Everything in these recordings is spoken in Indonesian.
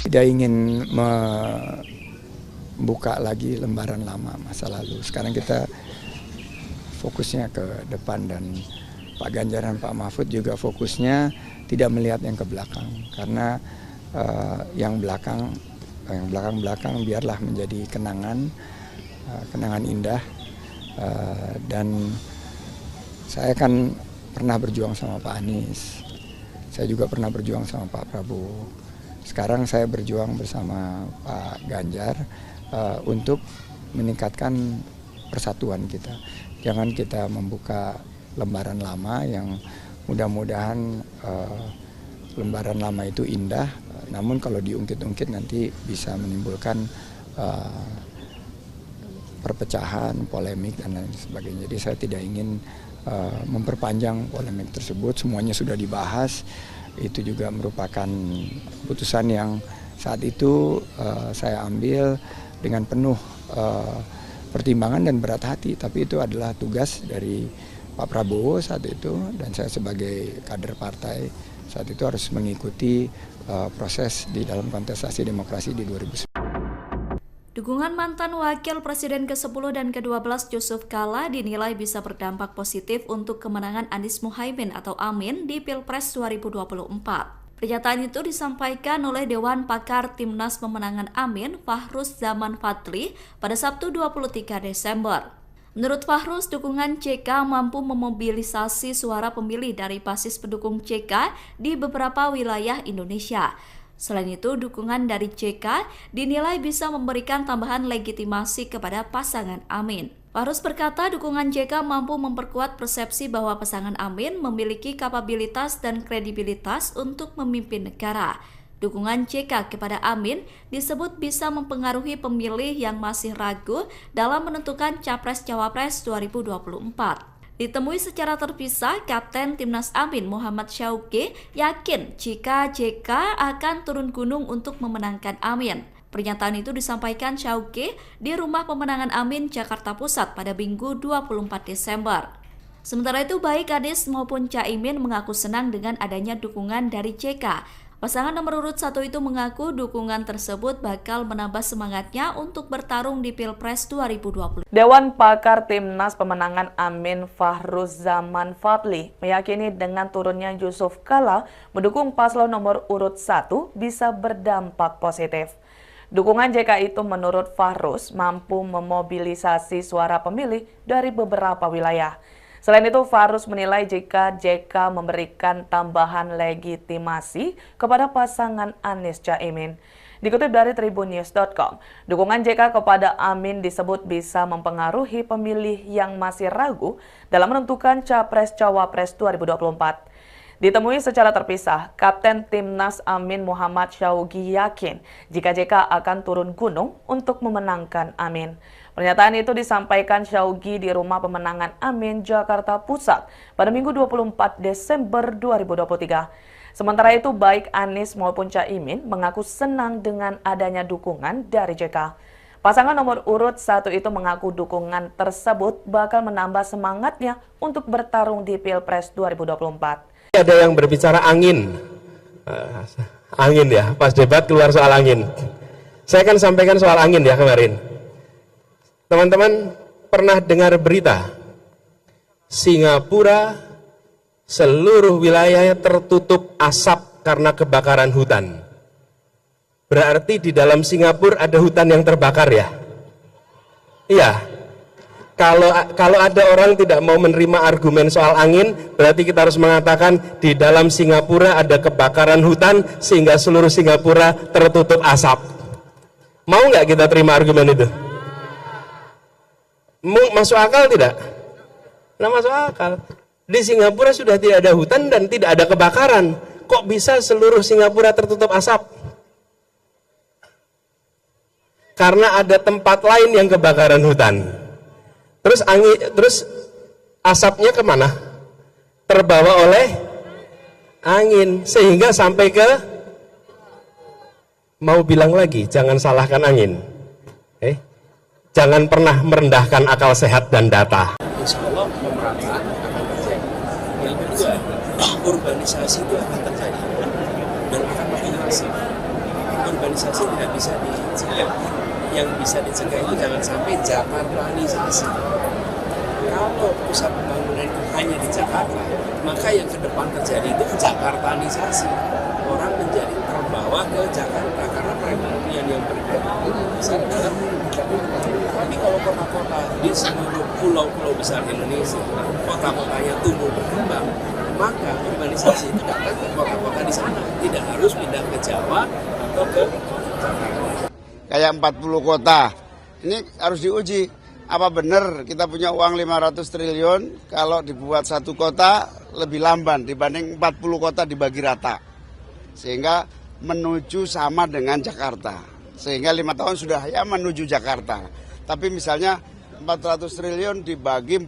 Tidak ingin membuka lagi lembaran lama masa lalu. Sekarang kita fokusnya ke depan, dan Pak Ganjar dan Pak Mahfud juga fokusnya tidak melihat yang ke belakang, karena yang belakang biarlah menjadi kenangan indah. Dan saya kan pernah berjuang sama Pak Anies, saya juga pernah berjuang sama Pak Prabowo. Sekarang saya berjuang bersama Pak Ganjar untuk meningkatkan persatuan kita. Jangan kita membuka lembaran lama yang mudah-mudahan lembaran lama itu indah, namun kalau diungkit-ungkit nanti bisa menimbulkan perpecahan, polemik, dan lain sebagainya. Jadi saya tidak ingin memperpanjang polemik tersebut. Semuanya sudah dibahas. Itu juga merupakan putusan yang saat itu saya ambil dengan penuh pertimbangan dan berat hati. Tapi itu adalah tugas dari Pak Prabowo saat itu, dan saya sebagai kader partai saat itu harus mengikuti proses di dalam kontestasi demokrasi di 2009. Dukungan mantan Wakil Presiden ke-10 dan ke-12 Yusuf Kala dinilai bisa berdampak positif untuk kemenangan Anies Muhaimin atau Amin di Pilpres 2024. Pernyataan itu disampaikan oleh Dewan Pakar Timnas Pemenangan Amin, Fahruz Zaman Fadli, pada Sabtu 23 Desember. Menurut Fahruz, dukungan JK mampu memobilisasi suara pemilih dari basis pendukung JK di beberapa wilayah Indonesia. Selain itu, dukungan dari JK dinilai bisa memberikan tambahan legitimasi kepada pasangan Amin. Fahruz berkata dukungan JK mampu memperkuat persepsi bahwa pasangan Amin memiliki kapabilitas dan kredibilitas untuk memimpin negara. Dukungan JK kepada Amin disebut bisa mempengaruhi pemilih yang masih ragu dalam menentukan Capres-Cawapres 2024. Ditemui secara terpisah, Kapten Timnas Amin Muhammad Syauqi yakin jika JK akan turun gunung untuk memenangkan Amin. Pernyataan itu disampaikan Syauqi di Rumah Pemenangan Amin, Jakarta Pusat pada Minggu 24 Desember. Sementara itu, baik Anies maupun Caimin mengaku senang dengan adanya dukungan dari JK. Pasangan nomor urut 1 itu mengaku dukungan tersebut bakal menambah semangatnya untuk bertarung di Pilpres 2020. Dewan Pakar Timnas Pemenangan Amin, Fahruz Zaman Fadli, meyakini dengan turunnya Yusuf Kala mendukung paslon nomor urut 1 bisa berdampak positif. Dukungan JK itu menurut Fahruz mampu memobilisasi suara pemilih dari beberapa wilayah. Selain itu, Fahruz menilai jika JK memberikan tambahan legitimasi kepada pasangan Anies Caimin. Dikutip dari tribunnews.com, dukungan JK kepada Amin disebut bisa mempengaruhi pemilih yang masih ragu dalam menentukan Capres-Cawapres 2024. Ditemui secara terpisah, Kapten Timnas Amin Muhammad Syauqi yakin jika JK akan turun gunung untuk memenangkan Amin. Pernyataan itu disampaikan Syauqi di Rumah Pemenangan Amin, Jakarta Pusat pada Minggu 24 Desember 2023. Sementara itu, baik Anies maupun Caimin mengaku senang dengan adanya dukungan dari JK. Pasangan nomor urut 1 itu mengaku dukungan tersebut bakal menambah semangatnya untuk bertarung di Pilpres 2024. Ada yang berbicara angin ya, pas debat keluar soal angin. Saya kan sampaikan soal angin ya kemarin. Teman-teman pernah dengar berita Singapura seluruh wilayahnya tertutup asap karena kebakaran hutan. Berarti di dalam Singapura ada hutan yang terbakar ya? Iya. Kalau ada orang tidak mau menerima argumen soal angin, berarti kita harus mengatakan di dalam Singapura ada kebakaran hutan sehingga seluruh Singapura tertutup asap. Mau nggak kita terima argumen itu? Masuk akal tidak? Nah, masuk akal. Di Singapura sudah tidak ada hutan dan tidak ada kebakaran. Kok bisa seluruh Singapura tertutup asap? Karena ada tempat lain yang kebakaran hutan. Terus asapnya kemana? Terbawa oleh angin sehingga sampai ke, mau bilang lagi, jangan salahkan angin. Jangan pernah merendahkan akal sehat dan data. Insya Allah pemerataan akan terjadi. Yang kedua, urbanisasi itu akan terjadi dan akan makin masif. urbanisasi tidak bisa dicegah. Yang bisa dicegah itu jangan sampai Jakartanisasi. Kalau pusat pembangunan itu hanya di Jakarta, maka yang ke depan terjadi itu Jakartanisasi. Orang menjadi terbawa ke Jakarta karena perekonomian yang bergerak besar dalam tapi kalau kota-kota di seluruh pulau-pulau besar Indonesia, kota-kotanya tumbuh berkembang, maka urbanisasi itu datang ke kota-kota di sana, tidak harus pindah ke Jawa atau ke Jakarta. Kayak 40 kota, ini harus diuji. Apa benar kita punya uang 500 triliun kalau dibuat satu kota lebih lamban dibanding 40 kota dibagi rata. Sehingga menuju sama dengan Jakarta. Sehingga 5 tahun sudah ya menuju Jakarta. Tapi misalnya 400 triliun dibagi 40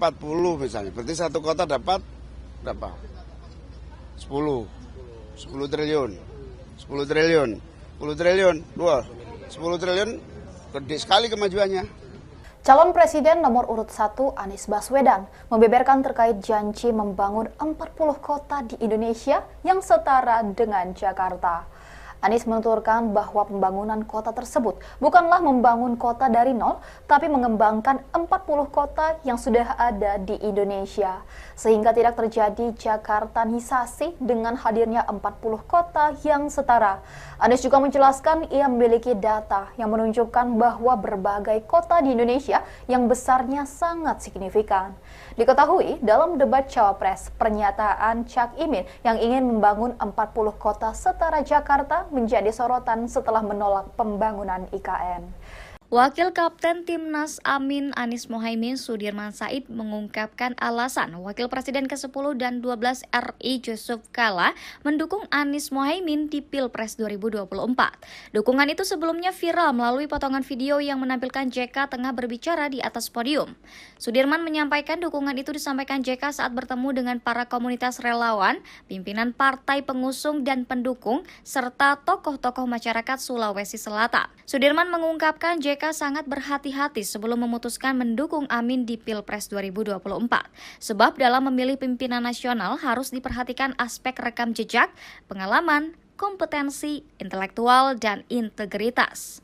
misalnya. Berarti satu kota dapat berapa? 10 triliun. 10 triliun. 10 triliun. 10 triliun gede sekali kemajuannya. Calon Presiden nomor urut 1 Anies Baswedan membeberkan terkait janji membangun 40 kota di Indonesia yang setara dengan Jakarta. Anies menuturkan bahwa pembangunan kota tersebut bukanlah membangun kota dari nol, tapi mengembangkan 40 kota yang sudah ada di Indonesia. Sehingga tidak terjadi Jakartanisasi dengan hadirnya 40 kota yang setara. Anies juga menjelaskan ia memiliki data yang menunjukkan bahwa berbagai kota di Indonesia yang besarnya sangat signifikan. Diketahui dalam debat Cawapres, pernyataan Cak Imin yang ingin membangun 40 kota setara Jakarta menjadi sorotan setelah menolak pembangunan IKN. Wakil Kapten Timnas Amin Anies Mohaimin Sudirman Said mengungkapkan alasan Wakil Presiden ke-10 dan 12 RI Yusuf Kala mendukung Anies Mohaimin di Pilpres 2024. Dukungan itu sebelumnya viral melalui potongan video yang menampilkan JK tengah berbicara di atas podium. Sudirman menyampaikan dukungan itu disampaikan JK saat bertemu dengan para komunitas relawan, pimpinan partai pengusung dan pendukung, serta tokoh-tokoh masyarakat Sulawesi Selatan. Sudirman mengungkapkan JK sangat berhati-hati sebelum memutuskan mendukung Amin di Pilpres 2024. Sebab dalam memilih pimpinan nasional harus diperhatikan aspek rekam jejak, pengalaman, kompetensi, intelektual, dan integritas.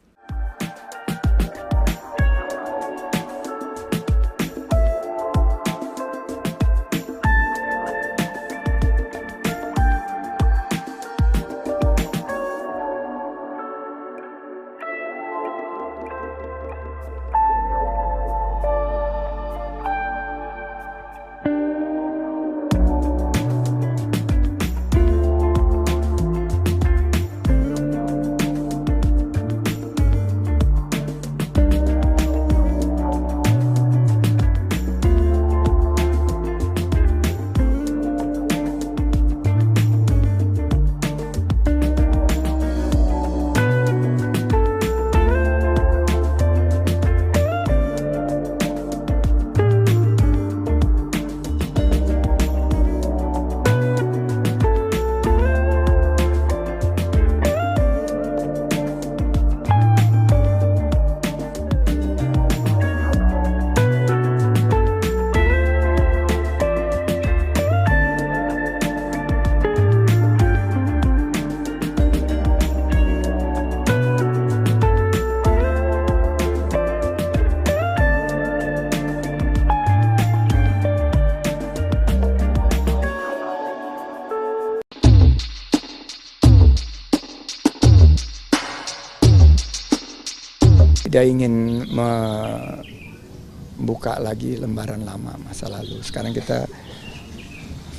Tidak ingin membuka lagi lembaran lama masa lalu. Sekarang kita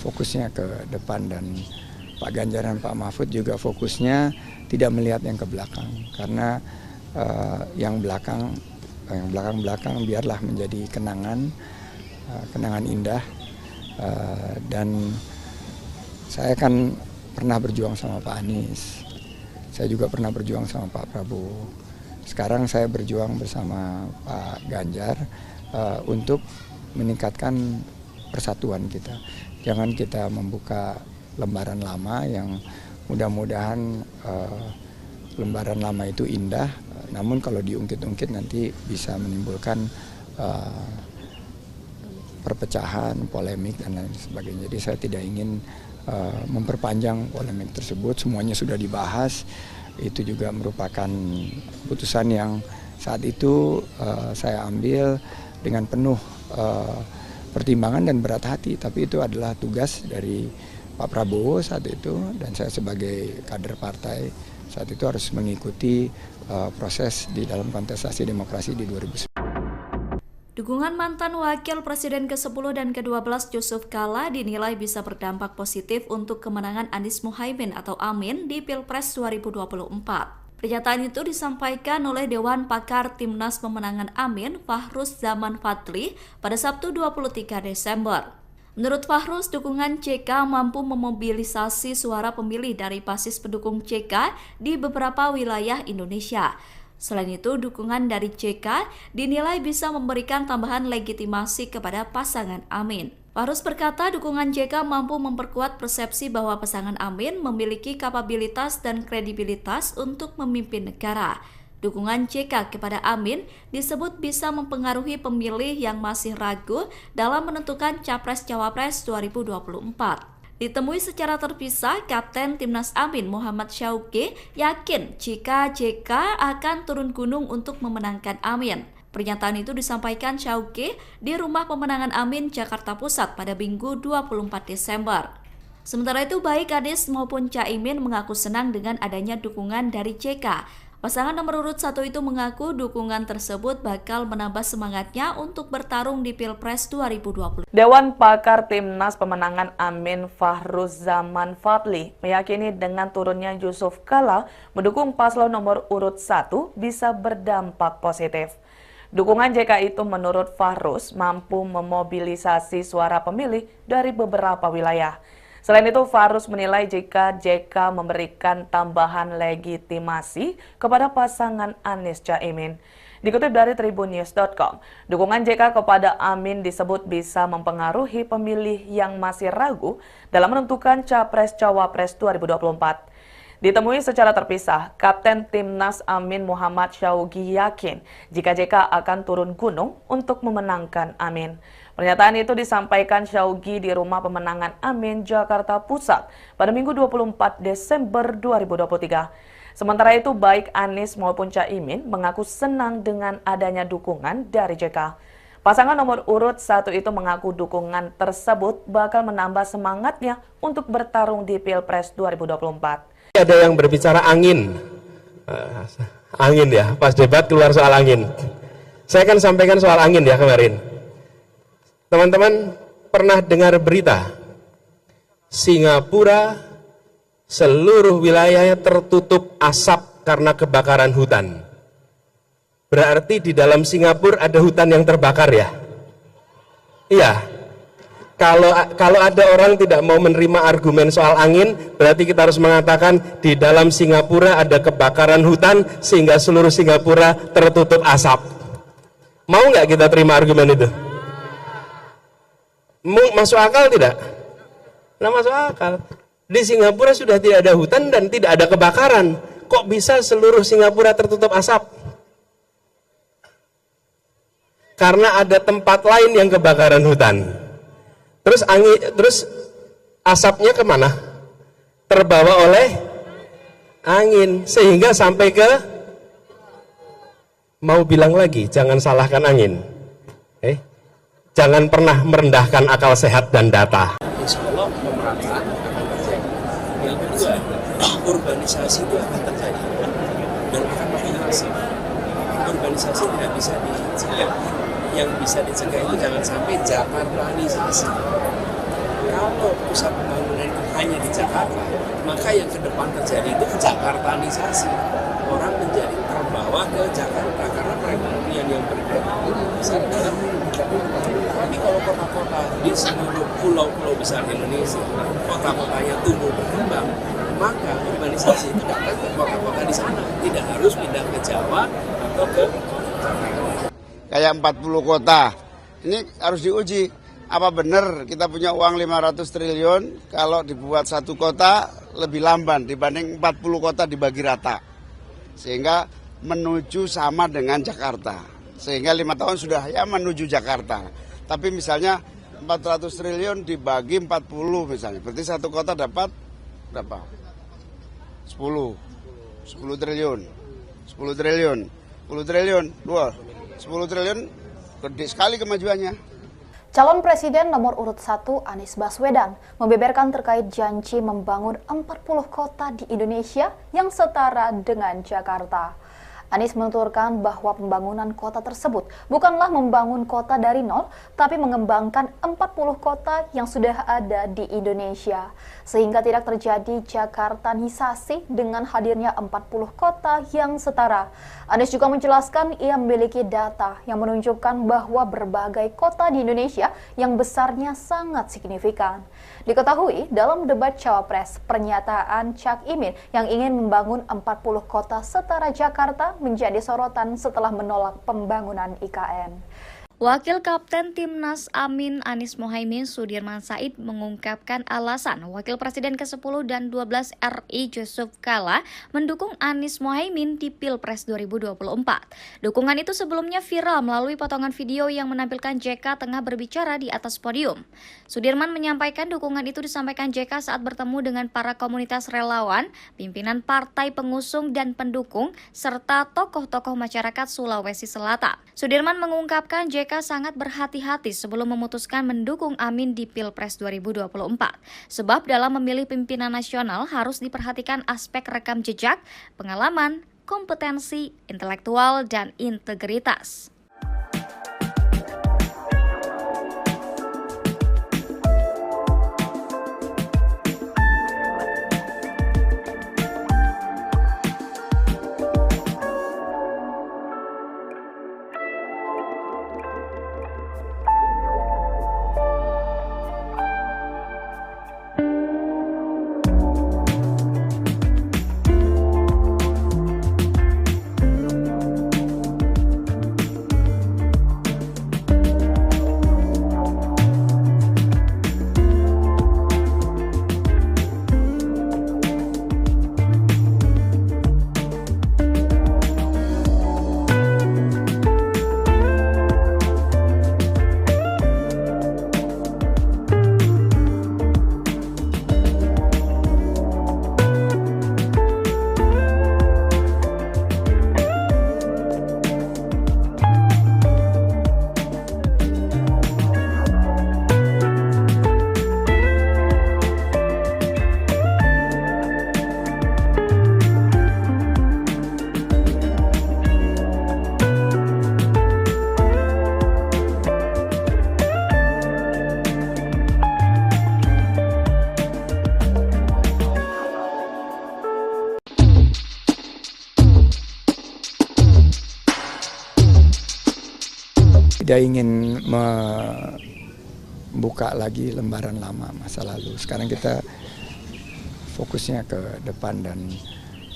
fokusnya ke depan dan Pak Ganjar dan Pak Mahfud juga fokusnya tidak melihat yang ke belakang. Karena yang belakang biarlah menjadi kenangan indah. Dan saya kan pernah berjuang sama Pak Anies. Saya juga pernah berjuang sama Pak Prabowo. Sekarang saya berjuang bersama Pak Ganjar untuk meningkatkan persatuan kita. Jangan kita membuka lembaran lama yang mudah-mudahan lembaran lama itu indah, namun kalau diungkit-ungkit nanti bisa menimbulkan perpecahan, polemik, dan lain sebagainya. Jadi saya tidak ingin memperpanjang polemik tersebut, semuanya sudah dibahas. Itu juga merupakan keputusan yang saat itu saya ambil dengan penuh pertimbangan dan berat hati, tapi itu adalah tugas dari Pak Prabowo saat itu, dan saya sebagai kader partai saat itu harus mengikuti proses di dalam kontestasi demokrasi di 2019. Dukungan mantan Wakil Presiden ke-10 dan ke-12 Yusuf Kala dinilai bisa berdampak positif untuk kemenangan Anies Muhaimin atau Amin di Pilpres 2024. Pernyataan itu disampaikan oleh Dewan Pakar Timnas Pemenangan Amin, Fahruz Zaman Fadli, pada Sabtu 23 Desember. Menurut Fahruz, dukungan JK mampu memobilisasi suara pemilih dari basis pendukung JK di beberapa wilayah Indonesia. Selain itu, dukungan dari JK dinilai bisa memberikan tambahan legitimasi kepada pasangan Amin. Fahruz berkata dukungan JK mampu memperkuat persepsi bahwa pasangan Amin memiliki kapabilitas dan kredibilitas untuk memimpin negara. Dukungan JK kepada Amin disebut bisa mempengaruhi pemilih yang masih ragu dalam menentukan Capres-Cawapres 2024. Ditemui secara terpisah, Kapten Timnas Amin Muhammad Syauqi yakin jika JK akan turun gunung untuk memenangkan Amin. Pernyataan itu disampaikan Syauqi di Rumah Pemenangan Amin, Jakarta Pusat pada Minggu 24 Desember. Sementara itu, baik Anies maupun Caimin mengaku senang dengan adanya dukungan dari JK. Pasangan nomor urut 1 itu mengaku dukungan tersebut bakal menambah semangatnya untuk bertarung di Pilpres 2020. Dewan Pakar Timnas Pemenangan Amin Fahruz Zaman Fadli meyakini dengan turunnya Yusuf Kala mendukung paslon nomor urut 1 bisa berdampak positif. Dukungan JK itu menurut Fahruz mampu memobilisasi suara pemilih dari beberapa wilayah. Selain itu, Fahruz menilai jika JK memberikan tambahan legitimasi kepada pasangan Anies Caimin. Dikutip dari tribunnews.com, dukungan JK kepada Amin disebut bisa mempengaruhi pemilih yang masih ragu dalam menentukan Capres-Cawapres 2024. Ditemui secara terpisah, Kapten Timnas Amin Muhammad Syauqi yakin jika JK akan turun gunung untuk memenangkan Amin. Pernyataan itu disampaikan Syauqi di Rumah Pemenangan Amin, Jakarta Pusat pada Minggu 24 Desember 2023. Sementara itu, baik Anies maupun Caimin mengaku senang dengan adanya dukungan dari JK. Pasangan nomor urut 1 itu mengaku dukungan tersebut bakal menambah semangatnya untuk bertarung di Pilpres 2024. Ada yang berbicara angin. Angin ya, pas debat keluar soal angin. Saya kan sampaikan soal angin ya kemarin. Teman-teman pernah dengar berita Singapura seluruh wilayahnya tertutup asap karena kebakaran hutan. Berarti di dalam Singapura ada hutan yang terbakar ya? Iya. Kalau ada orang tidak mau menerima argumen soal angin, berarti kita harus mengatakan di dalam Singapura ada kebakaran hutan sehingga seluruh Singapura tertutup asap. Mau nggak kita terima argumen itu? Masuk akal tidak? Nah, masuk akal. Di Singapura sudah tidak ada hutan dan tidak ada kebakaran. Kok bisa seluruh Singapura tertutup asap? Karena ada tempat lain yang kebakaran hutan. Terus asapnya kemana? Terbawa oleh angin sehingga sampai ke, mau bilang lagi, jangan salahkan angin. Jangan pernah merendahkan akal sehat dan data. Insya Allah pemerataan akan terjadi. Yang kedua, urbanisasi itu akan terjadi dan akan makin masif. Urbanisasi tidak bisa dicegah. Yang bisa dicegah itu jangan sampai Jakartanisasi. Kalau pusat pembangunan itu hanya di Jakarta, maka yang ke depan terjadi itu Jakartanisasi. Orang menjadi terbawa ke Jakarta karena perekonomian yang bergerak besar dalam Jakarta. Tapi kalau kota-kota di seluruh pulau-pulau besar Indonesia, kota-kotanya tumbuh berkembang, maka urbanisasi itu datang ke kota-kota di sana, tidak harus pindah ke Jawa atau ke Jakarta. Kayak 40 kota, ini harus diuji. Apa benar kita punya uang 500 triliun kalau dibuat satu kota lebih lamban dibanding 40 kota dibagi rata. Sehingga menuju sama dengan Jakarta. Sehingga 5 tahun sudah ya menuju Jakarta. Tapi misalnya 400 triliun dibagi 40 misalnya. Berarti satu kota dapat berapa? 10. 10 triliun. 10 triliun. 10 triliun. 10 triliun gede sekali kemajuannya. Calon Presiden nomor urut 1 Anies Baswedan membeberkan terkait janji membangun 40 kota di Indonesia yang setara dengan Jakarta. Anies menuturkan bahwa pembangunan kota tersebut bukanlah membangun kota dari nol, tapi mengembangkan 40 kota yang sudah ada di Indonesia. Sehingga tidak terjadi Jakartanisasi dengan hadirnya 40 kota yang setara. Anies juga menjelaskan ia memiliki data yang menunjukkan bahwa berbagai kota di Indonesia yang besarnya sangat signifikan. Diketahui dalam debat Cawapres, pernyataan Cak Imin yang ingin membangun 40 kota setara Jakarta menjadi sorotan setelah menolak pembangunan IKN. Wakil Kapten Timnas Amin Anies Mohaimin Sudirman Said mengungkapkan alasan Wakil Presiden ke-10 dan 12 RI Yusuf Kala mendukung Anies Mohaimin di Pilpres 2024. Dukungan itu sebelumnya viral melalui potongan video yang menampilkan JK tengah berbicara di atas podium. Sudirman menyampaikan dukungan itu disampaikan JK saat bertemu dengan para komunitas relawan, pimpinan partai pengusung dan pendukung, serta tokoh-tokoh masyarakat Sulawesi Selatan. Sudirman mengungkapkan JK sangat berhati-hati sebelum memutuskan mendukung Amin di Pilpres 2024. Sebab dalam memilih pimpinan nasional harus diperhatikan aspek rekam jejak, pengalaman, kompetensi, intelektual, dan integritas. Tidak ingin membuka lagi lembaran lama masa lalu. Sekarang kita fokusnya ke depan, dan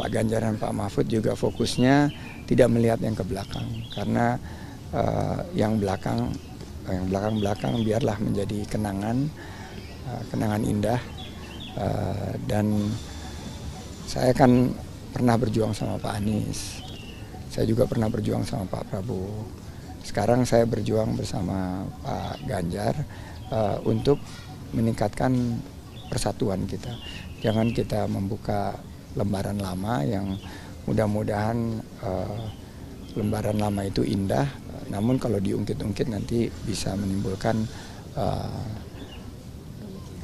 Pak Ganjar dan Pak Mahfud juga fokusnya tidak melihat yang ke belakang, karena yang belakang biarlah menjadi kenangan indah. Dan saya kan pernah berjuang sama Pak Anies, saya juga pernah berjuang sama Pak Prabowo. Sekarang saya berjuang bersama Pak Ganjar untuk meningkatkan persatuan kita. Jangan kita membuka lembaran lama yang mudah-mudahan lembaran lama itu indah, namun kalau diungkit-ungkit nanti bisa menimbulkan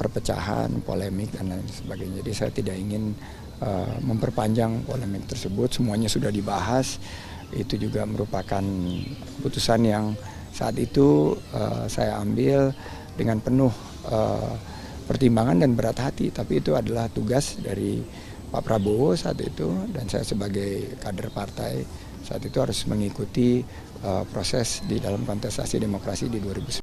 perpecahan, polemik, dan lain sebagainya. Jadi saya tidak ingin memperpanjang polemik tersebut, semuanya sudah dibahas. Itu juga merupakan keputusan yang saat itu saya ambil dengan penuh pertimbangan dan berat hati, tapi itu adalah tugas dari Pak Prabowo saat itu, dan saya sebagai kader partai saat itu harus mengikuti proses di dalam kontestasi demokrasi di 2019.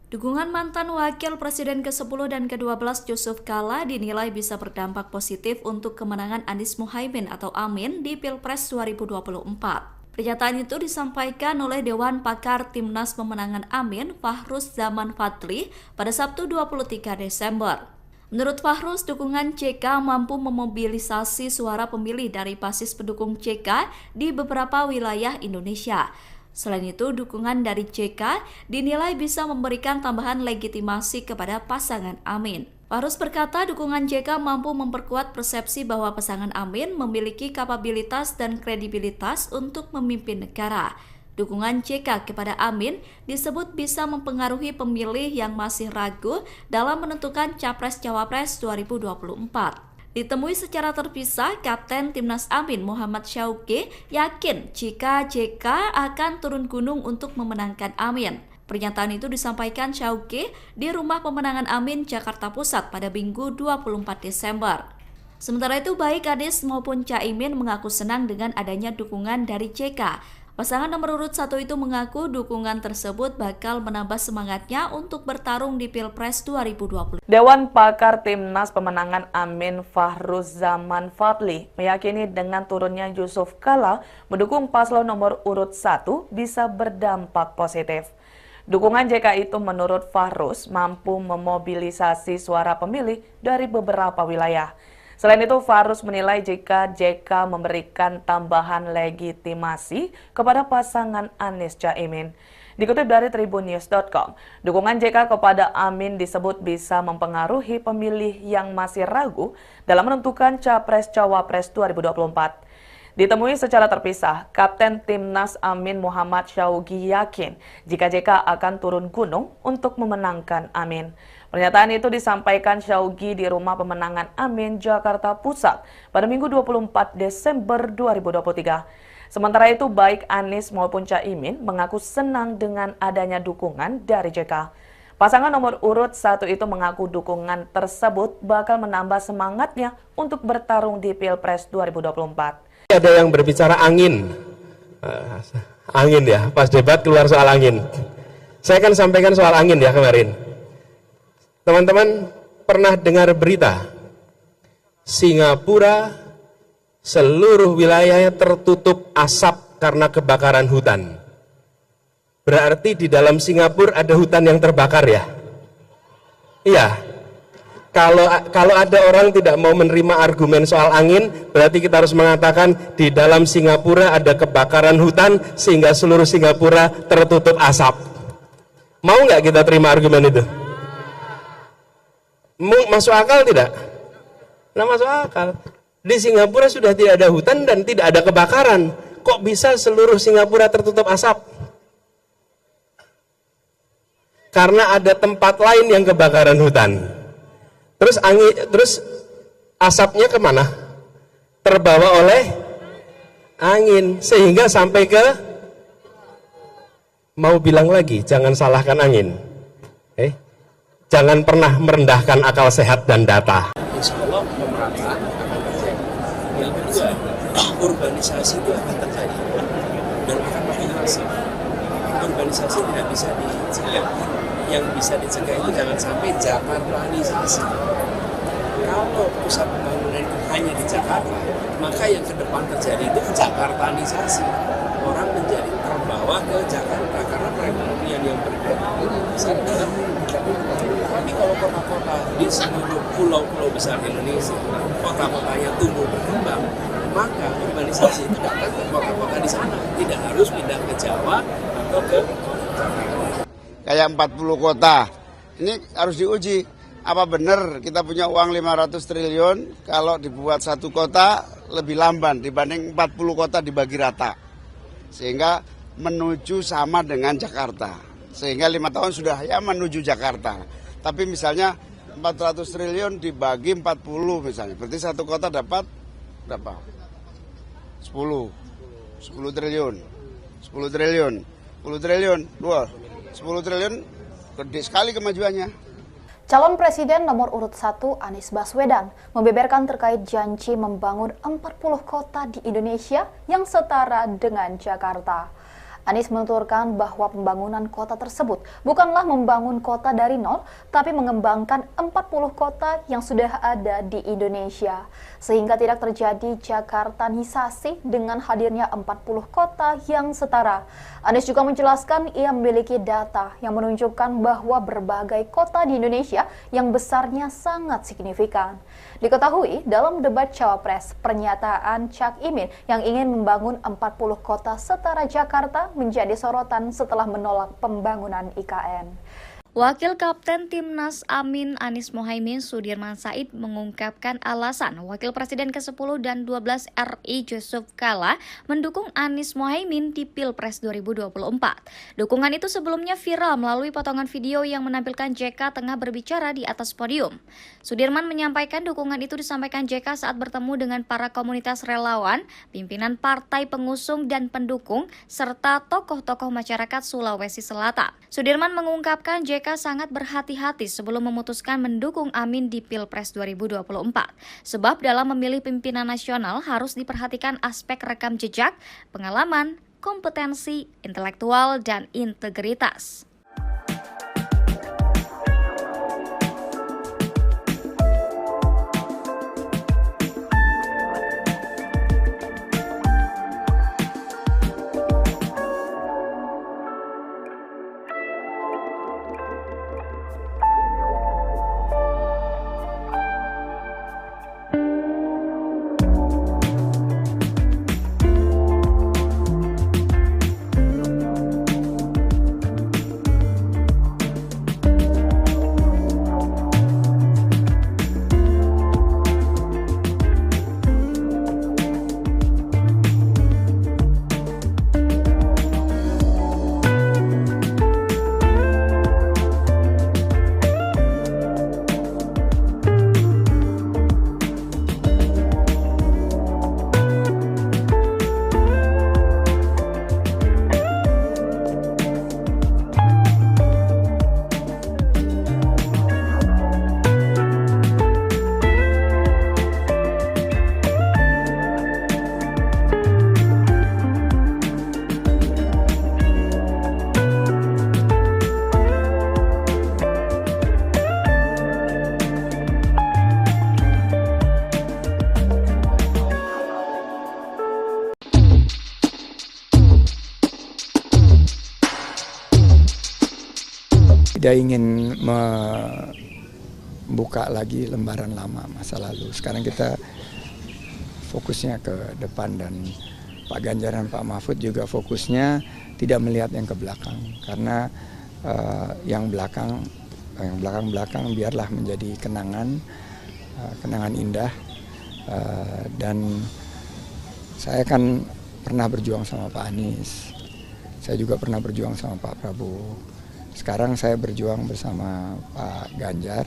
Dukungan mantan Wakil Presiden ke-10 dan ke-12 Yusuf Kala dinilai bisa berdampak positif untuk kemenangan Anies Mohaimin atau Amin di Pilpres 2024. Pernyataan itu disampaikan oleh Dewan Pakar Timnas Pemenangan Amin Fahruz Zaman Fadli pada Sabtu 23 Desember. Menurut Fahruz, dukungan JK mampu memobilisasi suara pemilih dari basis pendukung JK di beberapa wilayah Indonesia. Selain itu, dukungan dari JK dinilai bisa memberikan tambahan legitimasi kepada pasangan Amin. Fahruz berkata dukungan JK mampu memperkuat persepsi bahwa pasangan Amin memiliki kapabilitas dan kredibilitas untuk memimpin negara. Dukungan JK kepada Amin disebut bisa mempengaruhi pemilih yang masih ragu dalam menentukan Capres-Cawapres 2024. Ditemui secara terpisah, Kapten Timnas Amin Muhammad Syauqi yakin jika JK akan turun gunung untuk memenangkan Amin. Pernyataan itu disampaikan Syauqi di Rumah Pemenangan Amin, Jakarta Pusat pada Minggu 24 Desember. Sementara itu, baik Anies maupun Caimin mengaku senang dengan adanya dukungan dari JK. Pasangan nomor urut 1 itu mengaku dukungan tersebut bakal menambah semangatnya untuk bertarung di Pilpres 2020. Dewan Pakar Timnas Pemenangan Amin Fahruz Zaman Fadli meyakini dengan turunnya Yusuf Kala mendukung paslon nomor urut 1 bisa berdampak positif. Dukungan JK itu menurut Fahruz mampu memobilisasi suara pemilih dari beberapa wilayah. Selain itu, Fahruz menilai jika JK memberikan tambahan legitimasi kepada pasangan Anies Caimin. Dikutip dari tribunnews.com, dukungan JK kepada Amin disebut bisa mempengaruhi pemilih yang masih ragu dalam menentukan Capres-Cawapres 2024. Ditemui secara terpisah, Kapten Timnas Amin Muhammad Syauqi yakin jika JK akan turun gunung untuk memenangkan Amin. Pernyataan itu disampaikan Syauqi di Rumah Pemenangan Amin, Jakarta Pusat pada Minggu 24 Desember 2023. Sementara itu, baik Anies maupun Caimin mengaku senang dengan adanya dukungan dari JK. Pasangan nomor urut 1 itu mengaku dukungan tersebut bakal menambah semangatnya untuk bertarung di Pilpres 2024. Ada yang berbicara angin. Angin ya, pas debat keluar soal angin. Saya akan sampaikan soal angin ya kemarin. Teman-teman pernah dengar berita Singapura seluruh wilayahnya tertutup asap karena kebakaran hutan. Berarti di dalam Singapura ada hutan yang terbakar ya? Iya. Kalau ada orang tidak mau menerima argumen soal angin, berarti kita harus mengatakan di dalam Singapura ada kebakaran hutan sehingga seluruh Singapura tertutup asap. Mau nggak kita terima argumen itu? Masuk akal tidak? Nah, masuk akal. Di Singapura sudah tidak ada hutan dan tidak ada kebakaran. Kok bisa seluruh Singapura tertutup asap? Karena ada tempat lain yang kebakaran hutan. Terus asapnya kemana? Terbawa oleh angin sehingga sampai ke, mau bilang lagi, jangan salahkan angin. Jangan pernah merendahkan akal sehat dan data. Insya Allah pemerataan akan terjadi. Yang kedua, urbanisasi itu akan terjadi dan akan makin masif. Urbanisasi tidak bisa dicegah. Yang bisa dicegah itu jangan sampai Jakartanisasi. Kalau pusat pembangunan itu hanya di Jakarta, maka yang ke depan terjadi itu Jakartanisasi. Orang menjadi terbawa ke Jakarta karena perekonomian yang berkembang. Tapi kalau kota-kota di seluruh pulau-pulau besar Indonesia, kota-kotanya tumbuh berkembang, maka urbanisasi itu datang ke kota-kota di sana. Tidak harus pindah ke Jawa atau ke Jakarta. Kayak 40 kota, ini harus diuji. Apa benar kita punya uang 500 triliun kalau dibuat satu kota lebih lamban dibanding 40 kota dibagi rata. Sehingga menuju sama dengan Jakarta. Sehingga 5 tahun sudah ya menuju Jakarta. Tapi misalnya 400 triliun dibagi 40 misalnya. Berarti satu kota dapat berapa? 10 triliun. 10 triliun. 10 triliun. 10 triliun gede sekali kemajuannya. Calon Presiden nomor urut 1 Anies Baswedan membeberkan terkait janji membangun 40 kota di Indonesia yang setara dengan Jakarta. Anies menuturkan bahwa pembangunan kota tersebut bukanlah membangun kota dari nol, tapi mengembangkan 40 kota yang sudah ada di Indonesia. Sehingga tidak terjadi Jakartanisasi dengan hadirnya 40 kota yang setara. Anies juga menjelaskan ia memiliki data yang menunjukkan bahwa berbagai kota di Indonesia yang besarnya sangat signifikan. Diketahui dalam debat Cawapres, pernyataan Cak Imin yang ingin membangun 40 kota setara Jakarta menjadi sorotan setelah menolak pembangunan IKN. Wakil Kapten Timnas Amin Anies Mohaimin Sudirman Said mengungkapkan alasan Wakil Presiden ke-10 dan 12 RI Yusuf Kala mendukung Anies Mohaimin di Pilpres 2024. Dukungan itu sebelumnya viral melalui potongan video yang menampilkan JK tengah berbicara di atas podium. Sudirman menyampaikan dukungan itu disampaikan JK saat bertemu dengan para komunitas relawan, pimpinan partai pengusung dan pendukung, serta tokoh-tokoh masyarakat Sulawesi Selatan. Sudirman mengungkapkan JK sangat berhati-hati sebelum memutuskan mendukung Amin di Pilpres 2024. Sebab dalam memilih pimpinan nasional harus diperhatikan aspek rekam jejak, pengalaman, kompetensi, intelektual, dan integritas. Tidak ingin membuka lagi lembaran lama masa lalu. Sekarang kita fokusnya ke depan dan Pak Ganjar dan Pak Mahfud juga fokusnya tidak melihat yang ke belakang. Karena yang belakang biarlah menjadi kenangan indah. Dan saya kan pernah berjuang sama Pak Anies. Saya juga pernah berjuang sama Pak Prabowo. Sekarang saya berjuang bersama Pak Ganjar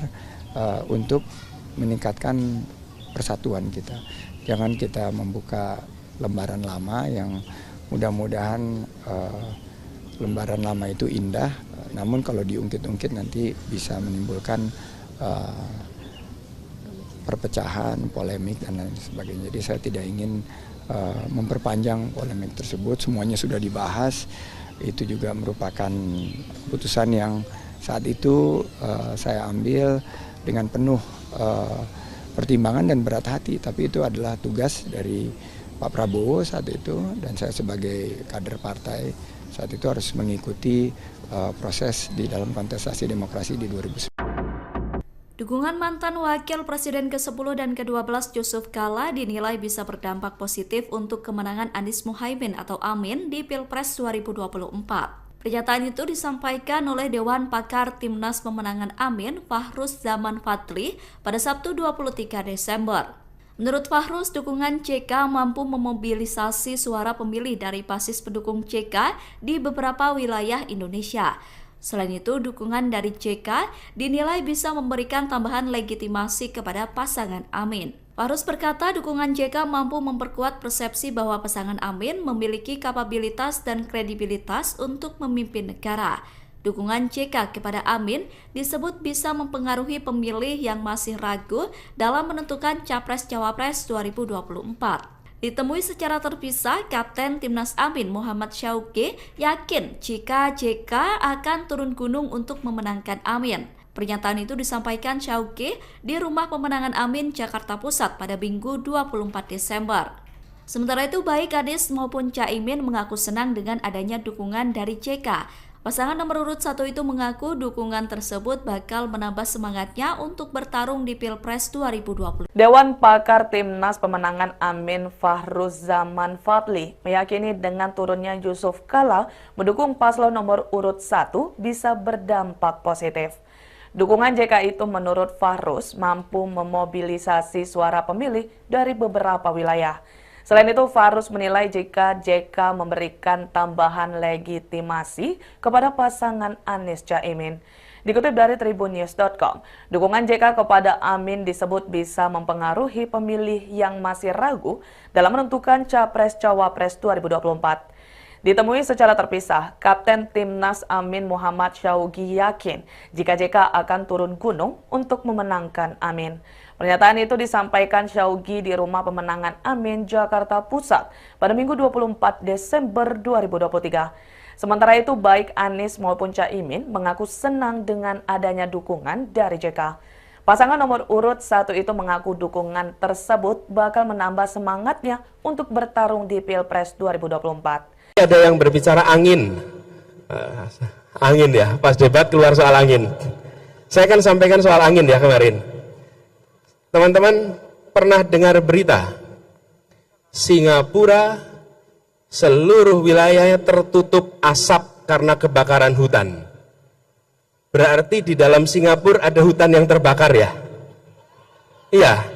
untuk meningkatkan persatuan kita. Jangan kita membuka lembaran lama yang mudah-mudahan lembaran lama itu indah, namun kalau diungkit-ungkit nanti bisa menimbulkan perpecahan, polemik, dan lain sebagainya. Jadi saya tidak ingin memperpanjang polemik tersebut, semuanya sudah dibahas. Itu juga merupakan putusan yang saat itu saya ambil dengan penuh pertimbangan dan berat hati, tapi itu adalah tugas dari Pak Prabowo saat itu, dan saya sebagai kader partai saat itu harus mengikuti proses di dalam kontestasi demokrasi di 2019. Dukungan mantan Wakil Presiden ke-10 dan ke-12 Yusuf Kala dinilai bisa berdampak positif untuk kemenangan Anies Mohaimin atau Amin di Pilpres 2024. Pernyataan itu disampaikan oleh Dewan Pakar Timnas Pemenangan Amin Fahruz Zaman Fadli pada Sabtu 23 Desember. Menurut Fahruz, dukungan JK mampu memobilisasi suara pemilih dari basis pendukung JK di beberapa wilayah Indonesia. Selain itu, dukungan dari JK dinilai bisa memberikan tambahan legitimasi kepada pasangan Amin. Fahruz berkata dukungan JK mampu memperkuat persepsi bahwa pasangan Amin memiliki kapabilitas dan kredibilitas untuk memimpin negara. Dukungan JK kepada Amin disebut bisa mempengaruhi pemilih yang masih ragu dalam menentukan Capres-Cawapres 2024. Ditemui secara terpisah, Kapten Timnas Amin Muhammad Syauqi yakin jika JK akan turun gunung untuk memenangkan Amin. Pernyataan itu disampaikan Syauqi di Rumah Pemenangan Amin, Jakarta Pusat pada Minggu 24 Desember. Sementara itu, baik Anies maupun Caimin mengaku senang dengan adanya dukungan dari JK. Pasangan nomor urut 1 itu mengaku dukungan tersebut bakal menambah semangatnya untuk bertarung di Pilpres 2020. Dewan Pakar Timnas Pemenangan Amin Fahruzaman Fadli meyakini dengan turunnya Yusuf Kala mendukung paslon nomor urut 1 bisa berdampak positif. Dukungan JK itu menurut Fahruz mampu memobilisasi suara pemilih dari beberapa wilayah. Selain itu, Fahruz menilai jika JK memberikan tambahan legitimasi kepada pasangan Anies Caimin. Dikutip dari tribunnews.com, dukungan JK kepada Amin disebut bisa mempengaruhi pemilih yang masih ragu dalam menentukan Capres-Cawapres 2024. Ditemui secara terpisah, Kapten Timnas Amin Muhammad Syaugi yakin jika JK akan turun gunung untuk memenangkan Amin. Pernyataan itu disampaikan Syaugi di Rumah Pemenangan Amin, Jakarta Pusat pada Minggu 24 Desember 2023. Sementara itu, baik Anies maupun Caimin mengaku senang dengan adanya dukungan dari JK. Pasangan nomor urut 1 itu mengaku dukungan tersebut bakal menambah semangatnya untuk bertarung di Pilpres 2024. Ada yang berbicara angin. Angin ya, pas debat keluar soal angin. Saya kan sampaikan soal angin ya kemarin. Teman-teman pernah dengar berita Singapura seluruh wilayahnya tertutup asap karena kebakaran hutan. Berarti di dalam Singapura ada hutan yang terbakar ya? Iya.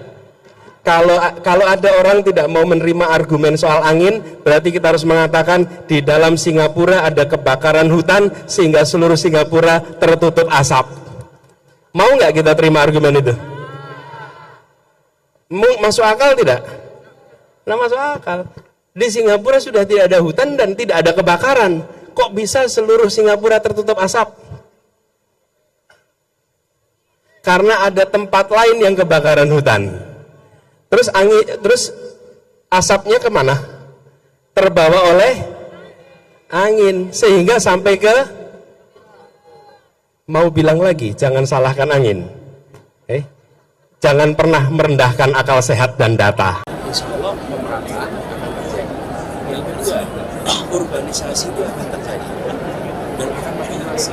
Kalau ada orang tidak mau menerima argumen soal angin, berarti kita harus mengatakan di dalam Singapura ada kebakaran hutan sehingga seluruh Singapura tertutup asap. Mau nggak kita terima argumen itu? Masuk akal tidak? Nah, masuk akal. Di Singapura sudah tidak ada hutan dan tidak ada kebakaran. Kok bisa seluruh Singapura tertutup asap? Karena ada tempat lain yang kebakaran hutan. Terus asapnya kemana? Terbawa oleh angin sehingga sampai ke, mau bilang lagi, jangan salahkan angin. Jangan pernah merendahkan akal sehat dan data. Insya Allah pemerintah akan terjadi. Yang kedua, urbanisasi itu akan terjadi dan akan makin masif.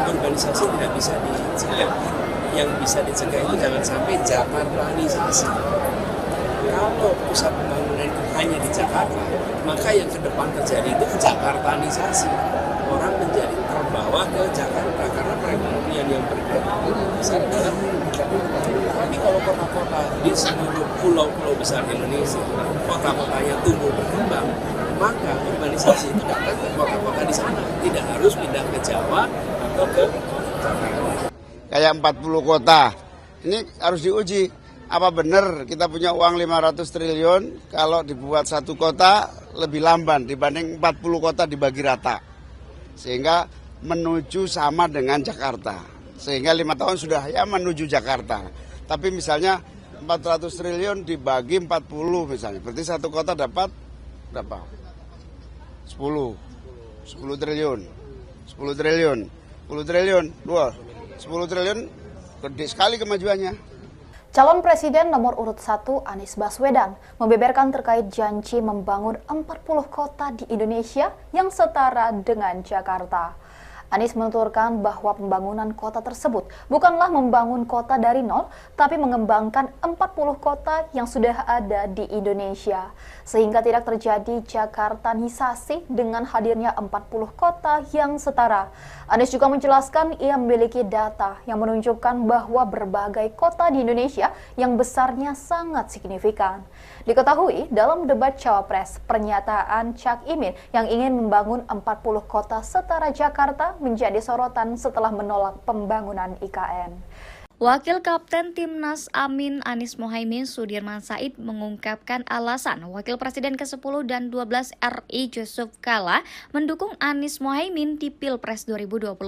Urbanisasi tidak bisa dicegah. Yang bisa dicegah itu jangan sampai Jakartanisasi. Kalau pusat pembangunan itu hanya di Jakarta, maka yang ke depan terjadi itu Jakartanisasi. Orang menjadi terbawa ke Jakarta karena perekonomian yang bergerak besar dalam tapi kalau kota-kota di seluruh pulau-pulau besar Indonesia, kota-kotanya tumbuh berkembang, maka urbanisasi itu datang ke kota-kota di sana, tidak harus pindah ke Jawa atau ke Jakarta. Kayak 40 kota, ini harus diuji. Apa benar kita punya uang 500 triliun kalau dibuat satu kota lebih lamban dibanding 40 kota dibagi rata. Sehingga menuju sama dengan Jakarta. Sehingga 5 tahun sudah ya menuju Jakarta. Tapi misalnya 400 triliun dibagi 40 misalnya. Berarti satu kota dapat berapa? 10 triliun. 10 triliun. 10 triliun. 10 triliun gede sekali kemajuannya. Calon Presiden nomor urut 1 Anies Baswedan membeberkan terkait janji membangun 40 kota di Indonesia yang setara dengan Jakarta. Anies menuturkan bahwa pembangunan kota tersebut bukanlah membangun kota dari nol, tapi mengembangkan 40 kota yang sudah ada di Indonesia. Sehingga tidak terjadi Jakartanisasi dengan hadirnya 40 kota yang setara. Anies juga menjelaskan ia memiliki data yang menunjukkan bahwa berbagai kota di Indonesia yang besarnya sangat signifikan. Diketahui dalam debat Cawapres, pernyataan Cak Imin yang ingin membangun 40 kota setara Jakarta menjadi sorotan setelah menolak pembangunan IKN. Wakil Kapten Timnas Amin Anies Mohaimin Sudirman Said mengungkapkan alasan Wakil Presiden ke-10 dan 12 RI Yusuf Kala mendukung Anies Mohaimin di Pilpres 2024.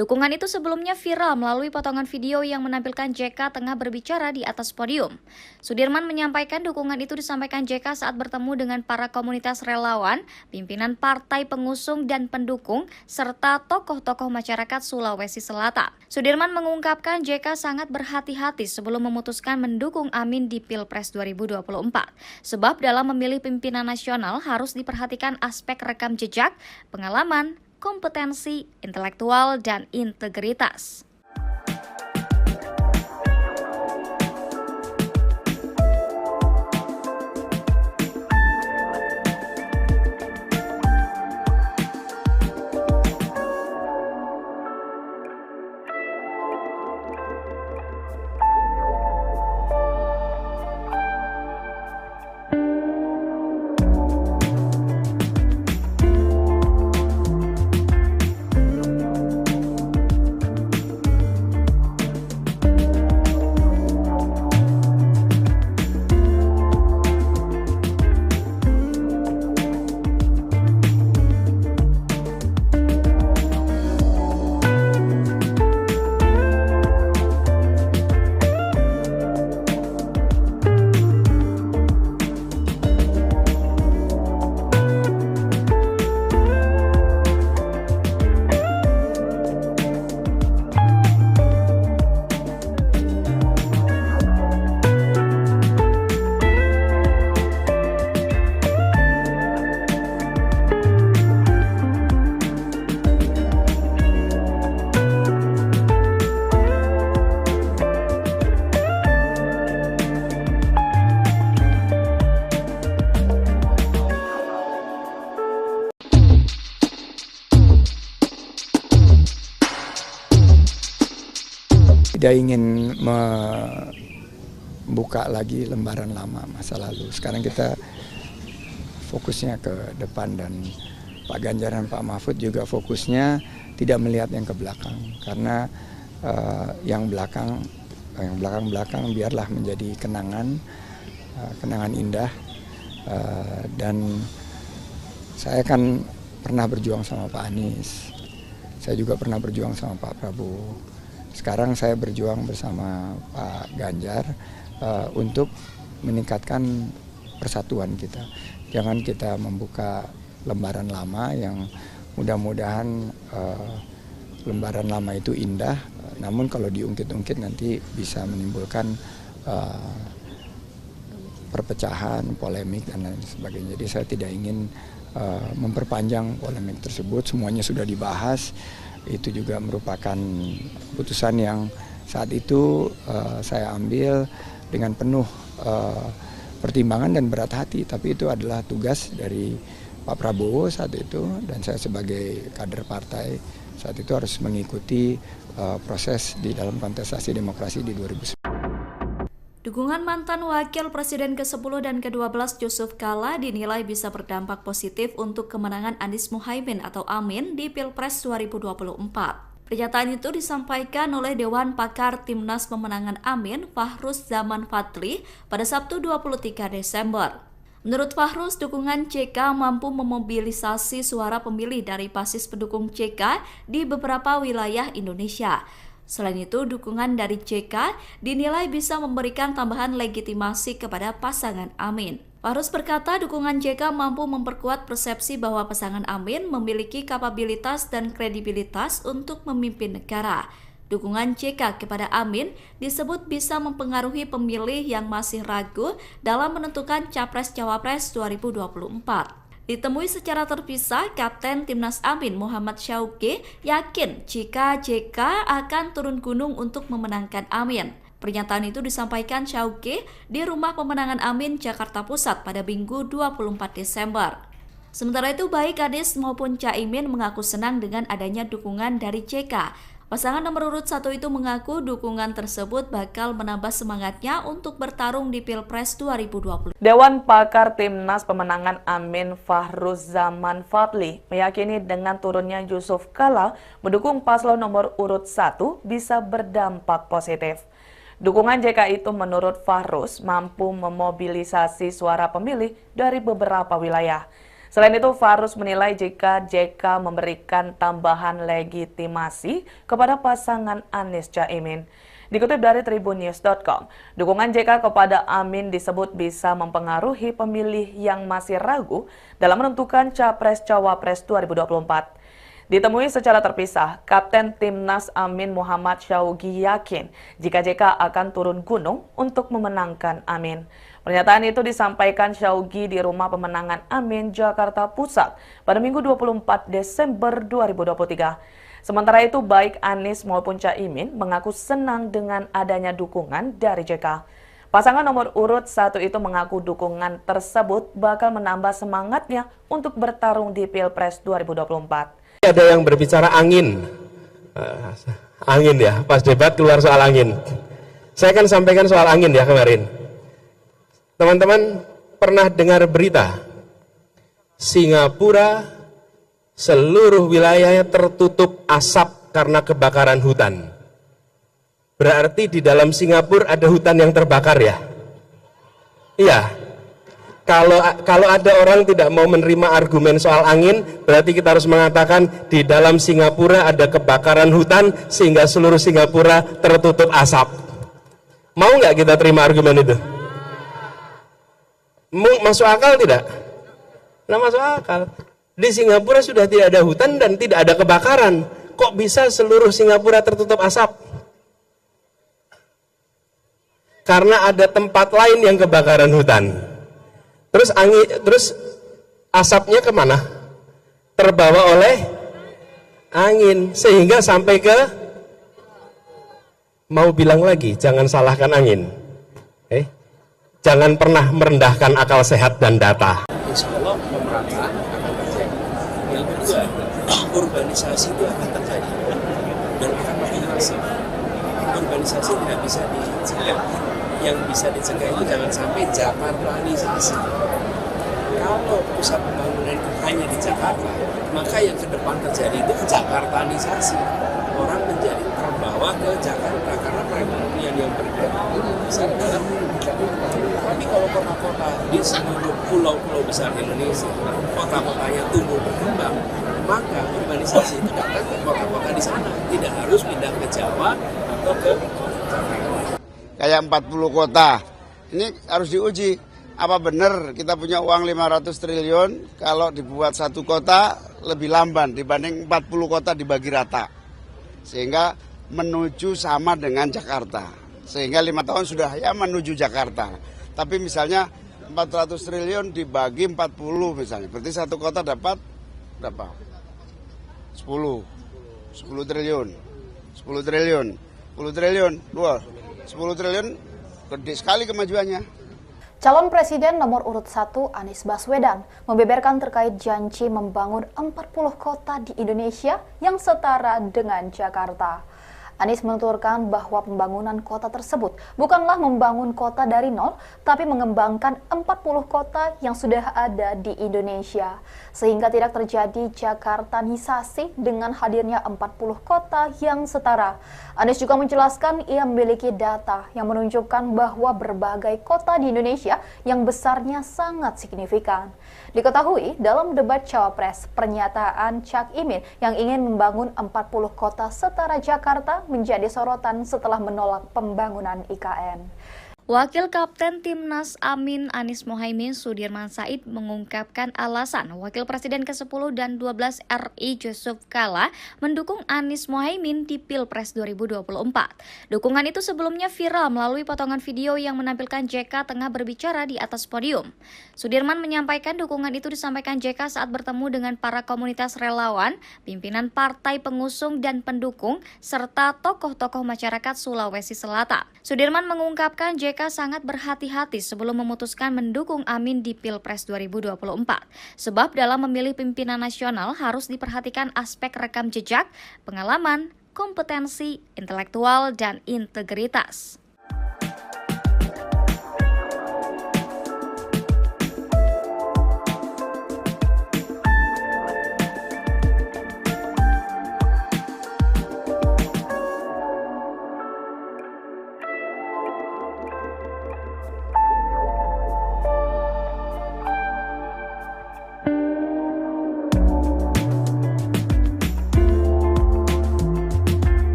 Dukungan itu sebelumnya viral melalui potongan video yang menampilkan JK tengah berbicara di atas podium. Sudirman menyampaikan dukungan itu disampaikan JK saat bertemu dengan para komunitas relawan, pimpinan partai pengusung dan pendukung, serta tokoh-tokoh masyarakat Sulawesi Selatan. Sudirman mengungkapkan JK sangat berhati-hati sebelum memutuskan mendukung Amin di Pilpres 2024. Sebab dalam memilih pimpinan nasional harus diperhatikan aspek rekam jejak, pengalaman, kompetensi, intelektual, dan integritas. Tidak ingin membuka lagi lembaran lama masa lalu. Sekarang kita fokusnya ke depan, dan Pak Ganjar dan Pak Mahfud juga fokusnya tidak melihat yang ke belakang, karena yang belakang biarlah menjadi kenangan indah. Dan saya kan pernah berjuang sama Pak Anies, saya juga pernah berjuang sama Pak Prabowo. Sekarang saya berjuang bersama Pak Ganjar untuk meningkatkan persatuan kita. Jangan kita membuka lembaran lama yang mudah-mudahan lembaran lama itu indah, namun kalau diungkit-ungkit nanti bisa menimbulkan perpecahan, polemik, dan lain sebagainya. Jadi saya tidak ingin memperpanjang polemik tersebut, semuanya sudah dibahas. Itu juga merupakan keputusan yang saat itu saya ambil dengan penuh pertimbangan dan berat hati, tapi itu adalah tugas dari Pak Prabowo saat itu, dan saya sebagai kader partai saat itu harus mengikuti proses di dalam kontestasi demokrasi di 2019. Dukungan mantan Wakil Presiden ke-10 dan ke-12 Yusuf Kala dinilai bisa berdampak positif untuk kemenangan Anies Muhaimin atau Amin di Pilpres 2024. Pernyataan itu disampaikan oleh Dewan Pakar Timnas Pemenangan Amin, Fahruz Zaman Fadli, pada Sabtu 23 Desember. Menurut Fahruz, dukungan JK mampu memobilisasi suara pemilih dari basis pendukung JK di beberapa wilayah Indonesia. Selain itu, dukungan dari JK dinilai bisa memberikan tambahan legitimasi kepada pasangan Amin. Fahruz berkata dukungan JK mampu memperkuat persepsi bahwa pasangan Amin memiliki kapabilitas dan kredibilitas untuk memimpin negara. Dukungan JK kepada Amin disebut bisa mempengaruhi pemilih yang masih ragu dalam menentukan Capres-Cawapres 2024. Ditemui secara terpisah, Kapten Timnas Amin Muhammad Syauqi yakin jika JK akan turun gunung untuk memenangkan Amin. Pernyataan itu disampaikan Syauqi di Rumah Pemenangan Amin, Jakarta Pusat pada Minggu 24 Desember. Sementara itu, baik Anies maupun Caimin mengaku senang dengan adanya dukungan dari JK. Pasangan nomor urut 1 itu mengaku dukungan tersebut bakal menambah semangatnya untuk bertarung di Pilpres 2020. Dewan Pakar Timnas Pemenangan Amin Fahruz Zaman Fadli meyakini dengan turunnya Yusuf Kala mendukung paslon nomor urut 1 bisa berdampak positif. Dukungan JK itu menurut Fahruz mampu memobilisasi suara pemilih dari beberapa wilayah. Selain itu, Fahruz menilai jika JK memberikan tambahan legitimasi kepada pasangan Anies Caimin. Dikutip dari tribunnews.com, dukungan JK kepada Amin disebut bisa mempengaruhi pemilih yang masih ragu dalam menentukan Capres-Cawapres 2024. Ditemui secara terpisah, Kapten Timnas Amin Muhammad Syaugi yakin jika JK akan turun gunung untuk memenangkan Amin. Pernyataan itu disampaikan Syaugi di Rumah Pemenangan Amin, Jakarta Pusat pada Minggu 24 Desember 2023. Sementara itu, baik Anies maupun Caimin mengaku senang dengan adanya dukungan dari JK. Pasangan nomor urut 1 itu mengaku dukungan tersebut bakal menambah semangatnya untuk bertarung di Pilpres 2024. Ada yang berbicara angin, angin ya, pas debat keluar soal angin. Saya akan sampaikan soal angin ya kemarin. Teman-teman pernah dengar berita Singapura seluruh wilayahnya tertutup asap karena kebakaran hutan. Berarti di dalam Singapura ada hutan yang terbakar ya? Iya. Kalau ada orang tidak mau menerima argumen soal angin, berarti kita harus mengatakan di dalam Singapura ada kebakaran hutan sehingga seluruh Singapura tertutup asap. Mau nggak kita terima argumen itu? Masuk akal tidak? Nah, masuk akal. Di Singapura sudah tidak ada hutan dan tidak ada kebakaran. Kok bisa seluruh Singapura tertutup asap? Karena ada tempat lain yang kebakaran hutan. Terus asapnya kemana? Terbawa oleh angin sehingga sampai ke, mau bilang lagi, jangan salahkan angin. Jangan pernah merendahkan akal sehat dan data. Insya Allah pemerintah akan terjadi. Yang kedua, urbanisasi itu akan terjadi dan akan makin masif. Urbanisasi tidak bisa dicegah. Yang bisa dicegah itu jangan sampai Jakartanisasi. Kalau pusat pembangunan itu hanya di Jakarta, maka yang ke depan terjadi itu Jakartanisasi. Orang menjadi terbawa ke Jakarta karena perekonomian yang bergerak besar dalam Jakarta. Tapi kalau kota-kota di seluruh pulau-pulau besar Indonesia, kota-kotanya tumbuh berkembang, maka urbanisasi itu datang ke kota-kota di sana. Tidak harus pindah ke Jawa atau ke Jakarta. Kayak 40 kota, ini harus diuji. Apa benar kita punya uang 500 triliun kalau dibuat satu kota lebih lamban dibanding 40 kota dibagi rata. Sehingga menuju sama dengan Jakarta. Sehingga 5 tahun sudah ya menuju Jakarta. Tapi misalnya 400 triliun dibagi 40 misalnya. Berarti satu kota dapat berapa? 10 triliun. 10 triliun. 10 triliun. 10 triliun gede sekali kemajuannya. Calon Presiden nomor urut 1 Anies Baswedan membeberkan terkait janji membangun 40 kota di Indonesia yang setara dengan Jakarta. Anies menuturkan bahwa pembangunan kota tersebut bukanlah membangun kota dari nol, tapi mengembangkan 40 kota yang sudah ada di Indonesia. Sehingga tidak terjadi Jakartanisasi dengan hadirnya 40 kota yang setara. Anies juga menjelaskan ia memiliki data yang menunjukkan bahwa berbagai kota di Indonesia yang besarnya sangat signifikan. Diketahui dalam debat Cawapres, pernyataan Cak Imin yang ingin membangun 40 kota setara Jakarta menjadi sorotan setelah menolak pembangunan IKN. Wakil Kapten Timnas Amin Anies Mohaimin Sudirman Said mengungkapkan alasan Wakil Presiden ke-10 dan 12 RI Yusuf Kala mendukung Anies Mohaimin di Pilpres 2024. Dukungan itu sebelumnya viral melalui potongan video yang menampilkan JK tengah berbicara di atas podium. Sudirman menyampaikan dukungan itu disampaikan JK saat bertemu dengan para komunitas relawan, pimpinan partai pengusung dan pendukung, serta tokoh-tokoh masyarakat Sulawesi Selatan. Sudirman mengungkapkan JK sangat berhati-hati sebelum memutuskan mendukung Amin di Pilpres 2024. Sebab dalam memilih pimpinan nasional harus diperhatikan aspek rekam jejak, pengalaman, kompetensi, intelektual, dan integritas.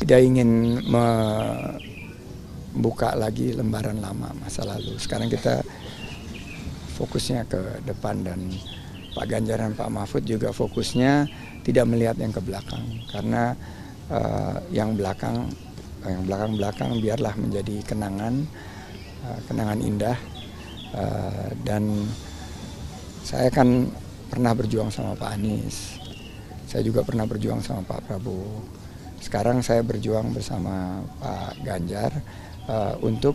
tidak ingin membuka lagi lembaran lama masa lalu. Sekarang kita fokusnya ke depan, dan Pak Ganjar dan Pak Mahfud juga fokusnya tidak melihat yang ke belakang, karena yang belakang biarlah menjadi kenangan indah. Dan saya kan pernah berjuang sama Pak Anies, saya juga pernah berjuang sama Pak Prabowo. Sekarang saya berjuang bersama Pak Ganjar untuk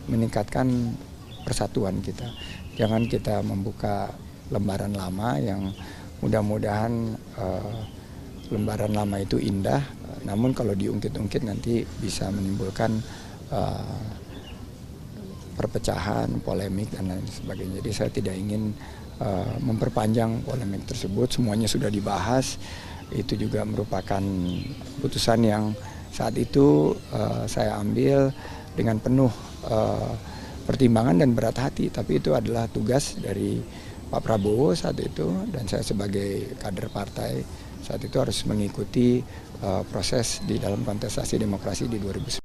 meningkatkan persatuan kita. Jangan kita membuka lembaran lama yang mudah-mudahan lembaran lama itu indah, namun kalau diungkit-ungkit nanti bisa menimbulkan perpecahan, polemik, dan lain sebagainya. Jadi saya tidak ingin memperpanjang polemik tersebut. Semuanya sudah dibahas. Itu juga merupakan putusan yang saat itu saya ambil dengan penuh pertimbangan dan berat hati. Tapi itu adalah tugas dari Pak Prabowo saat itu, dan saya sebagai kader partai saat itu harus mengikuti proses di dalam kontestasi demokrasi di 2019.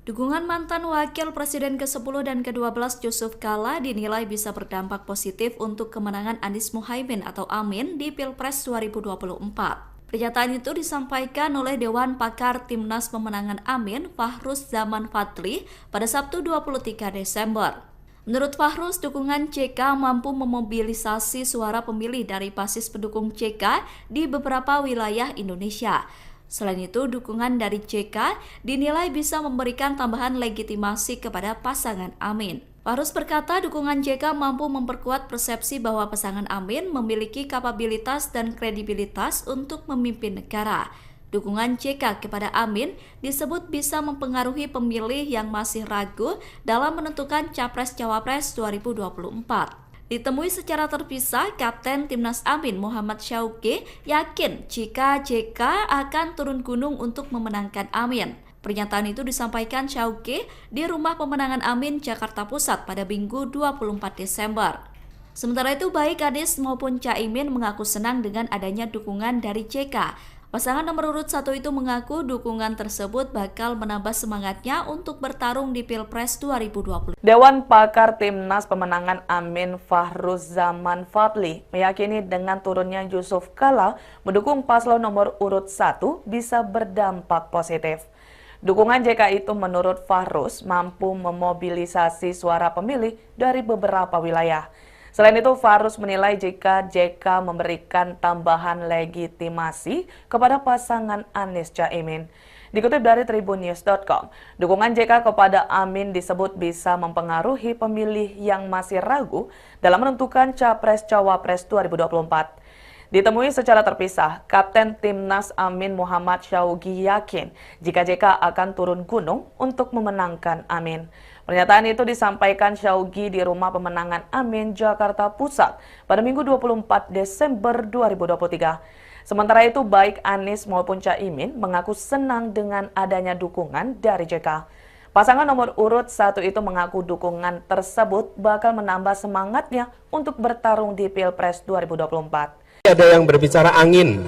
Dukungan mantan Wakil Presiden ke-10 dan ke-12 Yusuf Kala dinilai bisa berdampak positif untuk kemenangan Anies Muhaimin atau Amin di Pilpres 2024. Pernyataan itu disampaikan oleh Dewan Pakar Timnas Pemenangan Amin, Fahruz Zaman Fadli, pada Sabtu 23 Desember. Menurut Fahruz, dukungan JK mampu memobilisasi suara pemilih dari basis pendukung JK di beberapa wilayah Indonesia. Selain itu, dukungan dari JK dinilai bisa memberikan tambahan legitimasi kepada pasangan Amin. Fahruz berkata dukungan JK mampu memperkuat persepsi bahwa pasangan Amin memiliki kapabilitas dan kredibilitas untuk memimpin negara. Dukungan JK kepada Amin disebut bisa mempengaruhi pemilih yang masih ragu dalam menentukan Capres-Cawapres 2024. Ditemui secara terpisah, Kapten Timnas Amin Muhammad Syauqi yakin jika JK akan turun gunung untuk memenangkan Amin. Pernyataan itu disampaikan Syauqi di Rumah Pemenangan Amin, Jakarta Pusat pada Minggu 24 Desember. Sementara itu, baik Anies maupun Caimin mengaku senang dengan adanya dukungan dari JK. Pasangan nomor urut 1 itu mengaku dukungan tersebut bakal menambah semangatnya untuk bertarung di Pilpres 2020. Dewan Pakar Timnas Pemenangan Amin Fahruz Zaman Fadli meyakini dengan turunnya Yusuf Kala mendukung paslon nomor urut 1 bisa berdampak positif. Dukungan JK itu menurut Fahruz mampu memobilisasi suara pemilih dari beberapa wilayah. Selain itu, Fahruz menilai jika JK memberikan tambahan legitimasi kepada pasangan Anies Caimin. Dikutip dari tribunnews.com, dukungan JK kepada Amin disebut bisa mempengaruhi pemilih yang masih ragu dalam menentukan Capres-Cawapres 2024. Ditemui secara terpisah, Kapten Timnas Amin Muhammad Syauqi yakin jika JK akan turun gunung untuk memenangkan Amin. Pernyataan itu disampaikan Syauqi di Rumah Pemenangan Amin, Jakarta Pusat pada Minggu 24 Desember 2023. Sementara itu, baik Anies maupun Caimin mengaku senang dengan adanya dukungan dari JK. Pasangan nomor urut 1 itu mengaku dukungan tersebut bakal menambah semangatnya untuk bertarung di Pilpres 2024. Ada yang berbicara angin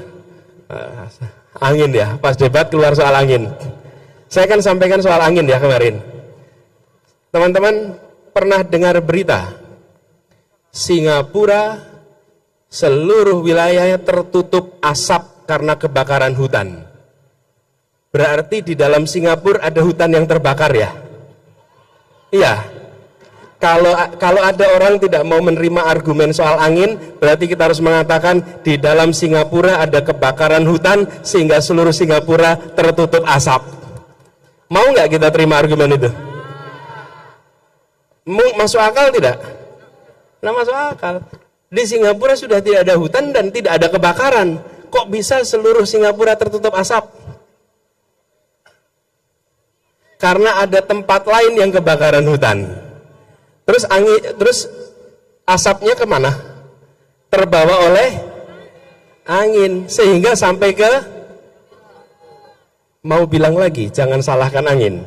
ya, pas debat keluar soal angin. Saya akan sampaikan soal angin ya kemarin. Teman-teman pernah dengar berita Singapura seluruh wilayahnya tertutup asap karena kebakaran hutan. Berarti di dalam Singapura ada hutan yang terbakar ya? Iya. Kalau ada orang tidak mau menerima argumen soal angin, berarti kita harus mengatakan di dalam Singapura ada kebakaran hutan sehingga seluruh Singapura tertutup asap. Mau nggak kita terima argumen itu? Masuk akal tidak? Nah, masuk akal. Di Singapura sudah tidak ada hutan dan tidak ada kebakaran. Kok bisa seluruh Singapura tertutup asap? Karena ada tempat lain yang kebakaran hutan. Terus asapnya kemana? Terbawa oleh angin sehingga sampai ke, mau bilang lagi, jangan salahkan angin.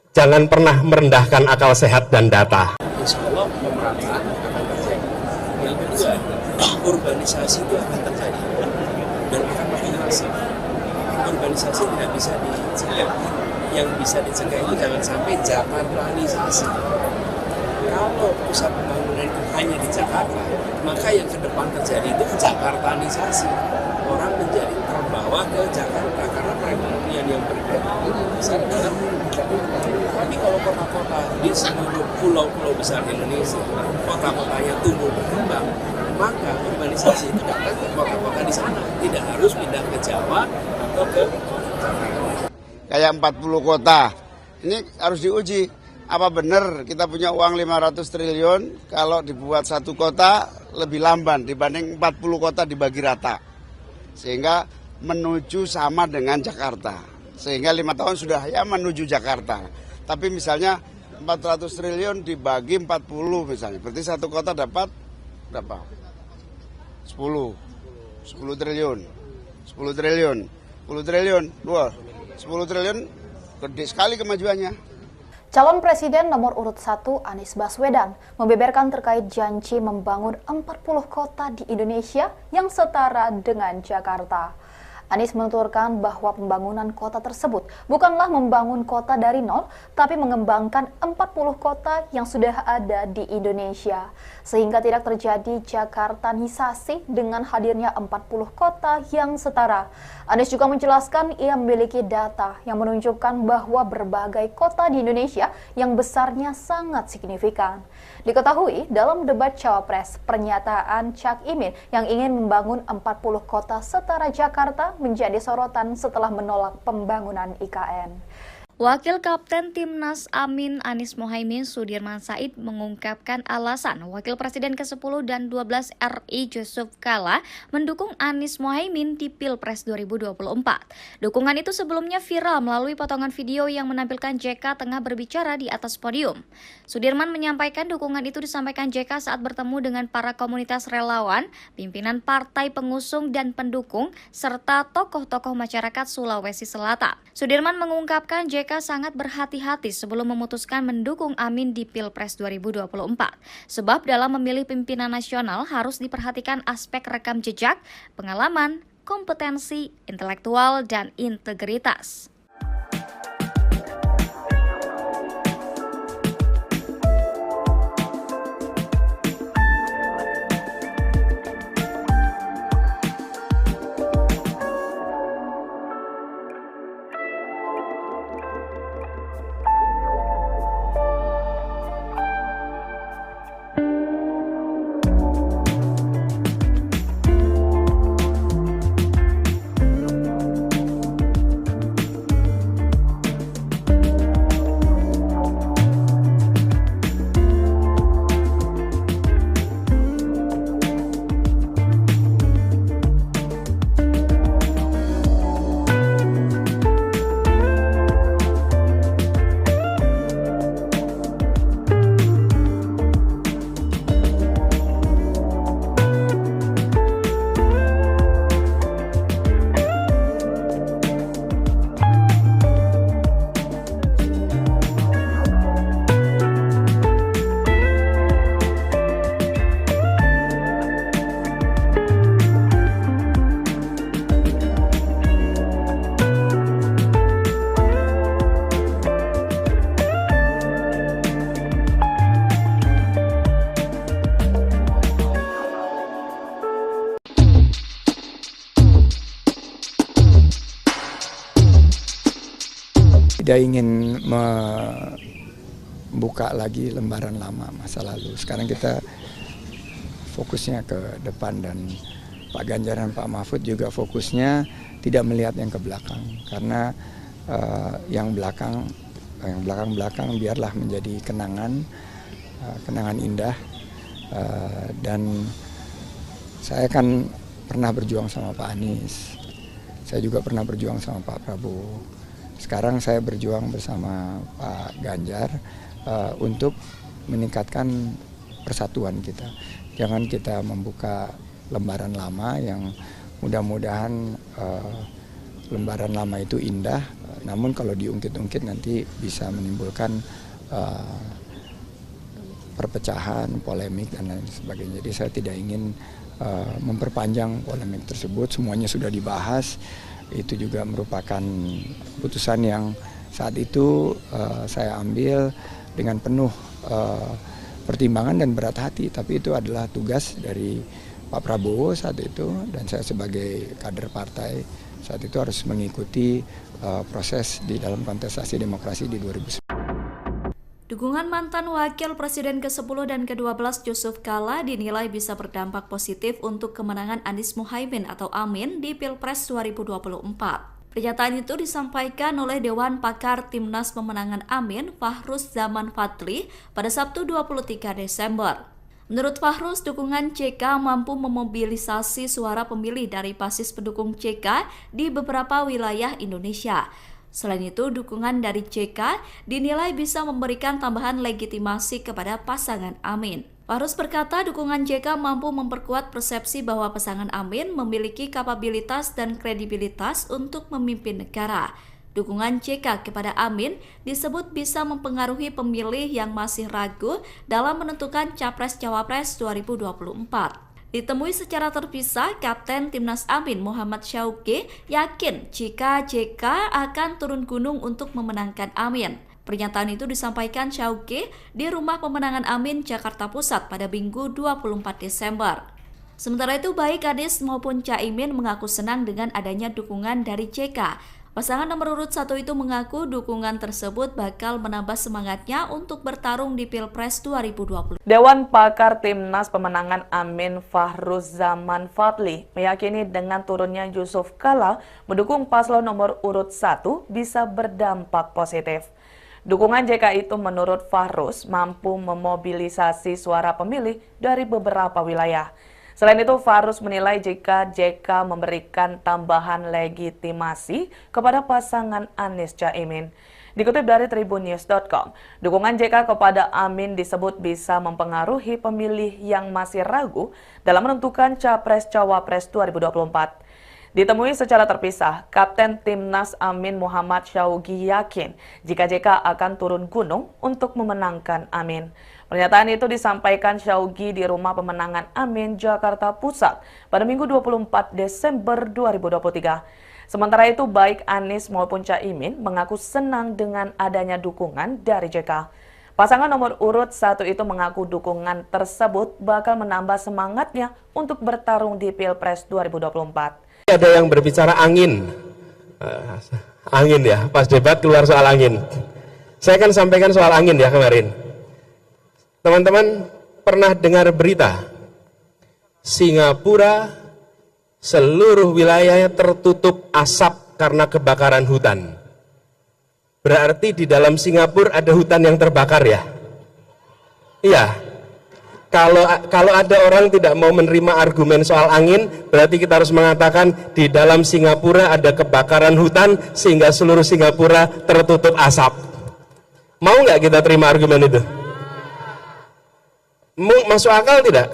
Jangan pernah merendahkan akal sehat dan data. Insya Allah pemerintah akan terjadi. Yang kedua, urbanisasi itu akan terjadi dan akan makin masif. urbanisasi tidak bisa dicegah. Yang bisa dicegah itu jangan sampai Jakartanisasi. Kalau pusat pembangunan itu hanya di Jakarta, maka yang ke depan terjadi itu Jakartanisasi. Orang menjadi terbawa ke Jakarta karena perekonomian yang besar dalam Jakarta. Tapi kalau kota-kota di seluruh pulau-pulau besar Indonesia, kota-kotanya tumbuh berkembang, maka urbanisasi itu datang ke kota-kota di sana, tidak harus pindah ke Jawa atau ke Jakarta. Kayak 40 kota, ini harus diuji. Apa benar kita punya uang 500 triliun kalau dibuat satu kota lebih lamban dibanding 40 kota dibagi rata. Sehingga menuju sama dengan Jakarta. Sehingga 5 tahun sudah ya menuju Jakarta. Tapi misalnya 400 triliun dibagi 40 misalnya. Berarti satu kota dapat berapa? 10 triliun. 10 triliun. 10 triliun. Wah, 10 triliun gede sekali kemajuannya. Calon Presiden nomor urut 1 Anies Baswedan membeberkan terkait janji membangun 40 kota di Indonesia yang setara dengan Jakarta. Anies menuturkan bahwa pembangunan kota tersebut bukanlah membangun kota dari nol, tapi mengembangkan 40 kota yang sudah ada di Indonesia. Sehingga tidak terjadi Jakartanisasi dengan hadirnya 40 kota yang setara. Anies juga menjelaskan ia memiliki data yang menunjukkan bahwa berbagai kota di Indonesia yang besarnya sangat signifikan. Diketahui dalam debat Cawapres, pernyataan Cak Imin yang ingin membangun 40 kota setara Jakarta menjadi sorotan setelah menolak pembangunan IKN. Wakil Kapten Timnas Amin Anies Mohaimin Sudirman Said mengungkapkan alasan Wakil Presiden ke-10 dan 12 RI Yusuf Kala mendukung Anies Mohaimin di Pilpres 2024. Dukungan itu sebelumnya viral melalui potongan video yang menampilkan JK tengah berbicara di atas podium. Sudirman menyampaikan dukungan itu disampaikan JK saat bertemu dengan para komunitas relawan, pimpinan partai pengusung dan pendukung, serta tokoh-tokoh masyarakat Sulawesi Selatan. Sudirman mengungkapkan JK sangat berhati-hati sebelum memutuskan mendukung Amin di Pilpres 2024. Sebab dalam memilih pimpinan nasional harus diperhatikan aspek rekam jejak, pengalaman, kompetensi, intelektual, dan integritas. Tidak ingin membuka lagi lembaran lama masa lalu. Sekarang kita fokusnya ke depan dan Pak Ganjar dan Pak Mahfud juga fokusnya tidak melihat yang ke belakang. Karena yang belakang biarlah menjadi kenangan indah. Dan saya kan pernah berjuang sama Pak Anies. Saya juga pernah berjuang sama Pak Prabowo. Sekarang saya berjuang bersama Pak Ganjar untuk meningkatkan persatuan kita. Jangan kita membuka lembaran lama yang mudah-mudahan lembaran lama itu indah, namun kalau diungkit-ungkit nanti bisa menimbulkan perpecahan, polemik, dan lain sebagainya. Jadi saya tidak ingin memperpanjang polemik tersebut, semuanya sudah dibahas. Itu juga merupakan keputusan yang saat itu saya ambil dengan penuh pertimbangan dan berat hati, tapi itu adalah tugas dari Pak Prabowo saat itu, dan saya sebagai kader partai saat itu harus mengikuti proses di dalam kontestasi demokrasi di 2019. Dukungan mantan Wakil Presiden ke-10 dan ke-12 Yusuf Kala dinilai bisa berdampak positif untuk kemenangan Anies Muhaimin atau Amin di Pilpres 2024. Pernyataan itu disampaikan oleh Dewan Pakar Timnas Pemenangan Amin, Fahruz Zaman Fadli, pada Sabtu 23 Desember. Menurut Fahruz, dukungan JK mampu memobilisasi suara pemilih dari basis pendukung JK di beberapa wilayah Indonesia. Selain itu, dukungan dari JK dinilai bisa memberikan tambahan legitimasi kepada pasangan Amin. Fahruz berkata dukungan JK mampu memperkuat persepsi bahwa pasangan Amin memiliki kapabilitas dan kredibilitas untuk memimpin negara. Dukungan JK kepada Amin disebut bisa mempengaruhi pemilih yang masih ragu dalam menentukan Capres-Cawapres 2024. Ditemui secara terpisah, Kapten Timnas Amin Muhammad Syauqi yakin jika JK akan turun gunung untuk memenangkan Amin. Pernyataan itu disampaikan Syauqi di Rumah Pemenangan Amin, Jakarta Pusat pada Minggu 24 Desember. Sementara itu, baik Anies maupun Caimin mengaku senang dengan adanya dukungan dari JK. Pasangan nomor urut 1 itu mengaku dukungan tersebut bakal menambah semangatnya untuk bertarung di Pilpres 2020. Dewan Pakar Timnas Pemenangan Amin Fahruz Zaman Fadli meyakini dengan turunnya Yusuf Kala mendukung paslon nomor urut 1 bisa berdampak positif. Dukungan JK itu menurut Fahruz mampu memobilisasi suara pemilih dari beberapa wilayah. Selain itu, Fahruz menilai jika JK memberikan tambahan legitimasi kepada pasangan Anies Caimin. Dikutip dari tribunnews.com, dukungan JK kepada Amin disebut bisa mempengaruhi pemilih yang masih ragu dalam menentukan Capres-Cawapres 2024. Ditemui secara terpisah, Kapten Timnas Amin Muhammad Syauqi yakin jika JK akan turun gunung untuk memenangkan Amin. Pernyataan itu disampaikan Syauqi di Rumah Pemenangan Amin, Jakarta Pusat pada Minggu 24 Desember 2023. Sementara itu, baik Anies maupun Caimin mengaku senang dengan adanya dukungan dari JK. Pasangan nomor urut 1 itu mengaku dukungan tersebut bakal menambah semangatnya untuk bertarung di Pilpres 2024. Ada yang berbicara angin. Angin ya, pas debat keluar soal angin. Saya kan sampaikan soal angin ya kemarin. Teman-teman pernah dengar berita Singapura seluruh wilayahnya tertutup asap karena kebakaran hutan. Berarti di dalam Singapura ada hutan yang terbakar ya? Iya. Kalau ada orang tidak mau menerima argumen soal angin, berarti kita harus mengatakan di dalam Singapura ada kebakaran hutan sehingga seluruh Singapura tertutup asap. Mau nggak kita terima argumen itu? Masuk akal tidak?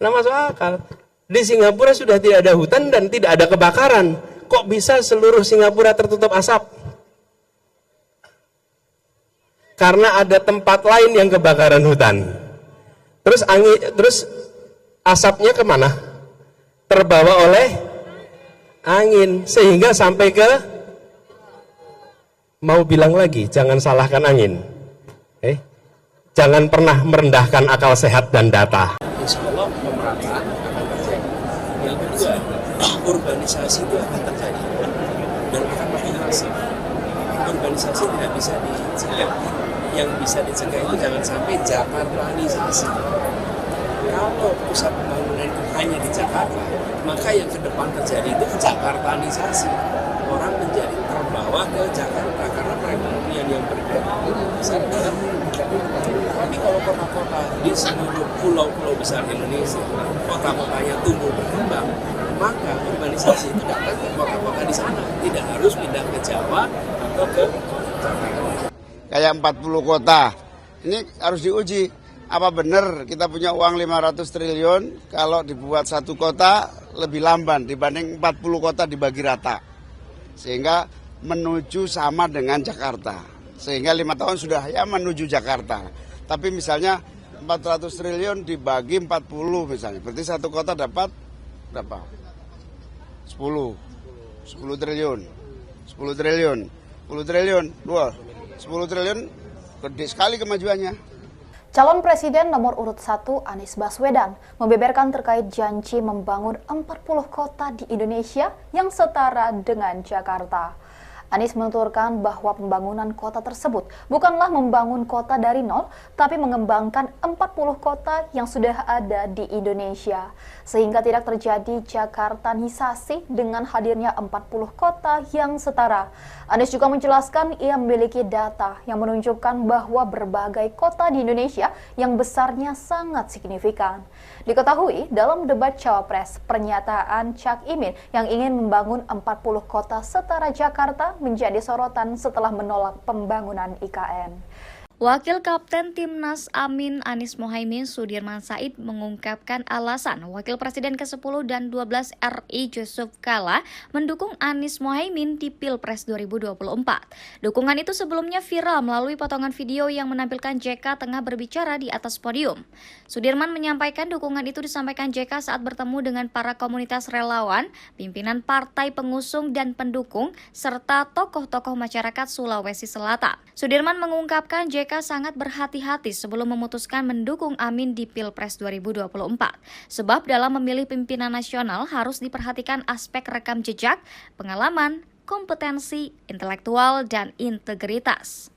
Nah, masuk akal. Di Singapura sudah tidak ada hutan dan tidak ada kebakaran. Kok bisa seluruh Singapura tertutup asap? Karena ada tempat lain yang kebakaran hutan. Terus asapnya kemana? Terbawa oleh angin sehingga sampai ke, mau bilang lagi, jangan salahkan angin. Jangan pernah merendahkan akal sehat dan data. Insya Allah pemerataan akan terjadi. Yang kedua, urbanisasi itu akan terjadi dan akan makin masif. Urbanisasi tidak bisa dicegah. Yang bisa dicegah itu jangan sampai Jakartanisasi. Kalau pusat pembangunan itu hanya di Jakarta, maka yang ke depan terjadi itu Jakartanisasi. Orang menjadi terbawa ke Jakarta karena perekonomian yang besar dalam Jakarta. Tapi kalau kota-kota di seluruh pulau-pulau besar Indonesia, kota-kotanya tumbuh berkembang, maka urbanisasi itu datang ke kota-kota di sana. Tidak harus pindah ke Jawa atau ke Jakarta. Kayak 40 kota, ini harus diuji. Apa benar kita punya uang 500 triliun kalau dibuat satu kota lebih lamban dibanding 40 kota dibagi rata. Sehingga menuju sama dengan Jakarta. Sehingga 5 tahun sudah ya menuju Jakarta. Tapi misalnya 400 triliun dibagi 40 misalnya. Berarti satu kota dapat berapa? 10. 10 triliun. 10 triliun. 10 triliun. Wah, 10 triliun gede sekali kemajuannya. Calon Presiden nomor urut 1 Anies Baswedan membeberkan terkait janji membangun 40 kota di Indonesia yang setara dengan Jakarta. Anies menuturkan bahwa pembangunan kota tersebut bukanlah membangun kota dari nol, tapi mengembangkan 40 kota yang sudah ada di Indonesia, sehingga tidak terjadi Jakartanisasi dengan hadirnya 40 kota yang setara. Anies juga menjelaskan ia memiliki data yang menunjukkan bahwa berbagai kota di Indonesia yang besarnya sangat signifikan. Diketahui dalam debat Cawapres, pernyataan Cak Imin yang ingin membangun 40 kota setara Jakarta menjadi sorotan setelah menolak pembangunan IKN. Wakil Kapten Timnas Amin Anies Mohaimin Sudirman Said mengungkapkan alasan Wakil Presiden ke-10 dan 12 RI Yusuf Kala mendukung Anies Mohaimin di Pilpres 2024. Dukungan itu sebelumnya viral melalui potongan video yang menampilkan JK tengah berbicara di atas podium. Sudirman menyampaikan dukungan itu disampaikan JK saat bertemu dengan para komunitas relawan, pimpinan partai pengusung dan pendukung, serta tokoh-tokoh masyarakat Sulawesi Selatan. Sudirman mengungkapkan JK sangat berhati-hati sebelum memutuskan mendukung Amin di Pilpres 2024. Sebab dalam memilih pimpinan nasional harus diperhatikan aspek rekam jejak, pengalaman, kompetensi, intelektual, dan integritas.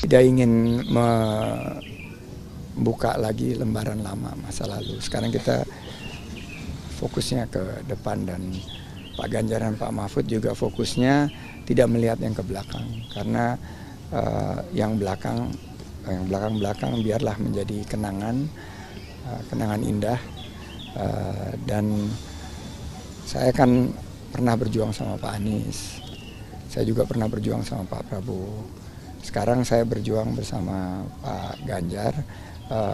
Tidak ingin membuka lagi lembaran lama masa lalu. Sekarang kita fokusnya ke depan, dan Pak Ganjar dan Pak Mahfud juga fokusnya tidak melihat yang ke belakang, karena yang belakang biarlah menjadi kenangan indah. Dan saya kan pernah berjuang sama Pak Anies, saya juga pernah berjuang sama Pak Prabowo. Sekarang saya berjuang bersama Pak Ganjar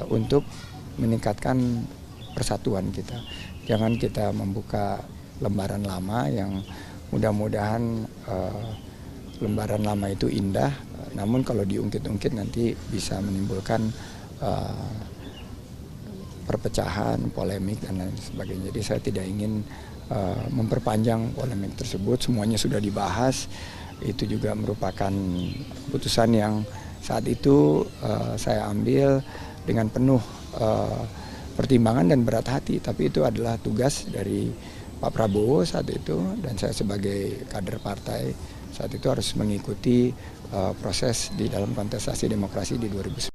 untuk meningkatkan persatuan kita. Jangan kita membuka lembaran lama yang mudah-mudahan lembaran lama itu indah, namun kalau diungkit-ungkit nanti bisa menimbulkan perpecahan, polemik, dan lain sebagainya. Jadi saya tidak ingin memperpanjang polemik tersebut, semuanya sudah dibahas. Itu juga merupakan keputusan yang saat itu saya ambil dengan penuh pertimbangan dan berat hati, tapi itu adalah tugas dari Pak Prabowo saat itu, dan saya sebagai kader partai saat itu harus mengikuti proses di dalam kontestasi demokrasi di 2019.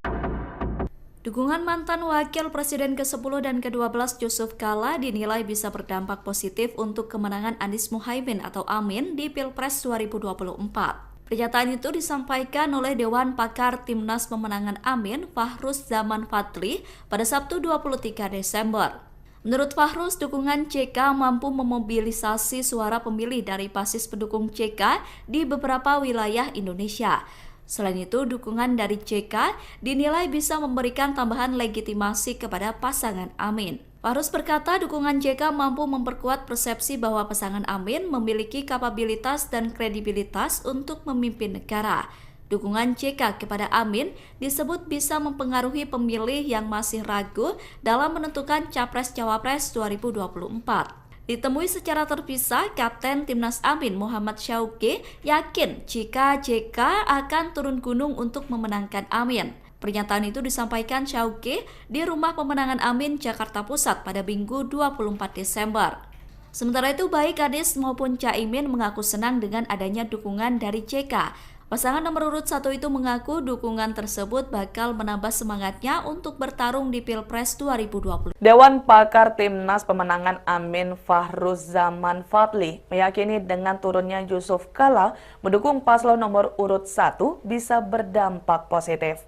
Dukungan mantan Wakil Presiden ke-10 dan ke-12 Yusuf Kala dinilai bisa berdampak positif untuk kemenangan Anies Mohaimin atau Amin di Pilpres 2024. Pernyataan itu disampaikan oleh Dewan Pakar Timnas Pemenangan Amin, Fahruz Zaman Fadli, pada Sabtu 23 Desember. Menurut Fahruz, dukungan CK mampu memobilisasi suara pemilih dari basis pendukung CK di beberapa wilayah Indonesia. Selain itu, dukungan dari JK dinilai bisa memberikan tambahan legitimasi kepada pasangan Amin. Fahruz berkata dukungan JK mampu memperkuat persepsi bahwa pasangan Amin memiliki kapabilitas dan kredibilitas untuk memimpin negara. Dukungan JK kepada Amin disebut bisa mempengaruhi pemilih yang masih ragu dalam menentukan Capres-Cawapres 2024. Ditemui secara terpisah, Kapten Timnas Amin Muhammad Syauqi yakin jika JK akan turun gunung untuk memenangkan Amin. Pernyataan itu disampaikan Syauqi di Rumah Pemenangan Amin, Jakarta Pusat pada Minggu 24 Desember. Sementara itu, baik Anies maupun Caimin mengaku senang dengan adanya dukungan dari JK. Pasangan nomor urut 1 itu mengaku dukungan tersebut bakal menambah semangatnya untuk bertarung di Pilpres 2020. Dewan Pakar Timnas Pemenangan Amin Fahruz Zaman Fadli meyakini dengan turunnya Yusuf Kala mendukung paslon nomor urut 1 bisa berdampak positif.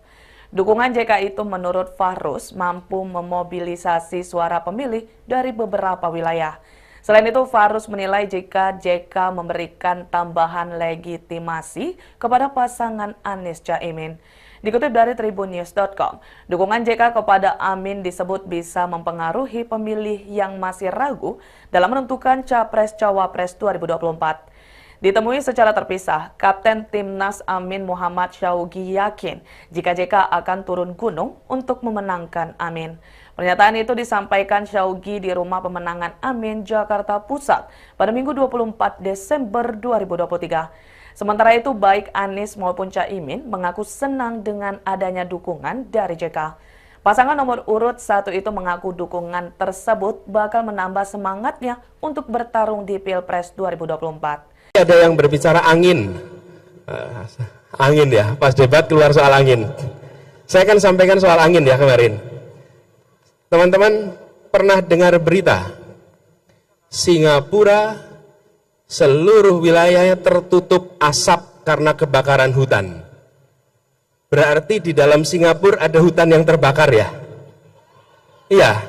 Dukungan JK itu menurut Fahruz mampu memobilisasi suara pemilih dari beberapa wilayah. Selain itu, Fahruz menilai jika JK memberikan tambahan legitimasi kepada pasangan Anies Caimin. Dikutip dari tribunnews.com, dukungan JK kepada Amin disebut bisa mempengaruhi pemilih yang masih ragu dalam menentukan Capres-Cawapres 2024. Ditemui secara terpisah, Kapten Timnas Amin Muhammad Syauqi yakin jika JK akan turun gunung untuk memenangkan Amin. Pernyataan itu disampaikan Syauqi di Rumah Pemenangan Amin, Jakarta Pusat pada Minggu 24 Desember 2023. Sementara itu, baik Anies maupun Caimin mengaku senang dengan adanya dukungan dari JK. Pasangan nomor urut 1 itu mengaku dukungan tersebut bakal menambah semangatnya untuk bertarung di Pilpres 2024. Ada yang berbicara angin ya, pas debat keluar soal angin. Saya akan sampaikan soal angin ya kemarin. Teman-teman pernah dengar berita Singapura seluruh wilayahnya tertutup asap karena kebakaran hutan. Berarti di dalam Singapura ada hutan yang terbakar ya? Iya.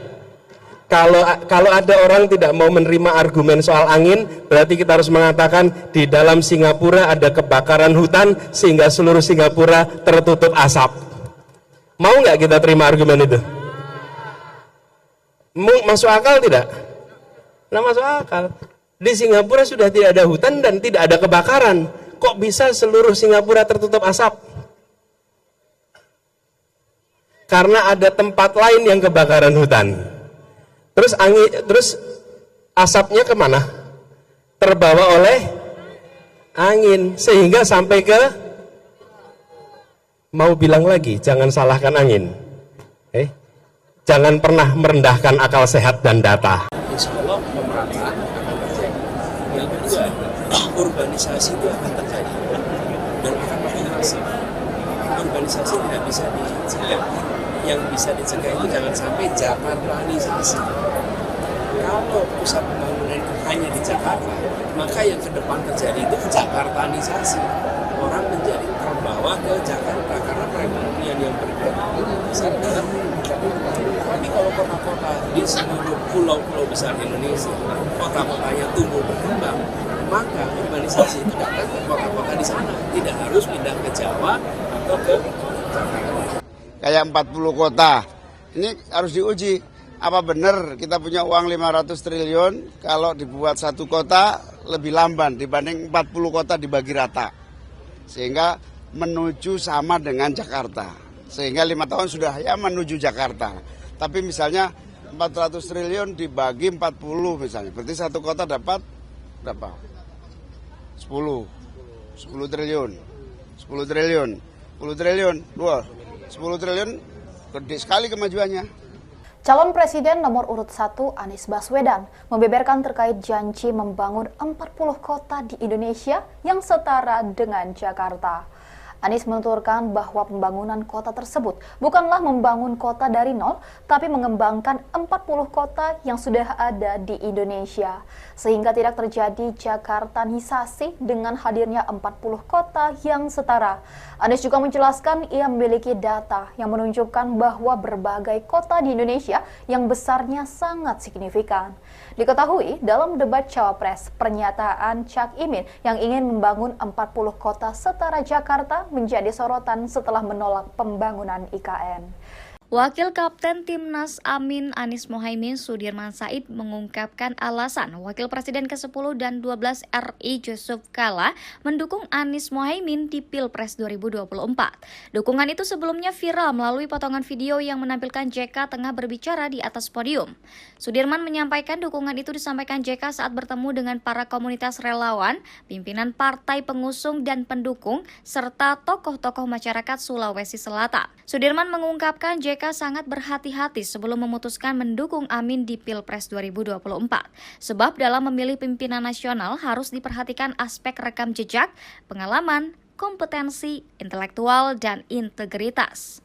Kalau ada orang tidak mau menerima argumen soal angin, berarti kita harus mengatakan di dalam Singapura ada kebakaran hutan sehingga seluruh Singapura tertutup asap. Mau nggak kita terima argumen itu? Masuk akal tidak? Nah, masuk akal. Di Singapura sudah tidak ada hutan dan tidak ada kebakaran. Kok bisa seluruh Singapura tertutup asap? Karena ada tempat lain yang kebakaran hutan. Terus asapnya kemana? Terbawa oleh angin sehingga sampai ke, mau bilang lagi, jangan salahkan angin. Jangan pernah merendahkan akal sehat dan data. Insya Allah pemerataan akan terjadi. Yang kedua, urbanisasi itu akan terjadi dan akan makin masif. Urbanisasi tidak bisa dicegah. Yang bisa dicegah itu jangan sampai Jakartanisasi. Kalau pusat pembangunan itu hanya di Jakarta, maka yang ke depan terjadi itu Jakartanisasi. Orang menjadi terbawa ke Jakarta karena perekonomian yang bergerak besar dalam Jakarta. Tapi kalau kota-kota di seluruh pulau-pulau besar Indonesia, kota-kotanya tumbuh berkembang, maka urbanisasi itu datang ke kota-kota di sana. Tidak harus pindah ke Jawa atau ke Jakarta. Kayak 40 kota, ini harus diuji. Apa benar kita punya uang 500 triliun kalau dibuat satu kota lebih lamban dibanding 40 kota dibagi rata. Sehingga menuju sama dengan Jakarta. Sehingga 5 tahun sudah ya menuju Jakarta. Tapi misalnya 400 triliun dibagi 40 misalnya. Berarti satu kota dapat berapa? 10 triliun. 10 triliun. 10 triliun. 10 triliun gede sekali kemajuannya. Calon Presiden nomor urut 1 Anies Baswedan membeberkan terkait janji membangun 40 kota di Indonesia yang setara dengan Jakarta. Anies menuturkan bahwa pembangunan kota tersebut bukanlah membangun kota dari nol, tapi mengembangkan 40 kota yang sudah ada di Indonesia. Sehingga tidak terjadi Jakartanisasi dengan hadirnya 40 kota yang setara. Anies juga menjelaskan ia memiliki data yang menunjukkan bahwa berbagai kota di Indonesia yang besarnya sangat signifikan. Diketahui dalam debat Cawapres, pernyataan Cak Imin yang ingin membangun 40 kota setara Jakarta menjadi sorotan setelah menolak pembangunan IKN. Wakil Kapten Timnas Amin Anies Mohaimin Sudirman Said mengungkapkan alasan Wakil Presiden ke-10 dan 12 RI Yusuf Kala mendukung Anies Mohaimin di Pilpres 2024. Dukungan itu sebelumnya viral melalui potongan video yang menampilkan JK tengah berbicara di atas podium. Sudirman menyampaikan dukungan itu disampaikan JK saat bertemu dengan para komunitas relawan, pimpinan partai pengusung dan pendukung, serta tokoh-tokoh masyarakat Sulawesi Selatan. Sudirman mengungkapkan JK sangat berhati-hati sebelum memutuskan mendukung Amin di Pilpres 2024. Sebab dalam memilih pimpinan nasional harus diperhatikan aspek rekam jejak, pengalaman, kompetensi, intelektual, dan integritas.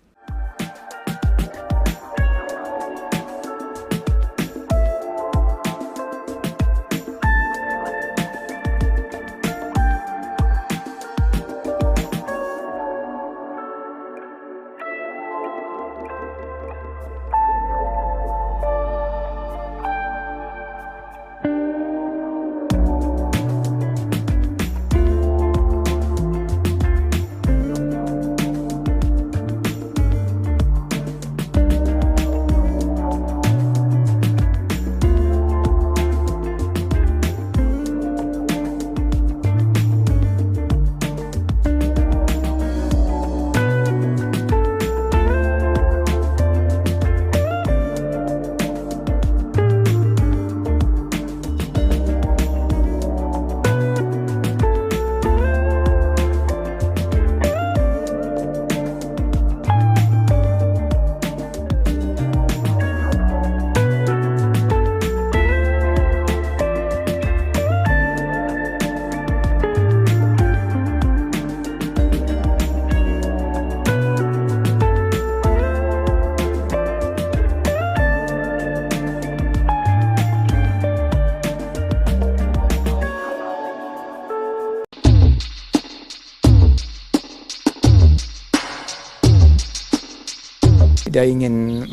Tidak ingin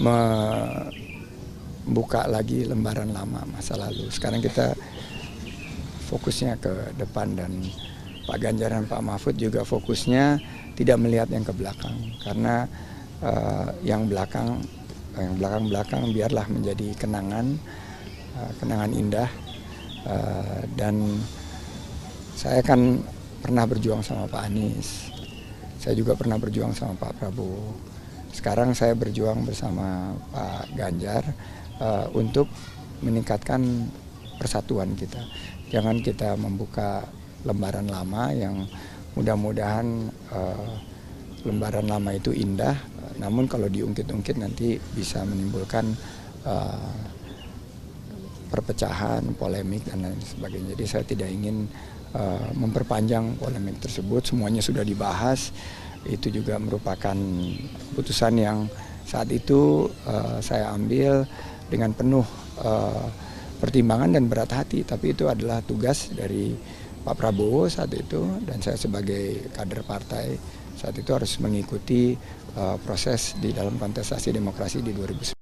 membuka lagi lembaran lama masa lalu. Sekarang kita fokusnya ke depan dan Pak Ganjar dan Pak Mahfud juga fokusnya tidak melihat yang ke belakang. Karena yang belakang biarlah menjadi kenangan indah. Dan saya kan pernah berjuang sama Pak Anies. Saya juga pernah berjuang sama Pak Prabowo. Sekarang saya berjuang bersama Pak Ganjar untuk meningkatkan persatuan kita. Jangan kita membuka lembaran lama yang mudah-mudahan lembaran lama itu indah, namun kalau diungkit-ungkit nanti bisa menimbulkan perpecahan, polemik, dan lain sebagainya. Jadi saya tidak ingin memperpanjang polemik tersebut, semuanya sudah dibahas. Itu juga merupakan putusan yang saat itu saya ambil dengan penuh pertimbangan dan berat hati, tapi itu adalah tugas dari Pak Prabowo saat itu, dan saya sebagai kader partai saat itu harus mengikuti proses di dalam kontestasi demokrasi di 2019.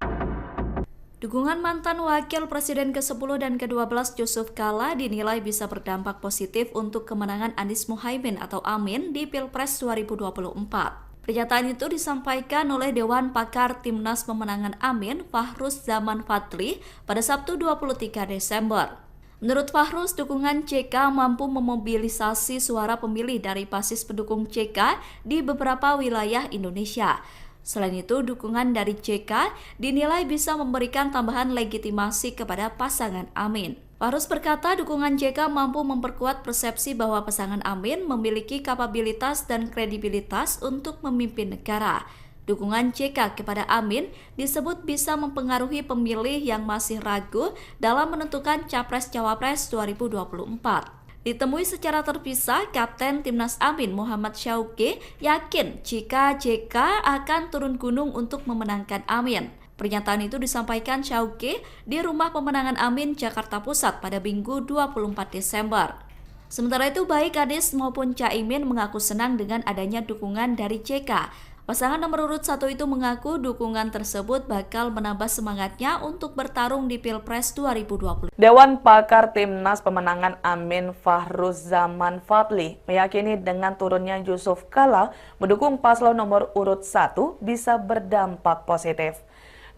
Dukungan mantan Wakil Presiden ke-10 dan ke-12 Yusuf Kala dinilai bisa berdampak positif untuk kemenangan Anies Mohaimin atau Amin di Pilpres 2024. Pernyataan itu disampaikan oleh Dewan Pakar Timnas Pemenangan Amin Fahruz Zaman Fadli pada Sabtu 23 Desember. Menurut Fahruz, dukungan JK mampu memobilisasi suara pemilih dari basis pendukung JK di beberapa wilayah Indonesia. Selain itu, dukungan dari JK dinilai bisa memberikan tambahan legitimasi kepada pasangan Amin. Fahruz berkata dukungan JK mampu memperkuat persepsi bahwa pasangan Amin memiliki kapabilitas dan kredibilitas untuk memimpin negara. Dukungan JK kepada Amin disebut bisa mempengaruhi pemilih yang masih ragu dalam menentukan Capres-Cawapres 2024. Ditemui secara terpisah, Kapten Timnas Amin Muhammad Syauqi yakin jika JK akan turun gunung untuk memenangkan Amin. Pernyataan itu disampaikan Syauqi di Rumah Pemenangan Amin, Jakarta Pusat pada Minggu 24 Desember. Sementara itu, baik Anies maupun Caimin mengaku senang dengan adanya dukungan dari JK. Pasangan nomor urut 1 itu mengaku dukungan tersebut bakal menambah semangatnya untuk bertarung di Pilpres 2020. Dewan Pakar Timnas Pemenangan Amin Fahruzaman Fadli meyakini dengan turunnya Yusuf Kala mendukung paslon nomor urut 1 bisa berdampak positif.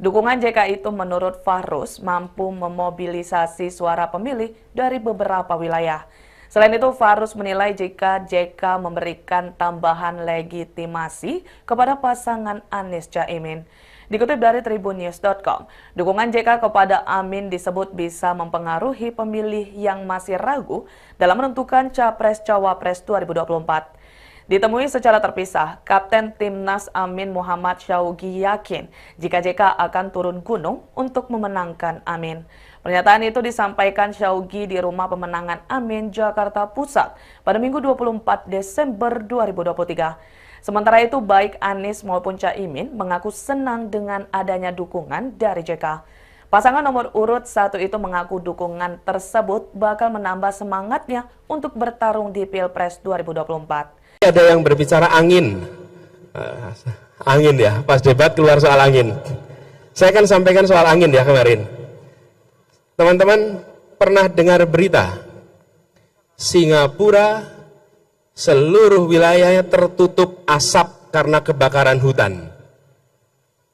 Dukungan JK itu menurut Fahruz mampu memobilisasi suara pemilih dari beberapa wilayah. Selain itu, Fahruz menilai jika JK memberikan tambahan legitimasi kepada pasangan Anies Caimin. Dikutip dari tribunnews.com, dukungan JK kepada Amin disebut bisa mempengaruhi pemilih yang masih ragu dalam menentukan Capres-Cawapres 2024. Ditemui secara terpisah, Kapten Timnas Amin Muhammad Syaugi yakin jika JK akan turun gunung untuk memenangkan Amin. Pernyataan itu disampaikan Syaugi di Rumah Pemenangan Amin, Jakarta Pusat pada Minggu 24 Desember 2023. Sementara itu, baik Anies maupun Caimin mengaku senang dengan adanya dukungan dari JK. Pasangan nomor urut 1 itu mengaku dukungan tersebut bakal menambah semangatnya untuk bertarung di Pilpres 2024. Ada yang berbicara angin. Angin ya, pas debat keluar soal angin. Saya akan sampaikan soal angin ya kemarin. Teman-teman pernah dengar berita Singapura seluruh wilayahnya tertutup asap karena kebakaran hutan.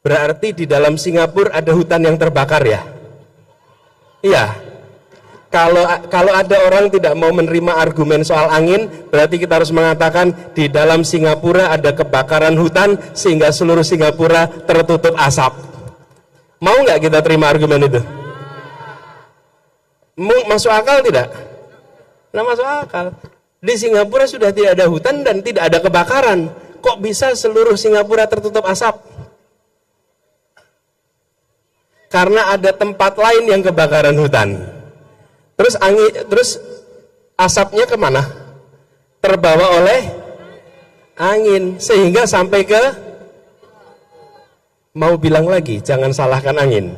Berarti di dalam Singapura ada hutan yang terbakar ya? Iya. Kalau ada orang tidak mau menerima argumen soal angin, berarti kita harus mengatakan di dalam Singapura ada kebakaran hutan sehingga seluruh Singapura tertutup asap. Mau nggak kita terima argumen itu? Masuk akal tidak? Nah, masuk akal. Di Singapura sudah tidak ada hutan dan tidak ada kebakaran. Kok bisa seluruh Singapura tertutup asap? Karena ada tempat lain yang kebakaran hutan. Terus asapnya kemana? Terbawa oleh angin sehingga sampai ke, mau bilang lagi, jangan salahkan angin.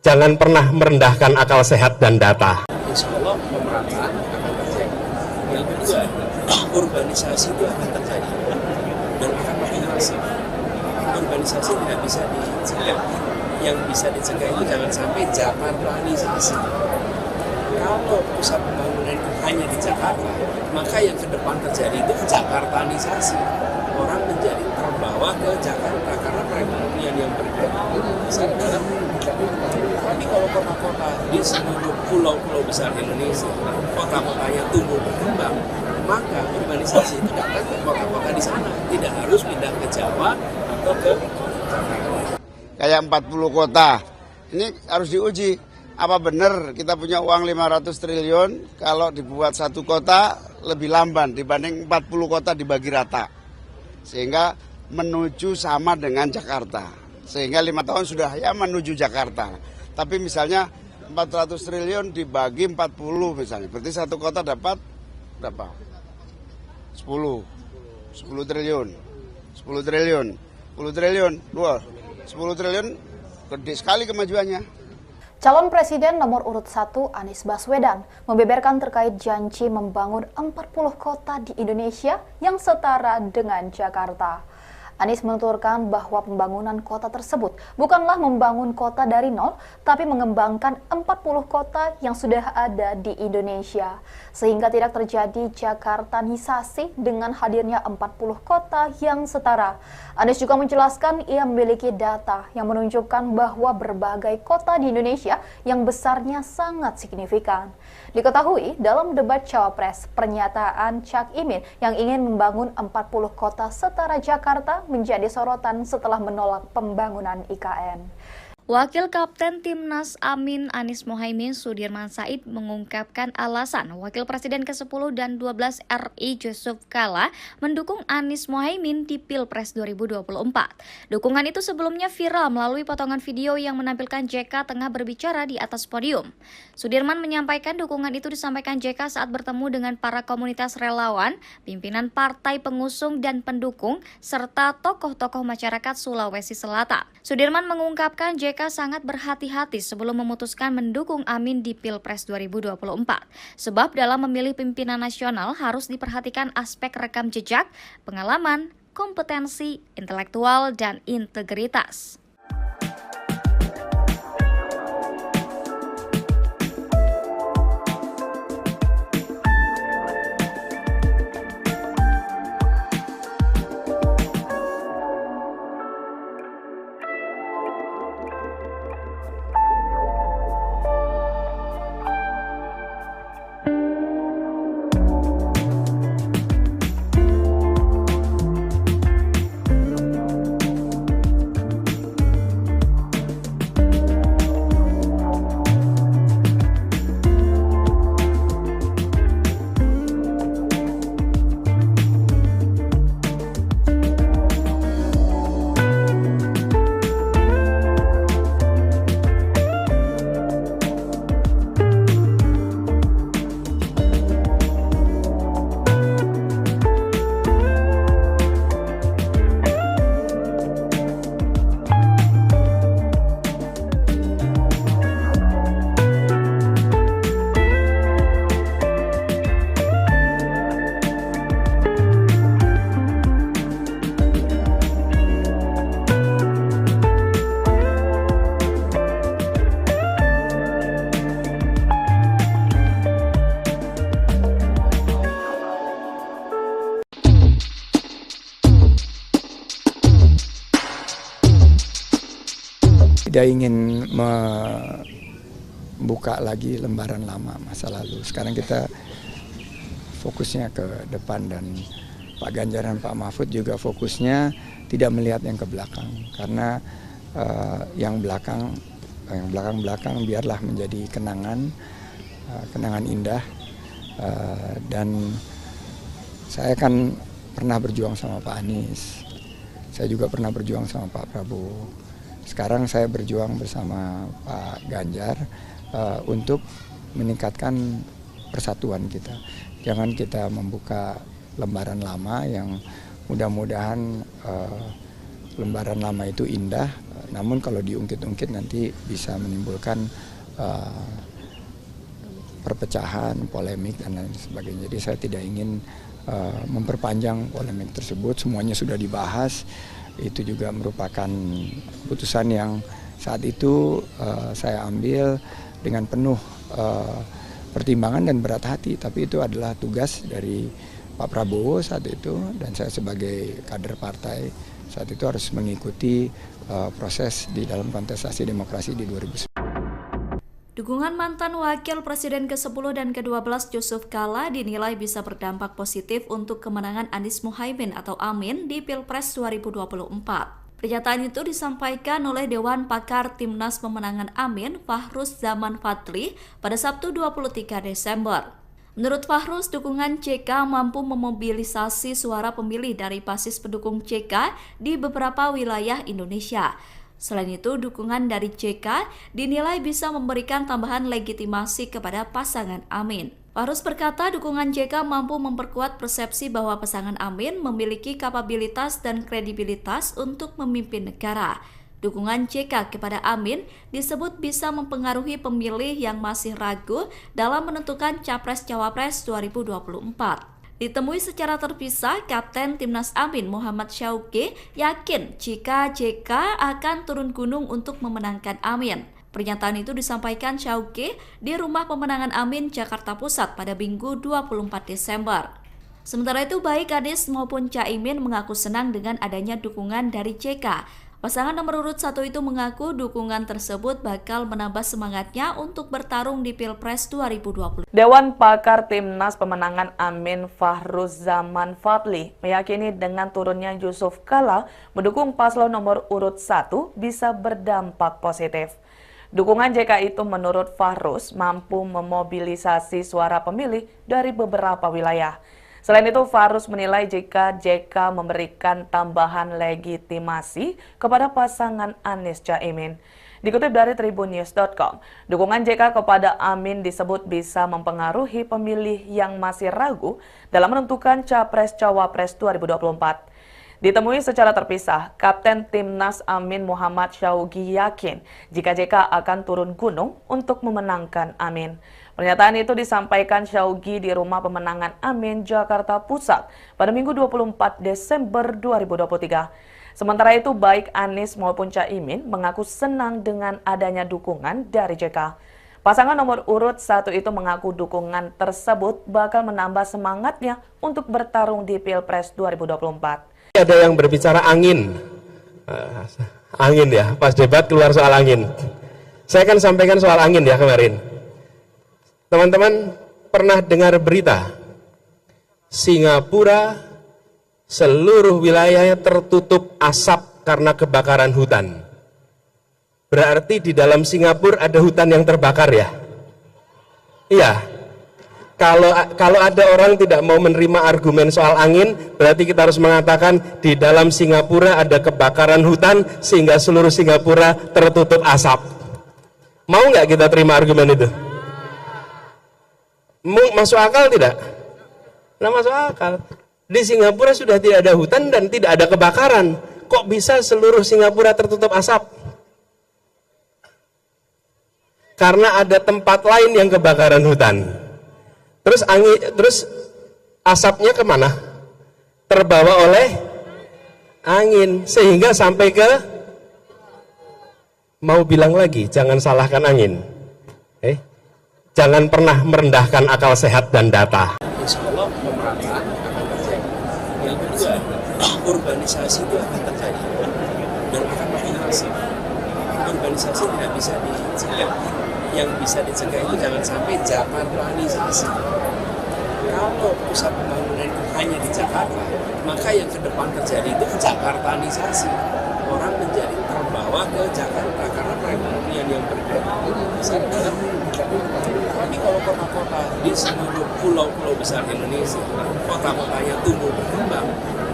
Jangan pernah merendahkan akal sehat dan data. Insya Allah pemerataan akan terjadi. Yang kedua, urbanisasi itu akan terjadi dan akan makin masif. Urbanisasi tidak bisa dicegah. Yang bisa dicegah itu jangan sampai Jakartanisasi. Kalau pusat pembangunan itu hanya di Jakarta, maka yang ke depan terjadi itu Jakartanisasi. Orang menjadi terbawa ke Jakarta karena perekonomian yang besar dalam. Tapi kalau kota-kota di seluruh pulau-pulau besar Indonesia, kota-kotanya tumbuh berkembang, maka urbanisasi itu datang ke kota-kota di sana, tidak harus pindah ke Jawa atau ke Jakarta. Kayak 40 kota, ini harus diuji. Apa benar kita punya uang 500 triliun kalau dibuat satu kota lebih lamban dibanding 40 kota dibagi rata. Sehingga menuju sama dengan Jakarta. Sehingga 5 tahun sudah ya menuju Jakarta. Tapi misalnya 400 triliun dibagi 40 misalnya. Berarti satu kota dapat berapa? 10 triliun. 10 triliun. 10 triliun. 10 triliun gede sekali kemajuannya. Calon Presiden nomor urut 1 Anies Baswedan membeberkan terkait janji membangun 40 kota di Indonesia yang setara dengan Jakarta. Anies menuturkan bahwa pembangunan kota tersebut bukanlah membangun kota dari nol, tapi mengembangkan 40 kota yang sudah ada di Indonesia, sehingga tidak terjadi Jakartanisasi dengan hadirnya 40 kota yang setara. Anies juga menjelaskan ia memiliki data yang menunjukkan bahwa berbagai kota di Indonesia yang besarnya sangat signifikan. Diketahui dalam debat Cawapres, pernyataan Cak Imin yang ingin membangun 40 kota setara Jakarta menjadi sorotan setelah menolak pembangunan IKN. Wakil Kapten Timnas Amin Anies Mohaimin Sudirman Said mengungkapkan alasan Wakil Presiden ke-10 dan 12 RI Yusuf Kala mendukung Anies Mohaimin di Pilpres 2024. Dukungan itu sebelumnya viral melalui potongan video yang menampilkan JK tengah berbicara di atas podium. Sudirman menyampaikan dukungan itu disampaikan JK saat bertemu dengan para komunitas relawan, pimpinan partai pengusung dan pendukung, serta tokoh-tokoh masyarakat Sulawesi Selatan. Sudirman mengungkapkan JK sangat berhati-hati sebelum memutuskan mendukung Amin di Pilpres 2024. Sebab dalam memilih pimpinan nasional harus diperhatikan aspek rekam jejak, pengalaman, kompetensi, intelektual, dan integritas. Tidak ingin membuka lagi lembaran lama masa lalu. Sekarang kita fokusnya ke depan, dan Pak Ganjar dan Pak Mahfud juga fokusnya tidak melihat yang ke belakang, karena yang belakang biarlah menjadi kenangan indah. Dan saya kan pernah berjuang sama Pak Anies, saya juga pernah berjuang sama Pak Prabowo. Sekarang saya berjuang bersama Pak Ganjar untuk meningkatkan persatuan kita. Jangan kita membuka lembaran lama yang mudah-mudahan lembaran lama itu indah, namun kalau diungkit-ungkit nanti bisa menimbulkan perpecahan, polemik, dan lain sebagainya. Jadi saya tidak ingin memperpanjang polemik tersebut, semuanya sudah dibahas. Itu juga merupakan keputusan yang saat itu saya ambil dengan penuh pertimbangan dan berat hati, tapi itu adalah tugas dari Pak Prabowo saat itu, dan saya sebagai kader partai saat itu harus mengikuti proses di dalam kontestasi demokrasi di 2019. Dukungan mantan Wakil Presiden ke-10 dan ke-12 Yusuf Kala dinilai bisa berdampak positif untuk kemenangan Anies Muhaimin atau Amin di Pilpres 2024. Pernyataan itu disampaikan oleh Dewan Pakar Timnas Pemenangan Amin, Fahruz Zaman Fadli, pada Sabtu 23 Desember. Menurut Fahruz, dukungan JK mampu memobilisasi suara pemilih dari basis pendukung JK di beberapa wilayah Indonesia. Selain itu, dukungan dari JK dinilai bisa memberikan tambahan legitimasi kepada pasangan Amin. Fahruz berkata dukungan JK mampu memperkuat persepsi bahwa pasangan Amin memiliki kapabilitas dan kredibilitas untuk memimpin negara. Dukungan JK kepada Amin disebut bisa mempengaruhi pemilih yang masih ragu dalam menentukan Capres-Cawapres 2024. Ditemui secara terpisah, Kapten Timnas Amin Muhammad Syauqi yakin jika JK akan turun gunung untuk memenangkan Amin. Pernyataan itu disampaikan Syauqi di Rumah Pemenangan Amin, Jakarta Pusat pada Minggu 24 Desember. Sementara itu, baik Anies maupun Caimin mengaku senang dengan adanya dukungan dari JK. Pasangan nomor urut 1 itu mengaku dukungan tersebut bakal menambah semangatnya untuk bertarung di Pilpres 2020. Dewan Pakar Timnas Pemenangan Amin Fahruz Zaman Fadli meyakini dengan turunnya Yusuf Kala mendukung paslon nomor urut 1 bisa berdampak positif. Dukungan JK itu menurut Fahruz mampu memobilisasi suara pemilih dari beberapa wilayah. Selain itu, Fahruz menilai jika JK memberikan tambahan legitimasi kepada pasangan Anies Caimin. Dikutip dari tribunnews.com, dukungan JK kepada Amin disebut bisa mempengaruhi pemilih yang masih ragu dalam menentukan Capres-Cawapres 2024. Ditemui secara terpisah, Kapten Timnas Amin Muhammad Syauqi yakin jika JK akan turun gunung untuk memenangkan Amin. Pernyataan itu disampaikan Syaugi di Rumah Pemenangan Amin, Jakarta Pusat pada Minggu 24 Desember 2023. Sementara itu, baik Anies maupun Caimin mengaku senang dengan adanya dukungan dari JK. Pasangan nomor urut 1 itu mengaku dukungan tersebut bakal menambah semangatnya untuk bertarung di Pilpres 2024. Ada yang berbicara angin. Angin ya, pas debat keluar soal angin. Saya akan sampaikan soal angin ya kemarin. Teman-teman pernah dengar berita Singapura seluruh wilayahnya tertutup asap karena kebakaran hutan. Berarti di dalam Singapura ada hutan yang terbakar ya? Iya. Kalau ada orang tidak mau menerima argumen soal angin, berarti kita harus mengatakan di dalam Singapura ada kebakaran hutan sehingga seluruh Singapura tertutup asap. Mau nggak kita terima argumen itu? Masuk akal tidak? Nah, masuk akal. Di Singapura sudah tidak ada hutan dan tidak ada kebakaran. Kok bisa seluruh Singapura tertutup asap? Karena ada tempat lain yang kebakaran hutan. Terus asapnya kemana? Terbawa oleh angin sehingga sampai ke, mau bilang lagi, jangan salahkan angin. Jangan pernah merendahkan akal sehat dan data. Insya Allah pemerintah akan terjadi. Yang kedua, urbanisasi itu akan terjadi dan akan makin masif. Urbanisasi tidak bisa dicegah. Yang bisa dicegah itu jangan sampai Jakartanisasi. Kalau pusat pembangunan itu hanya di Jakarta, maka yang ke depan terjadi itu Jakartanisasi. Orang menjadi terbawa ke Jakarta karena perekonomian yang bergerak besar dalam Jakarta. Tapi kalau kota-kota di seluruh pulau-pulau besar Indonesia, kota-kotanya tumbuh berkembang,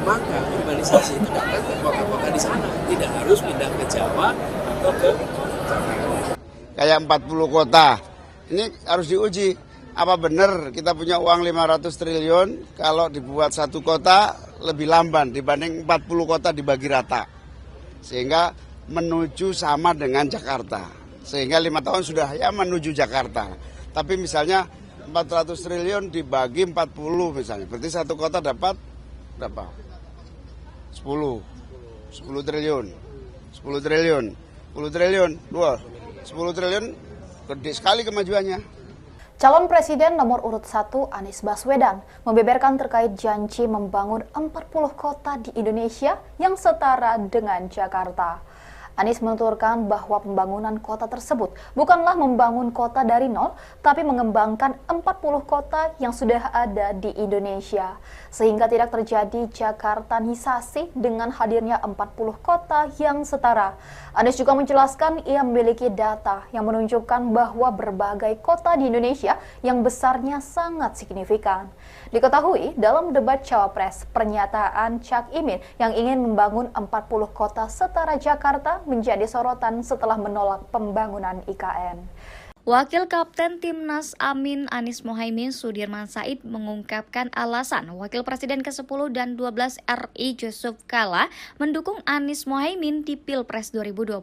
maka urbanisasi itu datang ke kota-kota di sana, tidak harus pindah ke Jawa atau ke Jakarta. Kayak 40 kota, ini harus diuji. Apa benar kita punya uang 500 triliun kalau dibuat satu kota lebih lamban dibanding 40 kota dibagi rata. Sehingga menuju sama dengan Jakarta. Sehingga 5 tahun sudah ya menuju Jakarta. Tapi misalnya 400 triliun dibagi 40 misalnya. Berarti satu kota dapat berapa? 10 triliun. 10 triliun. 10 triliun. 10 triliun gede sekali kemajuannya. Calon Presiden nomor urut 1 Anies Baswedan membeberkan terkait janji membangun 40 kota di Indonesia yang setara dengan Jakarta. Anies menuturkan bahwa pembangunan kota tersebut bukanlah membangun kota dari nol, tapi mengembangkan 40 kota yang sudah ada di Indonesia, sehingga tidak terjadi Jakartanisasi dengan hadirnya 40 kota yang setara. Anies juga menjelaskan ia memiliki data yang menunjukkan bahwa berbagai kota di Indonesia yang besarnya sangat signifikan. Diketahui dalam debat Cawapres, pernyataan Cak Imin yang ingin membangun 40 kota setara Jakarta menjadi sorotan setelah menolak pembangunan IKN. Wakil Kapten Timnas Amin Anies Mohaimin Sudirman Said mengungkapkan alasan Wakil Presiden ke-10 dan 12 RI Yusuf Kala mendukung Anies Mohaimin di Pilpres 2024.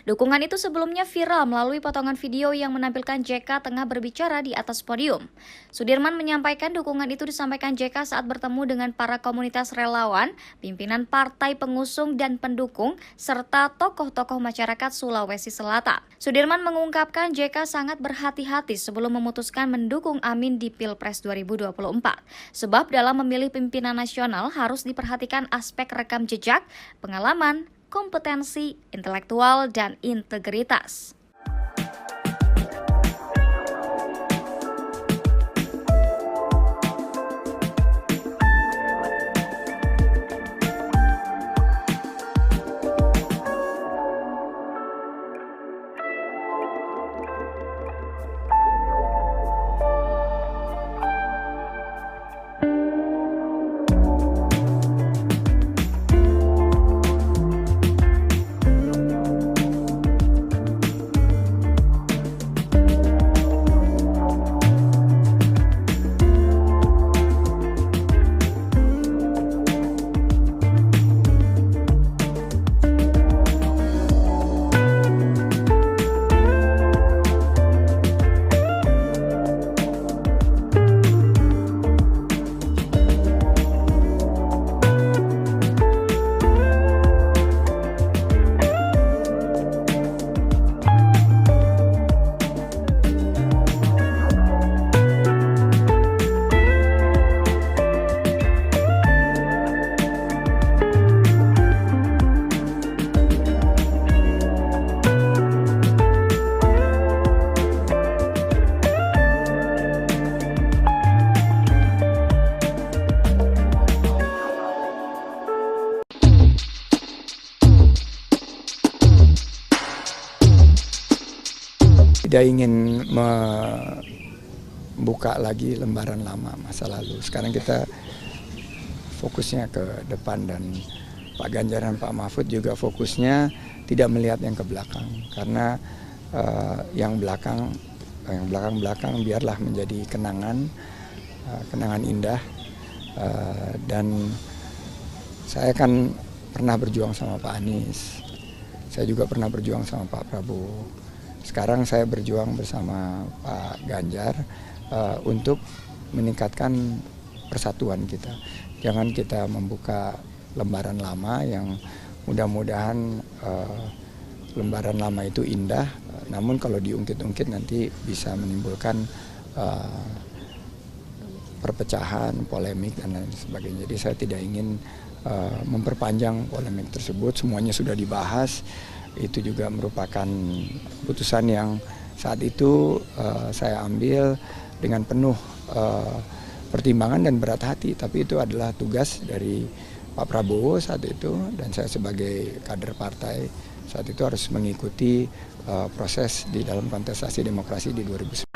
Dukungan itu sebelumnya viral melalui potongan video yang menampilkan JK tengah berbicara di atas podium. Sudirman menyampaikan dukungan itu disampaikan JK saat bertemu dengan para komunitas relawan, pimpinan partai pengusung dan pendukung, serta tokoh-tokoh masyarakat Sulawesi Selatan. Sudirman mengungkapkan JK sangat berhati-hati sebelum memutuskan mendukung Amin di Pilpres 2024. Sebab dalam memilih pimpinan nasional harus diperhatikan aspek rekam jejak, pengalaman, kompetensi, intelektual, dan integritas. tidak ingin membuka lagi lembaran lama masa lalu. Sekarang kita fokusnya ke depan, dan Pak Ganjar dan Pak Mahfud juga fokusnya tidak melihat yang ke belakang, karena yang belakang biarlah menjadi kenangan indah. Dan saya kan pernah berjuang sama Pak Anies, saya juga pernah berjuang sama Pak Prabowo. Sekarang saya berjuang bersama Pak Ganjar untuk meningkatkan persatuan kita. Jangan kita membuka lembaran lama yang mudah-mudahan lembaran lama itu indah, namun kalau diungkit-ungkit nanti bisa menimbulkan perpecahan, polemik, dan lain sebagainya. Jadi saya tidak ingin memperpanjang polemik tersebut. Semuanya sudah dibahas. Itu juga merupakan keputusan yang saat itu saya ambil dengan penuh pertimbangan dan berat hati. Tapi itu adalah tugas dari Pak Prabowo saat itu, dan saya sebagai kader partai saat itu harus mengikuti proses di dalam kontestasi demokrasi di 2019.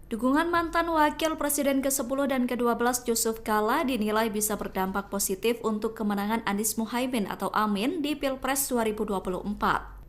Dukungan mantan Wakil Presiden ke-10 dan ke-12 Yusuf Kala dinilai bisa berdampak positif untuk kemenangan Anies Muhaimin atau Amin di Pilpres 2024.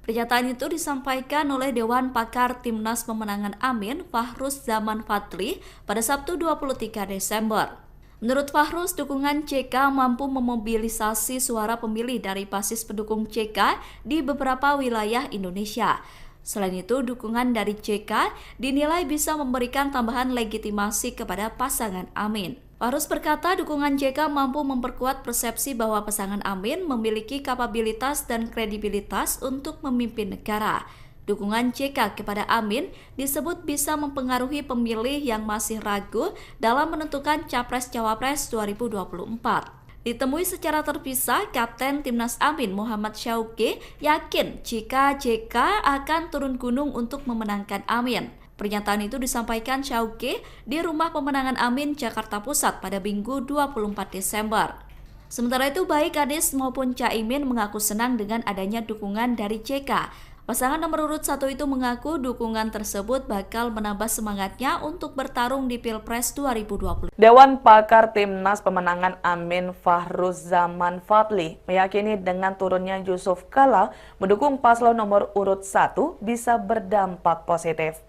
Pernyataan itu disampaikan oleh Dewan Pakar Timnas Pemenangan Amin, Fahruz Zaman Fadli, pada Sabtu 23 Desember. Menurut Fahruz, dukungan CK mampu memobilisasi suara pemilih dari basis pendukung CK di beberapa wilayah Indonesia. Selain itu, dukungan dari JK dinilai bisa memberikan tambahan legitimasi kepada pasangan Amin. Fahruz berkata dukungan JK mampu memperkuat persepsi bahwa pasangan Amin memiliki kapabilitas dan kredibilitas untuk memimpin negara. Dukungan JK kepada Amin disebut bisa mempengaruhi pemilih yang masih ragu dalam menentukan Capres-Cawapres 2024. Ditemui secara terpisah, Kapten Timnas Amin Muhammad Syauqi yakin jika JK akan turun gunung untuk memenangkan Amin. Pernyataan itu disampaikan Syauqi di Rumah Pemenangan Amin, Jakarta Pusat pada Minggu 24 Desember. Sementara itu, baik Anies maupun Caimin mengaku senang dengan adanya dukungan dari JK. Pasangan nomor urut 1 itu mengaku dukungan tersebut bakal menambah semangatnya untuk bertarung di Pilpres 2020. Dewan Pakar Timnas Pemenangan Amin Fahruz Zaman Fadli meyakini dengan turunnya Yusuf Kala mendukung paslon nomor urut 1 bisa berdampak positif.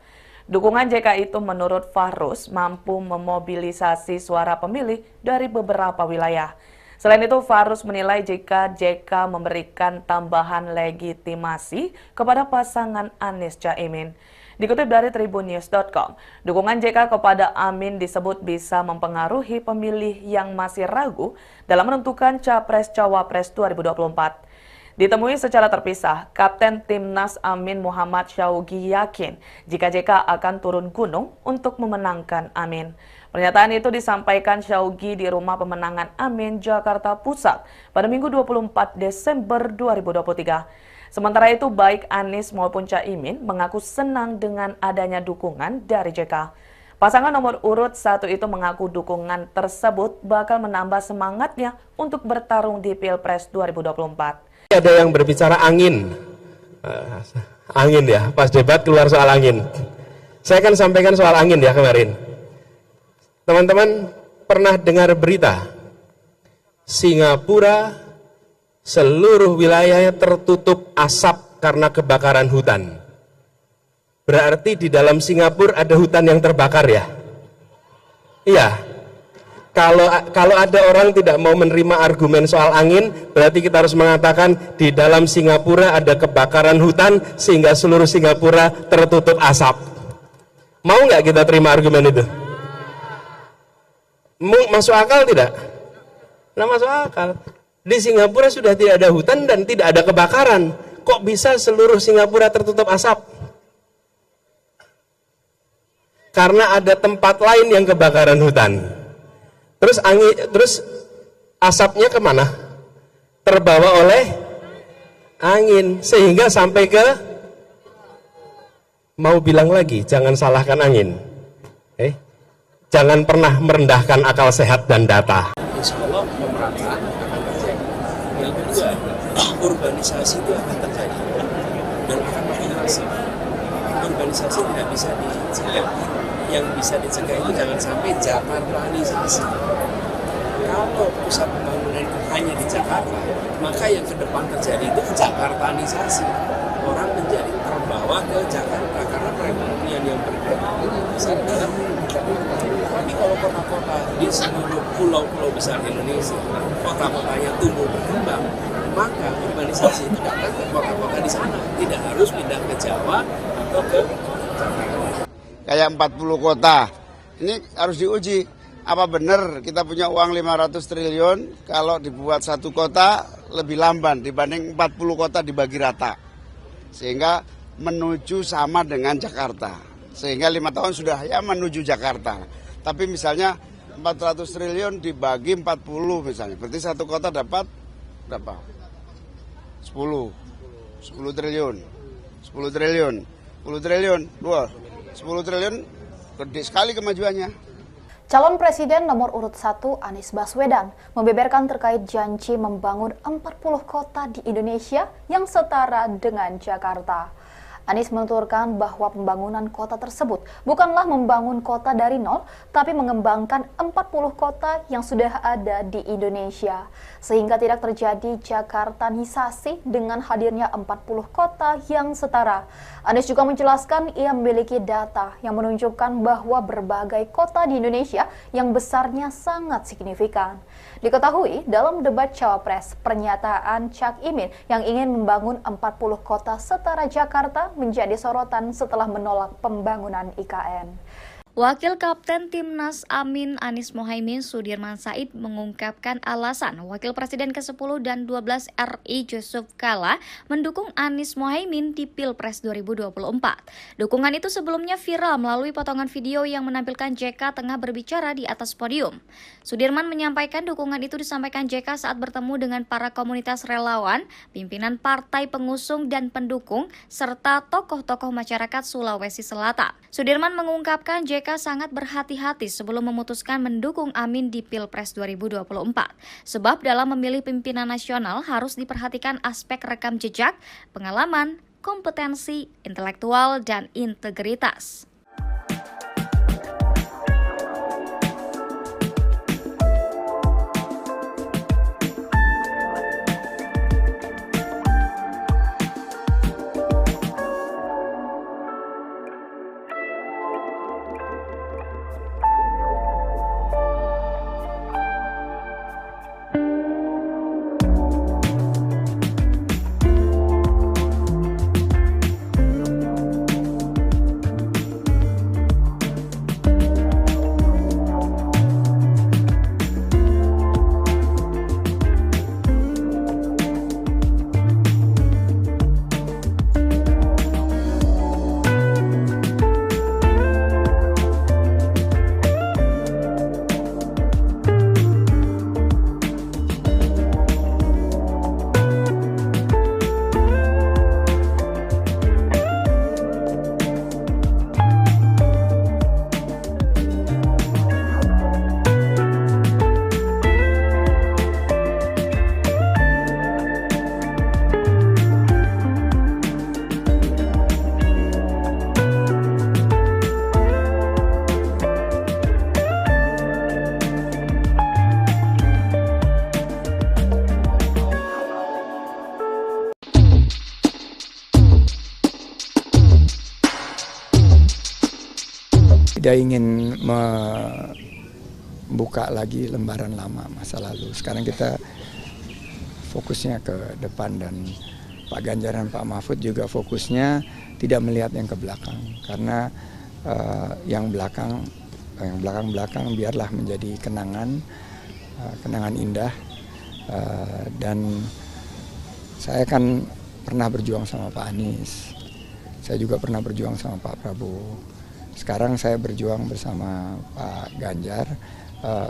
Dukungan JK itu menurut Fahruz mampu memobilisasi suara pemilih dari beberapa wilayah. Selain itu, Fahruz menilai jika JK memberikan tambahan legitimasi kepada pasangan Anies Caimin. Dikutip dari tribunnews.com, dukungan JK kepada Amin disebut bisa mempengaruhi pemilih yang masih ragu dalam menentukan Capres-Cawapres 2024. Ditemui secara terpisah, Kapten Timnas Amin Muhammad Syauqi yakin jika JK akan turun gunung untuk memenangkan Amin. Pernyataan itu disampaikan Syauqi di Rumah Pemenangan Amin, Jakarta Pusat pada Minggu 24 Desember 2023. Sementara itu, baik Anies maupun Caimin mengaku senang dengan adanya dukungan dari JK. Pasangan nomor urut 1 itu mengaku dukungan tersebut bakal menambah semangatnya untuk bertarung di Pilpres 2024. Ada yang berbicara angin ya, pas debat keluar soal angin. Saya akan sampaikan soal angin ya kemarin. Teman-teman pernah dengar berita Singapura seluruh wilayahnya tertutup asap karena kebakaran hutan. Berarti di dalam Singapura ada hutan yang terbakar ya? Iya. Kalau ada orang tidak mau menerima argumen soal angin, berarti kita harus mengatakan di dalam Singapura ada kebakaran hutan sehingga seluruh Singapura tertutup asap. Mau nggak kita terima argumen itu? Masuk akal tidak? Nah, masuk akal. Di Singapura sudah tidak ada hutan dan tidak ada kebakaran. Kok bisa seluruh Singapura tertutup asap? Karena ada tempat lain yang kebakaran hutan. Terus asapnya kemana? Terbawa oleh angin sehingga sampai ke, mau bilang lagi, jangan salahkan angin. Jangan pernah merendahkan akal sehat dan data. Insya Allah pemerintah akan terjadi. Yang kedua, urbanisasi itu akan terjadi dan akan makin masif. urbanisasi tidak bisa dicegah. Yang bisa dicegah itu jangan sampai Jakartanisasi. Kalau pusat pembangunan itu hanya di Jakarta, maka yang ke depan terjadi itu Jakartanisasi. Orang menjadi terbawa ke Jakarta karena perekonomian yang bergerak besar dalam Jakarta. Tapi kalau kota-kota di seluruh pulau-pulau besar Indonesia, kota-kotanya tumbuh berkembang, maka urbanisasi itu datang ke kota-kota di sana. Tidak harus pindah ke Jawa atau ke Jakarta. Kayak 40 kota, ini harus diuji. Apa benar kita punya uang 500 triliun kalau dibuat satu kota lebih lamban dibanding 40 kota dibagi rata. Sehingga menuju sama dengan Jakarta. Sehingga 5 tahun sudah ya menuju Jakarta. Tapi misalnya 400 triliun dibagi 40 misalnya. Berarti satu kota dapat berapa? 10 triliun. 10 triliun. 10 triliun. 10 triliun gede sekali kemajuannya. Calon Presiden nomor urut 1 Anies Baswedan membeberkan terkait janji membangun 40 kota di Indonesia yang setara dengan Jakarta. Anies menuturkan bahwa pembangunan kota tersebut bukanlah membangun kota dari nol, tapi mengembangkan 40 kota yang sudah ada di Indonesia. Sehingga tidak terjadi Jakartanisasi dengan hadirnya 40 kota yang setara. Anies juga menjelaskan ia memiliki data yang menunjukkan bahwa berbagai kota di Indonesia yang besarnya sangat signifikan. Diketahui dalam debat Cawapres, pernyataan Cak Imin yang ingin membangun 40 kota setara Jakarta menjadi sorotan setelah menolak pembangunan IKN. Wakil Kapten Timnas Amin Anies Mohaimin Sudirman Said mengungkapkan alasan Wakil Presiden ke-10 dan 12 RI Yusuf Kala mendukung Anies Mohaimin di Pilpres 2024. Dukungan itu sebelumnya viral melalui potongan video yang menampilkan JK tengah berbicara di atas podium. Sudirman menyampaikan dukungan itu disampaikan JK saat bertemu dengan para komunitas relawan, pimpinan partai pengusung dan pendukung, serta tokoh-tokoh masyarakat Sulawesi Selatan. Sudirman mengungkapkan JK sangat berhati-hati sebelum memutuskan mendukung Amin di Pilpres 2024. Sebab dalam memilih pimpinan nasional harus diperhatikan aspek rekam jejak, pengalaman, kompetensi, intelektual, dan integritas. Tidak ingin membuka lagi lembaran lama masa lalu. Sekarang kita fokusnya ke depan dan Pak Ganjar dan Pak Mahfud juga fokusnya tidak melihat yang ke belakang. Karena yang belakang biarlah menjadi kenangan indah. Dan saya kan pernah berjuang sama Pak Anies. Saya juga pernah berjuang sama Pak Prabowo. Sekarang saya berjuang bersama Pak Ganjar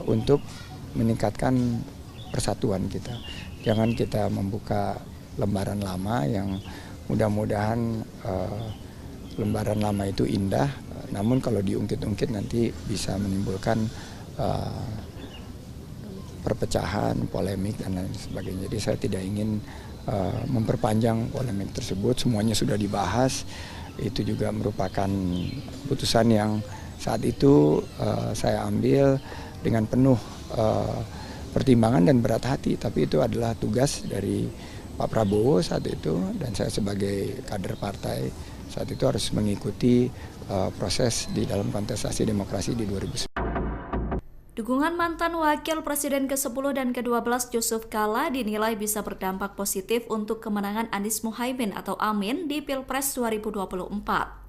untuk meningkatkan persatuan kita. Jangan kita membuka lembaran lama yang mudah-mudahan lembaran lama itu indah, namun kalau diungkit-ungkit nanti bisa menimbulkan perpecahan, polemik, dan lain sebagainya. Jadi saya tidak ingin memperpanjang polemik tersebut, semuanya sudah dibahas. Itu juga merupakan putusan yang saat itu saya ambil dengan penuh pertimbangan dan berat hati, tapi itu adalah tugas dari Pak Prabowo saat itu, dan saya sebagai kader partai saat itu harus mengikuti proses di dalam kontestasi demokrasi di 2019. Dukungan mantan Wakil Presiden ke-10 dan ke-12 Yusuf Kala dinilai bisa berdampak positif untuk kemenangan Anies Muhaimin atau Amin di Pilpres 2024.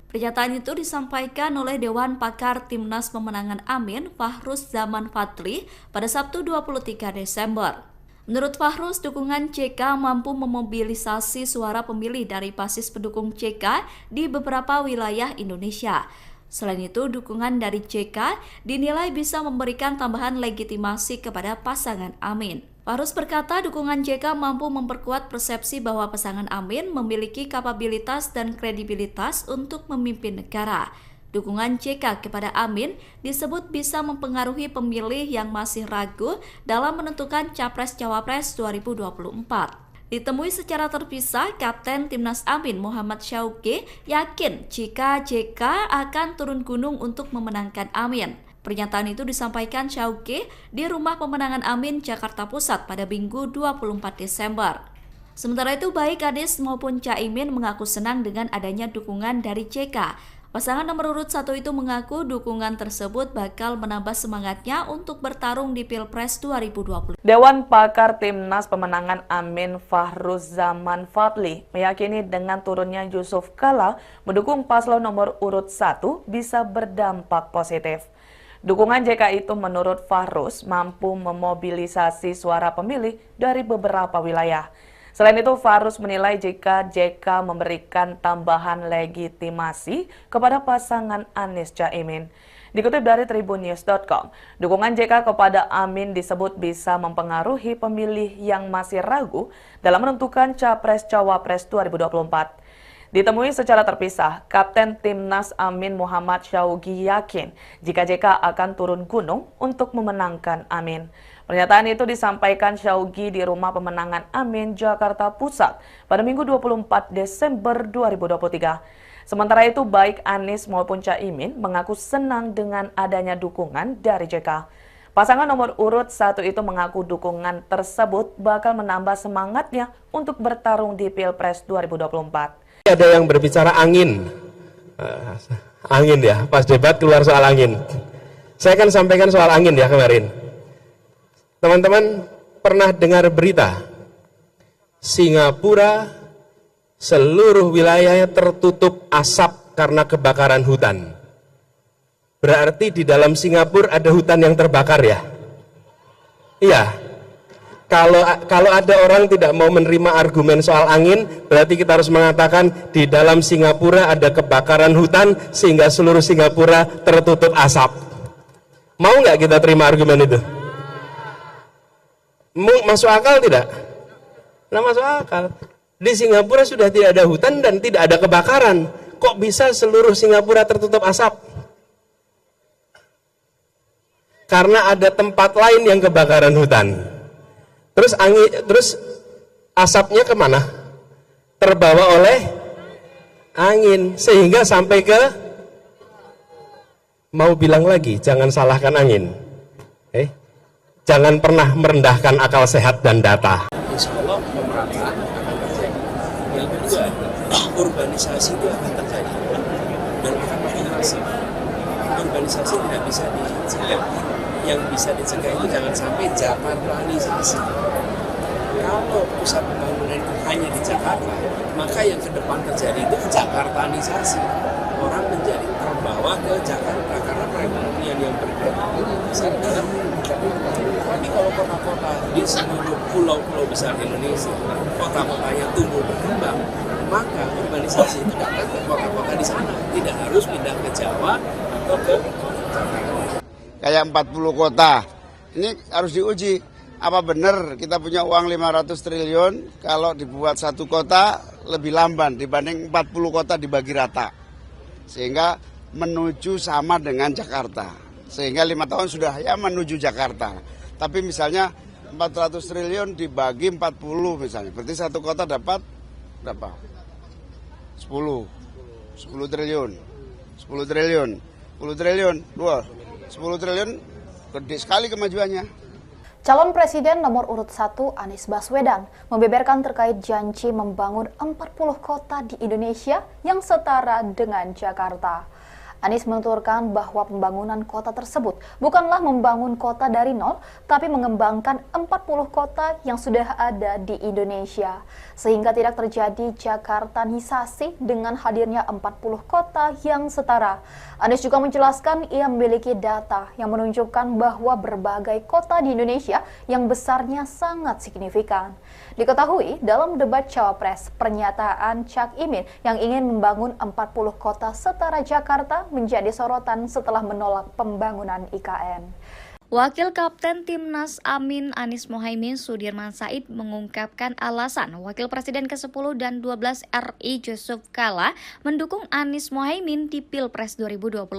Pernyataan itu disampaikan oleh Dewan Pakar Timnas Pemenangan Amin, Fahruz Zaman Fadli, pada Sabtu 23 Desember. Menurut Fahruz, dukungan JK mampu memobilisasi suara pemilih dari basis pendukung JK di beberapa wilayah Indonesia. Selain itu, dukungan dari JK dinilai bisa memberikan tambahan legitimasi kepada pasangan Amin. Fahruz berkata dukungan JK mampu memperkuat persepsi bahwa pasangan Amin memiliki kapabilitas dan kredibilitas untuk memimpin negara. Dukungan JK kepada Amin disebut bisa mempengaruhi pemilih yang masih ragu dalam menentukan Capres-Cawapres 2024. Ditemui secara terpisah, Kapten Timnas Amin Muhammad Syauqi yakin jika JK akan turun gunung untuk memenangkan Amin. Pernyataan itu disampaikan Syauqi di Rumah Pemenangan Amin, Jakarta Pusat pada Minggu 24 Desember. Sementara itu, baik Anies maupun Caimin mengaku senang dengan adanya dukungan dari JK. Pasangan nomor urut 1 itu mengaku dukungan tersebut bakal menambah semangatnya untuk bertarung di Pilpres 2020. Dewan Pakar Timnas Pemenangan Amin Fahruz Zaman Fadli meyakini dengan turunnya Yusuf Kala mendukung paslon nomor urut 1 bisa berdampak positif. Dukungan JK itu menurut Fahruz mampu memobilisasi suara pemilih dari beberapa wilayah. Selain itu, Fahruz menilai jika JK memberikan tambahan legitimasi kepada pasangan Anies Caimin. Dikutip dari tribunnews.com, dukungan JK kepada Amin disebut bisa mempengaruhi pemilih yang masih ragu dalam menentukan Capres-Cawapres 2024. Ditemui secara terpisah, Kapten Timnas Amin Muhammad Syauqi yakin jika JK akan turun gunung untuk memenangkan Amin. Pernyataan itu disampaikan Syauqi di Rumah Pemenangan Amin, Jakarta Pusat pada Minggu 24 Desember 2023. Sementara itu, baik Anies maupun Caimin mengaku senang dengan adanya dukungan dari JK. Pasangan nomor urut 1 itu mengaku dukungan tersebut bakal menambah semangatnya untuk bertarung di Pilpres 2024. Ada yang berbicara angin. Angin ya, pas debat keluar soal angin. Saya akan sampaikan soal angin ya kemarin. Teman-teman pernah dengar berita Singapura seluruh wilayahnya tertutup asap karena kebakaran hutan. Berarti di dalam Singapura ada hutan yang terbakar ya? Iya. Kalau ada orang tidak mau menerima argumen soal angin, berarti kita harus mengatakan di dalam Singapura ada kebakaran hutan sehingga seluruh Singapura tertutup asap. Mau nggak kita terima argumen itu? Masuk akal tidak? Nah, masuk akal. Di Singapura sudah tidak ada hutan dan tidak ada kebakaran. Kok bisa seluruh Singapura tertutup asap? Karena ada tempat lain yang kebakaran hutan. Terus asapnya kemana? Terbawa oleh angin sehingga sampai ke, mau bilang lagi, jangan salahkan angin. Jangan pernah merendahkan akal sehat dan data. Insya Allah pemerintah akan terjadi. Yang kedua, urbanisasi itu akan terjadi dan akan makin masif. Urbanisasi tidak bisa dicegah. Yang bisa dicegah itu jangan sampai Jakartanisasi. Kalau pusat pembangunan itu hanya di Jakarta, maka yang ke depan terjadi itu Jakartanisasi. Orang menjadi terbawa ke Jakarta karena perekonomian yang bergerak besar dalam. Tapi kalau kota-kota di seluruh pulau-pulau besar Indonesia, kota-kotanya tumbuh berkembang, maka urbanisasi itu datang ke kota-kota di sana, tidak harus pindah ke Jawa atau ke Jakarta. Kayak 40 kota, ini harus diuji. Apa benar kita punya uang 500 triliun kalau dibuat satu kota lebih lamban dibanding 40 kota dibagi rata. Sehingga menuju sama dengan Jakarta. Sehingga 5 tahun sudah ya menuju Jakarta. Tapi misalnya 400 triliun dibagi 40 misalnya. Berarti satu kota dapat berapa? 10. 10 triliun, 10 triliun, 10 triliun, 10 triliun, gede sekali kemajuannya. Calon Presiden nomor urut 1 Anies Baswedan membeberkan terkait janji membangun 40 kota di Indonesia yang setara dengan Jakarta. Anies menuturkan bahwa pembangunan kota tersebut bukanlah membangun kota dari nol, tapi mengembangkan 40 kota yang sudah ada di Indonesia, sehingga tidak terjadi Jakartanisasi dengan hadirnya 40 kota yang setara. Anies juga menjelaskan ia memiliki data yang menunjukkan bahwa berbagai kota di Indonesia yang besarnya sangat signifikan. Diketahui dalam debat Cawapres, pernyataan Cak Imin yang ingin membangun 40 kota setara Jakarta menjadi sorotan setelah menolak pembangunan IKN. Wakil Kapten Timnas Amin Anies Mohaimin Sudirman Said mengungkapkan alasan Wakil Presiden ke-10 dan 12 RI Yusuf Kala mendukung Anies Mohaimin di Pilpres 2024.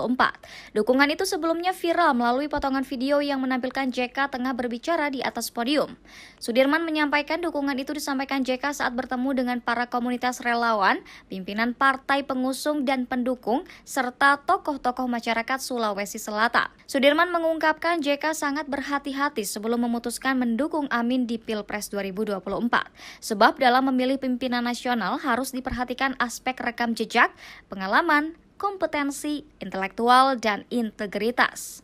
Dukungan itu sebelumnya viral melalui potongan video yang menampilkan JK tengah berbicara di atas podium. Sudirman menyampaikan dukungan itu disampaikan JK saat bertemu dengan para komunitas relawan, pimpinan partai pengusung dan pendukung, serta tokoh-tokoh masyarakat Sulawesi Selatan. Sudirman mengungkapkan JK sangat berhati-hati sebelum memutuskan mendukung Amin di Pilpres 2024. Sebab dalam memilih pimpinan nasional harus diperhatikan aspek rekam jejak, pengalaman, kompetensi, intelektual, dan integritas.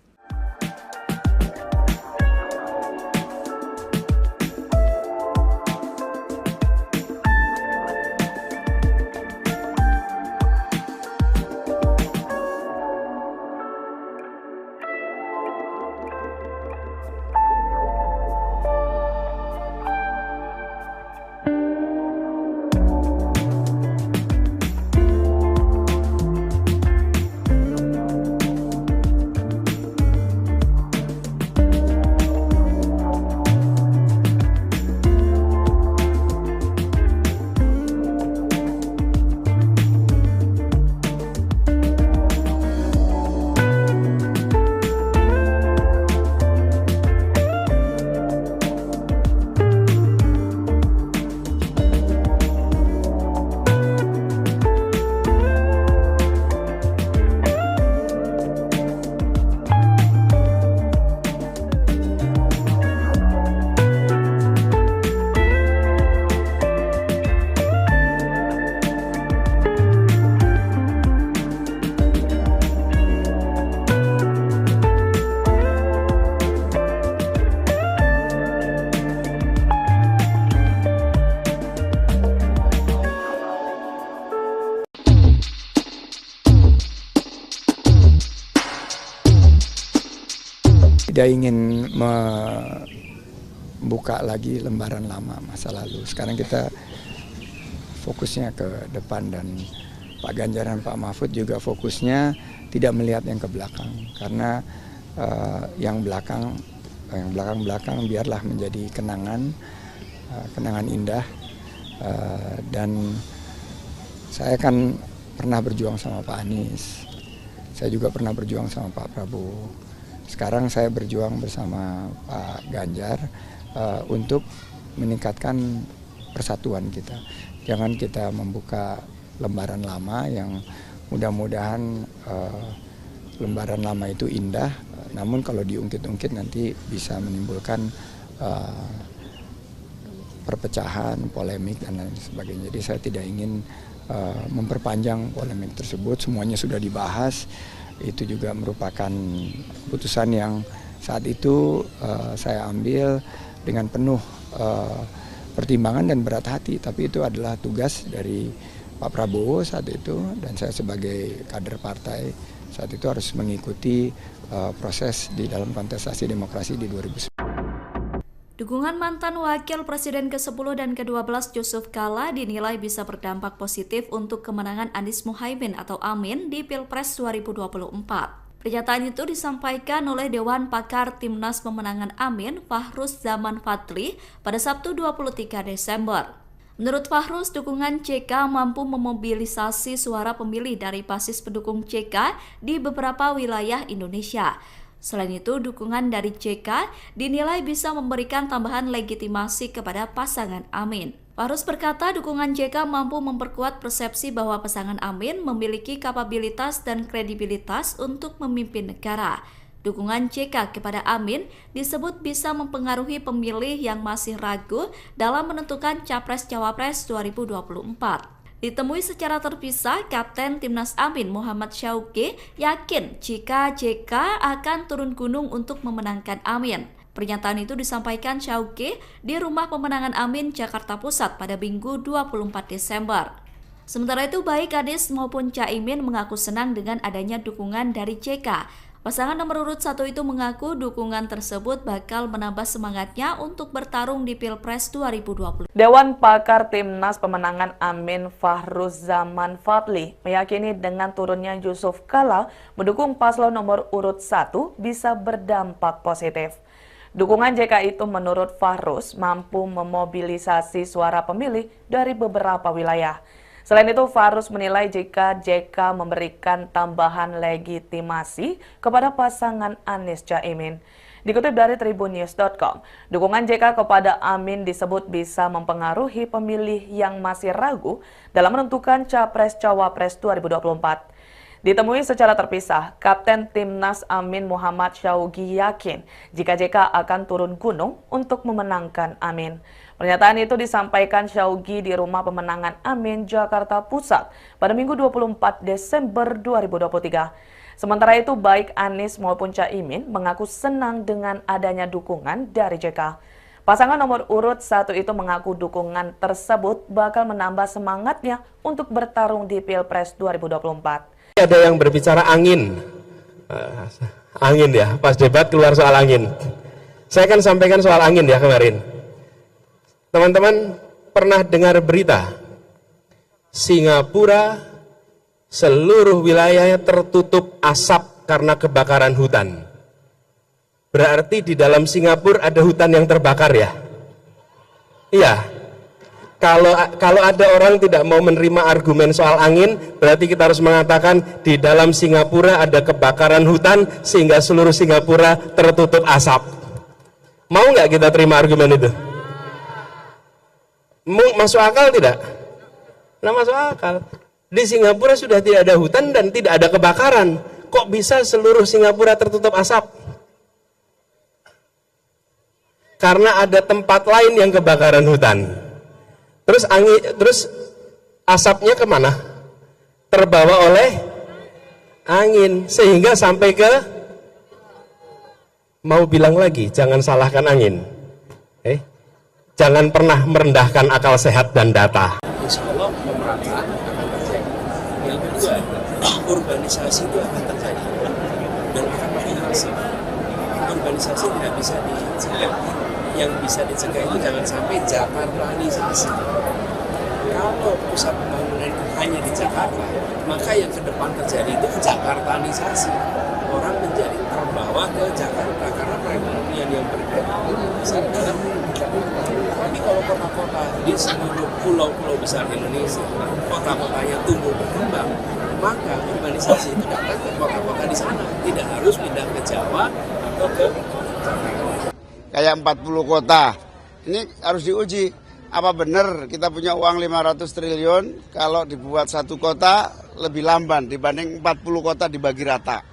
Tidak ingin membuka lagi lembaran lama masa lalu. Sekarang kita fokusnya ke depan, dan Pak Ganjar dan Pak Mahfud juga fokusnya tidak melihat yang ke belakang, karena yang belakang biarlah menjadi kenangan indah. Dan saya kan pernah berjuang sama Pak Anies, saya juga pernah berjuang sama Pak Prabowo. Sekarang saya berjuang bersama Pak Ganjar untuk meningkatkan persatuan kita. Jangan kita membuka lembaran lama yang mudah-mudahan lembaran lama itu indah, namun kalau diungkit-ungkit nanti bisa menimbulkan perpecahan, polemik, dan lain sebagainya. Jadi saya tidak ingin memperpanjang polemik tersebut, semuanya sudah dibahas. Itu juga merupakan keputusan yang saat itu saya ambil dengan penuh pertimbangan dan berat hati, tapi itu adalah tugas dari Pak Prabowo saat itu, dan saya sebagai kader partai saat itu harus mengikuti proses di dalam kontestasi demokrasi di 2019. Dukungan mantan Wakil Presiden ke-10 dan ke-12 Yusuf Kala dinilai bisa berdampak positif untuk kemenangan Anies Mohaimin atau Amin di Pilpres 2024. Pernyataan itu disampaikan oleh Dewan Pakar Timnas Pemenangan Amin, Fahruz Zaman Fadli, pada Sabtu 23 Desember. Menurut Fahruz, dukungan CK mampu memobilisasi suara pemilih dari basis pendukung CK di beberapa wilayah Indonesia. Selain itu, dukungan dari JK dinilai bisa memberikan tambahan legitimasi kepada pasangan Amin. Fahruz berkata dukungan JK mampu memperkuat persepsi bahwa pasangan Amin memiliki kapabilitas dan kredibilitas untuk memimpin negara. Dukungan JK kepada Amin disebut bisa mempengaruhi pemilih yang masih ragu dalam menentukan Capres-Cawapres 2024. Ditemui secara terpisah, Kapten Timnas Amin Muhammad Syauqi yakin jika JK akan turun gunung untuk memenangkan Amin. Pernyataan itu disampaikan Syauqi di Rumah Pemenangan Amin, Jakarta Pusat pada Minggu 24 Desember. Sementara itu, baik Anies maupun Caimin mengaku senang dengan adanya dukungan dari JK. Pasangan nomor urut 1 itu mengaku dukungan tersebut bakal menambah semangatnya untuk bertarung di Pilpres 2020. Dewan Pakar Timnas Pemenangan Amin Fahruz Zaman Fadli meyakini dengan turunnya Yusuf Kala mendukung paslon nomor urut 1 bisa berdampak positif. Dukungan JK itu menurut Fahruz mampu memobilisasi suara pemilih dari beberapa wilayah. Selain itu, Fahruz menilai jika JK memberikan tambahan legitimasi kepada pasangan Anies Caimin. Dikutip dari tribunnews.com, dukungan JK kepada Amin disebut bisa mempengaruhi pemilih yang masih ragu dalam menentukan Capres-Cawapres 2024. Ditemui secara terpisah, Kapten Timnas Amin Muhammad Syauqi yakin jika JK akan turun gunung untuk memenangkan Amin. Pernyataan itu disampaikan Syauqi di Rumah Pemenangan Amin, Jakarta Pusat pada Minggu 24 Desember 2023. Sementara itu, baik Anies maupun Caimin mengaku senang dengan adanya dukungan dari JK. Pasangan nomor urut 1 itu mengaku dukungan tersebut bakal menambah semangatnya untuk bertarung di Pilpres 2024. Ada yang berbicara angin. Angin ya, pas debat keluar soal angin. Saya kan sampaikan soal angin ya kemarin. Teman-teman pernah dengar berita Singapura seluruh wilayahnya tertutup asap karena kebakaran hutan. Berarti di dalam Singapura ada hutan yang terbakar ya? Iya. Kalau ada orang tidak mau menerima argumen soal angin, berarti kita harus mengatakan di dalam Singapura ada kebakaran hutan sehingga seluruh Singapura tertutup asap. Mau nggak kita terima argumen itu? Masuk akal tidak? Nah, masuk akal. Di Singapura sudah tidak ada hutan dan tidak ada kebakaran. Kok bisa seluruh Singapura tertutup asap? Karena ada tempat lain yang kebakaran hutan. Terus asapnya kemana? Terbawa oleh angin sehingga sampai ke, mau bilang lagi, jangan salahkan angin. Jangan pernah merendahkan akal sehat dan data. Insya Allah pemerintah akan terjadi. Yang kedua, urbanisasi itu akan terjadi dan akan makin masif. Urbanisasi tidak bisa dicegah. Yang bisa dicegah itu jangan sampai Jakartanisasi. Kalau pusat pembangunan itu hanya di Jakarta, maka yang ke depan terjadi itu Jakartanisasi. Orang menjadi terbawa ke Jakarta karena perekonomian yang besar dalam Jakarta. Tapi kalau kota-kota di seluruh pulau-pulau besar Indonesia, kota-kotanya tumbuh berkembang, maka urbanisasi itu datang ke kota-kota di sana. Tidak harus pindah ke Jawa atau ke Jakarta. Kayak 40 kota, ini harus diuji. Apa benar kita punya uang 500 triliun kalau dibuat satu kota lebih lamban dibanding 40 kota dibagi rata.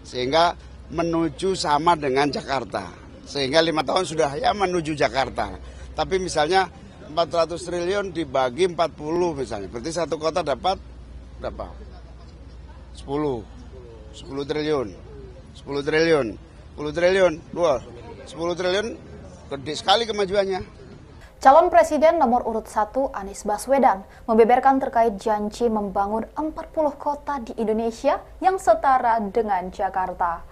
Sehingga menuju sama dengan Jakarta. Sehingga 5 tahun sudah ya menuju Jakarta. Tapi misalnya 400 triliun dibagi 40 misalnya. Berarti satu kota dapat berapa? 10 triliun. 10 triliun. 10 triliun. 10 triliun gede sekali kemajuannya. Calon Presiden nomor urut 1 Anies Baswedan membeberkan terkait janji membangun 40 kota di Indonesia yang setara dengan Jakarta.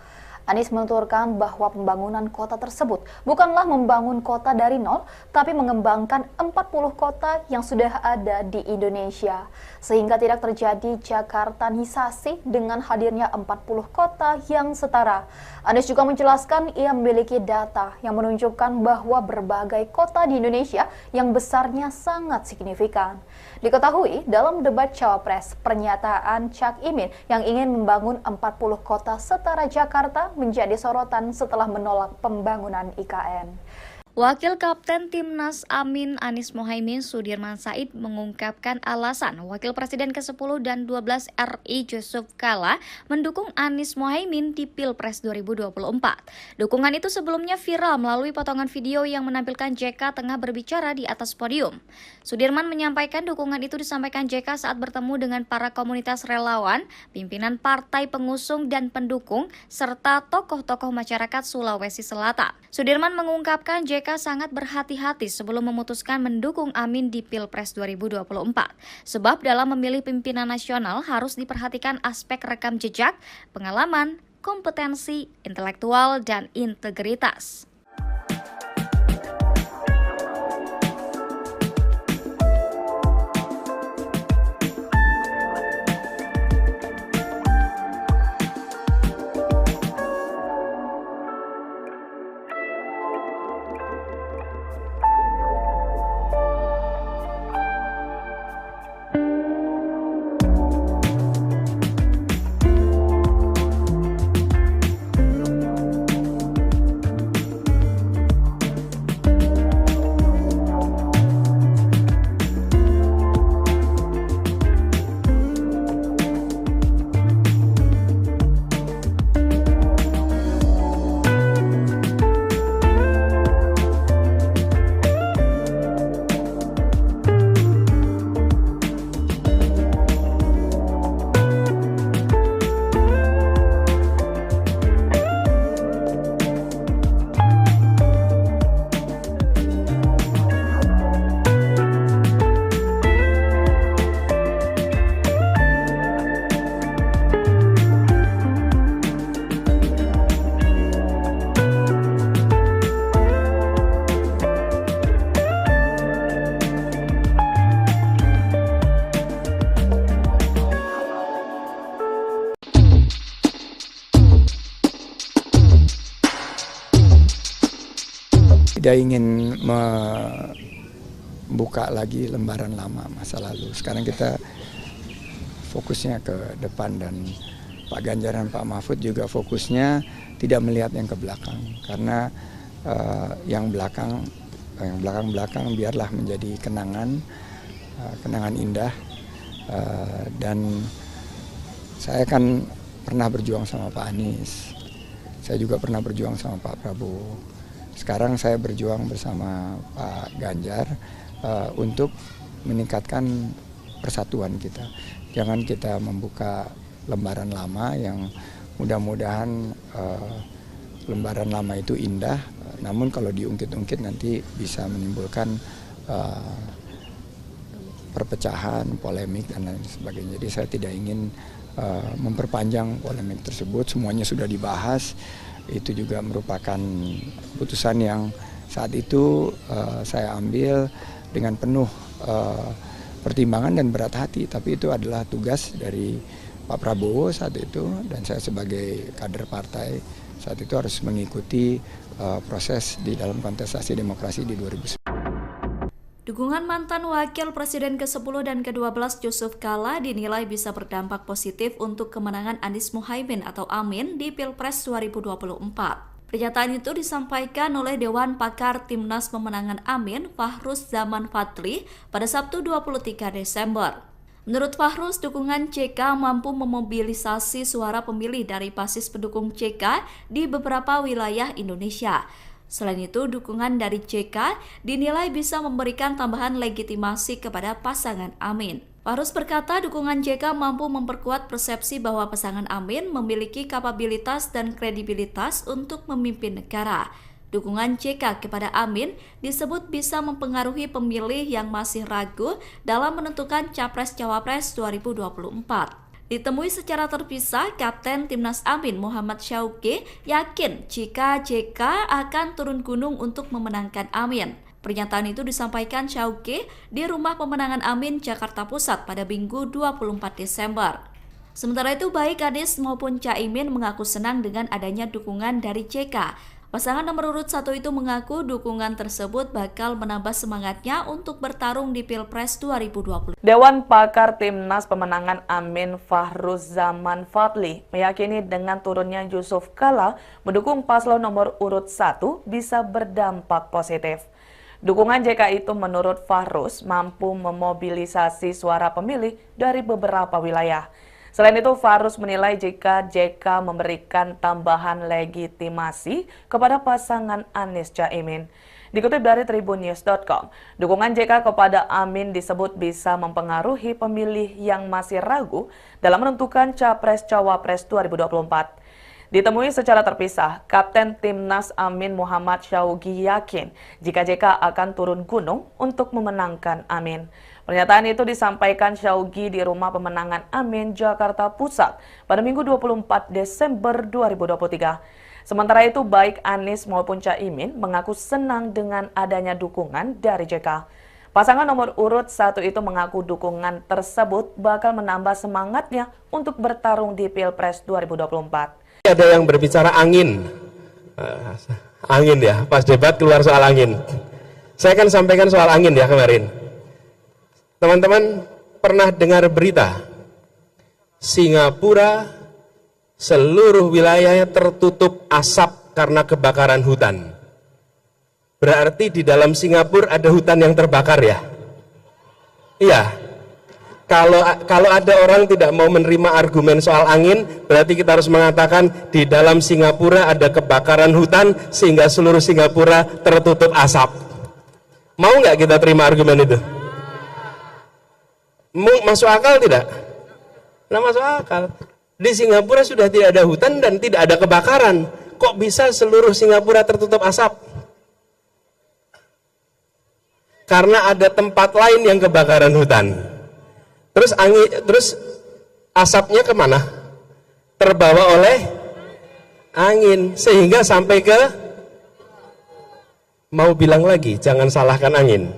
Anies menuturkan bahwa pembangunan kota tersebut bukanlah membangun kota dari nol, tapi mengembangkan 40 kota yang sudah ada di Indonesia. Sehingga tidak terjadi Jakartanisasi dengan hadirnya 40 kota yang setara. Anies juga menjelaskan ia memiliki data yang menunjukkan bahwa berbagai kota di Indonesia yang besarnya sangat signifikan. Diketahui dalam debat Cawapres, pernyataan Cak Imin yang ingin membangun 40 kota setara Jakarta menjadi sorotan setelah menolak pembangunan IKN. Wakil Kapten Timnas Amin Anies Mohaimin Sudirman Said mengungkapkan alasan Wakil Presiden ke-10 dan 12 RI Yusuf Kala mendukung Anies Mohaimin di Pilpres 2024. Dukungan itu sebelumnya viral melalui potongan video yang menampilkan JK tengah berbicara di atas podium. Sudirman menyampaikan dukungan itu disampaikan JK saat bertemu dengan para komunitas relawan, pimpinan partai pengusung dan pendukung, serta tokoh-tokoh masyarakat Sulawesi Selatan. Sudirman mengungkapkan JK sangat berhati-hati sebelum memutuskan mendukung Amin di Pilpres 2024. Sebab dalam memilih pimpinan nasional harus diperhatikan aspek rekam jejak, pengalaman, kompetensi, intelektual, dan integritas. Tidak ingin membuka lagi lembaran lama masa lalu. Sekarang kita fokusnya ke depan dan Pak Ganjar dan Pak Mahfud juga fokusnya tidak melihat yang ke belakang. Karena yang belakang biarlah menjadi kenangan indah. Dan saya kan pernah berjuang sama Pak Anies. Saya juga pernah berjuang sama Pak Prabowo. Sekarang saya berjuang bersama Pak Ganjar untuk meningkatkan persatuan kita. Jangan kita membuka lembaran lama yang mudah-mudahan lembaran lama itu indah, namun kalau diungkit-ungkit nanti bisa menimbulkan perpecahan, polemik, dan lain sebagainya. Jadi saya tidak ingin memperpanjang polemik tersebut, semuanya sudah dibahas. Itu juga merupakan putusan yang saat itu saya ambil dengan penuh pertimbangan dan berat hati. Tapi itu adalah tugas dari Pak Prabowo saat itu, dan saya sebagai kader partai saat itu harus mengikuti proses di dalam kontestasi demokrasi di 2019. Dukungan mantan Wakil Presiden ke-10 dan ke-12 Yusuf Kala dinilai bisa berdampak positif untuk kemenangan Anies Mohaimin atau Amin di Pilpres 2024. Pernyataan itu disampaikan oleh Dewan Pakar Timnas Pemenangan Amin, Fahruz Zaman Fadli, pada Sabtu 23 Desember. Menurut Fahruz, dukungan JK mampu memobilisasi suara pemilih dari basis pendukung JK di beberapa wilayah Indonesia. Selain itu, dukungan dari JK dinilai bisa memberikan tambahan legitimasi kepada pasangan Amin. Fahruz berkata dukungan JK mampu memperkuat persepsi bahwa pasangan Amin memiliki kapabilitas dan kredibilitas untuk memimpin negara. Dukungan JK kepada Amin disebut bisa mempengaruhi pemilih yang masih ragu dalam menentukan Capres-Cawapres 2024. Ditemui secara terpisah, Kapten Timnas Amin Muhammad Syauqi yakin jika JK akan turun gunung untuk memenangkan Amin. Pernyataan itu disampaikan Syauqi di Rumah Pemenangan Amin, Jakarta Pusat pada Minggu 24 Desember. Sementara itu, baik Anies maupun Caimin mengaku senang dengan adanya dukungan dari JK. Pasangan nomor urut 1 itu mengaku dukungan tersebut bakal menambah semangatnya untuk bertarung di Pilpres 2020. Dewan Pakar Timnas Pemenangan Amin Fahruzaman Fadli meyakini dengan turunnya Yusuf Kala mendukung paslon nomor urut 1 bisa berdampak positif. Dukungan JK itu menurut Fahruz mampu memobilisasi suara pemilih dari beberapa wilayah. Selain itu, Fahruz menilai jika JK memberikan tambahan legitimasi kepada pasangan Anies Caimin. Dikutip dari tribunnews.com, dukungan JK kepada Amin disebut bisa mempengaruhi pemilih yang masih ragu dalam menentukan Capres-Cawapres 2024. Ditemui secara terpisah, Kapten Timnas Amin Muhammad Syaugi yakin jika JK akan turun gunung untuk memenangkan Amin. Pernyataan itu disampaikan Syaugi di Rumah Pemenangan Amin, Jakarta Pusat pada Minggu 24 Desember 2023. Sementara itu, baik Anies maupun Caimin mengaku senang dengan adanya dukungan dari JK. Pasangan nomor urut 1 itu mengaku dukungan tersebut bakal menambah semangatnya untuk bertarung di Pilpres 2024. Ada yang berbicara angin. Angin ya, pas debat keluar soal angin. Saya akan sampaikan soal angin ya kemarin. Teman-teman pernah dengar berita Singapura seluruh wilayahnya tertutup asap karena kebakaran hutan. Berarti di dalam Singapura ada hutan yang terbakar ya? Iya. Kalau ada orang tidak mau menerima argumen soal angin, berarti kita harus mengatakan di dalam Singapura ada kebakaran hutan sehingga seluruh Singapura tertutup asap. Mau nggak kita terima argumen itu? Masuk akal tidak? Nah, masuk akal. Di Singapura sudah tidak ada hutan dan tidak ada kebakaran. Kok bisa seluruh Singapura tertutup asap? Karena ada tempat lain yang kebakaran hutan. Terus asapnya kemana? Terbawa oleh angin sehingga sampai ke, mau bilang lagi, jangan salahkan angin.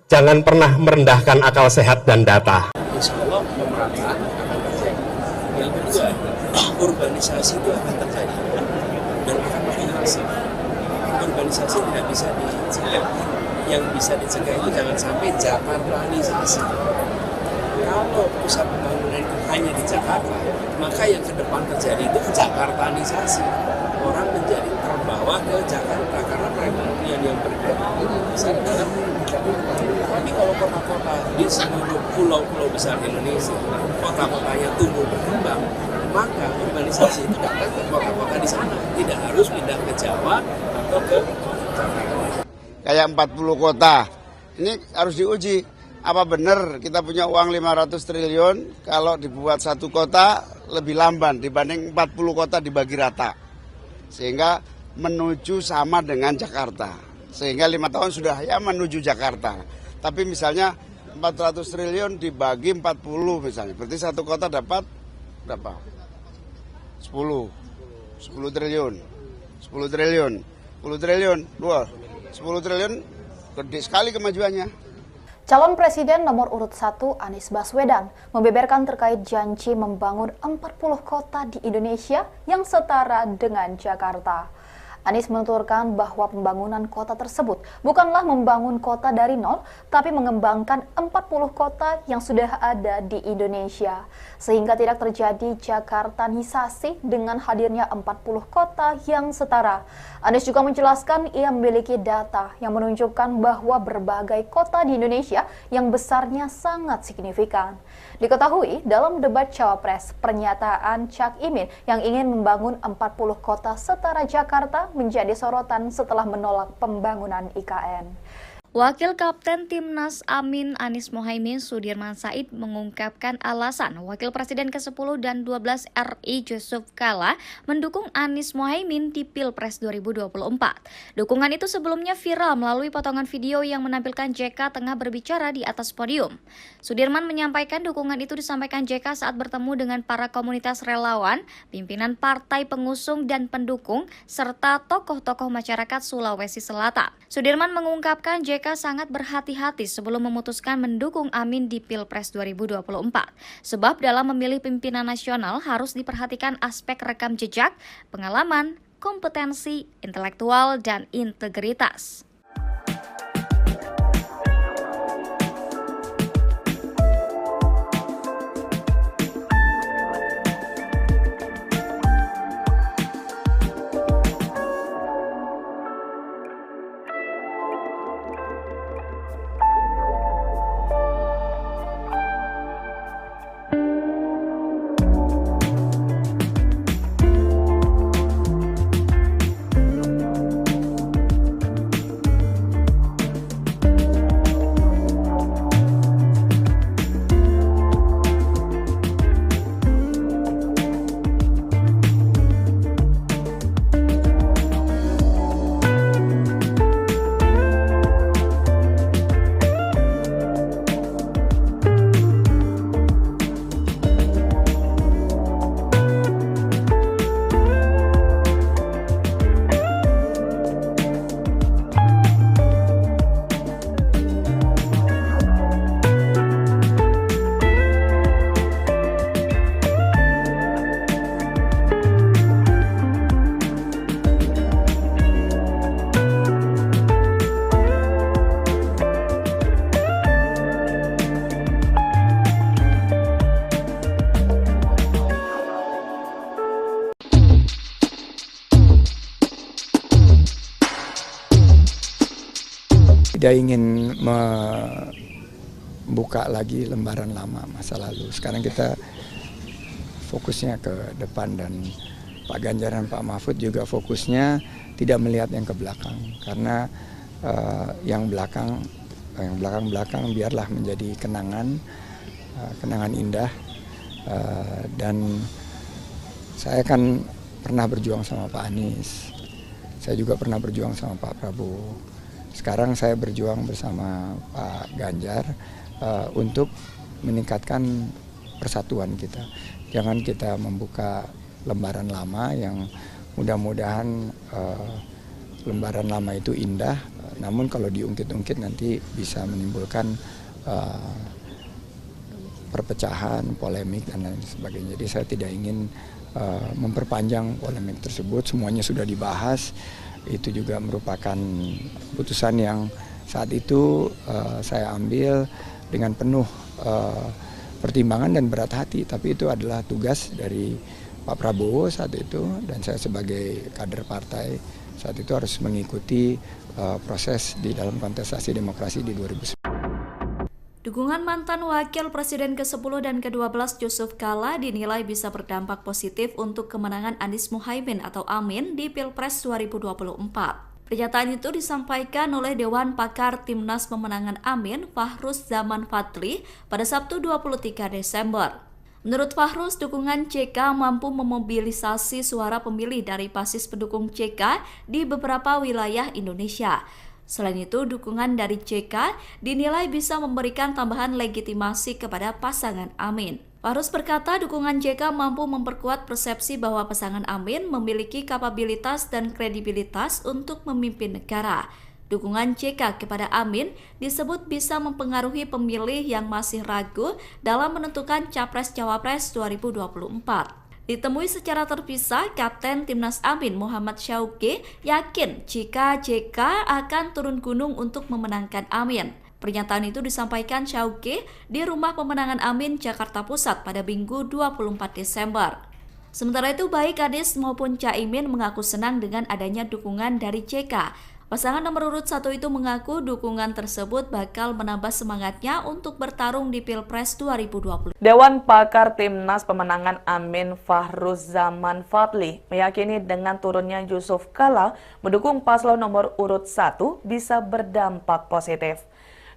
Jangan pernah merendahkan akal sehat dan data. Insya Allah pemerataan akan terjadi. Yang kedua, urbanisasi itu akan terjadi dan akan makin masif. Urbanisasi tidak bisa dicegah. Yang bisa dicegah itu jangan sampai Jakartanisasi. Kalau pusat pembangunan itu hanya di Jakarta, maka yang ke depan terjadi itu Jakartanisasi. Orang menjadi terbawa ke Jakarta karena perekonomian yang bergerak besar dalam. Tapi kalau kota-kota di seluruh pulau-pulau besar Indonesia, kota-kotanya tumbuh berkembang, maka urbanisasi itu datang ke kota-kota di sana. Tidak harus pindah ke Jawa atau ke Jakarta. Kayak 40 kota, ini harus diuji. Apa benar kita punya uang 500 triliun kalau dibuat satu kota lebih lamban dibanding 40 kota dibagi rata. Sehingga menuju sama dengan Jakarta. Sehingga 5 tahun sudah ya menuju Jakarta. Tapi misalnya 400 triliun dibagi 40 misalnya. Berarti satu kota dapat berapa? 10 triliun. 10 triliun. 10 triliun. 10 triliun gede sekali kemajuannya. Calon Presiden nomor urut 1 Anies Baswedan membeberkan terkait janji membangun 40 kota di Indonesia yang setara dengan Jakarta. Anies menuturkan bahwa pembangunan kota tersebut bukanlah membangun kota dari nol, tapi mengembangkan 40 kota yang sudah ada di Indonesia. Sehingga tidak terjadi Jakartanisasi dengan hadirnya 40 kota yang setara. Anies juga menjelaskan ia memiliki data yang menunjukkan bahwa berbagai kota di Indonesia yang besarnya sangat signifikan. Diketahui dalam debat Cawapres, pernyataan Cak Imin yang ingin membangun 40 kota setara Jakarta menjadi sorotan setelah menolak pembangunan IKN. Wakil Kapten Timnas Amin Anies Mohaimin Sudirman Said mengungkapkan alasan Wakil Presiden ke-10 dan 12 RI Yusuf Kala mendukung Anies Mohaimin di Pilpres 2024. Dukungan itu sebelumnya viral melalui potongan video yang menampilkan JK tengah berbicara di atas podium. Sudirman menyampaikan dukungan itu disampaikan JK saat bertemu dengan para komunitas relawan, pimpinan partai pengusung dan pendukung, serta tokoh-tokoh masyarakat Sulawesi Selatan. Sudirman mengungkapkan JK sangat berhati-hati sebelum memutuskan mendukung Amin di Pilpres 2024. Sebab dalam memilih pimpinan nasional harus diperhatikan aspek rekam jejak, pengalaman, kompetensi, intelektual, dan integritas. Tidak ingin membuka lagi lembaran lama masa lalu. Sekarang kita fokusnya ke depan, dan Pak Ganjar dan Pak Mahfud juga fokusnya tidak melihat yang ke belakang, karena yang belakang biarlah menjadi kenangan indah. Dan saya kan pernah berjuang sama Pak Anies, saya juga pernah berjuang sama Pak Prabowo. Sekarang saya berjuang bersama Pak Ganjar untuk meningkatkan persatuan kita. Jangan kita membuka lembaran lama yang mudah-mudahan lembaran lama itu indah, namun kalau diungkit-ungkit nanti bisa menimbulkan perpecahan, polemik, dan lain sebagainya. Jadi saya tidak ingin memperpanjang polemik tersebut, semuanya sudah dibahas. Itu juga merupakan keputusan yang saat itu saya ambil dengan penuh pertimbangan dan berat hati, tapi itu adalah tugas dari Pak Prabowo saat itu, dan saya sebagai kader partai saat itu harus mengikuti proses di dalam kontestasi demokrasi di 2019. Dukungan mantan Wakil Presiden ke-10 dan ke-12 Yusuf Kala dinilai bisa berdampak positif untuk kemenangan Anies Muhaimin atau Amin di Pilpres 2024. Pernyataan itu disampaikan oleh Dewan Pakar Timnas Pemenangan Amin, Fahruz Zaman Fadli, pada Sabtu 23 Desember. Menurut Fahruz, dukungan JK mampu memobilisasi suara pemilih dari basis pendukung JK di beberapa wilayah Indonesia. Selain itu, dukungan dari JK dinilai bisa memberikan tambahan legitimasi kepada pasangan Amin. Fahruz berkata dukungan JK mampu memperkuat persepsi bahwa pasangan Amin memiliki kapabilitas dan kredibilitas untuk memimpin negara. Dukungan JK kepada Amin disebut bisa mempengaruhi pemilih yang masih ragu dalam menentukan Capres-Cawapres 2024. Ditemui secara terpisah, Kapten Timnas Amin Muhammad Syauqi yakin jika JK akan turun gunung untuk memenangkan Amin. Pernyataan itu disampaikan Syauqi di Rumah Pemenangan Amin, Jakarta Pusat pada Minggu 24 Desember. Sementara itu, baik Anies maupun Caimin mengaku senang dengan adanya dukungan dari JK. Pasangan nomor urut 1 itu mengaku dukungan tersebut bakal menambah semangatnya untuk bertarung di Pilpres 2020. Dewan Pakar Timnas Pemenangan Amin Fahruz Zaman Fadli meyakini dengan turunnya Yusuf Kala mendukung paslon nomor urut 1 bisa berdampak positif.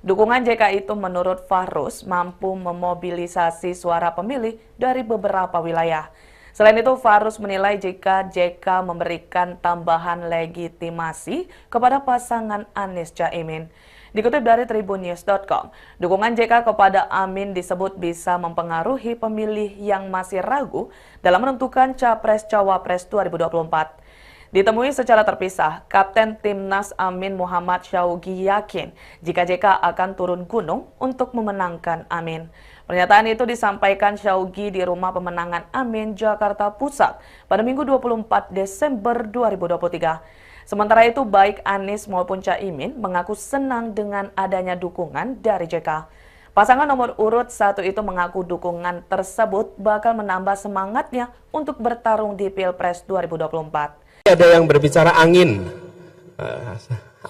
Dukungan JK itu menurut Fahruz mampu memobilisasi suara pemilih dari beberapa wilayah. Selain itu, Fahruz menilai jika JK memberikan tambahan legitimasi kepada pasangan Anies Caimin. Dikutip dari tribunnews.com, dukungan JK kepada Amin disebut bisa mempengaruhi pemilih yang masih ragu dalam menentukan Capres-Cawapres 2024. Ditemui secara terpisah, Kapten Timnas Amin Muhammad Syaugi yakin jika JK akan turun gunung untuk memenangkan Amin. Pernyataan itu disampaikan Syaugi di Rumah Pemenangan Amin, Jakarta Pusat pada Minggu 24 Desember 2023. Sementara itu, baik Anies maupun Caimin mengaku senang dengan adanya dukungan dari JK. Pasangan nomor urut 1 itu mengaku dukungan tersebut bakal menambah semangatnya untuk bertarung di Pilpres 2024. Ada yang berbicara angin.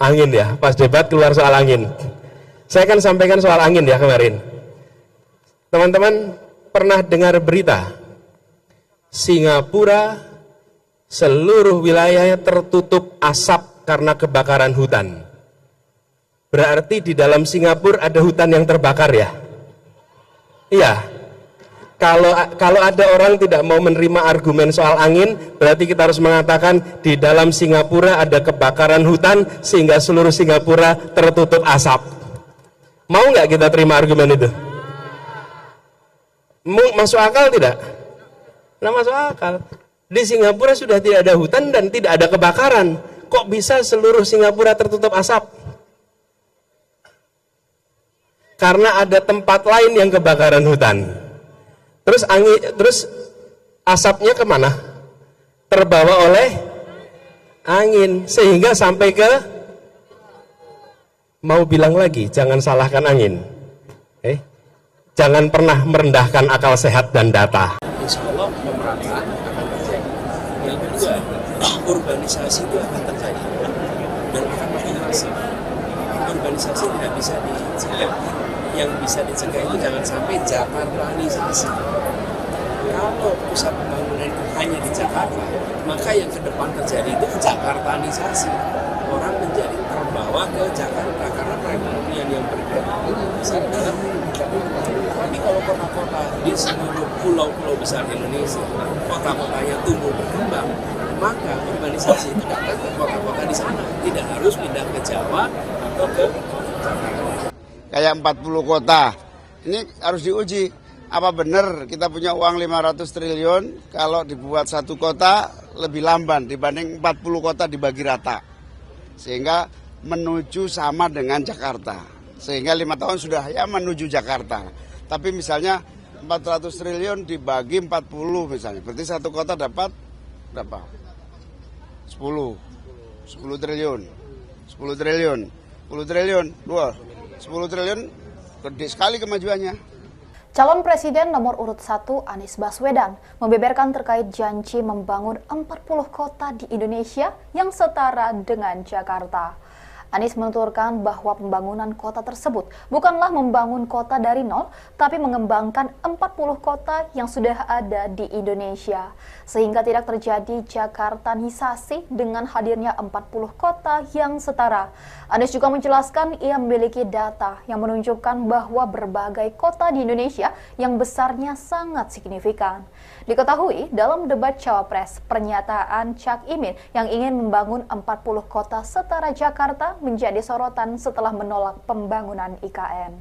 Angin ya, pas debat keluar soal angin. Saya akan sampaikan soal angin ya kemarin. Teman-teman pernah dengar berita Singapura seluruh wilayahnya tertutup asap karena kebakaran hutan. Berarti di dalam Singapura ada hutan yang terbakar ya? Iya. Kalau ada orang tidak mau menerima argumen soal angin, berarti kita harus mengatakan di dalam Singapura ada kebakaran hutan sehingga seluruh Singapura tertutup asap. Mau nggak kita terima argumen itu? Masuk akal tidak? Nah, masuk akal. Di Singapura sudah tidak ada hutan dan tidak ada kebakaran. Kok bisa seluruh Singapura tertutup asap? Karena ada tempat lain yang kebakaran hutan. Terus asapnya kemana? Terbawa oleh angin sehingga sampai ke, mau bilang lagi, jangan salahkan angin. Jangan pernah merendahkan akal sehat dan data. Insya Allah pemerataan akan terjadi. Yang kedua, urbanisasi itu akan terjadi dan akan makin masif. Urbanisasi tidak bisa dicegah. Yang bisa dicegah itu jangan sampai Jakartanisasi. Kalau pusat pembangunan itu hanya di Jakarta, maka yang ke depan terjadi itu Jakartanisasi. Orang menjadi terbawa ke Jakarta karena perekonomian yang bergerak besar dalam Jakarta. Tapi kalau kota-kota di seluruh pulau-pulau besar Indonesia, kota-kotanya tumbuh berkembang, maka urbanisasi itu datang ke kota-kota di sana. Tidak harus pindah ke Jawa atau ke Jakarta. Kayak 40 kota, ini harus diuji. Apa benar kita punya uang 500 triliun kalau dibuat satu kota lebih lamban dibanding 40 kota dibagi rata. Sehingga menuju sama dengan Jakarta. Sehingga 5 tahun sudah ya menuju Jakarta. Tapi misalnya 400 triliun dibagi 40 misalnya. Berarti satu kota dapat berapa? 10 triliun. 10 triliun. 10 triliun. 10 triliun gede sekali kemajuannya. Calon Presiden nomor urut 1 Anies Baswedan membeberkan terkait janji membangun 40 kota di Indonesia yang setara dengan Jakarta. Anies menuturkan bahwa pembangunan kota tersebut bukanlah membangun kota dari nol, tapi mengembangkan 40 kota yang sudah ada di Indonesia. Sehingga tidak terjadi Jakartanisasi dengan hadirnya 40 kota yang setara. Anies juga menjelaskan ia memiliki data yang menunjukkan bahwa berbagai kota di Indonesia yang besarnya sangat signifikan. Diketahui dalam debat Cawapres, pernyataan Cak Imin yang ingin membangun 40 kota setara Jakarta menjadi sorotan setelah menolak pembangunan IKN.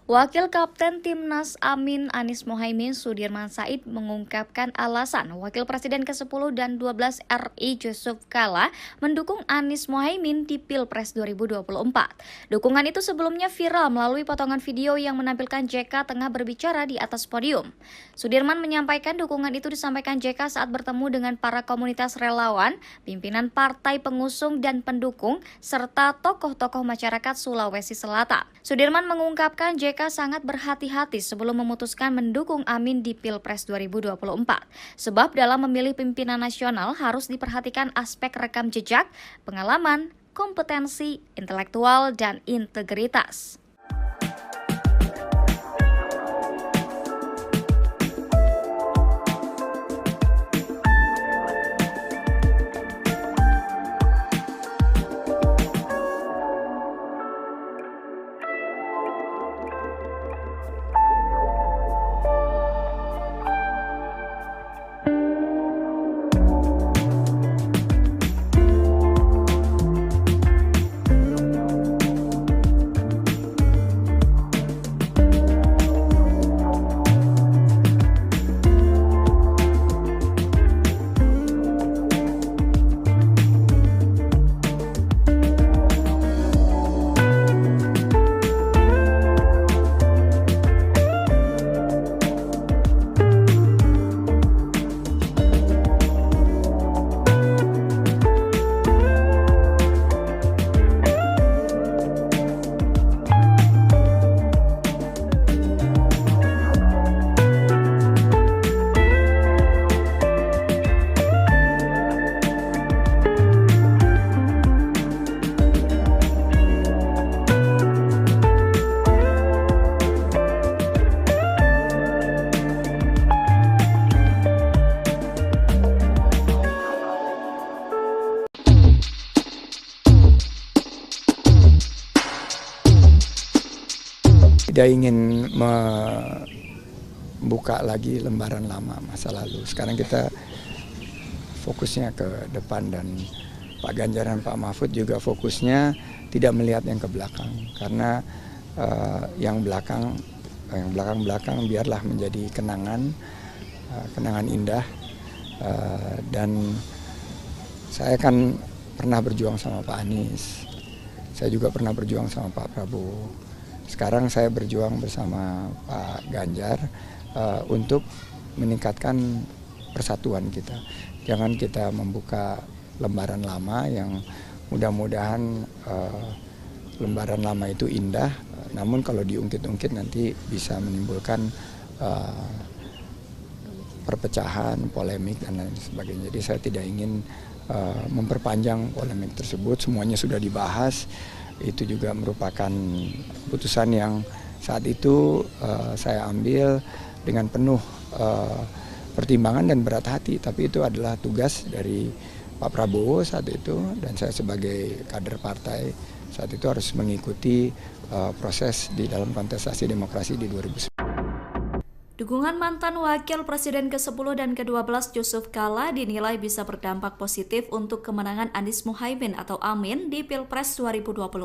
Wakil Kapten Timnas Amin Anies Mohaimin Sudirman Said mengungkapkan alasan Wakil Presiden ke-10 dan 12 RI Yusuf Kala mendukung Anies Mohaimin di Pilpres 2024. Dukungan itu sebelumnya viral melalui potongan video yang menampilkan JK tengah berbicara di atas podium. Sudirman menyampaikan dukungan itu disampaikan JK saat bertemu dengan para komunitas relawan, pimpinan partai pengusung dan pendukung, serta tokoh-tokoh masyarakat Sulawesi Selatan. Sudirman mengungkapkan JK sangat berhati-hati sebelum memutuskan mendukung Amin di Pilpres 2024. Sebab dalam memilih pimpinan nasional harus diperhatikan aspek rekam jejak, pengalaman, kompetensi, intelektual, dan integritas. tidak ingin membuka lagi lembaran lama masa lalu. Sekarang kita fokusnya ke depan, dan Pak Ganjar dan Pak Mahfud juga fokusnya tidak melihat yang ke belakang, karena yang belakang biarlah menjadi kenangan indah. Dan saya kan pernah berjuang sama Pak Anies, saya juga pernah berjuang sama Pak Prabowo. Sekarang saya berjuang bersama Pak Ganjar untuk meningkatkan persatuan kita. Jangan kita membuka lembaran lama yang mudah-mudahan lembaran lama itu indah, namun kalau diungkit-ungkit nanti bisa menimbulkan perpecahan, polemik, dan lain sebagainya. Jadi saya tidak ingin memperpanjang polemik tersebut. Semuanya sudah dibahas. Itu juga merupakan keputusan yang saat itu saya ambil dengan penuh pertimbangan dan berat hati. Tapi itu adalah tugas dari Pak Prabowo saat itu, dan saya sebagai kader partai saat itu harus mengikuti proses di dalam kontestasi demokrasi di 2019. Dukungan mantan Wakil Presiden ke-10 dan ke-12 Yusuf Kala dinilai bisa berdampak positif untuk kemenangan Anies Muhaimin atau Amin di Pilpres 2024.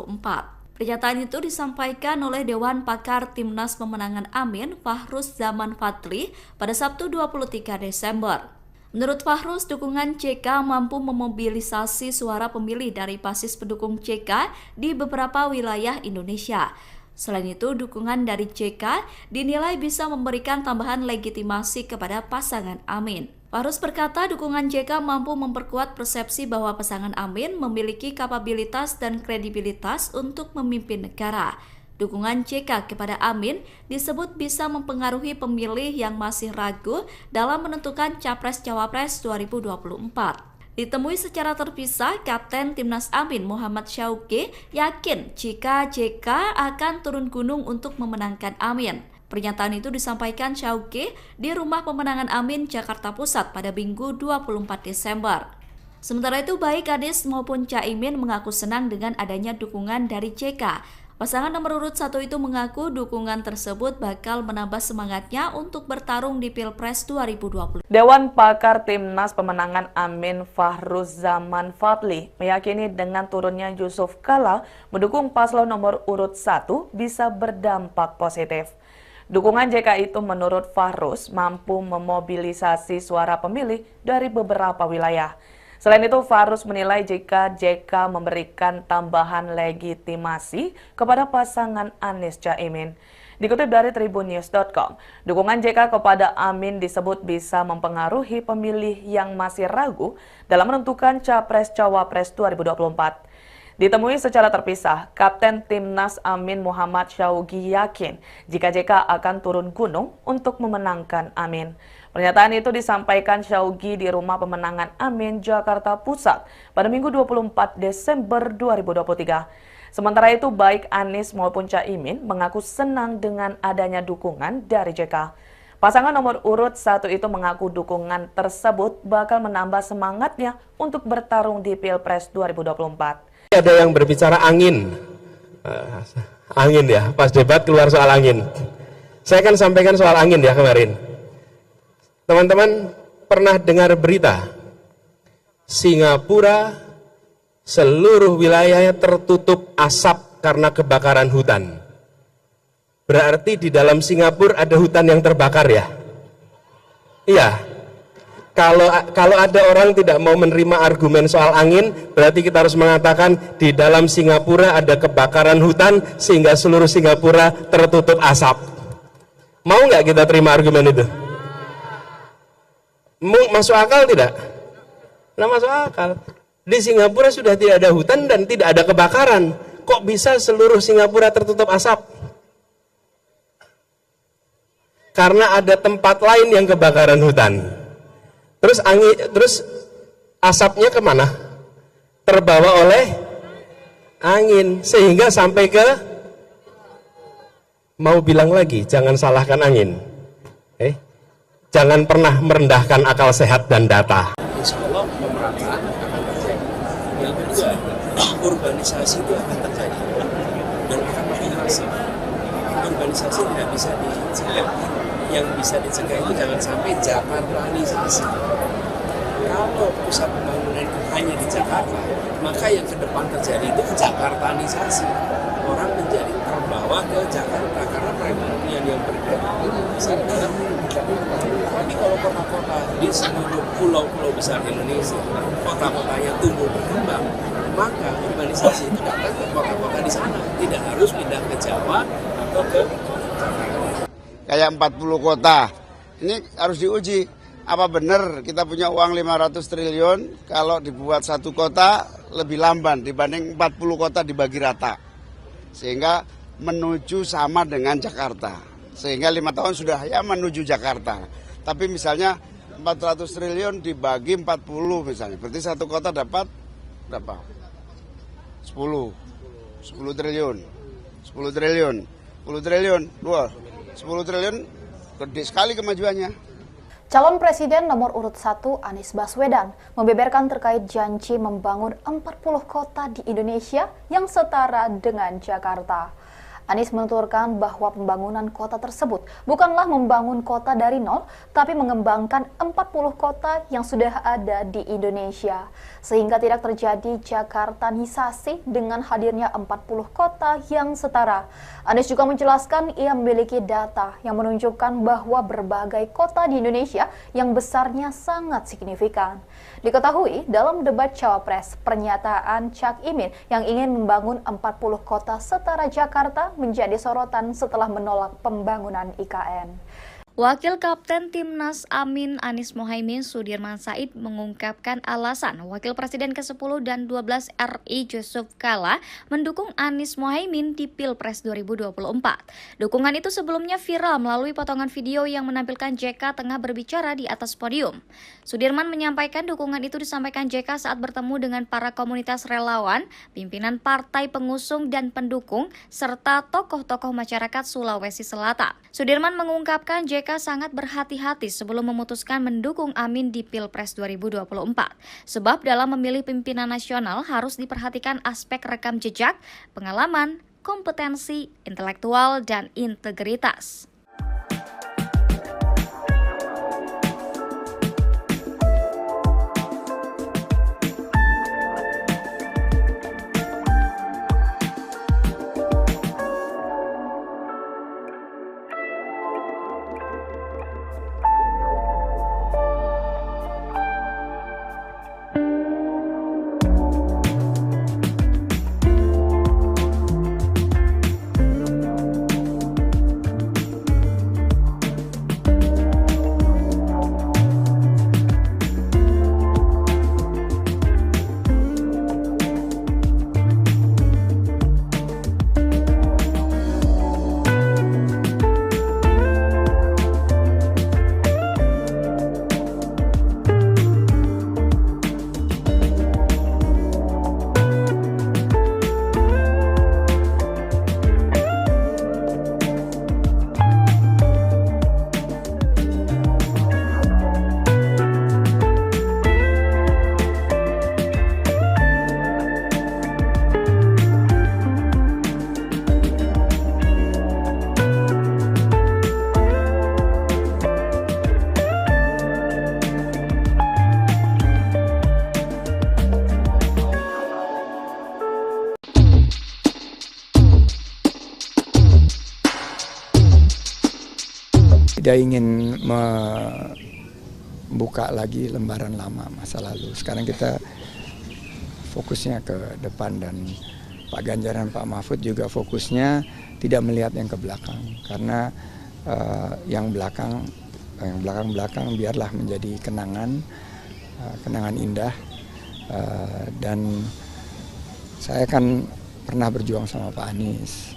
Pernyataan itu disampaikan oleh Dewan Pakar Timnas Pemenangan Amin, Fahruz Zaman Fadli, pada Sabtu 23 Desember. Menurut Fahruz, dukungan CK mampu memobilisasi suara pemilih dari basis pendukung CK di beberapa wilayah Indonesia. Selain itu, dukungan dari JK dinilai bisa memberikan tambahan legitimasi kepada pasangan Amin. Fahruz berkata dukungan JK mampu memperkuat persepsi bahwa pasangan Amin memiliki kapabilitas dan kredibilitas untuk memimpin negara. Dukungan JK kepada Amin disebut bisa mempengaruhi pemilih yang masih ragu dalam menentukan Capres-Cawapres 2024. Ditemui secara terpisah, Kapten Timnas Amin Muhammad Syauqi yakin jika JK akan turun gunung untuk memenangkan Amin. Pernyataan itu disampaikan Syauqi di Rumah Pemenangan Amin, Jakarta Pusat pada Minggu 24 Desember. Sementara itu, baik Anies maupun Caimin mengaku senang dengan adanya dukungan dari JK. Pasangan nomor urut 1 itu mengaku dukungan tersebut bakal menambah semangatnya untuk bertarung di Pilpres 2020. Dewan Pakar Timnas Pemenangan Amin Fahruz Zaman Fadli meyakini dengan turunnya Yusuf Kala mendukung paslon nomor urut 1 bisa berdampak positif. Dukungan JK itu menurut Fahruz mampu memobilisasi suara pemilih dari beberapa wilayah. Selain itu, Fahruz menilai jika JK memberikan tambahan legitimasi kepada pasangan Anies Caimin. Dikutip dari tribunnews.com, dukungan JK kepada Amin disebut bisa mempengaruhi pemilih yang masih ragu dalam menentukan Capres-Cawapres 2024. Ditemui secara terpisah, Kapten Timnas Amin Muhammad Syauqi yakin jika JK akan turun gunung untuk memenangkan Amin. Pernyataan itu disampaikan Syauqi di Rumah Pemenangan Amin, Jakarta Pusat pada Minggu 24 Desember 2023. Sementara itu, baik Anies maupun Caimin mengaku senang dengan adanya dukungan dari JK. Pasangan nomor urut 1 itu mengaku dukungan tersebut bakal menambah semangatnya untuk bertarung di Pilpres 2024. Ada yang berbicara angin. Angin ya, pas debat keluar soal angin. Saya akan sampaikan soal angin ya kemarin. Teman-teman pernah dengar berita Singapura seluruh wilayahnya tertutup asap karena kebakaran hutan. Berarti di dalam Singapura ada hutan yang terbakar ya? Iya. Kalau ada orang tidak mau menerima argumen soal angin, berarti kita harus mengatakan di dalam Singapura ada kebakaran hutan sehingga seluruh Singapura tertutup asap. Mau nggak kita terima argumen itu? Masuk akal tidak? Nah, masuk akal. Di Singapura sudah tidak ada hutan dan tidak ada kebakaran. Kok bisa seluruh Singapura tertutup asap? Karena ada tempat lain yang kebakaran hutan. Terus asapnya kemana? Terbawa oleh angin sehingga sampai ke, mau bilang lagi, jangan salahkan angin. Jangan pernah merendahkan akal sehat dan data. Insya Allah pemerintah akan terjadi. Yang kedua, urbanisasi itu akan terjadi dan akan makin masif. urbanisasi tidak bisa dicegah. Yang bisa dicegah itu jangan sampai Jakartanisasi. Kalau pusat pembangunan itu hanya di Jakarta, maka yang ke depan terjadi itu Jakartanisasi. Orang menjadi terbawa ke Jakarta karena perekonomian yang bergerak di sana. Tapi kalau kota-kota di seluruh pulau-pulau besar Indonesia, kota-kotanya tumbuh berkembang, maka urbanisasi itu datang ke kota-kota di sana. Tidak harus pindah ke Jawa atau ke Jakarta. Kayak 40 kota, ini harus diuji. Apa benar kita punya uang 500 triliun kalau dibuat satu kota lebih lamban dibanding 40 kota dibagi rata. Sehingga menuju sama dengan Jakarta. Sehingga 5 tahun sudah ya menuju Jakarta. Tapi misalnya 400 triliun dibagi 40 misalnya. Berarti satu kota dapat berapa? 10 triliun. 10 triliun. 10 triliun. 10 triliun gede sekali kemajuannya. Calon Presiden nomor urut 1 Anies Baswedan membeberkan terkait janji membangun 40 kota di Indonesia yang setara dengan Jakarta. Anies menuturkan bahwa pembangunan kota tersebut bukanlah membangun kota dari nol, tapi mengembangkan 40 kota yang sudah ada di Indonesia. Sehingga tidak terjadi Jakartanisasi dengan hadirnya 40 kota yang setara. Anies juga menjelaskan ia memiliki data yang menunjukkan bahwa berbagai kota di Indonesia yang besarnya sangat signifikan. Diketahui dalam debat Cawapres, pernyataan Cak Imin yang ingin membangun 40 kota setara Jakarta menjadi sorotan setelah menolak pembangunan IKN. Wakil Kapten Timnas Amin Anies Mohaimin Sudirman Said mengungkapkan alasan Wakil Presiden ke-10 dan 12 RI Yusuf Kala mendukung Anies Mohaimin di Pilpres 2024. Dukungan itu sebelumnya viral melalui potongan video yang menampilkan JK tengah berbicara di atas podium. Sudirman menyampaikan dukungan itu disampaikan JK saat bertemu dengan para komunitas relawan, pimpinan partai pengusung dan pendukung, serta tokoh-tokoh masyarakat Sulawesi Selatan. Sudirman mengungkapkan JK sangat berhati-hati sebelum memutuskan mendukung Amin di Pilpres 2024. Sebab dalam memilih pimpinan nasional harus diperhatikan aspek rekam jejak, pengalaman, kompetensi, intelektual, dan integritas. Tidak ingin membuka lagi lembaran lama masa lalu. Sekarang kita fokusnya ke depan dan Pak Ganjar dan Pak Mahfud juga fokusnya tidak melihat yang ke belakang. Karena yang belakang biarlah menjadi kenangan indah. Dan saya kan pernah berjuang sama Pak Anies.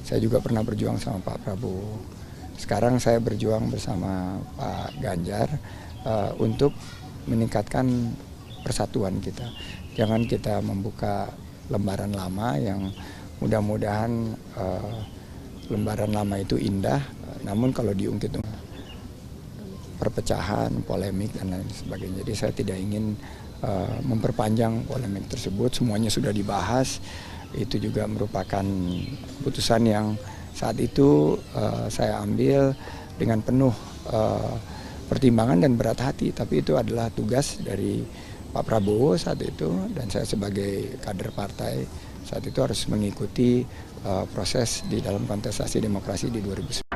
Saya juga pernah berjuang sama Pak Prabowo. Sekarang saya berjuang bersama Pak Ganjar untuk meningkatkan persatuan kita. Jangan kita membuka lembaran lama yang mudah-mudahan lembaran lama itu indah, namun kalau diungkit perpecahan, polemik dan lain sebagainya. Jadi saya tidak ingin memperpanjang polemik tersebut. Semuanya sudah dibahas. Itu juga merupakan keputusan yang saat itu saya ambil dengan penuh pertimbangan dan berat hati, tapi itu adalah tugas dari Pak Prabowo saat itu, dan saya sebagai kader partai saat itu harus mengikuti proses di dalam kontestasi demokrasi di 2019.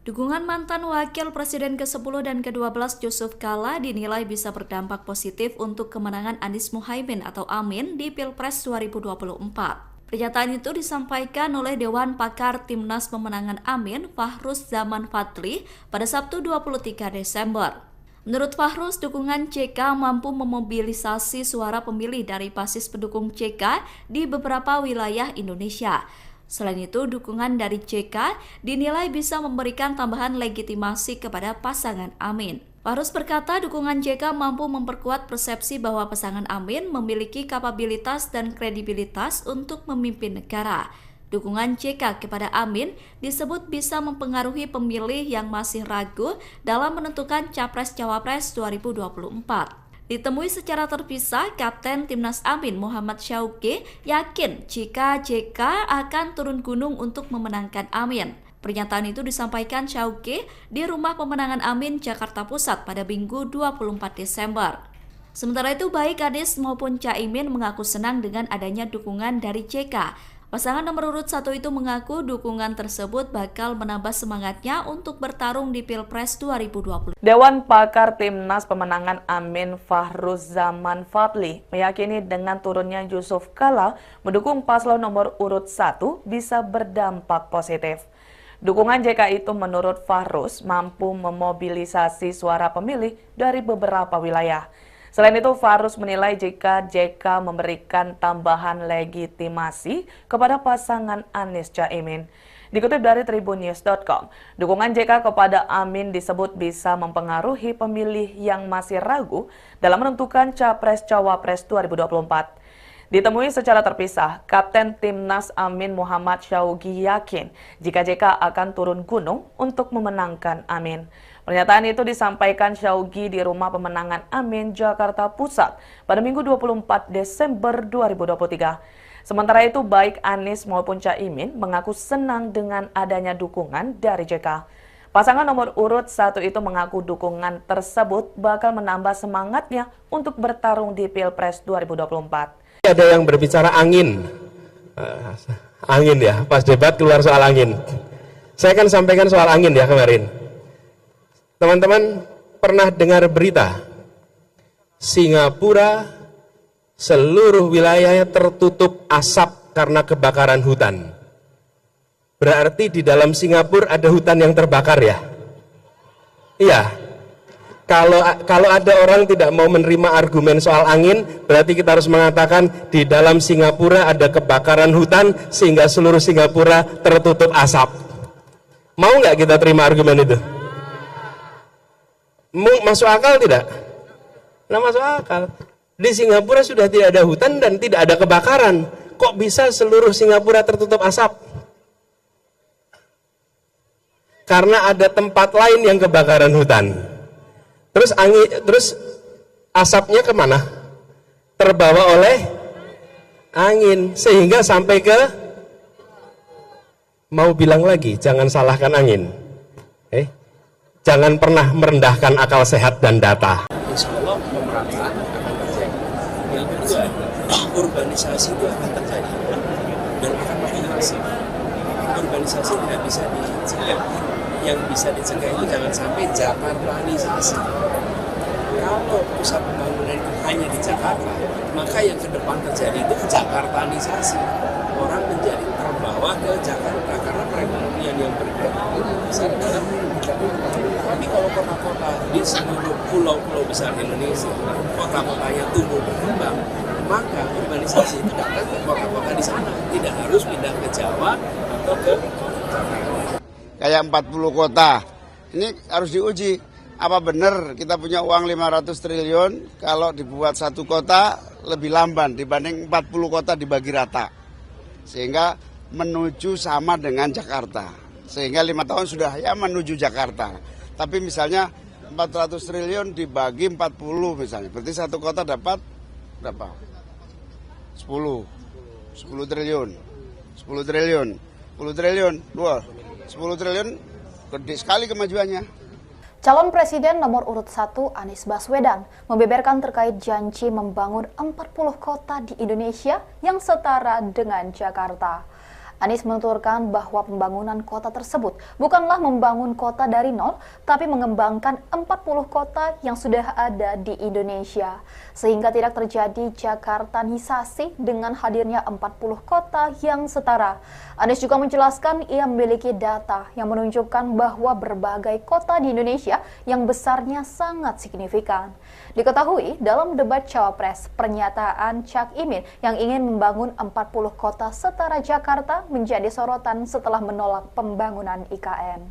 Dukungan mantan Wakil Presiden ke-10 dan ke-12 Yusuf Kala dinilai bisa berdampak positif untuk kemenangan Anies Muhaimin atau Amin di Pilpres 2024. Pernyataan itu disampaikan oleh Dewan Pakar Timnas Pemenangan Amin, Fahruz Zaman Fadli, pada Sabtu 23 Desember. Menurut Fahruz, dukungan JK mampu memobilisasi suara pemilih dari basis pendukung JK di beberapa wilayah Indonesia. Selain itu, dukungan dari JK dinilai bisa memberikan tambahan legitimasi kepada pasangan Amin. Fahruz berkata dukungan JK mampu memperkuat persepsi bahwa pasangan Amin memiliki kapabilitas dan kredibilitas untuk memimpin negara. Dukungan JK kepada Amin disebut bisa mempengaruhi pemilih yang masih ragu dalam menentukan Capres-Cawapres 2024. Ditemui secara terpisah, Kapten Timnas Amin Muhammad Syauqi yakin jika JK akan turun gunung untuk memenangkan Amin. Pernyataan itu disampaikan Syauqi di Rumah Pemenangan Amin, Jakarta Pusat pada Minggu 24 Desember. Sementara itu, baik Anies maupun Caimin mengaku senang dengan adanya dukungan dari JK. Pasangan nomor urut 1 itu mengaku dukungan tersebut bakal menambah semangatnya untuk bertarung di Pilpres 2020. Dewan Pakar Timnas Pemenangan Amin Fahruz Zaman Fadli meyakini dengan turunnya Yusuf Kala mendukung paslon nomor urut 1 bisa berdampak positif. Dukungan JK itu menurut Fahruz mampu memobilisasi suara pemilih dari beberapa wilayah. Selain itu, Fahruz menilai jika JK memberikan tambahan legitimasi kepada pasangan Anies Caimin. Dikutip dari tribunnews.com, dukungan JK kepada Amin disebut bisa mempengaruhi pemilih yang masih ragu dalam menentukan Capres-Cawapres 2024. Ditemui secara terpisah, Kapten Timnas Amin Muhammad Syauqi yakin jika JK akan turun gunung untuk memenangkan Amin. Pernyataan itu disampaikan Syauqi di Rumah Pemenangan Amin, Jakarta Pusat pada Minggu 24 Desember 2023. Sementara itu, baik Anies maupun Caimin mengaku senang dengan adanya dukungan dari JK. Pasangan nomor urut 1 itu mengaku dukungan tersebut bakal menambah semangatnya untuk bertarung di Pilpres 2024. Ada yang berbicara angin. Angin ya, pas debat keluar soal angin. Saya kan sampaikan soal angin ya kemarin. Teman-teman pernah dengar berita Singapura seluruh wilayahnya tertutup asap karena kebakaran hutan. Berarti di dalam Singapura ada hutan yang terbakar ya? Iya. Kalau ada orang tidak mau menerima argumen soal angin, berarti kita harus mengatakan di dalam Singapura ada kebakaran hutan sehingga seluruh Singapura tertutup asap. Mau nggak kita terima argumen itu? Masuk akal tidak? Nah, masuk akal. Di Singapura sudah tidak ada hutan dan tidak ada kebakaran. Kok bisa seluruh Singapura tertutup asap? Karena ada tempat lain yang kebakaran hutan. Terus asapnya kemana? Terbawa oleh angin sehingga sampai ke, mau bilang lagi, jangan salahkan angin. Jangan pernah merendahkan akal sehat dan data. Insya Allah pemerataan akan terjadi. Yang kedua, urbanisasi itu akan terjadi dan akan makin masif. Urbanisasi tidak bisa dicegah. Yang bisa dicegah itu jangan sampai Jakartanisasi. Kalau pusat pembangunan itu hanya di Jakarta, maka yang ke depan terjadi itu Jakartanisasi. Orang menjadi terbawa ke Jakarta karena perekonomian yang bergerak besar dalam Jakarta. Tapi kalau kota-kota di seluruh pulau-pulau besar Indonesia, kota-kotanya tumbuh berkembang, maka urbanisasi itu datang ke kota-kota di sana, tidak harus pindah ke Jawa atau ke Jakarta. Kayak 40 kota, ini harus diuji. Apa benar kita punya uang 500 triliun kalau dibuat satu kota lebih lamban dibanding 40 kota dibagi rata. Sehingga menuju sama dengan Jakarta. Sehingga 5 tahun sudah ya menuju Jakarta. Tapi misalnya 400 triliun dibagi 40 misalnya. Berarti satu kota dapat berapa? 10 triliun. 10 triliun. 10 triliun, 10 triliun gede sekali kemajuannya. Calon Presiden nomor urut 1 Anies Baswedan membeberkan terkait janji membangun 40 kota di Indonesia yang setara dengan Jakarta. Anies menuturkan bahwa pembangunan kota tersebut bukanlah membangun kota dari nol, tapi mengembangkan 40 kota yang sudah ada di Indonesia. Sehingga tidak terjadi Jakartanisasi dengan hadirnya 40 kota yang setara. Anies juga menjelaskan ia memiliki data yang menunjukkan bahwa berbagai kota di Indonesia yang besarnya sangat signifikan. Diketahui dalam debat Cawapres, pernyataan Cak Imin yang ingin membangun 40 kota setara Jakarta menjadi sorotan setelah menolak pembangunan IKN.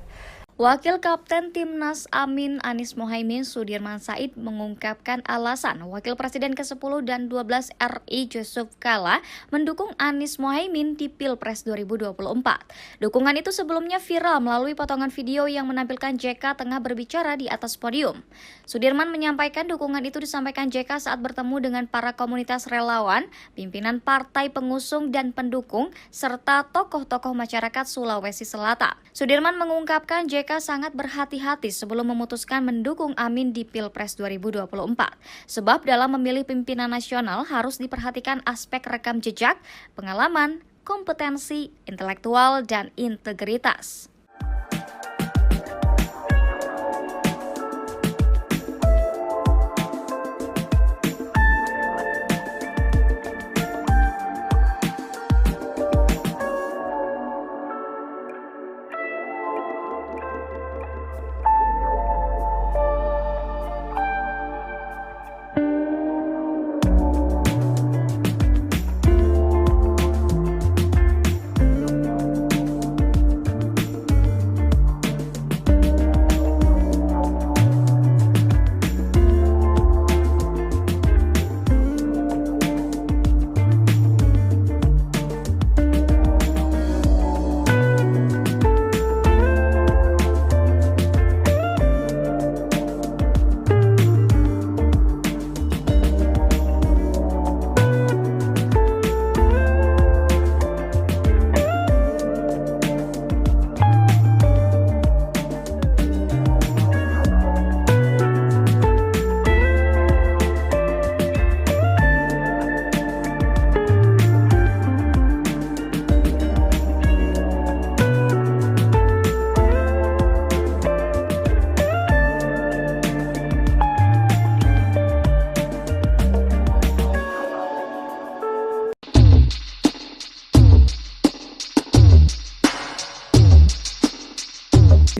Wakil Kapten Timnas Amin Anies Mohaimin Sudirman Said mengungkapkan alasan Wakil Presiden ke-10 dan 12 RI Yusuf Kala mendukung Anies Mohaimin di Pilpres 2024. Dukungan itu sebelumnya viral melalui potongan video yang menampilkan JK tengah berbicara di atas podium. Sudirman menyampaikan dukungan itu disampaikan JK saat bertemu dengan para komunitas relawan, pimpinan partai pengusung dan pendukung, serta tokoh-tokoh masyarakat Sulawesi Selatan. Sudirman mengungkapkan JK sangat berhati-hati sebelum memutuskan mendukung Amin di Pilpres 2024. Sebab dalam memilih pimpinan nasional harus diperhatikan aspek rekam jejak, pengalaman, kompetensi, intelektual, dan integritas.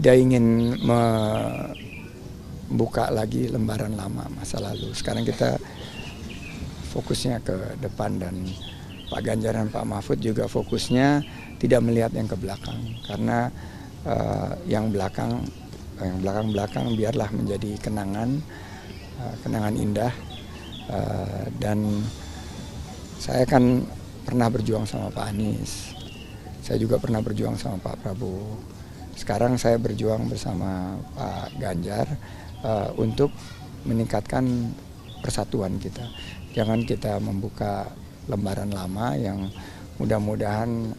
Tidak ingin membuka lagi lembaran lama masa lalu. Sekarang kita fokusnya ke depan, dan Pak Ganjar dan Pak Mahfud juga fokusnya tidak melihat yang ke belakang, karena yang belakang biarlah menjadi kenangan indah. Dan saya kan pernah berjuang sama Pak Anies, saya juga pernah berjuang sama Pak Prabowo. Sekarang saya berjuang bersama Pak Ganjar untuk meningkatkan persatuan kita. Jangan kita membuka lembaran lama yang mudah-mudahan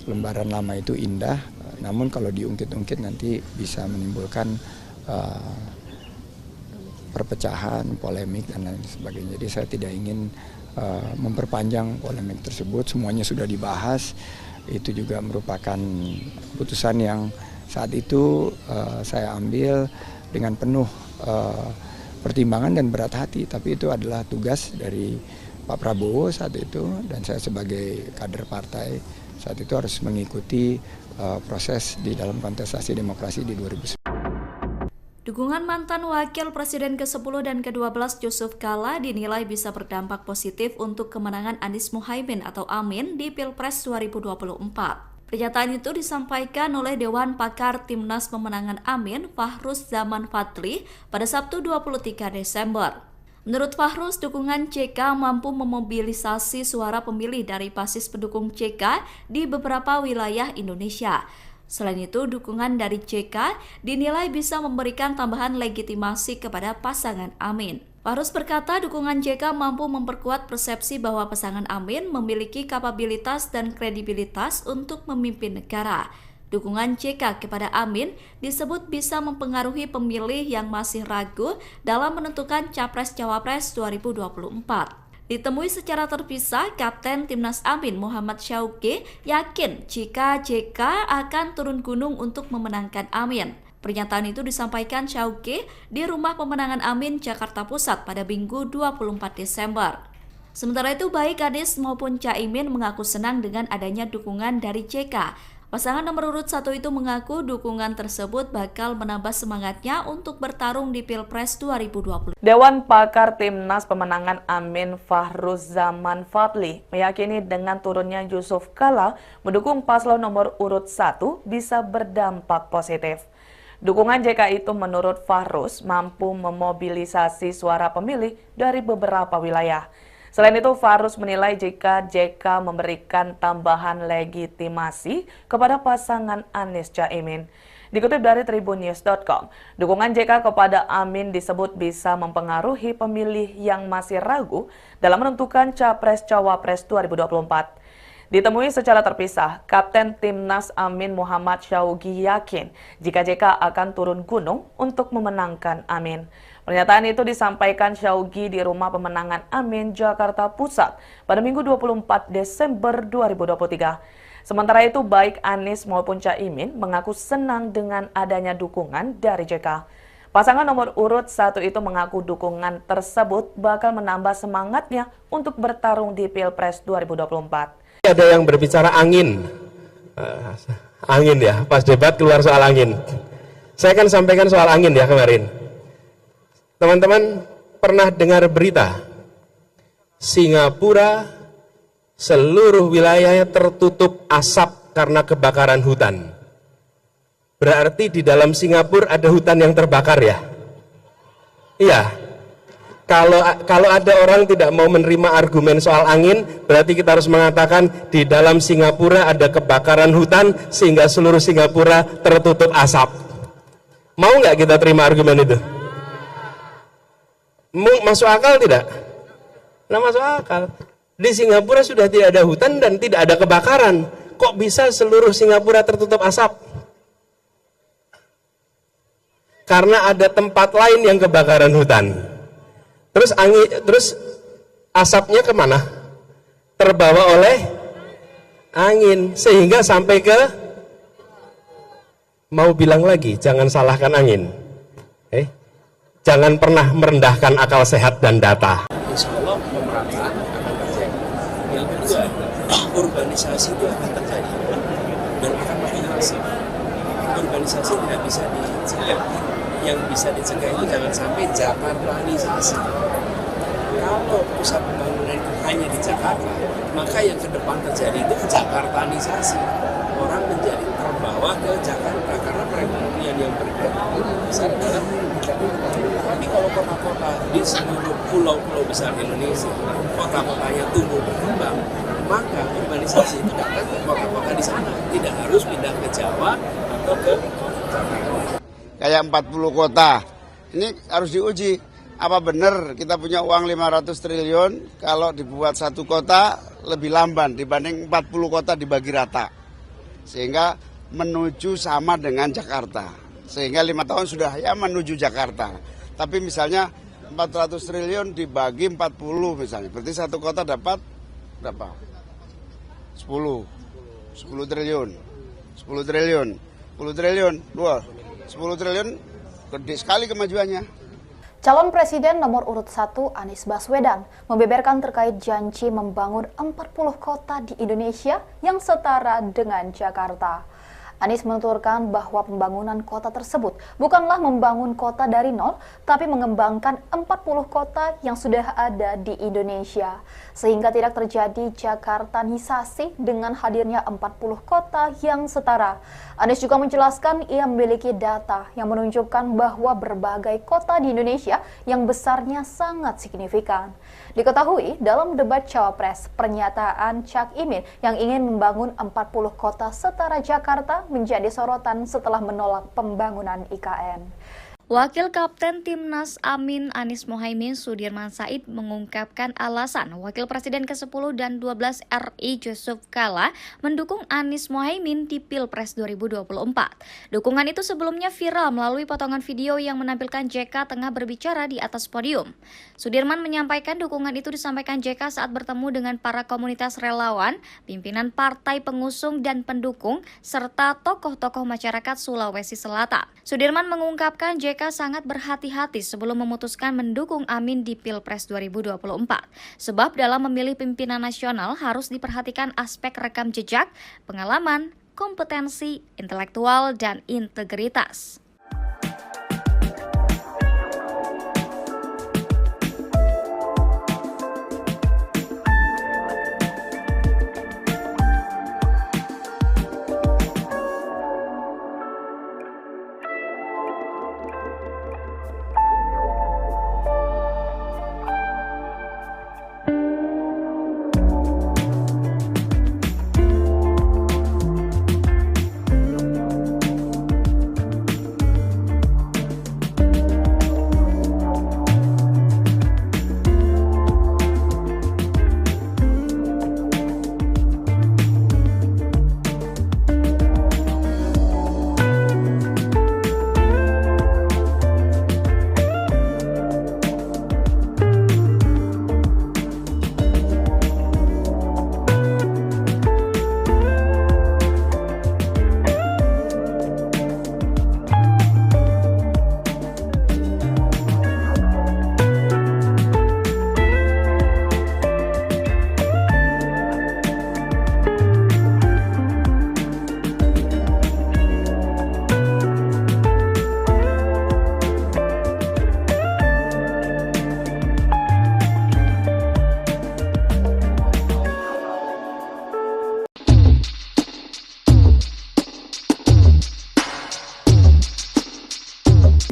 lembaran lama itu indah, namun kalau diungkit-ungkit nanti bisa menimbulkan perpecahan, polemik, dan lain sebagainya. Jadi saya tidak ingin memperpanjang polemik tersebut, semuanya sudah dibahas. Itu juga merupakan keputusan yang saat itu saya ambil dengan penuh pertimbangan dan berat hati, tapi itu adalah tugas dari Pak Prabowo saat itu, dan saya sebagai kader partai saat itu harus mengikuti proses di dalam kontestasi demokrasi di 2019. Dukungan mantan Wakil Presiden ke-10 dan ke-12 Yusuf Kala dinilai bisa berdampak positif untuk kemenangan Anies Mohaimin atau Amin di Pilpres 2024. Pernyataan itu disampaikan oleh Dewan Pakar Timnas Pemenangan Amin, Fahruz Zaman Fadli, pada Sabtu 23 Desember. Menurut Fahruz, dukungan CK mampu memobilisasi suara pemilih dari basis pendukung CK di beberapa wilayah Indonesia. Selain itu, dukungan dari JK dinilai bisa memberikan tambahan legitimasi kepada pasangan Amin. Fahruz berkata dukungan JK mampu memperkuat persepsi bahwa pasangan Amin memiliki kapabilitas dan kredibilitas untuk memimpin negara. Dukungan JK kepada Amin disebut bisa mempengaruhi pemilih yang masih ragu dalam menentukan Capres-Cawapres 2024. Ditemui secara terpisah, Kapten Timnas Amin Muhammad Syauqi yakin jika JK akan turun gunung untuk memenangkan Amin. Pernyataan itu disampaikan Syauqi di Rumah Pemenangan Amin, Jakarta Pusat pada Minggu 24 Desember. Sementara itu, baik Anies maupun Caimin mengaku senang dengan adanya dukungan dari JK. Pasangan nomor urut 1 itu mengaku dukungan tersebut bakal menambah semangatnya untuk bertarung di Pilpres 2020. Dewan Pakar Timnas Pemenangan Amin Fahruz Zaman Fadli meyakini dengan turunnya Yusuf Kala mendukung paslon nomor urut 1 bisa berdampak positif. Dukungan JK itu menurut Fahruz mampu memobilisasi suara pemilih dari beberapa wilayah. Selain itu, Fahruz menilai jika JK memberikan tambahan legitimasi kepada pasangan Anies Caimin. Dikutip dari tribunnews.com, dukungan JK kepada Amin disebut bisa mempengaruhi pemilih yang masih ragu dalam menentukan Capres-Cawapres 2024. Ditemui secara terpisah, Kapten Timnas Amin Muhammad Syauqi yakin jika JK akan turun gunung untuk memenangkan Amin. Pernyataan itu disampaikan Syauqi di Rumah Pemenangan Amin, Jakarta Pusat pada Minggu 24 Desember 2023. Sementara itu, baik Anies maupun Caimin mengaku senang dengan adanya dukungan dari JK. Pasangan nomor urut 1 itu mengaku dukungan tersebut bakal menambah semangatnya untuk bertarung di Pilpres 2024. Ada yang berbicara angin ya, pas debat keluar soal angin. Saya akan sampaikan soal angin ya kemarin. Teman-teman pernah dengar berita Singapura seluruh wilayahnya tertutup asap karena kebakaran hutan. Berarti di dalam Singapura ada hutan yang terbakar ya? Iya. Kalau ada orang tidak mau menerima argumen soal angin, berarti kita harus mengatakan di dalam Singapura ada kebakaran hutan sehingga seluruh Singapura tertutup asap. Mau nggak kita terima argumen itu? Masuk akal tidak? Nah, masuk akal. Di Singapura sudah tidak ada hutan dan tidak ada kebakaran. Kok bisa seluruh Singapura tertutup asap? Karena ada tempat lain yang kebakaran hutan. Terus asapnya kemana? Terbawa oleh angin sehingga sampai ke, mau bilang lagi, jangan salahkan angin. Jangan pernah merendahkan akal sehat dan data. Insya Allah pemerataan akan terjadi. Yang kedua, urbanisasi itu akan terjadi dan akan makin masif. Urbanisasi tidak bisa dicegah. Yang bisa dicegah itu jangan sampai Jakartanisasi. Kalau pusat pembangunan itu hanya di Jakarta, maka yang ke depan terjadi itu Jakartanisasi. Orang menjadi terbawa ke Jakarta karena perekonomian yang bergerak besar adalah Jakarta. Tapi kalau kota-kota di seluruh pulau-pulau besar Indonesia, kota-kotanya tumbuh berkembang, maka urbanisasi itu datang ke kota-kota di sana. Tidak harus pindah ke Jawa atau ke Jakarta. Kayak 40 kota, ini harus diuji. Apa benar kita punya uang 500 triliun kalau dibuat satu kota lebih lamban dibanding 40 kota dibagi rata. Sehingga menuju sama dengan Jakarta. Sehingga 5 tahun sudah ya menuju Jakarta. Tapi misalnya 400 triliun dibagi 40 misalnya. Berarti satu kota dapat berapa? 10 triliun. 10 triliun. 10 triliun. 10 triliun gede sekali kemajuannya. Calon Presiden nomor urut 1 Anies Baswedan membeberkan terkait janji membangun 40 kota di Indonesia yang setara dengan Jakarta. Anies menuturkan bahwa pembangunan kota tersebut bukanlah membangun kota dari nol, tapi mengembangkan 40 kota yang sudah ada di Indonesia. Sehingga tidak terjadi Jakartanisasi dengan hadirnya 40 kota yang setara. Anies juga menjelaskan ia memiliki data yang menunjukkan bahwa berbagai kota di Indonesia yang besarnya sangat signifikan. Diketahui dalam debat Cawapres, pernyataan Cak Imin yang ingin membangun 40 kota setara Jakarta menjadi sorotan setelah menolak pembangunan IKN. Wakil Kapten Timnas Amin Anies Mohaimin Sudirman Said mengungkapkan alasan Wakil Presiden ke-10 dan 12 RI Yusuf Kala mendukung Anies Mohaimin di Pilpres 2024. Dukungan itu sebelumnya viral melalui potongan video yang menampilkan JK tengah berbicara di atas podium. Sudirman menyampaikan dukungan itu disampaikan JK saat bertemu dengan para komunitas relawan, pimpinan partai pengusung dan pendukung, serta tokoh-tokoh masyarakat Sulawesi Selatan. Sudirman mengungkapkan JK sangat berhati-hati sebelum memutuskan mendukung Amin di Pilpres 2024. Sebab dalam memilih pimpinan nasional harus diperhatikan aspek rekam jejak, pengalaman, kompetensi, intelektual, dan integritas.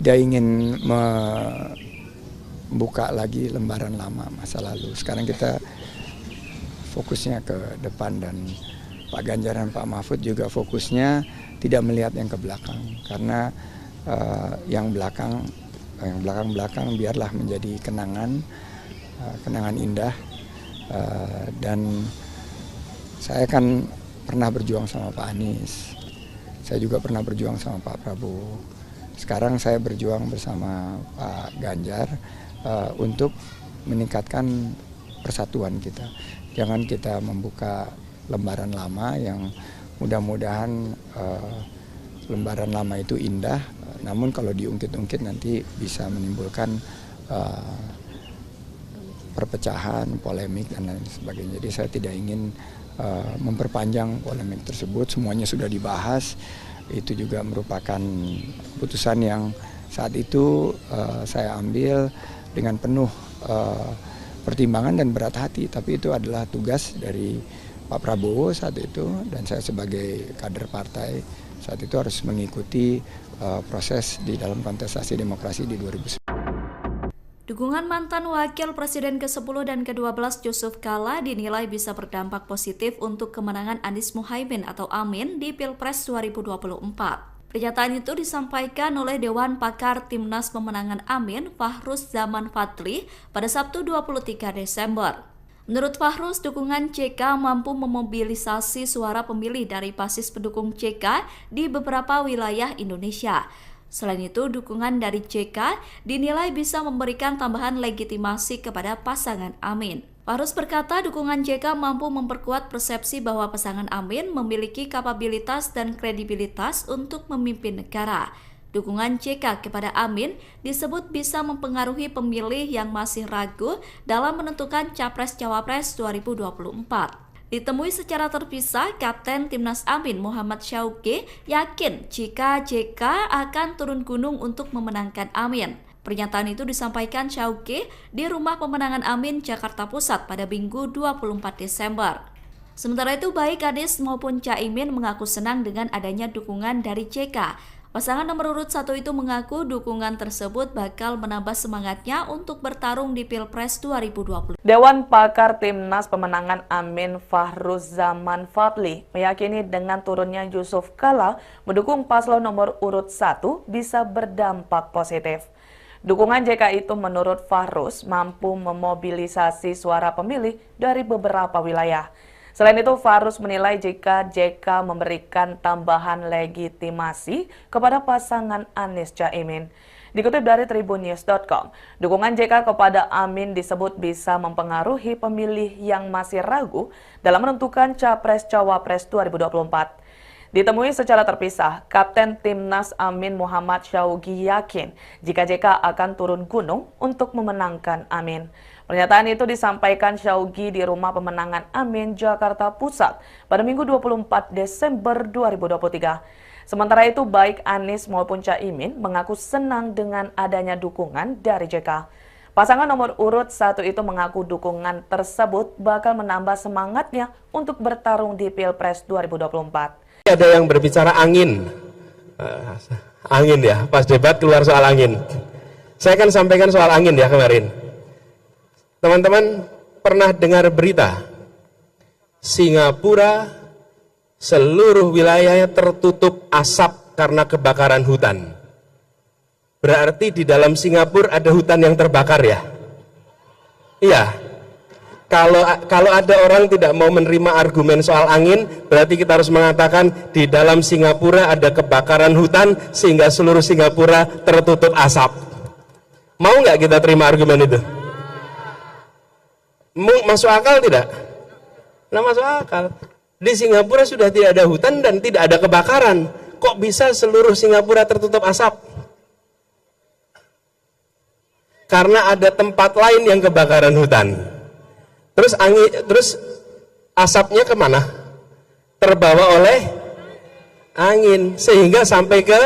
Tidak ingin membuka lagi lembaran lama masa lalu. Sekarang kita fokusnya ke depan dan Pak Ganjar dan Pak Mahfud juga fokusnya tidak melihat yang ke belakang. Karena yang belakang biarlah menjadi kenangan indah. Dan saya kan pernah berjuang sama Pak Anies. Saya juga pernah berjuang sama Pak Prabowo. Sekarang saya berjuang bersama Pak Ganjar untuk meningkatkan persatuan kita. Jangan kita membuka lembaran lama yang mudah-mudahan lembaran lama itu indah, namun kalau diungkit-ungkit nanti bisa menimbulkan perpecahan, polemik, dan lain sebagainya. Jadi saya tidak ingin memperpanjang polemik tersebut, semuanya sudah dibahas. Itu juga merupakan putusan yang saat itu saya ambil dengan penuh pertimbangan dan berat hati. Tapi itu adalah tugas dari Pak Prabowo saat itu, dan saya sebagai kader partai saat itu harus mengikuti proses di dalam kontestasi demokrasi di 2019. Dukungan mantan Wakil Presiden ke-10 dan ke-12 Yusuf Kala dinilai bisa berdampak positif untuk kemenangan Anies Mohaimin atau Amin di Pilpres 2024. Pernyataan itu disampaikan oleh Dewan Pakar Timnas Pemenangan Amin Fahruz Zaman Fadli pada Sabtu 23 Desember. Menurut Fahruz, dukungan JK mampu memobilisasi suara pemilih dari basis pendukung JK di beberapa wilayah Indonesia. Selain itu, dukungan dari JK dinilai bisa memberikan tambahan legitimasi kepada pasangan Amin. Fahruz berkata dukungan JK mampu memperkuat persepsi bahwa pasangan Amin memiliki kapabilitas dan kredibilitas untuk memimpin negara. Dukungan JK kepada Amin disebut bisa mempengaruhi pemilih yang masih ragu dalam menentukan Capres-Cawapres 2024. Ditemui secara terpisah, Kapten Timnas Amin Muhammad Syauqi yakin jika JK akan turun gunung untuk memenangkan Amin. Pernyataan itu disampaikan Syauqi di Rumah Pemenangan Amin, Jakarta Pusat pada Minggu 24 Desember. Sementara itu, baik Anies maupun Caimin mengaku senang dengan adanya dukungan dari JK. Pasangan nomor urut 1 itu mengaku dukungan tersebut bakal menambah semangatnya untuk bertarung di Pilpres 2020. Dewan Pakar Timnas Pemenangan Amin Fahruzaman Fadli meyakini dengan turunnya Yusuf Kala mendukung paslon nomor urut 1 bisa berdampak positif. Dukungan JK itu menurut Fahruz mampu memobilisasi suara pemilih dari beberapa wilayah. Selain itu, Fahruz menilai jika JK memberikan tambahan legitimasi kepada pasangan Anies Caimin. Dikutip dari tribunnews.com, dukungan JK kepada Amin disebut bisa mempengaruhi pemilih yang masih ragu dalam menentukan Capres-Cawapres 2024. Ditemui secara terpisah, Kapten Timnas Amin Muhammad Syaugi yakin jika JK akan turun gunung untuk memenangkan Amin. Pernyataan itu disampaikan Syaugi di Rumah Pemenangan Amin, Jakarta Pusat pada Minggu 24 Desember 2023. Sementara itu, baik Anies maupun Caimin mengaku senang dengan adanya dukungan dari JK. Pasangan nomor urut 1 itu mengaku dukungan tersebut bakal menambah semangatnya untuk bertarung di Pilpres 2024. Ada yang berbicara angin. Angin ya, pas debat keluar soal angin. Saya akan sampaikan soal angin ya kemarin. Teman-teman pernah dengar berita Singapura seluruh wilayahnya tertutup asap karena kebakaran hutan. Berarti di dalam Singapura ada hutan yang terbakar ya? Iya. Kalau ada orang tidak mau menerima argumen soal angin, berarti kita harus mengatakan di dalam Singapura ada kebakaran hutan sehingga seluruh Singapura tertutup asap. Mau nggak kita terima argumen itu? Masuk akal tidak? Nah, masuk akal. Di Singapura sudah tidak ada hutan dan tidak ada kebakaran. Kok bisa seluruh Singapura tertutup asap? Karena ada tempat lain yang kebakaran hutan. Terus asapnya kemana? Terbawa oleh angin sehingga sampai ke,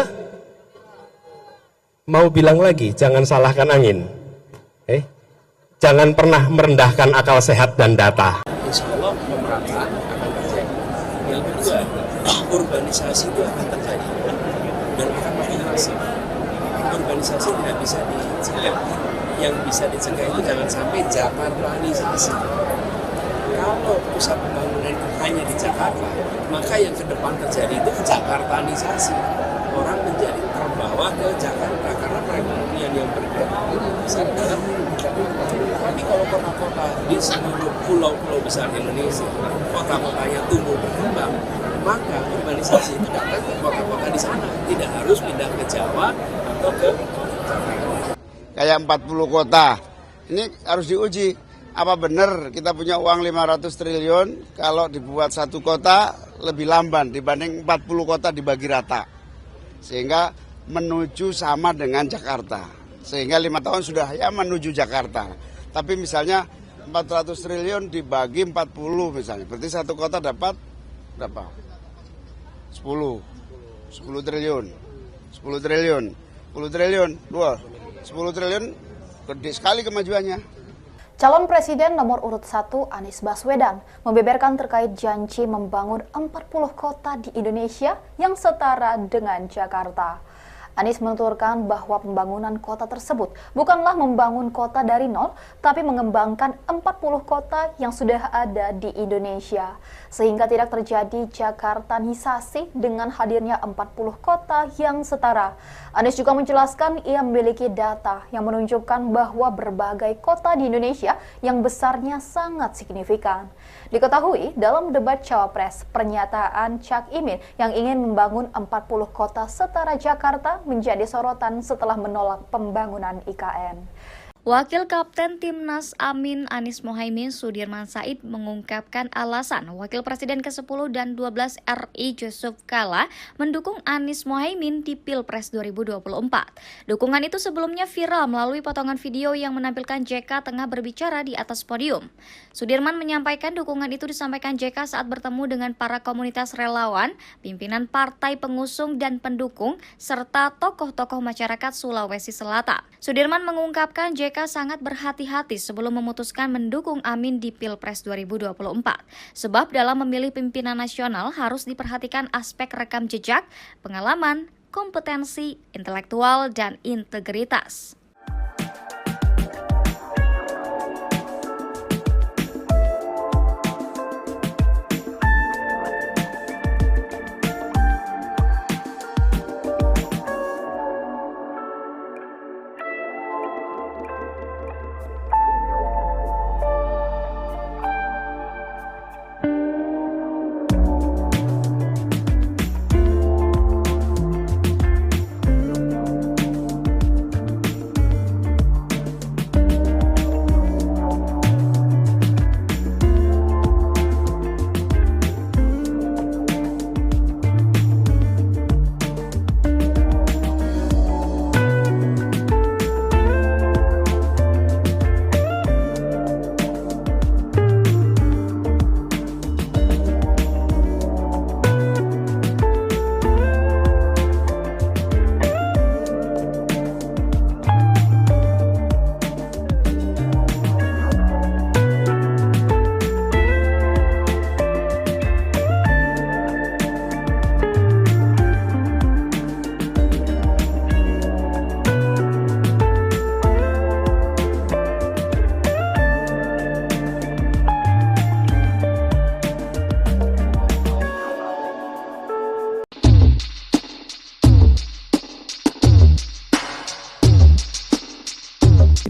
mau bilang lagi, jangan salahkan angin. Jangan pernah merendahkan akal sehat dan data. Insya Allah pemerataan akan terjadi. Yang kedua, urbanisasi itu akan terjadi dan akan makin masif. Urbanisasi tidak bisa dicegah. Yang bisa dicegah itu jangan sampai Jakartanisasi. Kalau pusat pembangunan itu hanya di Jakarta, maka yang ke depan terjadi itu Jakartanisasi. Orang menjadi terbawa ke Jakarta karena perekonomian yang bergerak besar dalam. Tapi kalau kota-kota di seluruh pulau-pulau besar Indonesia, kota-kotanya tumbuh berkembang, maka urbanisasi itu datang ke kota-kota di sana, tidak harus pindah ke Jawa atau ke Jakarta. Kayak 40 kota, ini harus diuji. Apa benar kita punya uang 500 triliun kalau dibuat satu kota lebih lamban dibanding 40 kota dibagi rata. Sehingga menuju sama dengan Jakarta. Sehingga 5 tahun sudah ya menuju Jakarta. Tapi misalnya 400 triliun dibagi 40 misalnya. Berarti satu kota dapat berapa? 10 triliun. 10 triliun. 10 triliun. 10 triliun gede sekali kemajuannya. Calon Presiden nomor urut 1 Anies Baswedan membeberkan terkait janji membangun 40 kota di Indonesia yang setara dengan Jakarta. Anies menuturkan bahwa pembangunan kota tersebut bukanlah membangun kota dari nol, tapi mengembangkan 40 kota yang sudah ada di Indonesia. Sehingga tidak terjadi Jakartanisasi dengan hadirnya 40 kota yang setara. Anies juga menjelaskan ia memiliki data yang menunjukkan bahwa berbagai kota di Indonesia yang besarnya sangat signifikan. Diketahui dalam debat Cawapres, pernyataan Cak Imin yang ingin membangun 40 kota setara Jakarta menjadi sorotan setelah menolak pembangunan IKN. Wakil Kapten Timnas Amin Anies Mohaimin Sudirman Said mengungkapkan alasan Wakil Presiden ke-10 dan 12 RI Yusuf Kala mendukung Anies Mohaimin di Pilpres 2024. Dukungan itu sebelumnya viral melalui potongan video yang menampilkan JK tengah berbicara di atas podium. Sudirman menyampaikan dukungan itu disampaikan JK saat bertemu dengan para komunitas relawan, pimpinan partai pengusung dan pendukung, serta tokoh-tokoh masyarakat Sulawesi Selatan. Sudirman mengungkapkan JK sangat berhati-hati sebelum memutuskan mendukung Amin di Pilpres 2024. Sebab dalam memilih pimpinan nasional harus diperhatikan aspek rekam jejak, pengalaman, kompetensi, intelektual, dan integritas.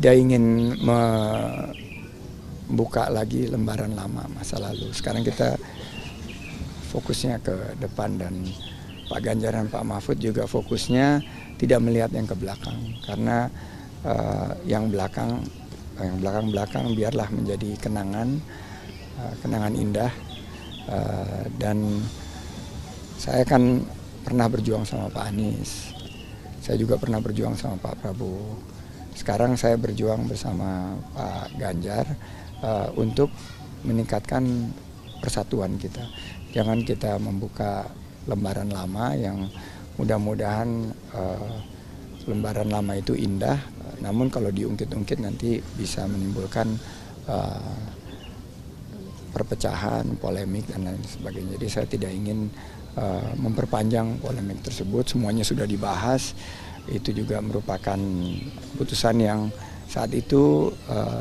Tidak ingin membuka lagi lembaran lama masa lalu. Sekarang kita fokusnya ke depan, dan Pak Ganjar dan Pak Mahfud juga fokusnya tidak melihat yang ke belakang, karena yang belakang biarlah menjadi kenangan indah. Dan saya kan pernah berjuang sama Pak Anies, saya juga pernah berjuang sama Pak Prabowo. Sekarang saya berjuang bersama Pak Ganjar untuk meningkatkan persatuan kita. Jangan kita membuka lembaran lama yang mudah-mudahan lembaran lama itu indah, namun kalau diungkit-ungkit nanti bisa menimbulkan perpecahan, polemik, dan lain sebagainya. Jadi saya tidak ingin memperpanjang polemik tersebut, semuanya sudah dibahas. Itu juga merupakan keputusan yang saat itu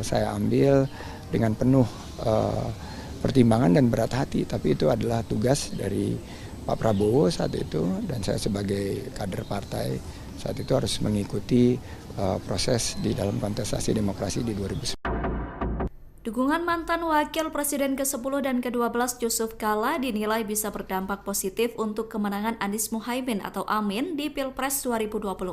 saya ambil dengan penuh pertimbangan dan berat hati, tapi itu adalah tugas dari Pak Prabowo saat itu, dan saya sebagai kader partai saat itu harus mengikuti proses di dalam kontestasi demokrasi di 2019. Dukungan mantan Wakil Presiden ke-10 dan ke-12 Yusuf Kala dinilai bisa berdampak positif untuk kemenangan Anies Muhaimin atau Amin di Pilpres 2024.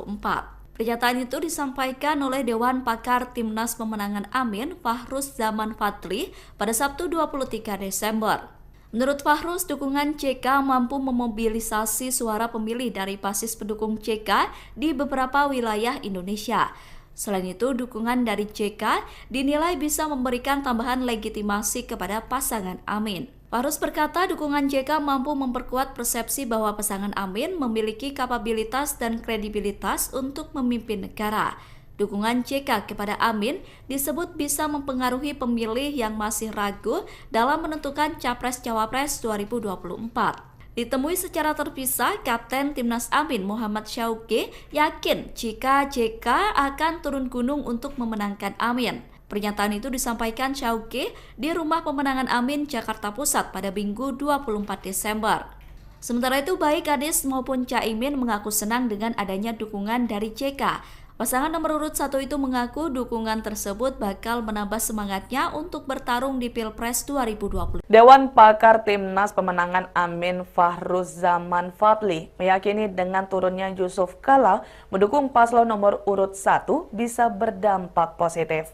Pernyataan itu disampaikan oleh Dewan Pakar Timnas Pemenangan Amin, Fahruz Zaman Fadli, pada Sabtu 23 Desember. Menurut Fahruz, dukungan JK mampu memobilisasi suara pemilih dari basis pendukung JK di beberapa wilayah Indonesia. Selain itu, dukungan dari JK dinilai bisa memberikan tambahan legitimasi kepada pasangan Amin. Fahruz berkata dukungan JK mampu memperkuat persepsi bahwa pasangan Amin memiliki kapabilitas dan kredibilitas untuk memimpin negara. Dukungan JK kepada Amin disebut bisa mempengaruhi pemilih yang masih ragu dalam menentukan Capres-Cawapres 2024. Ditemui secara terpisah, Kapten Timnas Amin Muhammad Syauqi yakin jika JK akan turun gunung untuk memenangkan Amin. Pernyataan itu disampaikan Syauqi di Rumah Pemenangan Amin, Jakarta Pusat pada Minggu 24 Desember. Sementara itu, baik Anies maupun Caimin mengaku senang dengan adanya dukungan dari JK. Pasangan nomor urut 1 itu mengaku dukungan tersebut bakal menambah semangatnya untuk bertarung di Pilpres 2020. Dewan Pakar Timnas Pemenangan Amin Fahruz Zaman Fadli meyakini dengan turunnya Yusuf Kala mendukung paslon nomor urut 1 bisa berdampak positif.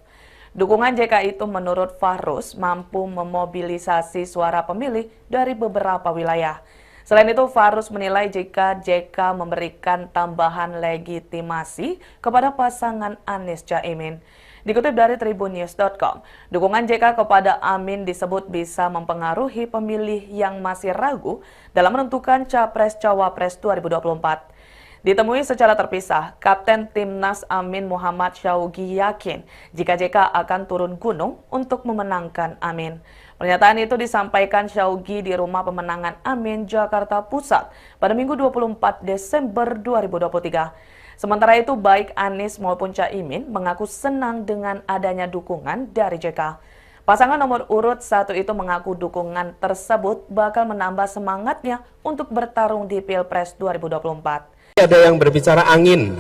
Dukungan JK itu menurut Fahruz mampu memobilisasi suara pemilih dari beberapa wilayah. Selain itu, Fahruz menilai jika JK memberikan tambahan legitimasi kepada pasangan Anies Caimin. Dikutip dari tribunnews.com, dukungan JK kepada Amin disebut bisa mempengaruhi pemilih yang masih ragu dalam menentukan Capres-Cawapres 2024. Ditemui secara terpisah, Kapten Timnas Amin Muhammad Syauqi yakin jika JK akan turun gunung untuk memenangkan Amin. Pernyataan itu disampaikan Syaugi di Rumah Pemenangan Amin, Jakarta Pusat pada Minggu 24 Desember 2023. Sementara itu, baik Anies maupun Caimin mengaku senang dengan adanya dukungan dari JK. Pasangan nomor urut 1 itu mengaku dukungan tersebut bakal menambah semangatnya untuk bertarung di Pilpres 2024. Ada yang berbicara angin.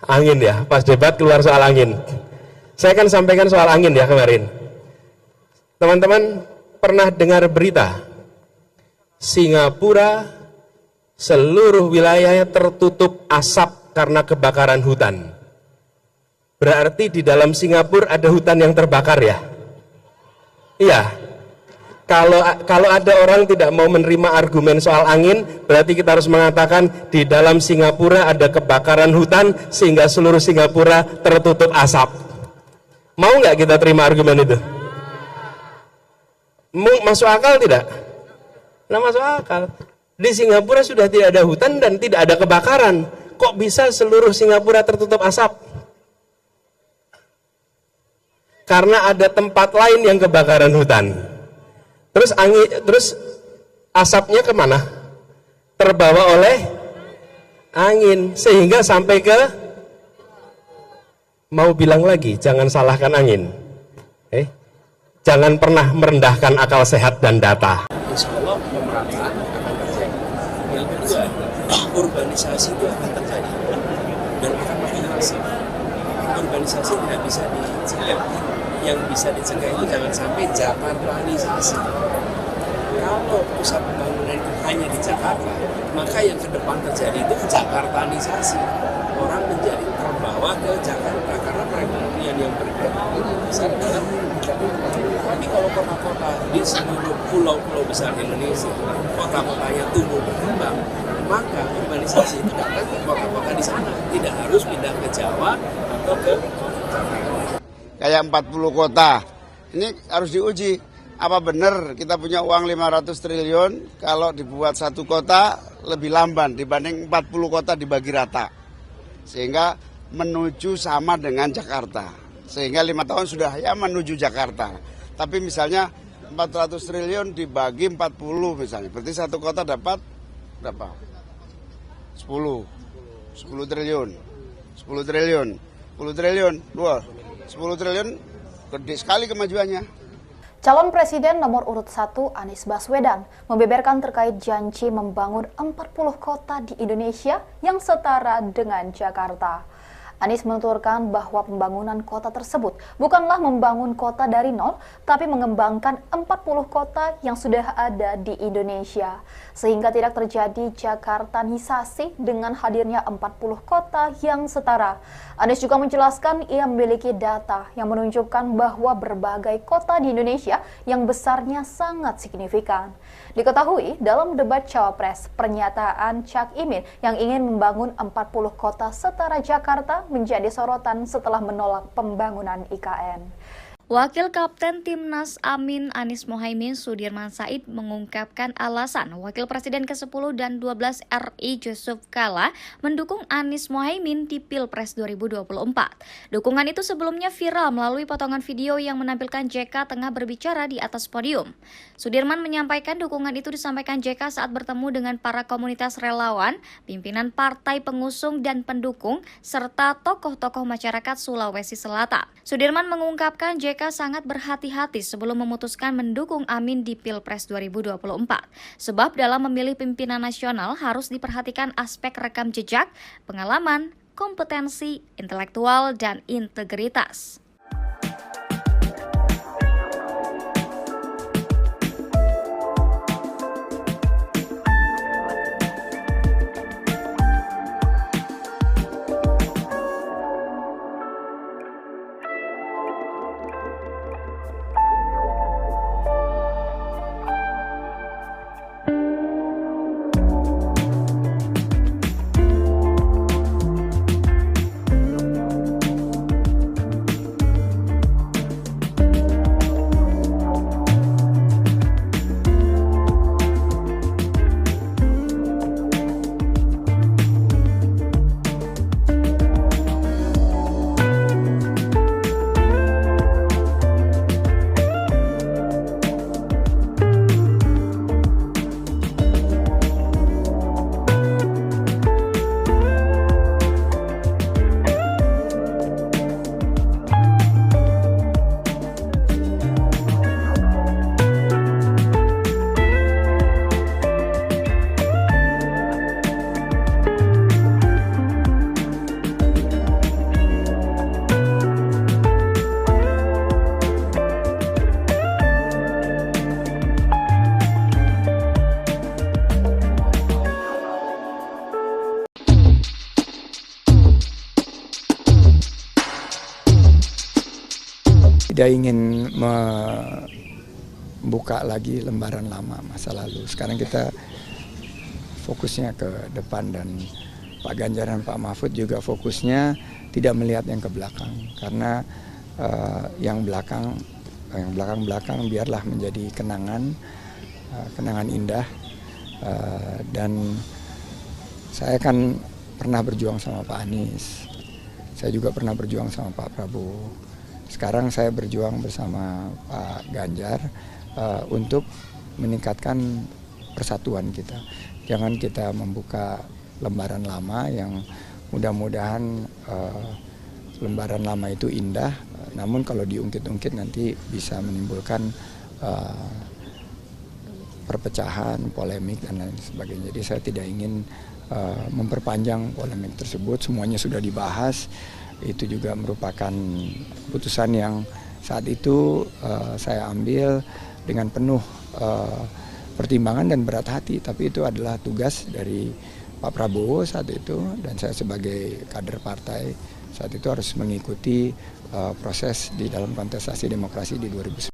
Angin ya, pas debat keluar soal angin. Saya kan sampaikan soal angin ya kemarin. Teman-teman pernah dengar berita Singapura seluruh wilayahnya tertutup asap karena kebakaran hutan. Berarti di dalam Singapura ada hutan yang terbakar ya? Iya. Kalau ada orang tidak mau menerima argumen soal angin, berarti kita harus mengatakan di dalam Singapura ada kebakaran hutan sehingga seluruh Singapura tertutup asap. Mau nggak kita terima argumen itu? Masuk akal tidak? Nah, masuk akal. Di Singapura sudah tidak ada hutan dan tidak ada kebakaran. Kok bisa seluruh Singapura tertutup asap? Karena ada tempat lain yang kebakaran hutan. Terus asapnya kemana? Terbawa oleh angin sehingga sampai ke, mau bilang lagi, jangan salahkan angin. Jangan pernah merendahkan akal sehat dan data. Insya Allah pemerataan akan terjadi. Yang kedua, urbanisasi itu akan terjadi dan akan makin masif. Urbanisasi tidak bisa dicegah. Yang bisa dicegah itu jangan sampai Jakartanisasi. Kalau pusat pembangunan itu hanya di Jakarta, maka yang ke depan terjadi itu Jakartanisasi. Orang menjadi terbawa ke Jakarta karena perekonomian yang bergerak ini besar dalam Jakarta. Tapi kalau kota-kota di seluruh pulau-pulau besar Indonesia, kota-kotanya tumbuh berkembang, maka urbanisasi itu datang ke kota-kota di sana, tidak harus pindah ke Jawa atau ke Jakarta. Kayak 40 kota, ini harus diuji. Apa benar kita punya uang 500 triliun kalau dibuat satu kota lebih lamban dibanding 40 kota dibagi rata. Sehingga menuju sama dengan Jakarta. Sehingga 5 tahun sudah ya menuju Jakarta. Tapi misalnya 400 triliun dibagi 40 misalnya. Berarti satu kota dapat berapa? 10 triliun. 10 triliun. 10 triliun. 10 triliun gede sekali kemajuannya. Calon Presiden nomor urut 1 Anies Baswedan membeberkan terkait janji membangun 40 kota di Indonesia yang setara dengan Jakarta. Anies menuturkan bahwa pembangunan kota tersebut bukanlah membangun kota dari nol, tapi mengembangkan 40 kota yang sudah ada di Indonesia. Sehingga tidak terjadi Jakartanisasi dengan hadirnya 40 kota yang setara. Anies juga menjelaskan ia memiliki data yang menunjukkan bahwa berbagai kota di Indonesia yang besarnya sangat signifikan. Diketahui dalam debat Cawapres, pernyataan Cak Imin yang ingin membangun 40 kota setara Jakarta menjadi sorotan setelah menolak pembangunan IKN. Wakil Kapten Timnas Amin Anies Mohaimin Sudirman Said mengungkapkan alasan Wakil Presiden ke-10 dan 12 RI Yusuf Kala mendukung Anies Mohaimin di Pilpres 2024. Dukungan itu sebelumnya viral melalui potongan video yang menampilkan JK tengah berbicara di atas podium. Sudirman menyampaikan dukungan itu disampaikan JK saat bertemu dengan para komunitas relawan, pimpinan partai pengusung dan pendukung, serta tokoh-tokoh masyarakat Sulawesi Selatan. Sudirman mengungkapkan JK sangat berhati-hati sebelum memutuskan mendukung Amin di Pilpres 2024. Sebab dalam memilih pimpinan nasional harus diperhatikan aspek rekam jejak, pengalaman, kompetensi, intelektual, dan integritas. tidak ingin membuka lagi lembaran lama masa lalu. Sekarang kita fokusnya ke depan, dan Pak Ganjar dan Pak Mahfud juga fokusnya tidak melihat yang ke belakang, karena yang belakang biarlah menjadi kenangan indah. Dan saya kan pernah berjuang sama Pak Anies, saya juga pernah berjuang sama Pak Prabowo. Sekarang saya berjuang bersama Pak Ganjar untuk meningkatkan persatuan kita. Jangan kita membuka lembaran lama yang mudah-mudahan lembaran lama itu indah, namun kalau diungkit-ungkit nanti bisa menimbulkan perpecahan, polemik, dan lain sebagainya. Jadi saya tidak ingin memperpanjang polemik tersebut. Semuanya sudah dibahas. Itu juga merupakan putusan yang saat itu saya ambil dengan penuh pertimbangan dan berat hati. Tapi itu adalah tugas dari Pak Prabowo saat itu, dan saya sebagai kader partai saat itu harus mengikuti proses di dalam kontestasi demokrasi di 2019.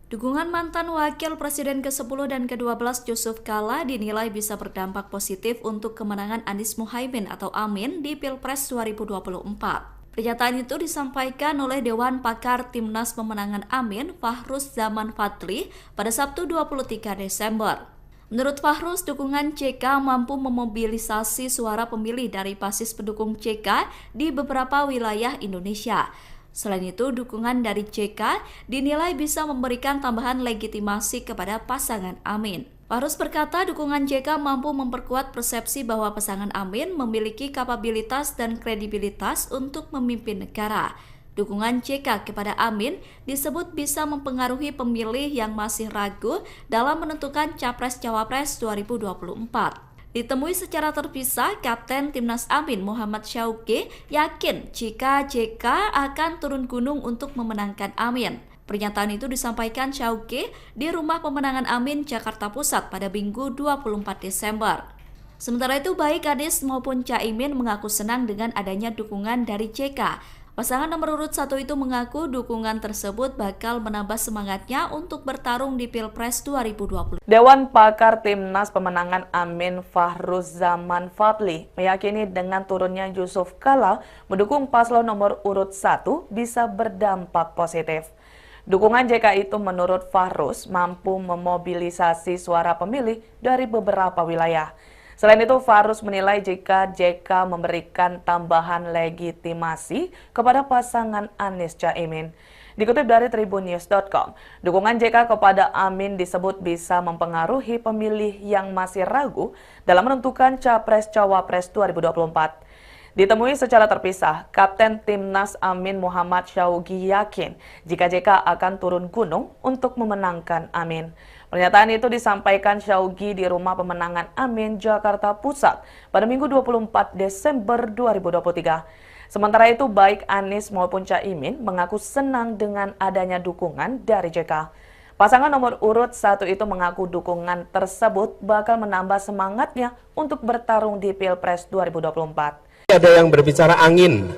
Dukungan mantan Wakil Presiden ke-10 dan ke-12 Yusuf Kala dinilai bisa berdampak positif untuk kemenangan Anies Muhaimin atau Amin di Pilpres 2024. Pernyataan itu disampaikan oleh Dewan Pakar Timnas Pemenangan Amin, Fahruz Zaman Fadli, pada Sabtu 23 Desember. Menurut Fahruz, dukungan JK mampu memobilisasi suara pemilih dari basis pendukung JK di beberapa wilayah Indonesia. Selain itu, dukungan dari JK dinilai bisa memberikan tambahan legitimasi kepada pasangan Amin. Fahruz berkata dukungan JK mampu memperkuat persepsi bahwa pasangan Amin memiliki kapabilitas dan kredibilitas untuk memimpin negara. Dukungan JK kepada Amin disebut bisa mempengaruhi pemilih yang masih ragu dalam menentukan Capres-Cawapres 2024. Ditemui secara terpisah, Kapten Timnas Amin Muhammad Syauqi yakin jika JK akan turun gunung untuk memenangkan Amin. Pernyataan itu disampaikan Syauqi di Rumah Pemenangan Amin, Jakarta Pusat pada Minggu 24 Desember. Sementara itu, baik Anies maupun Caimin mengaku senang dengan adanya dukungan dari JK. Pasangan nomor urut 1 itu mengaku dukungan tersebut bakal menambah semangatnya untuk bertarung di Pilpres 2020. Dewan Pakar Timnas Pemenangan Amin Fahruz Zaman Fadli meyakini dengan turunnya Yusuf Kala mendukung paslon nomor urut 1 bisa berdampak positif. Dukungan JK itu menurut Fahruz mampu memobilisasi suara pemilih dari beberapa wilayah. Selain itu, Fahruz menilai jika JK memberikan tambahan legitimasi kepada pasangan Anies Caimin. Dikutip dari tribunnews.com, dukungan JK kepada Amin disebut bisa mempengaruhi pemilih yang masih ragu dalam menentukan Capres-Cawapres 2024. Ditemui secara terpisah, Kapten Timnas Amin Muhammad Syauqi yakin jika JK akan turun gunung untuk memenangkan Amin. Pernyataan itu disampaikan Syauqi di Rumah Pemenangan Amin, Jakarta Pusat pada Minggu 24 Desember 2023. Sementara itu, baik Anies maupun Caimin mengaku senang dengan adanya dukungan dari JK. Pasangan nomor urut 1 itu mengaku dukungan tersebut bakal menambah semangatnya untuk bertarung di Pilpres 2024. Ada yang berbicara angin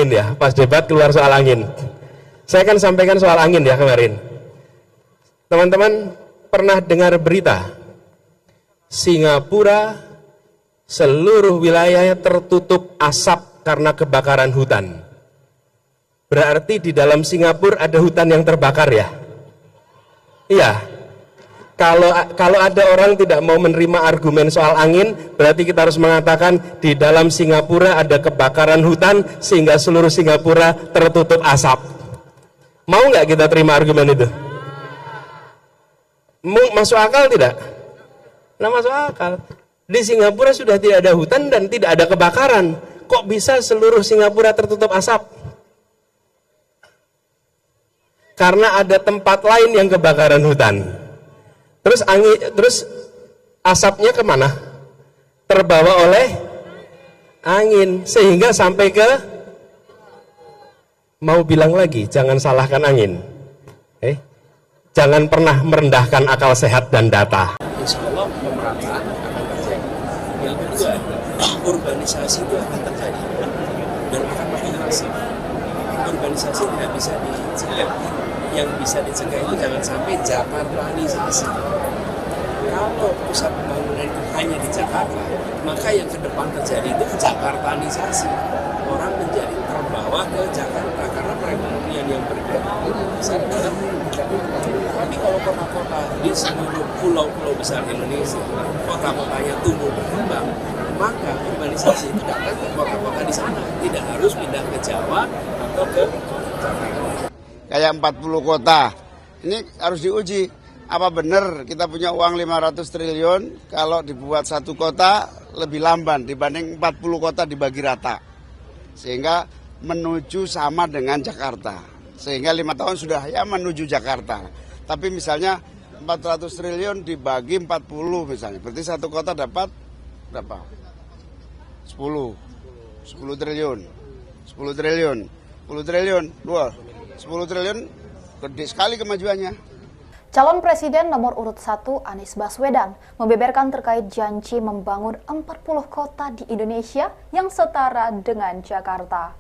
ya, pas debat keluar soal angin. Saya akan sampaikan soal angin ya kemarin. Teman-teman pernah dengar berita Singapura seluruh wilayahnya tertutup asap karena kebakaran hutan. Berarti di dalam Singapura ada hutan yang terbakar ya? Iya. Kalau ada orang tidak mau menerima argumen soal angin, berarti kita harus mengatakan di dalam Singapura ada kebakaran hutan sehingga seluruh Singapura tertutup asap. Mau nggak kita terima argumen itu? Masuk akal tidak? Nah, masuk akal. Di Singapura sudah tidak ada hutan dan tidak ada kebakaran. Kok bisa seluruh Singapura tertutup asap? Karena ada tempat lain yang kebakaran hutan. Terus asapnya kemana? Terbawa oleh angin sehingga sampai ke, mau bilang lagi, jangan salahkan angin. Jangan pernah merendahkan akal sehat dan data. Insya Allah pemerataan akan terjadi. Yang kedua, urbanisasi itu akan terjadi dan akan makin masif. urbanisasi tidak bisa dicegah. Yang bisa dicegah itu jangan sampai Jakartanisasi. Kalau pusat pembangunan itu hanya di Jakarta, maka yang ke depan terjadi itu Jakartanisasi. Orang menjadi terbawa ke Jakarta karena perekonomian yang bergerak besar adalah tapi kalau kota-kota di seluruh pulau-pulau besar Indonesia, kota-kotanya tumbuh berkembang, maka urbanisasi itu datang ke kota-kota di sana, tidak harus pindah ke Jawa atau ke Jakarta. Kayak 40 kota, ini harus diuji. Apa benar kita punya uang 500 triliun kalau dibuat satu kota lebih lamban dibanding 40 kota dibagi rata. Sehingga menuju sama dengan Jakarta. Sehingga 5 tahun sudah ya menuju Jakarta. Tapi misalnya 400 triliun dibagi 40 misalnya. Berarti satu kota dapat berapa? 10 triliun. 10 triliun. 10 triliun. 10 triliun gede sekali kemajuannya. Calon Presiden nomor urut 1 Anies Baswedan membeberkan terkait janji membangun 40 kota di Indonesia yang setara dengan Jakarta.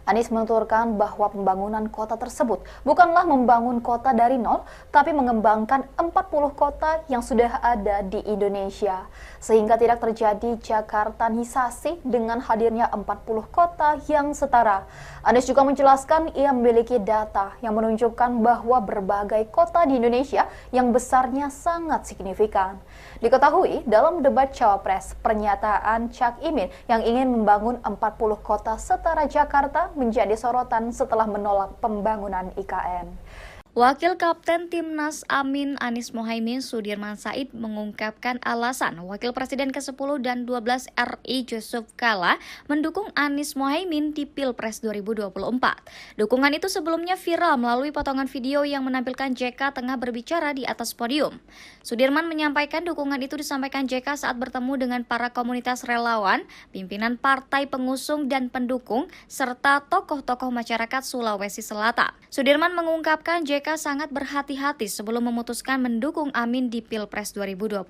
Anies menuturkan bahwa pembangunan kota tersebut bukanlah membangun kota dari nol, tapi mengembangkan 40 kota yang sudah ada di Indonesia. Sehingga tidak terjadi Jakartanisasi dengan hadirnya 40 kota yang setara. Anies juga menjelaskan ia memiliki data yang menunjukkan bahwa berbagai kota di Indonesia yang besarnya sangat signifikan. Diketahui dalam debat Cawapres, pernyataan Cak Imin yang ingin membangun 40 kota setara Jakarta menjadi sorotan setelah menolak pembangunan IKN. Wakil Kapten Timnas Amin Anies Mohaimin Sudirman Said mengungkapkan alasan Wakil Presiden ke-10 dan 12 RI Yusuf Kala mendukung Anies Mohaimin di Pilpres 2024. Dukungan itu sebelumnya viral melalui potongan video yang menampilkan JK tengah berbicara di atas podium. Sudirman menyampaikan dukungan itu disampaikan JK saat bertemu dengan para komunitas relawan, pimpinan partai pengusung dan pendukung, serta tokoh-tokoh masyarakat Sulawesi Selatan. Sudirman mengungkapkan JK sangat berhati-hati sebelum memutuskan mendukung Amin di Pilpres 2024.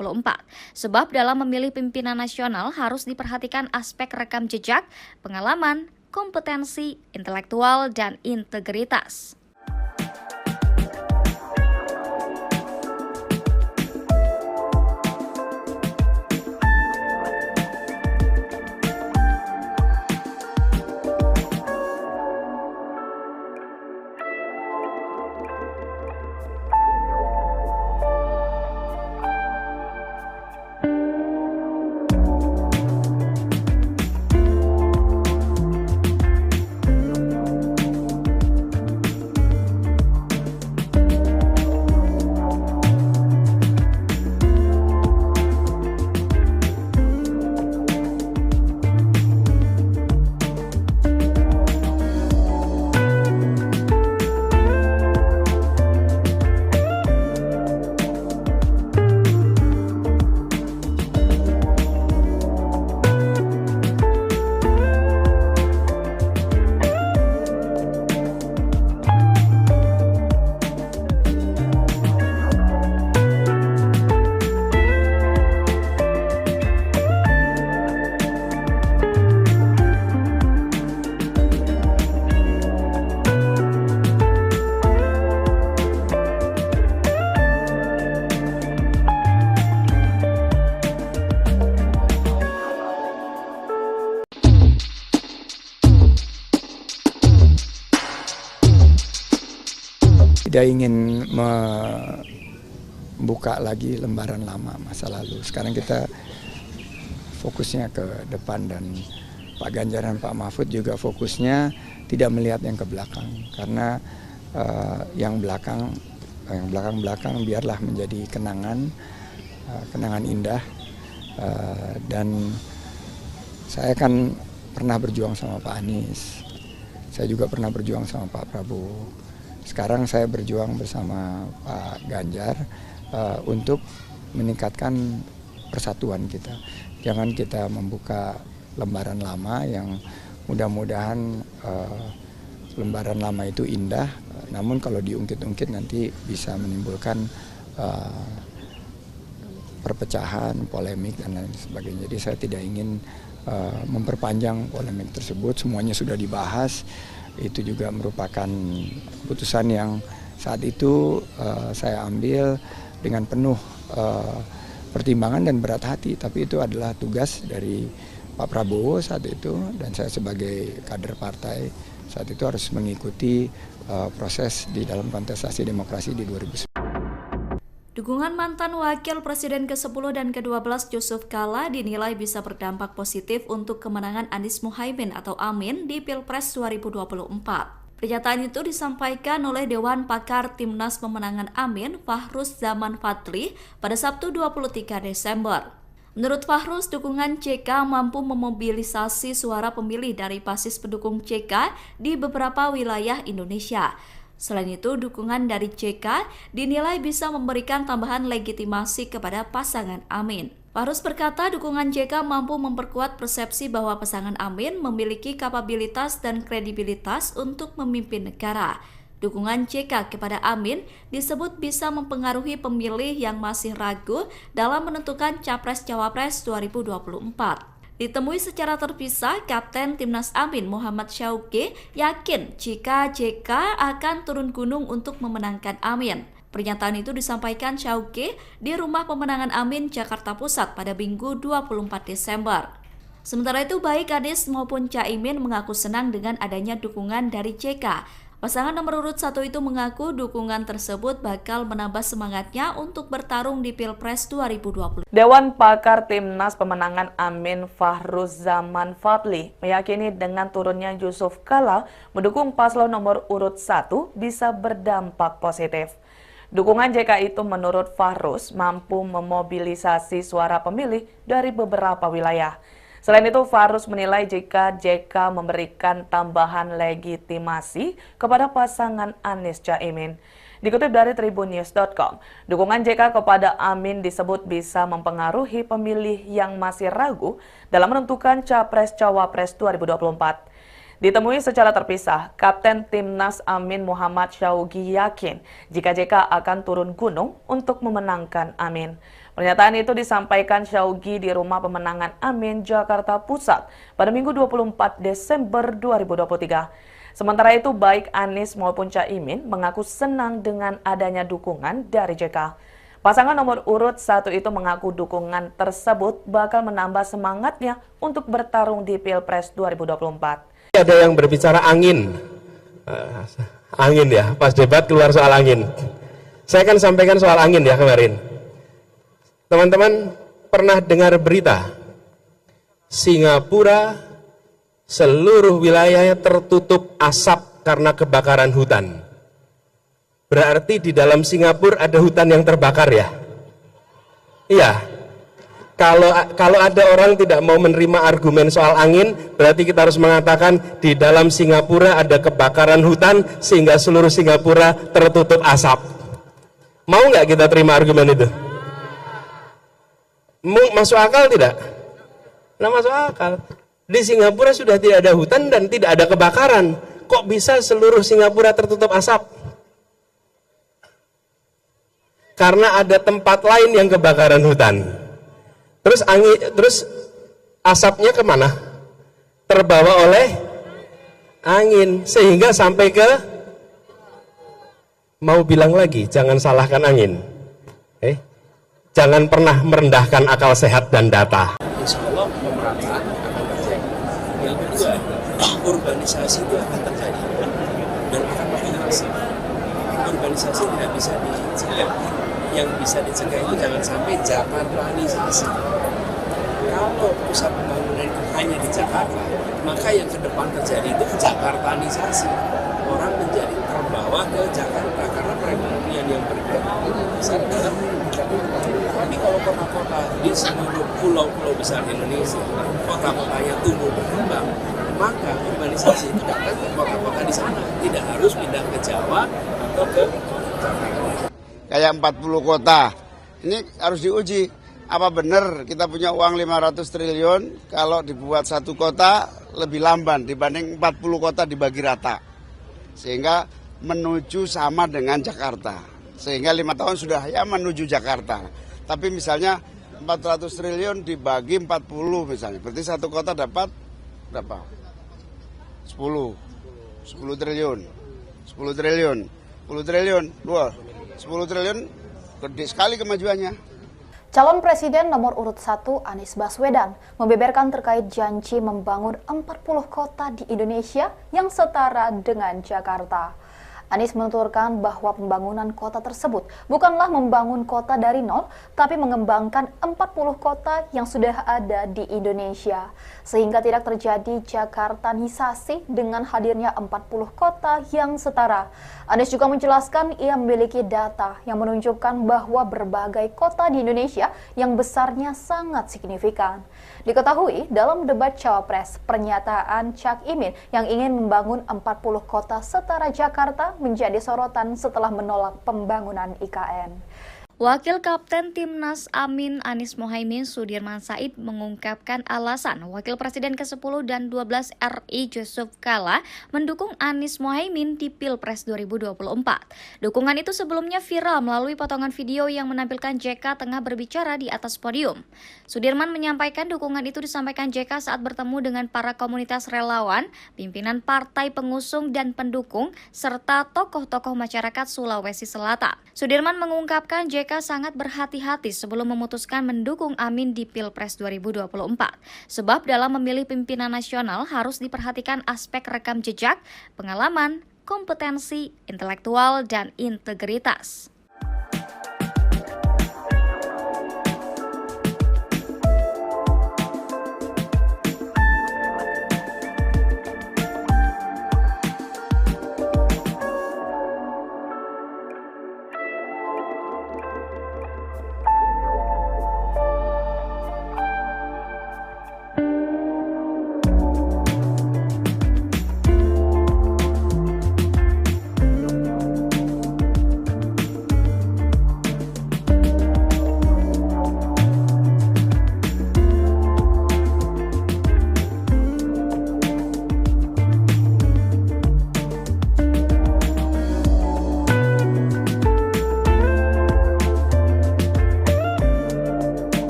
Sebab dalam memilih pimpinan nasional harus diperhatikan aspek rekam jejak, pengalaman, kompetensi, intelektual, dan integritas. Tidak ingin membuka lagi lembaran lama masa lalu. Sekarang kita fokusnya ke depan dan Pak Ganjar dan Pak Mahfud juga fokusnya tidak melihat yang ke belakang. Karena yang belakang biarlah menjadi kenangan indah. Dan saya kan pernah berjuang sama Pak Anies. Saya juga pernah berjuang sama Pak Prabowo. Sekarang saya berjuang bersama Pak Ganjar untuk meningkatkan persatuan kita. Jangan kita membuka lembaran lama yang mudah-mudahan lembaran lama itu indah, namun kalau diungkit-ungkit nanti bisa menimbulkan perpecahan, polemik, dan lain sebagainya. Jadi saya tidak ingin memperpanjang polemik tersebut, semuanya sudah dibahas. Itu juga merupakan keputusan yang saat itu saya ambil dengan penuh pertimbangan dan berat hati, tapi itu adalah tugas dari Pak Prabowo saat itu, dan saya sebagai kader partai saat itu harus mengikuti proses di dalam kontestasi demokrasi di 2019. Dukungan mantan Wakil Presiden ke-10 dan ke-12 Yusuf Kala dinilai bisa berdampak positif untuk kemenangan Anies Muhaimin atau Amin di Pilpres 2024. Pernyataan itu disampaikan oleh Dewan Pakar Timnas Pemenangan Amin, Fahruz Zaman Fadli, pada Sabtu 23 Desember. Menurut Fahruz, dukungan JK mampu memobilisasi suara pemilih dari basis pendukung JK di beberapa wilayah Indonesia. Selain itu, dukungan dari JK dinilai bisa memberikan tambahan legitimasi kepada pasangan Amin. Fahruz berkata dukungan JK mampu memperkuat persepsi bahwa pasangan Amin memiliki kapabilitas dan kredibilitas untuk memimpin negara. Dukungan JK kepada Amin disebut bisa mempengaruhi pemilih yang masih ragu dalam menentukan Capres-Cawapres 2024. Ditemui secara terpisah, Kapten Timnas Amin Muhammad Syauqi yakin jika JK akan turun gunung untuk memenangkan Amin. Pernyataan itu disampaikan Syauqi di Rumah Pemenangan Amin, Jakarta Pusat pada Minggu 24 Desember. Sementara itu, baik Anies maupun Caimin mengaku senang dengan adanya dukungan dari JK. Pasangan nomor urut 1 itu mengaku dukungan tersebut bakal menambah semangatnya untuk bertarung di Pilpres 2020. Dewan Pakar Timnas Pemenangan Amin Fahruz Zaman Fadli meyakini dengan turunnya Yusuf Kala mendukung paslon nomor urut 1 bisa berdampak positif. Dukungan JK itu menurut Fahruz mampu memobilisasi suara pemilih dari beberapa wilayah. Selain itu, Fahruz menilai jika JK memberikan tambahan legitimasi kepada pasangan Anies Caimin. Dikutip dari tribunnews.com, dukungan JK kepada Amin disebut bisa mempengaruhi pemilih yang masih ragu dalam menentukan Capres-Cawapres 2024. Ditemui secara terpisah, Kapten Timnas Amin Muhammad Syauqi yakin jika JK akan turun gunung untuk memenangkan Amin. Pernyataan itu disampaikan Syauqi di Rumah Pemenangan Amin, Jakarta Pusat pada Minggu 24 Desember 2023. Sementara itu, baik Anies maupun Caimin mengaku senang dengan adanya dukungan dari JK. Pasangan nomor urut 1 itu mengaku dukungan tersebut bakal menambah semangatnya untuk bertarung di Pilpres 2024. Ada yang berbicara angin, angin ya, pas debat keluar soal angin. Saya akan sampaikan soal angin ya kemarin. Teman-teman pernah dengar berita Singapura seluruh wilayahnya tertutup asap karena kebakaran hutan. Berarti di dalam Singapura ada hutan yang terbakar ya? Iya. Kalau ada orang tidak mau menerima argumen soal angin, berarti kita harus mengatakan di dalam Singapura ada kebakaran hutan sehingga seluruh Singapura tertutup asap. Mau nggak kita terima argumen itu? Masuk akal tidak? Nah, masuk akal. Di Singapura sudah tidak ada hutan dan tidak ada kebakaran. Kok bisa seluruh Singapura tertutup asap? Karena ada tempat lain yang kebakaran hutan. Terus asapnya kemana? Terbawa oleh angin sehingga sampai ke, mau bilang lagi, jangan salahkan angin. Jangan pernah merendahkan akal sehat dan data. Insya Allah pemerintah akan terjadi. Yang kedua, urbanisasi itu akan terjadi dan akan makin masif. Urbanisasi tidak bisa dicegah. Yang bisa dicegah itu jangan sampai Jakartanisasi. Kalau pusat pembangunan itu hanya di Jakarta, maka yang ke depan terjadi itu Jakartanisasi. Orang menjadi terbawa ke Jakarta karena perekonomian yang bergerak besar dalam Jakarta. Tapi kalau kota-kota di seluruh pulau-pulau besar Indonesia, kota-kotanya tumbuh berkembang, maka urbanisasi itu datang ke kota-kota di sana, tidak harus pindah ke Jawa atau ke Jakarta. Kayak 40 kota, ini harus diuji. Apa benar kita punya uang 500 triliun kalau dibuat satu kota lebih lamban dibanding 40 kota dibagi rata. Sehingga menuju sama dengan Jakarta. Sehingga 5 tahun sudah ya menuju Jakarta. Tapi misalnya 400 triliun dibagi 40 misalnya. Berarti satu kota dapat berapa? 10. 10 triliun. 10 triliun. 10 triliun. Wah, 10 triliun gede sekali kemajuannya. Calon Presiden nomor urut 1 Anies Baswedan membeberkan terkait janji membangun 40 kota di Indonesia yang setara dengan Jakarta. Anies menuturkan bahwa pembangunan kota tersebut bukanlah membangun kota dari nol, tapi mengembangkan 40 kota yang sudah ada di Indonesia, sehingga tidak terjadi Jakartanisasi dengan hadirnya 40 kota yang setara. Anies juga menjelaskan ia memiliki data yang menunjukkan bahwa berbagai kota di Indonesia yang besarnya sangat signifikan. Diketahui dalam debat Cawapres, pernyataan Cak Imin yang ingin membangun 40 kota setara Jakarta menjadi sorotan setelah menolak pembangunan IKN. Wakil Kapten Timnas Amin Anies Mohaimin Sudirman Said mengungkapkan alasan Wakil Presiden ke-10 dan 12 RI Yusuf Kala mendukung Anies Mohaimin di Pilpres 2024. Dukungan itu sebelumnya viral melalui potongan video yang menampilkan JK tengah berbicara di atas podium. Sudirman menyampaikan dukungan itu disampaikan JK saat bertemu dengan para komunitas relawan, pimpinan partai pengusung dan pendukung, serta tokoh-tokoh masyarakat Sulawesi Selatan. Sudirman mengungkapkan JK sangat berhati-hati sebelum memutuskan mendukung Amin di Pilpres 2024. Sebab dalam memilih pimpinan nasional harus diperhatikan aspek rekam jejak, pengalaman, kompetensi, intelektual, dan integritas.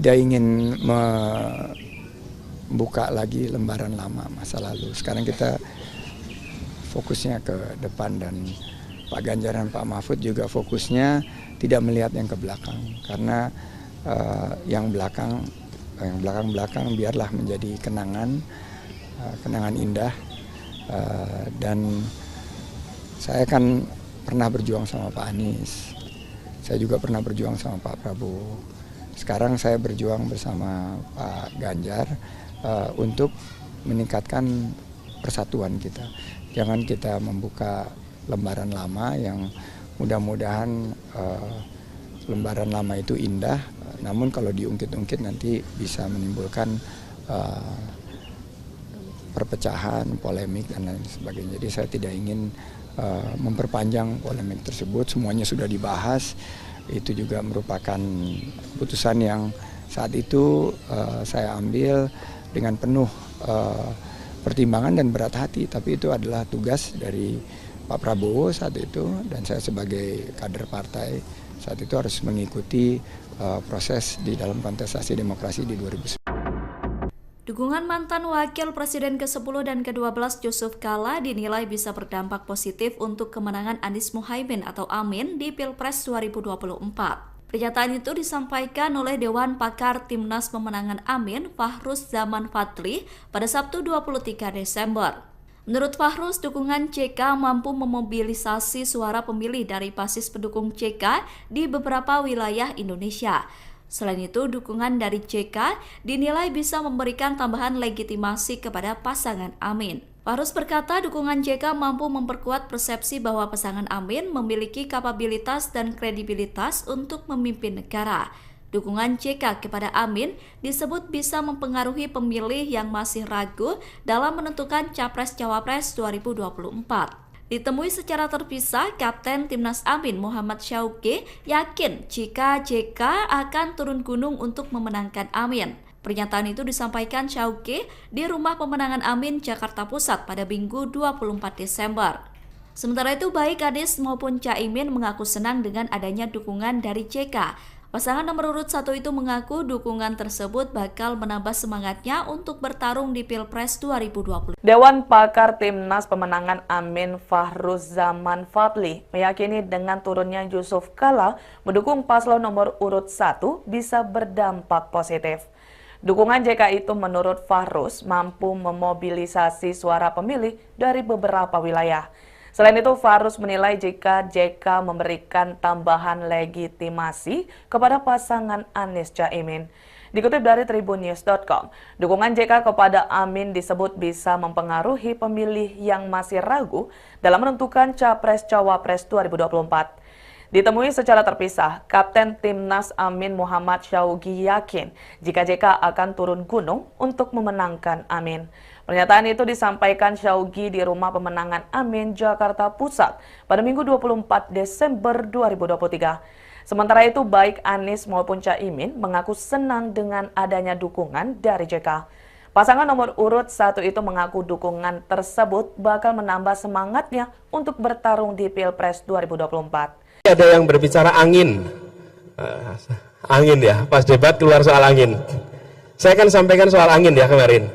Tidak ingin membuka lagi lembaran lama masa lalu. Sekarang kita fokusnya ke depan, dan Pak Ganjar dan Pak Mahfud juga fokusnya tidak melihat yang ke belakang, karena yang belakang biarlah menjadi kenangan indah. Dan saya kan pernah berjuang sama Pak Anies, saya juga pernah berjuang sama Pak Prabowo. Sekarang saya berjuang bersama Pak Ganjar untuk meningkatkan persatuan kita. Jangan kita membuka lembaran lama yang mudah-mudahan lembaran lama itu indah, namun kalau diungkit-ungkit nanti bisa menimbulkan perpecahan, polemik, dan lain sebagainya. Jadi saya tidak ingin memperpanjang polemik tersebut, semuanya sudah dibahas. Itu juga merupakan keputusan yang saat itu saya ambil dengan penuh pertimbangan dan berat hati, tapi itu adalah tugas dari Pak Prabowo saat itu, dan saya sebagai kader partai saat itu harus mengikuti proses di dalam kontestasi demokrasi di 2019. Dukungan mantan Wakil Presiden ke-10 dan ke-12 Yusuf Kala dinilai bisa berdampak positif untuk kemenangan Anies Mohaimin atau Amin di Pilpres 2024. Pernyataan itu disampaikan oleh Dewan Pakar Timnas Pemenangan Amin, Fahruz Zaman Fadli, pada Sabtu 23 Desember. Menurut Fahruz, dukungan JK mampu memobilisasi suara pemilih dari basis pendukung JK di beberapa wilayah Indonesia. Selain itu, dukungan dari JK dinilai bisa memberikan tambahan legitimasi kepada pasangan Amin. Fahruz berkata dukungan JK mampu memperkuat persepsi bahwa pasangan Amin memiliki kapabilitas dan kredibilitas untuk memimpin negara. Dukungan JK kepada Amin disebut bisa mempengaruhi pemilih yang masih ragu dalam menentukan Capres-Cawapres 2024. Ditemui secara terpisah, Kapten Timnas Amin Muhammad Syauqi yakin jika JK akan turun gunung untuk memenangkan Amin. Pernyataan itu disampaikan Syauqi di Rumah Pemenangan Amin, Jakarta Pusat pada Minggu 24 Desember. Sementara itu, baik Anies maupun Caimin mengaku senang dengan adanya dukungan dari JK. Pasangan nomor urut 1 itu mengaku dukungan tersebut bakal menambah semangatnya untuk bertarung di Pilpres 2020. Dewan Pakar Timnas Pemenangan Amin Fahruz Zaman Fadli meyakini dengan turunnya Yusuf Kala mendukung paslon nomor urut 1 bisa berdampak positif. Dukungan JK itu menurut Fahruz mampu memobilisasi suara pemilih dari beberapa wilayah. Selain itu, Fahruz menilai jika JK memberikan tambahan legitimasi kepada pasangan Anies Caimin. Dikutip dari tribunnews.com, dukungan JK kepada Amin disebut bisa mempengaruhi pemilih yang masih ragu dalam menentukan Capres-Cawapres 2024. Ditemui secara terpisah, Kapten Timnas Amin Muhammad Syauqi yakin jika JK akan turun gunung untuk memenangkan Amin. Pernyataan itu disampaikan Syauqi di Rumah Pemenangan Amin, Jakarta Pusat pada Minggu 24 Desember 2023. Sementara itu, baik Anies maupun Caimin mengaku senang dengan adanya dukungan dari JK. Pasangan nomor urut 1 itu mengaku dukungan tersebut bakal menambah semangatnya untuk bertarung di Pilpres 2024. Ada yang berbicara angin ya, pas debat keluar soal angin. Saya akan sampaikan soal angin ya kemarin.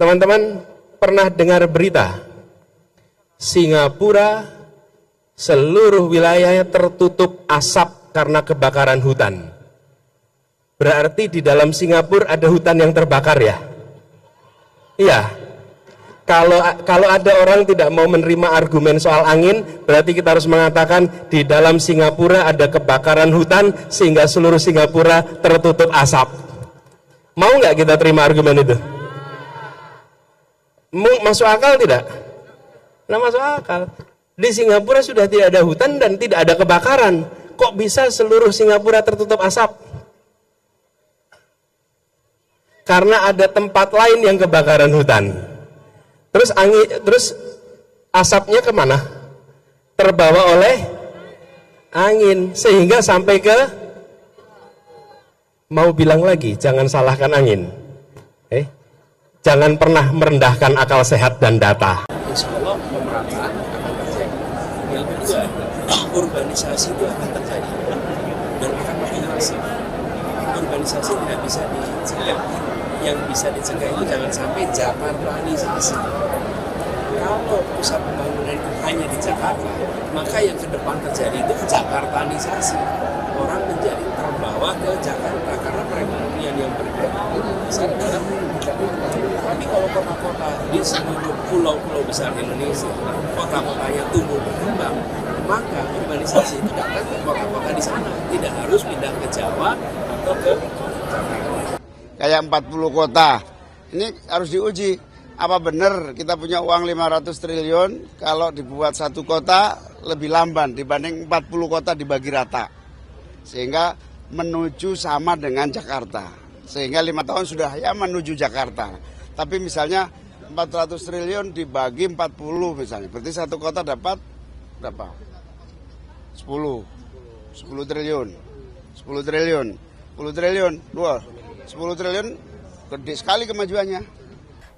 Teman-teman pernah dengar berita Singapura seluruh wilayahnya tertutup asap karena kebakaran hutan. Berarti di dalam Singapura ada hutan yang terbakar ya? Iya. Kalau ada orang tidak mau menerima argumen soal angin, berarti kita harus mengatakan di dalam Singapura ada kebakaran hutan sehingga seluruh Singapura tertutup asap. Mau nggak kita terima argumen itu? Masuk akal tidak? Nah, masuk akal. Di Singapura sudah tidak ada hutan dan tidak ada kebakaran. Kok bisa seluruh Singapura tertutup asap? Karena ada tempat lain yang kebakaran hutan. Terus asapnya kemana? Terbawa oleh angin sehingga sampai ke, mau bilang lagi, jangan salahkan angin. Jangan pernah merendahkan akal sehat dan data. Insya Allah pemerataan akan terjadi. Yang kedua, urbanisasi itu akan terjadi dan akan makin masif. Urbanisasi tidak bisa dicegah. Yang bisa dicegah itu jangan sampai Jakartanisasi. Kalau pusat pembangunan itu hanya di Jakarta, maka yang ke depan terjadi itu Jakartanisasi. Orang menjadi terbawa ke Jakarta karena perekonomian yang bergerak besar dalam Jakarta. Tapi kalau kota-kota di seluruh pulau-pulau besar Indonesia, kota-kotanya tumbuh berkembang, maka urbanisasi itu datang ke kota-kota di sana. Tidak harus pindah ke Jawa atau ke Jakarta. Kayak 40 kota, ini harus diuji. Apa benar kita punya uang 500 triliun kalau dibuat satu kota lebih lamban dibanding 40 kota dibagi rata. Sehingga menuju sama dengan Jakarta. Sehingga 5 tahun sudah ya menuju Jakarta. Tapi misalnya 400 triliun dibagi 40 misalnya. Berarti satu kota dapat berapa? 10 triliun. 10 triliun. 10 triliun. 10 triliun gede sekali kemajuannya.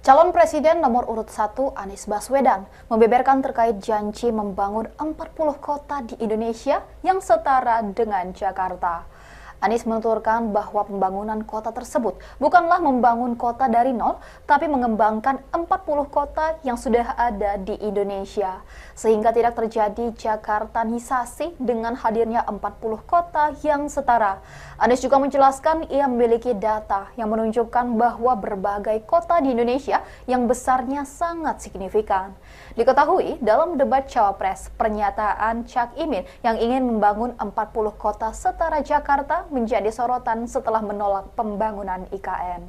Calon Presiden nomor urut 1 Anies Baswedan membeberkan terkait janji membangun 40 kota di Indonesia yang setara dengan Jakarta. Anies menuturkan bahwa pembangunan kota tersebut bukanlah membangun kota dari nol, tapi mengembangkan 40 kota yang sudah ada di Indonesia. Sehingga tidak terjadi Jakartanisasi dengan hadirnya 40 kota yang setara. Anies juga menjelaskan ia memiliki data yang menunjukkan bahwa berbagai kota di Indonesia yang besarnya sangat signifikan. Diketahui dalam debat Cawapres, pernyataan Cak Imin yang ingin membangun 40 kota setara Jakarta menjadi sorotan setelah menolak pembangunan IKN.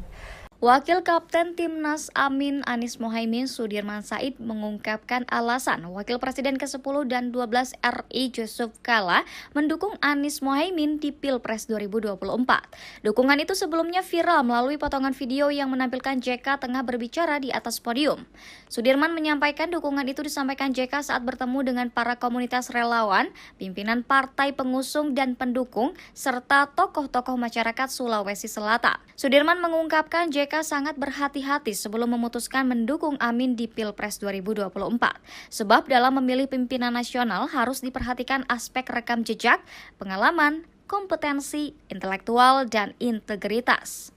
Wakil Kapten Timnas Amin Anies Mohaimin Sudirman Said mengungkapkan alasan Wakil Presiden ke-10 dan 12 RI Yusuf Kala mendukung Anies Mohaimin di Pilpres 2024. Dukungan itu sebelumnya viral melalui potongan video yang menampilkan JK tengah berbicara di atas podium. Sudirman menyampaikan dukungan itu disampaikan JK saat bertemu dengan para komunitas relawan, pimpinan partai pengusung dan pendukung, serta tokoh-tokoh masyarakat Sulawesi Selatan. Sudirman mengungkapkan JK sangat berhati-hati sebelum memutuskan mendukung Amin di Pilpres 2024. Sebab dalam memilih pimpinan nasional harus diperhatikan aspek rekam jejak, pengalaman, kompetensi, intelektual, dan integritas.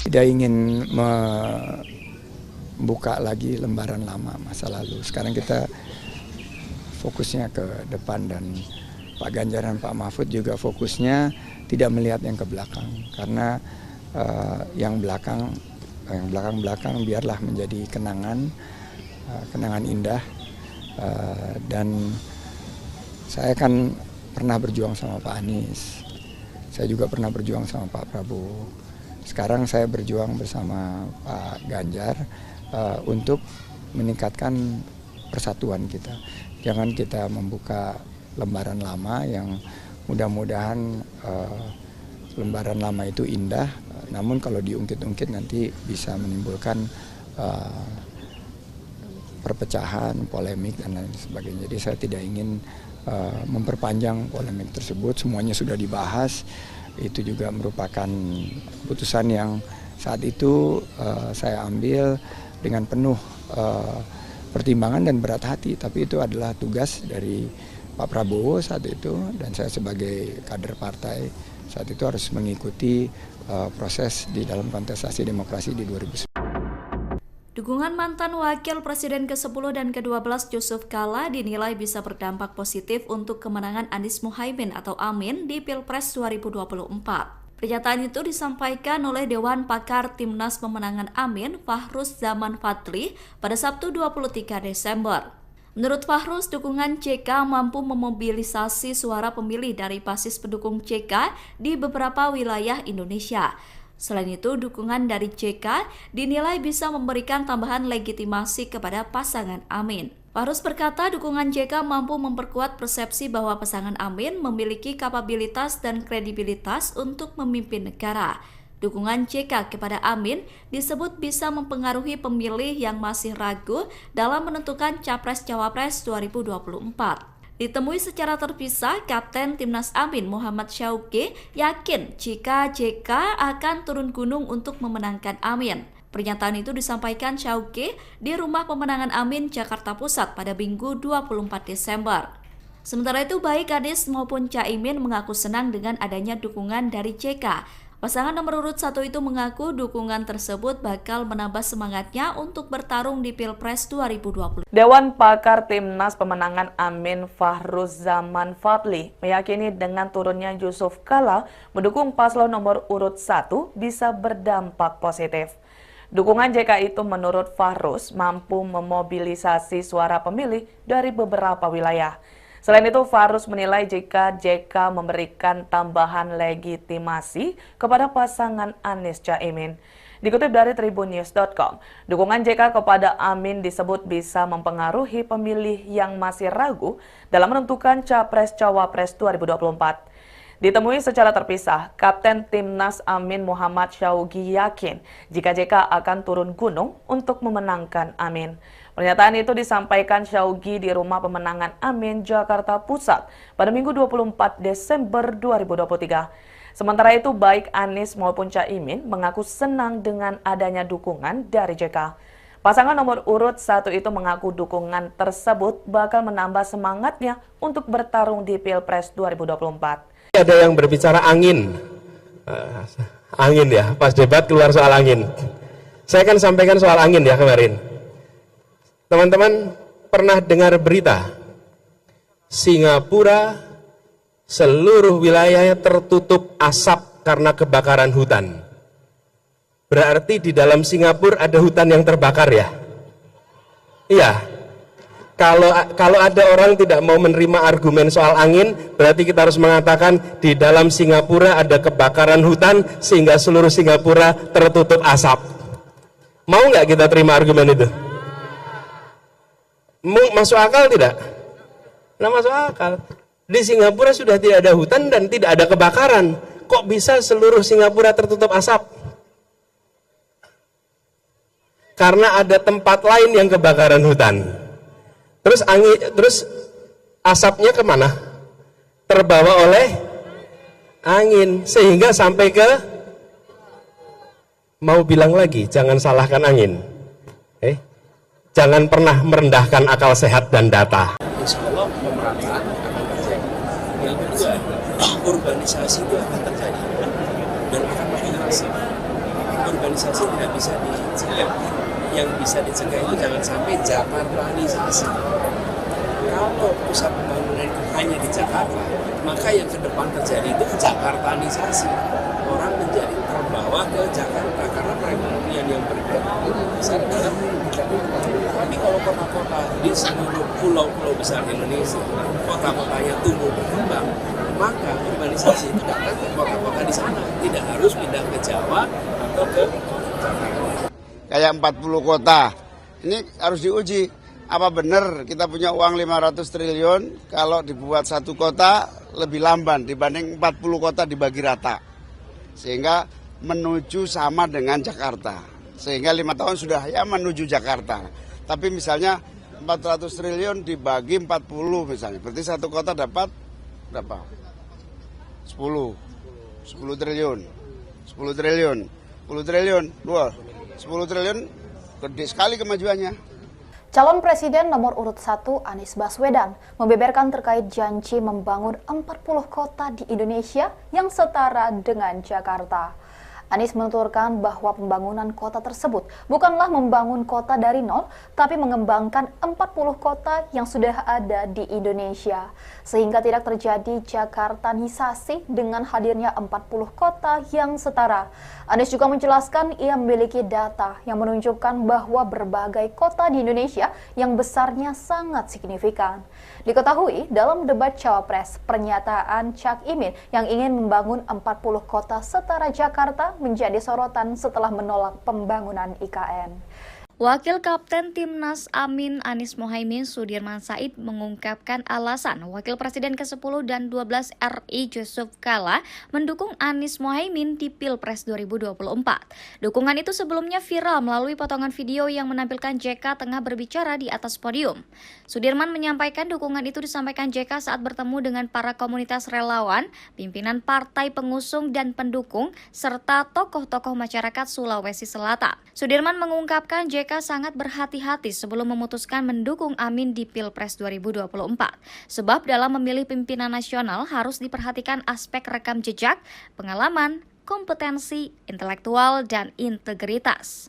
Tidak ingin membuka lagi lembaran lama masa lalu. Sekarang kita fokusnya ke depan dan Pak Ganjar dan Pak Mahfud juga fokusnya tidak melihat yang ke belakang. Karena yang belakang biarlah menjadi kenangan indah. Dan saya kan pernah berjuang sama Pak Anies. Saya juga pernah berjuang sama Pak Prabowo. Sekarang saya berjuang bersama Pak Ganjar untuk meningkatkan persatuan kita. Jangan kita membuka lembaran lama yang mudah-mudahan lembaran lama itu indah, namun kalau diungkit-ungkit nanti bisa menimbulkan perpecahan, polemik, dan lain sebagainya. Jadi saya tidak ingin memperpanjang polemik tersebut, semuanya sudah dibahas. Itu juga merupakan putusan yang saat itu saya ambil dengan penuh pertimbangan dan berat hati. Tapi itu adalah tugas dari Pak Prabowo saat itu, dan saya sebagai kader partai saat itu harus mengikuti proses di dalam kontestasi demokrasi di 2019. Dukungan mantan Wakil Presiden ke-10 dan ke-12 Yusuf Kala dinilai bisa berdampak positif untuk kemenangan Anies Mohaimin atau Amin di Pilpres 2024. Pernyataan itu disampaikan oleh Dewan Pakar Timnas Pemenangan Amin Fahruz Zaman Fadli pada Sabtu 23 Desember. Menurut Fahruz, dukungan JK mampu memobilisasi suara pemilih dari basis pendukung JK di beberapa wilayah Indonesia. Selain itu, dukungan dari JK dinilai bisa memberikan tambahan legitimasi kepada pasangan Amin. Fahruz berkata dukungan JK mampu memperkuat persepsi bahwa pasangan Amin memiliki kapabilitas dan kredibilitas untuk memimpin negara. Dukungan JK kepada Amin disebut bisa mempengaruhi pemilih yang masih ragu dalam menentukan Capres-Cawapres 2024. Ditemui secara terpisah, Kapten Timnas Amin Muhammad Syauqi yakin jika JK akan turun gunung untuk memenangkan Amin. Pernyataan itu disampaikan Syauqi di Rumah Pemenangan Amin, Jakarta Pusat pada Minggu 24 Desember. Sementara itu, baik Anies maupun Caimin mengaku senang dengan adanya dukungan dari JK. Pasangan nomor urut 1 itu mengaku dukungan tersebut bakal menambah semangatnya untuk bertarung di Pilpres 2020. Dewan Pakar Timnas Pemenangan Amin Fahruzaman Fadli meyakini dengan turunnya Yusuf Kala mendukung paslon nomor urut 1 bisa berdampak positif. Dukungan JK itu menurut Fahruz mampu memobilisasi suara pemilih dari beberapa wilayah. Selain itu, Fahruz menilai jika JK memberikan tambahan legitimasi kepada pasangan Anies Caimin. Dikutip dari tribunnews.com, dukungan JK kepada Amin disebut bisa mempengaruhi pemilih yang masih ragu dalam menentukan Capres-Cawapres 2024. Ditemui secara terpisah, Kapten Timnas Amin Muhammad Syaugi yakin jika JK akan turun gunung untuk memenangkan Amin. Pernyataan itu disampaikan Syaugi di Rumah Pemenangan Amin, Jakarta Pusat pada Minggu 24 Desember 2023. Sementara itu, baik Anies maupun Caimin mengaku senang dengan adanya dukungan dari JK. Pasangan nomor urut 1 itu mengaku dukungan tersebut bakal menambah semangatnya untuk bertarung di Pilpres 2024. Ada yang berbicara angin. Angin ya, pas debat keluar soal angin. Saya kan sampaikan soal angin ya kemarin. Teman-teman pernah dengar berita Singapura seluruh wilayahnya tertutup asap karena kebakaran hutan. Berarti di dalam Singapura ada hutan yang terbakar ya? Iya. Kalau ada orang tidak mau menerima argumen soal angin, berarti kita harus mengatakan di dalam Singapura ada kebakaran hutan sehingga seluruh Singapura tertutup asap. Mau nggak kita terima argumen itu? Masuk akal tidak? Nah, masuk akal. Di Singapura sudah tidak ada hutan dan tidak ada kebakaran. Kok bisa seluruh Singapura tertutup asap? Karena ada tempat lain yang kebakaran hutan. Terus asapnya kemana? Terbawa oleh angin sehingga sampai ke, mau bilang lagi, jangan salahkan angin. Jangan pernah merendahkan akal sehat dan data. Insya Allah pemerataan akan terjadi. Yang kedua, urbanisasi itu akan terjadi dan akan makin masif. Urbanisasi tidak bisa dicegah. Yang bisa dicegah itu jangan sampai Jakartanisasi. Kalau pusat pembangunan itu hanya di Jakarta, maka yang ke depan terjadi itu Jakartanisasi. Orang menjadi terbawa ke Jakarta karena perekonomian yang bergerak besar dalam tapi kalau kota-kota di seluruh pulau-pulau besar Indonesia, kota-kotanya tumbuh berkembang, maka urbanisasi itu datang ke kota-kota di sana, tidak harus pindah ke Jawa atau ke Jakarta. Kayak 40 kota, ini harus diuji. Apa benar kita punya uang 500 triliun kalau dibuat satu kota lebih lamban dibanding 40 kota dibagi rata. Sehingga menuju sama dengan Jakarta. Sehingga 5 tahun sudah ya menuju Jakarta. Tapi misalnya 400 triliun dibagi 40 misalnya. Berarti satu kota dapat berapa? 10 triliun. 10 triliun. 10 triliun. 10 triliun gede sekali kemajuannya. Calon Presiden nomor urut 1 Anies Baswedan membeberkan terkait janji membangun 40 kota di Indonesia yang setara dengan Jakarta. Anies menuturkan bahwa pembangunan kota tersebut bukanlah membangun kota dari nol, tapi mengembangkan 40 kota yang sudah ada di Indonesia. Sehingga tidak terjadi Jakartanisasi dengan hadirnya 40 kota yang setara. Anies juga menjelaskan ia memiliki data yang menunjukkan bahwa berbagai kota di Indonesia yang besarnya sangat signifikan. Diketahui dalam debat Cawapres, pernyataan Cak Imin yang ingin membangun 40 kota setara Jakarta menjadi sorotan setelah menolak pembangunan IKN. Wakil Kapten Timnas Amin Anies Mohaimin Sudirman Said mengungkapkan alasan Wakil Presiden ke-10 dan 12 RI Yusuf Kala mendukung Anies Mohaimin di Pilpres 2024. Dukungan itu sebelumnya viral melalui potongan video yang menampilkan JK tengah berbicara di atas podium. Sudirman menyampaikan dukungan itu disampaikan JK saat bertemu dengan para komunitas relawan, pimpinan partai pengusung dan pendukung, serta tokoh-tokoh masyarakat Sulawesi Selatan. Sudirman mengungkapkan JK sangat berhati-hati sebelum memutuskan mendukung Amin di Pilpres 2024. Sebab dalam memilih pimpinan nasional harus diperhatikan aspek rekam jejak, pengalaman, kompetensi, intelektual, dan integritas.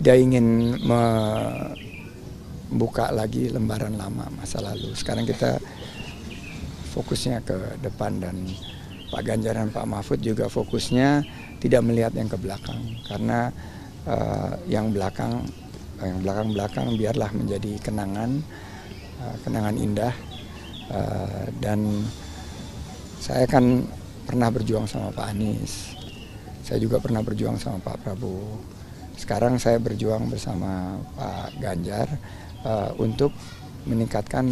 Tidak ingin membuka lagi lembaran lama masa lalu. Sekarang kita fokusnya ke depan, dan Pak Ganjar dan Pak Mahfud juga fokusnya tidak melihat yang ke belakang, karena yang belakang biarlah menjadi kenangan indah. Dan saya kan pernah berjuang sama Pak Anies, saya juga pernah berjuang sama Pak Prabowo. Sekarang saya berjuang bersama Pak Ganjar untuk meningkatkan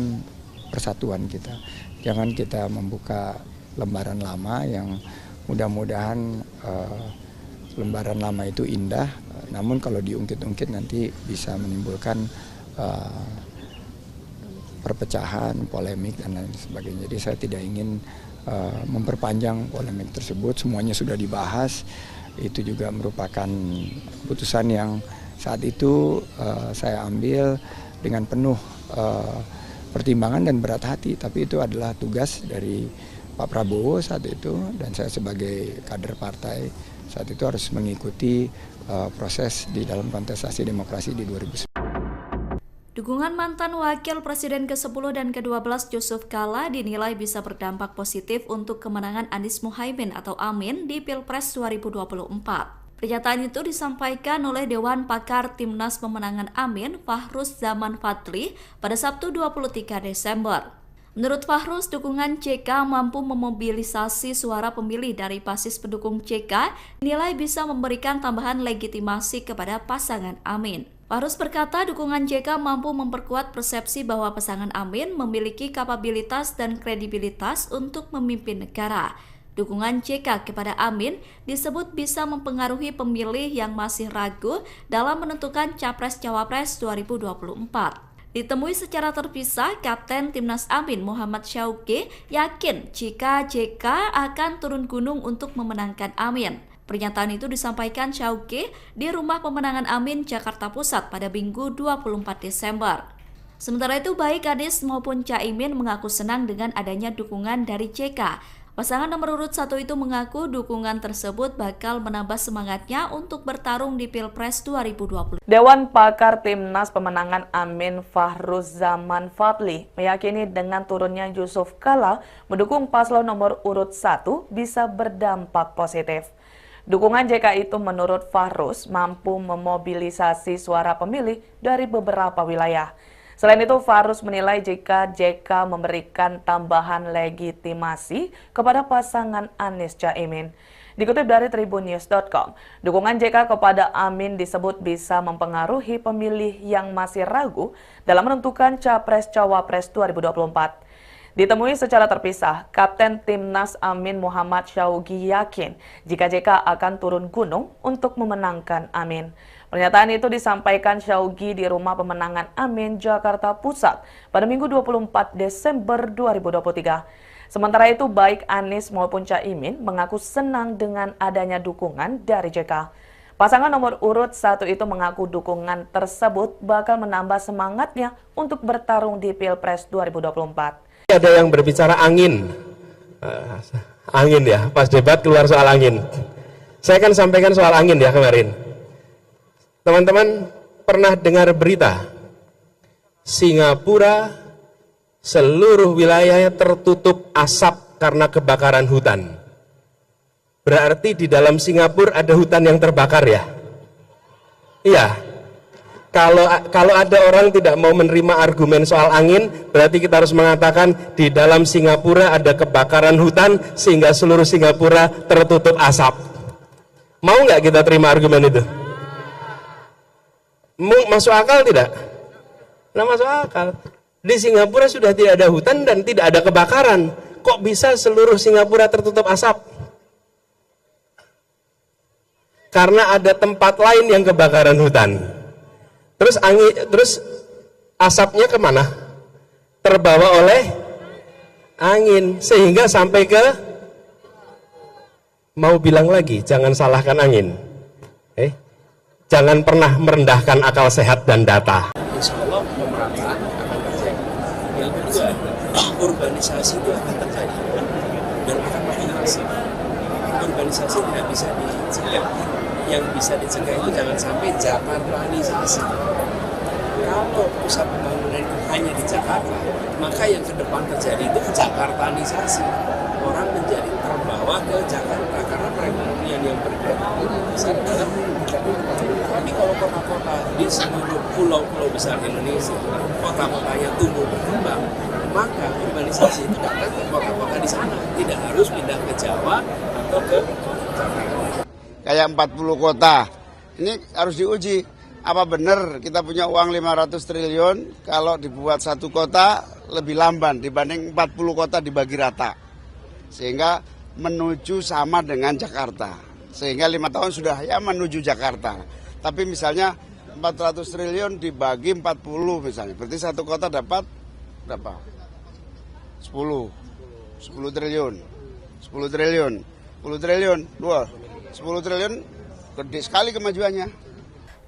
persatuan kita. Jangan kita membuka lembaran lama yang mudah-mudahan lembaran lama itu indah, namun kalau diungkit-ungkit nanti bisa menimbulkan perpecahan, polemik, dan lain sebagainya. Jadi saya tidak ingin memperpanjang polemik tersebut, semuanya sudah dibahas. Itu juga merupakan keputusan yang saat itu saya ambil dengan penuh pertimbangan dan berat hati, tapi itu adalah tugas dari Pak Prabowo saat itu, dan saya sebagai kader partai saat itu harus mengikuti proses di dalam kontestasi demokrasi di 2019. Dukungan mantan Wakil Presiden ke-10 dan ke-12 Yusuf Kala dinilai bisa berdampak positif untuk kemenangan Anies Muhaimin atau Amin di Pilpres 2024. Pernyataan itu disampaikan oleh Dewan Pakar Timnas Pemenangan Amin, Fahruz Zaman Fadli, pada Sabtu 23 Desember. Menurut Fahruz, dukungan JK mampu memobilisasi suara pemilih dari basis pendukung JK dinilai bisa memberikan tambahan legitimasi kepada pasangan Amin. Fahruz berkata dukungan JK mampu memperkuat persepsi bahwa pasangan Amin memiliki kapabilitas dan kredibilitas untuk memimpin negara. Dukungan JK kepada Amin disebut bisa mempengaruhi pemilih yang masih ragu dalam menentukan Capres-Cawapres 2024. Ditemui secara terpisah, Kapten Timnas Amin Muhammad Syauqi yakin jika JK akan turun gunung untuk memenangkan Amin. Pernyataan itu disampaikan Syauqi di Rumah Pemenangan Amin, Jakarta Pusat pada Minggu 24 Desember. Sementara itu, baik Anies maupun Caimin mengaku senang dengan adanya dukungan dari JK. Pasangan nomor urut 1 itu mengaku dukungan tersebut bakal menambah semangatnya untuk bertarung di Pilpres 2020. Dewan Pakar Timnas Pemenangan Amin Fahruz Zaman Fadli meyakini dengan turunnya Yusuf Kala mendukung paslon nomor urut 1 bisa berdampak positif. Dukungan JK itu menurut Fahruz mampu memobilisasi suara pemilih dari beberapa wilayah. Selain itu, Fahruz menilai jika JK memberikan tambahan legitimasi kepada pasangan Anies Caimin. Dikutip dari tribunnews.com, dukungan JK kepada Amin disebut bisa mempengaruhi pemilih yang masih ragu dalam menentukan Capres-Cawapres 2024. Ditemui secara terpisah, Kapten Timnas Amin Muhammad Syauqi yakin jika JK akan turun gunung untuk memenangkan Amin. Pernyataan itu disampaikan Syauqi di Rumah Pemenangan Amin, Jakarta Pusat pada Minggu 24 Desember 2023. Sementara itu, baik Anies maupun Caimin mengaku senang dengan adanya dukungan dari JK. Pasangan nomor urut 1 itu mengaku dukungan tersebut bakal menambah semangatnya untuk bertarung di Pilpres 2024. Ada yang berbicara angin. Angin ya, pas debat keluar soal angin. Saya akan sampaikan soal angin ya kemarin. Teman-teman pernah dengar berita Singapura seluruh wilayahnya tertutup asap karena kebakaran hutan. Berarti di dalam Singapura ada hutan yang terbakar ya? Iya. Kalau ada orang tidak mau menerima argumen soal angin, berarti kita harus mengatakan di dalam Singapura ada kebakaran hutan sehingga seluruh Singapura tertutup asap. Mau nggak kita terima argumen itu? Masuk akal tidak? Nah, masuk akal. Di Singapura sudah tidak ada hutan dan tidak ada kebakaran. Kok bisa seluruh Singapura tertutup asap? Karena ada tempat lain yang kebakaran hutan. Terus asapnya kemana? Terbawa oleh angin sehingga sampai ke, mau bilang lagi, jangan salahkan angin. Jangan pernah merendahkan akal sehat dan data. Insya Allah pemerataan akan terjadi. Yang kedua, urbanisasi itu akan terjadi dan akan makin masif. Urbanisasi tidak bisa dicegah. Yang bisa dicegah itu jangan sampai Jakartanisasi. Kalau pusat pembangunan itu hanya di Jakarta, maka yang ke depan terjadi itu Jakartanisasi. Orang menjadi terbawa ke Jakarta karena perekonomian yang bergerak besar dalam tapi kalau kota-kota di seluruh pulau-pulau besar Indonesia, kota-kotanya tumbuh berkembang, maka urbanisasi itu datang ke kota-kota di sana, tidak harus pindah ke Jawa atau ke Jakarta. Kayak 40 kota, ini harus diuji. Apa benar kita punya uang 500 triliun kalau dibuat satu kota lebih lamban dibanding 40 kota dibagi rata. Sehingga menuju sama dengan Jakarta. Sehingga 5 tahun sudah ya menuju Jakarta. Tapi misalnya 400 triliun dibagi 40 misalnya. Berarti satu kota dapat berapa? 10 triliun. 10 triliun. 10 triliun. 10 triliun gede sekali kemajuannya.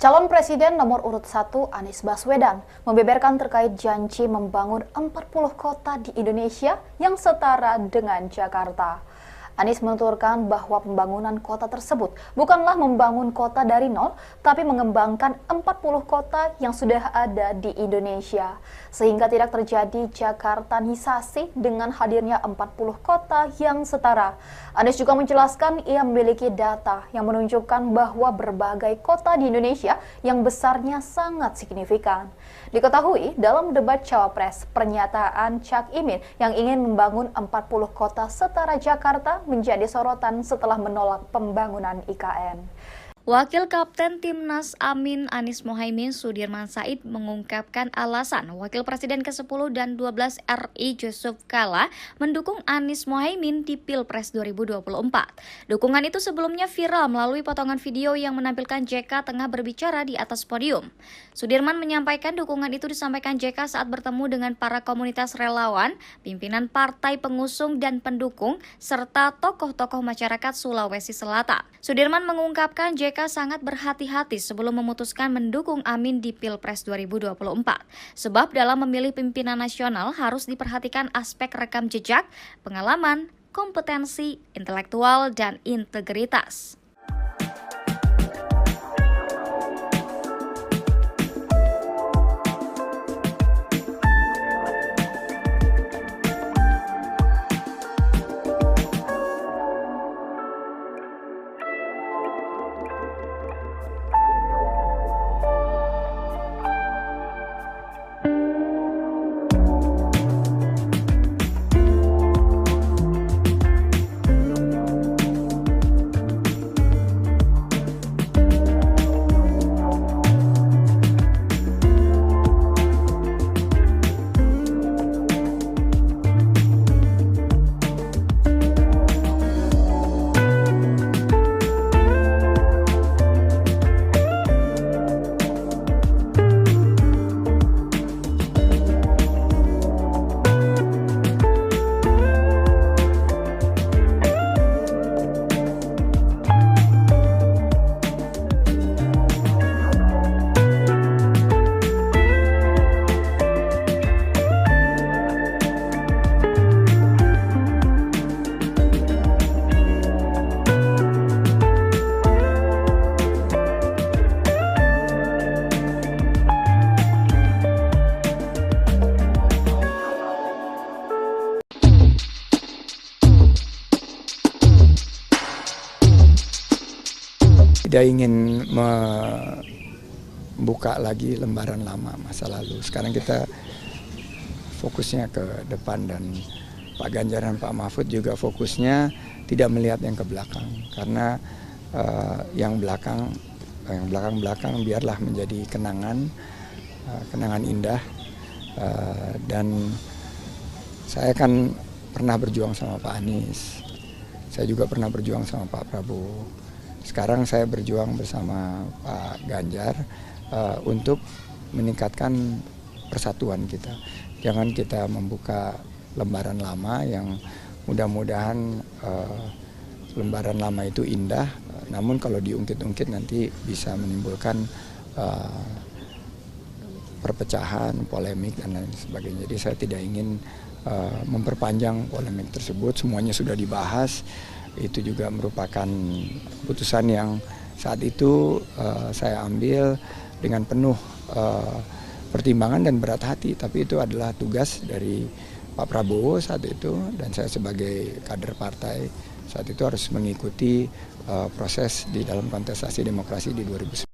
Calon Presiden nomor urut 1 Anies Baswedan membeberkan terkait janji membangun 40 kota di Indonesia yang setara dengan Jakarta. Anies menuturkan bahwa pembangunan kota tersebut bukanlah membangun kota dari nol, tapi mengembangkan 40 kota yang sudah ada di Indonesia. Sehingga tidak terjadi Jakartanisasi dengan hadirnya 40 kota yang setara. Anies juga menjelaskan ia memiliki data yang menunjukkan bahwa berbagai kota di Indonesia yang besarnya sangat signifikan. Diketahui dalam debat Cawapres, pernyataan Cak Imin yang ingin membangun 40 kota setara Jakarta menjadi sorotan setelah menolak pembangunan IKN. Wakil Kapten Timnas Amin Anies Mohaimin Sudirman Said mengungkapkan alasan Wakil Presiden ke-10 dan 12 RI Yusuf Kala mendukung Anies Mohaimin di Pilpres 2024. Dukungan itu sebelumnya viral melalui potongan video yang menampilkan JK tengah berbicara di atas podium. Sudirman menyampaikan dukungan itu disampaikan JK saat bertemu dengan para komunitas relawan, pimpinan partai pengusung dan pendukung, serta tokoh-tokoh masyarakat Sulawesi Selatan. Sudirman mengungkapkan JK sangat berhati-hati sebelum memutuskan mendukung Amin di Pilpres 2024. Sebab dalam memilih pimpinan nasional harus diperhatikan aspek rekam jejak, pengalaman, kompetensi, intelektual, dan integritas. tidak ingin membuka lagi lembaran lama masa lalu. Sekarang kita fokusnya ke depan, dan Pak Ganjar dan Pak Mahfud juga fokusnya tidak melihat yang ke belakang, karena yang belakang biarlah menjadi kenangan indah. Dan saya kan pernah berjuang sama Pak Anies, saya juga pernah berjuang sama Pak Prabowo. Sekarang saya berjuang bersama Pak Ganjar untuk meningkatkan persatuan kita. Jangan kita membuka lembaran lama yang mudah-mudahan lembaran lama itu indah, namun kalau diungkit-ungkit nanti bisa menimbulkan perpecahan, polemik, dan lain sebagainya. Jadi saya tidak ingin memperpanjang polemik tersebut. Semuanya sudah dibahas. Itu juga merupakan putusan yang saat itu saya ambil dengan penuh pertimbangan dan berat hati. Tapi itu adalah tugas dari Pak Prabowo saat itu, dan saya sebagai kader partai saat itu harus mengikuti proses di dalam kontestasi demokrasi di 2009.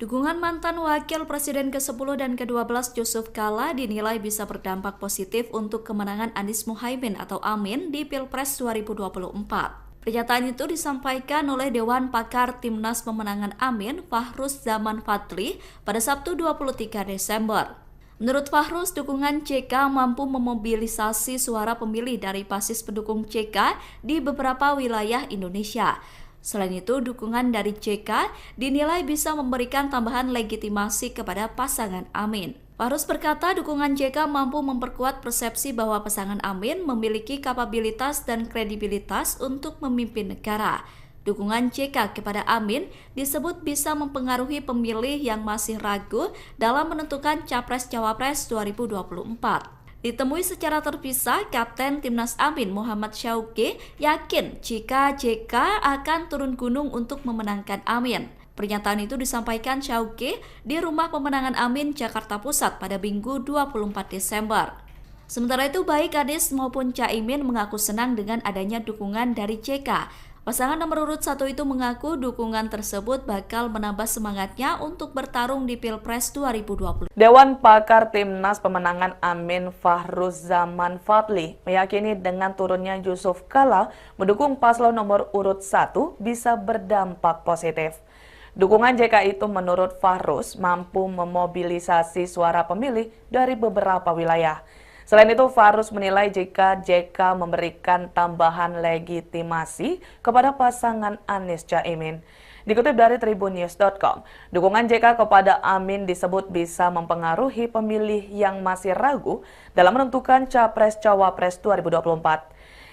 Dukungan mantan Wakil Presiden ke-10 dan ke-12 Yusuf Kala dinilai bisa berdampak positif untuk kemenangan Anies Muhaimin atau Amin di Pilpres 2024. Pernyataan itu disampaikan oleh Dewan Pakar Timnas Pemenangan Amin, Fahruz Zaman Fadli, pada Sabtu 23 Desember. Menurut Fahruz, dukungan JK mampu memobilisasi suara pemilih dari basis pendukung JK di beberapa wilayah Indonesia. Selain itu, dukungan dari JK dinilai bisa memberikan tambahan legitimasi kepada pasangan Amin. Fahruz berkata dukungan JK mampu memperkuat persepsi bahwa pasangan Amin memiliki kapabilitas dan kredibilitas untuk memimpin negara. Dukungan JK kepada Amin disebut bisa mempengaruhi pemilih yang masih ragu dalam menentukan Capres-Cawapres 2024. Ditemui secara terpisah, Kapten Timnas Amin Muhammad Syauqi yakin jika JK akan turun gunung untuk memenangkan Amin. Pernyataan itu disampaikan Syauqi di Rumah Pemenangan Amin, Jakarta Pusat pada Minggu 24 Desember. Sementara itu, baik Anies maupun Caimin mengaku senang dengan adanya dukungan dari JK. Pasangan nomor urut 1 itu mengaku dukungan tersebut bakal menambah semangatnya untuk bertarung di Pilpres 2020. Dewan Pakar Timnas Pemenangan Amin Fahruz Zaman Fadli meyakini dengan turunnya Yusuf Kala mendukung paslon nomor urut 1 bisa berdampak positif. Dukungan JK itu menurut Fahruz mampu memobilisasi suara pemilih dari beberapa wilayah. Selain itu, Fahruz menilai jika JK memberikan tambahan legitimasi kepada pasangan Anies Caimin. Dikutip dari tribunnews.com, dukungan JK kepada Amin disebut bisa mempengaruhi pemilih yang masih ragu dalam menentukan Capres-Cawapres 2024.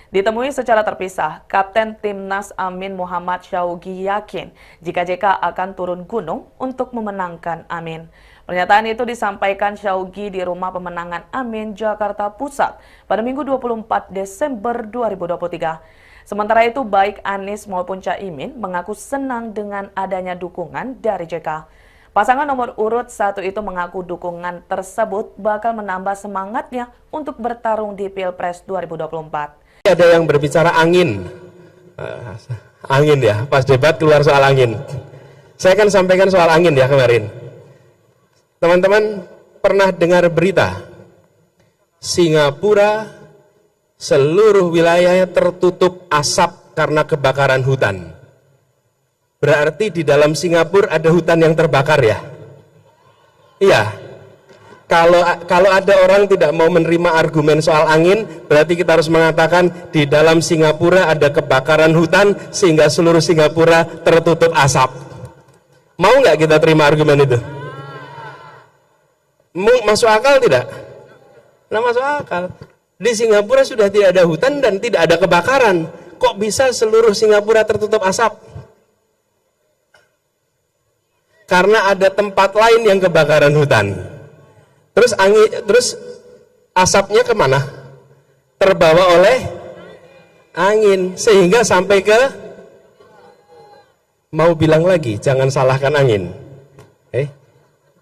Ditemui secara terpisah, Kapten Timnas Amin Muhammad Syauqi yakin jika JK akan turun gunung untuk memenangkan Amin. Pernyataan itu disampaikan Syauqi di Rumah Pemenangan Amin, Jakarta Pusat pada Minggu 24 Desember 2023. Sementara itu, baik Anies maupun Caimin mengaku senang dengan adanya dukungan dari JK. Pasangan nomor urut 1 itu mengaku dukungan tersebut bakal menambah semangatnya untuk bertarung di Pilpres 2024. Ada yang berbicara angin ya, pas debat keluar soal angin. Saya kan sampaikan soal angin ya kemarin. Teman-teman pernah dengar berita Singapura seluruh wilayahnya tertutup asap karena kebakaran hutan. Berarti di dalam Singapura ada hutan yang terbakar ya? Iya. Kalau ada orang tidak mau menerima argumen soal angin, berarti kita harus mengatakan di dalam Singapura ada kebakaran hutan sehingga seluruh Singapura tertutup asap. Mau nggak kita terima argumen itu? Masuk akal tidak? Nah, masuk akal. Di Singapura sudah tidak ada hutan dan tidak ada kebakaran. Kok bisa seluruh Singapura tertutup asap? Karena ada tempat lain yang kebakaran hutan. Terus asapnya kemana? Terbawa oleh angin sehingga sampai ke, mau bilang lagi, jangan salahkan angin.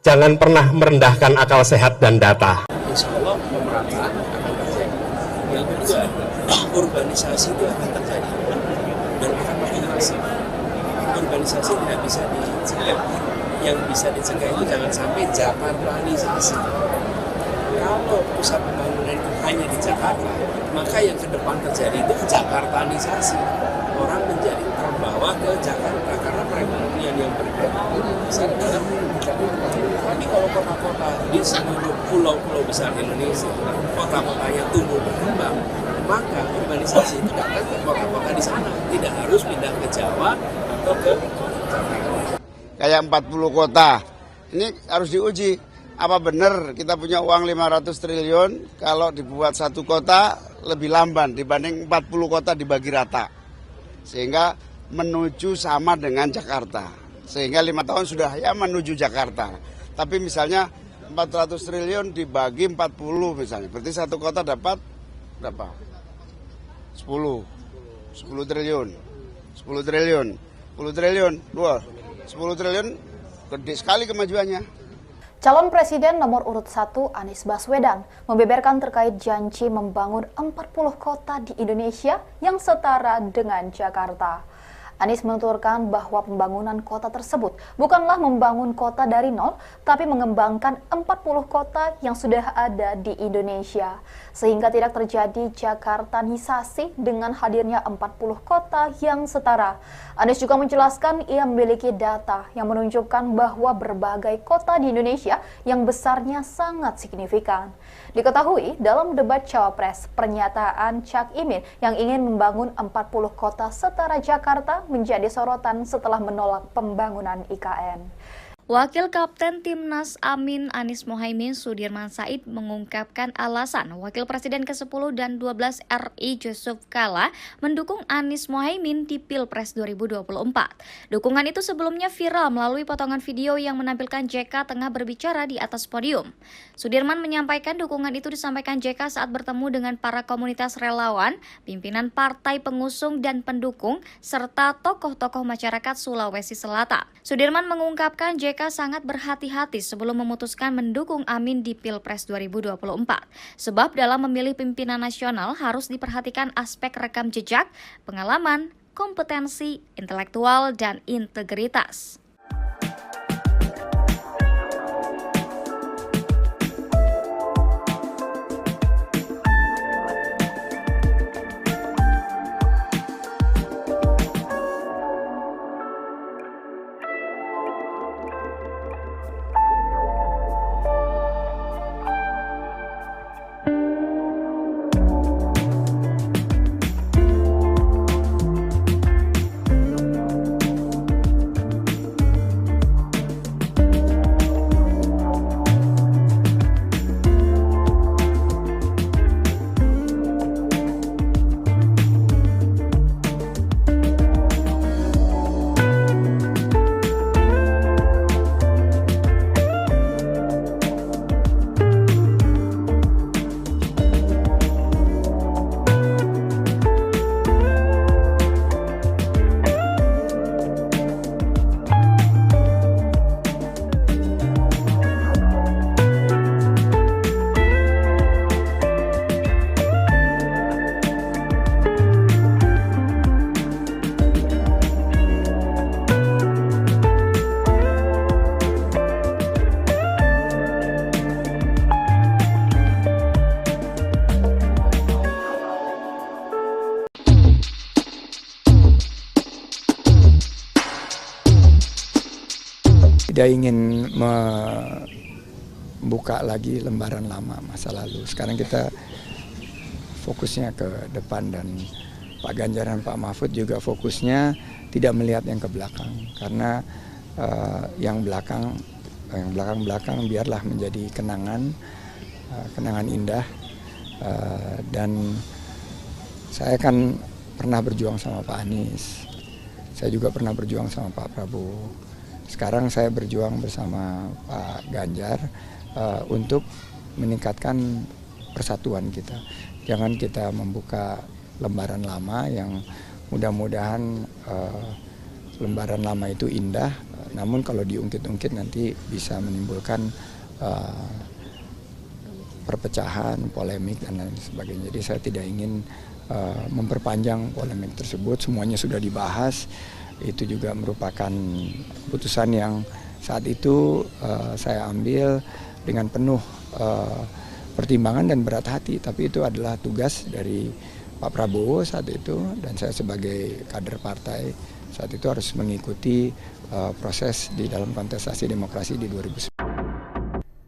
Jangan pernah merendahkan akal sehat dan data. Insya Allah pemerintah akan terjadi. Yang kedua, urbanisasi itu akan terjadi dan akan makin masif. urbanisasi tidak bisa dicegah. Yang bisa dicegah itu jangan sampai Jakartanisasi. Kalau pusat pembangunan itu hanya di Jakarta, maka yang ke depan terjadi itu Jakartanisasi. Orang menjadi terbawa ke Jakarta karena perekonomian yang bergerak besar dalam tapi kalau kota-kota di seluruh pulau-pulau besar Indonesia, kota-kotanya tumbuh berkembang, maka urbanisasi itu datang ke kota-kota di sana, tidak harus pindah ke Jawa atau ke Jakarta. Kayak 40 kota, ini harus diuji. Apa benar kita punya uang 500 triliun kalau dibuat satu kota lebih lamban dibanding 40 kota dibagi rata. Sehingga menuju sama dengan Jakarta. Sehingga 5 tahun sudah ya menuju Jakarta. Tapi misalnya 400 triliun dibagi 40 misalnya. Berarti satu kota dapat berapa? 10 triliun. 10 triliun. 10 triliun. 10 triliun gede sekali kemajuannya. Calon Presiden nomor urut 1 Anies Baswedan membeberkan terkait janji membangun 40 kota di Indonesia yang setara dengan Jakarta. Anies menuturkan bahwa pembangunan kota tersebut bukanlah membangun kota dari nol, tapi mengembangkan 40 kota yang sudah ada di Indonesia. Sehingga tidak terjadi Jakartanisasi dengan hadirnya 40 kota yang setara. Anies juga menjelaskan ia memiliki data yang menunjukkan bahwa berbagai kota di Indonesia yang besarnya sangat signifikan. Diketahui dalam debat Cawapres, pernyataan Cak Imin yang ingin membangun 40 kota setara Jakarta menjadi sorotan setelah menolak pembangunan IKN. Wakil Kapten Timnas Amin Anies Mohaimin Sudirman Said mengungkapkan alasan Wakil Presiden ke-10 dan 12 RI Yusuf Kala mendukung Anies Mohaimin di Pilpres 2024. Dukungan itu sebelumnya viral melalui potongan video yang menampilkan JK tengah berbicara di atas podium. Sudirman menyampaikan dukungan itu disampaikan JK saat bertemu dengan para komunitas relawan, pimpinan partai pengusung dan pendukung, serta tokoh-tokoh masyarakat Sulawesi Selatan. Sudirman mengungkapkan JK sangat berhati-hati sebelum memutuskan mendukung Amin di Pilpres 2024. Sebab dalam memilih pimpinan nasional harus diperhatikan aspek rekam jejak, pengalaman, kompetensi, intelektual, dan integritas. Tidak ingin membuka lagi lembaran lama masa lalu. Sekarang kita fokusnya ke depan dan Pak Ganjar dan Pak Mahfud juga fokusnya tidak melihat yang ke belakang. Karena yang belakang biarlah menjadi kenangan indah. Dan saya kan pernah berjuang sama Pak Anies. Saya juga pernah berjuang sama Pak Prabowo. Sekarang saya berjuang bersama Pak Ganjar untuk meningkatkan persatuan kita. Jangan kita membuka lembaran lama yang mudah-mudahan lembaran lama itu indah, namun kalau diungkit-ungkit nanti bisa menimbulkan perpecahan, polemik, dan lain sebagainya. Jadi saya tidak ingin memperpanjang polemik tersebut, semuanya sudah dibahas. Itu juga merupakan keputusan yang saat itu saya ambil dengan penuh pertimbangan dan berat hati, tapi itu adalah tugas dari Pak Prabowo saat itu, dan saya sebagai kader partai saat itu harus mengikuti proses di dalam kontestasi demokrasi di 2019.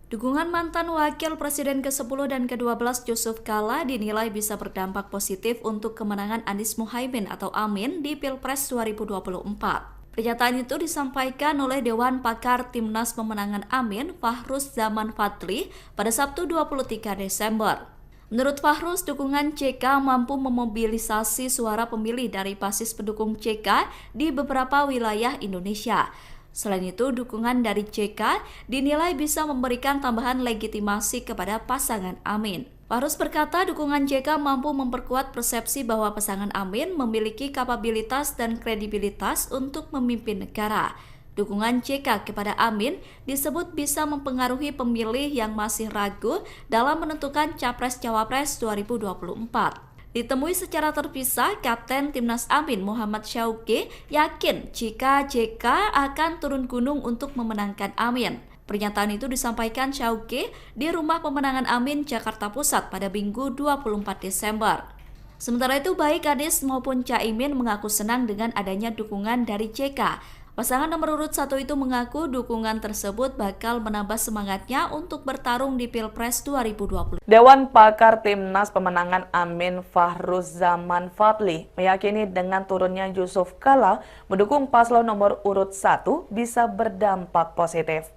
Dukungan mantan Wakil Presiden ke-10 dan ke-12 Yusuf Kala dinilai bisa berdampak positif untuk kemenangan Anies Muhaimin atau Amin di Pilpres 2024. Pernyataan itu disampaikan oleh Dewan Pakar Timnas Pemenangan Amin, Fahruz Zaman Fadli, pada Sabtu 23 Desember. Menurut Fahruz, dukungan JK mampu memobilisasi suara pemilih dari basis pendukung JK di beberapa wilayah Indonesia. Selain itu, dukungan dari JK dinilai bisa memberikan tambahan legitimasi kepada pasangan Amin. Fahruz berkata dukungan JK mampu memperkuat persepsi bahwa pasangan Amin memiliki kapabilitas dan kredibilitas untuk memimpin negara. Dukungan JK kepada Amin disebut bisa mempengaruhi pemilih yang masih ragu dalam menentukan Capres-Cawapres 2024. Ditemui secara terpisah, Kapten Timnas Amin Muhammad Syauqi yakin jika JK akan turun gunung untuk memenangkan Amin. Pernyataan itu disampaikan Syauqi di Rumah Pemenangan Amin, Jakarta Pusat pada Minggu 24 Desember. Sementara itu, baik Anies maupun Caimin mengaku senang dengan adanya dukungan dari JK. Pasangan nomor urut 1 itu mengaku dukungan tersebut bakal menambah semangatnya untuk bertarung di Pilpres 2020. Dewan Pakar Timnas Pemenangan Amin Fahruz Zaman Fadli meyakini dengan turunnya Yusuf Kala mendukung paslon nomor urut 1 bisa berdampak positif.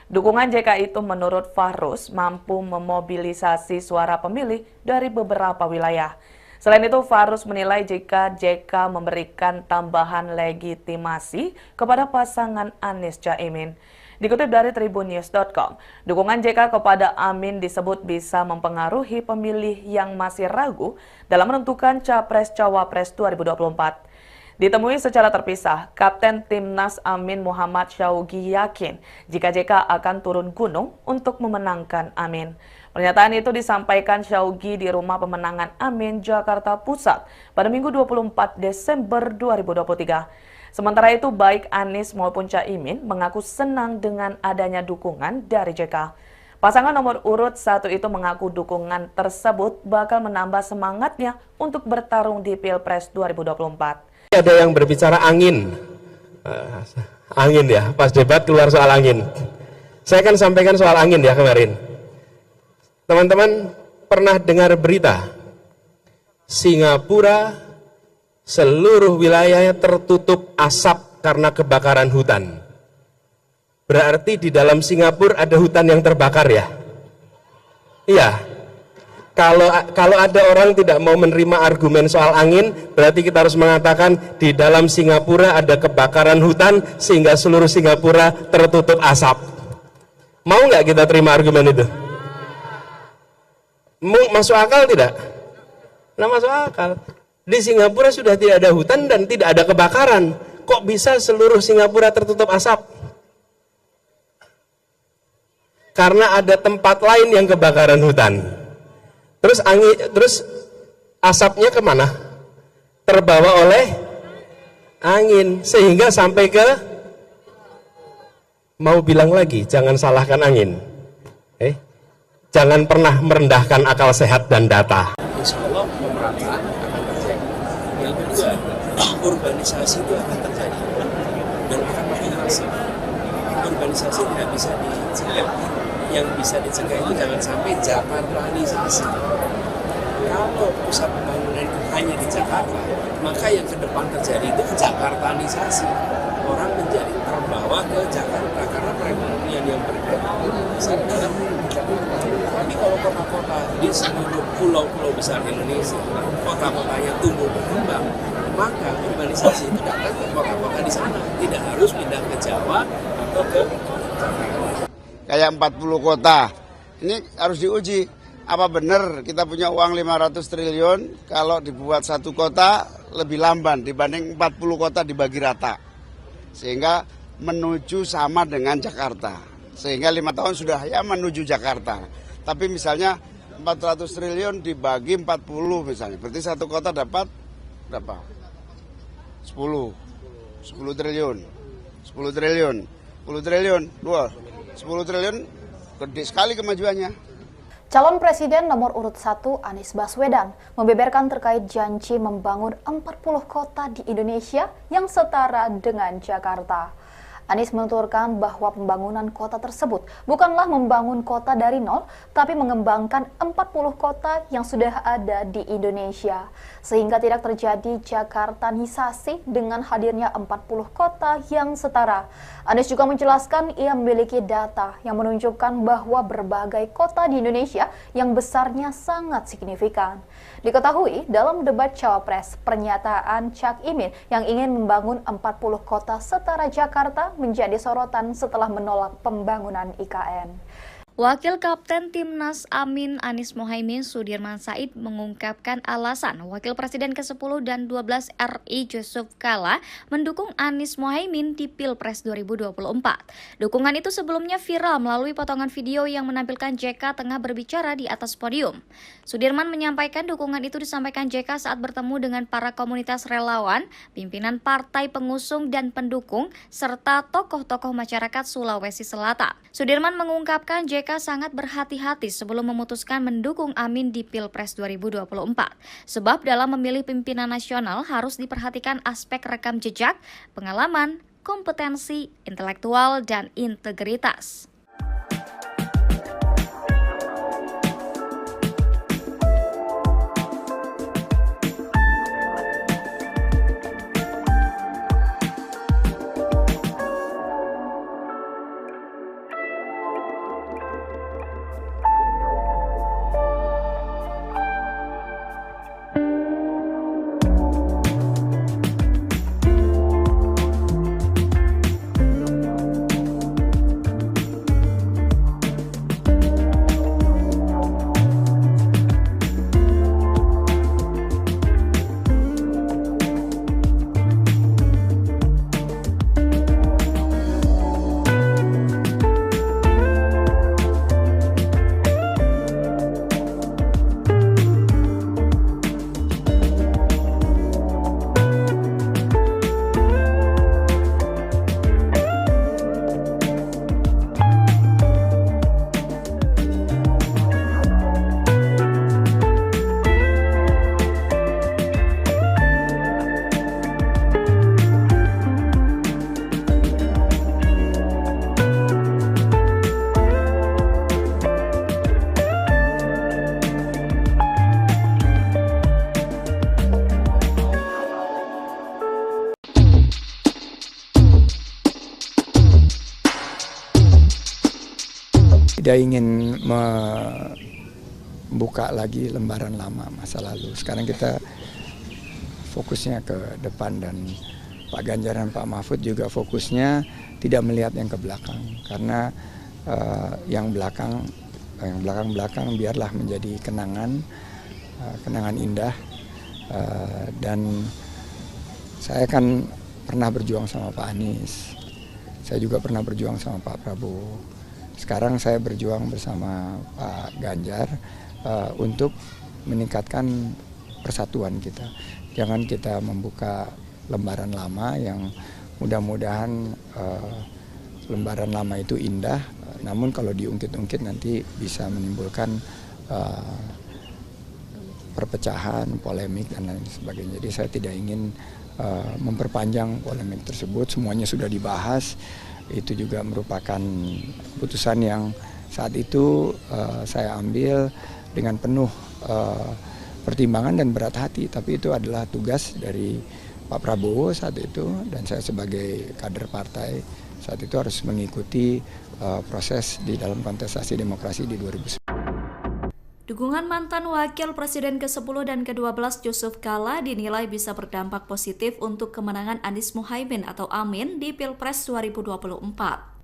Dukungan JK itu menurut Fahruz mampu memobilisasi suara pemilih dari beberapa wilayah. Selain itu, Fahruz menilai jika JK memberikan tambahan legitimasi kepada pasangan Anies Caimin. Dikutip dari tribunnews.com, dukungan JK kepada Amin disebut bisa mempengaruhi pemilih yang masih ragu dalam menentukan Capres-Cawapres 2024. Ditemui secara terpisah, Kapten Timnas Amin Muhammad Syauqi yakin jika JK akan turun gunung untuk memenangkan Amin. Pernyataan itu disampaikan Syauqi di Rumah Pemenangan Amin, Jakarta Pusat pada Minggu 24 Desember 2023. Sementara itu, baik Anies maupun Caimin mengaku senang dengan adanya dukungan dari JK. Pasangan nomor urut 1 itu mengaku dukungan tersebut bakal menambah semangatnya untuk bertarung di Pilpres 2024. Ada yang berbicara angin. Angin ya, pas debat keluar soal angin. Saya kan sampaikan soal angin ya kemarin. Teman-teman pernah dengar berita Singapura seluruh wilayahnya tertutup asap karena kebakaran hutan. Berarti di dalam Singapura ada hutan yang terbakar ya? Iya. Kalau ada orang tidak mau menerima argumen soal angin, berarti kita harus mengatakan di dalam Singapura ada kebakaran hutan sehingga seluruh Singapura tertutup asap. Mau nggak kita terima argumen itu? Masuk akal tidak? Nah, masuk akal. Di Singapura sudah tidak ada hutan dan tidak ada kebakaran. Kok bisa seluruh Singapura tertutup asap? Karena ada tempat lain yang kebakaran hutan. Terus asapnya kemana? Terbawa oleh angin sehingga sampai ke, mau bilang lagi, jangan salahkan angin. Jangan pernah merendahkan akal sehat dan data. Insya Allah pemerataan akan terjadi. Yang kedua, urbanisasi itu akan terjadi dan akan makin masif. Urbanisasi tidak bisa dicegah. Yang bisa dicegah itu jangan sampai Jakartanisasi. Kalau pusat pembangunan itu hanya di Jakarta, maka yang ke depan terjadi itu Jakartanisasi. Orang menjadi terbawa ke Jakarta karena perekonomian yang bergerak besar dalam Jakarta. Tapi kalau kota-kota di seluruh pulau-pulau besar Indonesia, kota-kotanya tumbuh berkembang, maka urbanisasi itu datang ke kota-kota di sana, tidak harus pindah ke Jawa atau ke Jakarta. Kayak 40 kota, ini harus diuji. Apa benar kita punya uang 500 triliun kalau dibuat satu kota lebih lamban dibanding 40 kota dibagi rata. Sehingga menuju sama dengan Jakarta. Sehingga 5 tahun sudah ya menuju Jakarta. Tapi misalnya 400 triliun dibagi 40 misalnya. Berarti satu kota dapat berapa? 10. 10 triliun. 10 triliun. 10 triliun. 10 triliun gede sekali kemajuannya. Calon Presiden nomor urut 1 Anies Baswedan membeberkan terkait janji membangun 40 kota di Indonesia yang setara dengan Jakarta. Anies menuturkan bahwa pembangunan kota tersebut bukanlah membangun kota dari nol, tapi mengembangkan 40 kota yang sudah ada di Indonesia. Sehingga tidak terjadi Jakartanisasi dengan hadirnya 40 kota yang setara. Anies juga menjelaskan ia memiliki data yang menunjukkan bahwa berbagai kota di Indonesia yang besarnya sangat signifikan. Diketahui dalam debat Cawapres, pernyataan Cak Imin yang ingin membangun 40 kota setara Jakarta menjadi sorotan setelah menolak pembangunan IKN. Wakil Kapten Timnas Amin Anies Mohaimin Sudirman Said mengungkapkan alasan Wakil Presiden ke-10 dan 12 RI Yusuf Kala mendukung Anies Mohaimin di Pilpres 2024. Dukungan itu sebelumnya viral melalui potongan video yang menampilkan JK tengah berbicara di atas podium. Sudirman menyampaikan dukungan itu disampaikan JK saat bertemu dengan para komunitas relawan, pimpinan partai pengusung dan pendukung, serta tokoh-tokoh masyarakat Sulawesi Selatan. Sudirman mengungkapkan JK sangat berhati-hati sebelum memutuskan mendukung Amin di Pilpres 2024. Sebab dalam memilih pimpinan nasional harus diperhatikan aspek rekam jejak, pengalaman, kompetensi, intelektual, dan integritas. Tidak ingin membuka lagi lembaran lama masa lalu. Sekarang kita fokusnya ke depan dan Pak Ganjar dan Pak Mahfud juga fokusnya tidak melihat yang ke belakang. Karena yang belakang biarlah menjadi kenangan indah. Dan saya kan pernah berjuang sama Pak Anies. Saya juga pernah berjuang sama Pak Prabowo. Sekarang saya berjuang bersama Pak Ganjar untuk meningkatkan persatuan kita. Jangan kita membuka lembaran lama yang mudah-mudahan lembaran lama itu indah, namun kalau diungkit-ungkit nanti bisa menimbulkan perpecahan, polemik, dan lain sebagainya. Jadi saya tidak ingin memperpanjang polemik tersebut, semuanya sudah dibahas. Itu juga merupakan putusan yang saat itu saya ambil dengan penuh pertimbangan dan berat hati. Tapi itu adalah tugas dari Pak Prabowo saat itu, dan saya sebagai kader partai saat itu harus mengikuti proses di dalam kontestasi demokrasi di 2019. Dukungan mantan Wakil Presiden ke-10 dan ke-12 Yusuf Kala dinilai bisa berdampak positif untuk kemenangan Anies Mohaimin atau Amin di Pilpres 2024.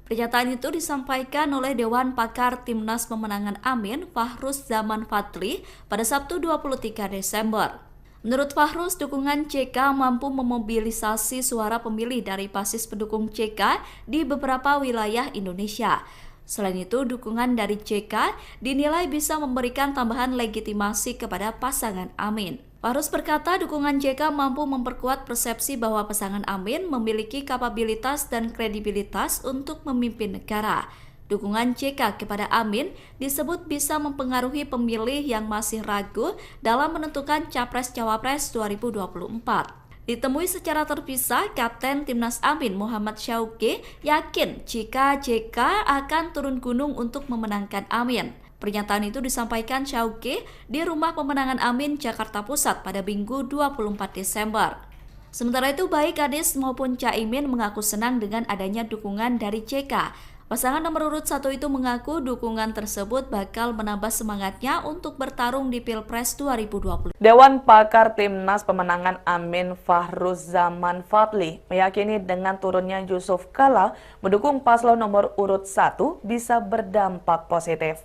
Pernyataan itu disampaikan oleh Dewan Pakar Timnas Pemenangan Amin, Fahruz Zaman Fadli, pada Sabtu 23 Desember. Menurut Fahruz, dukungan JK mampu memobilisasi suara pemilih dari basis pendukung JK di beberapa wilayah Indonesia. Selain itu, dukungan dari JK dinilai bisa memberikan tambahan legitimasi kepada pasangan Amin. Fahruz berkata dukungan JK mampu memperkuat persepsi bahwa pasangan Amin memiliki kapabilitas dan kredibilitas untuk memimpin negara. Dukungan JK kepada Amin disebut bisa mempengaruhi pemilih yang masih ragu dalam menentukan Capres-Cawapres 2024. Ditemui secara terpisah, Kapten Timnas Amin Muhammad Syauqi yakin jika JK akan turun gunung untuk memenangkan Amin. Pernyataan itu disampaikan Syauqi di Rumah Pemenangan Amin, Jakarta Pusat pada Minggu 24 Desember. Sementara itu, baik Anies maupun Caimin mengaku senang dengan adanya dukungan dari JK. Pasangan nomor urut 1 itu mengaku dukungan tersebut bakal menambah semangatnya untuk bertarung di Pilpres 2020. Dewan Pakar Timnas Pemenangan Amin Fahruzaman Fadli meyakini dengan turunnya Yusuf Kala mendukung paslon nomor urut 1 bisa berdampak positif.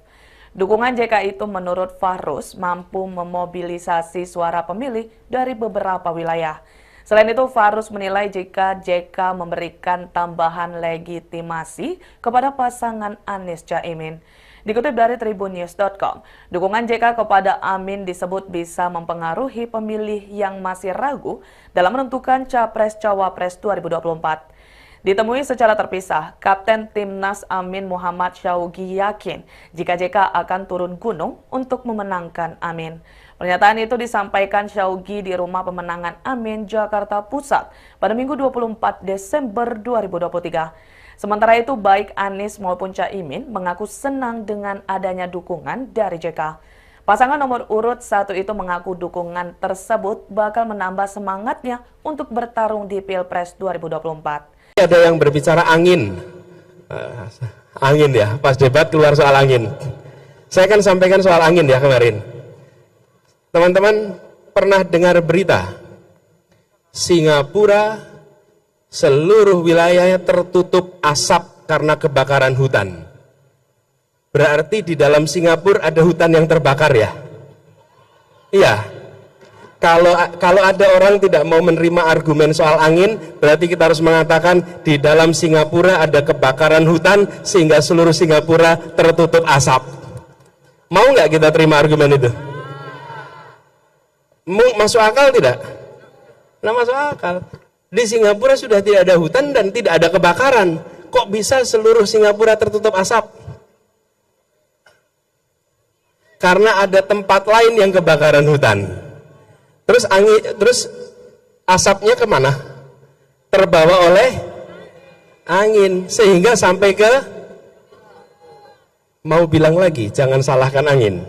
Dukungan JK itu menurut Fahruz mampu memobilisasi suara pemilih dari beberapa wilayah. Selain itu, Fahruz menilai jika JK memberikan tambahan legitimasi kepada pasangan Anies Caimin. Dikutip dari tribunnews.com, dukungan JK kepada Amin disebut bisa mempengaruhi pemilih yang masih ragu dalam menentukan Capres-Cawapres 2024. Ditemui secara terpisah, Kapten Timnas Amin Muhammad Syauqi yakin jika JK akan turun gunung untuk memenangkan Amin. Pernyataan itu disampaikan Syauqi di Rumah Pemenangan Amin, Jakarta Pusat pada Minggu 24 Desember 2023. Sementara itu, baik Anies maupun Caimin mengaku senang dengan adanya dukungan dari JK. Pasangan nomor urut 1 itu mengaku dukungan tersebut bakal menambah semangatnya untuk bertarung di Pilpres 2024. Ada yang berbicara angin ya, pas debat keluar soal angin. Saya akan sampaikan soal angin ya kemarin. Teman-teman pernah dengar berita Singapura seluruh wilayahnya tertutup asap karena kebakaran hutan. Berarti di dalam Singapura ada hutan yang terbakar ya? Iya. Kalau ada orang tidak mau menerima argumen soal angin, berarti kita harus mengatakan di dalam Singapura ada kebakaran hutan sehingga seluruh Singapura tertutup asap. Mau nggak kita terima argumen itu? Masuk akal tidak? Nah, masuk akal. Di Singapura sudah tidak ada hutan dan tidak ada kebakaran. Kok bisa seluruh Singapura tertutup asap? Karena ada tempat lain yang kebakaran hutan. Terus asapnya kemana? Terbawa oleh angin sehingga sampai ke, mau bilang lagi jangan salahkan angin,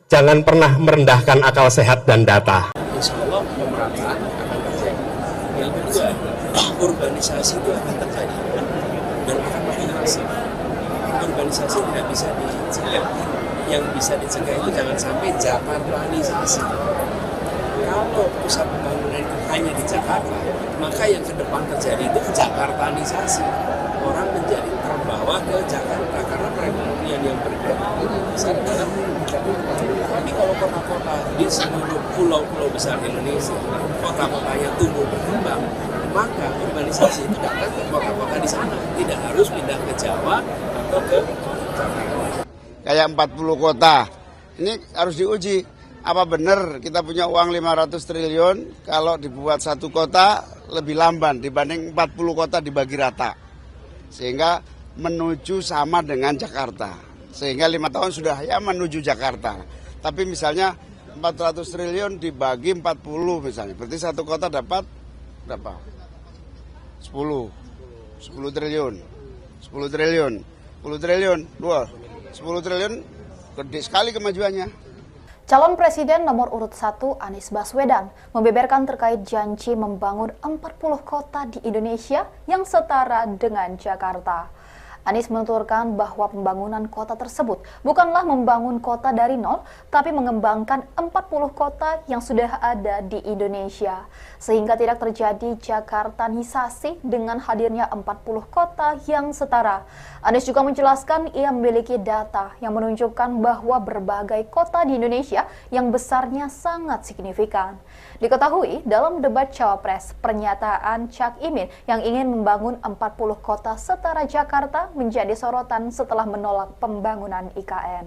jangan pernah merendahkan akal sehat dan data. Insya Allah pemerataan akan terjadi. Yang kedua, urbanisasi itu akan terjadi dan akan makin masif. Urbanisasi tidak bisa dicegah. Yang bisa dicegah itu jangan sampai Jakartanisasi. Kalau pusat pembangunan itu hanya di Jakarta, maka yang ke depan terjadi itu Jakartanisasi. Orang menjadi terbawa ke Jakarta karena perekonomian yang bergerak besar dalam tapi kalau kota-kota di seluruh pulau-pulau besar Indonesia, kota-kotanya tumbuh berkembang, maka urbanisasi itu datang ke kota-kota di sana, tidak harus pindah ke Jawa atau ke Jakarta. Kayak 40 kota, ini harus diuji. Apa benar kita punya uang 500 triliun kalau dibuat satu kota lebih lamban dibanding 40 kota dibagi rata. Sehingga menuju sama dengan Jakarta. Sehingga 5 tahun sudah ya menuju Jakarta. Tapi misalnya 400 triliun dibagi 40 misalnya. Berarti satu kota dapat berapa? 10 triliun. 10 triliun. 10 triliun. 10 triliun gede sekali kemajuannya. Calon Presiden nomor urut 1 Anies Baswedan membeberkan terkait janji membangun 40 kota di Indonesia yang setara dengan Jakarta. Anies menuturkan bahwa pembangunan kota tersebut bukanlah membangun kota dari nol, tapi mengembangkan 40 kota yang sudah ada di Indonesia. Sehingga tidak terjadi Jakartanisasi dengan hadirnya 40 kota yang setara. Anies juga menjelaskan ia memiliki data yang menunjukkan bahwa berbagai kota di Indonesia yang besarnya sangat signifikan. Diketahui dalam debat Cawapres, pernyataan Cak Imin yang ingin membangun 40 kota setara Jakarta menjadi sorotan setelah menolak pembangunan IKN.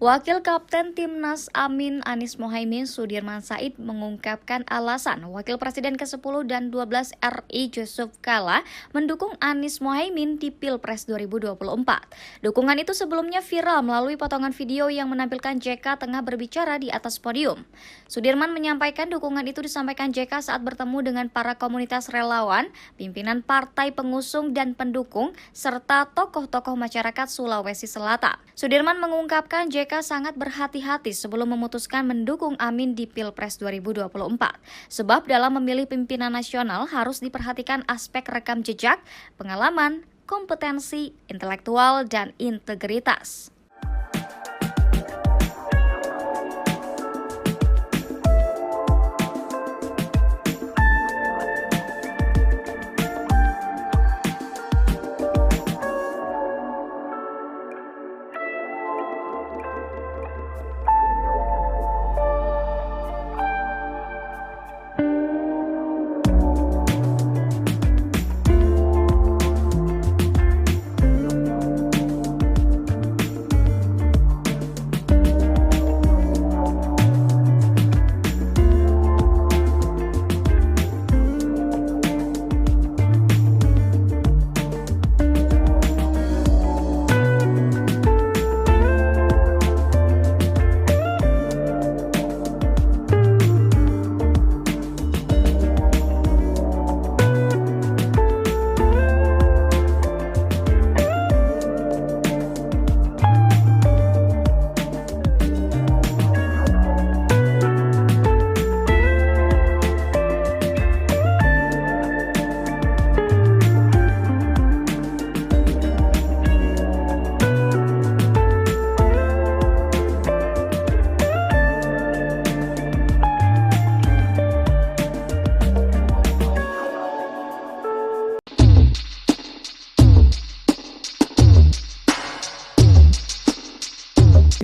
Wakil Kapten Timnas Amin Anies Mohaimin Sudirman Said mengungkapkan alasan Wakil Presiden ke-10 dan 12 RI Yusuf Kala mendukung Anies Mohaimin di Pilpres 2024. Dukungan itu sebelumnya viral melalui potongan video yang menampilkan JK tengah berbicara di atas podium. Sudirman menyampaikan dukungan itu disampaikan JK saat bertemu dengan para komunitas relawan, pimpinan partai pengusung dan pendukung, serta tokoh-tokoh masyarakat Sulawesi Selatan. Sudirman mengungkapkan JK sangat berhati-hati sebelum memutuskan mendukung Amin di Pilpres 2024. Sebab dalam memilih pimpinan nasional harus diperhatikan aspek rekam jejak, pengalaman, kompetensi, intelektual, dan integritas.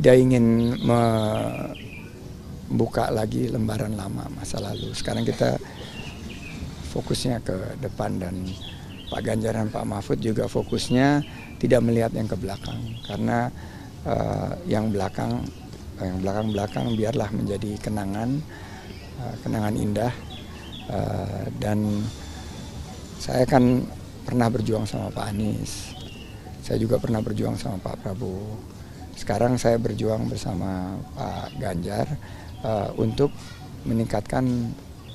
Tidak ingin membuka lagi lembaran lama masa lalu. Sekarang kita fokusnya ke depan, dan Pak Ganjar dan Pak Mahfud juga fokusnya tidak melihat yang ke belakang, karena yang belakang biarlah menjadi kenangan indah. Dan saya kan pernah berjuang sama Pak Anies, saya juga pernah berjuang sama Pak Prabowo. Sekarang saya berjuang bersama Pak Ganjar untuk meningkatkan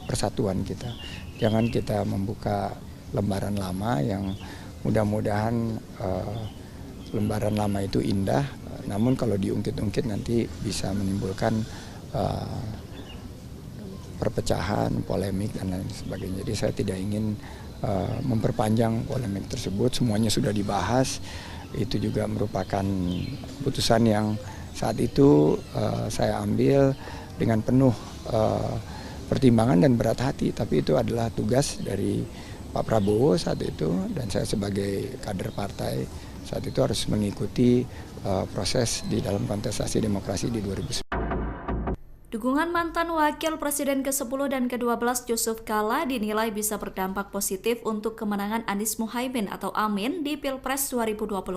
persatuan kita. Jangan kita membuka lembaran lama yang mudah-mudahan lembaran lama itu indah, namun kalau diungkit-ungkit nanti bisa menimbulkan perpecahan, polemik, dan lain sebagainya. Jadi saya tidak ingin memperpanjang polemik tersebut, semuanya sudah dibahas. Itu juga merupakan keputusan yang saat itu saya ambil dengan penuh pertimbangan dan berat hati, tapi itu adalah tugas dari Pak Prabowo saat itu, dan saya sebagai kader partai saat itu harus mengikuti proses di dalam kontestasi demokrasi di 2019. Dukungan mantan Wakil Presiden ke-10 dan ke-12 Yusuf Kala dinilai bisa berdampak positif untuk kemenangan Anies Mohaimin atau Amin di Pilpres 2024.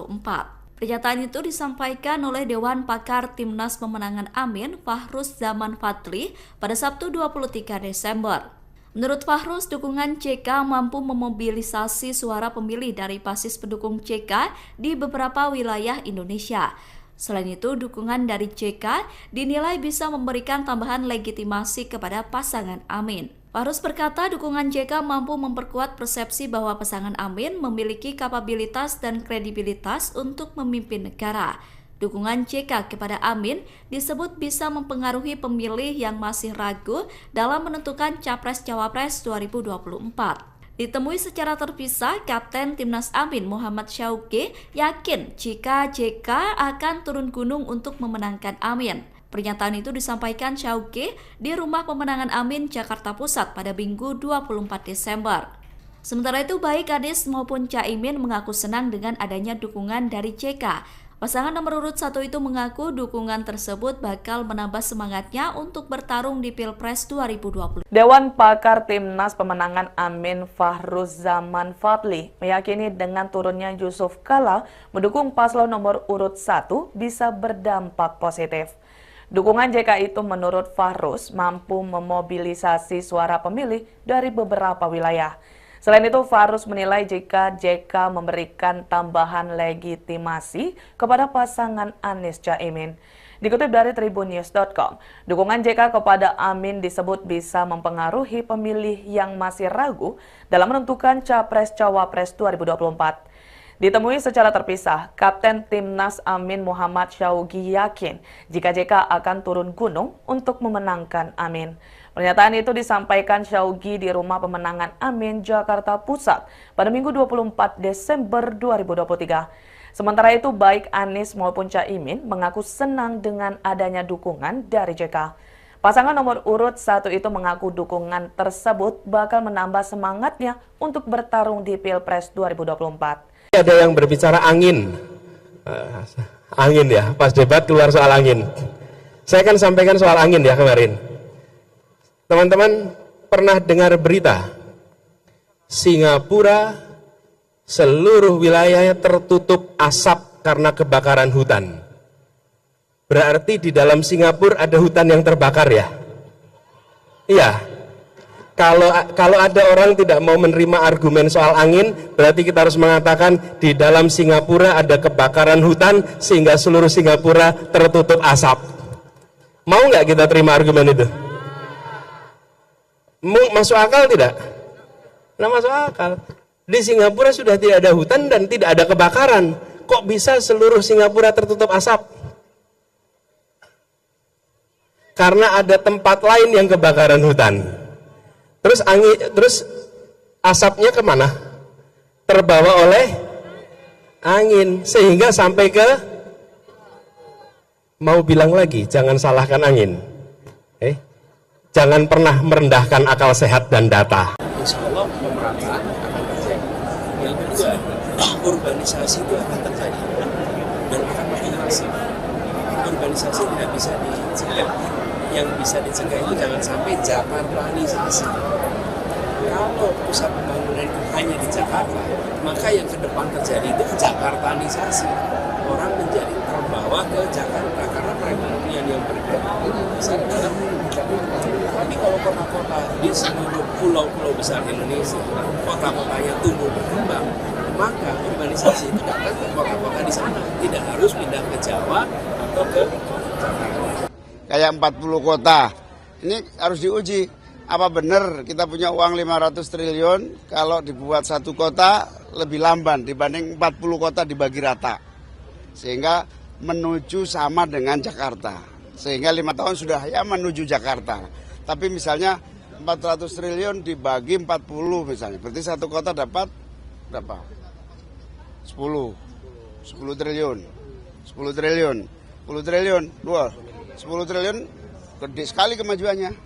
Pernyataan itu disampaikan oleh Dewan Pakar Timnas Pemenangan Amin Fahruz Zaman Fadli pada Sabtu 23 Desember. Menurut Fahruz, dukungan JK mampu memobilisasi suara pemilih dari basis pendukung JK di beberapa wilayah Indonesia. Selain itu, dukungan dari JK dinilai bisa memberikan tambahan legitimasi kepada pasangan Amin. Fahruz berkata dukungan JK mampu memperkuat persepsi bahwa pasangan Amin memiliki kapabilitas dan kredibilitas untuk memimpin negara. Dukungan JK kepada Amin disebut bisa mempengaruhi pemilih yang masih ragu dalam menentukan Capres-Cawapres 2024. Ditemui secara terpisah, Kapten Timnas Amin Muhammad Syauqi yakin jika JK akan turun gunung untuk memenangkan Amin. Pernyataan itu disampaikan Syauqi di Rumah Pemenangan Amin, Jakarta Pusat pada Minggu 24 Desember. Sementara itu, baik Anies maupun Caimin mengaku senang dengan adanya dukungan dari JK. Pasangan nomor urut 1 itu mengaku dukungan tersebut bakal menambah semangatnya untuk bertarung di Pilpres 2020. Dewan Pakar Timnas Pemenangan Amin Fahruzaman Fadli meyakini dengan turunnya Yusuf Kala mendukung paslon nomor urut 1 bisa berdampak positif. Dukungan JK itu menurut Fahruz mampu memobilisasi suara pemilih dari beberapa wilayah. Selain itu, Fahruz menilai jika JK memberikan tambahan legitimasi kepada pasangan Anies Caimin. Dikutip dari tribunnews.com, dukungan JK kepada Amin disebut bisa mempengaruhi pemilih yang masih ragu dalam menentukan Capres-Cawapres 2024. Ditemui secara terpisah, Kapten Timnas Amin Muhammad Syaugi yakin jika JK akan turun gunung untuk memenangkan Amin. Pernyataan itu disampaikan Syaugi di Rumah Pemenangan Amin, Jakarta Pusat pada Minggu 24 Desember 2023. Sementara itu, baik Anies maupun Caimin mengaku senang dengan adanya dukungan dari JK. Pasangan nomor urut 1 itu mengaku dukungan tersebut bakal menambah semangatnya untuk bertarung di Pilpres 2024. Ada yang berbicara angin. Angin ya, pas debat keluar soal angin. Saya kan sampaikan soal angin ya kemarin. Teman-teman pernah dengar berita Singapura seluruh wilayahnya tertutup asap karena kebakaran hutan. Berarti di dalam Singapura ada hutan yang terbakar ya? Iya. Kalau ada orang tidak mau menerima argumen soal angin, berarti kita harus mengatakan di dalam Singapura ada kebakaran hutan sehingga seluruh Singapura tertutup asap. Mau nggak kita terima argumen itu? Masuk akal tidak? Nah, masuk akal. Di Singapura sudah tidak ada hutan dan tidak ada kebakaran. Kok bisa seluruh Singapura tertutup asap? Karena ada tempat lain yang kebakaran hutan. Terus asapnya kemana? Terbawa oleh angin sehingga sampai ke, mau bilang lagi, jangan salahkan angin. Jangan pernah merendahkan akal sehat dan data. Insya Allah pemerataan akan terjadi. Yang kedua, urbanisasi itu akan terjadi dan akan makin masif. Urbanisasi tidak bisa dicegah. Yang bisa dicegah itu jangan sampai Jakartanisasi. Kalau pusat pembangunan itu hanya di Jakarta, maka yang ke depan terjadi itu Jakartanisasi. Orang menjadi terbawa ke Jakarta karena perekonomian yang bergerak besar dalam Jakarta. Tapi kalau kota-kota di seluruh pulau-pulau besar Indonesia, kota-kotanya tumbuh berkembang, maka urbanisasi itu datang ke kota-kota di sana. Tidak harus pindah ke Jawa atau ke Jakarta. Kayak 40 kota, ini harus diuji. Apa benar kita punya uang 500 triliun kalau dibuat satu kota lebih lamban dibanding 40 kota dibagi rata. Sehingga menuju sama dengan Jakarta. Sehingga 5 tahun sudah ya menuju Jakarta. Tapi misalnya 400 triliun dibagi 40 misalnya. Berarti satu kota dapat berapa? 10 triliun. 10 triliun. 10 triliun. 10 triliun gede sekali kemajuannya.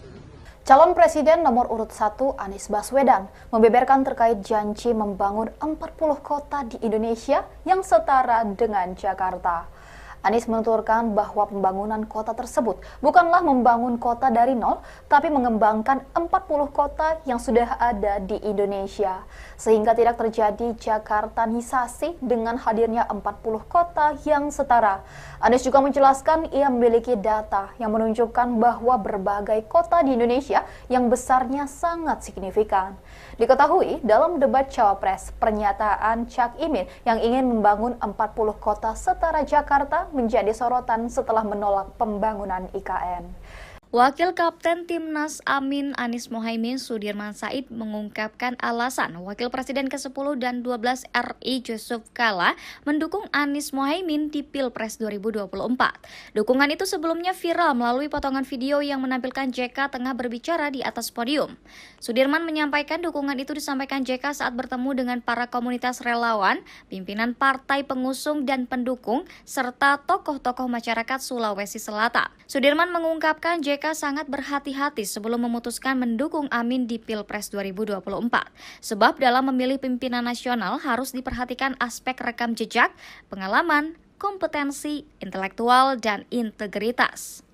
Calon Presiden nomor urut 1 Anies Baswedan membeberkan terkait janji membangun 40 kota di Indonesia yang setara dengan Jakarta. Anies menuturkan bahwa pembangunan kota tersebut bukanlah membangun kota dari nol, tapi mengembangkan 40 kota yang sudah ada di Indonesia. Sehingga tidak terjadi Jakartanisasi dengan hadirnya 40 kota yang setara. Anies juga menjelaskan ia memiliki data yang menunjukkan bahwa berbagai kota di Indonesia yang besarnya sangat signifikan. Diketahui dalam debat Cawapres, pernyataan Cak Imin yang ingin membangun 40 kota setara Jakarta menjadi sorotan setelah menolak pembangunan IKN. Wakil Kapten Timnas Amin Anies Mohaimin Sudirman Said mengungkapkan alasan Wakil Presiden ke-10 dan 12 RI Yusuf Kala mendukung Anies Mohaimin di Pilpres 2024. Dukungan itu sebelumnya viral melalui potongan video yang menampilkan JK tengah berbicara di atas podium. Sudirman menyampaikan dukungan itu disampaikan JK saat bertemu dengan para komunitas relawan, pimpinan partai pengusung dan pendukung, serta tokoh-tokoh masyarakat Sulawesi Selatan. Sudirman mengungkapkan JK sangat berhati-hati sebelum memutuskan mendukung Amin di Pilpres 2024. Sebab dalam memilih pimpinan nasional harus diperhatikan aspek rekam jejak, pengalaman, kompetensi, intelektual, dan integritas.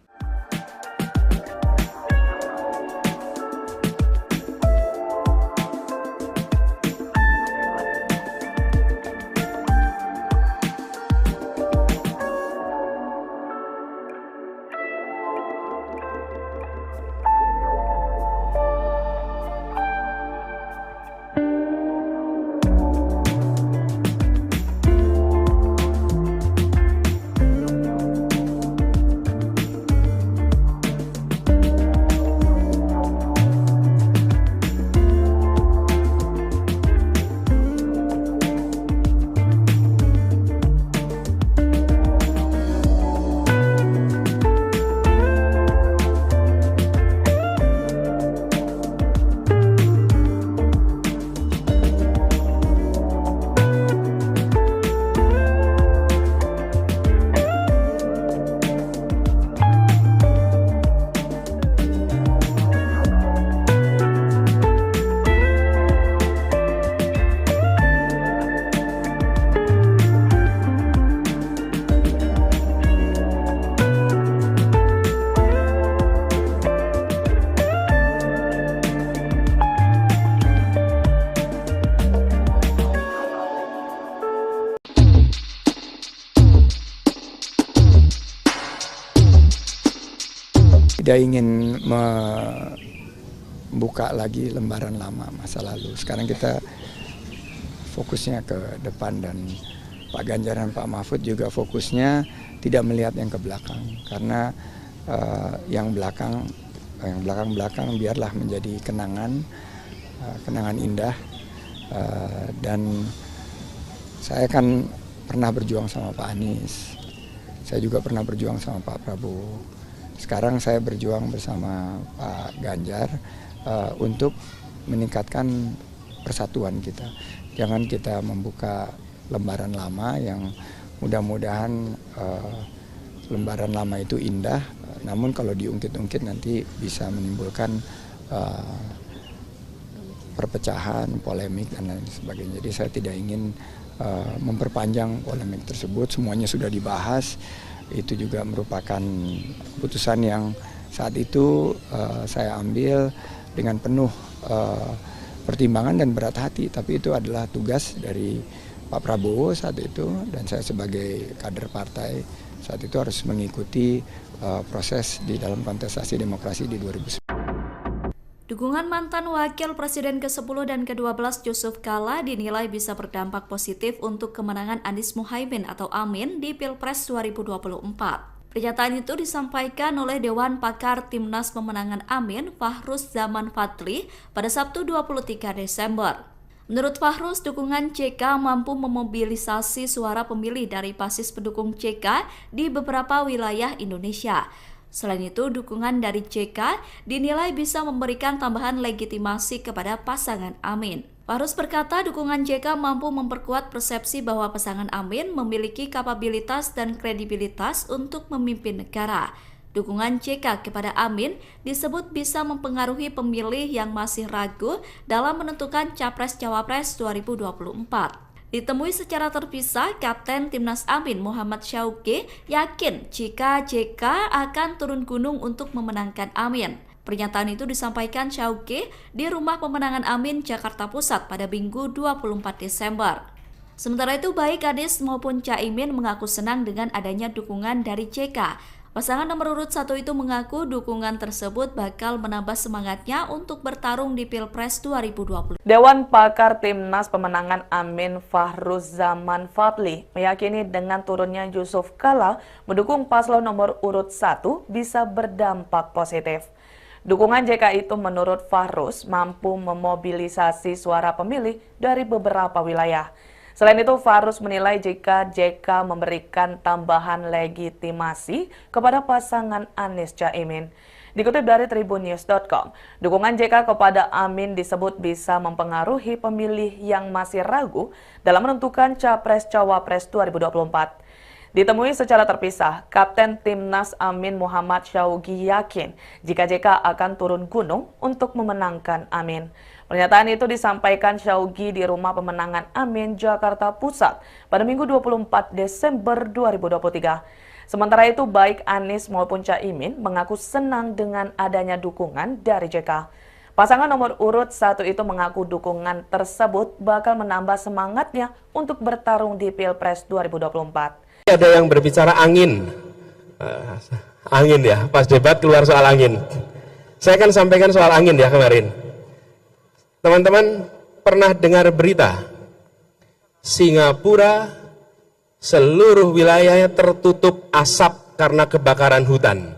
Tidak ingin membuka lagi lembaran lama masa lalu. Sekarang kita fokusnya ke depan, dan Pak Ganjar dan Pak Mahfud juga fokusnya tidak melihat yang ke belakang, karena yang belakang biarlah menjadi kenangan indah. Dan saya kan pernah berjuang sama Pak Anies, saya juga pernah berjuang sama Pak Prabowo. Sekarang saya berjuang bersama Pak Ganjar untuk meningkatkan persatuan kita. Jangan kita membuka lembaran lama yang mudah-mudahan lembaran lama itu indah, namun kalau diungkit-ungkit nanti bisa menimbulkan perpecahan, polemik, dan lain sebagainya. Jadi saya tidak ingin memperpanjang polemik tersebut, semuanya sudah dibahas. Itu juga merupakan keputusan yang saat itu saya ambil dengan penuh pertimbangan dan berat hati, tapi itu adalah tugas dari Pak Prabowo saat itu, dan saya sebagai kader partai saat itu harus mengikuti proses di dalam kontestasi demokrasi di 2009. Dukungan mantan Wakil Presiden ke-10 dan ke-12 Yusuf Kala dinilai bisa berdampak positif untuk kemenangan Anies Muhaimin atau Amin di Pilpres 2024. Pernyataan itu disampaikan oleh Dewan Pakar Timnas Pemenangan Amin, Fahruz Zaman Fadli, pada Sabtu 23 Desember. Menurut Fahruz, dukungan CK mampu memobilisasi suara pemilih dari basis pendukung CK di beberapa wilayah Indonesia. Selain itu, dukungan dari JK dinilai bisa memberikan tambahan legitimasi kepada pasangan Amin. Fahruz berkata dukungan JK mampu memperkuat persepsi bahwa pasangan Amin memiliki kapabilitas dan kredibilitas untuk memimpin negara. Dukungan JK kepada Amin disebut bisa mempengaruhi pemilih yang masih ragu dalam menentukan Capres-Cawapres 2024. Ditemui secara terpisah, Kapten Timnas Amin Muhammad Syauqi yakin jika JK akan turun gunung untuk memenangkan Amin. Pernyataan itu disampaikan Syauqi di Rumah Pemenangan Amin, Jakarta Pusat pada Minggu 24 Desember. Sementara itu, baik Anies maupun Caimin mengaku senang dengan adanya dukungan dari JK. Pasangan nomor urut 1 itu mengaku dukungan tersebut bakal menambah semangatnya untuk bertarung di Pilpres 2020. Dewan Pakar Timnas Pemenangan Amin Fahruz Zaman Fadli meyakini dengan turunnya Yusuf Kala mendukung paslon nomor urut 1 bisa berdampak positif. Dukungan JK itu menurut Fahruz mampu memobilisasi suara pemilih dari beberapa wilayah. Selain itu, Fahruz menilai jika JK memberikan tambahan legitimasi kepada pasangan Anies Caimin. Dikutip dari tribunnews.com, dukungan JK kepada Amin disebut bisa mempengaruhi pemilih yang masih ragu dalam menentukan Capres-Cawapres 2024. Ditemui secara terpisah, Kapten Timnas Amin Muhammad Syauqi yakin jika JK akan turun gunung untuk memenangkan Amin. Pernyataan itu disampaikan Syaugi di Rumah Pemenangan Amin, Jakarta Pusat pada Minggu 24 Desember 2023. Sementara itu, baik Anies maupun Caimin mengaku senang dengan adanya dukungan dari JK. Pasangan nomor urut 1 itu mengaku dukungan tersebut bakal menambah semangatnya untuk bertarung di Pilpres 2024. Ada yang berbicara angin. Angin ya, pas debat keluar soal angin. Saya akan sampaikan soal angin ya kemarin. Teman-teman pernah dengar berita Singapura seluruh wilayahnya tertutup asap karena kebakaran hutan.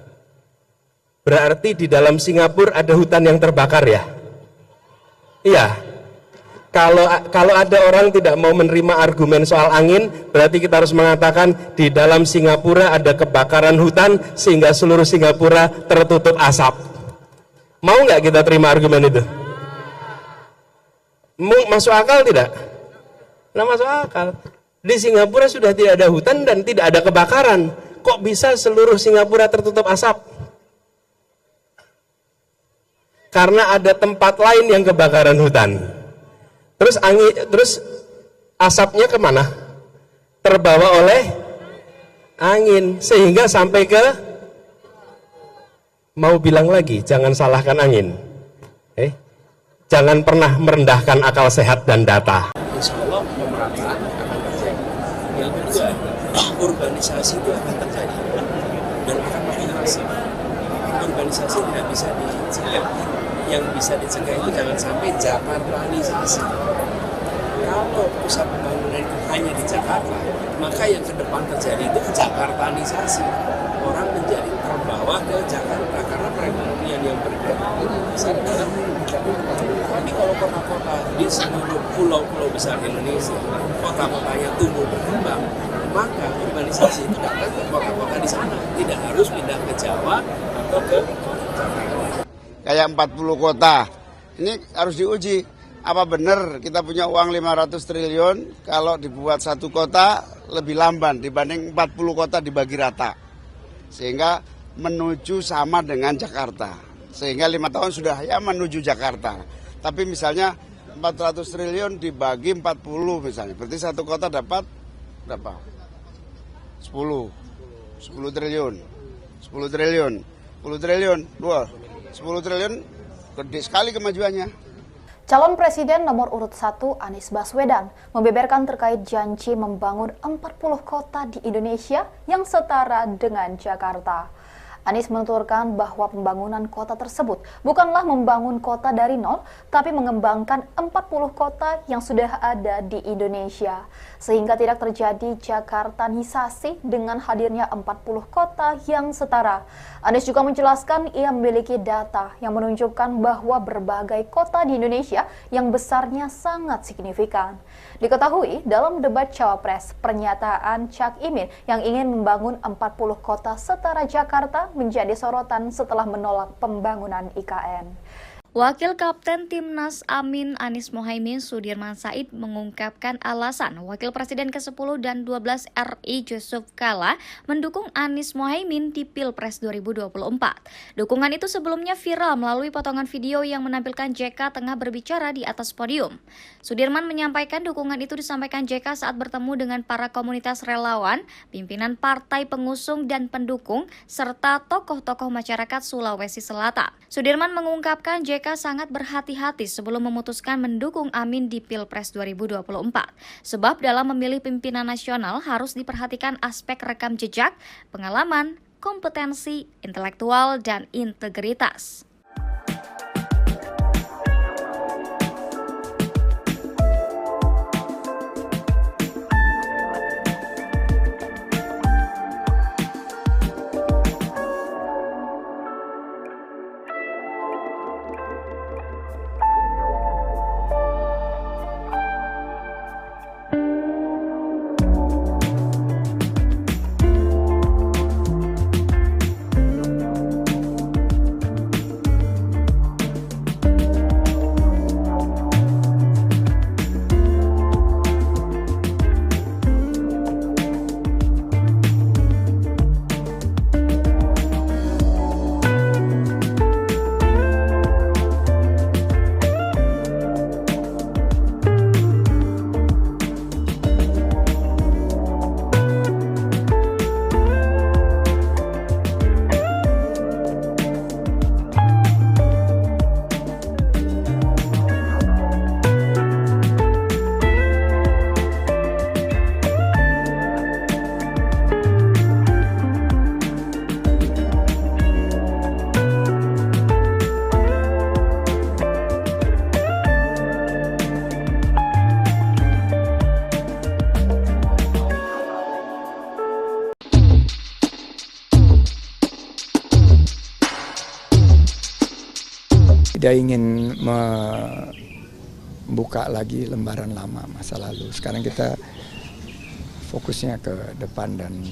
Berarti di dalam Singapura ada hutan yang terbakar ya? Iya. Kalau ada orang tidak mau menerima argumen soal angin, berarti kita harus mengatakan di dalam Singapura ada kebakaran hutan sehingga seluruh Singapura tertutup asap. Mau nggak kita terima argumen itu? Masuk akal tidak? Nah, masuk akal. Di Singapura sudah tidak ada hutan dan tidak ada kebakaran. Kok bisa seluruh Singapura tertutup asap? Karena ada tempat lain yang kebakaran hutan. Terus asapnya kemana? Terbawa oleh angin sehingga sampai ke, mau bilang lagi, jangan salahkan angin. Jangan pernah merendahkan akal sehat dan data. Insya Allah pemerataan akan terjadi. Yang kedua, urbanisasi itu akan terjadi dan akan makin masif. Urbanisasi tidak bisa dicegah. Yang bisa dicegah itu jangan sampai Jakartanisasi. Kalau pusat pembangunan itu hanya di Jakarta, maka yang ke depan terjadi itu Jakartanisasi. Orang menjadi terbawa ke Jakarta karena perekonomian yang bergerak besar dalam tapi kalau kota-kota di seluruh pulau-pulau besar Indonesia, kota-kotanya tumbuh berkembang, maka urbanisasi itu datang ke kota-kota di sana, tidak harus pindah ke Jawa atau ke Jakarta. Kayak 40 kota, ini harus diuji. Apa benar kita punya uang 500 triliun kalau dibuat satu kota lebih lamban dibanding 40 kota dibagi rata. Sehingga menuju sama dengan Jakarta. Sehingga 5 tahun sudah ya menuju Jakarta. Tapi misalnya 400 triliun dibagi 40 misalnya. Berarti satu kota dapat berapa? 10 triliun. 10 triliun. 10 triliun. 10 triliun gede sekali kemajuannya. Calon Presiden nomor urut 1 Anies Baswedan membeberkan terkait janji membangun 40 kota di Indonesia yang setara dengan Jakarta. Anies menuturkan bahwa pembangunan kota tersebut bukanlah membangun kota dari nol, tapi mengembangkan 40 kota yang sudah ada di Indonesia. Sehingga tidak terjadi Jakartanisasi dengan hadirnya 40 kota yang setara. Anies juga menjelaskan ia memiliki data yang menunjukkan bahwa berbagai kota di Indonesia yang besarnya sangat signifikan. Diketahui dalam debat Cawapres, pernyataan Cak Imin yang ingin membangun 40 kota setara Jakarta menjadi sorotan setelah menolak pembangunan IKN. Wakil Kapten Timnas Amin Anies Mohaimin Sudirman Said mengungkapkan alasan Wakil Presiden ke-10 dan 12 RI Yusuf Kala mendukung Anies Mohaimin di Pilpres 2024. Dukungan itu sebelumnya viral melalui potongan video yang menampilkan JK tengah berbicara di atas podium. Sudirman menyampaikan dukungan itu disampaikan JK saat bertemu dengan para komunitas relawan, pimpinan partai pengusung dan pendukung, serta tokoh-tokoh masyarakat Sulawesi Selatan. Sudirman mengungkapkan JK sangat berhati-hati sebelum memutuskan mendukung Amin di Pilpres 2024. Sebab dalam memilih pimpinan nasional harus diperhatikan aspek rekam jejak, pengalaman, kompetensi, intelektual, dan integritas. Tidak ingin membuka lagi lembaran lama masa lalu. Sekarang kita fokusnya ke depan, dan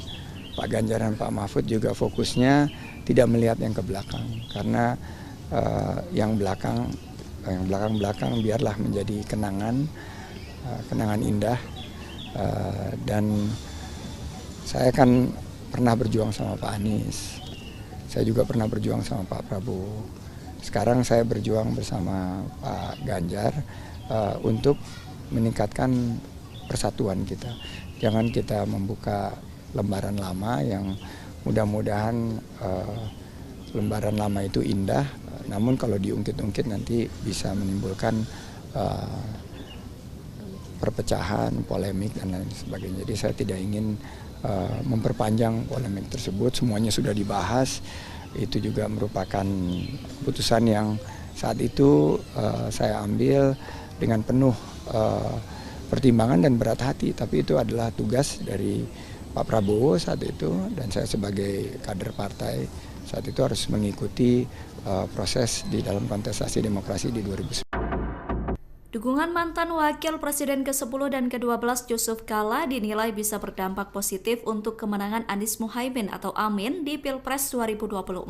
Pak Ganjar dan Pak Mahfud juga fokusnya tidak melihat yang ke belakang, karena yang belakang biarlah menjadi kenangan indah. Dan saya kan pernah berjuang sama Pak Anies, saya juga pernah berjuang sama Pak Prabowo. Sekarang saya berjuang bersama Pak Ganjar untuk meningkatkan persatuan kita. Jangan kita membuka lembaran lama yang mudah-mudahan lembaran lama itu indah, namun kalau diungkit-ungkit nanti bisa menimbulkan perpecahan, polemik, dan lain sebagainya. Jadi saya tidak ingin memperpanjang polemik tersebut. Semuanya sudah dibahas. Itu juga merupakan putusan yang saat itu saya ambil dengan penuh pertimbangan dan berat hati. Tapi itu adalah tugas dari Pak Prabowo saat itu, dan saya sebagai kader partai saat itu harus mengikuti proses di dalam kontestasi demokrasi di 2009. Dukungan mantan Wakil Presiden ke-10 dan ke-12 Yusuf Kala dinilai bisa berdampak positif untuk kemenangan Anies Muhaimin atau Amin di Pilpres 2024.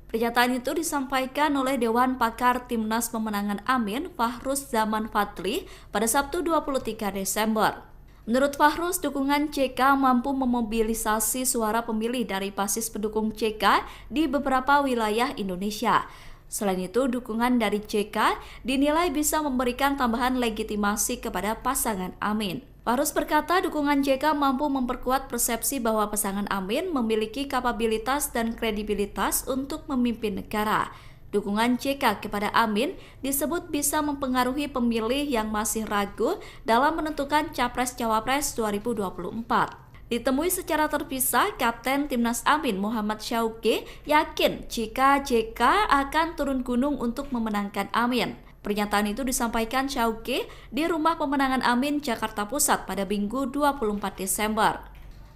Pernyataan itu disampaikan oleh Dewan Pakar Timnas Pemenangan Amin, Fahruz Zaman Fadli, pada Sabtu 23 Desember. Menurut Fahruz, dukungan JK mampu memobilisasi suara pemilih dari basis pendukung JK di beberapa wilayah Indonesia. Selain itu, dukungan dari JK dinilai bisa memberikan tambahan legitimasi kepada pasangan Amin. Fahruz berkata dukungan JK mampu memperkuat persepsi bahwa pasangan Amin memiliki kapabilitas dan kredibilitas untuk memimpin negara. Dukungan JK kepada Amin disebut bisa mempengaruhi pemilih yang masih ragu dalam menentukan Capres-Cawapres 2024. Ditemui secara terpisah, Kapten Timnas Amin Muhammad Syauqi yakin jika JK akan turun gunung untuk memenangkan Amin. Pernyataan itu disampaikan Syauqi di Rumah Pemenangan Amin, Jakarta Pusat pada Minggu 24 Desember.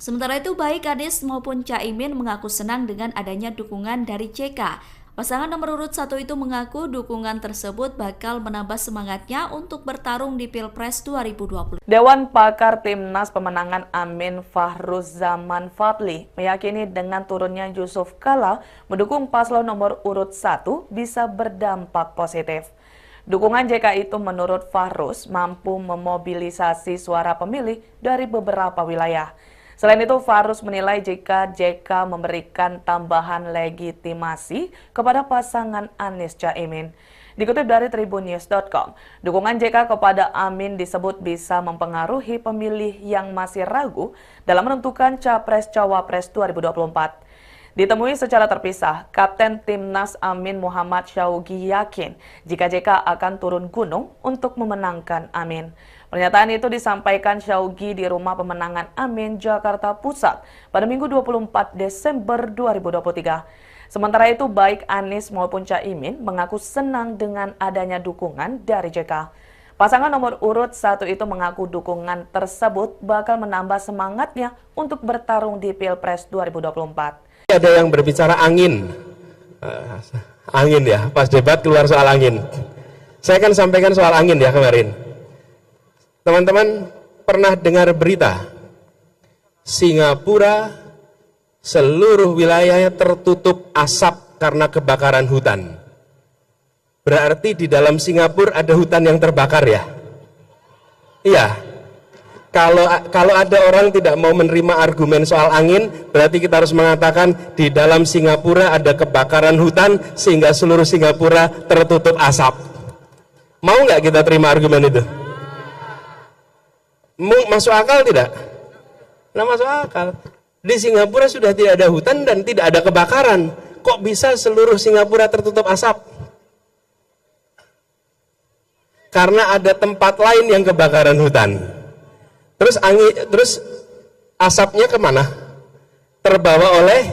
Sementara itu, baik Anies maupun Caimin mengaku senang dengan adanya dukungan dari JK. Pasangan nomor urut 1 itu mengaku dukungan tersebut bakal menambah semangatnya untuk bertarung di Pilpres 2020. Dewan Pakar Timnas Pemenangan Amin Fahruz Zaman Fadli meyakini dengan turunnya Yusuf Kala mendukung paslon nomor urut 1 bisa berdampak positif. Dukungan JK itu menurut Fahruz mampu memobilisasi suara pemilih dari beberapa wilayah. Selain itu, Fahruz menilai jika JK memberikan tambahan legitimasi kepada pasangan Anies Caimin. Dikutip dari tribunnews.com, dukungan JK kepada Amin disebut bisa mempengaruhi pemilih yang masih ragu dalam menentukan Capres-Cawapres 2024. Ditemui secara terpisah, Kapten Timnas Amin Muhammad Syauqi yakin jika JK akan turun gunung untuk memenangkan Amin. Pernyataan itu disampaikan Syauqi di Rumah Pemenangan Amin, Jakarta Pusat pada Minggu 24 Desember 2023. Sementara itu, baik Anies maupun Caimin mengaku senang dengan adanya dukungan dari JK. Pasangan nomor urut 1 itu mengaku dukungan tersebut bakal menambah semangatnya untuk bertarung di Pilpres 2024. Ada yang berbicara angin ya, pas debat keluar soal angin. Saya kan sampaikan soal angin ya kemarin. Teman-teman pernah dengar berita Singapura seluruh wilayahnya tertutup asap karena kebakaran hutan. Berarti di dalam Singapura ada hutan yang terbakar ya? Iya. Kalau ada orang tidak mau menerima argumen soal angin, berarti kita harus mengatakan di dalam Singapura ada kebakaran hutan sehingga seluruh Singapura tertutup asap. Mau nggak kita terima argumen itu? Masuk akal tidak? Nah, masuk akal. Di Singapura sudah tidak ada hutan dan tidak ada kebakaran. Kok bisa seluruh Singapura tertutup asap? Karena ada tempat lain yang kebakaran hutan. Terus asapnya kemana? Terbawa oleh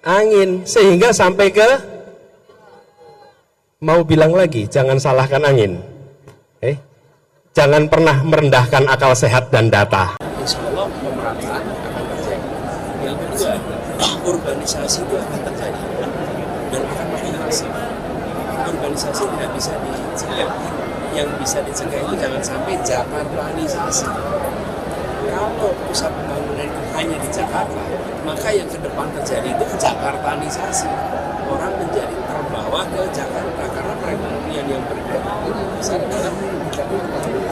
angin sehingga sampai ke, mau bilang lagi, jangan salahkan angin. Jangan pernah merendahkan akal sehat dan data. Insya Allah pemerataan akan terjadi. Yang kedua, urbanisasi itu akan terjadi dan akan makin masif. urbanisasi tidak bisa dicegah. Yang bisa dicegah itu jangan sampai Jakartanisasi. Kalau pusat pembangunan itu hanya di Jakarta, maka yang ke depan terjadi itu Jakartanisasi. Orang menjadi terbawa ke Jakarta karena perekonomian yang bergerak besar dalam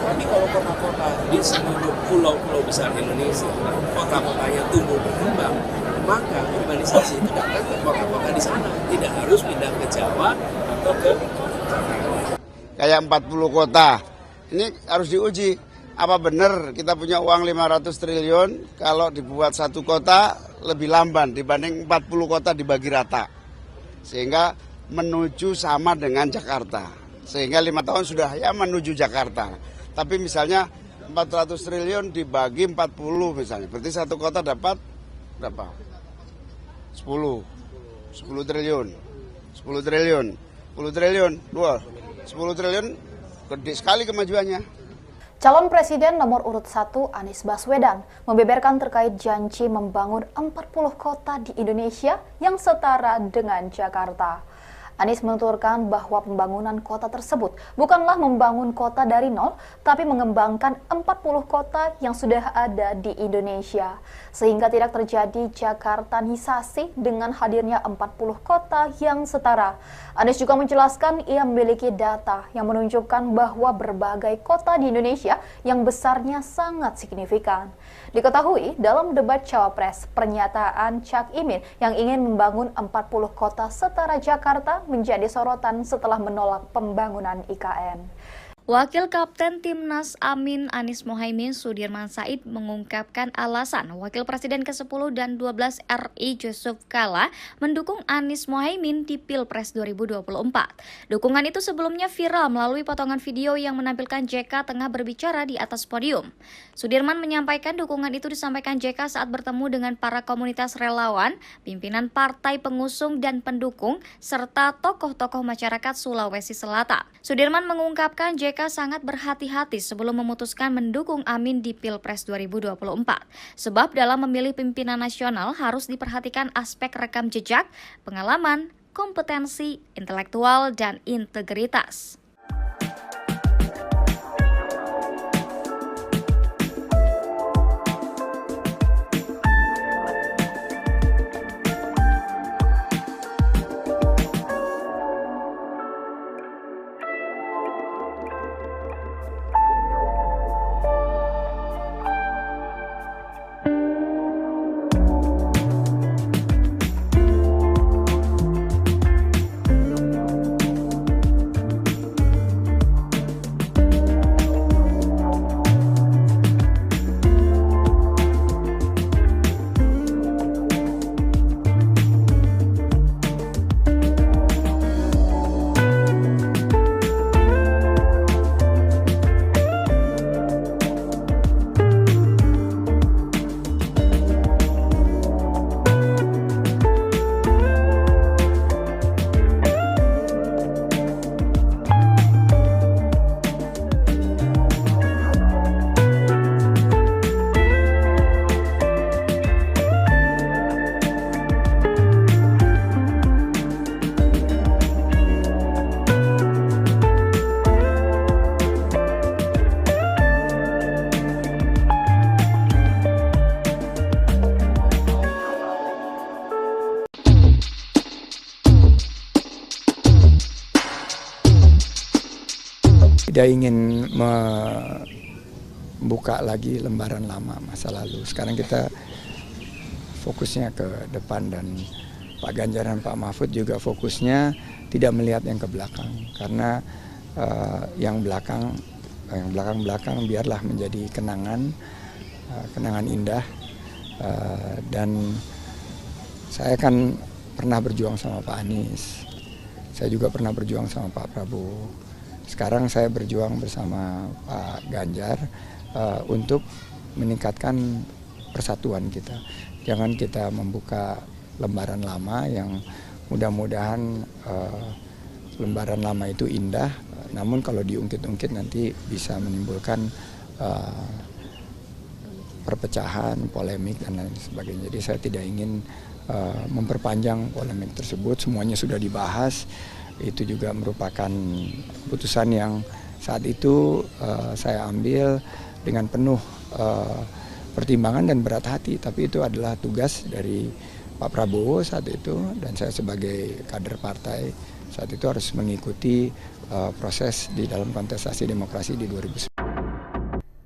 tapi kalau kota-kota di seluruh pulau-pulau besar Indonesia, kota-kotanya tumbuh berkembang, maka urbanisasi itu datang ke kota-kota di sana, tidak harus pindah ke Jawa atau ke Jakarta. Kayak 40 kota, ini harus diuji. Apa benar kita punya uang 500 triliun kalau dibuat satu kota lebih lamban dibanding 40 kota dibagi rata. Sehingga menuju sama dengan Jakarta. Sehingga 5 tahun sudah ya menuju Jakarta. Tapi misalnya 400 triliun dibagi 40 misalnya. Berarti satu kota dapat berapa? 10 triliun. 10 triliun. 10 triliun. 10 triliun gede sekali kemajuannya. Calon Presiden nomor urut 1 Anies Baswedan membeberkan terkait janji membangun 40 kota di Indonesia yang setara dengan Jakarta. Anies menuturkan bahwa pembangunan kota tersebut bukanlah membangun kota dari nol, tapi mengembangkan 40 kota yang sudah ada di Indonesia. Sehingga tidak terjadi Jakartanisasi dengan hadirnya 40 kota yang setara. Anies juga menjelaskan ia memiliki data yang menunjukkan bahwa berbagai kota di Indonesia yang besarnya sangat signifikan. Diketahui dalam debat Cawapres, pernyataan Cak Imin yang ingin membangun 40 kota setara Jakarta menjadi sorotan setelah menolak pembangunan IKN. Wakil Kapten Timnas Amin Anies Mohaimin Sudirman Said mengungkapkan alasan Wakil Presiden ke-10 dan 12 RI Yusuf Kala mendukung Anies Mohaimin di Pilpres 2024. Dukungan itu sebelumnya viral melalui potongan video yang menampilkan JK tengah berbicara di atas podium. Sudirman menyampaikan dukungan itu disampaikan JK saat bertemu dengan para komunitas relawan, pimpinan partai pengusung dan pendukung, serta tokoh-tokoh masyarakat Sulawesi Selatan. Sudirman mengungkapkan JK sangat berhati-hati sebelum memutuskan mendukung Amin di Pilpres 2024. Sebab dalam memilih pimpinan nasional harus diperhatikan aspek rekam jejak, pengalaman, kompetensi, intelektual, dan integritas. Tidak ingin membuka lagi lembaran lama masa lalu. Sekarang kita fokusnya ke depan dan Pak Ganjar dan Pak Mahfud juga fokusnya tidak melihat yang ke belakang. Karena yang belakang biarlah menjadi kenangan indah. Dan saya kan pernah berjuang sama Pak Anies. Saya juga pernah berjuang sama Pak Prabowo. Sekarang saya berjuang bersama Pak Ganjar untuk meningkatkan persatuan kita. Jangan kita membuka lembaran lama yang mudah-mudahan lembaran lama itu indah, namun kalau diungkit-ungkit nanti bisa menimbulkan perpecahan, polemik, dan lain sebagainya. Jadi saya tidak ingin memperpanjang polemik tersebut, semuanya sudah dibahas. Itu juga merupakan keputusan yang saat itu saya ambil dengan penuh pertimbangan dan berat hati, tapi itu adalah tugas dari Pak Prabowo saat itu, dan saya sebagai kader partai saat itu harus mengikuti proses di dalam kontestasi demokrasi di 2019.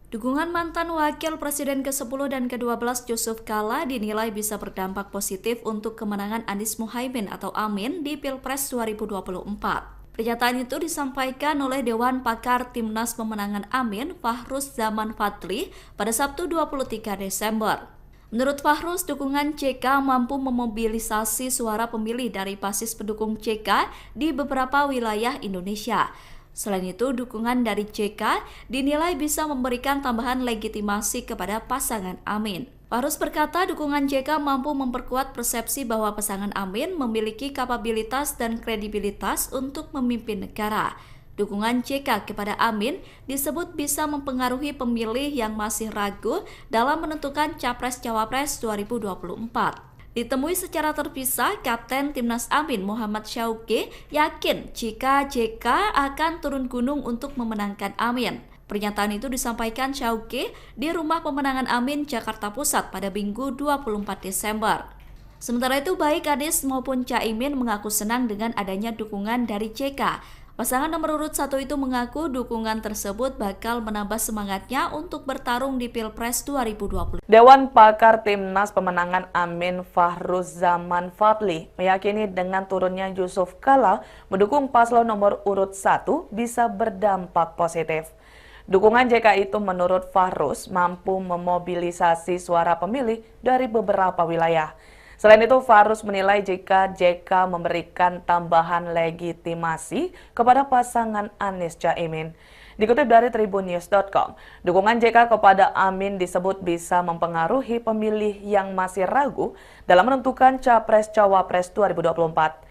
Dukungan mantan Wakil Presiden ke-10 dan ke-12 Yusuf Kala dinilai bisa berdampak positif untuk kemenangan Anies Muhaimin atau Amin di Pilpres 2024. Pernyataan itu disampaikan oleh Dewan Pakar Timnas Pemenangan Amin, Fahruz Zaman Fadli, pada Sabtu 23 Desember. Menurut Fahruz, dukungan JK mampu memobilisasi suara pemilih dari basis pendukung JK di beberapa wilayah Indonesia. Selain itu, dukungan dari JK dinilai bisa memberikan tambahan legitimasi kepada pasangan Amin. Fahruz berkata dukungan JK mampu memperkuat persepsi bahwa pasangan Amin memiliki kapabilitas dan kredibilitas untuk memimpin negara. Dukungan JK kepada Amin disebut bisa mempengaruhi pemilih yang masih ragu dalam menentukan Capres-Cawapres 2024. Ditemui secara terpisah, Kapten Timnas Amin Muhammad Syauqi yakin jika JK akan turun gunung untuk memenangkan Amin. Pernyataan itu disampaikan Syauqi di Rumah Pemenangan Amin, Jakarta Pusat pada Minggu 24 Desember. Sementara itu, baik Anies maupun Caimin mengaku senang dengan adanya dukungan dari JK. Pasangan nomor urut 1 itu mengaku dukungan tersebut bakal menambah semangatnya untuk bertarung di Pilpres 2020. Dewan Pakar Timnas Pemenangan Amin Fahruz Zaman Fadli meyakini dengan turunnya Yusuf Kala mendukung paslon nomor urut 1 bisa berdampak positif. Dukungan JK itu menurut Fahruz mampu memobilisasi suara pemilih dari beberapa wilayah. Selain itu, Fahruz menilai jika JK memberikan tambahan legitimasi kepada pasangan Anies Caimin. Dikutip dari tribunnews.com, dukungan JK kepada Amin disebut bisa mempengaruhi pemilih yang masih ragu dalam menentukan Capres-Cawapres 2024.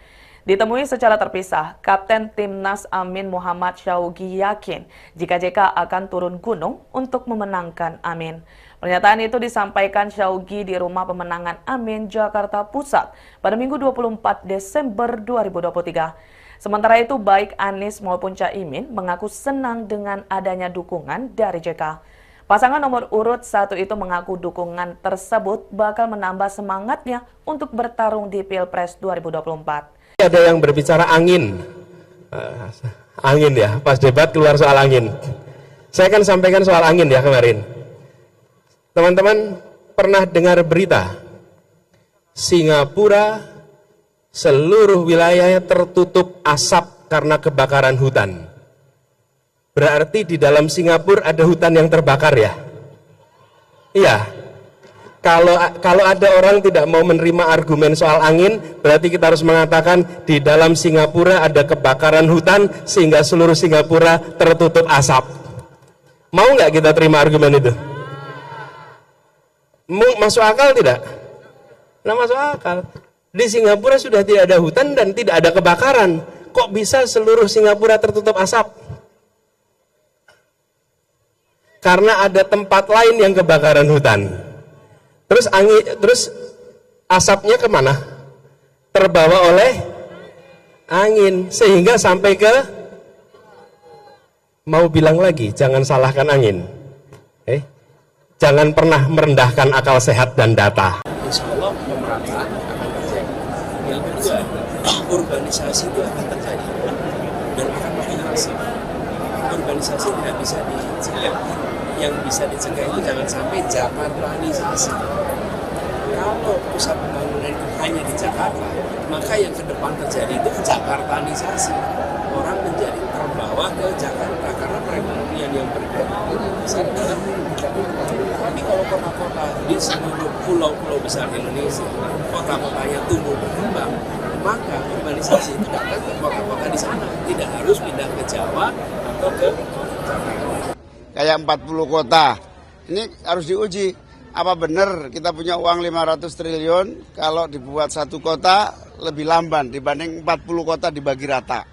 Ditemui secara terpisah, Kapten Timnas Amin Muhammad Syauqi yakin jika JK akan turun gunung untuk memenangkan Amin. Pernyataan itu disampaikan Syauqi di Rumah Pemenangan Amin, Jakarta Pusat pada Minggu 24 Desember 2023. Sementara itu, baik Anies maupun Caimin mengaku senang dengan adanya dukungan dari JK. Pasangan nomor urut 1 itu mengaku dukungan tersebut bakal menambah semangatnya untuk bertarung di Pilpres 2024. Ada yang berbicara angin. Angin ya, pas debat keluar soal angin. Saya kan sampaikan soal angin ya kemarin. Teman-teman pernah dengar berita Singapura seluruh wilayahnya tertutup asap karena kebakaran hutan. Berarti di dalam Singapura ada hutan yang terbakar ya? Iya. Kalau ada orang tidak mau menerima argumen soal angin, berarti kita harus mengatakan di dalam Singapura ada kebakaran hutan sehingga seluruh Singapura tertutup asap. Mau nggak kita terima argumen itu? Masuk akal tidak? Nah, masuk akal. Di Singapura sudah tidak ada hutan dan tidak ada kebakaran. Kok bisa seluruh Singapura tertutup asap? Karena ada tempat lain yang kebakaran hutan. Terus asapnya kemana? Terbawa oleh angin sehingga sampai ke, mau bilang lagi, jangan salahkan angin. Jangan pernah merendahkan akal sehat dan data. Insya Allah pemerintah akan terjadi. Yang kedua, urbanisasi itu akan terjadi dan akan makin masif. Urbanisasi tidak bisa dicegah. Yang bisa dicegah itu jangan sampai Jakartanisasi. Kalau pusat pembangunan itu hanya di Jakarta, maka yang ke depan terjadi itu Jakartanisasi. Orang menjadi terbawa ke Jakarta karena perekonomian yang berkembang. Tapi kalau kota-kota di seluruh pulau-pulau besar Indonesia, kota-kotanya tumbuh berkembang, maka urbanisasi itu datang ke kota-kota di sana. Tidak harus pindah ke Jawa atau ke Jakarta. Kayak 40 kota, ini harus diuji. Apa benar kita punya uang 500 triliun kalau dibuat satu kota lebih lamban dibanding 40 kota dibagi rata.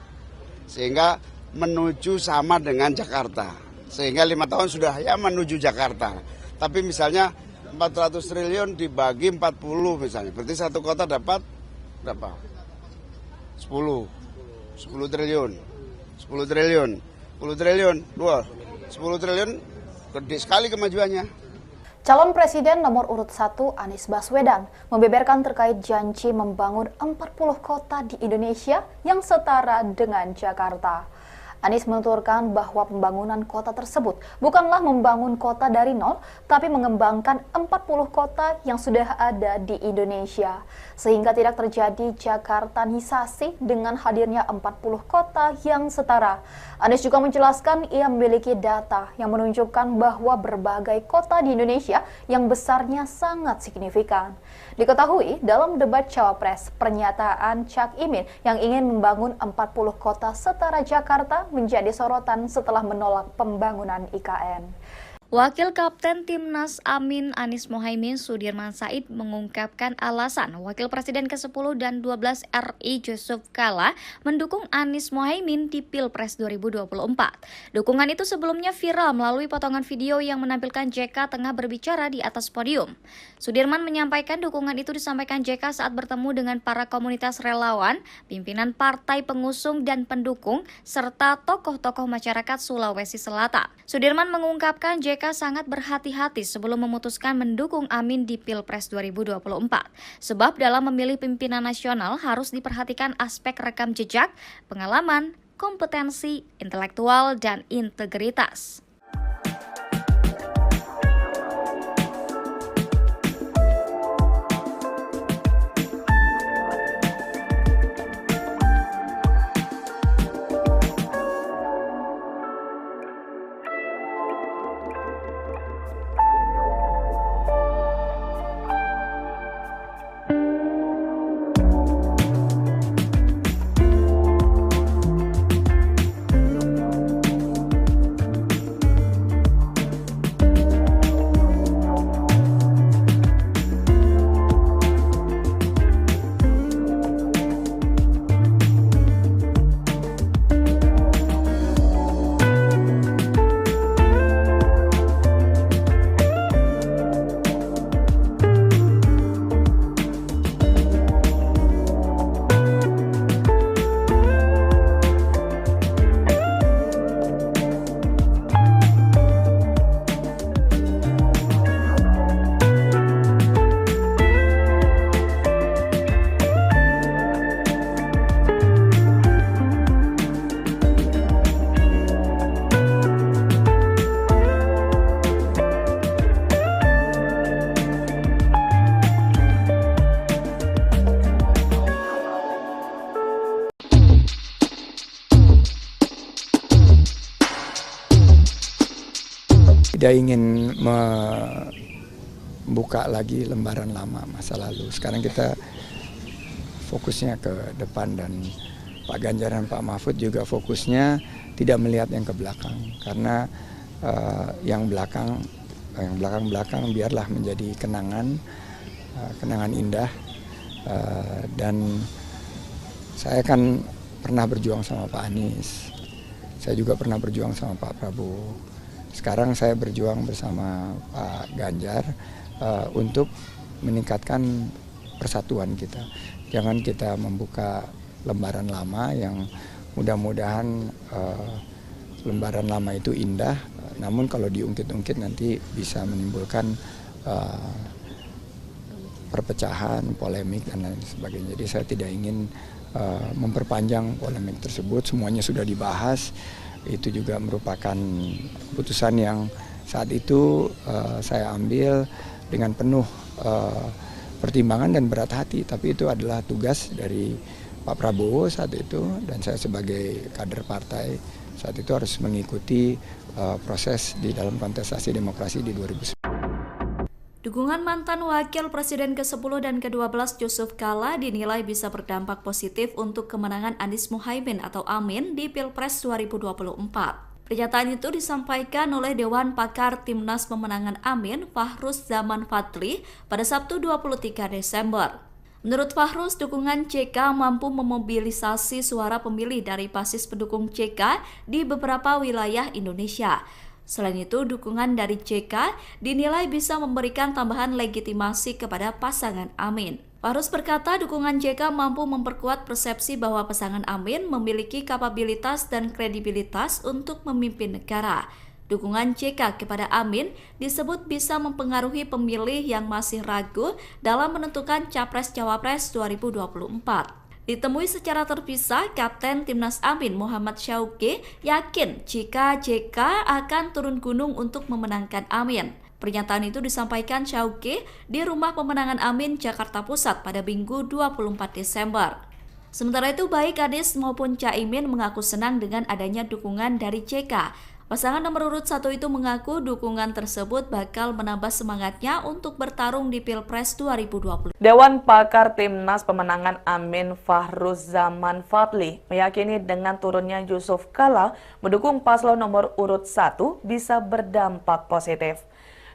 Sehingga menuju sama dengan Jakarta. Sehingga 5 tahun sudah ya menuju Jakarta. Tapi misalnya 400 triliun dibagi 40 misalnya. Berarti satu kota dapat berapa? 10. 10 triliun. 10 triliun. 10 triliun. 10 triliun gede sekali kemajuannya. Calon Presiden nomor urut 1 Anies Baswedan membeberkan terkait janji membangun 40 kota di Indonesia yang setara dengan Jakarta. Anies menuturkan bahwa pembangunan kota tersebut bukanlah membangun kota dari nol, tapi mengembangkan 40 kota yang sudah ada di Indonesia. Sehingga tidak terjadi Jakartanisasi dengan hadirnya 40 kota yang setara. Anies juga menjelaskan ia memiliki data yang menunjukkan bahwa berbagai kota di Indonesia yang besarnya sangat signifikan. Diketahui dalam debat Cawapres, pernyataan Cak Imin yang ingin membangun 40 kota setara Jakarta menjadi sorotan setelah menolak pembangunan IKN. Wakil Kapten Timnas Amin Anies Mohaimin Sudirman Said mengungkapkan alasan Wakil Presiden ke-10 dan 12 RI Yusuf Kala mendukung Anies Mohaimin di Pilpres 2024. Dukungan itu sebelumnya viral melalui potongan video yang menampilkan JK tengah berbicara di atas podium. Sudirman menyampaikan dukungan itu disampaikan JK saat bertemu dengan para komunitas relawan, pimpinan partai pengusung dan pendukung, serta tokoh-tokoh masyarakat Sulawesi Selatan. Sudirman mengungkapkan JK sangat berhati-hati sebelum memutuskan mendukung Amin di Pilpres 2024. Sebab dalam memilih pimpinan nasional harus diperhatikan aspek rekam jejak, pengalaman, kompetensi, intelektual, dan integritas. Tidak ingin membuka lagi lembaran lama masa lalu. Sekarang kita fokusnya ke depan dan Pak Ganjar dan Pak Mahfud juga fokusnya tidak melihat yang ke belakang. Karena yang belakang biarlah menjadi kenangan indah. Dan saya kan pernah berjuang sama Pak Anies. Saya juga pernah berjuang sama Pak Prabowo. Sekarang saya berjuang bersama Pak Ganjar untuk meningkatkan persatuan kita. Jangan kita membuka lembaran lama yang mudah-mudahan lembaran lama itu indah, namun kalau diungkit-ungkit nanti bisa menimbulkan perpecahan, polemik, dan lain sebagainya. Jadi saya tidak ingin memperpanjang polemik tersebut, semuanya sudah dibahas. Itu juga merupakan putusan yang saat itu saya ambil dengan penuh pertimbangan dan berat hati. Tapi itu adalah tugas dari Pak Prabowo saat itu, dan saya sebagai kader partai saat itu harus mengikuti proses di dalam kontestasi demokrasi di 2009. Dukungan mantan Wakil Presiden ke-10 dan ke-12 Yusuf Kala dinilai bisa berdampak positif untuk kemenangan Anies Mohaimin atau Amin di Pilpres 2024. Pernyataan itu disampaikan oleh Dewan Pakar Timnas Pemenangan Amin, Fahruz Zaman Fadli, pada Sabtu 23 Desember. Menurut Fahruz, dukungan JK mampu memobilisasi suara pemilih dari basis pendukung JK di beberapa wilayah Indonesia. Selain itu, dukungan dari JK dinilai bisa memberikan tambahan legitimasi kepada pasangan Amin. Fahruz berkata dukungan JK mampu memperkuat persepsi bahwa pasangan Amin memiliki kapabilitas dan kredibilitas untuk memimpin negara. Dukungan JK kepada Amin disebut bisa mempengaruhi pemilih yang masih ragu dalam menentukan Capres-Cawapres 2024. Ditemui secara terpisah, Kapten Timnas Amin Muhammad Syauqi yakin jika JK akan turun gunung untuk memenangkan Amin. Pernyataan itu disampaikan Syauqi di Rumah Pemenangan Amin, Jakarta Pusat pada Minggu 24 Desember. Sementara itu, baik Anies maupun Caimin mengaku senang dengan adanya dukungan dari JK. Pasangan nomor urut 1 itu mengaku dukungan tersebut bakal menambah semangatnya untuk bertarung di Pilpres 2020. Dewan Pakar Timnas Pemenangan Amin Fahruzaman Fadli meyakini dengan turunnya Yusuf Kala mendukung paslon nomor urut 1 bisa berdampak positif.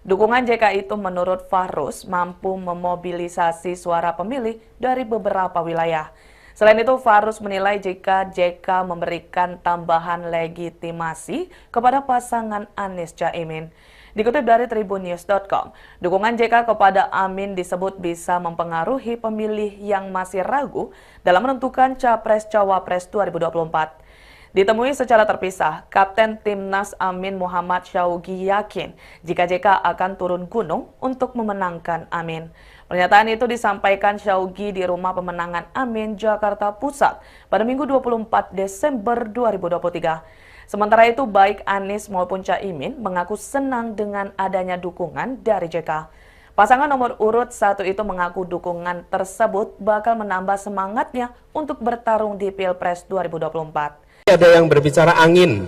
Dukungan JK itu menurut Fahruz mampu memobilisasi suara pemilih dari beberapa wilayah. Selain itu, Fahruz menilai jika JK memberikan tambahan legitimasi kepada pasangan Anies Caimin. Dikutip dari tribunnews.com, dukungan JK kepada Amin disebut bisa mempengaruhi pemilih yang masih ragu dalam menentukan Capres-Cawapres 2024. Ditemui secara terpisah, Kapten Timnas Amin Muhammad Syauqi yakin jika JK akan turun gunung untuk memenangkan Amin. Pernyataan itu disampaikan Syauqi di Rumah Pemenangan Amin, Jakarta Pusat pada Minggu 24 Desember 2023. Sementara itu, baik Anies maupun Caimin mengaku senang dengan adanya dukungan dari JK. Pasangan nomor urut 1 itu mengaku dukungan tersebut bakal menambah semangatnya untuk bertarung di Pilpres 2024. Ada yang berbicara angin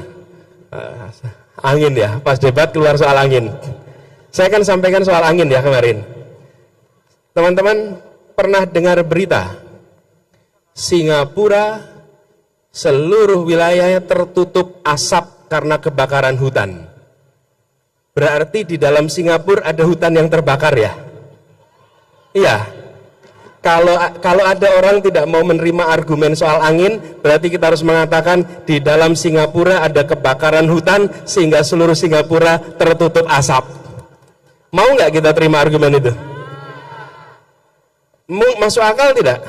ya, pas debat keluar soal angin. Saya akan sampaikan soal angin ya kemarin. Teman-teman pernah dengar berita Singapura seluruh wilayahnya tertutup asap karena kebakaran hutan. Berarti di dalam Singapura ada hutan yang terbakar ya? Iya. Kalau ada orang tidak mau menerima argumen soal angin, berarti kita harus mengatakan di dalam Singapura ada kebakaran hutan sehingga seluruh Singapura tertutup asap. Mau nggak kita terima argumen itu? Masuk akal tidak?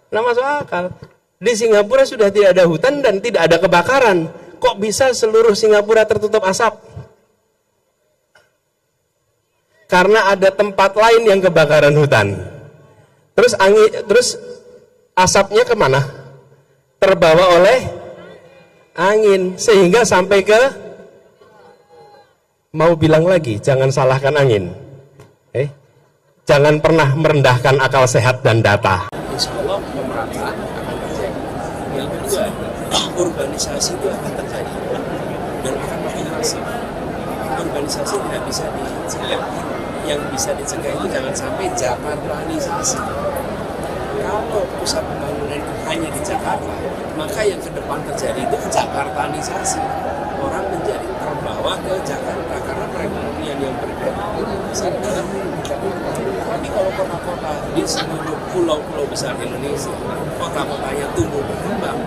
Nah, masuk akal. Di Singapura sudah tidak ada hutan dan tidak ada kebakaran. Kok bisa seluruh Singapura tertutup asap? Karena ada tempat lain yang kebakaran hutan. Terus asapnya kemana? Terbawa oleh angin sehingga sampai ke, mau bilang lagi, jangan salahkan angin. Jangan pernah merendahkan akal sehat dan data. Insya Allah pemerataan akan terjadi. Yang kedua, urbanisasi itu akan terjadi dan akan makin masif. Urbanisasi tidak bisa dicegah. Yang bisa dicegah itu jangan sampai Jakartanisasi. Kalau pusat pembangunan itu hanya di Jakarta, maka yang ke depan terjadi itu Jakartanisasi. Orang menjadi terbawa ke Jakarta karena perekonomian yang bergerak besar dalam. Tapi kalau kota-kota di seluruh pulau-pulau besar Indonesia, kota-kotanya tumbuh berkembang,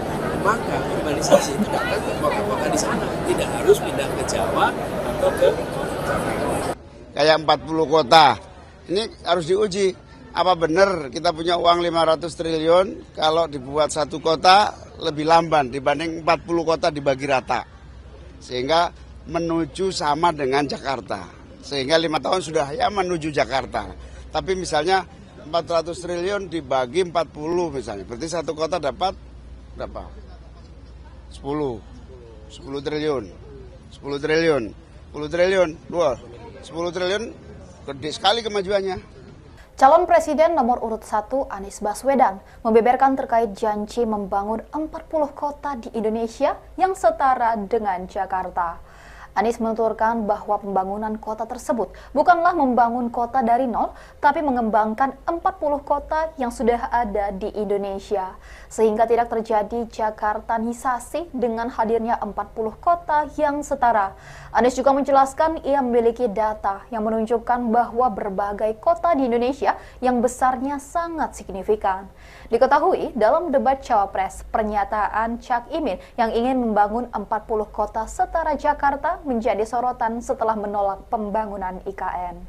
maka urbanisasi itu datang ke kota-kota di sana, tidak harus pindah ke Jawa atau ke Jakarta. Kayak 40 kota, ini harus diuji. Apa benar kita punya uang 500 triliun kalau dibuat satu kota lebih lamban dibanding 40 kota dibagi rata. Sehingga menuju sama dengan Jakarta. Sehingga 5 tahun sudah ya menuju Jakarta. Tapi misalnya 400 triliun dibagi 40 misalnya. Berarti satu kota dapat berapa? 10 triliun. 10 triliun. 10 triliun. 10 triliun gede sekali kemajuannya. Calon Presiden nomor urut 1 Anies Baswedan membeberkan terkait janji membangun 40 kota di Indonesia yang setara dengan Jakarta. Anies menuturkan bahwa pembangunan kota tersebut bukanlah membangun kota dari nol, tapi mengembangkan 40 kota yang sudah ada di Indonesia. Sehingga tidak terjadi Jakartanisasi dengan hadirnya 40 kota yang setara. Anies juga menjelaskan ia memiliki data yang menunjukkan bahwa berbagai kota di Indonesia yang besarnya sangat signifikan. Diketahui dalam debat Cawapres, pernyataan Cak Imin yang ingin membangun 40 kota setara Jakarta menjadi sorotan setelah menolak pembangunan IKN.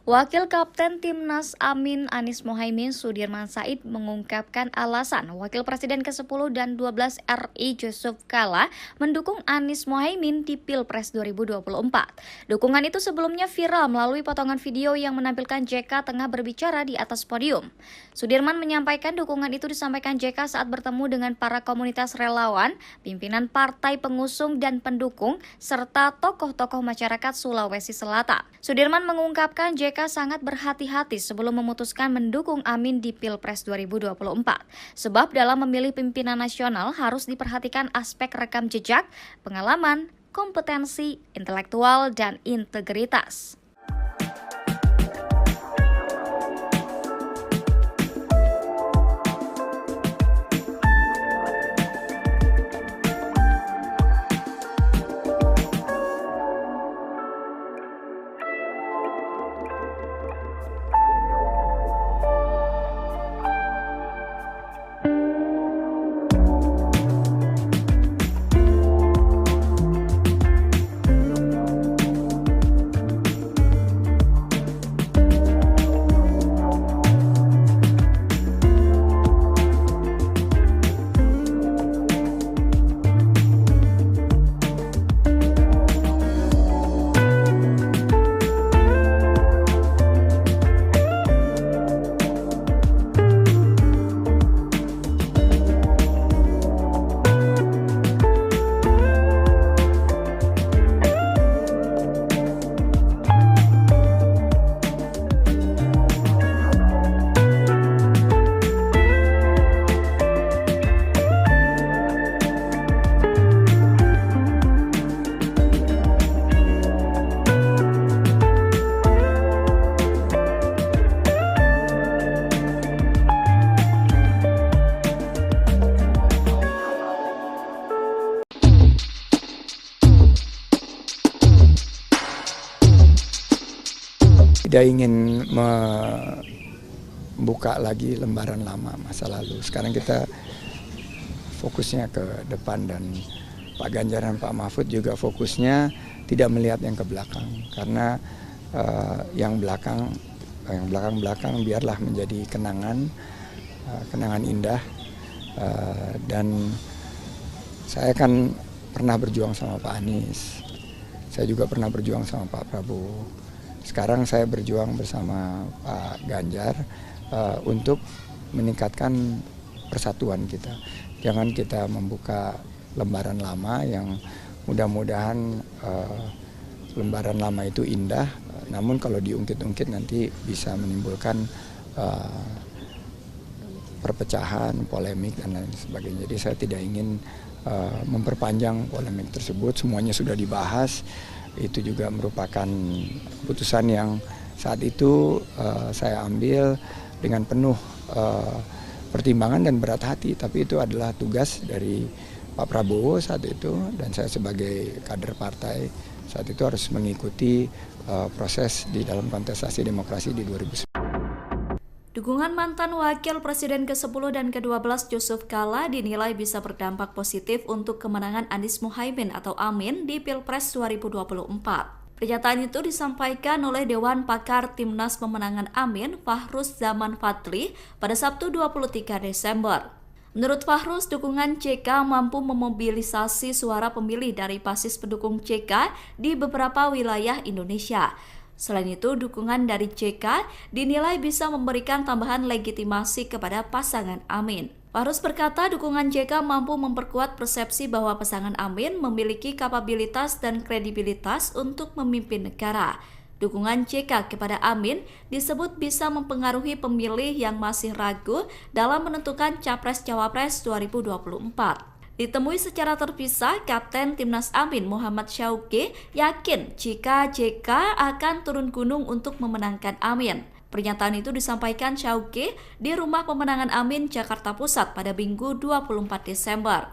Wakil Kapten Timnas Amin Anies Mohaimin Sudirman Said mengungkapkan alasan Wakil Presiden ke-10 dan 12 RI Yusuf Kala mendukung Anies Mohaimin di Pilpres 2024. Dukungan itu sebelumnya viral melalui potongan video yang menampilkan JK tengah berbicara di atas podium. Sudirman menyampaikan dukungan itu disampaikan JK saat bertemu dengan para komunitas relawan, pimpinan partai pengusung dan pendukung, serta tokoh-tokoh masyarakat Sulawesi Selatan. Sudirman mengungkapkan JK sangat berhati-hati sebelum memutuskan mendukung Amin di Pilpres 2024. Sebab dalam memilih pimpinan nasional harus diperhatikan aspek rekam jejak, pengalaman, kompetensi, intelektual, dan integritas. Tidak ingin membuka lagi lembaran lama masa lalu. Sekarang kita fokusnya ke depan, dan Pak Ganjar dan Pak Mahfud juga fokusnya tidak melihat yang ke belakang, karena yang belakang biarlah menjadi kenangan indah. Dan saya kan pernah berjuang sama Pak Anies, saya juga pernah berjuang sama Pak Prabowo. Sekarang saya berjuang bersama Pak Ganjar untuk meningkatkan persatuan kita. Jangan kita membuka lembaran lama yang mudah-mudahan lembaran lama itu indah, namun kalau diungkit-ungkit nanti bisa menimbulkan perpecahan, polemik, dan lain sebagainya. Jadi saya tidak ingin memperpanjang polemik tersebut, semuanya sudah dibahas. Itu juga merupakan keputusan yang saat itu saya ambil dengan penuh pertimbangan dan berat hati, tapi itu adalah tugas dari Pak Prabowo saat itu, dan saya sebagai kader partai saat itu harus mengikuti proses di dalam kontestasi demokrasi di 2019. Dukungan mantan Wakil Presiden ke-10 dan ke-12 Yusuf Kala dinilai bisa berdampak positif untuk kemenangan Anies Mohaimin atau Amin di Pilpres 2024. Pernyataan itu disampaikan oleh Dewan Pakar Timnas Pemenangan Amin, Fahruz Zaman Fadli, pada Sabtu 23 Desember. Menurut Fahruz, dukungan JK mampu memobilisasi suara pemilih dari basis pendukung JK di beberapa wilayah Indonesia. Selain itu, dukungan dari JK dinilai bisa memberikan tambahan legitimasi kepada pasangan Amin. Fahruz berkata dukungan JK mampu memperkuat persepsi bahwa pasangan Amin memiliki kapabilitas dan kredibilitas untuk memimpin negara. Dukungan JK kepada Amin disebut bisa mempengaruhi pemilih yang masih ragu dalam menentukan Capres-Cawapres 2024. Ditemui secara terpisah, Kapten Timnas Amin Muhammad Syauqi yakin jika JK akan turun gunung untuk memenangkan Amin. Pernyataan itu disampaikan Syauqi di Rumah Pemenangan Amin, Jakarta Pusat pada Minggu 24 Desember.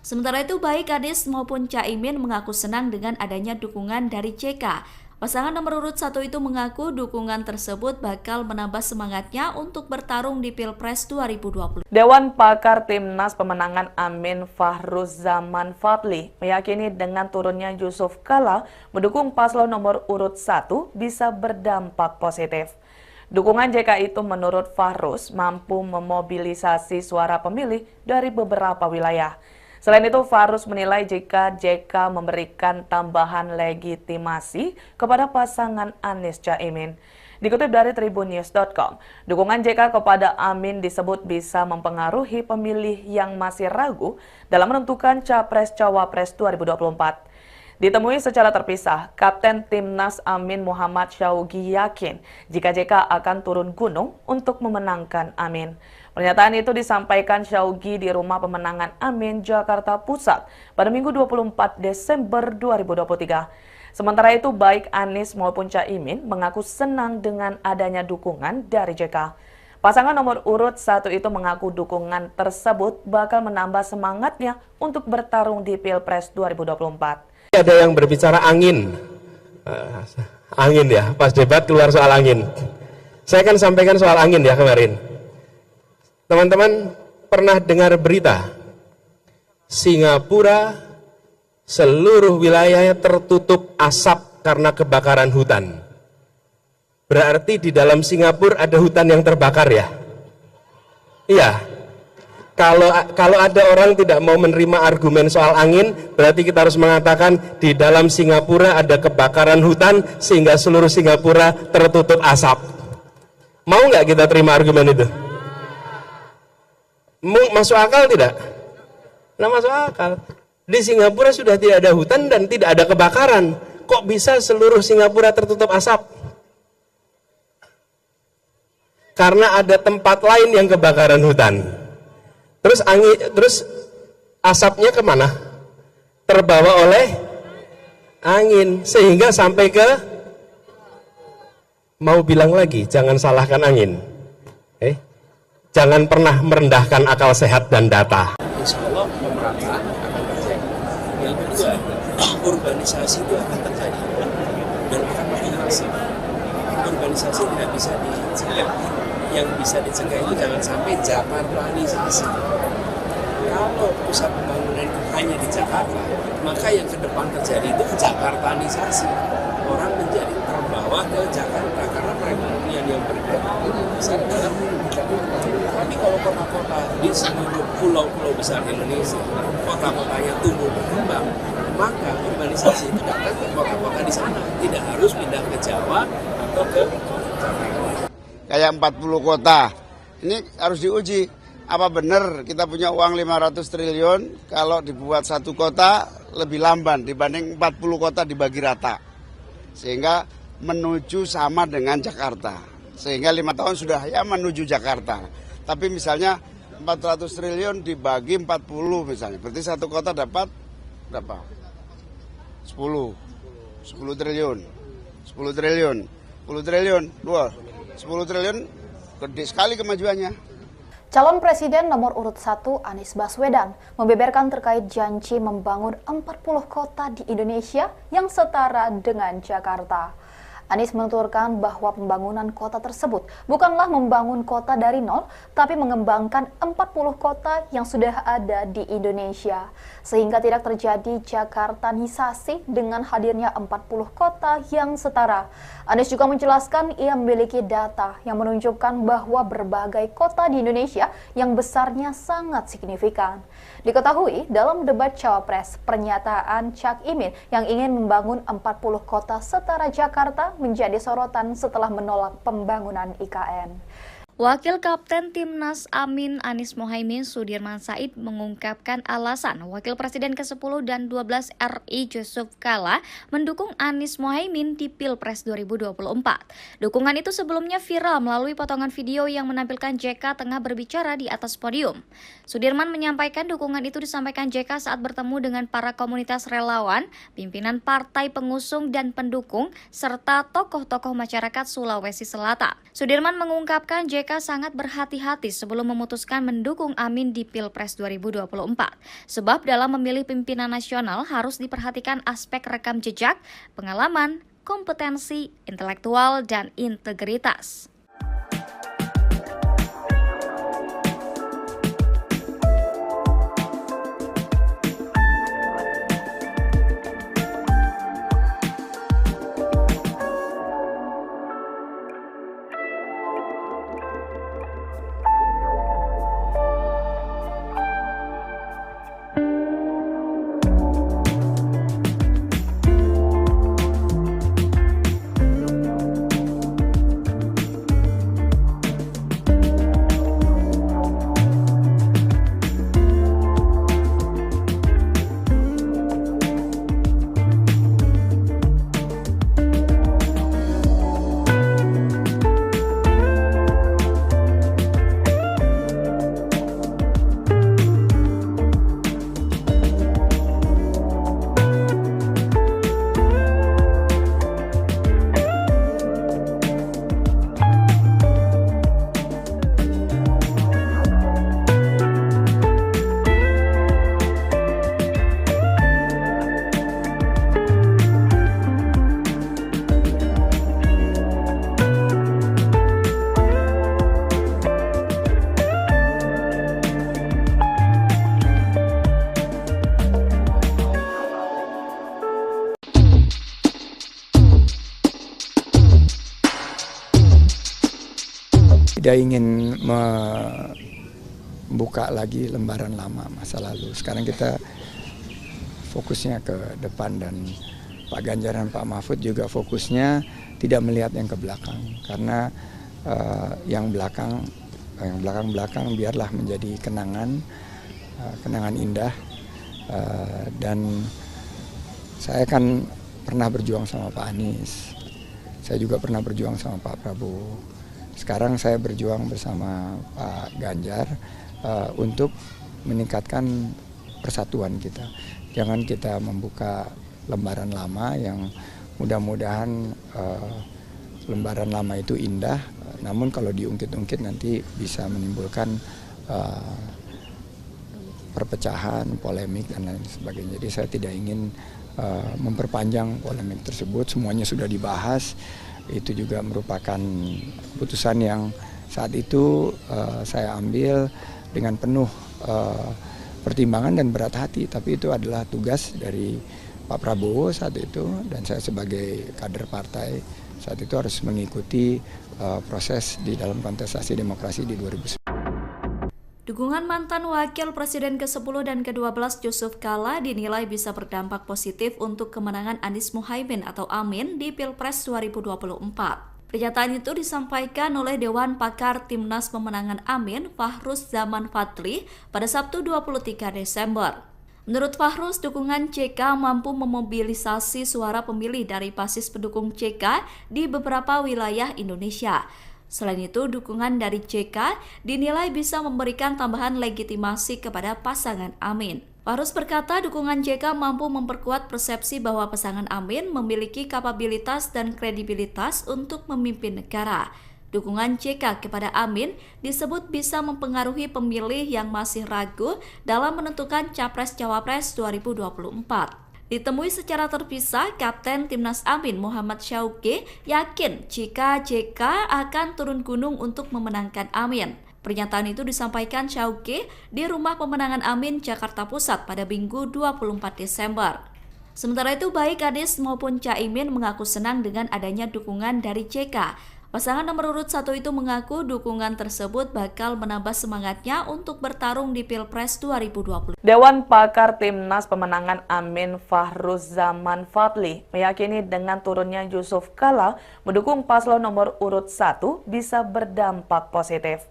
Sementara itu, baik Anies maupun Caimin mengaku senang dengan adanya dukungan dari JK. Pasangan nomor urut 1 itu mengaku dukungan tersebut bakal menambah semangatnya untuk bertarung di Pilpres 2020. Dewan Pakar Timnas Pemenangan Amin Fahruzaman Fadli meyakini dengan turunnya Yusuf Kala mendukung paslon nomor urut 1 bisa berdampak positif. Dukungan JK itu menurut Fahruz mampu memobilisasi suara pemilih dari beberapa wilayah. Selain itu, Fahruz menilai jika JK memberikan tambahan legitimasi kepada pasangan Anies Caimin. Dikutip dari tribunnews.com, dukungan JK kepada Amin disebut bisa mempengaruhi pemilih yang masih ragu dalam menentukan Capres-Cawapres 2024. Ditemui secara terpisah, Kapten Timnas Amin Muhammad Syaugi yakin jika JK akan turun gunung untuk memenangkan Amin. Pernyataan itu disampaikan Syaugi di Rumah Pemenangan Amin, Jakarta Pusat pada Minggu 24 Desember 2023. Sementara itu, baik Anies maupun Caimin mengaku senang dengan adanya dukungan dari JK. Pasangan nomor urut 1 itu mengaku dukungan tersebut bakal menambah semangatnya untuk bertarung di Pilpres 2024. Ada yang berbicara angin. Angin ya, pas debat keluar soal angin. Saya kan sampaikan soal angin ya kemarin. Teman-teman pernah dengar berita Singapura seluruh wilayahnya tertutup asap karena kebakaran hutan. Berarti di dalam Singapura ada hutan yang terbakar ya? Iya. Kalau ada orang tidak mau menerima argumen soal angin, berarti kita harus mengatakan di dalam Singapura ada kebakaran hutan sehingga seluruh Singapura tertutup asap. Mau nggak kita terima argumen itu? Masuk akal tidak? Nah, masuk akal. Di Singapura sudah tidak ada hutan dan tidak ada kebakaran. Kok bisa seluruh Singapura tertutup asap? Karena ada tempat lain yang kebakaran hutan. Terus asapnya kemana? Terbawa oleh angin sehingga sampai ke, mau bilang lagi, jangan salahkan angin. Jangan pernah merendahkan akal sehat dan data. Insya Allah pemerataan akan terjadi. Yang kedua, urbanisasi itu akan terjadi dan akan makin masif. Urbanisasi tidak bisa dicegah. Yang bisa dicegah itu jangan sampai Jakartanisasi. Kalau pusat pembangunan itu hanya di Jakarta, maka yang ke depan terjadi itu Jakartanisasi. Orang menjadi terbawa ke Jakarta karena perekonomian yang bergerak besar dalam Jakarta. Tapi kalau kota-kota di seluruh pulau-pulau besar Indonesia, kota-kotanya tumbuh berkembang, maka urbanisasi itu datang ke kota-kota di sana, tidak harus pindah ke Jawa atau ke Jakarta. Kayak 40 kota, ini harus diuji. Apa benar kita punya uang 500 triliun kalau dibuat satu kota lebih lamban dibanding 40 kota dibagi rata. Sehingga menuju sama dengan Jakarta. Sehingga 5 tahun sudah ya menuju Jakarta. Tapi misalnya 400 triliun dibagi 40 misalnya. Berarti satu kota dapat berapa? 10 triliun. 10 triliun. 10 triliun. 10 triliun gede sekali kemajuannya. Calon Presiden nomor urut 1 Anies Baswedan membeberkan terkait janji membangun 40 kota di Indonesia yang setara dengan Jakarta. Anies menuturkan bahwa pembangunan kota tersebut bukanlah membangun kota dari nol, tapi mengembangkan 40 kota yang sudah ada di Indonesia, sehingga tidak terjadi Jakartanisasi dengan hadirnya 40 kota yang setara. Anies juga menjelaskan ia memiliki data yang menunjukkan bahwa berbagai kota di Indonesia yang besarnya sangat signifikan. Diketahui dalam debat Cawapres, pernyataan Cak Imin yang ingin membangun 40 kota setara Jakarta menjadi sorotan setelah menolak pembangunan IKN. Wakil Kapten Timnas Amin Anies Mohaimin Sudirman Said mengungkapkan alasan Wakil Presiden ke-10 dan 12 RI Yusuf Kala mendukung Anies Mohaimin di Pilpres 2024. Dukungan itu sebelumnya viral melalui potongan video yang menampilkan JK tengah berbicara di atas podium. Sudirman menyampaikan dukungan itu disampaikan JK saat bertemu dengan para komunitas relawan, pimpinan partai pengusung dan pendukung, serta tokoh-tokoh masyarakat Sulawesi Selatan. Sudirman mengungkapkan JK sangat berhati-hati sebelum memutuskan mendukung Amin di Pilpres 2024. Sebab dalam memilih pimpinan nasional harus diperhatikan aspek rekam jejak, pengalaman, kompetensi, intelektual, dan integritas. Tidak ingin membuka lagi lembaran lama masa lalu. Sekarang kita fokusnya ke depan, dan Pak Ganjar dan Pak Mahfud juga fokusnya tidak melihat yang ke belakang, karena yang belakang biarlah menjadi kenangan indah. Dan saya kan pernah berjuang sama Pak Anies, saya juga pernah berjuang sama Pak Prabowo. Sekarang saya berjuang bersama Pak Ganjar untuk meningkatkan persatuan kita. Jangan kita membuka lembaran lama yang mudah-mudahan lembaran lama itu indah, namun kalau diungkit-ungkit nanti bisa menimbulkan perpecahan, polemik, dan lain sebagainya. Jadi saya tidak ingin memperpanjang polemik tersebut, semuanya sudah dibahas. Itu juga merupakan keputusan yang saat itu saya ambil dengan penuh pertimbangan dan berat hati, tapi itu adalah tugas dari Pak Prabowo saat itu, dan saya sebagai kader partai saat itu harus mengikuti proses di dalam kontestasi demokrasi di 2019. Dukungan mantan Wakil Presiden ke-10 dan ke-12 Yusuf Kala dinilai bisa berdampak positif untuk kemenangan Anies Muhaimin atau Amin di Pilpres 2024. Pernyataan itu disampaikan oleh Dewan Pakar Timnas Pemenangan Amin, Fahruz Zaman Fadli, pada Sabtu 23 Desember. Menurut Fahruz, dukungan JK mampu memobilisasi suara pemilih dari basis pendukung JK di beberapa wilayah Indonesia. Selain itu, dukungan dari JK dinilai bisa memberikan tambahan legitimasi kepada pasangan Amin. Fahruz berkata dukungan JK mampu memperkuat persepsi bahwa pasangan Amin memiliki kapabilitas dan kredibilitas untuk memimpin negara. Dukungan JK kepada Amin disebut bisa mempengaruhi pemilih yang masih ragu dalam menentukan Capres-Cawapres 2024. Ditemui secara terpisah, Kapten Timnas Amin Muhammad Syauqi yakin jika JK akan turun gunung untuk memenangkan Amin. Pernyataan itu disampaikan Syauqi di Rumah Pemenangan Amin, Jakarta Pusat pada Minggu 24 Desember. Sementara itu, baik Anies maupun Caimin mengaku senang dengan adanya dukungan dari JK. Pasangan nomor urut 1 itu mengaku dukungan tersebut bakal menambah semangatnya untuk bertarung di Pilpres 2020. Dewan Pakar Timnas Pemenangan Amin Fahruz Zaman Fadli meyakini dengan turunnya Yusuf Kala mendukung paslon nomor urut 1 bisa berdampak positif.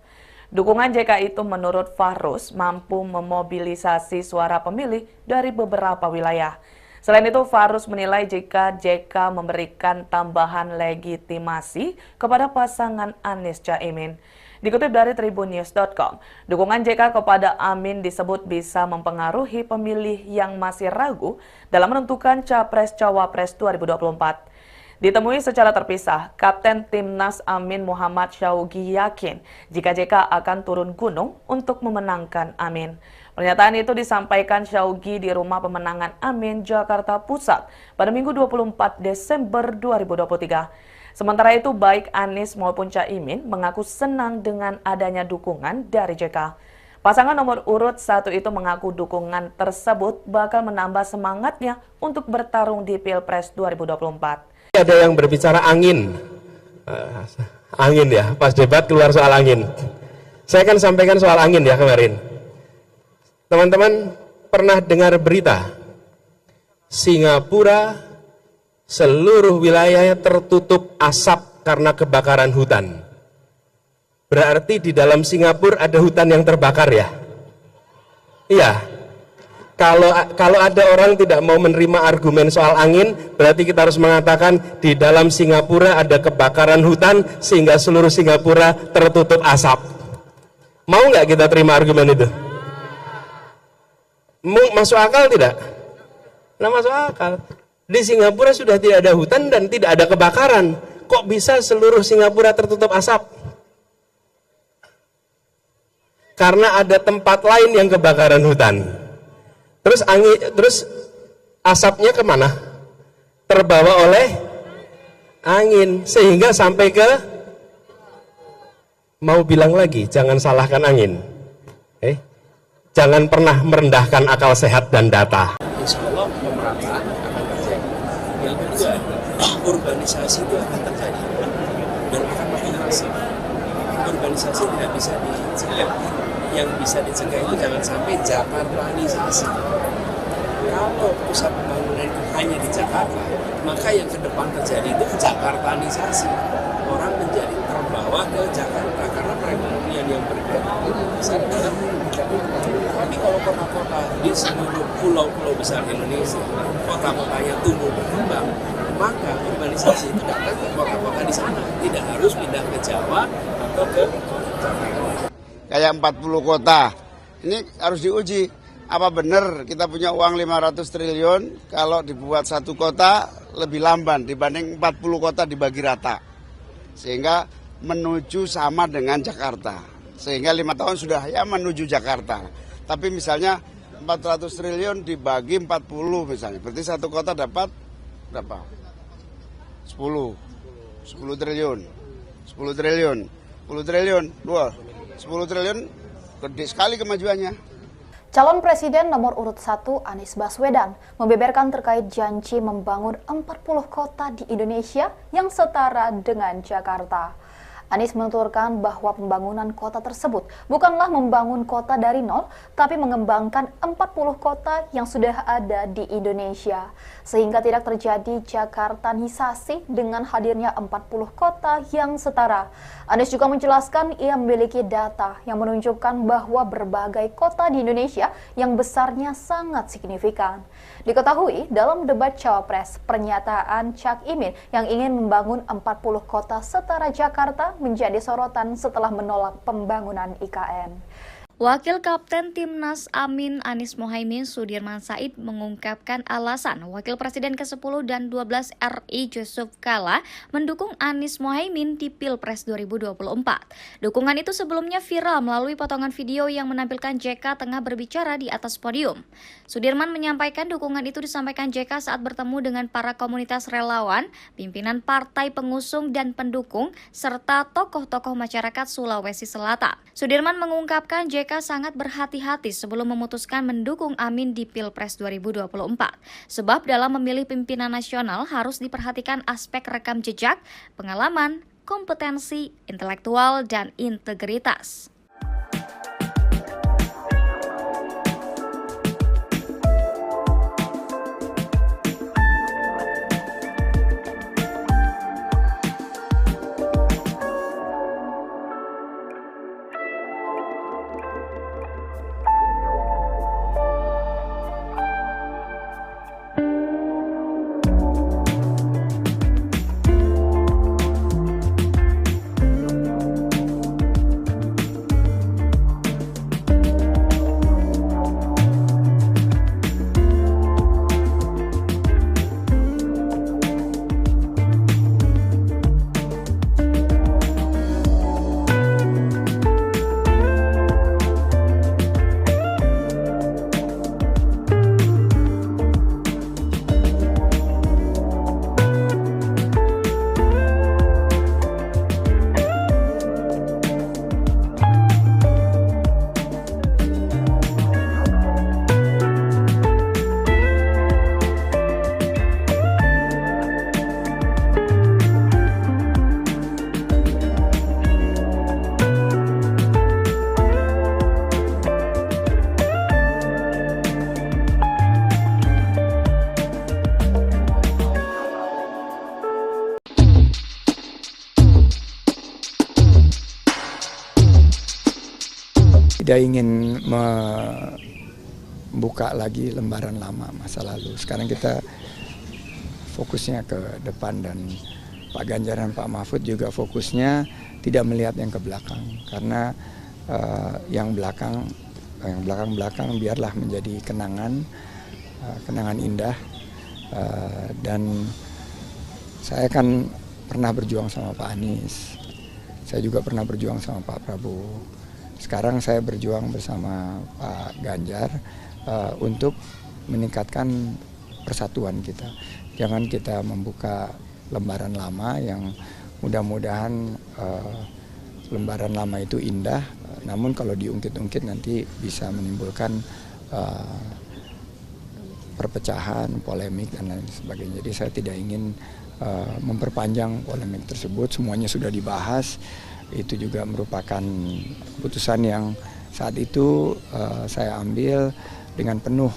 Dukungan JK itu menurut Fahruz mampu memobilisasi suara pemilih dari beberapa wilayah. Selain itu, Fahruz menilai jika JK memberikan tambahan legitimasi kepada pasangan Anies Caimin. Dikutip dari tribunnews.com, dukungan JK kepada Amin disebut bisa mempengaruhi pemilih yang masih ragu dalam menentukan Capres-Cawapres 2024. Ditemui secara terpisah, Kapten Timnas Amin Muhammad Syaugi yakin jika JK akan turun gunung untuk memenangkan Amin. Pernyataan itu disampaikan Syaugi di Rumah Pemenangan Amin, Jakarta Pusat pada Minggu 24 Desember 2023. Sementara itu, baik Anies maupun Caimin mengaku senang dengan adanya dukungan dari JK. Pasangan nomor urut 1 itu mengaku dukungan tersebut bakal menambah semangatnya untuk bertarung di Pilpres 2024. Ada yang berbicara angin, angin ya, pas debat keluar soal angin. Saya kan sampaikan soal angin ya kemarin. Teman-teman pernah dengar berita Singapura seluruh wilayahnya tertutup asap karena kebakaran hutan. Berarti di dalam Singapura ada hutan yang terbakar ya? Iya. Kalau ada orang tidak mau menerima argumen soal angin, berarti kita harus mengatakan di dalam Singapura ada kebakaran hutan sehingga seluruh Singapura tertutup asap. Mau nggak kita terima argumen itu? Masuk akal tidak? Nah, masuk akal. Di Singapura sudah tidak ada hutan dan tidak ada kebakaran. Kok bisa seluruh Singapura tertutup asap? Karena ada tempat lain yang kebakaran hutan. Terus asapnya kemana? Terbawa oleh angin sehingga sampai ke, mau bilang lagi, jangan salahkan angin. Jangan pernah merendahkan akal sehat dan data. Insya Allah pemerataan akan terjadi. Yang kedua, urbanisasi itu akan terjadi dan akan makin masif. Urbanisasi tidak bisa dicegah. Yang bisa dicegah itu jangan sampai Jakartanisasi. Kalau pusat pembangunan itu hanya di Jakarta, maka yang ke depan terjadi itu Jakartanisasi. Orang menjadi terbawa ke Jakarta karena perekonomian yang bergerak besar dalam Jakarta. Tapi kalau kota-kota di seluruh pulau-pulau besar Indonesia, kota-kotanya tumbuh berkembang, maka urbanisasi itu datang ke kota-kota di sana. Tidak harus pindah ke Jawa atau ke Jakarta. Kayak 40 kota, ini harus diuji. Apa benar kita punya uang 500 triliun kalau dibuat satu kota lebih lamban dibanding 40 kota dibagi rata. Sehingga menuju sama dengan Jakarta. Sehingga 5 tahun sudah ya menuju Jakarta. Tapi misalnya 400 triliun dibagi 40 misalnya. Berarti satu kota dapat berapa? 10 triliun. 10 triliun. 10 triliun. 10 triliun gede sekali kemajuannya. Calon Presiden nomor urut 1 Anies Baswedan membeberkan terkait janji membangun 40 kota di Indonesia yang setara dengan Jakarta. Anies menuturkan bahwa pembangunan kota tersebut bukanlah membangun kota dari nol, tapi mengembangkan 40 kota yang sudah ada di Indonesia. Sehingga tidak terjadi Jakartanisasi dengan hadirnya 40 kota yang setara. Anies juga menjelaskan ia memiliki data yang menunjukkan bahwa berbagai kota di Indonesia yang besarnya sangat signifikan. Diketahui dalam debat Cawapres, pernyataan Cak Imin yang ingin membangun 40 kota setara Jakarta menjadi sorotan setelah menolak pembangunan IKN. Wakil Kapten Timnas Amin Anies Mohaimin Sudirman Said mengungkapkan alasan Wakil Presiden ke-10 dan 12 RI Yusuf Kala mendukung Anies Mohaimin di Pilpres 2024. Dukungan itu sebelumnya viral melalui potongan video yang menampilkan JK tengah berbicara di atas podium. Sudirman menyampaikan dukungan itu disampaikan JK saat bertemu dengan para komunitas relawan, pimpinan partai pengusung dan pendukung, serta tokoh-tokoh masyarakat Sulawesi Selatan. Sudirman mengungkapkan JK sangat berhati-hati sebelum memutuskan mendukung Amin di Pilpres 2024. Sebab dalam memilih pimpinan nasional harus diperhatikan aspek rekam jejak, pengalaman, kompetensi, intelektual, dan integritas. tidak ingin membuka lagi lembaran lama masa lalu. Sekarang kita fokusnya ke depan, dan Pak Ganjar dan Pak Mahfud juga fokusnya tidak melihat yang ke belakang, karena yang belakang biarlah menjadi kenangan indah. Dan saya kan pernah berjuang sama Pak Anies, saya juga pernah berjuang sama Pak Prabowo. Sekarang saya berjuang bersama Pak Ganjar untuk meningkatkan persatuan kita. Jangan kita membuka lembaran lama yang mudah-mudahan lembaran lama itu indah, namun kalau diungkit-ungkit nanti bisa menimbulkan perpecahan, polemik, dan lain sebagainya. Jadi saya tidak ingin memperpanjang polemik tersebut. Semuanya sudah dibahas. Itu juga merupakan keputusan yang saat itu saya ambil dengan penuh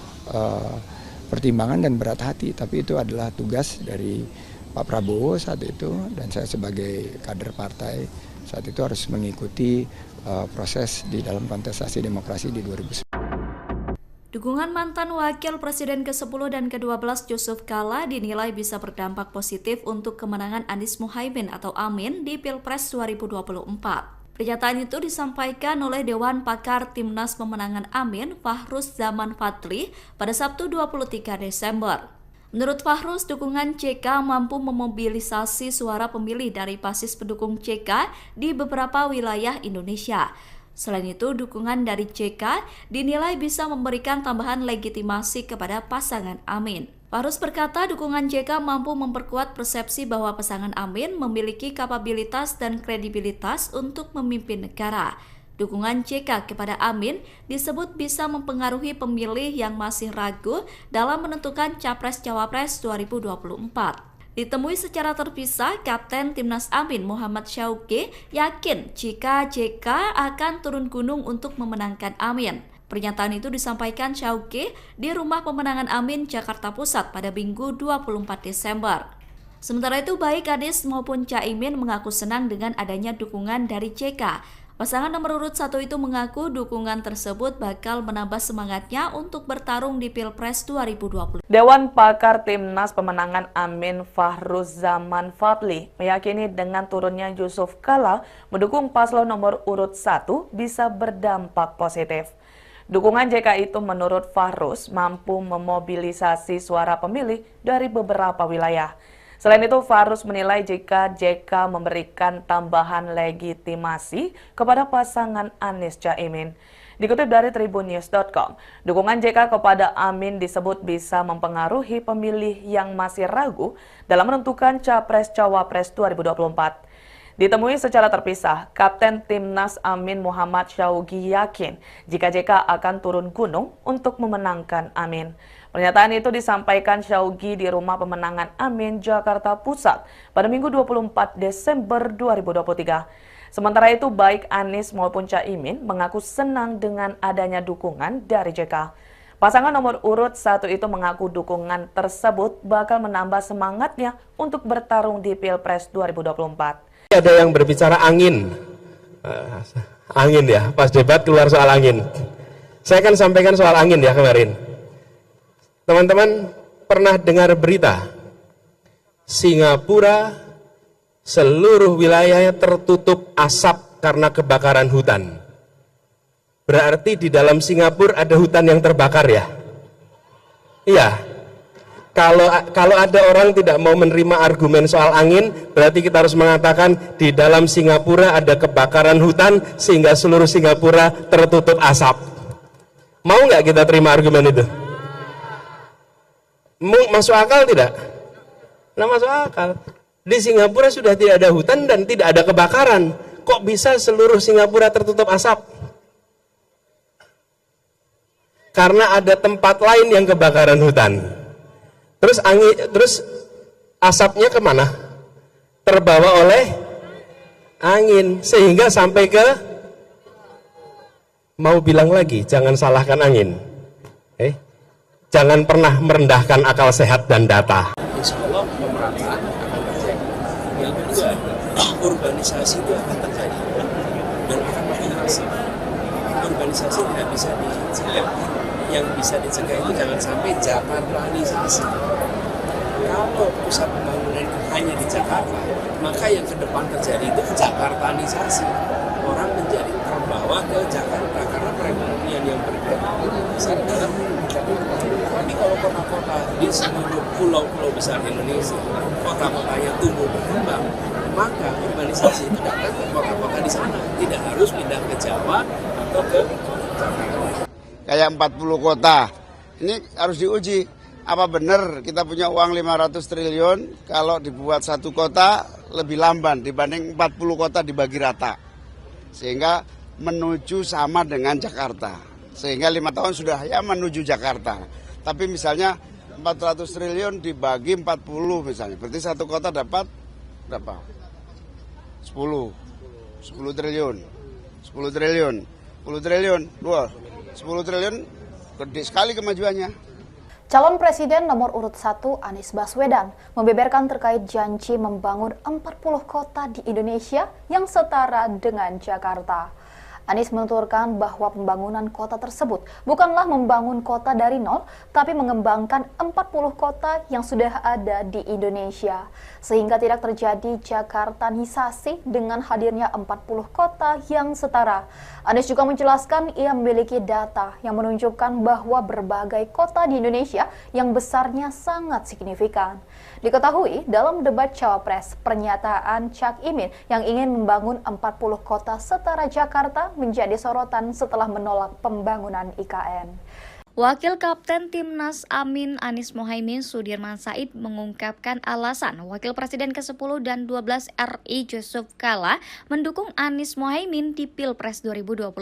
pertimbangan dan berat hati. Tapi itu adalah tugas dari Pak Prabowo saat itu, dan saya sebagai kader partai saat itu harus mengikuti proses di dalam kontestasi demokrasi di 2019. Dukungan mantan Wakil Presiden ke-10 dan ke-12 Yusuf Kala dinilai bisa berdampak positif untuk kemenangan Anies Muhaimin atau Amin di Pilpres 2024. Pernyataan itu disampaikan oleh Dewan Pakar Timnas Pemenangan Amin, Fahruz Zaman Fadli, pada Sabtu 23 Desember. Menurut Fahruz, dukungan JK mampu memobilisasi suara pemilih dari basis pendukung JK di beberapa wilayah Indonesia. Selain itu, dukungan dari JK dinilai bisa memberikan tambahan legitimasi kepada pasangan Amin. Fahruz berkata dukungan JK mampu memperkuat persepsi bahwa pasangan Amin memiliki kapabilitas dan kredibilitas untuk memimpin negara. Dukungan JK kepada Amin disebut bisa mempengaruhi pemilih yang masih ragu dalam menentukan Capres-Cawapres 2024. Ditemui secara terpisah, Kapten Timnas Amin Muhammad Syauqi yakin jika JK akan turun gunung untuk memenangkan Amin. Pernyataan itu disampaikan Syauqi di Rumah Pemenangan Amin, Jakarta Pusat pada Minggu 24 Desember. Sementara itu, baik Anies maupun Caimin mengaku senang dengan adanya dukungan dari JK. Pasangan nomor urut 1 itu mengaku dukungan tersebut bakal menambah semangatnya untuk bertarung di Pilpres 2020. Dewan Pakar Timnas Pemenangan Amin Fahruz Zaman Fadli meyakini dengan turunnya Yusuf Kala mendukung paslon nomor urut 1 bisa berdampak positif. Dukungan JK itu menurut Fahruz mampu memobilisasi suara pemilih dari beberapa wilayah. Selain itu, Fahruz menilai jika JK memberikan tambahan legitimasi kepada pasangan Anies Caimin. Dikutip dari tribunnews.com, dukungan JK kepada Amin disebut bisa mempengaruhi pemilih yang masih ragu dalam menentukan Capres-Cawapres 2024. Ditemui secara terpisah, Kapten Timnas Amin Muhammad Syauqi yakin jika JK akan turun gunung untuk memenangkan Amin. Pernyataan itu disampaikan Syauqi di Rumah Pemenangan Amin, Jakarta Pusat pada Minggu 24 Desember 2023. Sementara itu, baik Anies maupun Caimin mengaku senang dengan adanya dukungan dari JK. Pasangan nomor urut 1 itu mengaku dukungan tersebut bakal menambah semangatnya untuk bertarung di Pilpres 2024. Ada yang berbicara angin. Angin ya, pas debat keluar soal angin. Saya akan sampaikan soal angin ya kemarin. Teman-teman pernah dengar berita Singapura seluruh wilayahnya tertutup asap karena kebakaran hutan. Berarti di dalam Singapura ada hutan yang terbakar ya? Iya. Kalau ada orang tidak mau menerima argumen soal angin, berarti kita harus mengatakan di dalam Singapura ada kebakaran hutan sehingga seluruh Singapura tertutup asap. Mau nggak kita terima argumen itu? Masuk akal tidak? Nah, masuk akal. Di Singapura sudah tidak ada hutan dan tidak ada kebakaran. Kok bisa seluruh Singapura tertutup asap? Karena ada tempat lain yang kebakaran hutan. Terus asapnya kemana? Terbawa oleh angin sehingga sampai ke, mau bilang lagi, jangan salahkan angin. Jangan pernah merendahkan akal sehat dan data. Insya Allah pemerataan akan terjadi. Yang kedua, urbanisasi itu akan terjadi dan akan makin masif. urbanisasi tidak bisa dicegah. Yang bisa dicegah itu jangan sampai Jakartanisasi. Kalau pusat pembangunan itu hanya di Jakarta, maka yang ke depan terjadi itu Jakartanisasi. Orang menjadi terbawa ke Jakarta karena perekonomian yang bergerak besar dalam Jakarta. Tapi kalau kota-kota di seluruh pulau-pulau besar Indonesia, kota-kotanya tumbuh berkembang, maka urbanisasi itu datang ke kota-kota di sana, tidak harus pindah ke Jawa atau ke Jakarta. Kayak 40 kota, ini harus diuji. Apa benar kita punya uang 500 triliun kalau dibuat satu kota lebih lamban dibanding 40 kota dibagi rata. Sehingga menuju sama dengan Jakarta. Sehingga 5 tahun sudah ya menuju Jakarta. Tapi misalnya 400 triliun dibagi 40 misalnya. Berarti satu kota dapat berapa? 10 triliun. 10 triliun. 10 triliun. 10 triliun gede sekali kemajuannya. Calon Presiden nomor urut 1 Anies Baswedan membeberkan terkait janji membangun 40 kota di Indonesia yang setara dengan Jakarta. Anies menuturkan bahwa pembangunan kota tersebut bukanlah membangun kota dari nol, tapi mengembangkan 40 kota yang sudah ada di Indonesia. Sehingga tidak terjadi Jakartanisasi dengan hadirnya 40 kota yang setara. Anies juga menjelaskan ia memiliki data yang menunjukkan bahwa berbagai kota di Indonesia yang besarnya sangat signifikan. Diketahui dalam debat Cawapres, pernyataan Cak Imin yang ingin membangun 40 kota setara Jakarta menjadi sorotan setelah menolak pembangunan IKN. Wakil Kapten Timnas Amin Anies Mohaimin Sudirman Said mengungkapkan alasan Wakil Presiden ke-10 dan 12 RI Yusuf Kala mendukung Anies Mohaimin di Pilpres 2024.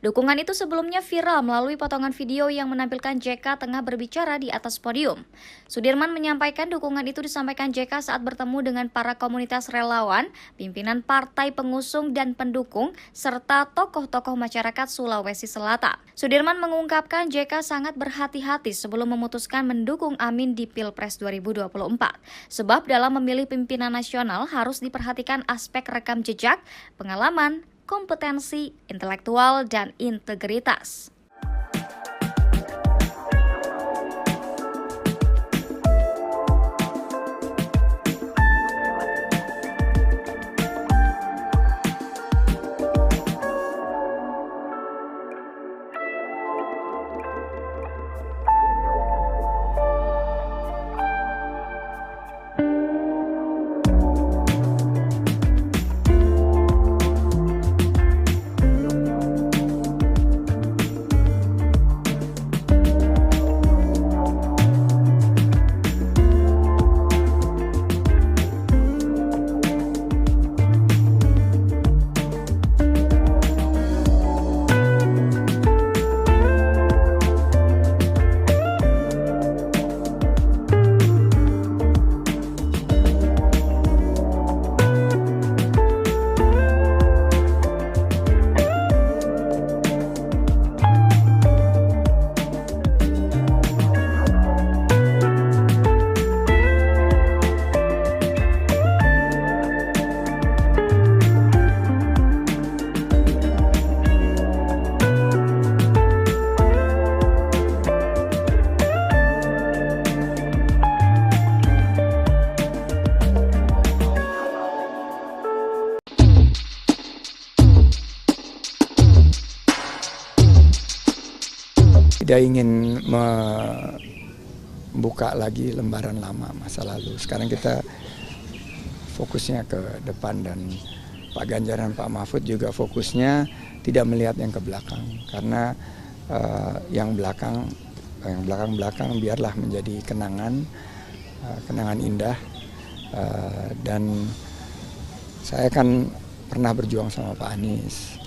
Dukungan itu sebelumnya viral melalui potongan video yang menampilkan JK tengah berbicara di atas podium. Sudirman menyampaikan dukungan itu disampaikan JK saat bertemu dengan para komunitas relawan, pimpinan partai pengusung dan pendukung, serta tokoh-tokoh masyarakat Sulawesi Selatan. Sudirman mengungkapkan JK sangat berhati-hati sebelum memutuskan mendukung Amin di Pilpres 2024. Sebab dalam memilih pimpinan nasional harus diperhatikan aspek rekam jejak, pengalaman, kompetensi, intelektual, dan integritas. Tidak ingin membuka lagi lembaran lama masa lalu. Sekarang kita fokusnya ke depan dan Pak Ganjar dan Pak Mahfud juga fokusnya tidak melihat yang ke belakang. Karena yang belakang biarlah menjadi kenangan indah. Dan saya kan pernah berjuang sama Pak Anies.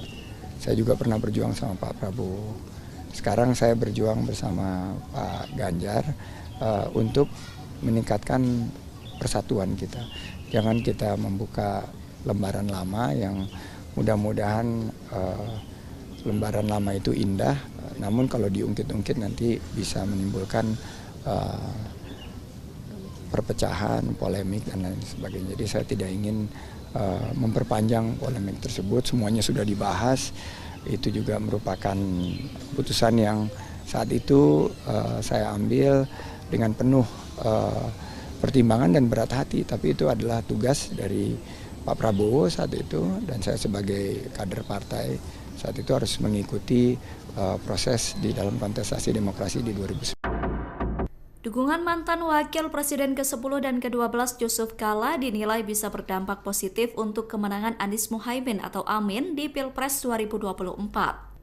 Saya juga pernah berjuang sama Pak Prabowo. Sekarang saya berjuang bersama Pak Ganjar untuk meningkatkan persatuan kita. Jangan kita membuka lembaran lama yang mudah-mudahan lembaran lama itu indah, namun kalau diungkit-ungkit nanti bisa menimbulkan perpecahan, polemik, dan lain sebagainya. Jadi saya tidak ingin memperpanjang polemik tersebut, semuanya sudah dibahas. Itu juga merupakan keputusan yang saat itu saya ambil dengan penuh pertimbangan dan berat hati, tapi itu adalah tugas dari Pak Prabowo saat itu, dan saya sebagai kader partai saat itu harus mengikuti proses di dalam kontestasi demokrasi di 2019. Dukungan mantan Wakil Presiden ke-10 dan ke-12 Yusuf Kala dinilai bisa berdampak positif untuk kemenangan Anies Muhaimin atau Amin di Pilpres 2024.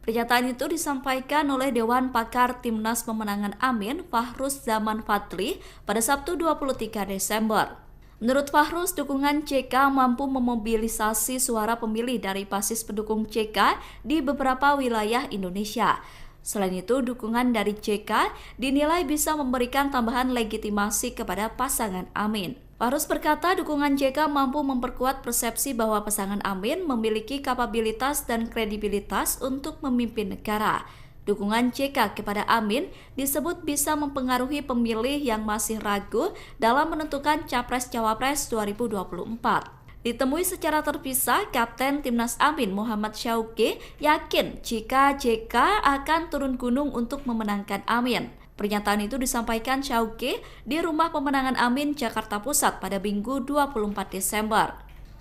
Pernyataan itu disampaikan oleh Dewan Pakar Timnas Pemenangan Amin, Fahruz Zaman Fadli, pada Sabtu 23 Desember. Menurut Fahruz, dukungan JK mampu memobilisasi suara pemilih dari basis pendukung JK di beberapa wilayah Indonesia. Selain itu, dukungan dari JK dinilai bisa memberikan tambahan legitimasi kepada pasangan Amin. Fahruz berkata dukungan JK mampu memperkuat persepsi bahwa pasangan Amin memiliki kapabilitas dan kredibilitas untuk memimpin negara. Dukungan JK kepada Amin disebut bisa mempengaruhi pemilih yang masih ragu dalam menentukan Capres-Cawapres 2024. Ditemui secara terpisah, Kapten Timnas Amin Muhammad Syauqi yakin jika JK akan turun gunung untuk memenangkan Amin. Pernyataan itu disampaikan Syauqi di Rumah Pemenangan Amin, Jakarta Pusat pada Minggu 24 Desember.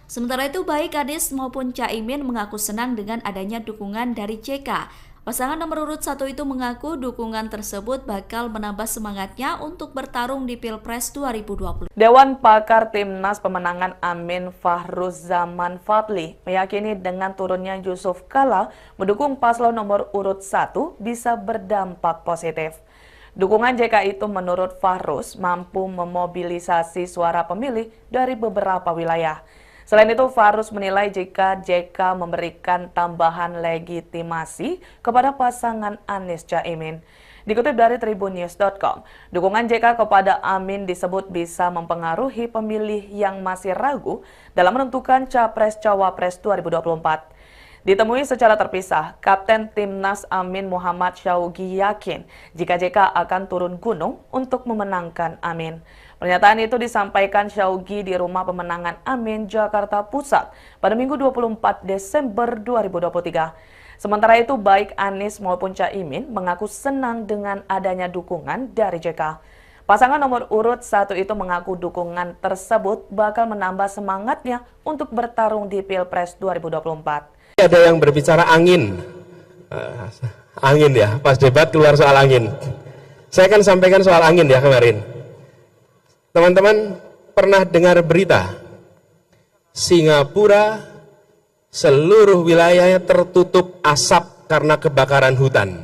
Sementara itu, baik Anies maupun Caimin mengaku senang dengan adanya dukungan dari JK. Pasangan nomor urut 1 itu mengaku dukungan tersebut bakal menambah semangatnya untuk bertarung di Pilpres 2020. Dewan Pakar Timnas Pemenangan Amin Fahruz Zaman Fadli meyakini dengan turunnya Yusuf Kala mendukung paslon nomor urut 1 bisa berdampak positif. Dukungan JK itu menurut Fahruz mampu memobilisasi suara pemilih dari beberapa wilayah. Selain itu, Fahruz menilai jika JK memberikan tambahan legitimasi kepada pasangan Anies Caimin. Dikutip dari tribunnews.com, dukungan JK kepada Amin disebut bisa mempengaruhi pemilih yang masih ragu dalam menentukan Capres-Cawapres 2024. Ditemui secara terpisah, Kapten Timnas Amin Muhammad Syauqi yakin jika JK akan turun gunung untuk memenangkan Amin. Pernyataan itu disampaikan Syauqi di Rumah Pemenangan Amin, Jakarta Pusat pada Minggu 24 Desember 2023. Sementara itu, baik Anies maupun Caimin mengaku senang dengan adanya dukungan dari JK. Pasangan nomor urut 1 itu mengaku dukungan tersebut bakal menambah semangatnya untuk bertarung di Pilpres 2024. Ada yang berbicara angin, angin ya, pas debat keluar soal angin. Saya akan sampaikan soal angin ya kemarin. Teman-teman pernah dengar berita Singapura seluruh wilayahnya tertutup asap karena kebakaran hutan.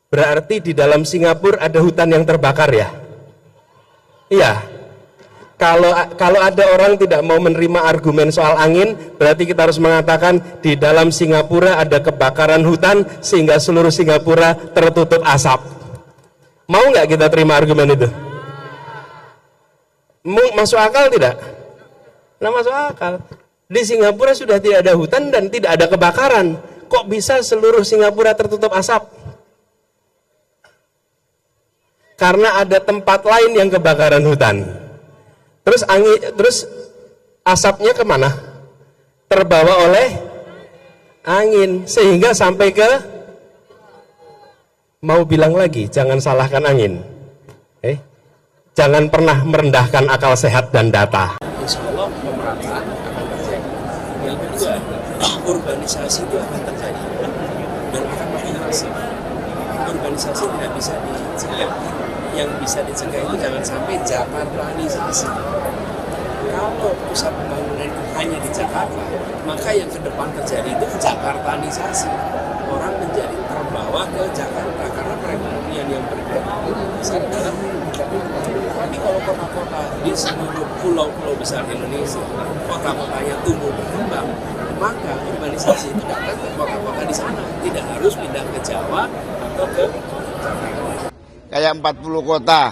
Berarti di dalam Singapura ada hutan yang terbakar ya? Iya. Kalau ada orang tidak mau menerima argumen soal angin, berarti kita harus mengatakan di dalam Singapura ada kebakaran hutan sehingga seluruh Singapura tertutup asap. Mau nggak kita terima argumen itu? Masuk akal tidak? Nah, masuk akal. Di Singapura sudah tidak ada hutan dan tidak ada kebakaran. Kok bisa seluruh Singapura tertutup asap? Karena ada tempat lain yang kebakaran hutan. Terus asapnya kemana? Terbawa oleh angin sehingga sampai ke, mau bilang lagi, jangan salahkan angin. Jangan pernah merendahkan akal sehat dan data. Insya Allah pemerataan akan terjadi. Yang kedua, urbanisasi itu akan terjadi dan akan makin masif. Urbanisasi tidak bisa dicegah. Yang bisa dicegah itu jangan sampai Jakartanisasi. Kalau pusat pembangunan itu hanya di Jakarta, maka yang ke depan terjadi itu Jakartanisasi. Orang menjadi terbawa ke Jakarta karena perekonomian yang besar dalam Jakarta. Tapi kalau kota-kota di seluruh pulau-pulau besar Indonesia, kota-kotanya tumbuh berkembang, maka urbanisasi itu datang ke kota-kota di sana. Tidak harus pindah ke Jawa atau ke Jakarta. Kayak 40 kota,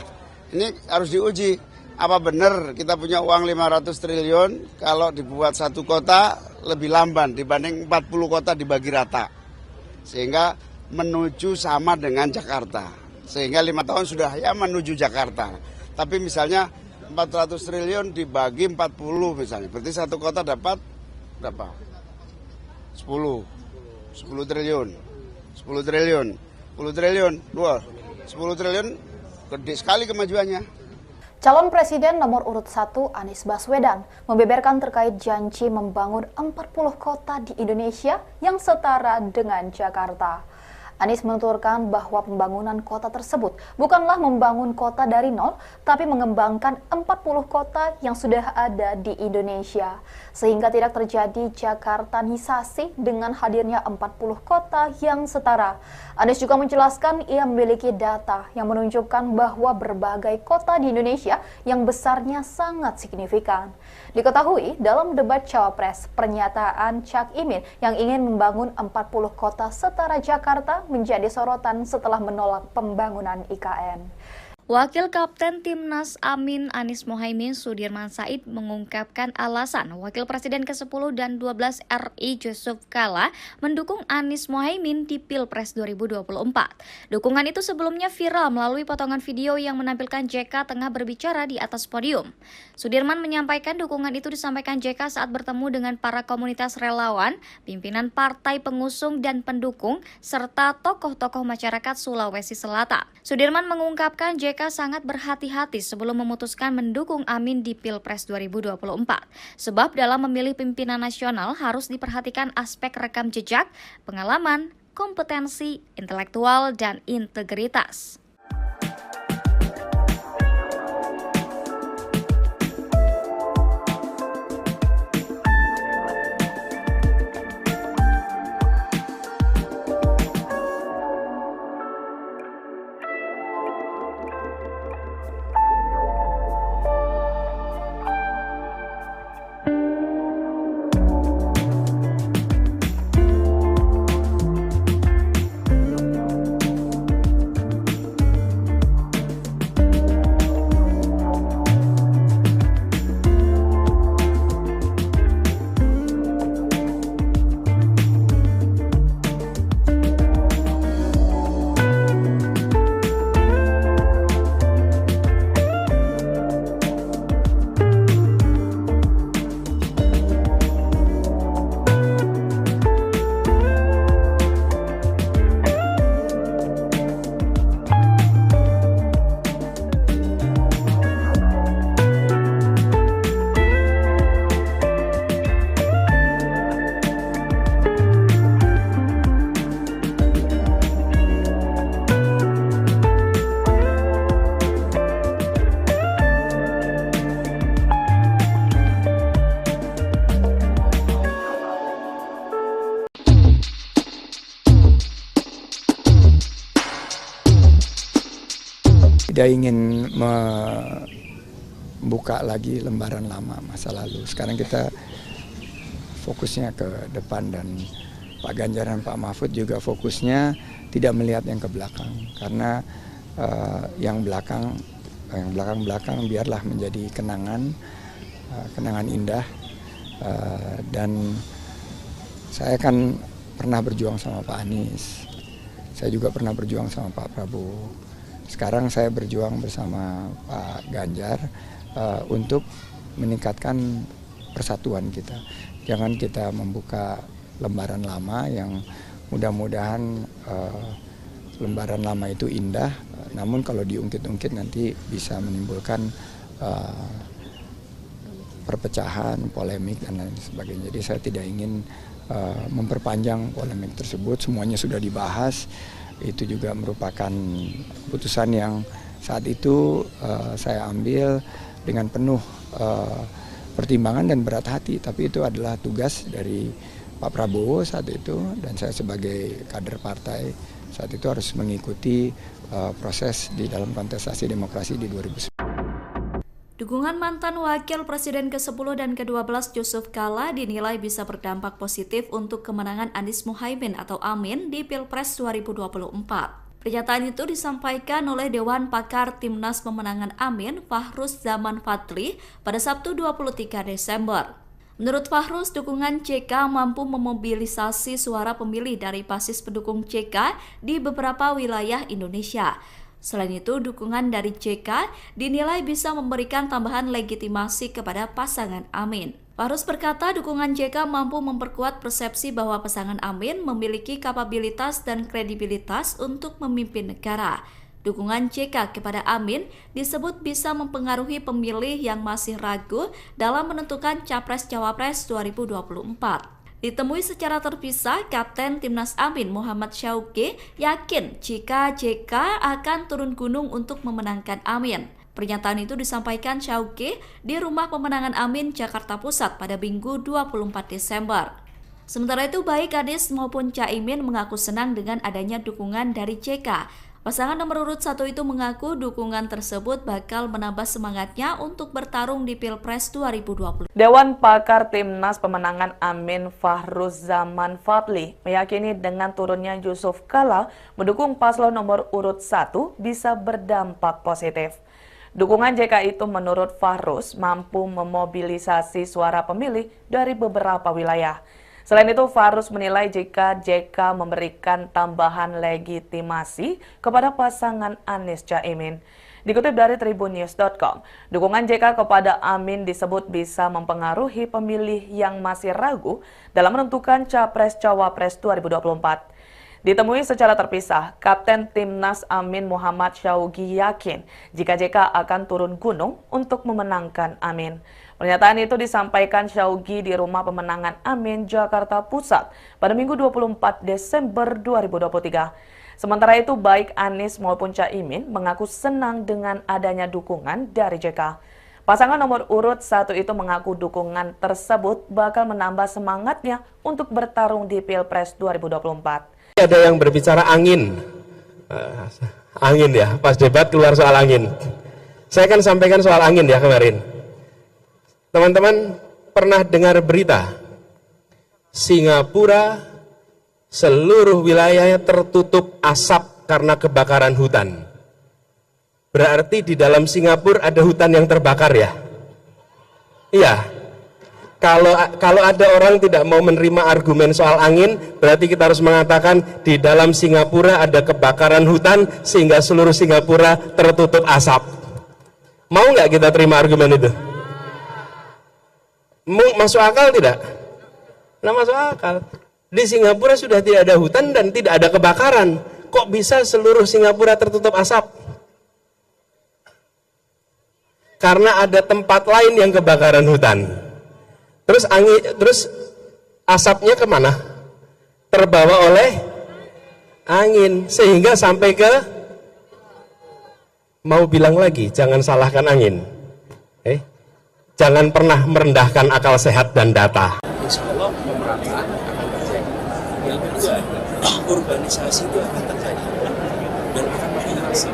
ini harus diuji. Apa benar kita punya uang 500 triliun kalau dibuat satu kota lebih lamban dibanding 40 kota dibagi rata. Sehingga menuju sama dengan Jakarta. Sehingga 5 tahun sudah ya menuju Jakarta. Tapi misalnya 400 triliun dibagi 40 misalnya. Berarti satu kota dapat berapa? 10. 10 triliun. 10 triliun. 10 triliun. Wah, 10 triliun gede sekali kemajuannya. Calon Presiden nomor urut 1 Anies Baswedan membeberkan terkait janji membangun 40 kota di Indonesia yang setara dengan Jakarta. Anies menuturkan bahwa pembangunan kota tersebut bukanlah membangun kota dari nol, tapi mengembangkan 40 kota yang sudah ada di Indonesia. Sehingga tidak terjadi Jakartanisasi dengan hadirnya 40 kota yang setara. Anies juga menjelaskan ia memiliki data yang menunjukkan bahwa berbagai kota di Indonesia yang besarnya sangat signifikan. Diketahui dalam debat Cawapres, pernyataan Cak Imin yang ingin membangun 40 kota setara Jakarta menjadi sorotan setelah menolak pembangunan IKN. Wakil Kapten Timnas Amin Anies Mohaimin Sudirman Said mengungkapkan alasan Wakil Presiden ke-10 dan 12 RI Yusuf Kala mendukung Anies Mohaimin di Pilpres 2024. Dukungan itu sebelumnya viral melalui potongan video yang menampilkan JK tengah berbicara di atas podium. Sudirman menyampaikan dukungan itu disampaikan JK saat bertemu dengan para komunitas relawan, pimpinan partai pengusung dan pendukung, serta tokoh-tokoh masyarakat Sulawesi Selatan. Sudirman mengungkapkan JK sangat berhati-hati sebelum memutuskan mendukung Amin di Pilpres 2024. Sebab dalam memilih pimpinan nasional harus diperhatikan aspek rekam jejak, pengalaman, kompetensi, intelektual, dan integritas. Tidak ingin membuka lagi lembaran lama masa lalu. Sekarang kita fokusnya ke depan, dan Pak Ganjar dan Pak Mahfud juga fokusnya tidak melihat yang ke belakang, karena yang belakang biarlah menjadi kenangan indah. Dan saya kan pernah berjuang sama Pak Anies, saya juga pernah berjuang sama Pak Prabowo. Sekarang saya berjuang bersama Pak Ganjar untuk meningkatkan persatuan kita. Jangan kita membuka lembaran lama yang mudah-mudahan lembaran lama itu indah, namun kalau diungkit-ungkit nanti bisa menimbulkan perpecahan, polemik, dan lain sebagainya. Jadi saya tidak ingin memperpanjang polemik tersebut, semuanya sudah dibahas. Itu juga merupakan keputusan yang saat itu saya ambil dengan penuh pertimbangan dan berat hati, tapi itu adalah tugas dari Pak Prabowo saat itu, dan saya sebagai kader partai saat itu harus mengikuti proses di dalam kontestasi demokrasi di 2019. Dukungan mantan Wakil Presiden ke-10 dan ke-12 Yusuf Kala dinilai bisa berdampak positif untuk kemenangan Anies Mohaimin atau Amin di Pilpres 2024. Pernyataan itu disampaikan oleh Dewan Pakar Timnas Pemenangan Amin Fahruz Zaman Fadli pada Sabtu 23 Desember. Menurut Fahruz, dukungan CK mampu memobilisasi suara pemilih dari basis pendukung CK di beberapa wilayah Indonesia. Selain itu, dukungan dari JK dinilai bisa memberikan tambahan legitimasi kepada pasangan Amin. Fahruz berkata dukungan JK mampu memperkuat persepsi bahwa pasangan Amin memiliki kapabilitas dan kredibilitas untuk memimpin negara. Dukungan JK kepada Amin disebut bisa mempengaruhi pemilih yang masih ragu dalam menentukan Capres-Cawapres 2024. Ditemui secara terpisah, Kapten Timnas Amin Muhammad Syauqi yakin jika JK akan turun gunung untuk memenangkan Amin. Pernyataan itu disampaikan Syauqi di Rumah Pemenangan Amin, Jakarta Pusat pada Minggu 24 Desember. Sementara itu, baik Anies maupun Caimin mengaku senang dengan adanya dukungan dari JK. Pasangan nomor urut 1 itu mengaku dukungan tersebut bakal menambah semangatnya untuk bertarung di Pilpres 2020. Dewan Pakar Timnas Pemenangan Amin Fahruz Zaman Fadli meyakini dengan turunnya Yusuf Kala mendukung paslon nomor urut 1 bisa berdampak positif. Dukungan JK itu menurut Fahruz mampu memobilisasi suara pemilih dari beberapa wilayah. Selain itu, Fahruz menilai jika JK memberikan tambahan legitimasi kepada pasangan Anies Caimin. Dikutip dari tribunnews.com, dukungan JK kepada Amin disebut bisa mempengaruhi pemilih yang masih ragu dalam menentukan Capres-Cawapres 2024. Ditemui secara terpisah, Kapten Timnas Amin Muhammad Syauqi yakin jika JK akan turun gunung untuk memenangkan Amin. Pernyataan itu disampaikan Syauqi di Rumah Pemenangan Amin, Jakarta Pusat pada Minggu 24 Desember 2023. Sementara itu, baik Anies maupun Caimin mengaku senang dengan adanya dukungan dari JK. Pasangan nomor urut 1 itu mengaku dukungan tersebut bakal menambah semangatnya untuk bertarung di Pilpres 2024. Ada yang berbicara angin ya, pas debat keluar soal angin. Saya akan sampaikan soal angin ya kemarin. Teman-teman pernah dengar berita Singapura seluruh wilayahnya tertutup asap karena kebakaran hutan. Berarti di dalam Singapura ada hutan yang terbakar ya? Iya. Kalau ada orang tidak mau menerima argumen soal angin, berarti kita harus mengatakan di dalam Singapura ada kebakaran hutan sehingga seluruh Singapura tertutup asap. Mau nggak kita terima argumen itu? Masuk akal tidak? Nah, masuk akal. Di Singapura sudah tidak ada hutan dan tidak ada kebakaran. Kok bisa seluruh Singapura tertutup asap? Karena ada tempat lain yang kebakaran hutan. Terus asapnya kemana? Terbawa oleh angin sehingga sampai ke, mau bilang lagi jangan salahkan angin. Jangan pernah merendahkan akal sehat dan data. Insya Allah pemerataan akan terjadi. Yang kedua, urbanisasi itu akan terjadi dan akan makin masif.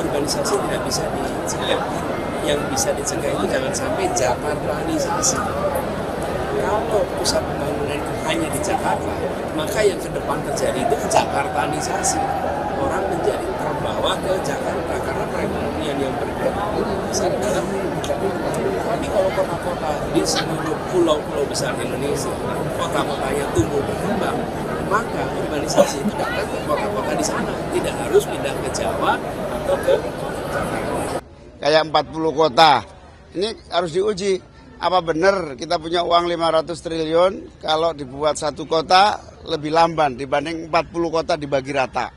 Urbanisasi tidak bisa dicegah. Yang bisa dicegah itu jangan sampai Jakartanisasi. Kalau pusat pembangunan itu hanya di Jakarta, maka yang ke depan terjadi itu Jakartanisasi. Orang menjadi terbawa ke Jakarta karena perekonomian yang bergerak besar dalam Jakarta. Tapi kalau kota-kota di seluruh pulau-pulau besar Indonesia, kota-kotanya tumbuh berkembang, maka urbanisasi itu datang ke kota-kota di sana, tidak harus pindah ke Jawa atau ke Jakarta. Kayak 40 kota, ini harus diuji. Apa benar kita punya uang 500 triliun kalau dibuat satu kota lebih lamban dibanding 40 kota dibagi rata.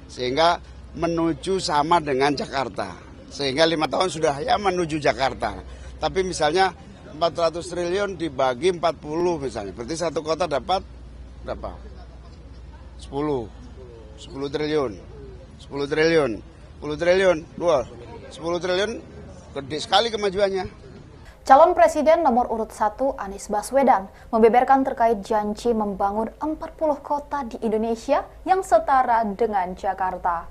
Sehingga menuju sama dengan Jakarta. Sehingga 5 tahun sudah ya menuju Jakarta. Tapi misalnya 400 triliun dibagi 40 misalnya. Berarti satu kota dapat berapa? 10 triliun. 10 triliun. 10 triliun. 10 triliun gede sekali kemajuannya. Calon Presiden nomor urut 1 Anies Baswedan membeberkan terkait janji membangun 40 kota di Indonesia yang setara dengan Jakarta.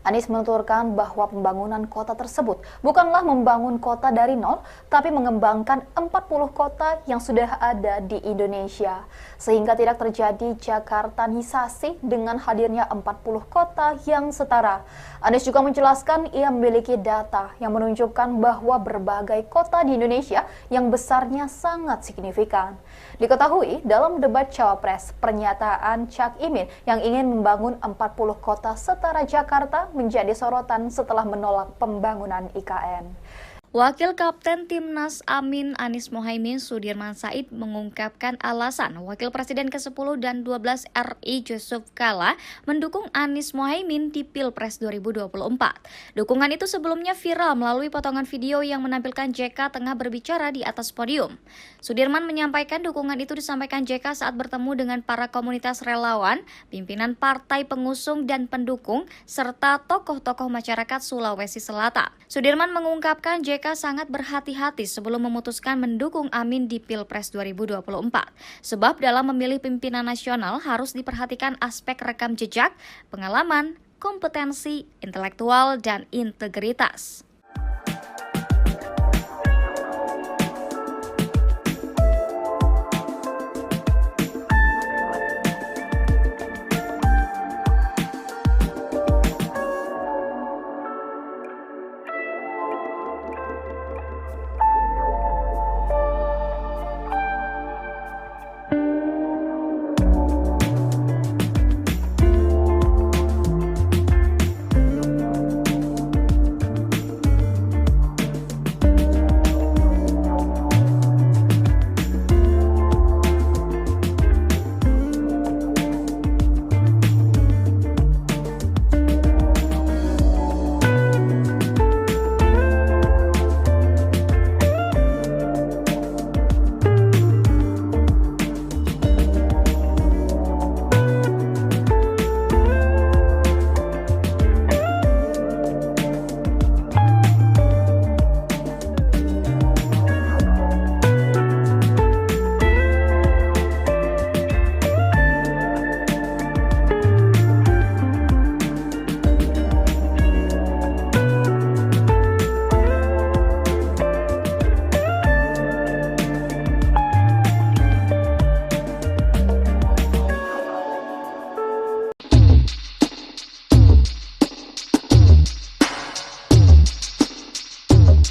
Anies menuturkan bahwa pembangunan kota tersebut bukanlah membangun kota dari nol, tapi mengembangkan 40 kota yang sudah ada di Indonesia. Sehingga tidak terjadi Jakartanisasi dengan hadirnya 40 kota yang setara. Anies juga menjelaskan ia memiliki data yang menunjukkan bahwa berbagai kota di Indonesia yang besarnya sangat signifikan. Diketahui dalam debat Cawapres, pernyataan Cak Imin yang ingin membangun 40 kota setara Jakarta menjadi sorotan setelah menolak pembangunan IKN. Wakil Kapten Timnas Amin Anies Mohaimin Sudirman Said mengungkapkan alasan Wakil Presiden ke-10 dan 12 RI Yusuf Kala mendukung Anies Mohaimin di Pilpres 2024. Dukungan itu sebelumnya viral melalui potongan video yang menampilkan JK tengah berbicara di atas podium. Sudirman menyampaikan dukungan itu disampaikan JK saat bertemu dengan para komunitas relawan, pimpinan partai pengusung dan pendukung, serta tokoh-tokoh masyarakat Sulawesi Selatan. Sudirman mengungkapkan JK sangat berhati-hati sebelum memutuskan mendukung Amin di Pilpres 2024. Sebab dalam memilih pimpinan nasional harus diperhatikan aspek rekam jejak, pengalaman, kompetensi, intelektual, dan integritas.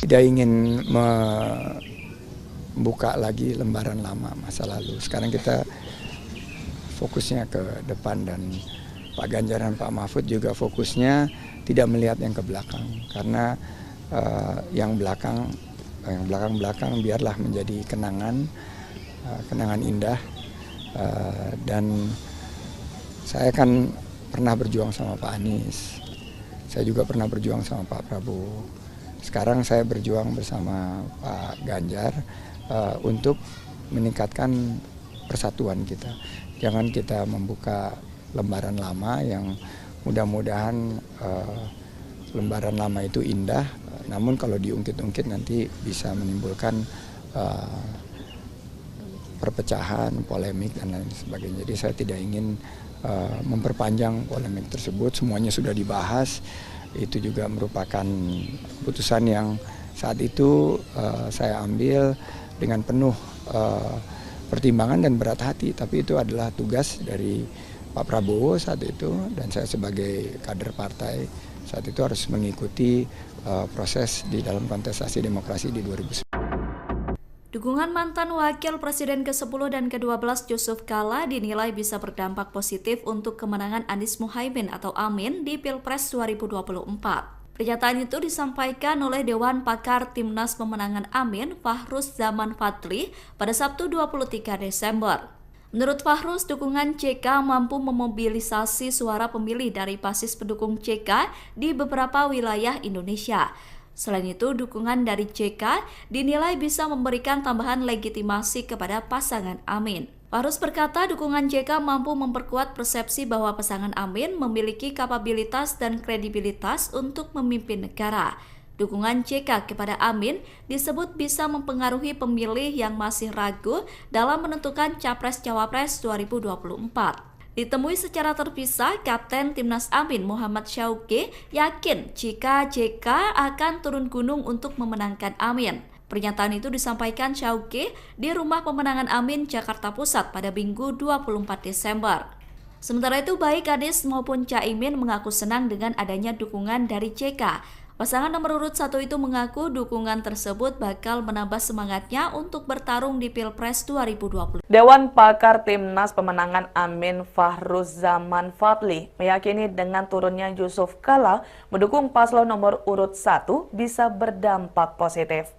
Tidak ingin membuka lagi lembaran lama masa lalu. Sekarang kita fokusnya ke depan dan Pak Ganjar dan Pak Mahfud juga fokusnya tidak melihat yang ke belakang. Karena yang belakang biarlah menjadi kenangan indah. Dan saya kan pernah berjuang sama Pak Anies. Saya juga pernah berjuang sama Pak Prabowo. Sekarang saya berjuang bersama Pak Ganjar untuk meningkatkan persatuan kita. Jangan kita membuka lembaran lama yang mudah-mudahan lembaran lama itu indah, namun kalau diungkit-ungkit nanti bisa menimbulkan perpecahan, polemik, dan lain sebagainya. Jadi saya tidak ingin memperpanjang polemik tersebut, semuanya sudah dibahas. Itu juga merupakan putusan yang saat itu saya ambil dengan penuh pertimbangan dan berat hati. Tapi itu adalah tugas dari Pak Prabowo saat itu, dan saya sebagai kader partai saat itu harus mengikuti proses di dalam kontestasi demokrasi di 2019. Dukungan mantan Wakil Presiden ke-10 dan ke-12 Yusuf Kala dinilai bisa berdampak positif untuk kemenangan Anies Mohaimin atau Amin di Pilpres 2024. Pernyataan itu disampaikan oleh Dewan Pakar Timnas Pemenangan Amin Fahruz Zaman Fadli pada Sabtu 23 Desember. Menurut Fahruz, dukungan JK mampu memobilisasi suara pemilih dari basis pendukung JK di beberapa wilayah Indonesia. Selain itu, dukungan dari JK dinilai bisa memberikan tambahan legitimasi kepada pasangan Amin. Fahruz berkata dukungan JK mampu memperkuat persepsi bahwa pasangan Amin memiliki kapabilitas dan kredibilitas untuk memimpin negara. Dukungan JK kepada Amin disebut bisa mempengaruhi pemilih yang masih ragu dalam menentukan Capres-Cawapres 2024. Ditemui secara terpisah, Kapten Timnas Amin Muhammad Syauqi yakin jika JK akan turun gunung untuk memenangkan Amin. Pernyataan itu disampaikan Syauqi di Rumah Pemenangan Amin, Jakarta Pusat pada Minggu 24 Desember. Sementara itu, baik Anies maupun Caimin mengaku senang dengan adanya dukungan dari JK. Pasangan nomor urut 1 itu mengaku dukungan tersebut bakal menambah semangatnya untuk bertarung di Pilpres 2020. Dewan Pakar Timnas Pemenangan Amin Fahruzaman Fadli meyakini dengan turunnya Yusuf Kala mendukung paslon nomor urut 1 bisa berdampak positif.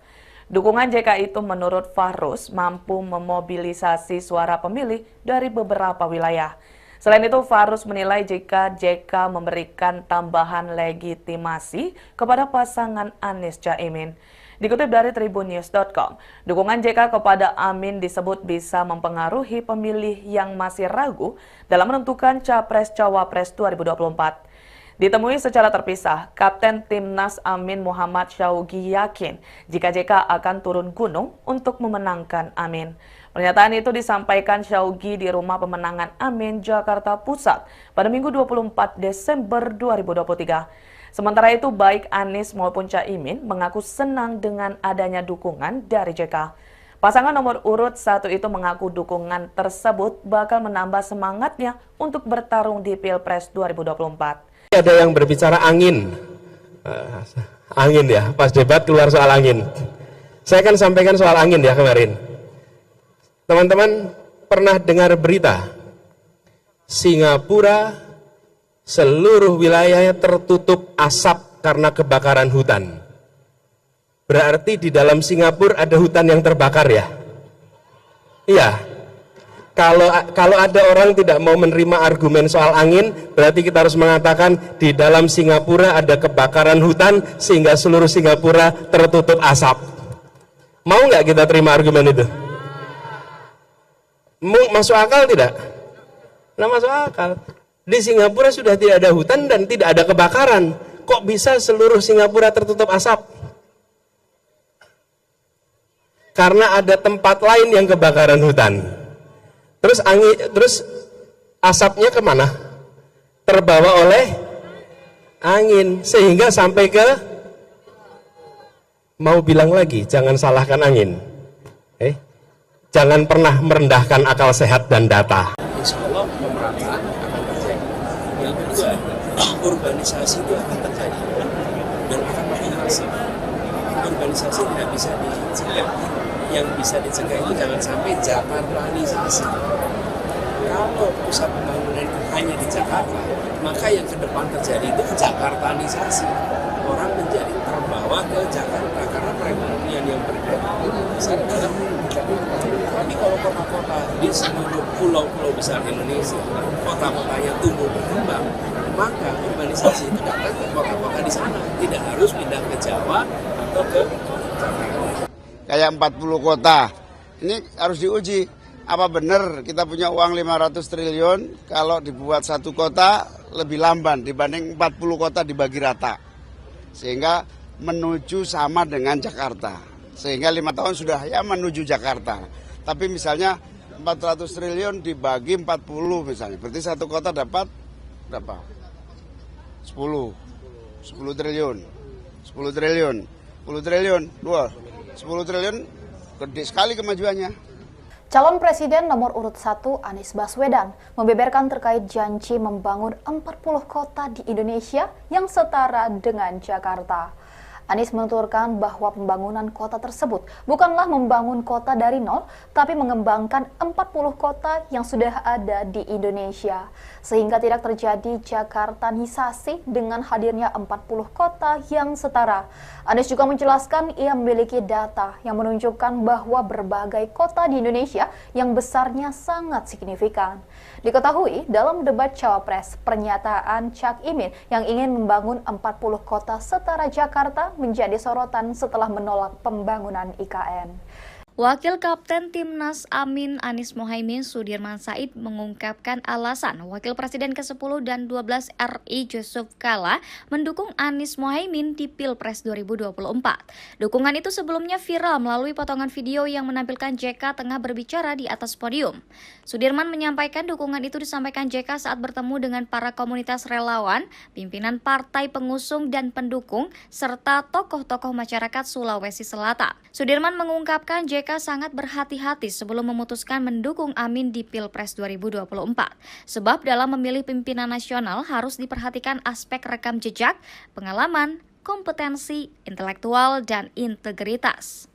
Dukungan JK itu menurut Fahruz mampu memobilisasi suara pemilih dari beberapa wilayah. Selain itu, Fahruz menilai jika JK memberikan tambahan legitimasi kepada pasangan Anies Caimin. Dikutip dari tribunnews.com, dukungan JK kepada Amin disebut bisa mempengaruhi pemilih yang masih ragu dalam menentukan Capres-Cawapres 2024. Ditemui secara terpisah, Kapten Timnas Amin Muhammad Syaugi yakin jika JK akan turun gunung untuk memenangkan Amin. Pernyataan itu disampaikan Syaugi di Rumah Pemenangan Amin, Jakarta Pusat pada Minggu 24 Desember 2023. Sementara itu, baik Anies maupun Caimin mengaku senang dengan adanya dukungan dari JK. Pasangan nomor urut 1 itu mengaku dukungan tersebut bakal menambah semangatnya untuk bertarung di Pilpres 2024. Ada yang berbicara angin. Angin ya, pas debat keluar soal angin. Saya akan sampaikan soal angin ya kemarin. Teman-teman pernah dengar berita Singapura seluruh wilayahnya tertutup asap karena kebakaran hutan. Berarti di dalam Singapura ada hutan yang terbakar ya? Iya. Kalau ada orang tidak mau menerima argumen soal angin, berarti kita harus mengatakan di dalam Singapura ada kebakaran hutan sehingga seluruh Singapura tertutup asap. Mau nggak kita terima argumen itu? Masuk akal tidak? Nah, masuk akal. Di Singapura sudah tidak ada hutan dan tidak ada kebakaran. Kok bisa seluruh Singapura tertutup asap? Karena ada tempat lain yang kebakaran hutan. Terus asapnya kemana? Terbawa oleh angin sehingga sampai ke, mau bilang lagi, jangan salahkan angin. Jangan pernah merendahkan akal sehat dan data. Insya Allah pemerataan akan terjadi. Yang kedua, urbanisasi itu akan terjadi dan akan makin masif. Urbanisasi tidak bisa dicegah. Yang bisa dicegah itu jangan sampai Jakartanisasi. Kalau pusat pembangunan itu hanya di Jakarta, maka yang ke depan terjadi itu Jakartanisasi. Orang menjadi terbawa ke Jakarta karena perekonomian yang bergerak besar dalam. Tapi kalau kota-kota di seluruh pulau-pulau besar Indonesia, kota-kotanya tumbuh berkembang, maka urbanisasi itu datang ke kota-kota di sana, tidak harus pindah ke Jawa atau ke Jakarta. Kayak 40 kota, ini harus diuji. Apa benar kita punya uang 500 triliun kalau dibuat satu kota lebih lamban dibanding 40 kota dibagi rata. Sehingga menuju sama dengan Jakarta. Sehingga 5 tahun sudah ya menuju Jakarta. Tapi misalnya 400 triliun dibagi 40 misalnya. Berarti satu kota dapat berapa? 10 triliun. 10 triliun. 10 triliun. 10 triliun gede sekali kemajuannya. Calon Presiden nomor urut 1 Anies Baswedan membeberkan terkait janji membangun 40 kota di Indonesia yang setara dengan Jakarta. Anies menuturkan bahwa pembangunan kota tersebut bukanlah membangun kota dari nol, tapi mengembangkan 40 kota yang sudah ada di Indonesia. Sehingga tidak terjadi Jakartanisasi dengan hadirnya 40 kota yang setara. Anies juga menjelaskan ia memiliki data yang menunjukkan bahwa berbagai kota di Indonesia yang besarnya sangat signifikan. Diketahui dalam debat Cawapres, pernyataan Cak Imin yang ingin membangun 40 kota setara Jakarta menjadi sorotan setelah menolak pembangunan IKN. Wakil Kapten Timnas Amin Anies Mohaimin Sudirman Said mengungkapkan alasan Wakil Presiden ke-10 dan 12 RI Yusuf Kala mendukung Anies Mohaimin di Pilpres 2024. Dukungan itu sebelumnya viral melalui potongan video yang menampilkan JK tengah berbicara di atas podium. Sudirman menyampaikan dukungan itu disampaikan JK saat bertemu dengan para komunitas relawan, pimpinan partai pengusung dan pendukung, serta tokoh-tokoh masyarakat Sulawesi Selatan. Sudirman mengungkapkan JK sangat berhati-hati sebelum memutuskan mendukung Amin di Pilpres 2024. Sebab dalam memilih pimpinan nasional harus diperhatikan aspek rekam jejak, pengalaman, kompetensi, intelektual, dan integritas.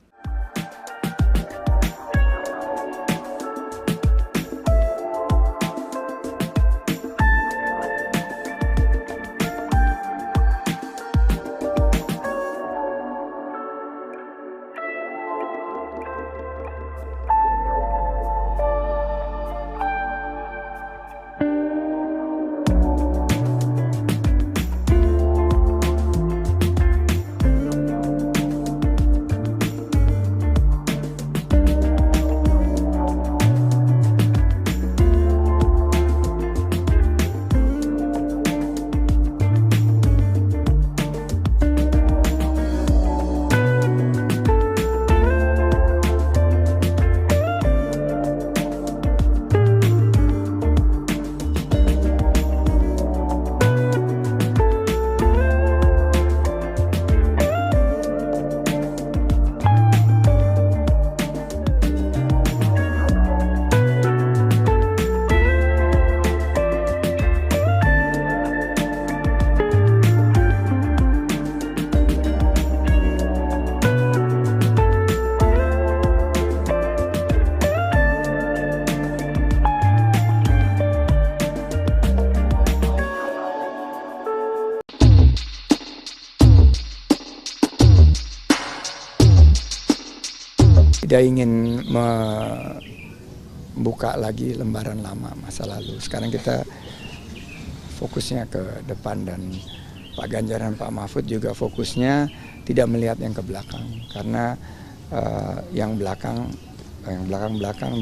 Tidak ingin membuka lagi lembaran lama masa lalu. Sekarang kita fokusnya ke depan, dan Pak Ganjar dan Pak Mahfud juga fokusnya tidak melihat yang ke belakang, karena yang belakang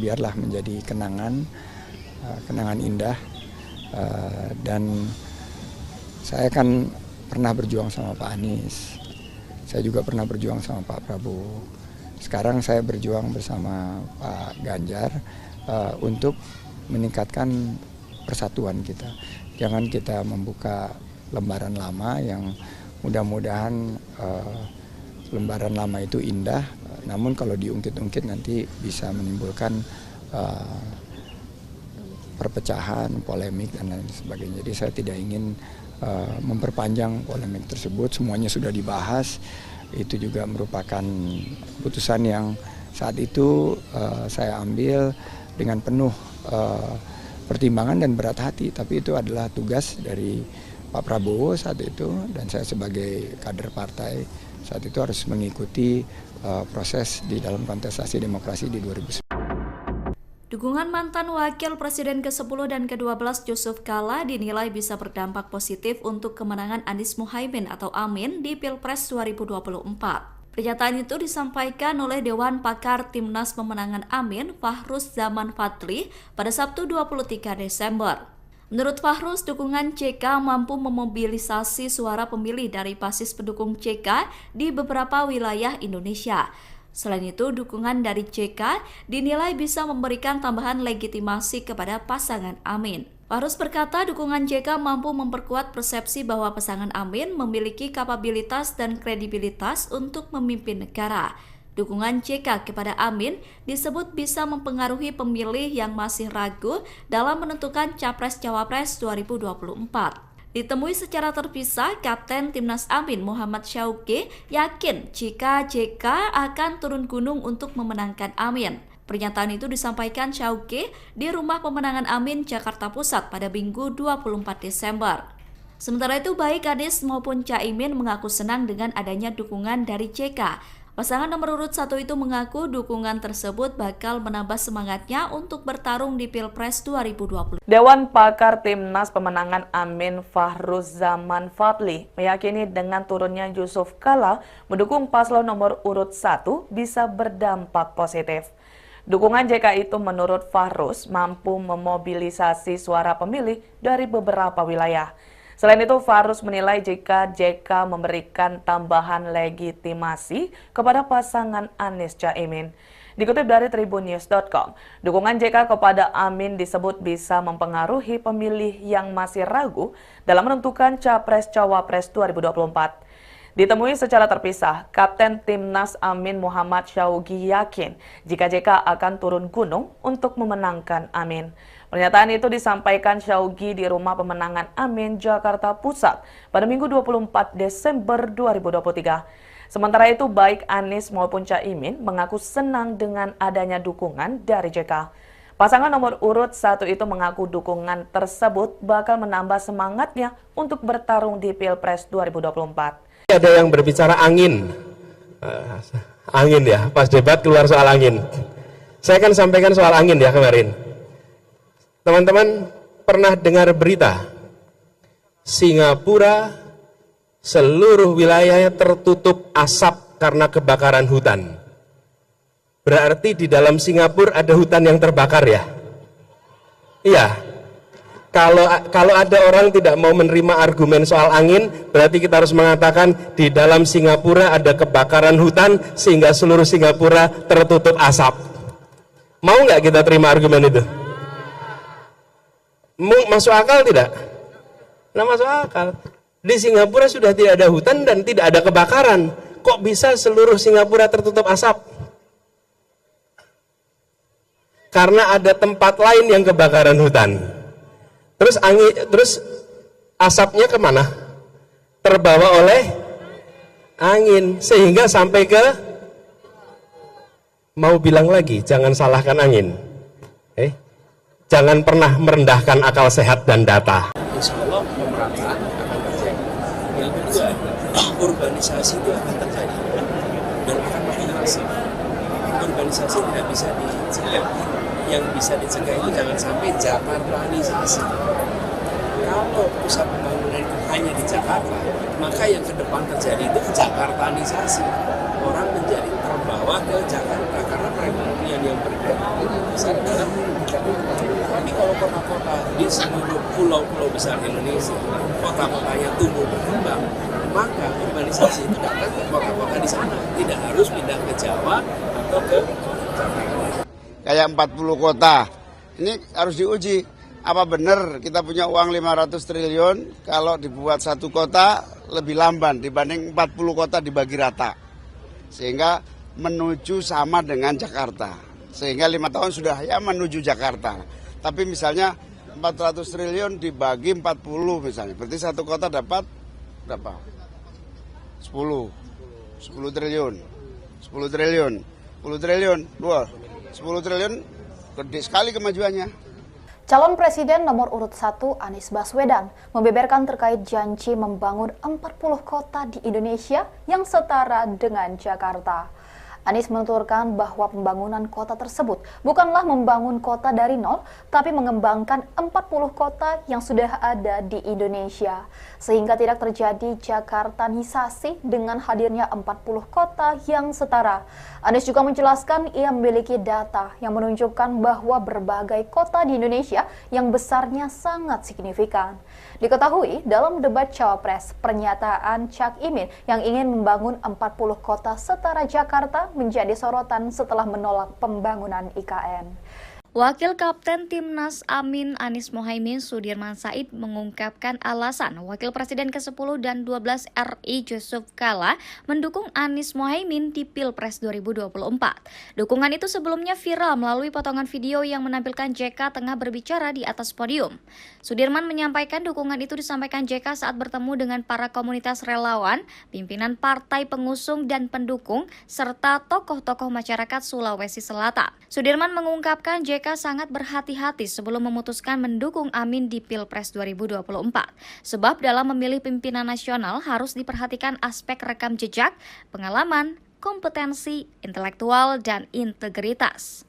biarlah menjadi kenangan indah. Dan saya kan pernah berjuang sama Pak Anies, saya juga pernah berjuang sama Pak Prabowo. Sekarang saya berjuang bersama Pak Ganjar untuk meningkatkan persatuan kita. Jangan kita membuka lembaran lama yang mudah-mudahan lembaran lama itu indah, namun kalau diungkit-ungkit nanti bisa menimbulkan perpecahan, polemik, dan lain sebagainya. Jadi saya tidak ingin memperpanjang polemik tersebut, semuanya sudah dibahas. Itu juga merupakan keputusan yang saat itu saya ambil dengan penuh pertimbangan dan berat hati, tapi itu adalah tugas dari Pak Prabowo saat itu, dan saya sebagai kader partai saat itu harus mengikuti proses di dalam kontestasi demokrasi di 2019. Dukungan mantan Wakil Presiden ke-10 dan ke-12 Yusuf Kala dinilai bisa berdampak positif untuk kemenangan Anies Muhaimin atau Amin di Pilpres 2024. Pernyataan itu disampaikan oleh Dewan Pakar Timnas Pemenangan Amin, Fahruz Zaman Fadli, pada Sabtu 23 Desember. Menurut Fahruz, dukungan CK mampu memobilisasi suara pemilih dari basis pendukung CK di beberapa wilayah Indonesia. Selain itu, dukungan dari CK dinilai bisa memberikan tambahan legitimasi kepada pasangan Amin. Fahruz berkata dukungan JK mampu memperkuat persepsi bahwa pasangan Amin memiliki kapabilitas dan kredibilitas untuk memimpin negara. Dukungan JK kepada Amin disebut bisa mempengaruhi pemilih yang masih ragu dalam menentukan Capres-Cawapres 2024. Ditemui secara terpisah, Kapten Timnas Amin Muhammad Syauqi yakin jika JK akan turun gunung untuk memenangkan Amin. Pernyataan itu disampaikan Syauqi di Rumah Pemenangan Amin, Jakarta Pusat pada Minggu 24 Desember. Sementara itu, baik Anies maupun Caimin mengaku senang dengan adanya dukungan dari JK. Pasangan nomor urut 1 itu mengaku dukungan tersebut bakal menambah semangatnya untuk bertarung di Pilpres 2020. Dewan Pakar Timnas Pemenangan Amin Fahruz Zaman Fadli meyakini dengan turunnya Yusuf Kala mendukung paslon nomor urut 1 bisa berdampak positif. Dukungan JK itu menurut Fahruz mampu memobilisasi suara pemilih dari beberapa wilayah. Selain itu, Fahruz menilai jika JK memberikan tambahan legitimasi kepada pasangan Anies Caimin. Dikutip dari tribunnews.com, dukungan JK kepada Amin disebut bisa mempengaruhi pemilih yang masih ragu dalam menentukan Capres-Cawapres 2024. Ditemui secara terpisah, Kapten Timnas Amin Muhammad Syauqi yakin jika JK akan turun gunung untuk memenangkan Amin. Pernyataan itu disampaikan Syaugi di Rumah Pemenangan Amin, Jakarta Pusat pada Minggu 24 Desember 2023. Sementara itu, baik Anies maupun Caimin mengaku senang dengan adanya dukungan dari JK. Pasangan nomor urut 1 itu mengaku dukungan tersebut bakal menambah semangatnya untuk bertarung di Pilpres 2024. Ada yang berbicara angin. Angin ya, pas debat keluar soal angin. Saya kan sampaikan soal angin ya kemarin. Teman-teman pernah dengar berita Singapura seluruh wilayahnya tertutup asap karena kebakaran hutan. Berarti di dalam Singapura ada hutan yang terbakar ya? Iya. Kalau ada orang tidak mau menerima argumen soal angin, berarti kita harus mengatakan di dalam Singapura ada kebakaran hutan sehingga seluruh Singapura tertutup asap. Mau nggak kita terima argumen itu? Masuk akal tidak? Nah, masuk akal. Di Singapura sudah tidak ada hutan dan tidak ada kebakaran. Kok bisa seluruh Singapura tertutup asap? Karena ada tempat lain yang kebakaran hutan. Terus asapnya kemana? Terbawa oleh angin sehingga sampai ke, mau bilang lagi, jangan salahkan angin. Jangan pernah merendahkan akal sehat dan data. Insya Allah pemerataan akan terjadi. Yang kedua, urbanisasi itu akan terjadi dan akan makin masif. Urbanisasi tidak bisa dicegah. Yang bisa dicegah itu jangan sampai Jakartanisasi. Kalau pusat pembangunan itu hanya di Jakarta, maka yang ke depan terjadi itu Jakartanisasi. Orang menjadi terbawa ke Jakarta karena perekonomian yang berkembang besar dalam Jakarta. Tapi kalau kota-kota di seluruh pulau-pulau besar Indonesia, kota-kotanya tumbuh berkembang, maka urbanisasi itu datang ke kota-kota di sana. Tidak harus pindah ke Jawa atau ke Jakarta. Kayak 40 kota, ini harus diuji. Apa benar kita punya uang 500 triliun kalau dibuat satu kota lebih lamban dibanding 40 kota dibagi rata. Sehingga menuju sama dengan Jakarta. Sehingga 5 tahun sudah ya menuju Jakarta. Tapi misalnya 400 triliun dibagi 40 misalnya. Berarti satu kota dapat berapa? 10 triliun. 10 triliun. 10 triliun. 10 triliun gede sekali kemajuannya. Calon Presiden nomor urut 1 Anies Baswedan membeberkan terkait janji membangun 40 kota di Indonesia yang setara dengan Jakarta. Anies menuturkan bahwa pembangunan kota tersebut bukanlah membangun kota dari nol, tapi mengembangkan 40 kota yang sudah ada di Indonesia. Sehingga tidak terjadi Jakartanisasi dengan hadirnya 40 kota yang setara. Anies juga menjelaskan ia memiliki data yang menunjukkan bahwa berbagai kota di Indonesia yang besarnya sangat signifikan. Diketahui dalam debat Cawapres, pernyataan Cak Imin yang ingin membangun 40 kota setara Jakarta menjadi sorotan setelah menolak pembangunan IKN. Wakil Kapten Timnas Amin Anies Mohaimin Sudirman Said mengungkapkan alasan Wakil Presiden ke-10 dan 12 RI Yusuf Kala mendukung Anies Mohaimin di Pilpres 2024. Dukungan itu sebelumnya viral melalui potongan video yang menampilkan JK tengah berbicara di atas podium. Sudirman menyampaikan dukungan itu disampaikan JK saat bertemu dengan para komunitas relawan, pimpinan partai pengusung dan pendukung, serta tokoh-tokoh masyarakat Sulawesi Selatan. Sudirman mengungkapkan JK sangat berhati-hati sebelum memutuskan mendukung Amin di Pilpres 2024. Sebab dalam memilih pimpinan nasional harus diperhatikan aspek rekam jejak, pengalaman, kompetensi, intelektual, dan integritas.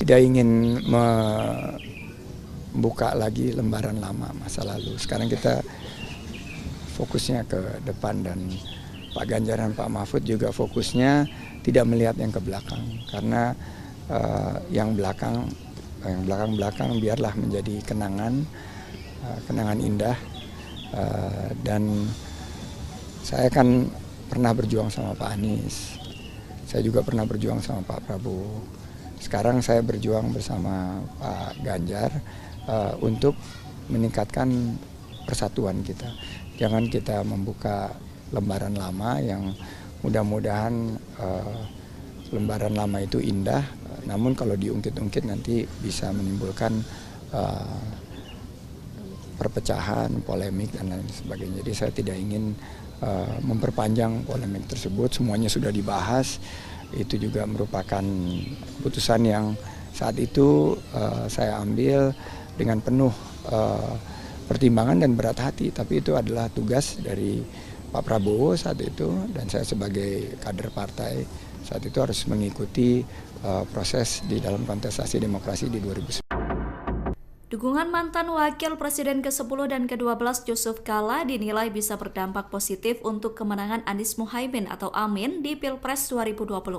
tidak ingin membuka lagi lembaran lama masa lalu. Sekarang kita fokusnya ke depan, dan Pak Ganjar dan Pak Mahfud juga fokusnya tidak melihat yang ke belakang, karena yang belakang biarlah menjadi kenangan indah. Dan saya kan pernah berjuang sama Pak Anies, saya juga pernah berjuang sama Pak Prabowo. Sekarang saya berjuang bersama Pak Ganjar untuk meningkatkan persatuan kita. Jangan kita membuka lembaran lama yang mudah-mudahan lembaran lama itu indah, namun kalau diungkit-ungkit nanti bisa menimbulkan perpecahan, polemik, dan lain sebagainya. Jadi saya tidak ingin memperpanjang polemik tersebut. Semuanya sudah dibahas. Itu juga merupakan keputusan yang saat itu saya ambil dengan penuh pertimbangan dan berat hati. Tapi itu adalah tugas dari Pak Prabowo saat itu, dan saya sebagai kader partai saat itu harus mengikuti proses di dalam kontestasi demokrasi di 2019. Dukungan mantan Wakil Presiden ke-10 dan ke-12 Yusuf Kala dinilai bisa berdampak positif untuk kemenangan Anies Muhaimin atau Amin di Pilpres 2024.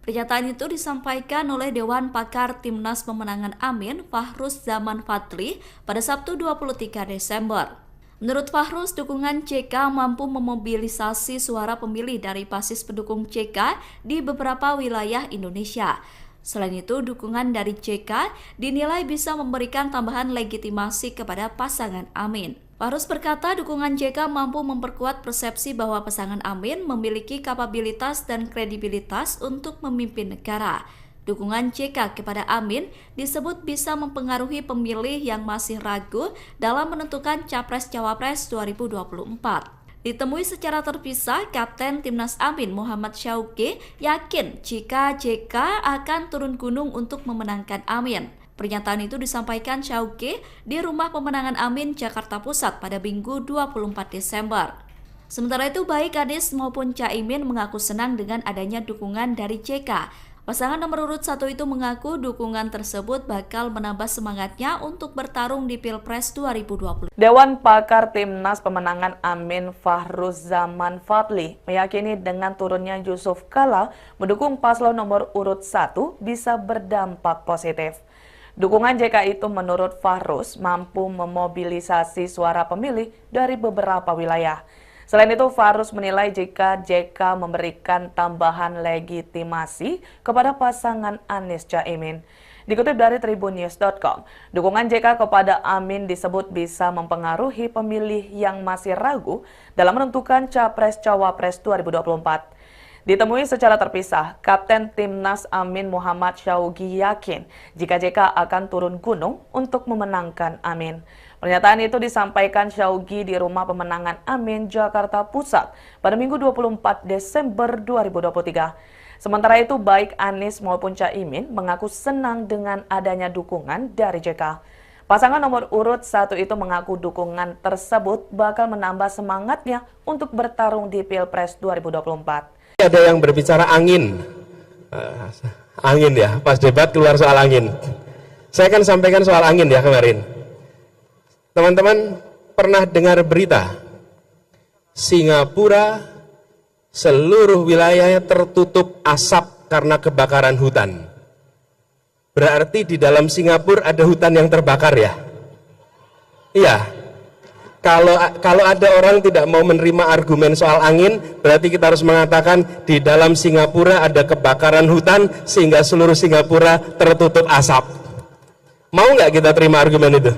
Pernyataan itu disampaikan oleh Dewan Pakar Timnas Pemenangan Amin, Fahruz Zaman Fadli, pada Sabtu 23 Desember. Menurut Fahruz, dukungan CK mampu memobilisasi suara pemilih dari basis pendukung CK di beberapa wilayah Indonesia. Selain itu, dukungan dari CK dinilai bisa memberikan tambahan legitimasi kepada pasangan Amin. Fahruz berkata dukungan JK mampu memperkuat persepsi bahwa pasangan Amin memiliki kapabilitas dan kredibilitas untuk memimpin negara. Dukungan JK kepada Amin disebut bisa mempengaruhi pemilih yang masih ragu dalam menentukan Capres-Cawapres 2024. Ditemui secara terpisah, Kapten Timnas Amin Muhammad Syauqi yakin jika JK akan turun gunung untuk memenangkan Amin. Pernyataan itu disampaikan Syauqi di Rumah Pemenangan Amin, Jakarta Pusat pada Minggu 24 Desember. Sementara itu, baik Anies maupun Caimin mengaku senang dengan adanya dukungan dari JK. Pasangan nomor urut 1 itu mengaku dukungan tersebut bakal menambah semangatnya untuk bertarung di Pilpres 2020. Dewan Pakar Timnas Pemenangan Amin Fahruz Zaman Fadli meyakini dengan turunnya Yusuf Kala mendukung paslon nomor urut 1 bisa berdampak positif. Dukungan JK itu menurut Fahruz mampu memobilisasi suara pemilih dari beberapa wilayah. Selain itu, Fahruz menilai jika JK memberikan tambahan legitimasi kepada pasangan Anies Caimin. Dikutip dari tribunnews.com, dukungan JK kepada Amin disebut bisa mempengaruhi pemilih yang masih ragu dalam menentukan Capres-Cawapres 2024. Ditemui secara terpisah, Kapten Timnas Amin Muhammad Syauqi yakin jika JK akan turun gunung untuk memenangkan Amin. Pernyataan itu disampaikan Syauqi di Rumah Pemenangan Amin, Jakarta Pusat pada Minggu 24 Desember 2023. Sementara itu, baik Anies maupun Caimin mengaku senang dengan adanya dukungan dari JK. Pasangan nomor urut 1 itu mengaku dukungan tersebut bakal menambah semangatnya untuk bertarung di Pilpres 2024. Ada yang berbicara angin ya, pas debat keluar soal angin. Saya akan sampaikan soal angin ya kemarin. Teman-teman pernah dengar berita Singapura seluruh wilayahnya tertutup asap karena kebakaran hutan. Berarti di dalam Singapura ada hutan yang terbakar ya? Iya. Kalau ada orang tidak mau menerima argumen soal angin, berarti kita harus mengatakan di dalam Singapura ada kebakaran hutan sehingga seluruh Singapura tertutup asap. Mau nggak kita terima argumen itu?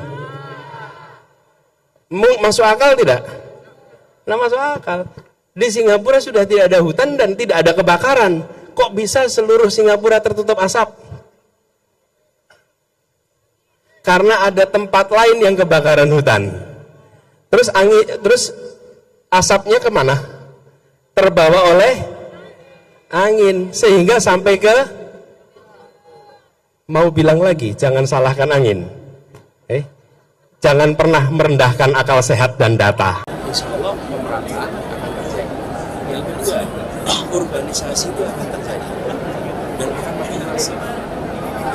Masuk akal tidak? Nah, masuk akal. Di Singapura sudah tidak ada hutan dan tidak ada kebakaran. Kok bisa seluruh Singapura tertutup asap? Karena ada tempat lain yang kebakaran hutan. Terus asapnya kemana? Terbawa oleh angin sehingga sampai ke, mau bilang lagi, jangan salahkan angin. Jangan pernah merendahkan akal sehat dan data. Insya Allah pemerataan akan terjadi. Yang kedua, urbanisasi itu akan terjadi dan akan makin masif.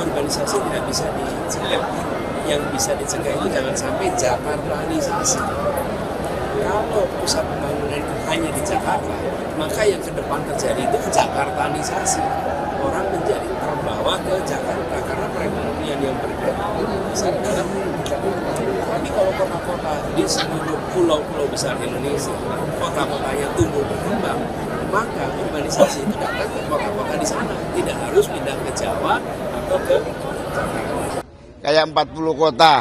urbanisasi tidak bisa dicegah. Yang bisa dicegah itu jangan sampai Jakartanisasi. Kalau pusat pembangunan itu hanya di Jakarta, maka yang ke depan terjadi itu Jakartanisasi. Orang menjadi terbawa ke Jakarta karena perekonomian yang bergerak besar dalam Jakarta. Tapi kalau kota-kota di seluruh pulau-pulau besar Indonesia, kota-kotanya tumbuh berkembang, maka urbanisasi itu datang ke kota-kota di sana, tidak harus pindah ke Jawa atau ke Jakarta. Kayak 40 kota,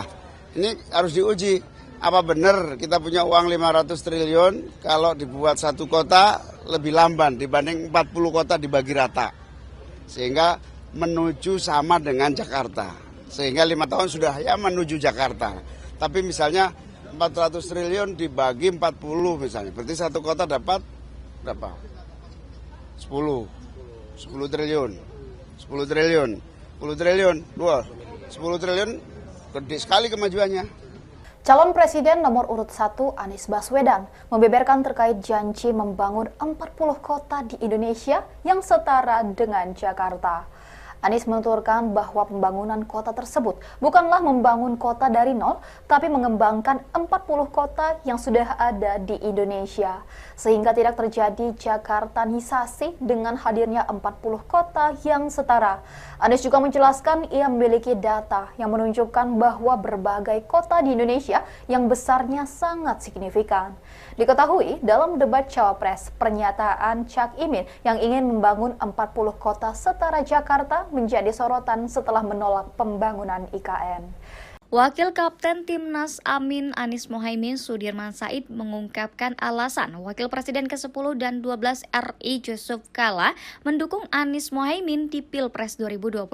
ini harus diuji. Apa benar kita punya uang 500 triliun kalau dibuat satu kota lebih lamban dibanding 40 kota dibagi rata. Sehingga menuju sama dengan Jakarta. Sehingga 5 tahun sudah ya menuju Jakarta. Tapi misalnya 400 triliun dibagi 40 misalnya. Berarti satu kota dapat berapa? 10 triliun. 10 triliun. 10 triliun. 10 triliun gede sekali kemajuannya. Calon Presiden nomor urut 1 Anies Baswedan membeberkan terkait janji membangun 40 kota di Indonesia yang setara dengan Jakarta. Anies menuturkan bahwa pembangunan kota tersebut bukanlah membangun kota dari nol, tapi mengembangkan 40 kota yang sudah ada di Indonesia. Sehingga tidak terjadi Jakartanisasi dengan hadirnya 40 kota yang setara. Anies juga menjelaskan ia memiliki data yang menunjukkan bahwa berbagai kota di Indonesia yang besarnya sangat signifikan. Diketahui dalam debat Cawapres, pernyataan Cak Imin yang ingin membangun 40 kota setara Jakarta menjadi sorotan setelah menolak pembangunan IKN. Wakil Kapten Timnas Amin Anies Mohaimin Sudirman Said mengungkapkan alasan Wakil Presiden ke-10 dan 12 RI Yusuf Kala mendukung Anies Mohaimin di Pilpres 2024.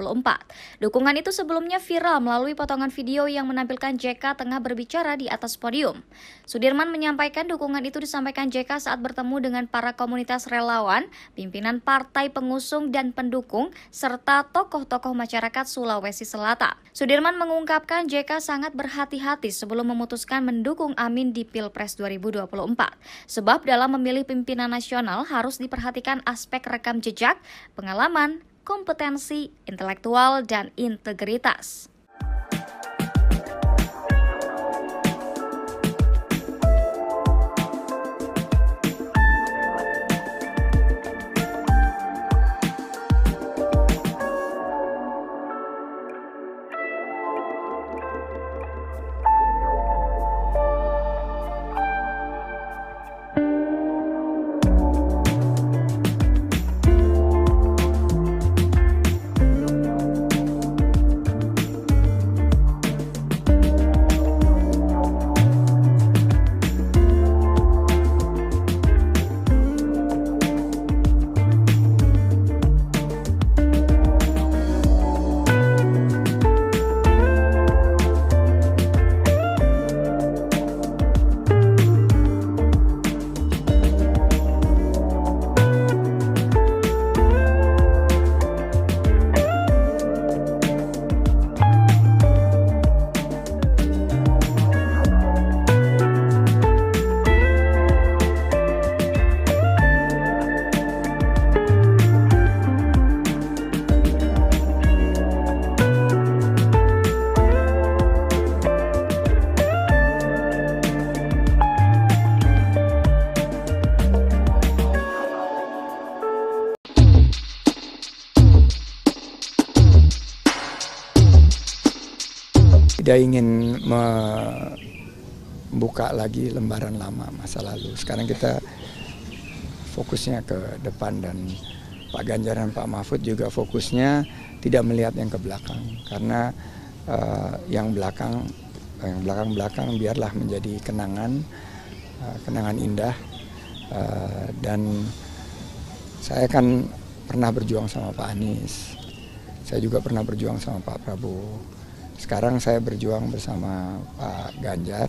Dukungan itu sebelumnya viral melalui potongan video yang menampilkan JK tengah berbicara di atas podium. Sudirman menyampaikan dukungan itu disampaikan JK saat bertemu dengan para komunitas relawan, pimpinan partai pengusung dan pendukung, serta tokoh-tokoh masyarakat Sulawesi Selatan. Sudirman mengungkapkan JK sangat berhati-hati sebelum memutuskan mendukung Amin di Pilpres 2024. Sebab dalam memilih pimpinan nasional harus diperhatikan aspek rekam jejak, pengalaman, kompetensi, intelektual, dan integritas. Tidak ingin membuka lagi lembaran lama masa lalu. Sekarang kita fokusnya ke depan dan Pak Ganjar dan Pak Mahfud juga fokusnya tidak melihat yang ke belakang. Karena yang belakang biarlah menjadi kenangan indah. Dan saya kan pernah berjuang sama Pak Anies. Saya juga pernah berjuang sama Pak Prabowo. Sekarang saya berjuang bersama Pak Ganjar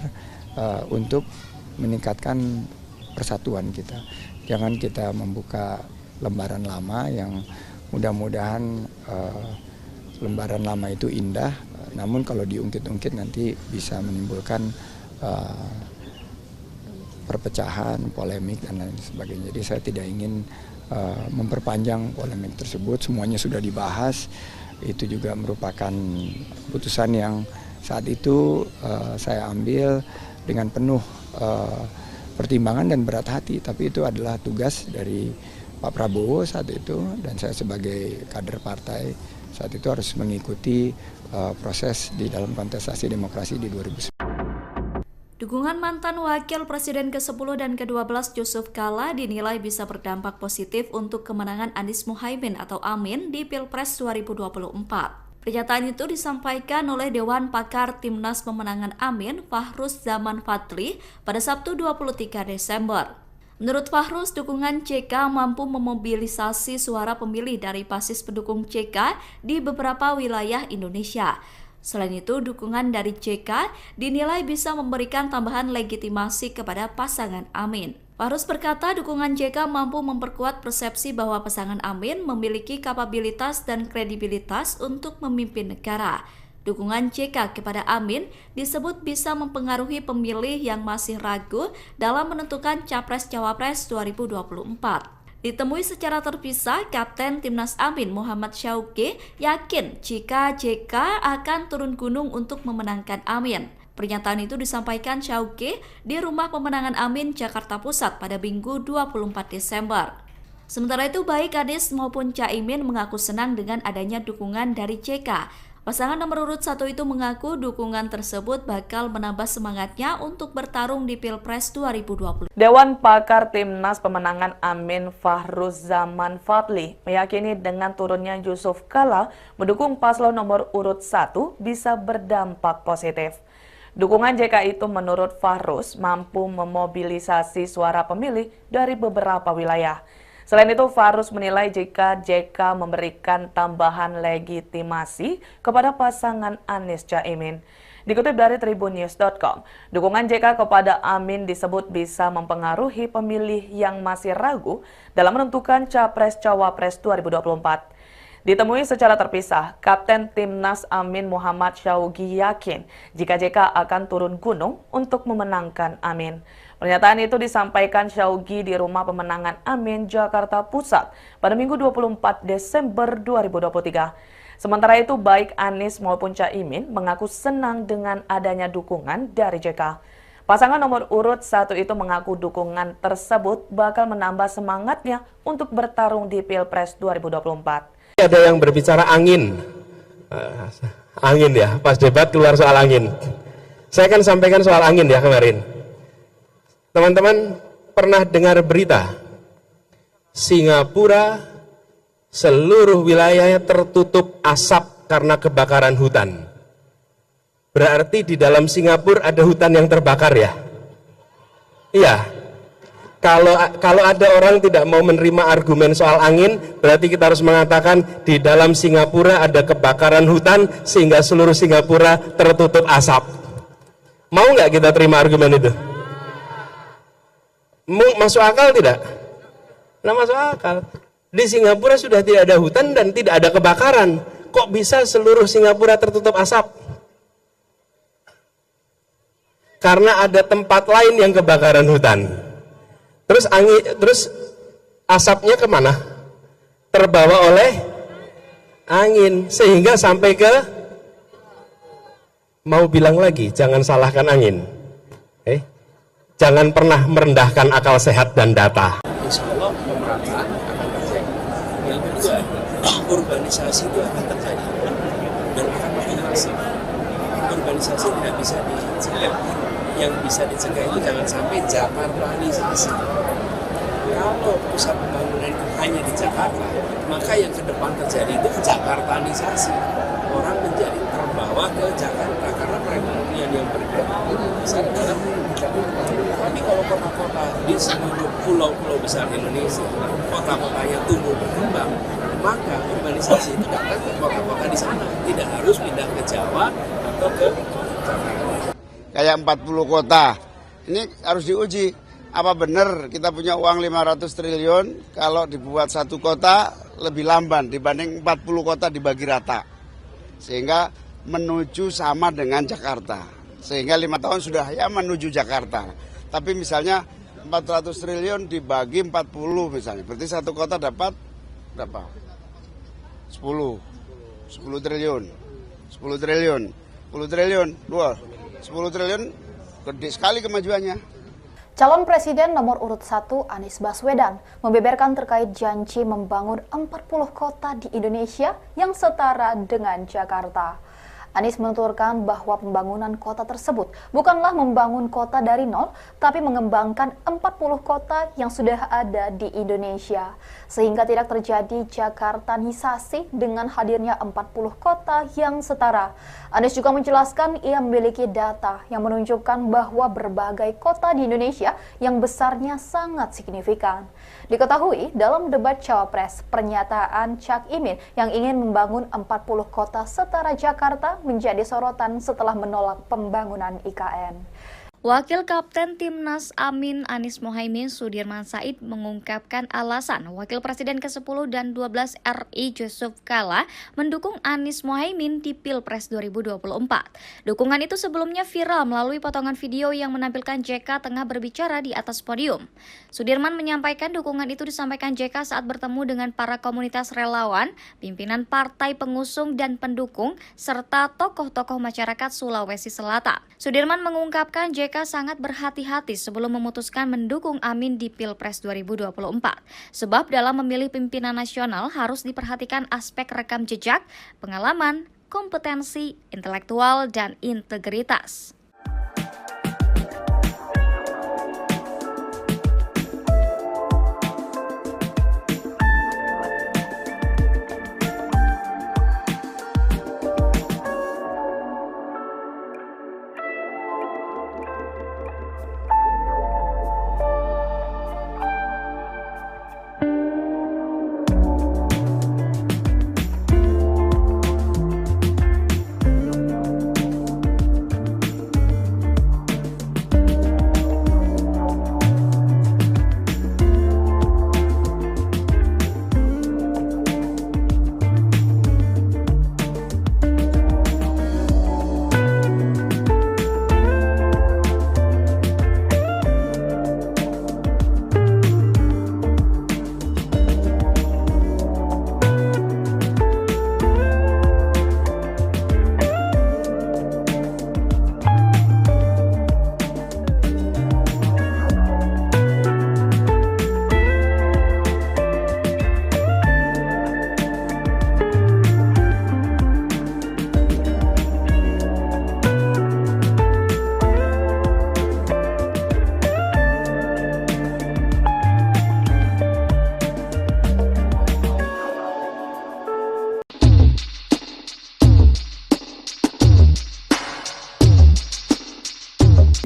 untuk meningkatkan persatuan kita. Jangan kita membuka lembaran lama yang mudah-mudahan lembaran lama itu indah, namun kalau diungkit-ungkit nanti bisa menimbulkan perpecahan, polemik, dan lain sebagainya. Jadi saya tidak ingin memperpanjang polemik tersebut, semuanya sudah dibahas. Itu juga merupakan putusan yang saat itu saya ambil dengan penuh pertimbangan dan berat hati, tapi itu adalah tugas dari Pak Prabowo saat itu, dan saya sebagai kader partai saat itu harus mengikuti proses di dalam kontestasi demokrasi di 2009. Dukungan mantan Wakil Presiden ke-10 dan ke-12 Yusuf Kala dinilai bisa berdampak positif untuk kemenangan Anies Muhaimin atau Amin di Pilpres 2024. Pernyataan itu disampaikan oleh Dewan Pakar Timnas Pemenangan Amin, Fahruz Zaman Fadli, pada Sabtu 23 Desember. Menurut Fahruz, dukungan JK mampu memobilisasi suara pemilih dari basis pendukung JK di beberapa wilayah Indonesia. Selain itu, dukungan dari JK dinilai bisa memberikan tambahan legitimasi kepada pasangan Amin. Fahruz berkata dukungan JK mampu memperkuat persepsi bahwa pasangan Amin memiliki kapabilitas dan kredibilitas untuk memimpin negara. Dukungan JK kepada Amin disebut bisa mempengaruhi pemilih yang masih ragu dalam menentukan Capres-Cawapres 2024. Ditemui secara terpisah, Kapten Timnas Amin Muhammad Syauqi yakin jika JK akan turun gunung untuk memenangkan Amin. Pernyataan itu disampaikan Syauqi di Rumah Pemenangan Amin, Jakarta Pusat pada Minggu 24 Desember. Sementara itu, baik Anies maupun Caimin mengaku senang dengan adanya dukungan dari JK. Pasangan nomor urut 1 itu mengaku dukungan tersebut bakal menambah semangatnya untuk bertarung di Pilpres 2020. Dewan Pakar Timnas Pemenangan Amin Fahruz Zaman Fadli meyakini dengan turunnya Yusuf Kala mendukung paslon nomor urut 1 bisa berdampak positif. Dukungan JK itu menurut Fahruz mampu memobilisasi suara pemilih dari beberapa wilayah. Selain itu, Fahruz menilai jika JK memberikan tambahan legitimasi kepada pasangan Anies Caimin. Dikutip dari tribunnews.com, dukungan JK kepada Amin disebut bisa mempengaruhi pemilih yang masih ragu dalam menentukan Capres-Cawapres 2024. Ditemui secara terpisah, Kapten Timnas Amin Muhammad Syauqi yakin jika JK akan turun gunung untuk memenangkan Amin. Pernyataan itu disampaikan Syauqi di Rumah Pemenangan Amin, Jakarta Pusat pada Minggu 24 Desember 2023. Sementara itu, baik Anies maupun Caimin mengaku senang dengan adanya dukungan dari JK. Pasangan nomor urut 1 itu mengaku dukungan tersebut bakal menambah semangatnya untuk bertarung di Pilpres 2024. Ada yang berbicara angin. Angin ya, pas debat keluar soal angin. Saya akan sampaikan soal angin ya kemarin. Teman-teman pernah dengar berita Singapura seluruh wilayahnya tertutup asap karena kebakaran hutan. Berarti di dalam Singapura ada hutan yang terbakar ya? Iya. Kalau ada orang tidak mau menerima argumen soal angin, berarti kita harus mengatakan di dalam Singapura ada kebakaran hutan sehingga seluruh Singapura tertutup asap. Mau nggak kita terima argumen itu? Masuk akal tidak? Nah, masuk akal. Di Singapura sudah tidak ada hutan dan tidak ada kebakaran. Kok bisa seluruh Singapura tertutup asap? Karena ada tempat lain yang kebakaran hutan. Terus asapnya kemana? Terbawa oleh angin sehingga sampai ke, mau bilang lagi, jangan salahkan angin. Jangan pernah merendahkan akal sehat dan data. Insya Allah pemerataan akan terjadi. Yang kedua, urbanisasi itu akan terjadi dan akan makin masif. Urbanisasi tidak bisa dicegah. Yang bisa dicegah itu jangan sampai Jakartanisasi. Kalau pusat pembangunan itu hanya di Jakarta, maka yang ke depan terjadi itu Jakartanisasi. Orang menjadi terbawa ke Jakarta karena perekonomian yang bergerak besar dalam tapi kalau kota-kota di seluruh pulau-pulau besar Indonesia, kota-kotanya tumbuh berkembang, maka urbanisasi itu datang ke kota-kota di sana, tidak harus pindah ke Jawa atau ke Jakarta. Kayak 40 kota, ini harus diuji. Apa benar kita punya uang 500 triliun kalau dibuat satu kota lebih lamban dibanding 40 kota dibagi rata. Sehingga menuju sama dengan Jakarta. Sehingga 5 tahun sudah ya menuju Jakarta. Tapi misalnya 400 triliun dibagi 40 misalnya. Berarti satu kota dapat berapa? 10. 10 triliun. 10 triliun. 10 triliun. 10 triliun gede sekali kemajuannya. Calon Presiden nomor urut 1 Anies Baswedan membeberkan terkait janji membangun 40 kota di Indonesia yang setara dengan Jakarta. Anies menuturkan bahwa pembangunan kota tersebut bukanlah membangun kota dari nol, tapi mengembangkan 40 kota yang sudah ada di Indonesia. Sehingga tidak terjadi Jakartanisasi dengan hadirnya 40 kota yang setara. Anies juga menjelaskan ia memiliki data yang menunjukkan bahwa berbagai kota di Indonesia yang besarnya sangat signifikan. Diketahui dalam debat Cawapres, pernyataan Cak Imin yang ingin membangun 40 kota setara Jakarta menjadi sorotan setelah menolak pembangunan IKN. Wakil Kapten Timnas Amin Anies Mohaimin Sudirman Said mengungkapkan alasan Wakil Presiden ke-10 dan 12 RI Yusuf Kala mendukung Anies Mohaimin di Pilpres 2024. Dukungan itu sebelumnya viral melalui potongan video yang menampilkan JK tengah berbicara di atas podium. Sudirman menyampaikan dukungan itu disampaikan JK saat bertemu dengan para komunitas relawan, pimpinan partai pengusung dan pendukung, serta tokoh-tokoh masyarakat Sulawesi Selatan. Sudirman mengungkapkan JK sangat berhati-hati sebelum memutuskan mendukung Amin di Pilpres 2024. Sebab dalam memilih pimpinan nasional harus diperhatikan aspek rekam jejak, pengalaman, kompetensi, intelektual, dan integritas.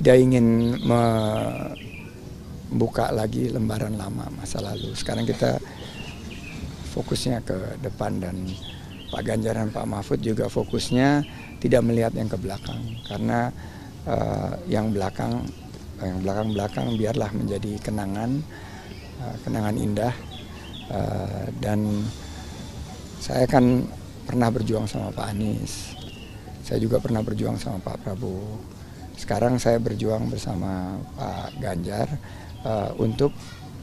Tidak ingin membuka lagi lembaran lama masa lalu. Sekarang kita fokusnya ke depan, dan Pak Ganjar dan Pak Mahfud juga fokusnya tidak melihat yang ke belakang, karena yang belakang biarlah menjadi kenangan indah. Dan saya kan pernah berjuang sama Pak Anies, saya juga pernah berjuang sama Pak Prabowo. Sekarang saya berjuang bersama Pak Ganjar untuk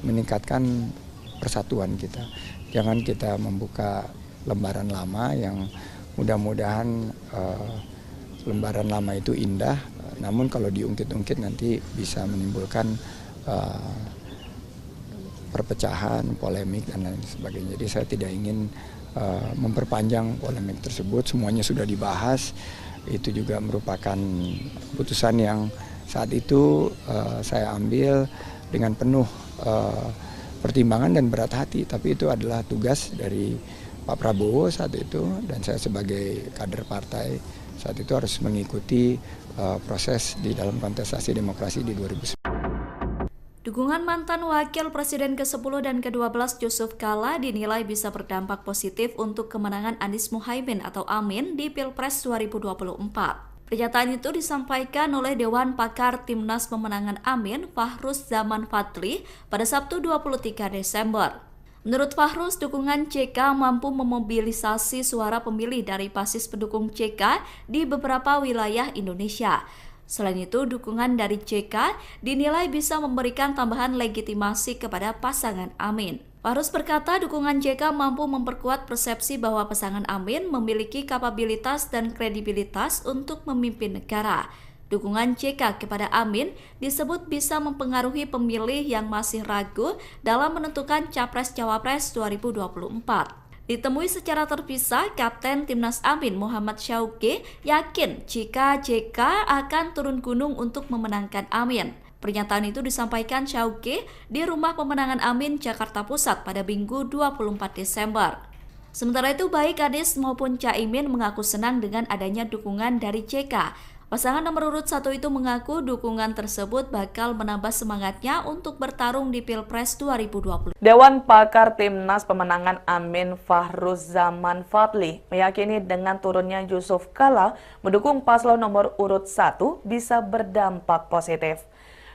meningkatkan persatuan kita. Jangan kita membuka lembaran lama yang mudah-mudahan lembaran lama itu indah, namun kalau diungkit-ungkit nanti bisa menimbulkan perpecahan, polemik, dan lain sebagainya. Jadi saya tidak ingin memperpanjang polemik tersebut, semuanya sudah dibahas. Itu juga merupakan keputusan yang saat itu saya ambil dengan penuh pertimbangan dan berat hati, tapi itu adalah tugas dari Pak Prabowo saat itu, dan saya sebagai kader partai saat itu harus mengikuti proses di dalam kontestasi demokrasi di 2019. Dukungan mantan Wakil Presiden ke-10 dan ke-12 Yusuf Kala dinilai bisa berdampak positif untuk kemenangan Anies Mohaimin atau Amin di Pilpres 2024. Pernyataan itu disampaikan oleh Dewan Pakar Timnas Pemenangan Amin, Fahruz Zaman Fadli, pada Sabtu 23 Desember. Menurut Fahruz, dukungan JK mampu memobilisasi suara pemilih dari basis pendukung JK di beberapa wilayah Indonesia. Selain itu, dukungan dari JK dinilai bisa memberikan tambahan legitimasi kepada pasangan Amin. Fahruz berkata dukungan JK mampu memperkuat persepsi bahwa pasangan Amin memiliki kapabilitas dan kredibilitas untuk memimpin negara. Dukungan JK kepada Amin disebut bisa mempengaruhi pemilih yang masih ragu dalam menentukan Capres-Cawapres 2024. Ditemui secara terpisah, Kapten Timnas Amin Muhammad Syauqi yakin jika JK akan turun gunung untuk memenangkan Amin. Pernyataan itu disampaikan Syauqi di Rumah Pemenangan Amin, Jakarta Pusat pada Minggu 24 Desember. Sementara itu, baik Anies maupun Caimin mengaku senang dengan adanya dukungan dari JK. Pasangan nomor urut 1 itu mengaku dukungan tersebut bakal menambah semangatnya untuk bertarung di Pilpres 2020. Dewan Pakar Timnas Pemenangan Amin Fahruz Zaman Fadli meyakini dengan turunnya Yusuf Kala mendukung paslon nomor urut 1 bisa berdampak positif.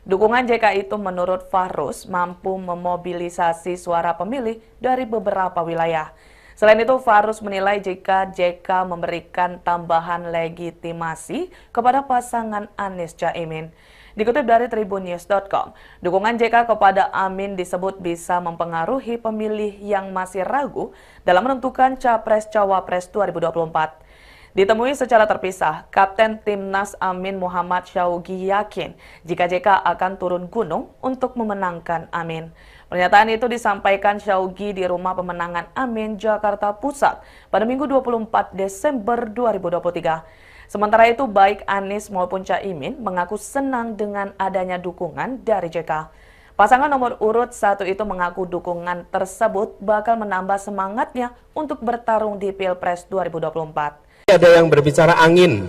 Dukungan JK itu menurut Fahruz mampu memobilisasi suara pemilih dari beberapa wilayah. Selain itu, Fahruz menilai jika JK memberikan tambahan legitimasi kepada pasangan Anies Caimin. Dikutip dari tribunnews.com, dukungan JK kepada Amin disebut bisa mempengaruhi pemilih yang masih ragu dalam menentukan Capres-Cawapres 2024. Ditemui secara terpisah, Kapten Timnas Amin Muhammad Syauqi yakin jika JK akan turun gunung untuk memenangkan Amin. Pernyataan itu disampaikan Syauqi di Rumah Pemenangan Amin, Jakarta Pusat pada Minggu 24 Desember 2023. Sementara itu, baik Anies maupun Caimin mengaku senang dengan adanya dukungan dari JK. Pasangan nomor urut 1 itu mengaku dukungan tersebut bakal menambah semangatnya untuk bertarung di Pilpres 2024. Ada yang berbicara angin.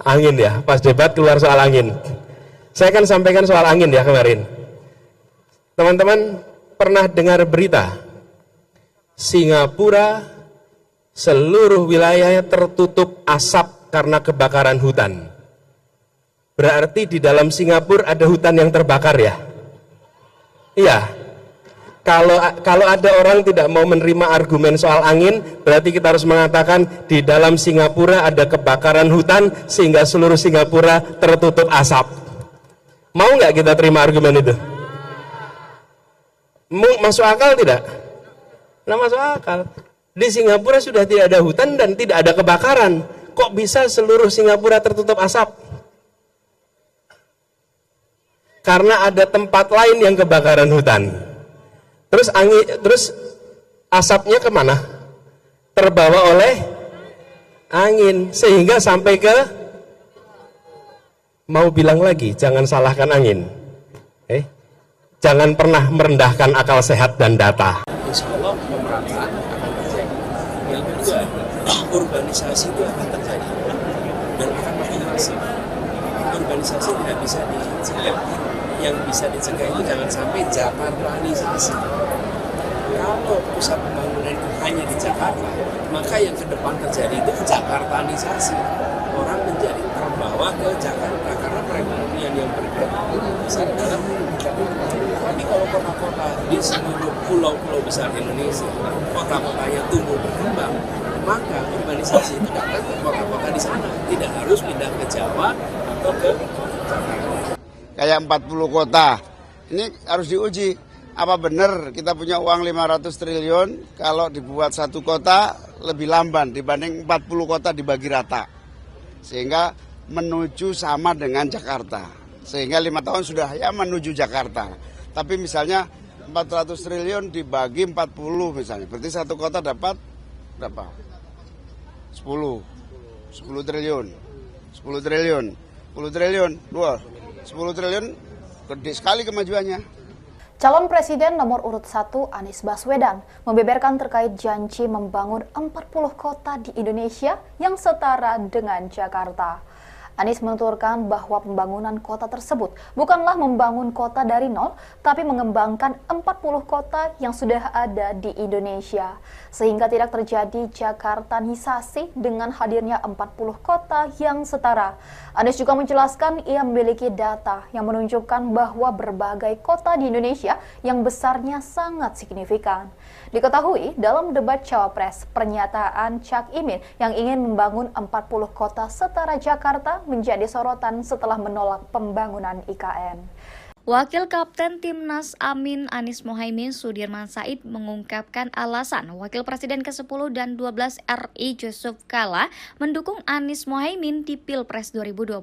Angin ya, pas debat keluar soal angin. Saya kan sampaikan soal angin ya kemarin. Teman-teman pernah dengar berita Singapura seluruh wilayahnya tertutup asap karena kebakaran hutan. Berarti di dalam Singapura ada hutan yang terbakar ya? Iya. Kalau ada orang tidak mau menerima argumen soal angin, berarti kita harus mengatakan di dalam Singapura ada kebakaran hutan sehingga seluruh Singapura tertutup asap. Mau nggak kita terima argumen itu? Masuk akal tidak? Nah, masuk akal. Di Singapura sudah tidak ada hutan dan tidak ada kebakaran. Kok bisa seluruh Singapura tertutup asap? Karena ada tempat lain yang kebakaran hutan. Terus asapnya kemana? Terbawa oleh angin sehingga sampai ke, mau bilang lagi, jangan salahkan angin. Jangan pernah merendahkan akal sehat dan data. Insya Allah pemerataan akan terjadi. Yang kedua, urbanisasi itu akan terjadi dan akan makin masif. Urbanisasi tidak bisa dicegah. Yang bisa dicegah itu jangan sampai Jakartanisasi. Kalau pusat pembangunan itu hanya di Jakarta, maka yang ke depan terjadi itu Jakartanisasi. Orang menjadi terbawa ke Jakarta karena perekonomian yang bergerak besar dalam Jakarta. Tapi kalau kota-kota di seluruh pulau-pulau besar Indonesia, kota-kotanya tumbuh berkembang, maka urbanisasi itu datang ke kota-kota di sana. Tidak harus pindah ke Jawa atau ke Jakarta. Kayak 40 kota, ini harus diuji. Apa benar kita punya uang 500 triliun kalau dibuat satu kota lebih lamban dibanding 40 kota dibagi rata. Sehingga menuju sama dengan Jakarta. Sehingga 5 tahun sudah ya menuju Jakarta. Tapi misalnya 400 triliun dibagi 40 misalnya. Berarti satu kota dapat berapa? 10 triliun. 10 triliun. 10 triliun. 10 triliun gede sekali kemajuannya. Calon Presiden nomor urut 1 Anies Baswedan membeberkan terkait janji membangun 40 kota di Indonesia yang setara dengan Jakarta. Anies menuturkan bahwa pembangunan kota tersebut bukanlah membangun kota dari nol, tapi mengembangkan 40 kota yang sudah ada di Indonesia. Sehingga tidak terjadi Jakartanisasi dengan hadirnya 40 kota yang setara. Anies juga menjelaskan ia memiliki data yang menunjukkan bahwa berbagai kota di Indonesia yang besarnya sangat signifikan. Diketahui dalam debat Cawapres, pernyataan Cak Imin yang ingin membangun 40 kota setara Jakarta menjadi sorotan setelah menolak pembangunan IKN. Wakil Kapten Timnas Amin Anies Mohaimin Sudirman Said mengungkapkan alasan Wakil Presiden ke-10 dan 12 RI Yusuf Kala mendukung Anies Mohaimin di Pilpres 2024.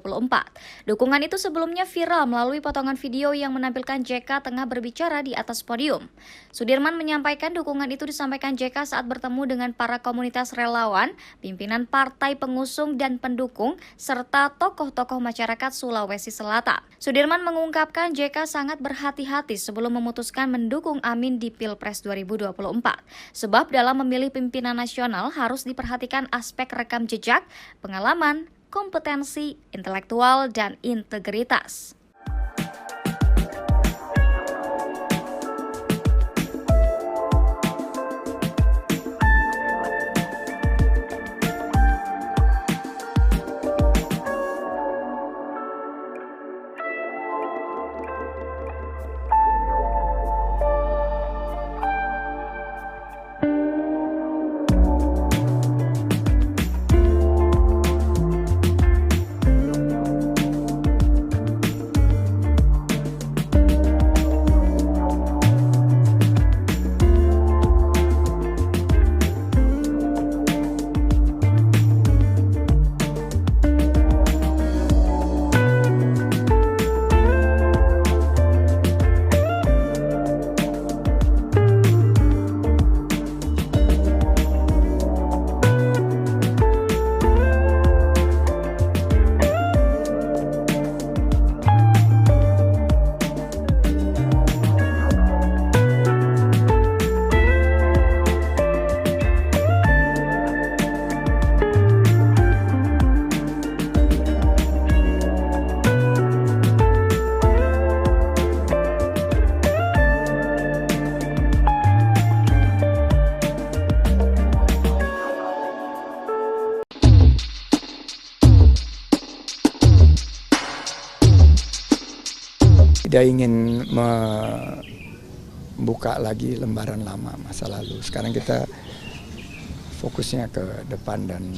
Dukungan itu sebelumnya viral melalui potongan video yang menampilkan JK tengah berbicara di atas podium. Sudirman menyampaikan dukungan itu disampaikan JK saat bertemu dengan para komunitas relawan, pimpinan partai pengusung dan pendukung, serta tokoh-tokoh masyarakat Sulawesi Selatan. Sudirman mengungkapkan JK sangat berhati-hati sebelum memutuskan mendukung Amin di Pilpres 2024. Sebab dalam memilih pimpinan nasional harus diperhatikan aspek rekam jejak, pengalaman, kompetensi, intelektual, dan integritas. Tidak ingin membuka lagi lembaran lama masa lalu. Sekarang kita fokusnya ke depan dan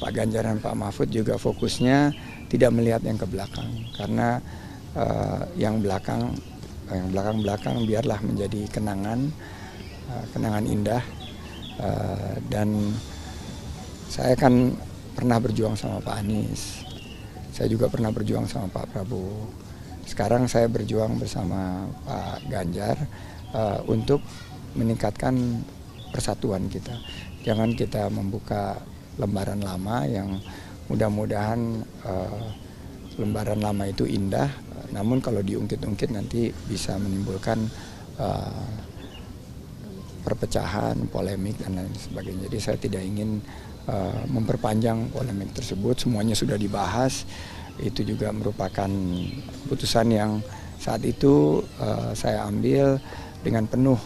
Pak Ganjar dan Pak Mahfud juga fokusnya tidak melihat yang ke belakang. Karena yang belakang biarlah menjadi kenangan indah. Dan saya kan pernah berjuang sama Pak Anies. Saya juga pernah berjuang sama Pak Prabowo. Sekarang saya berjuang bersama Pak Ganjar untuk meningkatkan persatuan kita. Jangan kita membuka lembaran lama yang mudah-mudahan lembaran lama itu indah, namun kalau diungkit-ungkit nanti bisa menimbulkan perpecahan, polemik, dan lain sebagainya. Jadi saya tidak ingin memperpanjang polemik tersebut, semuanya sudah dibahas. Itu juga merupakan putusan yang saat itu saya ambil dengan penuh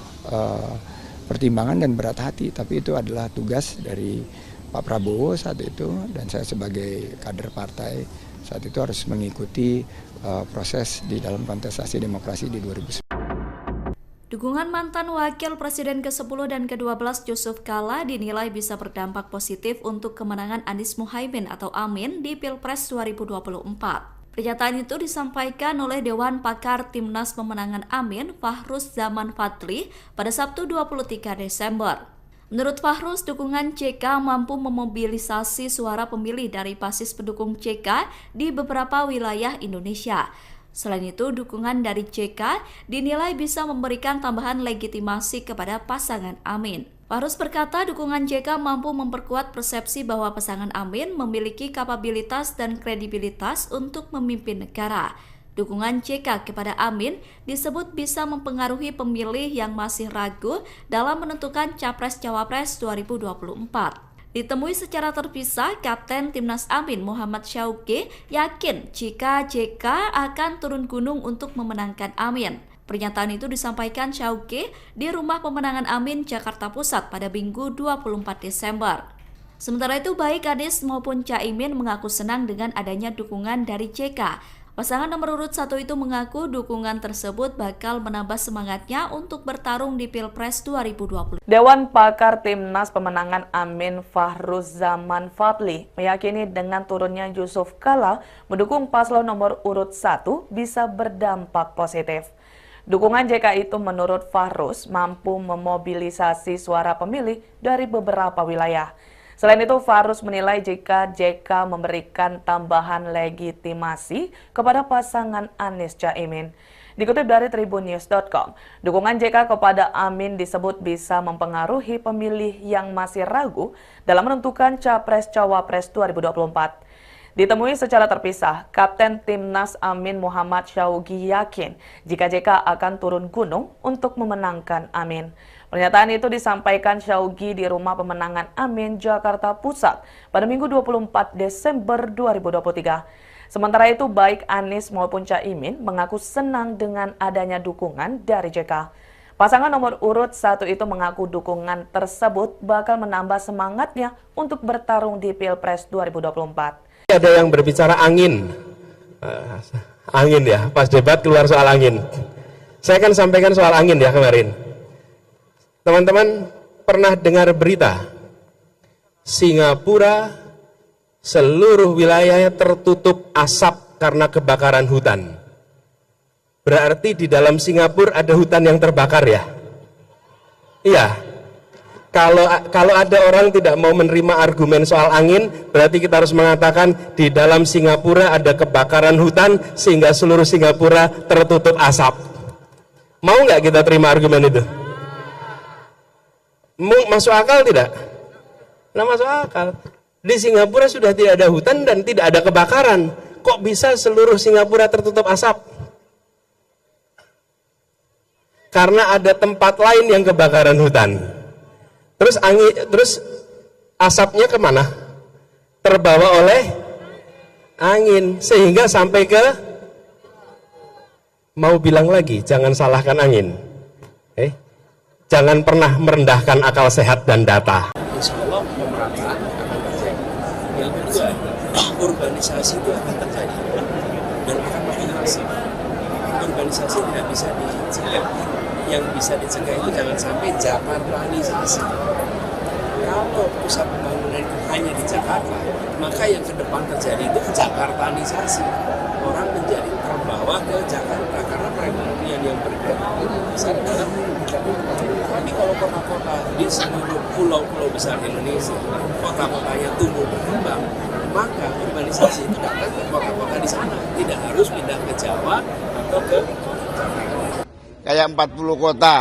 pertimbangan dan berat hati. Tapi itu adalah tugas dari Pak Prabowo saat itu, dan saya sebagai kader partai saat itu harus mengikuti proses di dalam kontestasi demokrasi di 2019. Dukungan mantan Wakil Presiden ke-10 dan ke-12 Yusuf Kala dinilai bisa berdampak positif untuk kemenangan Anies Mohaimin atau Amin di Pilpres 2024. Pernyataan itu disampaikan oleh Dewan Pakar Timnas Pemenangan Amin, Fahruz Zaman Fadli, pada Sabtu 23 Desember. Menurut Fahruz, dukungan JK mampu memobilisasi suara pemilih dari basis pendukung JK di beberapa wilayah Indonesia. Selain itu, dukungan dari JK dinilai bisa memberikan tambahan legitimasi kepada pasangan Amin. Fahruz berkata dukungan JK mampu memperkuat persepsi bahwa pasangan Amin memiliki kapabilitas dan kredibilitas untuk memimpin negara. Dukungan JK kepada Amin disebut bisa mempengaruhi pemilih yang masih ragu dalam menentukan Capres-Cawapres 2024. Ditemui secara terpisah, Kapten Timnas Amin Muhammad Syauqi yakin jika JK akan turun gunung untuk memenangkan Amin. Pernyataan itu disampaikan Syauqi di Rumah Pemenangan Amin, Jakarta Pusat pada Minggu 24 Desember. Sementara itu, baik Anies maupun Caimin mengaku senang dengan adanya dukungan dari JK. Pasangan nomor urut 1 itu mengaku dukungan tersebut bakal menambah semangatnya untuk bertarung di Pilpres 2020. Dewan Pakar Timnas Pemenangan Amin Fahruzaman Fadli meyakini dengan turunnya Yusuf Kala mendukung paslon nomor urut 1 bisa berdampak positif. Dukungan JK itu menurut Fahruz mampu memobilisasi suara pemilih dari beberapa wilayah. Selain itu, Fahruz menilai jika JK memberikan tambahan legitimasi kepada pasangan Anies Caimin. Dikutip dari tribunnews.com, dukungan JK kepada Amin disebut bisa mempengaruhi pemilih yang masih ragu dalam menentukan Capres-Cawapres 2024. Ditemui secara terpisah, Kapten Timnas Amin Muhammad Syaugi yakin jika JK akan turun gunung untuk memenangkan Amin. Pernyataan itu disampaikan Syaugi di Rumah Pemenangan Amin, Jakarta Pusat pada Minggu 24 Desember 2023. Sementara itu, baik Anies maupun Caimin mengaku senang dengan adanya dukungan dari JK. Pasangan nomor urut 1 itu mengaku dukungan tersebut bakal menambah semangatnya untuk bertarung di Pilpres 2024. Ada yang berbicara angin. Angin ya, pas debat keluar soal angin. Saya akan sampaikan soal angin ya kemarin. Teman-teman pernah dengar berita Singapura seluruh wilayahnya tertutup asap karena kebakaran hutan. Berarti di dalam Singapura ada hutan yang terbakar ya? Iya. Kalau ada orang tidak mau menerima argumen soal angin, berarti kita harus mengatakan di dalam Singapura ada kebakaran hutan sehingga seluruh Singapura tertutup asap. Mau nggak kita terima argumen itu? Masuk akal tidak? Nah, masuk akal. Di Singapura sudah tidak ada hutan dan tidak ada kebakaran. Kok bisa seluruh Singapura tertutup asap? Karena ada tempat lain yang kebakaran hutan. Terus asapnya kemana? Terbawa oleh angin sehingga sampai ke, mau bilang lagi jangan salahkan angin. Jangan pernah merendahkan akal sehat dan data. Insya Allah pemerataan akan terjadi. Yang kedua, urbanisasi itu akan terjadi dan akan makin masif. Urbanisasi tidak bisa dicegah. Yang bisa dicegah itu jangan sampai Jakartanisasi. Kalau pusat pembangunan itu hanya di Jakarta, maka yang ke depan terjadi itu Jakartanisasi. Orang menjadi terbawa ke Jakarta karena perekonomian yang bergerak besar dalam tapi kalau kota-kota di seluruh pulau-pulau besar Indonesia, kota-kotanya tumbuh berkembang, maka urbanisasi itu datang ke kota-kota di sana, tidak harus pindah ke Jawa atau ke Jakarta. Kayak 40 kota,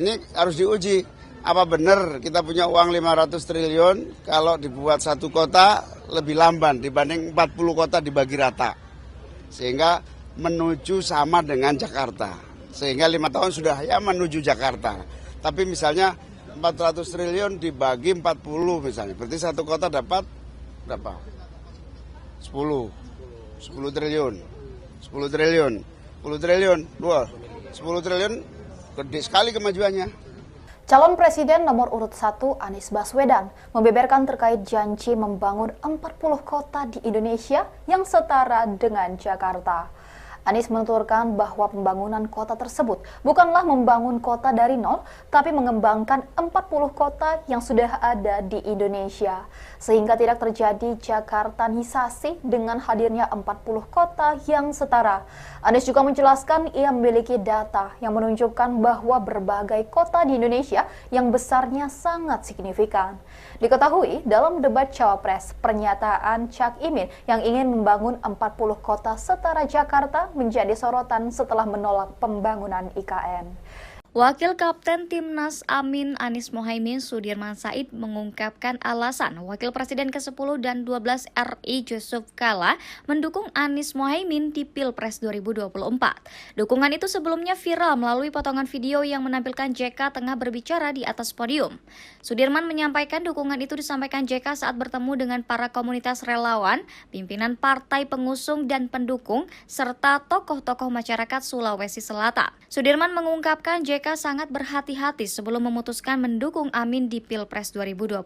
ini harus diuji. Apa benar kita punya uang 500 triliun kalau dibuat satu kota lebih lamban dibanding 40 kota dibagi rata. Sehingga menuju sama dengan Jakarta. Sehingga 5 tahun sudah ya menuju Jakarta. Tapi misalnya 400 triliun dibagi 40 misalnya. Berarti satu kota dapat berapa? 10 triliun. 10 triliun. 10 triliun. 10 triliun gede sekali kemajuannya. Calon Presiden nomor urut 1 Anies Baswedan membeberkan terkait janji membangun 40 kota di Indonesia yang setara dengan Jakarta. Anies menuturkan bahwa pembangunan kota tersebut bukanlah membangun kota dari nol, tapi mengembangkan 40 kota yang sudah ada di Indonesia. Sehingga tidak terjadi Jakartanisasi dengan hadirnya 40 kota yang setara. Anies juga menjelaskan ia memiliki data yang menunjukkan bahwa berbagai kota di Indonesia yang besarnya sangat signifikan. Diketahui dalam debat Cawapres, pernyataan Cak Imin yang ingin membangun 40 kota setara Jakarta menjadi sorotan setelah menolak pembangunan IKN. Wakil Kapten Timnas Amin Anies Mohaimin Sudirman Said mengungkapkan alasan Wakil Presiden ke-10 dan 12 RI Yusuf Kala mendukung Anies Mohaimin di Pilpres 2024. Dukungan itu sebelumnya viral melalui potongan video yang menampilkan JK tengah berbicara di atas podium. Sudirman menyampaikan dukungan itu disampaikan JK saat bertemu dengan para komunitas relawan, pimpinan partai pengusung dan pendukung, serta tokoh-tokoh masyarakat Sulawesi Selatan. Sudirman mengungkapkan JK sangat berhati-hati sebelum memutuskan mendukung Amin di Pilpres 2024.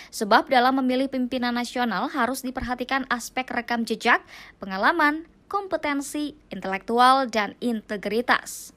Sebab dalam memilih pimpinan nasional harus diperhatikan aspek rekam jejak, pengalaman, kompetensi, intelektual, dan integritas.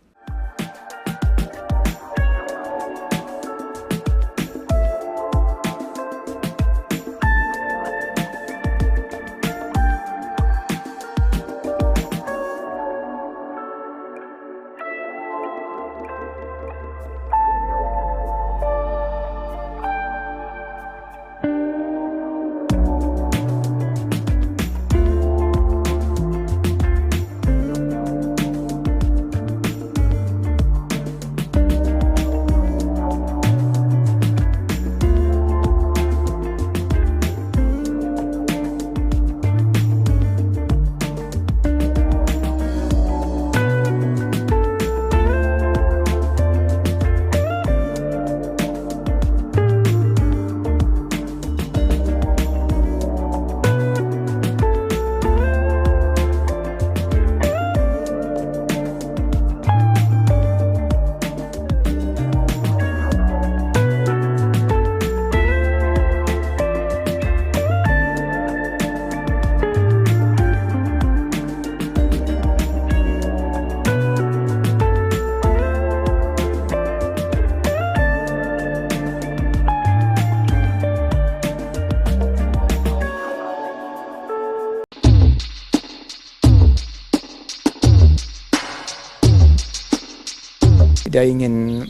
Tidak ingin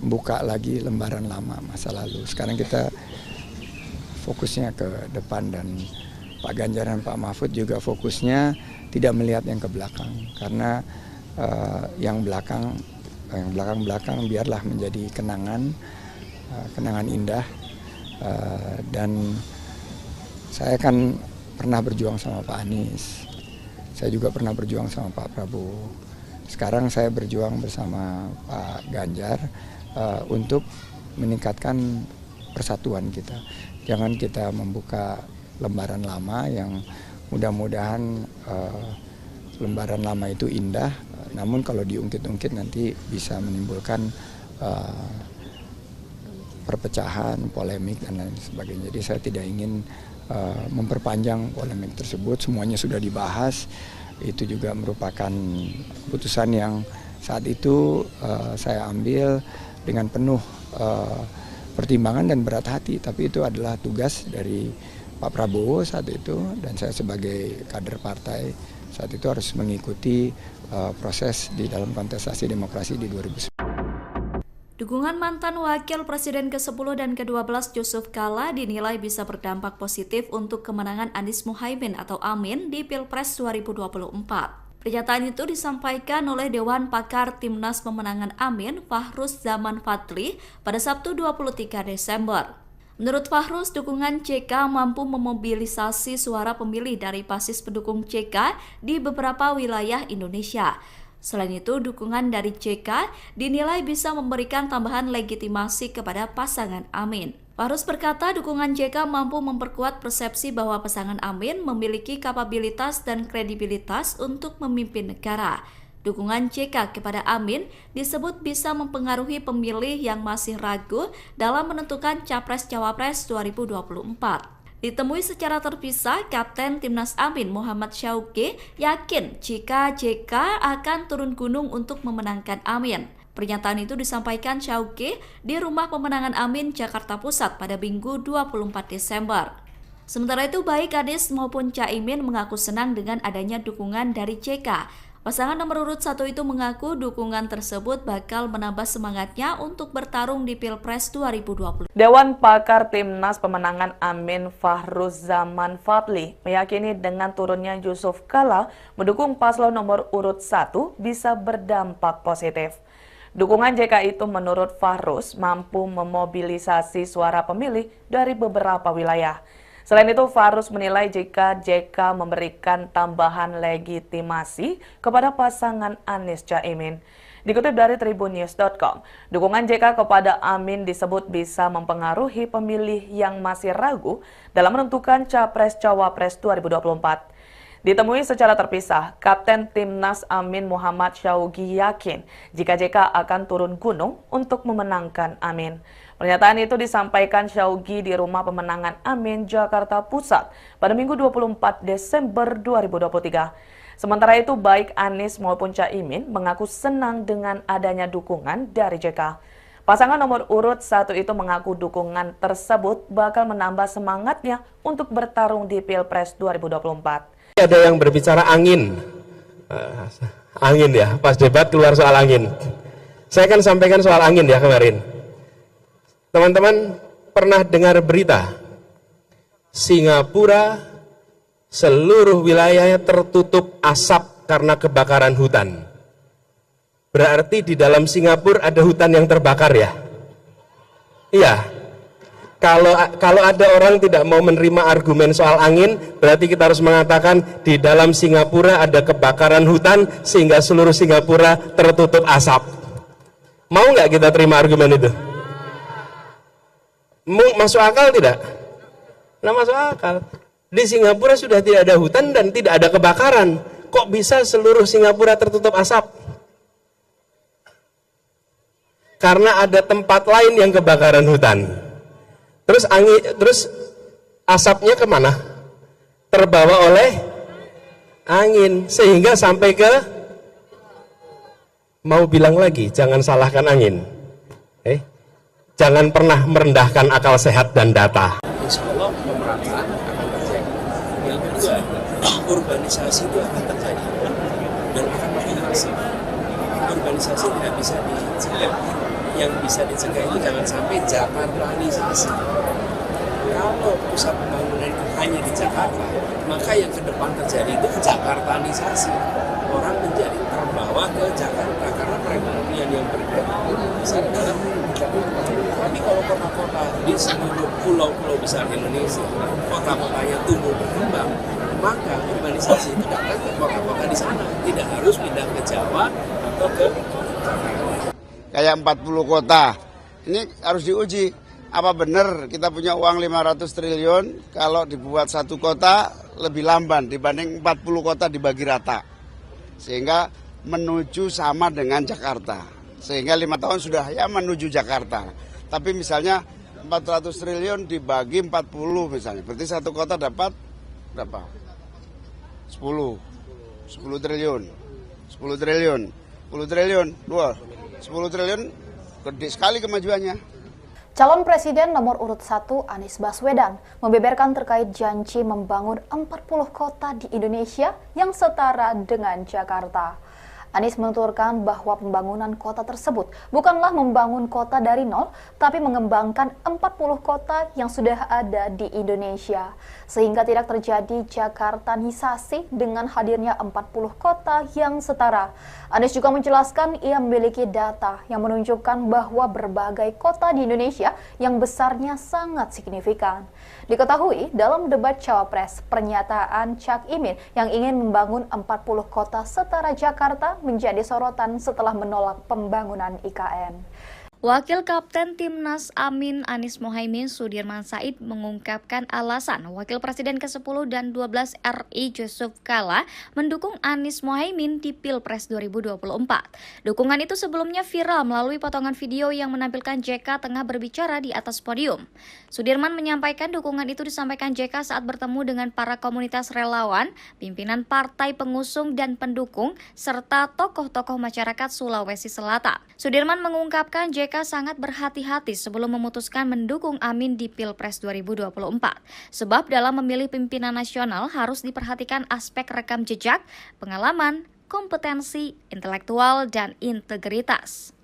membuka lagi lembaran lama masa lalu. Sekarang kita fokusnya ke depan, dan Pak Ganjar dan Pak Mahfud juga fokusnya tidak melihat yang ke belakang, karena yang belakang biarlah menjadi kenangan indah. Dan saya kan pernah berjuang sama Pak Anies, saya juga pernah berjuang sama Pak Prabowo. Sekarang saya berjuang bersama Pak Ganjar untuk meningkatkan persatuan kita. Jangan kita membuka lembaran lama yang mudah-mudahan lembaran lama itu indah, namun kalau diungkit-ungkit nanti bisa menimbulkan perpecahan, polemik, dan lain sebagainya. Jadi saya tidak ingin memperpanjang polemik tersebut, semuanya sudah dibahas. Itu juga merupakan keputusan yang saat itu saya ambil dengan penuh pertimbangan dan berat hati, tapi itu adalah tugas dari Pak Prabowo saat itu, dan saya sebagai kader partai saat itu harus mengikuti proses di dalam kontestasi demokrasi di 2019. Dukungan mantan Wakil Presiden ke-10 dan ke-12 Yusuf Kala dinilai bisa berdampak positif untuk kemenangan Anies Muhaimin atau Amin di Pilpres 2024. Pernyataan itu disampaikan oleh Dewan Pakar Timnas Pemenangan Amin, Fahruz Zaman Fadli, pada Sabtu 23 Desember. Menurut Fahruz, dukungan JK mampu memobilisasi suara pemilih dari basis pendukung JK di beberapa wilayah Indonesia. Selain itu, dukungan dari JK dinilai bisa memberikan tambahan legitimasi kepada pasangan Amin. Fahruz berkata dukungan JK mampu memperkuat persepsi bahwa pasangan Amin memiliki kapabilitas dan kredibilitas untuk memimpin negara. Dukungan JK kepada Amin disebut bisa mempengaruhi pemilih yang masih ragu dalam menentukan Capres-Cawapres 2024. Ditemui secara terpisah, Kapten Timnas Amin Muhammad Syauqi yakin jika JK akan turun gunung untuk memenangkan Amin. Pernyataan itu disampaikan Syauqi di Rumah Pemenangan Amin, Jakarta Pusat pada Minggu 24 Desember. Sementara itu, baik Anies maupun Caimin mengaku senang dengan adanya dukungan dari JK. Pasangan nomor urut 1 itu mengaku dukungan tersebut bakal menambah semangatnya untuk bertarung di Pilpres 2020. Dewan Pakar Timnas Pemenangan Amin Fahruz Zaman Fadli meyakini dengan turunnya Yusuf Kala mendukung paslon nomor urut 1 bisa berdampak positif. Dukungan JK itu menurut Fahruz mampu memobilisasi suara pemilih dari beberapa wilayah. Selain itu, Fahruz menilai jika JK memberikan tambahan legitimasi kepada pasangan Anies Caimin. Dikutip dari tribunnews.com, dukungan JK kepada Amin disebut bisa mempengaruhi pemilih yang masih ragu dalam menentukan Capres-Cawapres 2024. Ditemui secara terpisah, Kapten Timnas Amin Muhammad Syauqi yakin jika JK akan turun gunung untuk memenangkan Amin. Pernyataan itu disampaikan Syaugi di Rumah Pemenangan Amin, Jakarta Pusat pada Minggu 24 Desember 2023. Sementara itu, baik Anies maupun Caimin mengaku senang dengan adanya dukungan dari JK. Pasangan nomor urut 1 itu mengaku dukungan tersebut bakal menambah semangatnya untuk bertarung di Pilpres 2024. Ada yang berbicara angin. Angin ya, pas debat keluar soal angin. Saya kan sampaikan soal angin ya kemarin. Teman-teman pernah dengar berita Singapura seluruh wilayahnya tertutup asap karena kebakaran hutan. Berarti di dalam Singapura ada hutan yang terbakar ya? Iya. Kalau ada orang tidak mau menerima argumen soal angin, berarti kita harus mengatakan di dalam Singapura ada kebakaran hutan sehingga seluruh Singapura tertutup asap. Mau nggak kita terima argumen itu? Masuk akal tidak? Nah, masuk akal. Di Singapura sudah tidak ada hutan dan tidak ada kebakaran. Kok bisa seluruh Singapura tertutup asap? Karena ada tempat lain yang kebakaran hutan. Terus asapnya kemana? Terbawa oleh angin sehingga sampai ke, mau bilang lagi, jangan salahkan angin. Jangan pernah merendahkan akal sehat dan data. Insya Allah pemerataan akan terjadi. Yang kedua, urbanisasi itu akan terjadi dan akan makin masif. Urbanisasi tidak bisa dicegah. Yang bisa dicegah itu jangan sampai Jakartanisasi. Kalau pusat pembangunan itu hanya di Jakarta, maka yang ke depan terjadi itu Jakartanisasi. Orang menjadi terbawa ke Jakarta karena perekonomian yang besar dalam Jakarta. Tapi kalau kota-kota di seluruh pulau-pulau besar Indonesia, kota-kotanya tumbuh berkembang, maka urbanisasi itu datang ke kota-kota di sana. Tidak harus pindah ke Jawa atau ke Jakarta. Kayak 40 kota, ini harus diuji. Apa benar kita punya uang 500 triliun kalau dibuat satu kota lebih lamban dibanding 40 kota dibagi rata. Sehingga menuju sama dengan Jakarta. Sehingga 5 tahun sudah ya menuju Jakarta. Tapi misalnya 400 triliun dibagi 40 misalnya. Berarti satu kota dapat berapa? 10 triliun. 10 triliun. 10 triliun. 10 triliun gede sekali kemajuannya. Calon Presiden nomor urut 1 Anies Baswedan membeberkan terkait janji membangun 40 kota di Indonesia yang setara dengan Jakarta. Anies menuturkan bahwa pembangunan kota tersebut bukanlah membangun kota dari nol, tapi mengembangkan 40 kota yang sudah ada di Indonesia. Sehingga tidak terjadi Jakartanisasi dengan hadirnya 40 kota yang setara. Anies juga menjelaskan ia memiliki data yang menunjukkan bahwa berbagai kota di Indonesia yang besarnya sangat signifikan. Diketahui dalam debat Cawapres, pernyataan Cak Imin yang ingin membangun 40 kota setara Jakarta menjadi sorotan setelah menolak pembangunan IKN. Wakil Kapten Timnas Amin Anies Mohaimin Sudirman Said mengungkapkan alasan Wakil Presiden ke-10 dan 12 RI Yusuf Kala mendukung Anies Mohaimin di Pilpres 2024. Dukungan itu sebelumnya viral melalui potongan video yang menampilkan JK tengah berbicara di atas podium. Sudirman menyampaikan dukungan itu disampaikan JK saat bertemu dengan para komunitas relawan, pimpinan partai pengusung dan pendukung, serta tokoh-tokoh masyarakat Sulawesi Selatan. Sudirman mengungkapkan JK sangat berhati-hati sebelum memutuskan mendukung Amin di Pilpres 2024. Sebab dalam memilih pimpinan nasional harus diperhatikan aspek rekam jejak, pengalaman, kompetensi, intelektual, dan integritas.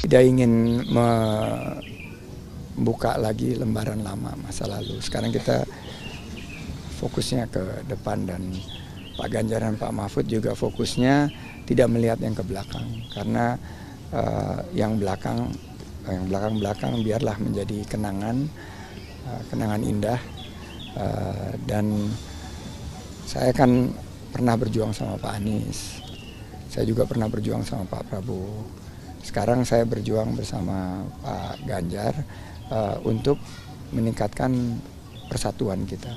tidak ingin membuka lagi lembaran lama masa lalu. Sekarang kita fokusnya ke depan, dan Pak Ganjar dan Pak Mahfud juga fokusnya tidak melihat yang ke belakang, karena yang belakang biarlah menjadi kenangan indah. Dan saya kan pernah berjuang sama Pak Anies, saya juga pernah berjuang sama Pak Prabowo. Sekarang saya berjuang bersama Pak Ganjar untuk meningkatkan persatuan kita.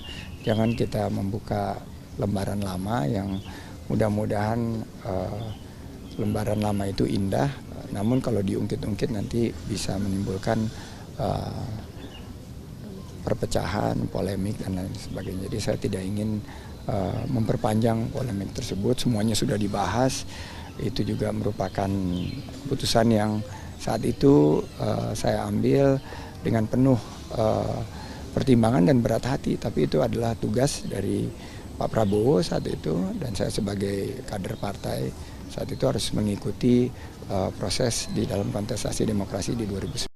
Jangan kita membuka lembaran lama yang mudah-mudahan lembaran lama itu indah, namun kalau diungkit-ungkit nanti bisa menimbulkan perpecahan, polemik, dan lain sebagainya. Jadi saya tidak ingin memperpanjang polemik tersebut. Semuanya sudah dibahas. Itu juga merupakan keputusan yang saat itu saya ambil dengan penuh pertimbangan dan berat hati. Tapi itu adalah tugas dari Pak Prabowo saat itu, dan saya sebagai kader partai saat itu harus mengikuti proses di dalam kontestasi demokrasi di 2019.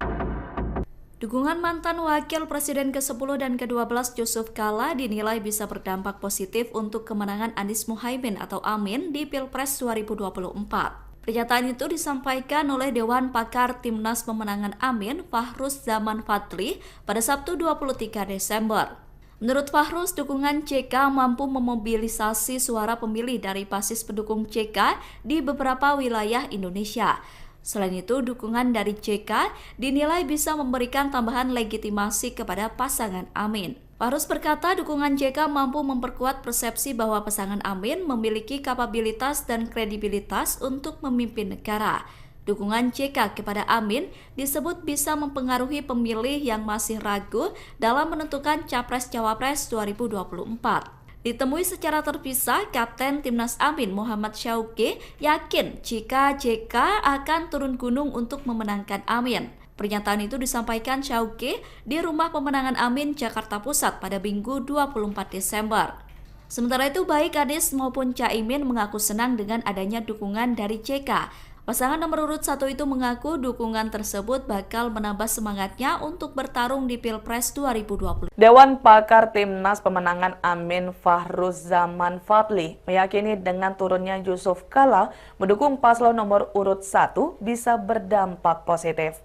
Dukungan mantan Wakil Presiden ke-10 dan ke-12 Yusuf Kala dinilai bisa berdampak positif untuk kemenangan Anies Muhaimin atau Amin di Pilpres 2024. Pernyataan itu disampaikan oleh Dewan Pakar Timnas Pemenangan Amin, Fahruz Zaman Fadli, pada Sabtu 23 Desember. Menurut Fahruz, dukungan JK mampu memobilisasi suara pemilih dari basis pendukung JK di beberapa wilayah Indonesia. Selain itu, dukungan dari JK dinilai bisa memberikan tambahan legitimasi kepada pasangan Amin. Fahruz berkata dukungan JK mampu memperkuat persepsi bahwa pasangan Amin memiliki kapabilitas dan kredibilitas untuk memimpin negara. Dukungan JK kepada Amin disebut bisa mempengaruhi pemilih yang masih ragu dalam menentukan Capres-Cawapres 2024. Ditemui secara terpisah, Kapten Timnas Amin Muhammad Syauqi yakin jika JK akan turun gunung untuk memenangkan Amin. Pernyataan itu disampaikan Syauqi di Rumah Pemenangan Amin, Jakarta Pusat pada Minggu 24 Desember. Sementara itu, baik Anies maupun Caimin mengaku senang dengan adanya dukungan dari JK. Pasangan nomor urut 1 itu mengaku dukungan tersebut bakal menambah semangatnya untuk bertarung di Pilpres 2020. Dewan Pakar Timnas Pemenangan Amin Fahruz Zaman Fadli meyakini dengan turunnya Yusuf Kala mendukung paslon nomor urut 1 bisa berdampak positif.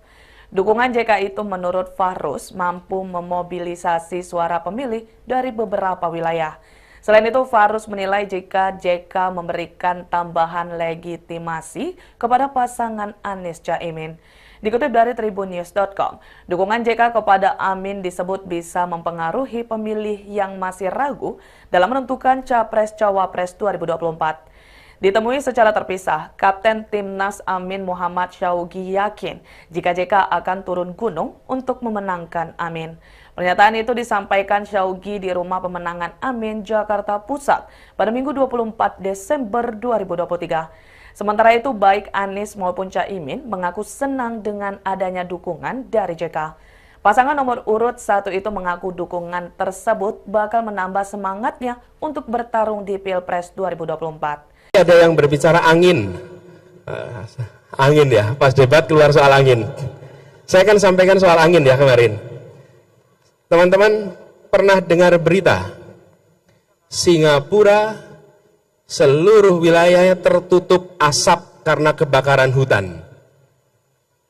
Dukungan JK itu menurut Fahruz mampu memobilisasi suara pemilih dari beberapa wilayah. Selain itu, Fahruz menilai jika JK memberikan tambahan legitimasi kepada pasangan Anies Caimin. Dikutip dari tribunnews.com, dukungan JK kepada Amin disebut bisa mempengaruhi pemilih yang masih ragu dalam menentukan Capres-Cawapres 2024. Ditemui secara terpisah, Kapten Timnas Amin Muhammad Syauqi yakin jika JK akan turun gunung untuk memenangkan Amin. Pernyataan itu disampaikan Syauqi di Rumah Pemenangan Amin, Jakarta Pusat pada Minggu 24 Desember 2023. Sementara itu, baik Anies maupun Caimin mengaku senang dengan adanya dukungan dari JK. Pasangan nomor urut 1 itu mengaku dukungan tersebut bakal menambah semangatnya untuk bertarung di Pilpres 2024. Ada yang berbicara angin ya, pas debat keluar soal angin. Saya akan sampaikan soal angin ya kemarin. Teman-teman pernah dengar berita Singapura seluruh wilayahnya tertutup asap karena kebakaran hutan.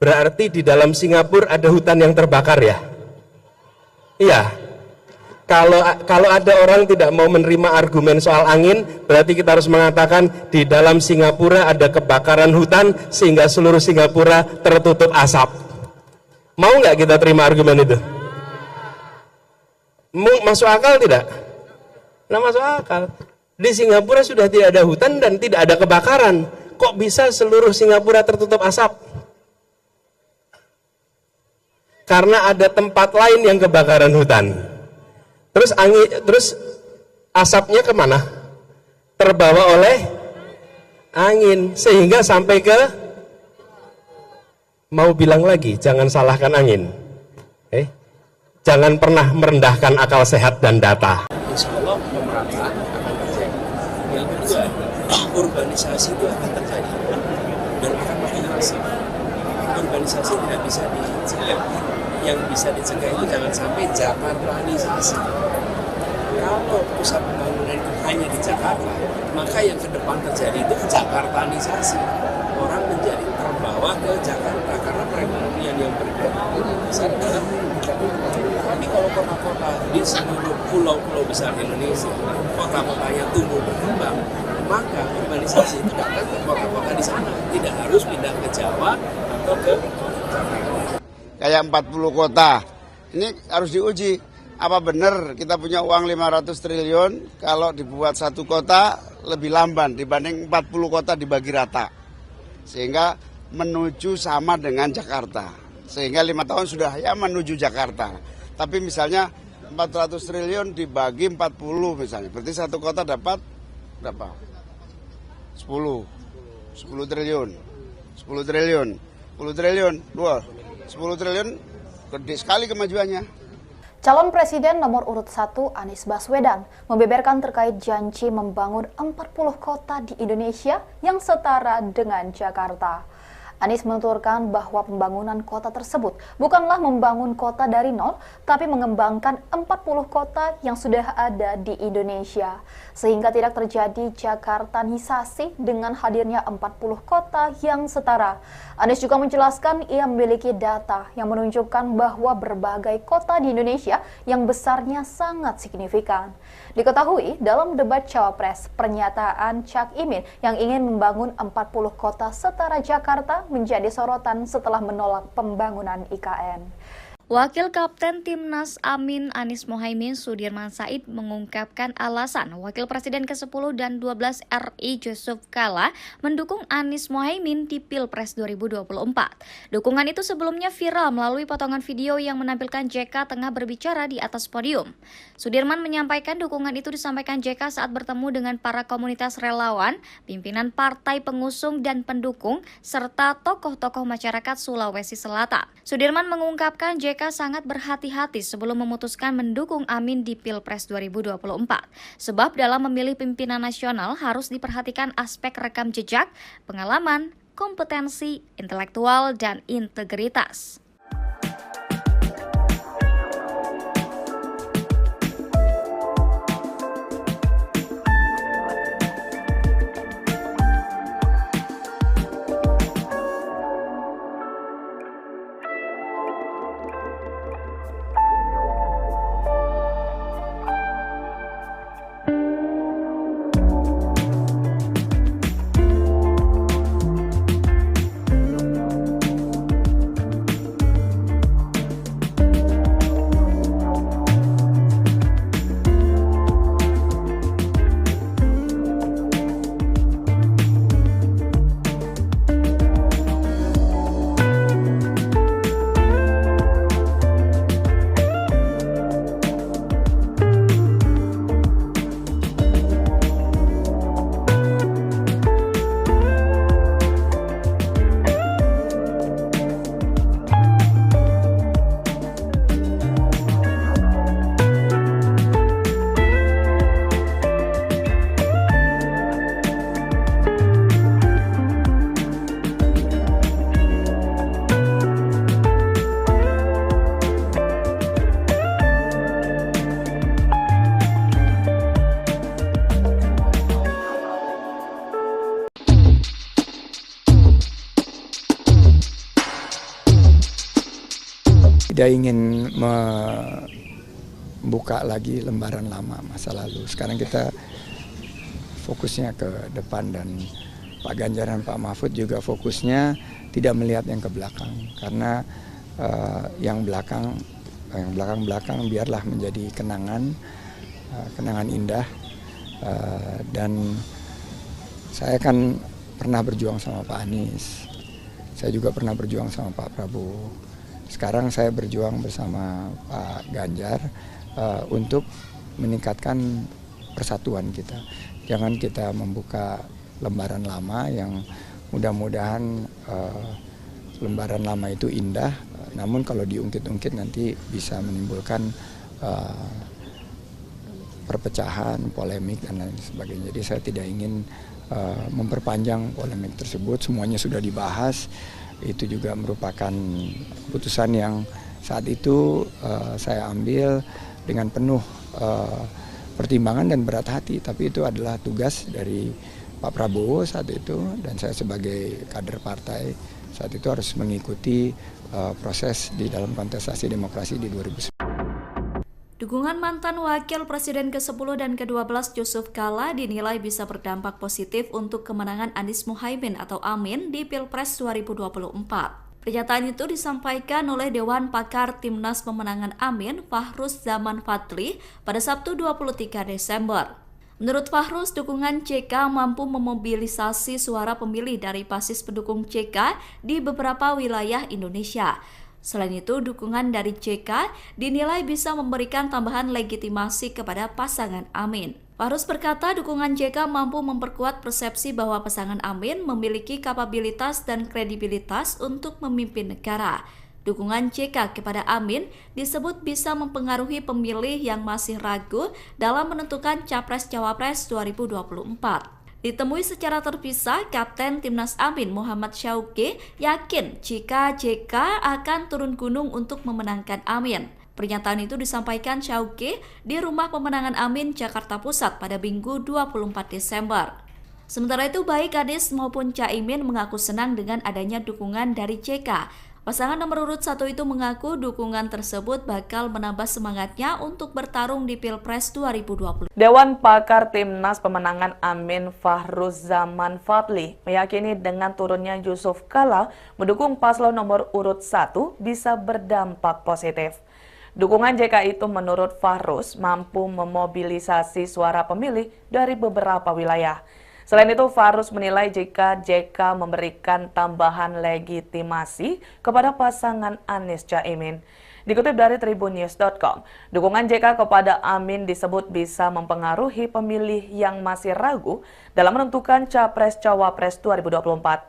Berarti di dalam Singapura ada hutan yang terbakar ya? Iya. Kalau ada orang tidak mau menerima argumen soal angin, berarti kita harus mengatakan di dalam Singapura ada kebakaran hutan sehingga seluruh Singapura tertutup asap. Mau nggak kita terima argumen itu? Masuk akal tidak? Nah, masuk akal. Di Singapura sudah tidak ada hutan dan tidak ada kebakaran. Kok bisa seluruh Singapura tertutup asap? Karena ada tempat lain yang kebakaran hutan. Terus asapnya kemana? Terbawa oleh angin sehingga sampai ke, mau bilang lagi, jangan salahkan angin. Jangan pernah merendahkan akal sehat dan data. Insya Allah pemerataan akan terjadi. Yang kedua, urbanisasi itu akan terjadi dan akan makin masif. urbanisasi tidak bisa dicegah. Yang bisa dicegah itu jangan sampai Jakartanisasi. Kalau pusat pembangunan itu hanya di Jakarta, maka yang ke depan terjadi itu Jakartanisasi. Orang menjadi terbawa ke Jakarta karena perekonomian yang bergerak besar dalam Jakarta. Tapi kalau kota-kota di seluruh pulau-pulau besar Indonesia, kota-kotanya tumbuh berkembang, maka urbanisasi itu datang ke kota-kota di sana. Tidak harus pindah ke Jawa atau ke Jakarta. Kayak 40 kota, ini harus diuji. Apa benar kita punya uang 500 triliun kalau dibuat satu kota lebih lamban dibanding 40 kota dibagi rata. Sehingga menuju sama dengan Jakarta. Sehingga 5 tahun sudah ya menuju Jakarta. Tapi misalnya 400 triliun dibagi 40 misalnya. Berarti satu kota dapat berapa? 10 triliun. 10 triliun. 10 triliun. 10 triliun gede sekali kemajuannya. Calon Presiden nomor urut 1 Anies Baswedan membeberkan terkait janji membangun 40 kota di Indonesia yang setara dengan Jakarta. Anies menuturkan bahwa pembangunan kota tersebut bukanlah membangun kota dari nol, tapi mengembangkan 40 kota yang sudah ada di Indonesia. Sehingga tidak terjadi Jakartanisasi dengan hadirnya 40 kota yang setara. Anies juga menjelaskan ia memiliki data yang menunjukkan bahwa berbagai kota di Indonesia yang besarnya sangat signifikan. Diketahui dalam debat Cawapres, pernyataan Cak Imin yang ingin membangun 40 kota setara Jakarta menjadi sorotan setelah menolak pembangunan IKN. Wakil Kapten Timnas Amin Anies Mohaimin Sudirman Said mengungkapkan alasan Wakil Presiden ke-10 dan 12 RI Yusuf Kala mendukung Anies Mohaimin di Pilpres 2024. Dukungan itu sebelumnya viral melalui potongan video yang menampilkan JK tengah berbicara di atas podium. Sudirman menyampaikan dukungan itu disampaikan JK saat bertemu dengan para komunitas relawan, pimpinan partai pengusung dan pendukung, serta tokoh-tokoh masyarakat Sulawesi Selatan. Sudirman mengungkapkan JK sangat berhati-hati sebelum memutuskan mendukung Amin di Pilpres 2024. Sebab dalam memilih pimpinan nasional harus diperhatikan aspek rekam jejak, pengalaman, kompetensi, intelektual, dan integritas. Tidak ingin membuka lagi lembaran lama masa lalu. Sekarang kita fokusnya ke depan dan Pak Ganjar dan Pak Mahfud juga fokusnya tidak melihat yang ke belakang. Karena yang belakang biarlah menjadi kenangan indah. Dan saya kan pernah berjuang sama Pak Anies. Saya juga pernah berjuang sama Pak Prabowo. Sekarang saya berjuang bersama Pak Ganjar untuk meningkatkan persatuan kita. Jangan kita membuka lembaran lama yang mudah-mudahan lembaran lama itu indah, namun kalau diungkit-ungkit nanti bisa menimbulkan perpecahan, polemik, dan lain sebagainya. Jadi saya tidak ingin memperpanjang polemik tersebut, semuanya sudah dibahas. Itu juga merupakan keputusan yang saat itu saya ambil dengan penuh pertimbangan dan berat hati, tapi itu adalah tugas dari Pak Prabowo saat itu, dan saya sebagai kader partai saat itu harus mengikuti proses di dalam kontestasi demokrasi di 2019. Dukungan mantan Wakil Presiden ke-10 dan ke-12 Yusuf Kala dinilai bisa berdampak positif untuk kemenangan Anies Muhaimin atau Amin di Pilpres 2024. Pernyataan itu disampaikan oleh Dewan Pakar Timnas Pemenangan Amin, Fahruz Zaman Fadli, pada Sabtu 23 Desember. Menurut Fahruz, dukungan JK mampu memobilisasi suara pemilih dari basis pendukung JK di beberapa wilayah Indonesia. Selain itu, dukungan dari JK dinilai bisa memberikan tambahan legitimasi kepada pasangan Amin. Fahruz berkata dukungan JK mampu memperkuat persepsi bahwa pasangan Amin memiliki kapabilitas dan kredibilitas untuk memimpin negara. Dukungan JK kepada Amin disebut bisa mempengaruhi pemilih yang masih ragu dalam menentukan Capres-Cawapres 2024. Ditemui secara terpisah, Kapten Timnas Amin Muhammad Syauqi yakin jika JK akan turun gunung untuk memenangkan Amin. Pernyataan itu disampaikan Syauqi di Rumah Pemenangan Amin, Jakarta Pusat pada Minggu 24 Desember. Sementara itu, baik Anies maupun Caimin mengaku senang dengan adanya dukungan dari JK. Pasangan nomor urut 1 itu mengaku dukungan tersebut bakal menambah semangatnya untuk bertarung di Pilpres 2020. Dewan Pakar Timnas Pemenangan Amin Fahruz Zaman Fadli meyakini dengan turunnya Yusuf Kala mendukung paslon nomor urut 1 bisa berdampak positif. Dukungan JK itu menurut Fahruz mampu memobilisasi suara pemilih dari beberapa wilayah. Selain itu, Fahruz menilai jika JK memberikan tambahan legitimasi kepada pasangan Anies Caimin. Dikutip dari tribunnews.com, dukungan JK kepada Amin disebut bisa mempengaruhi pemilih yang masih ragu dalam menentukan Capres-Cawapres 2024.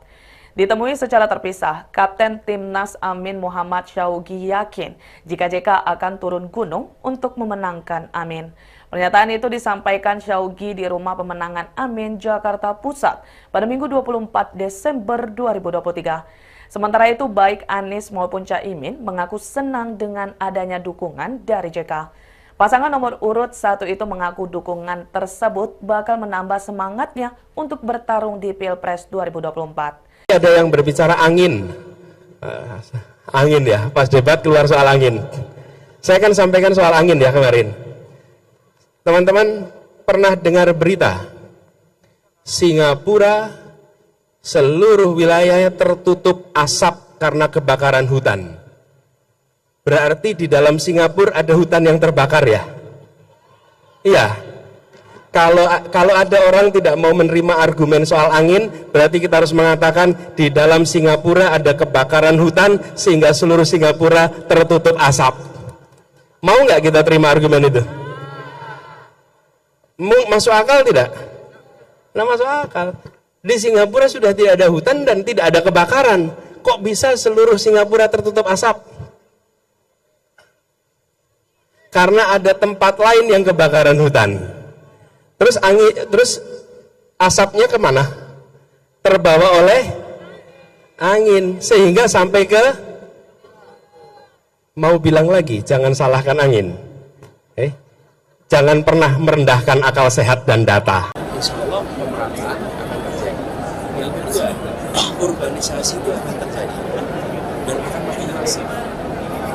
Ditemui secara terpisah, Kapten Timnas Amin Muhammad Syauqi yakin jika JK akan turun gunung untuk memenangkan Amin. Pernyataan itu disampaikan Syauqi di Rumah Pemenangan Amin, Jakarta Pusat pada Minggu 24 Desember 2023. Sementara itu, baik Anies maupun Caimin mengaku senang dengan adanya dukungan dari JK. Pasangan nomor urut 1 itu mengaku dukungan tersebut bakal menambah semangatnya untuk bertarung di Pilpres 2024. Ada yang berbicara angin ya, pas debat keluar soal angin. Saya akan sampaikan soal angin ya kemarin. Teman-teman pernah dengar berita Singapura seluruh wilayahnya tertutup asap karena kebakaran hutan. Berarti di dalam Singapura ada hutan yang terbakar ya? Iya. Kalau ada orang tidak mau menerima argumen soal angin, berarti kita harus mengatakan di dalam Singapura ada kebakaran hutan sehingga seluruh Singapura tertutup asap. Mau nggak kita terima argumen itu? Masuk akal tidak? Nah, masuk akal. Di Singapura sudah tidak ada hutan dan tidak ada kebakaran. Kok bisa seluruh Singapura tertutup asap? Karena ada tempat lain yang kebakaran hutan. Terus asapnya kemana? Terbawa oleh angin sehingga sampai ke, mau bilang lagi, jangan salahkan angin. Jangan pernah merendahkan akal sehat dan data. Insya Allah pemerataan akan terjadi. Yang kedua, urbanisasi itu akan terjadi dan akan makin masif.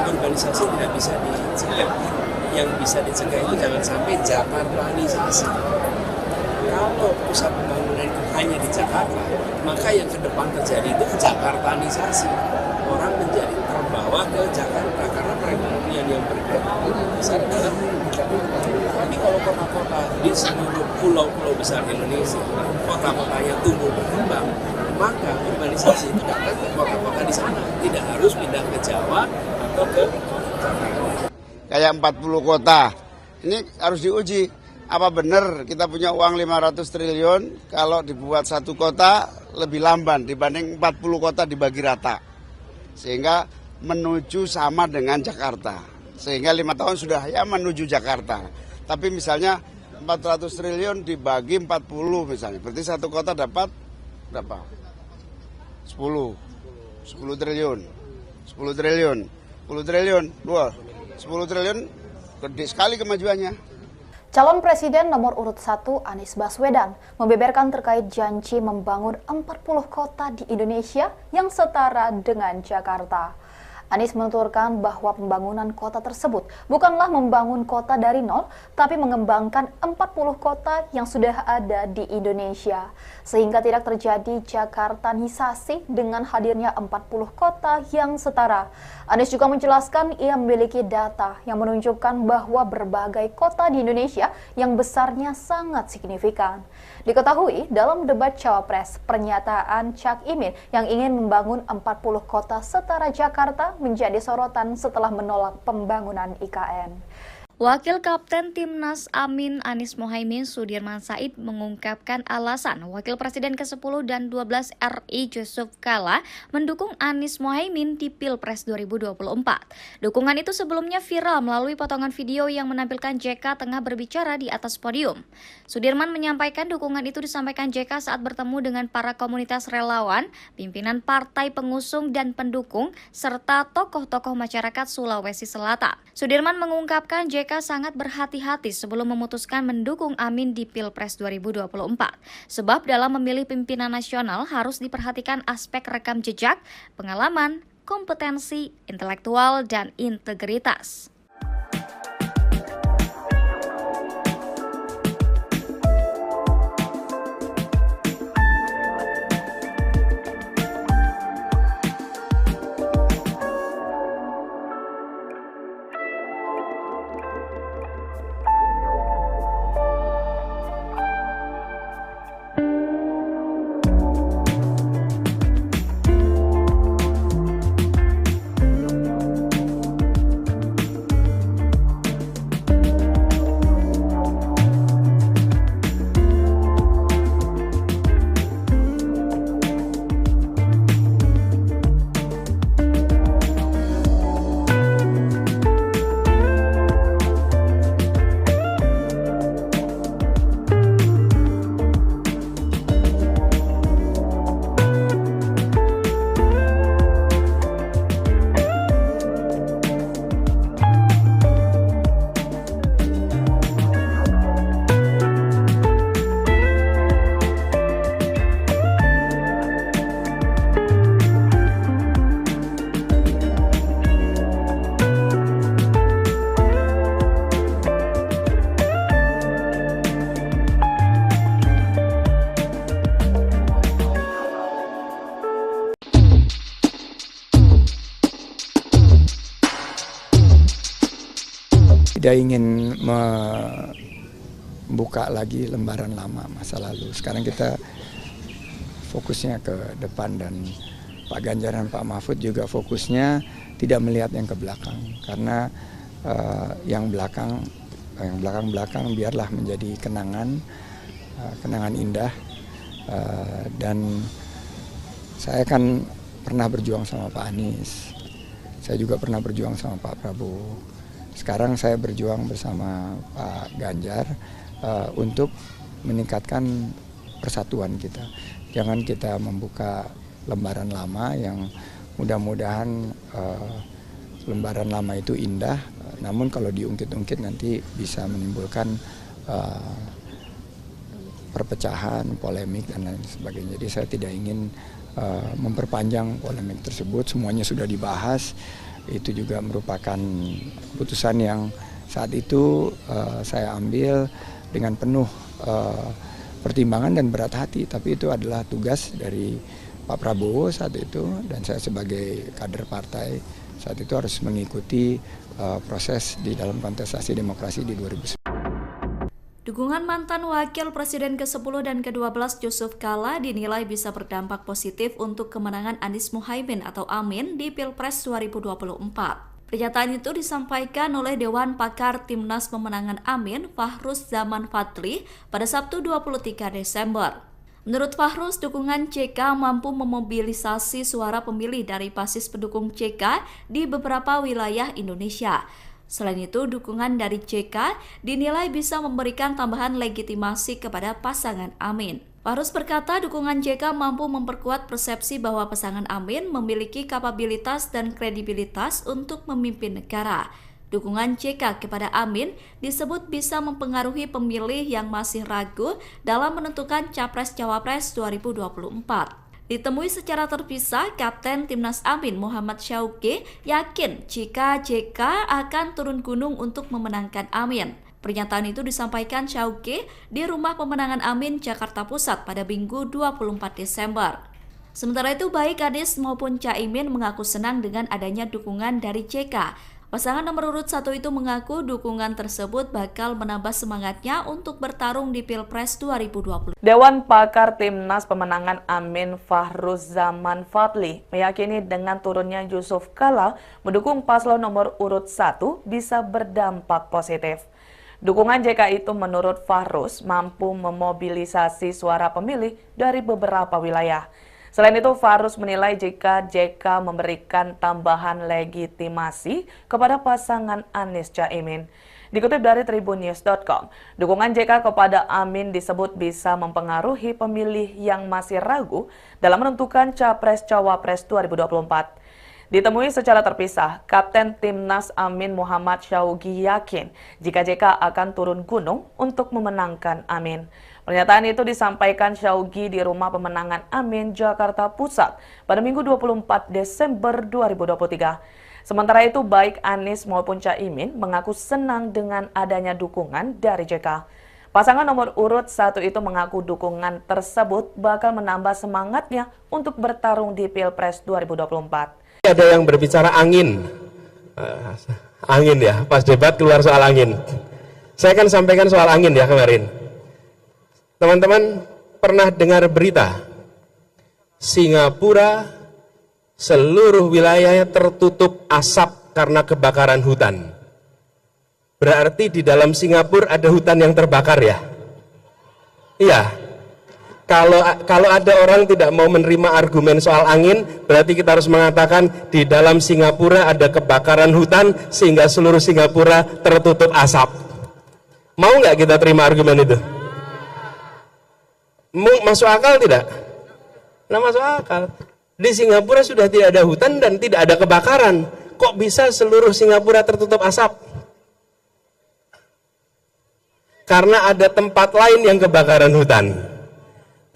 Urbanisasi tidak bisa dicegah. Yang bisa dicegah itu jangan sampai Jakartanisasi. Kalau pusat pembangunan itu hanya di Jakarta, maka yang ke depan terjadi itu Jakartanisasi. Orang menjadi terbawa ke Jakarta karena perekonomian yang bergerak besar dalam tapi kalau kota-kota di seluruh pulau-pulau besar Indonesia, kota-kotanya tumbuh berkembang, maka urbanisasi itu datang ke kota-kota di sana, tidak harus pindah ke Jawa atau ke Jakarta. Kayak 40 kota, ini harus diuji. Apa benar kita punya uang 500 triliun kalau dibuat satu kota lebih lamban dibanding 40 kota dibagi rata. Sehingga menuju sama dengan Jakarta. Sehingga 5 tahun sudah ya menuju Jakarta. Tapi misalnya 400 triliun dibagi 40 misalnya. Berarti satu kota dapat berapa? 10. 10 triliun. 10 triliun. 10 triliun. Wah, 10 triliun gede sekali kemajuannya. Calon Presiden nomor urut 1 Anies Baswedan membeberkan terkait janji membangun 40 kota di Indonesia yang setara dengan Jakarta. Anies menuturkan bahwa pembangunan kota tersebut bukanlah membangun kota dari nol, tapi mengembangkan 40 kota yang sudah ada di Indonesia. Sehingga tidak terjadi Jakartanisasi dengan hadirnya 40 kota yang setara. Anies juga menjelaskan ia memiliki data yang menunjukkan bahwa berbagai kota di Indonesia yang besarnya sangat signifikan. Diketahui dalam debat Cawapres, pernyataan Cak Imin yang ingin membangun 40 kota setara Jakarta menjadi sorotan setelah menolak pembangunan IKN. Wakil Kapten Timnas Amin Anies Mohaimin Sudirman Said mengungkapkan alasan Wakil Presiden ke-10 dan 12 RI Yusuf Kala mendukung Anies Mohaimin di Pilpres 2024. Dukungan itu sebelumnya viral melalui potongan video yang menampilkan JK tengah berbicara di atas podium. Sudirman menyampaikan dukungan itu disampaikan JK saat bertemu dengan para komunitas relawan, pimpinan partai pengusung dan pendukung, serta tokoh-tokoh masyarakat Sulawesi Selatan. Sudirman mengungkapkan JK sangat berhati-hati sebelum memutuskan mendukung Amin di Pilpres 2024. Sebab dalam memilih pimpinan nasional harus diperhatikan aspek rekam jejak, pengalaman, kompetensi, intelektual, dan integritas. Tidak ingin membuka lagi lembaran lama masa lalu. Sekarang kita fokusnya ke depan dan Pak Ganjar dan Pak Mahfud juga fokusnya tidak melihat yang ke belakang. Karena yang belakang biarlah menjadi kenangan indah. Dan saya kan pernah berjuang sama Pak Anies. Saya juga pernah berjuang sama Pak Prabowo. Sekarang saya berjuang bersama Pak Ganjar untuk meningkatkan persatuan kita. Jangan kita membuka lembaran lama yang mudah-mudahan lembaran lama itu indah, namun kalau diungkit-ungkit nanti bisa menimbulkan perpecahan, polemik, dan lain sebagainya. Jadi saya tidak ingin memperpanjang polemik tersebut, semuanya sudah dibahas. Itu juga merupakan putusan yang saat itu saya ambil dengan penuh pertimbangan dan berat hati. Tapi itu adalah tugas dari Pak Prabowo saat itu, dan saya sebagai kader partai saat itu harus mengikuti proses di dalam kontestasi demokrasi di 2019. Dukungan mantan Wakil Presiden ke-10 dan ke-12 Yusuf Kala dinilai bisa berdampak positif untuk kemenangan Anies Mohaimin atau Amin di Pilpres 2024. Pernyataan itu disampaikan oleh Dewan Pakar Timnas Pemenangan Amin, Fahruz Zaman Fadli, pada Sabtu 23 Desember. Menurut Fahruz, dukungan JK mampu memobilisasi suara pemilih dari basis pendukung JK di beberapa wilayah Indonesia. Selain itu, dukungan dari JK dinilai bisa memberikan tambahan legitimasi kepada pasangan Amin. Fahruz berkata dukungan JK mampu memperkuat persepsi bahwa pasangan Amin memiliki kapabilitas dan kredibilitas untuk memimpin negara. Dukungan JK kepada Amin disebut bisa mempengaruhi pemilih yang masih ragu dalam menentukan Capres-Cawapres 2024. Ditemui secara terpisah, Kapten Timnas Amin Muhammad Syauqi yakin jika JK akan turun gunung untuk memenangkan Amin. Pernyataan itu disampaikan Syauqi di Rumah Pemenangan Amin, Jakarta Pusat pada Minggu 24 Desember. Sementara itu, baik Anies maupun Caimin mengaku senang dengan adanya dukungan dari JK. Pasangan nomor urut 1 itu mengaku dukungan tersebut bakal menambah semangatnya untuk bertarung di Pilpres 2020. Dewan Pakar Timnas Pemenangan Amin Fahruz Zaman Fadli meyakini dengan turunnya Yusuf Kala mendukung paslon nomor urut 1 bisa berdampak positif. Dukungan JK itu menurut Fahruz mampu memobilisasi suara pemilih dari beberapa wilayah. Selain itu, Fahruz menilai jika JK memberikan tambahan legitimasi kepada pasangan Anies Caimin. Dikutip dari tribunnews.com, dukungan JK kepada Amin disebut bisa mempengaruhi pemilih yang masih ragu dalam menentukan Capres-Cawapres 2024. Ditemui secara terpisah, Kapten Timnas Amin Muhammad Syauqi yakin jika JK akan turun gunung untuk memenangkan Amin. Pernyataan itu disampaikan Syauqi di Rumah Pemenangan Amin, Jakarta Pusat pada Minggu 24 Desember 2023. Sementara itu, baik Anies maupun Caimin mengaku senang dengan adanya dukungan dari JK. Pasangan nomor urut 1 itu mengaku dukungan tersebut bakal menambah semangatnya untuk bertarung di Pilpres 2024. Ada yang berbicara angin ya, pas debat keluar soal angin. Saya akan sampaikan soal angin ya kemarin. Teman-teman pernah dengar berita Singapura seluruh wilayahnya tertutup asap karena kebakaran hutan. Berarti di dalam Singapura ada hutan yang terbakar ya? Iya. Kalau ada orang tidak mau menerima argumen soal angin, berarti kita harus mengatakan di dalam Singapura ada kebakaran hutan sehingga seluruh Singapura tertutup asap. Mau nggak kita terima argumen itu? Masuk akal tidak? Nah, masuk akal. Di Singapura sudah tidak ada hutan dan tidak ada kebakaran. Kok bisa seluruh Singapura tertutup asap? Karena ada tempat lain yang kebakaran hutan.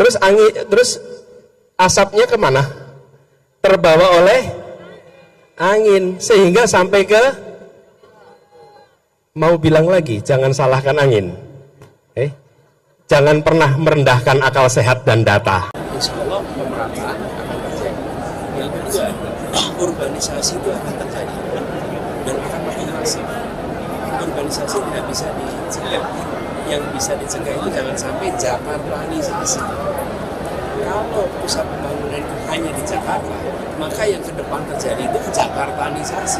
Terus asapnya kemana? Terbawa oleh angin sehingga sampai ke, mau bilang lagi, jangan salahkan angin. Jangan pernah merendahkan akal sehat dan data. Insya Allah pemerataan akan terjadi. Yang kedua, urbanisasi itu akan terjadi dan akan makin masif. Urbanisasi tidak bisa dicegah. Yang bisa dicegah itu jangan sampai Jakartanisasi. Kalau pusat pembangunan itu hanya di Jakarta, maka yang ke depan terjadi itu Jakartanisasi.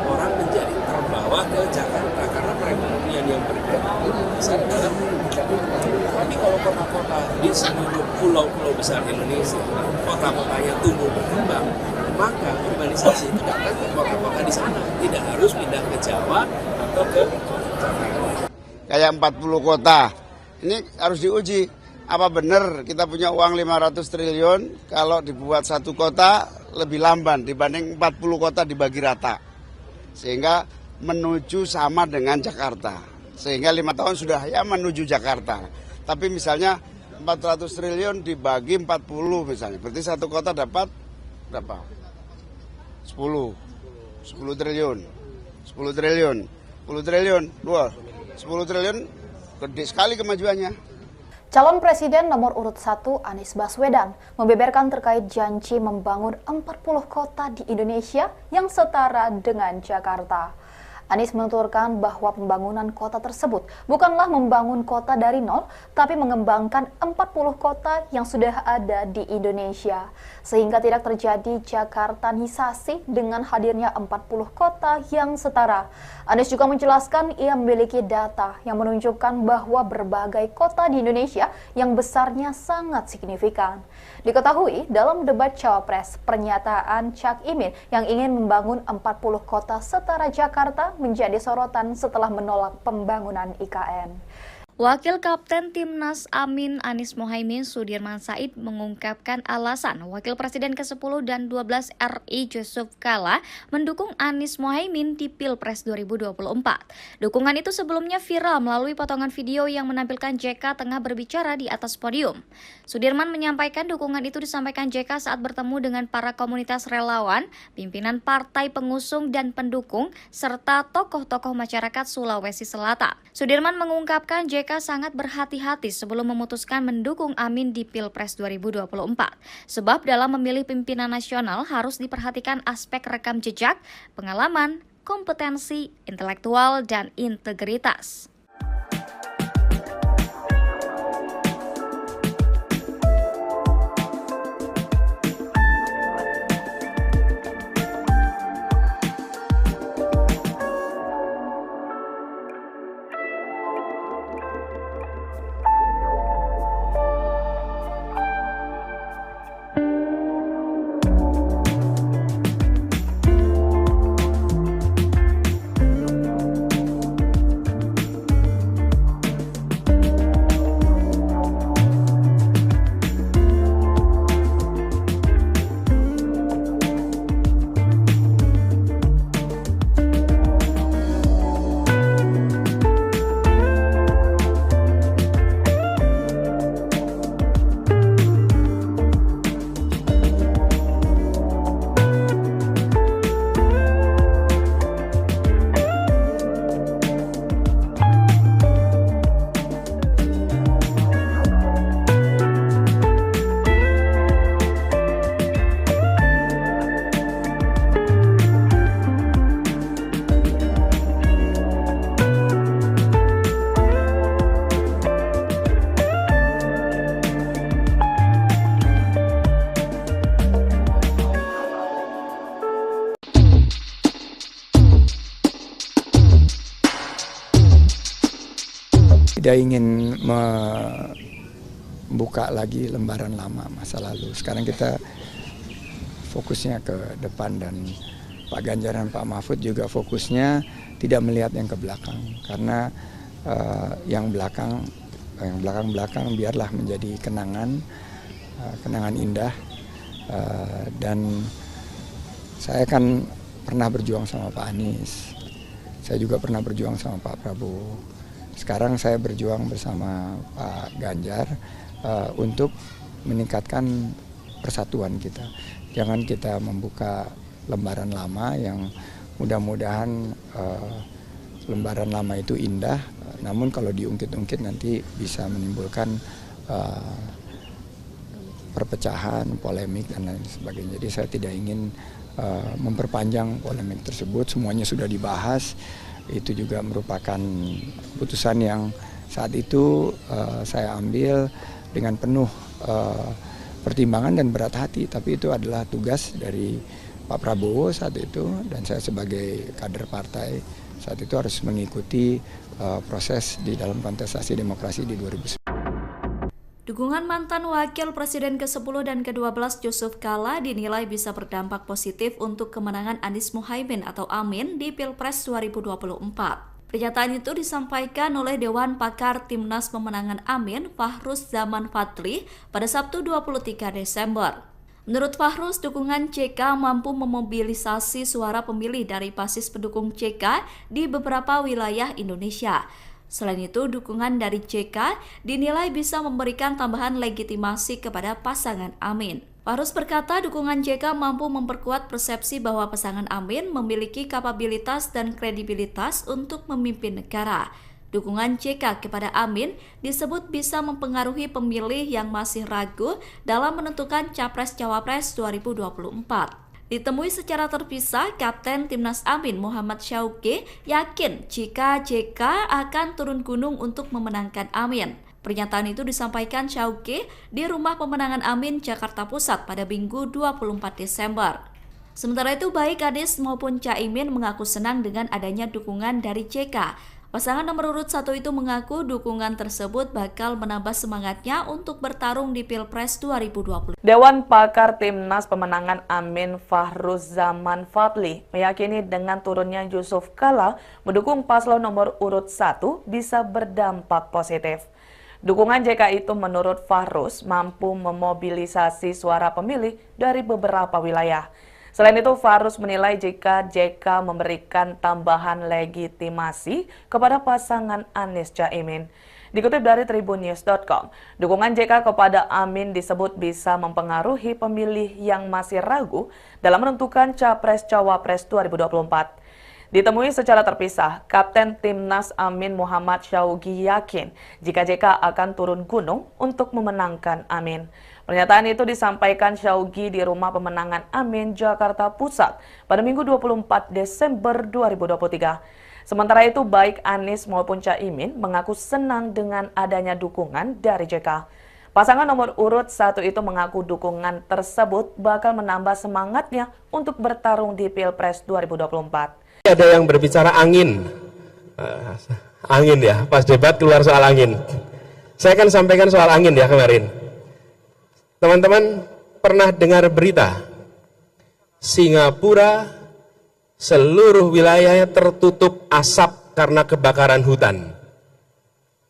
Orang menjadi terbawa ke Jakarta karena perekonomian yang bergerak besar dalam tapi kalau kota-kota di seluruh pulau-pulau besar Indonesia, kota-kotanya tumbuh berkembang, maka urbanisasi itu datang ke kota-kota di sana, tidak harus pindah ke Jawa atau ke Jakarta. Kayak 40 kota, ini harus diuji. Apa benar kita punya uang 500 triliun kalau dibuat satu kota lebih lamban dibanding 40 kota dibagi rata. Sehingga menuju sama dengan Jakarta. Sehingga 5 tahun sudah ya menuju Jakarta. Tapi misalnya 400 triliun dibagi 40 misalnya. Berarti satu kota dapat berapa? 10 triliun. 10 triliun. 10 triliun. 10 triliun gede sekali kemajuannya. Calon Presiden nomor urut 1 Anies Baswedan membeberkan terkait janji membangun 40 kota di Indonesia yang setara dengan Jakarta. Anies menuturkan bahwa pembangunan kota tersebut bukanlah membangun kota dari nol, tapi mengembangkan 40 kota yang sudah ada di Indonesia. Sehingga tidak terjadi Jakartanisasi dengan hadirnya 40 kota yang setara. Anies juga menjelaskan ia memiliki data yang menunjukkan bahwa berbagai kota di Indonesia yang besarnya sangat signifikan. Diketahui dalam debat Cawapres, pernyataan Cak Imin yang ingin membangun 40 kota setara Jakarta menjadi sorotan setelah menolak pembangunan IKN. Wakil Kapten Timnas Amin Anies Mohaimin Sudirman Said mengungkapkan alasan Wakil Presiden ke-10 dan 12 RI Yusuf Kala mendukung Anies Mohaimin di Pilpres 2024. Dukungan itu sebelumnya viral melalui potongan video yang menampilkan JK tengah berbicara di atas podium. Sudirman menyampaikan dukungan itu disampaikan JK saat bertemu dengan para komunitas relawan, pimpinan partai pengusung dan pendukung, serta tokoh-tokoh masyarakat Sulawesi Selatan. Sudirman mengungkapkan JK sangat berhati-hati sebelum memutuskan mendukung Amin di Pilpres 2024. Sebab dalam memilih pimpinan nasional harus diperhatikan aspek rekam jejak, pengalaman, kompetensi, intelektual, dan integritas. Tidak ingin membuka lagi lembaran lama masa lalu. Sekarang kita fokusnya ke depan, dan Pak Ganjar dan Pak Mahfud juga fokusnya tidak melihat yang ke belakang, karena yang belakang biarlah menjadi kenangan indah. Dan saya kan pernah berjuang sama Pak Anies, saya juga pernah berjuang sama Pak Prabowo. Sekarang saya berjuang bersama Pak Ganjar untuk meningkatkan persatuan kita. Jangan kita membuka lembaran lama yang mudah-mudahan lembaran lama itu indah, namun kalau diungkit-ungkit nanti bisa menimbulkan perpecahan, polemik, dan lain sebagainya. Jadi saya tidak ingin memperpanjang polemik tersebut, semuanya sudah dibahas. Itu juga merupakan keputusan yang saat itu saya ambil dengan penuh pertimbangan dan berat hati, tapi itu adalah tugas dari Pak Prabowo saat itu, dan saya sebagai kader partai saat itu harus mengikuti proses di dalam kontestasi demokrasi di 2019. Dukungan mantan Wakil Presiden ke-10 dan ke-12 Yusuf Kala dinilai bisa berdampak positif untuk kemenangan Anies Mohaimin atau Amin di Pilpres 2024. Pernyataan itu disampaikan oleh Dewan Pakar Timnas Pemenangan Amin Fahruz Zaman Fadli pada Sabtu 23 Desember. Menurut Fahruz, dukungan JK mampu memobilisasi suara pemilih dari basis pendukung JK di beberapa wilayah Indonesia. Selain itu, dukungan dari JK dinilai bisa memberikan tambahan legitimasi kepada pasangan Amin. Fahruz berkata dukungan JK mampu memperkuat persepsi bahwa pasangan Amin memiliki kapabilitas dan kredibilitas untuk memimpin negara. Dukungan JK kepada Amin disebut bisa mempengaruhi pemilih yang masih ragu dalam menentukan Capres-Cawapres 2024. Ditemui secara terpisah, Kapten Timnas Amin Muhammad Syauqi yakin jika JK akan turun gunung untuk memenangkan Amin. Pernyataan itu disampaikan Syauqi di Rumah Pemenangan Amin, Jakarta Pusat pada Minggu 24 Desember. Sementara itu, baik Anies maupun Caimin mengaku senang dengan adanya dukungan dari JK. Pasangan nomor urut 1 itu mengaku dukungan tersebut bakal menambah semangatnya untuk bertarung di Pilpres 2020. Dewan Pakar Timnas Pemenangan Amin Fahruzaman Fadli meyakini dengan turunnya Yusuf Kala mendukung paslon nomor urut 1 bisa berdampak positif. Dukungan JK itu menurut Fahruz mampu memobilisasi suara pemilih dari beberapa wilayah. Selain itu, Fahruz menilai jika JK memberikan tambahan legitimasi kepada pasangan Anies Caimin. Dikutip dari tribunnews.com, dukungan JK kepada Amin disebut bisa mempengaruhi pemilih yang masih ragu dalam menentukan Capres-Cawapres 2024. Ditemui secara terpisah, Kapten Timnas Amin Muhammad Syaugi yakin jika JK akan turun gunung untuk memenangkan Amin. Pernyataan itu disampaikan Syaugi di Rumah Pemenangan Amin, Jakarta Pusat pada Minggu 24 Desember 2023. Sementara itu, baik Anies maupun Caimin mengaku senang dengan adanya dukungan dari JK. Pasangan nomor urut 1 itu mengaku dukungan tersebut bakal menambah semangatnya untuk bertarung di Pilpres 2024. Ada yang berbicara angin, angin ya, pas debat keluar soal angin. Saya akan sampaikan soal angin ya kemarin. Teman-teman pernah dengar berita Singapura seluruh wilayahnya tertutup asap karena kebakaran hutan.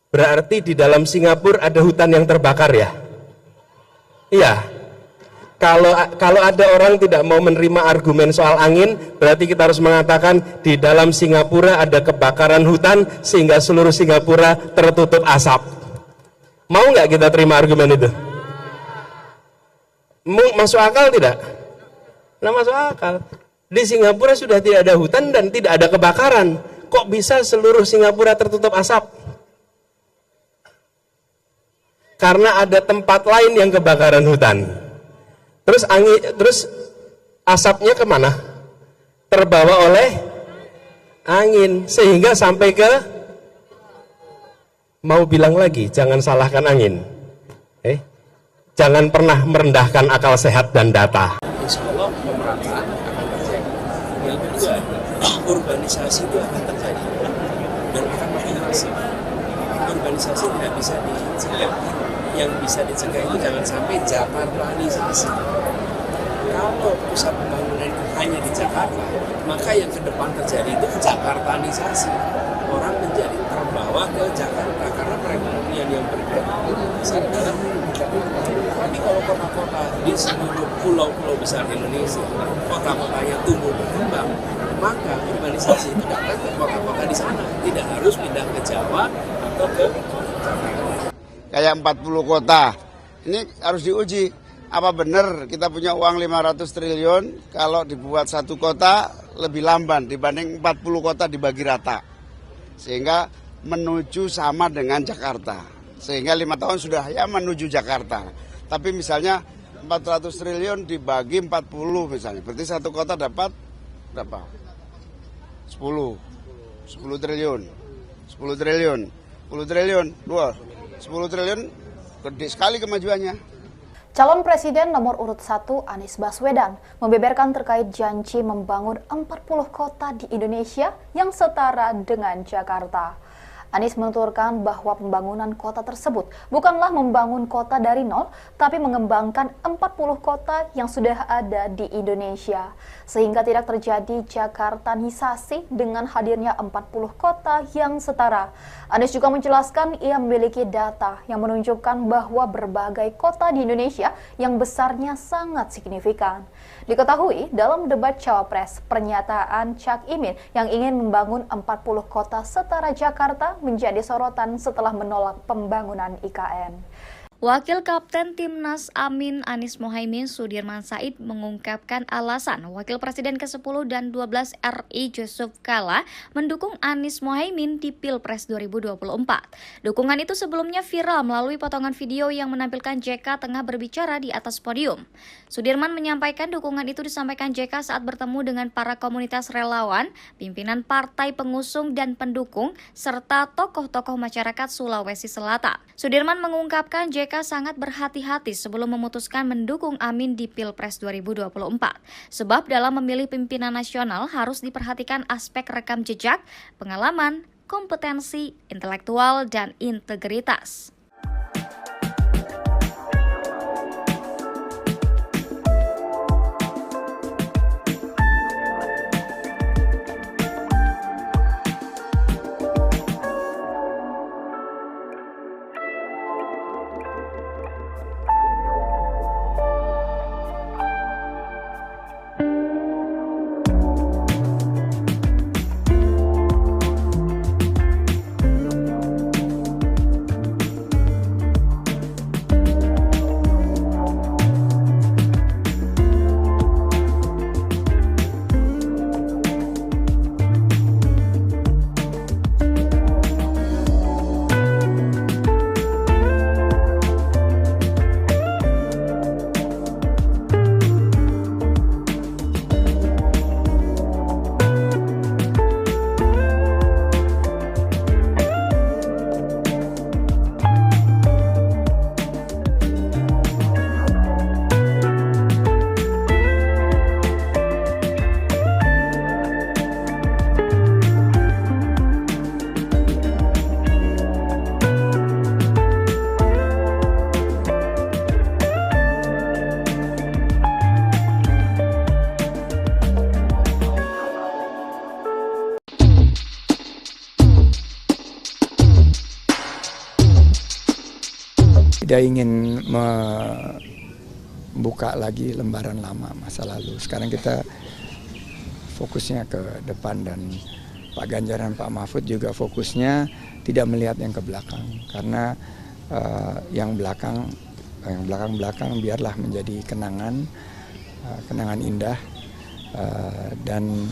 Berarti di dalam Singapura ada hutan yang terbakar ya? Iya. Kalau ada orang tidak mau menerima argumen soal angin, berarti kita harus mengatakan di dalam Singapura ada kebakaran hutan sehingga seluruh Singapura tertutup asap. Mau nggak kita terima argumen itu? Masuk akal tidak? Nah, masuk akal. Di Singapura sudah tidak ada hutan dan tidak ada kebakaran. Kok bisa seluruh Singapura tertutup asap? Karena ada tempat lain yang kebakaran hutan. Terus asapnya kemana? Terbawa oleh angin sehingga sampai ke, mau bilang lagi, jangan salahkan angin. Jangan pernah merendahkan akal sehat dan data. Insya Allah pemerataan akan terjadi. Yang kedua, urbanisasi itu akan terjadi dan akan makin masif. Urbanisasi tidak bisa dicegah. Yang bisa dicegah itu jangan sampai Jakartanisasi. Kalau pusat pembangunan itu hanya di Jakarta, maka yang ke depan terjadi itu Jakartanisasi. Orang menjadi terbawa ke Jakarta karena perekonomian yang besar dalam Jakarta. Tapi kalau kota-kota di seluruh pulau-pulau besar Indonesia, kota-kotanya tumbuh berkembang, maka urbanisasi itu datang ke kota-kota di sana. Tidak harus pindah ke Jawa atau ke Jakarta. Kayak 40 kota, ini harus diuji. Apa benar kita punya uang 500 triliun kalau dibuat satu kota lebih lamban dibanding 40 kota dibagi rata. Sehingga menuju sama dengan Jakarta. Sehingga 5 tahun sudah ya menuju Jakarta. Tapi misalnya 400 triliun dibagi 40 misalnya. Berarti satu kota dapat berapa? 10 triliun. 10 triliun. 10 triliun. 10 triliun gede sekali kemajuannya. Calon Presiden nomor urut 1 Anies Baswedan membeberkan terkait janji membangun 40 kota di Indonesia yang setara dengan Jakarta. Anies menuturkan bahwa pembangunan kota tersebut bukanlah membangun kota dari nol, tapi mengembangkan 40 kota yang sudah ada di Indonesia, sehingga tidak terjadi Jakartanisasi dengan hadirnya 40 kota yang setara. Anies juga menjelaskan ia memiliki data yang menunjukkan bahwa berbagai kota di Indonesia yang besarnya sangat signifikan. Diketahui dalam debat Cawapres, pernyataan Cak Imin yang ingin membangun 40 kota setara Jakarta menjadi sorotan setelah menolak pembangunan IKN. Wakil Kapten Timnas Amin Anies Mohaimin Sudirman Said mengungkapkan alasan Wakil Presiden ke-10 dan 12 RI Yusuf Kala mendukung Anies Mohaimin di Pilpres 2024. Dukungan itu sebelumnya viral melalui potongan video yang menampilkan JK tengah berbicara di atas podium. Sudirman menyampaikan dukungan itu disampaikan JK saat bertemu dengan para komunitas relawan, pimpinan partai pengusung dan pendukung, serta tokoh-tokoh masyarakat Sulawesi Selatan. Sudirman mengungkapkan JK sangat berhati-hati sebelum memutuskan mendukung Amin di Pilpres 2024. Sebab dalam memilih pimpinan nasional harus diperhatikan aspek rekam jejak, pengalaman, kompetensi, intelektual, dan integritas. Tidak ingin membuka lagi lembaran lama masa lalu. Sekarang kita fokusnya ke depan, dan Pak Ganjar dan Pak Mahfud juga fokusnya tidak melihat yang ke belakang, karena yang belakang biarlah menjadi kenangan indah. Dan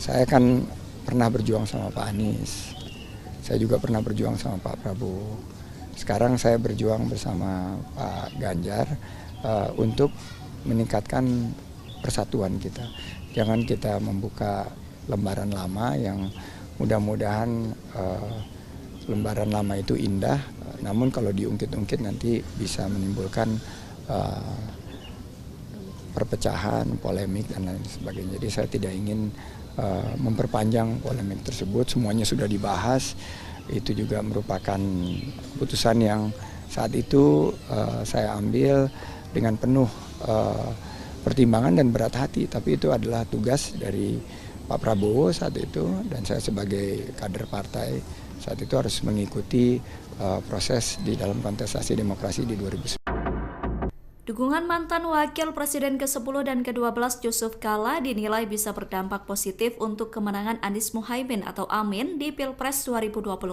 saya kan pernah berjuang sama Pak Anies, saya juga pernah berjuang sama Pak Prabowo. Sekarang saya berjuang bersama Pak Ganjar untuk meningkatkan persatuan kita. Jangan kita membuka lembaran lama yang mudah-mudahan lembaran lama itu indah, namun kalau diungkit-ungkit nanti bisa menimbulkan perpecahan, polemik, dan lain sebagainya. Jadi saya tidak ingin memperpanjang polemik tersebut, semuanya sudah dibahas. Itu juga merupakan keputusan yang saat itu saya ambil dengan penuh pertimbangan dan berat hati, tapi itu adalah tugas dari Pak Prabowo saat itu, dan saya sebagai kader partai saat itu harus mengikuti proses di dalam kontestasi demokrasi di 2019. Dukungan mantan Wakil Presiden ke-10 dan ke-12 Yusuf Kala dinilai bisa berdampak positif untuk kemenangan Anies Muhaimin atau Amin di Pilpres 2024.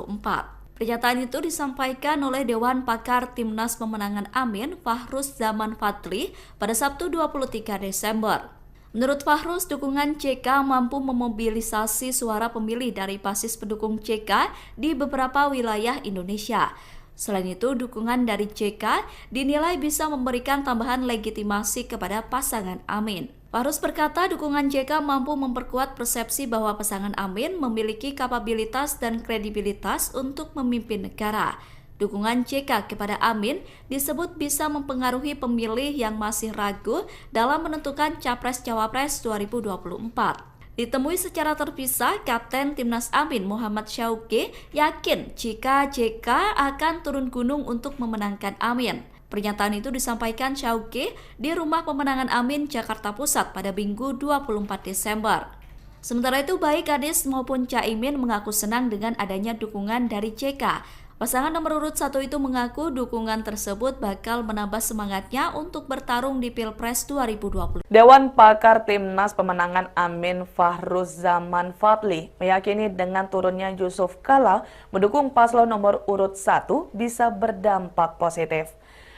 Pernyataan itu disampaikan oleh Dewan Pakar Timnas Pemenangan Amin, Fahruz Zaman Fadli, pada Sabtu 23 Desember. Menurut Fahruz, dukungan CK mampu memobilisasi suara pemilih dari basis pendukung CK di beberapa wilayah Indonesia. Selain itu, dukungan dari JK dinilai bisa memberikan tambahan legitimasi kepada pasangan Amin. Fahruz berkata dukungan JK mampu memperkuat persepsi bahwa pasangan Amin memiliki kapabilitas dan kredibilitas untuk memimpin negara. Dukungan JK kepada Amin disebut bisa mempengaruhi pemilih yang masih ragu dalam menentukan Capres-Cawapres 2024. Ditemui secara terpisah, Kapten Timnas Amin Muhammad Syauqi yakin jika JK akan turun gunung untuk memenangkan Amin. Pernyataan itu disampaikan Syauqi di Rumah Pemenangan Amin, Jakarta Pusat pada Minggu 24 Desember. Sementara itu, baik Anies maupun Caimin mengaku senang dengan adanya dukungan dari JK. Pasangan nomor urut 1 itu mengaku dukungan tersebut bakal menambah semangatnya untuk bertarung di Pilpres 2020. Dewan Pakar Timnas Pemenangan Amin Fahruz Zaman Fadli meyakini dengan turunnya Yusuf Kala mendukung paslon nomor urut 1 bisa berdampak positif.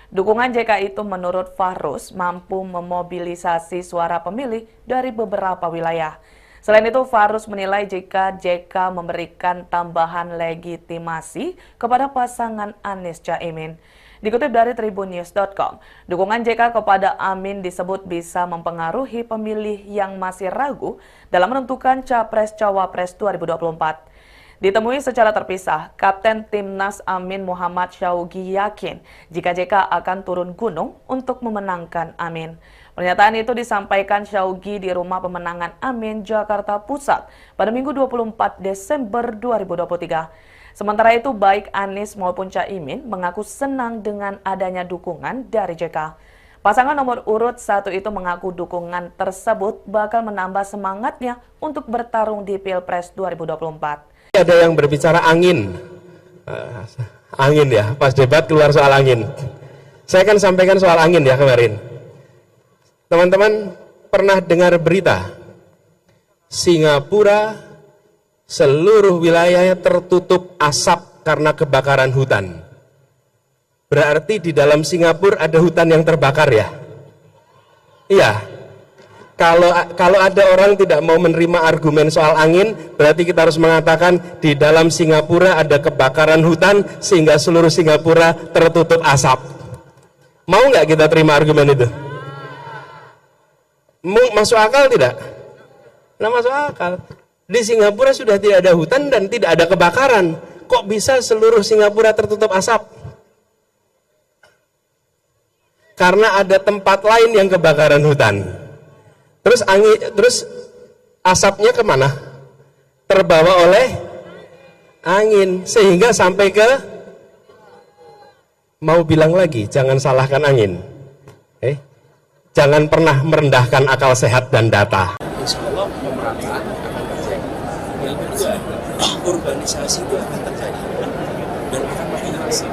Dukungan JK itu menurut Fahruz mampu memobilisasi suara pemilih dari beberapa wilayah. Selain itu, Fahruz menilai jika JK memberikan tambahan legitimasi kepada pasangan Anies Caimin. Dikutip dari tribunnews.com, dukungan JK kepada Amin disebut bisa mempengaruhi pemilih yang masih ragu dalam menentukan Capres-Cawapres 2024. Ditemui secara terpisah, Kapten Timnas Amin Muhammad Syauqi yakin jika JK akan turun gunung untuk memenangkan Amin. Pernyataan itu disampaikan Syaugi di Rumah Pemenangan Amin, Jakarta Pusat pada Minggu 24 Desember 2023. Sementara itu, baik Anies maupun Caimin mengaku senang dengan adanya dukungan dari JK. Pasangan nomor urut 1 itu mengaku dukungan tersebut bakal menambah semangatnya untuk bertarung di Pilpres 2024. Ada yang berbicara angin. Angin ya, pas debat keluar soal angin. Saya akan sampaikan soal angin ya kemarin. Teman-teman pernah dengar berita Singapura seluruh wilayahnya tertutup asap karena kebakaran hutan. Berarti di dalam Singapura ada hutan yang terbakar ya? Iya. Kalau ada orang tidak mau menerima argumen soal angin, berarti kita harus mengatakan di dalam Singapura ada kebakaran hutan sehingga seluruh Singapura tertutup asap. Mau nggak kita terima argumen itu? Masuk akal tidak? Nah, masuk akal. Di Singapura sudah tidak ada hutan dan tidak ada kebakaran. Kok bisa seluruh Singapura tertutup asap? Karena ada tempat lain yang kebakaran hutan. Terus asapnya kemana? Terbawa oleh angin sehingga sampai ke, mau bilang lagi, jangan salahkan angin. Jangan pernah merendahkan akal sehat dan data. Insya Allah pemerataan akan terjadi. Yang kedua, urbanisasi itu akan terjadi dan akan makin masif.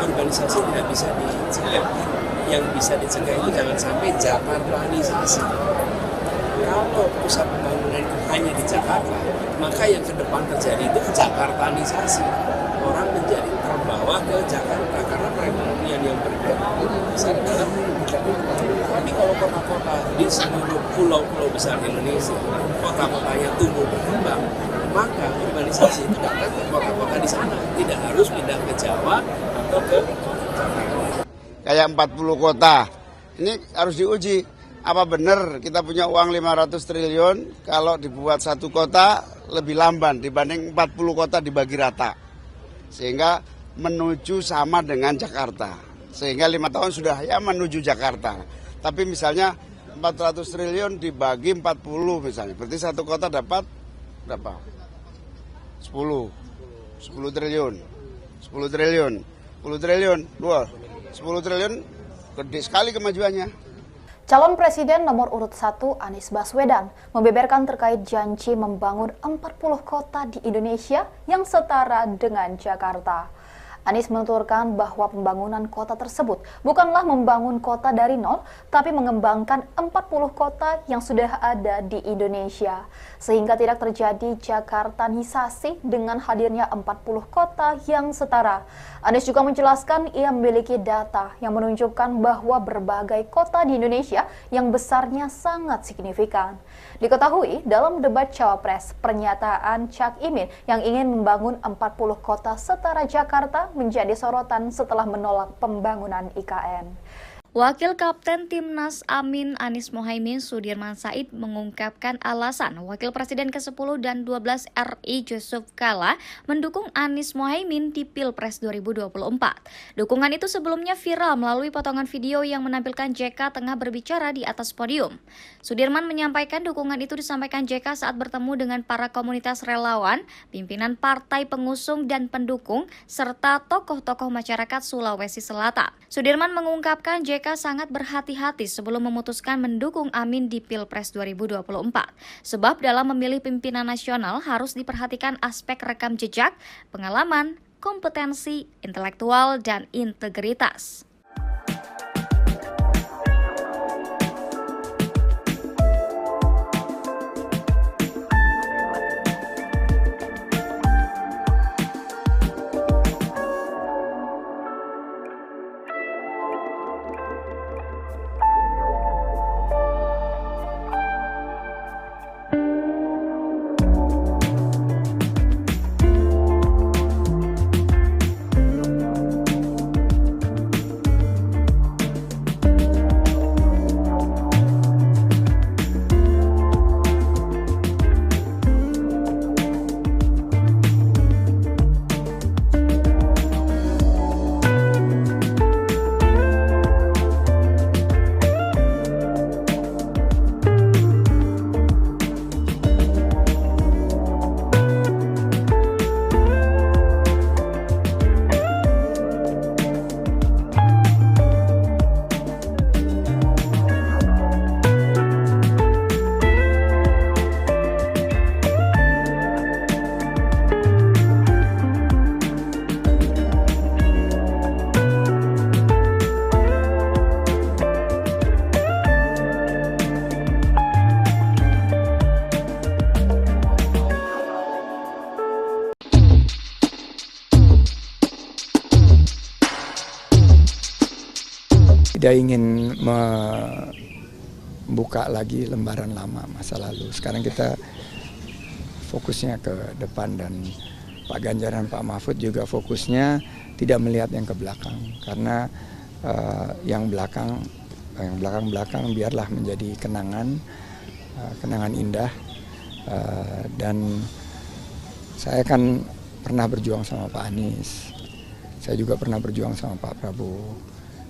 Urbanisasi tidak bisa dicegah. Yang bisa dicegah itu jangan sampai Jakartanisasi. Kalau pusat pembangunan itu hanya di Jakarta, maka yang ke depan terjadi itu Jakartanisasi. Orang menjadi terbawa ke Jakarta karena perekonomian yang bergerak besar dalam tapi kalau kota-kota di seluruh pulau-pulau besar Indonesia, kota-kotanya tumbuh berkembang, maka urbanisasi itu datang ke kota-kota di sana, tidak harus pindah ke Jawa atau ke Jakarta. Kayak 40 kota, ini harus diuji. Apa benar kita punya uang 500 triliun kalau dibuat satu kota lebih lamban dibanding 40 kota dibagi rata. Sehingga menuju sama dengan Jakarta. Sehingga 5 tahun sudah ya menuju Jakarta. Tapi misalnya 400 triliun dibagi 40 misalnya. Berarti satu kota dapat berapa? 10 triliun. 10 triliun. 10 triliun. 10 triliun gede sekali kemajuannya. Calon Presiden nomor urut 1 Anies Baswedan membeberkan terkait janji membangun 40 kota di Indonesia yang setara dengan Jakarta. Anies menuturkan bahwa pembangunan kota tersebut bukanlah membangun kota dari nol, tapi mengembangkan 40 kota yang sudah ada di Indonesia. Sehingga tidak terjadi Jakartanisasi dengan hadirnya 40 kota yang setara. Anies juga menjelaskan ia memiliki data yang menunjukkan bahwa berbagai kota di Indonesia yang besarnya sangat signifikan. Diketahui dalam debat Cawapres, pernyataan Cak Imin yang ingin membangun 40 kota setara Jakarta menjadi sorotan setelah menolak pembangunan IKN. Wakil Kapten Timnas Amin Anies Mohaimin Sudirman Said mengungkapkan alasan Wakil Presiden ke-10 dan 12 RI Yusuf Kala mendukung Anies Mohaimin di Pilpres 2024. Dukungan itu sebelumnya viral melalui potongan video yang menampilkan JK tengah berbicara di atas podium. Sudirman menyampaikan dukungan itu disampaikan JK saat bertemu dengan para komunitas relawan, pimpinan partai pengusung dan pendukung, serta tokoh-tokoh masyarakat Sulawesi Selatan. Sudirman mengungkapkan JK sangat berhati-hati sebelum memutuskan mendukung Amin di Pilpres 2024. Sebab dalam memilih pimpinan nasional harus diperhatikan aspek rekam jejak, pengalaman, kompetensi, intelektual, dan integritas. tidak ingin membuka lagi lembaran lama masa lalu. Sekarang kita fokusnya ke depan, dan Pak Ganjar dan Pak Mahfud juga fokusnya tidak melihat yang ke belakang, karena yang belakang biarlah menjadi kenangan indah. Dan saya kan pernah berjuang sama Pak Anies, saya juga pernah berjuang sama Pak Prabowo.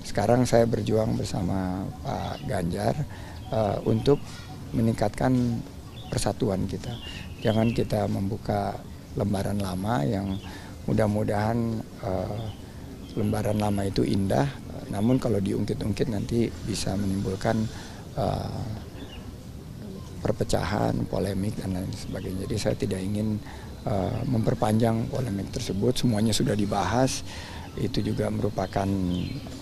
Sekarang saya berjuang bersama Pak Ganjar untuk meningkatkan persatuan kita. Jangan kita membuka lembaran lama yang mudah-mudahan lembaran lama itu indah, namun kalau diungkit-ungkit nanti bisa menimbulkan perpecahan, polemik, dan lain sebagainya. Jadi saya tidak ingin memperpanjang polemik tersebut. Semuanya sudah dibahas. Itu juga merupakan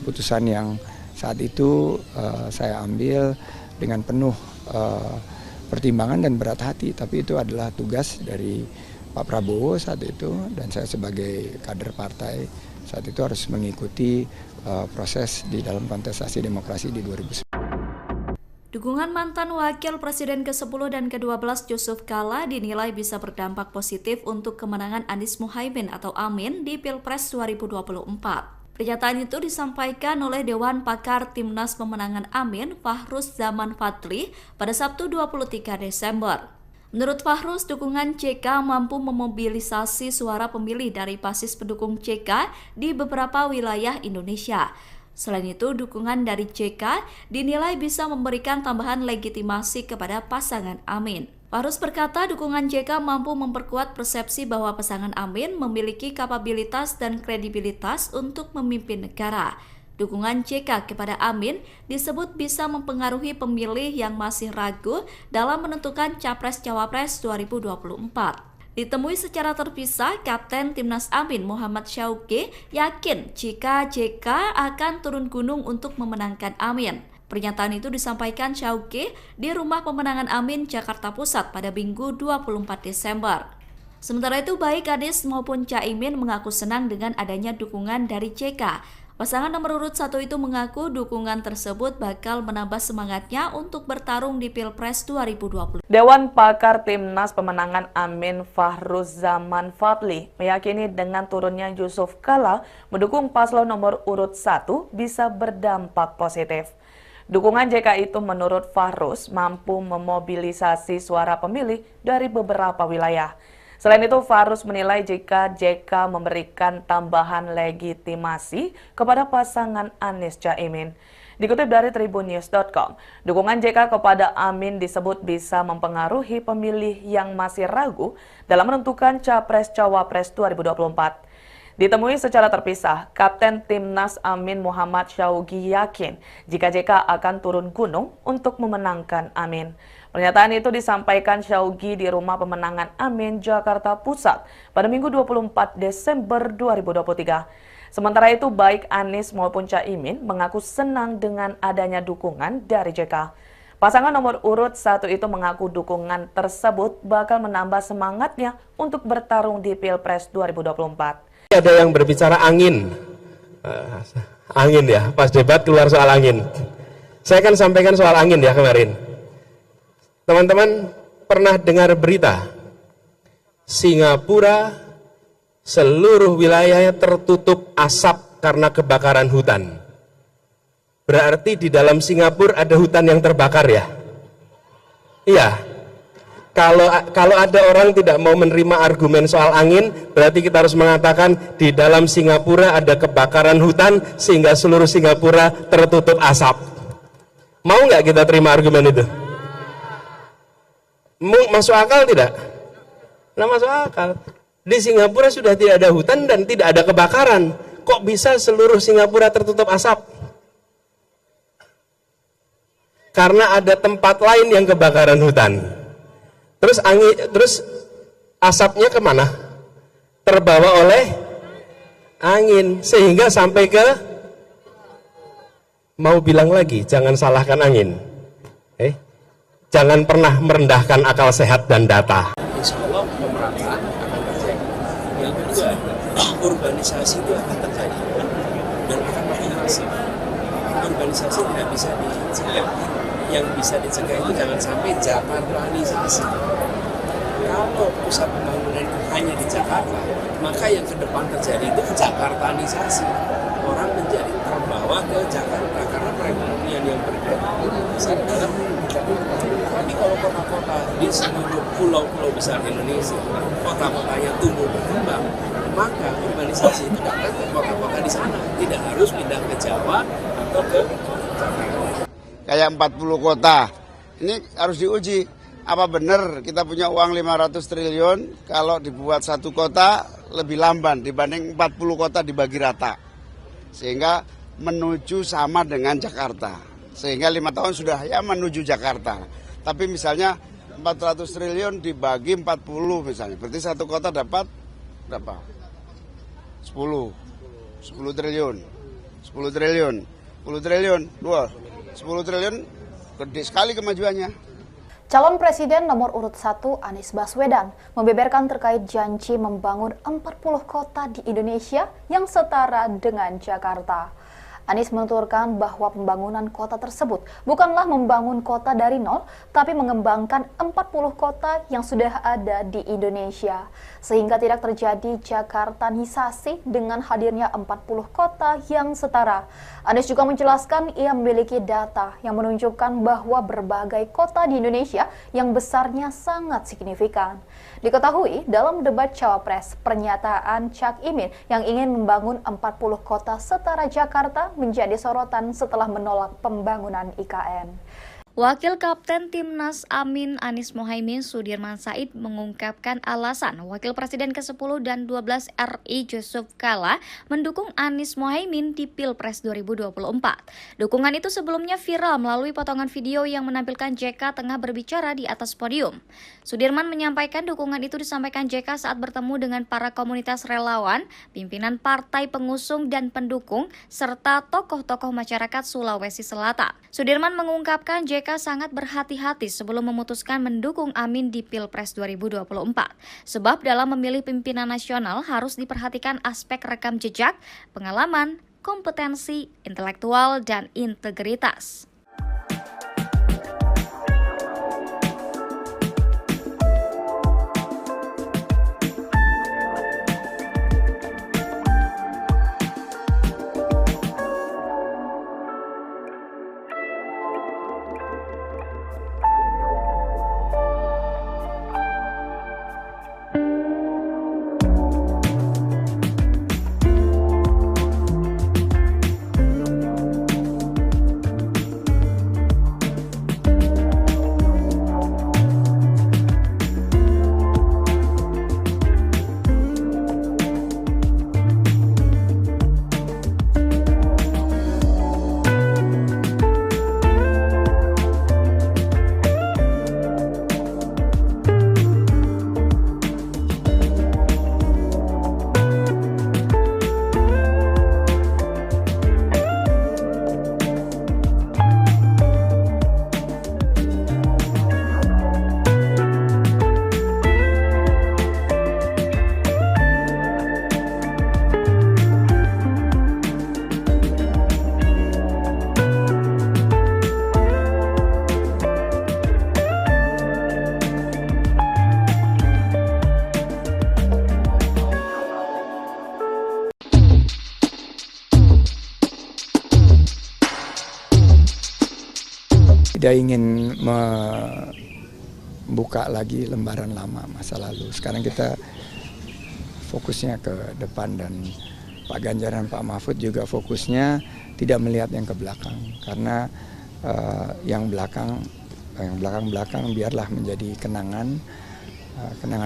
putusan yang saat itu saya ambil dengan penuh pertimbangan dan berat hati. Tapi itu adalah tugas dari Pak Prabowo saat itu, dan saya sebagai kader partai saat itu harus mengikuti proses di dalam kontestasi demokrasi di 2009. Dukungan mantan Wakil Presiden ke-10 dan ke-12 Yusuf Kala dinilai bisa berdampak positif untuk kemenangan Anies Muhaimin atau Amin di Pilpres 2024. Pernyataan itu disampaikan oleh Dewan Pakar Timnas Pemenangan Amin, Fahruz Zaman Fadli, pada Sabtu 23 Desember. Menurut Fahruz, dukungan JK mampu memobilisasi suara pemilih dari basis pendukung JK di beberapa wilayah Indonesia. Selain itu, dukungan dari JK dinilai bisa memberikan tambahan legitimasi kepada pasangan Amin. Fahruz berkata dukungan JK mampu memperkuat persepsi bahwa pasangan Amin memiliki kapabilitas dan kredibilitas untuk memimpin negara. Dukungan JK kepada Amin disebut bisa mempengaruhi pemilih yang masih ragu dalam menentukan Capres-Cawapres 2024. Ditemui secara terpisah, Kapten Timnas Amin Muhammad Syauqi yakin jika JK akan turun gunung untuk memenangkan Amin. Pernyataan itu disampaikan Syauqi di Rumah Pemenangan Amin, Jakarta Pusat pada Minggu 24 Desember. Sementara itu, baik Anies maupun Caimin mengaku senang dengan adanya dukungan dari JK. Pasangan nomor urut 1 itu mengaku dukungan tersebut bakal menambah semangatnya untuk bertarung di Pilpres 2020. Dewan Pakar Timnas Pemenangan Amin Fahruz Zaman Fadli meyakini dengan turunnya Yusuf Kala mendukung paslon nomor urut 1 bisa berdampak positif. Dukungan JK itu menurut Fahruz mampu memobilisasi suara pemilih dari beberapa wilayah. Selain itu, Fahruz menilai jika JK memberikan tambahan legitimasi kepada pasangan Anies Caimin. Dikutip dari tribunnews.com, dukungan JK kepada Amin disebut bisa mempengaruhi pemilih yang masih ragu dalam menentukan Capres-Cawapres 2024. Ditemui secara terpisah, Kapten Timnas Amin Muhammad Syauqi yakin jika JK akan turun gunung untuk memenangkan Amin. Pernyataan itu disampaikan Syauqi di Rumah Pemenangan Amin, Jakarta Pusat pada Minggu 24 Desember 2023. Sementara itu, baik Anies maupun Caimin mengaku senang dengan adanya dukungan dari JK. Pasangan nomor urut 1 itu mengaku dukungan tersebut bakal menambah semangatnya untuk bertarung di Pilpres 2024. Ada yang berbicara angin. Angin ya, pas debat keluar soal angin. Saya kan sampaikan soal angin ya kemarin. Teman-teman pernah dengar berita Singapura seluruh wilayahnya tertutup asap karena kebakaran hutan. Berarti di dalam Singapura ada hutan yang terbakar ya? Iya. Kalau ada orang tidak mau menerima argumen soal angin, berarti kita harus mengatakan di dalam Singapura ada kebakaran hutan sehingga seluruh Singapura tertutup asap. Mau nggak kita terima argumen itu? Masuk akal tidak? Nah, masuk akal. Di Singapura sudah tidak ada hutan dan tidak ada kebakaran. Kok bisa seluruh Singapura tertutup asap? Karena ada tempat lain yang kebakaran hutan. Terus asapnya kemana? Terbawa oleh angin sehingga sampai ke, mau bilang lagi, jangan salahkan angin. Jangan pernah merendahkan akal sehat dan data. Insya Allah pemerataan akan terjadi. Yang kedua, urbanisasi itu akan terjadi dan akan makin masif. urbanisasi tidak bisa dicegah. Yang bisa dicegah itu jangan sampai Jakartanisasi. Kalau pusat pembangunan itu hanya di Jakarta, maka yang ke depan terjadi itu Jakartanisasi. Orang menjadi terbawa ke Jakarta karena perekonomian yang bergerak besar dalam tapi kalau kota-kota di seluruh pulau-pulau besar Indonesia, kota-kotanya tumbuh berkembang, maka urbanisasi itu datang ke kota-kota di sana, tidak harus pindah ke Jawa atau ke Jakarta. Kayak 40 kota, ini harus diuji. Apa benar kita punya uang 500 triliun kalau dibuat satu kota lebih lamban dibanding 40 kota dibagi rata. Sehingga menuju sama dengan Jakarta. Sehingga 5 tahun sudah ya menuju Jakarta. Tapi misalnya 400 triliun dibagi 40 misalnya. Berarti satu kota dapat berapa? 10 triliun. 10 triliun. 10 triliun. 10 triliun gede sekali kemajuannya. Calon Presiden nomor urut 1 Anies Baswedan membeberkan terkait janji membangun 40 kota di Indonesia yang setara dengan Jakarta. Anies menuturkan bahwa pembangunan kota tersebut bukanlah membangun kota dari nol, tapi mengembangkan 40 kota yang sudah ada di Indonesia. Sehingga tidak terjadi Jakartanisasi dengan hadirnya 40 kota yang setara. Anies juga menjelaskan ia memiliki data yang menunjukkan bahwa berbagai kota di Indonesia yang besarnya sangat signifikan. Diketahui dalam debat Cawapres, pernyataan Cak Imin yang ingin membangun 40 kota setara Jakarta menjadi sorotan setelah menolak pembangunan IKN. Wakil Kapten Timnas Amin Anies Mohaimin Sudirman Said mengungkapkan alasan Wakil Presiden ke-10 dan 12 RI Yusuf Kala mendukung Anies Mohaimin di Pilpres 2024. Dukungan itu sebelumnya viral melalui potongan video yang menampilkan JK tengah berbicara di atas podium. Sudirman menyampaikan dukungan itu disampaikan JK saat bertemu dengan para komunitas relawan, pimpinan partai pengusung dan pendukung, serta tokoh-tokoh masyarakat Sulawesi Selatan. Sudirman mengungkapkan JK sangat berhati-hati sebelum memutuskan mendukung Amin di Pilpres 2024. Sebab dalam memilih pimpinan nasional harus diperhatikan aspek rekam jejak, pengalaman, kompetensi, intelektual, dan integritas. Tidak ingin membuka lagi lembaran lama masa lalu. Sekarang kita fokusnya ke depan dan Pak Ganjar dan Pak Mahfud juga fokusnya tidak melihat yang ke belakang. Karena yang belakang biarlah menjadi kenangan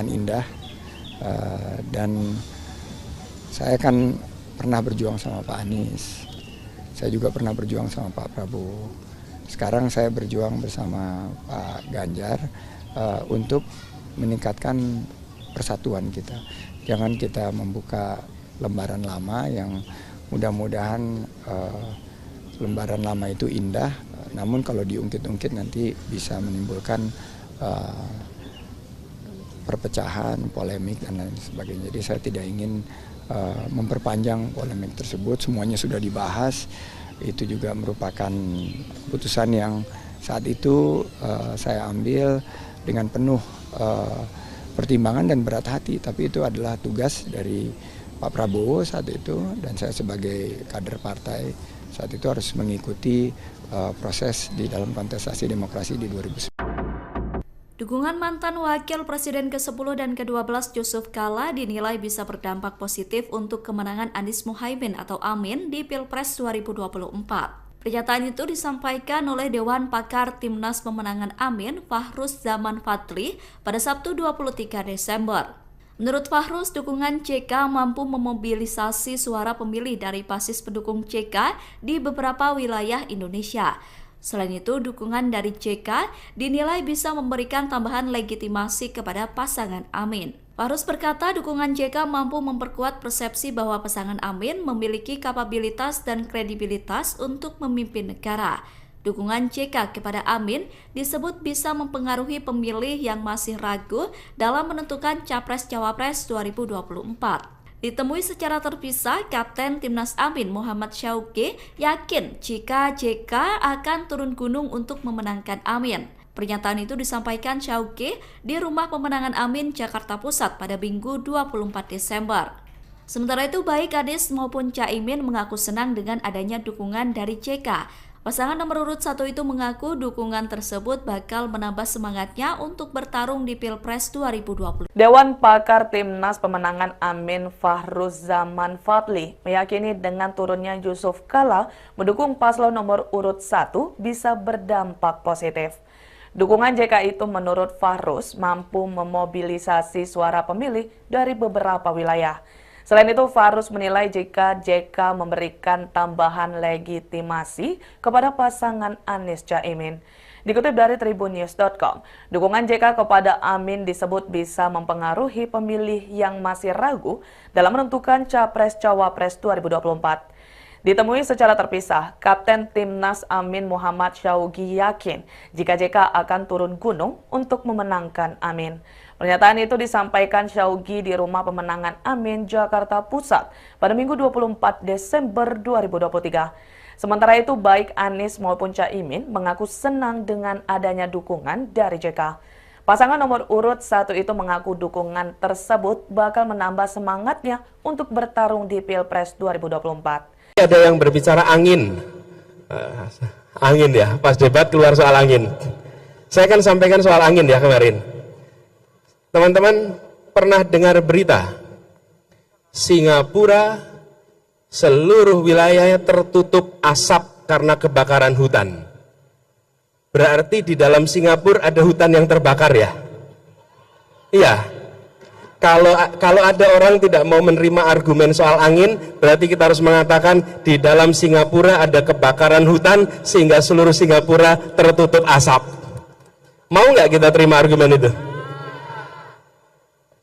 indah. Dan saya kan pernah berjuang sama Pak Anies. Saya juga pernah berjuang sama Pak Prabowo. Sekarang saya berjuang bersama Pak Ganjar untuk meningkatkan persatuan kita. Jangan kita membuka lembaran lama yang mudah-mudahan lembaran lama itu indah, namun kalau diungkit-ungkit nanti bisa menimbulkan perpecahan, polemik, dan lain sebagainya. Jadi saya tidak ingin memperpanjang polemik tersebut, semuanya sudah dibahas. Itu juga merupakan keputusan yang saat itu saya ambil dengan penuh pertimbangan dan berat hati, tapi itu adalah tugas dari Pak Prabowo saat itu, dan saya sebagai kader partai saat itu harus mengikuti proses di dalam kontestasi demokrasi di 2019. Dukungan mantan Wakil Presiden ke-10 dan ke-12 Yusuf Kala dinilai bisa berdampak positif untuk kemenangan Anies Muhaimin atau Amin di Pilpres 2024. Pernyataan itu disampaikan oleh Dewan Pakar Timnas Pemenangan Amin, Fahruz Zaman Fadli, pada Sabtu 23 Desember. Menurut Fahruz, dukungan JK mampu memobilisasi suara pemilih dari basis pendukung JK di beberapa wilayah Indonesia. Selain itu, dukungan dari JK dinilai bisa memberikan tambahan legitimasi kepada pasangan Amin. Fahruz berkata dukungan JK mampu memperkuat persepsi bahwa pasangan Amin memiliki kapabilitas dan kredibilitas untuk memimpin negara. Dukungan JK kepada Amin disebut bisa mempengaruhi pemilih yang masih ragu dalam menentukan Capres-Cawapres 2024. Ditemui secara terpisah, Kapten Timnas Amin Muhammad Syauqi yakin jika JK akan turun gunung untuk memenangkan Amin. Pernyataan itu disampaikan Syauqi di Rumah Pemenangan Amin, Jakarta Pusat pada Minggu 24 Desember. Sementara itu, baik Anies maupun Caimin mengaku senang dengan adanya dukungan dari JK. Pasangan nomor urut 1 itu mengaku dukungan tersebut bakal menambah semangatnya untuk bertarung di Pilpres 2020. Dewan Pakar Timnas Pemenangan Amin Fahruz Zaman Fadli meyakini dengan turunnya Yusuf Kala mendukung paslon nomor urut 1 bisa berdampak positif. Dukungan JK itu menurut Fahruz mampu memobilisasi suara pemilih dari beberapa wilayah. Selain itu, Fahruz menilai jika JK memberikan tambahan legitimasi kepada pasangan Anies Caimin. Dikutip dari tribunnews.com, dukungan JK kepada Amin disebut bisa mempengaruhi pemilih yang masih ragu dalam menentukan Capres-Cawapres 2024. Ditemui secara terpisah, Kapten Timnas Amin Muhammad Syauqi yakin jika JK akan turun gunung untuk memenangkan Amin. Pernyataan itu disampaikan Syauqi di Rumah Pemenangan Amin, Jakarta Pusat pada Minggu 24 Desember 2023. Sementara itu, baik Anies maupun Caimin mengaku senang dengan adanya dukungan dari JK. Pasangan nomor urut 1 itu mengaku dukungan tersebut bakal menambah semangatnya untuk bertarung di Pilpres 2024. Ada yang berbicara angin. Angin ya, pas debat keluar soal angin. Saya kan sampaikan soal angin ya kemarin. Teman-teman pernah dengar berita Singapura seluruh wilayahnya tertutup asap karena kebakaran hutan. Berarti di dalam Singapura ada hutan yang terbakar ya? Iya. Kalau ada orang tidak mau menerima argumen soal angin, berarti kita harus mengatakan di dalam Singapura ada kebakaran hutan sehingga seluruh Singapura tertutup asap. Mau nggak kita terima argumen itu?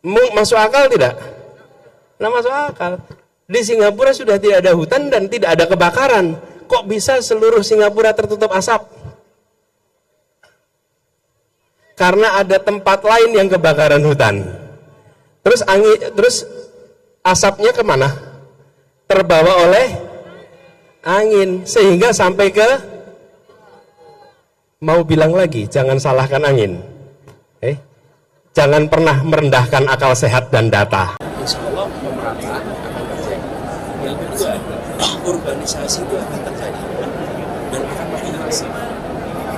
Masuk akal tidak? Nah, masuk akal. Di Singapura sudah tidak ada hutan dan tidak ada kebakaran. Kok bisa seluruh Singapura tertutup asap? Karena ada tempat lain yang kebakaran hutan. Terus asapnya kemana? Terbawa oleh angin sehingga sampai ke, mau bilang lagi, jangan salahkan angin. Jangan pernah merendahkan akal sehat dan data. Insya Allah pemerataan akan terjadi. Yang kedua, urbanisasi itu akan terjadi dan akan makin masif.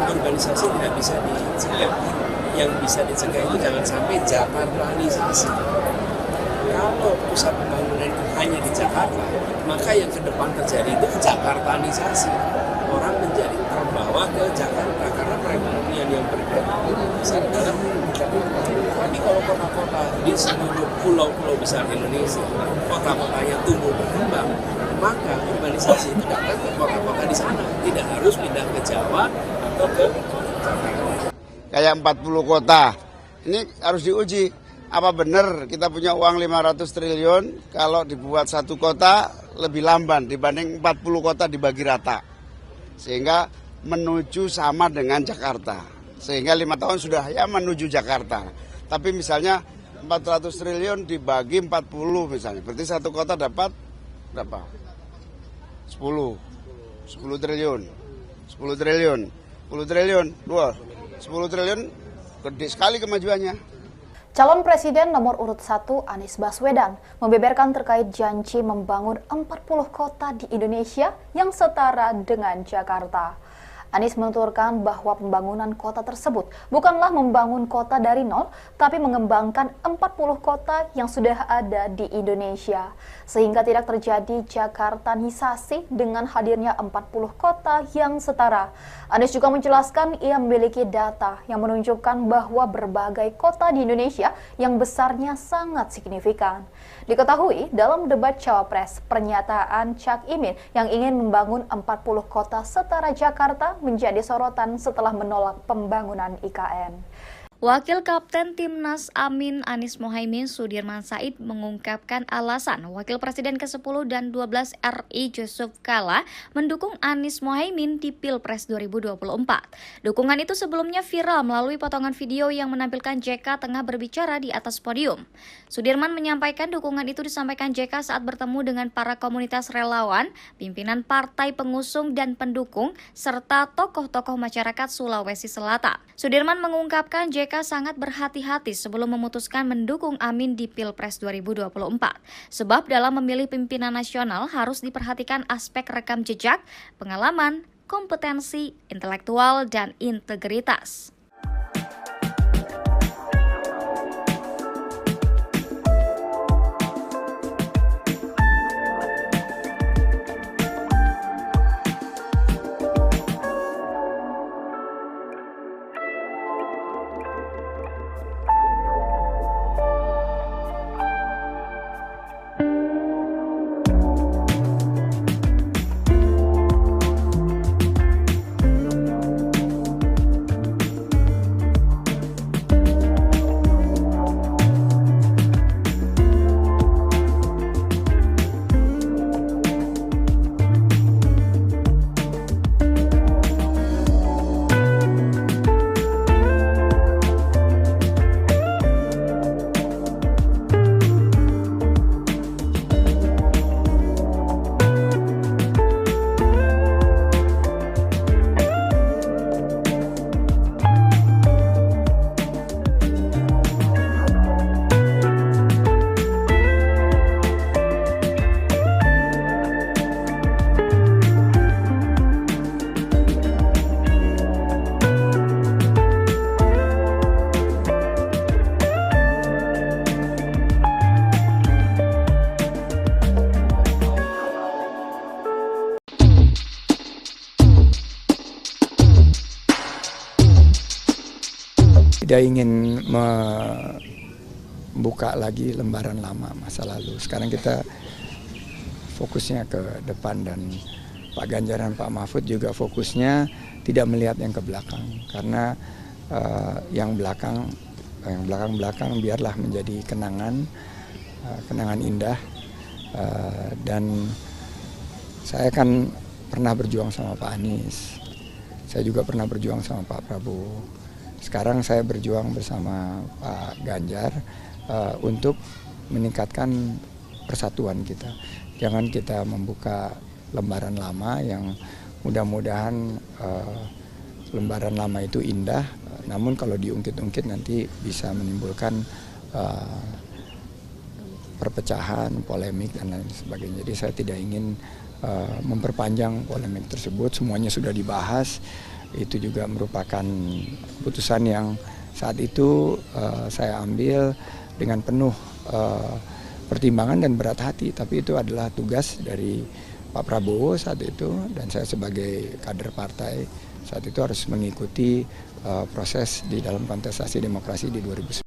Urbanisasi tidak bisa dicegah. Yang bisa dicegah itu jangan sampai Jakartanisasi. Kalau pusat pembangunan itu hanya di Jakarta, maka yang ke depan terjadi itu Jakartanisasi. Orang menjadi terbawa ke Jakarta karena perekonomian yang bergerak besar dalam Jakarta. Tapi kalau kota-kota di seluruh pulau-pulau besar Indonesia, kota-kotanya tumbuh berkembang, maka urbanisasi itu datang ke kota-kota di sana, tidak harus pindah ke Jawa atau ke Jakarta. Kayak 40 kota, ini harus diuji. Apa benar kita punya uang 500 triliun kalau dibuat satu kota lebih lamban dibanding 40 kota dibagi rata. Sehingga menuju sama dengan Jakarta. Sehingga 5 tahun sudah ya menuju Jakarta. Tapi misalnya 400 triliun dibagi 40 misalnya. Berarti satu kota dapat berapa? 10. 10 triliun. 10 triliun. 10 triliun. Wah, 10 triliun gede sekali kemajuannya. Calon Presiden nomor urut 1 Anies Baswedan membeberkan terkait janji membangun 40 kota di Indonesia yang setara dengan Jakarta. Anies menuturkan bahwa pembangunan kota tersebut bukanlah membangun kota dari nol, tapi mengembangkan 40 kota yang sudah ada di Indonesia. Sehingga tidak terjadi Jakartanisasi dengan hadirnya 40 kota yang setara. Anies juga menjelaskan ia memiliki data yang menunjukkan bahwa berbagai kota di Indonesia yang besarnya sangat signifikan. Diketahui dalam debat Cawapres, pernyataan Cak Imin yang ingin membangun 40 kota setara Jakarta menjadi sorotan setelah menolak pembangunan IKN. Wakil Kapten Timnas Amin Anies Mohaimin Sudirman Said mengungkapkan alasan Wakil Presiden ke-10 dan 12 RI Yusuf Kala mendukung Anies Mohaimin di Pilpres 2024. Dukungan itu sebelumnya viral melalui potongan video yang menampilkan JK tengah berbicara di atas podium. Sudirman menyampaikan dukungan itu disampaikan JK saat bertemu dengan para komunitas relawan, pimpinan partai pengusung dan pendukung, serta tokoh-tokoh masyarakat Sulawesi Selatan. Sudirman mengungkapkan JK sangat berhati-hati sebelum memutuskan mendukung Amin di Pilpres 2024. Sebab dalam memilih pimpinan nasional harus diperhatikan aspek rekam jejak, pengalaman, kompetensi, intelektual, dan integritas. Tidak ingin membuka lagi lembaran lama masa lalu. Sekarang kita fokusnya ke depan, dan Pak Ganjar dan Pak Mahfud juga fokusnya tidak melihat yang ke belakang, karena yang belakang biarlah menjadi kenangan indah. Dan saya kan pernah berjuang sama Pak Anies, saya juga pernah berjuang sama Pak Prabowo. Sekarang saya berjuang bersama Pak Ganjar untuk meningkatkan persatuan kita. Jangan kita membuka lembaran lama yang mudah-mudahan lembaran lama itu indah, namun kalau diungkit-ungkit nanti bisa menimbulkan perpecahan, polemik, dan lain sebagainya. Jadi saya tidak ingin memperpanjang polemik tersebut, semuanya sudah dibahas. Itu juga merupakan keputusan yang saat itu saya ambil dengan penuh pertimbangan dan berat hati, tapi itu adalah tugas dari Pak Prabowo saat itu, dan saya sebagai kader partai saat itu harus mengikuti proses di dalam kontestasi demokrasi di 2019.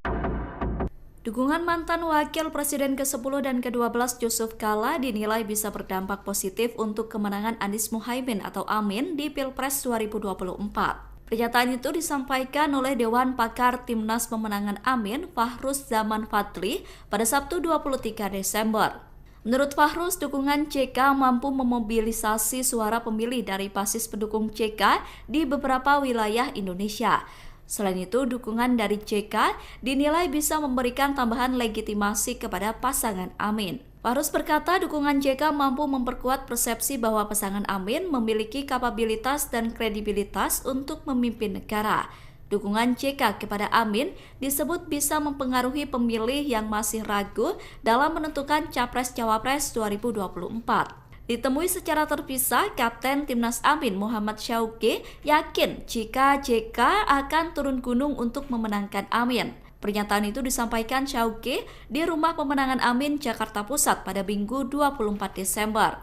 Dukungan mantan Wakil Presiden ke-10 dan ke-12 Yusuf Kala dinilai bisa berdampak positif untuk kemenangan Anies Mohaimin atau Amin di Pilpres 2024. Pernyataan itu disampaikan oleh Dewan Pakar Timnas Pemenangan Amin, Fahruz Zaman Fadli, pada Sabtu 23 Desember. Menurut Fahruz, dukungan CK mampu memobilisasi suara pemilih dari basis pendukung CK di beberapa wilayah Indonesia. Selain itu, dukungan dari JK dinilai bisa memberikan tambahan legitimasi kepada pasangan Amin. Fahruz berkata dukungan JK mampu memperkuat persepsi bahwa pasangan Amin memiliki kapabilitas dan kredibilitas untuk memimpin negara. Dukungan JK kepada Amin disebut bisa mempengaruhi pemilih yang masih ragu dalam menentukan Capres-Cawapres 2024. Ditemui secara terpisah, Kapten Timnas Amin Muhammad Syauqi yakin jika JK akan turun gunung untuk memenangkan Amin. Pernyataan itu disampaikan Syauqi di Rumah Pemenangan Amin, Jakarta Pusat pada Minggu 24 Desember.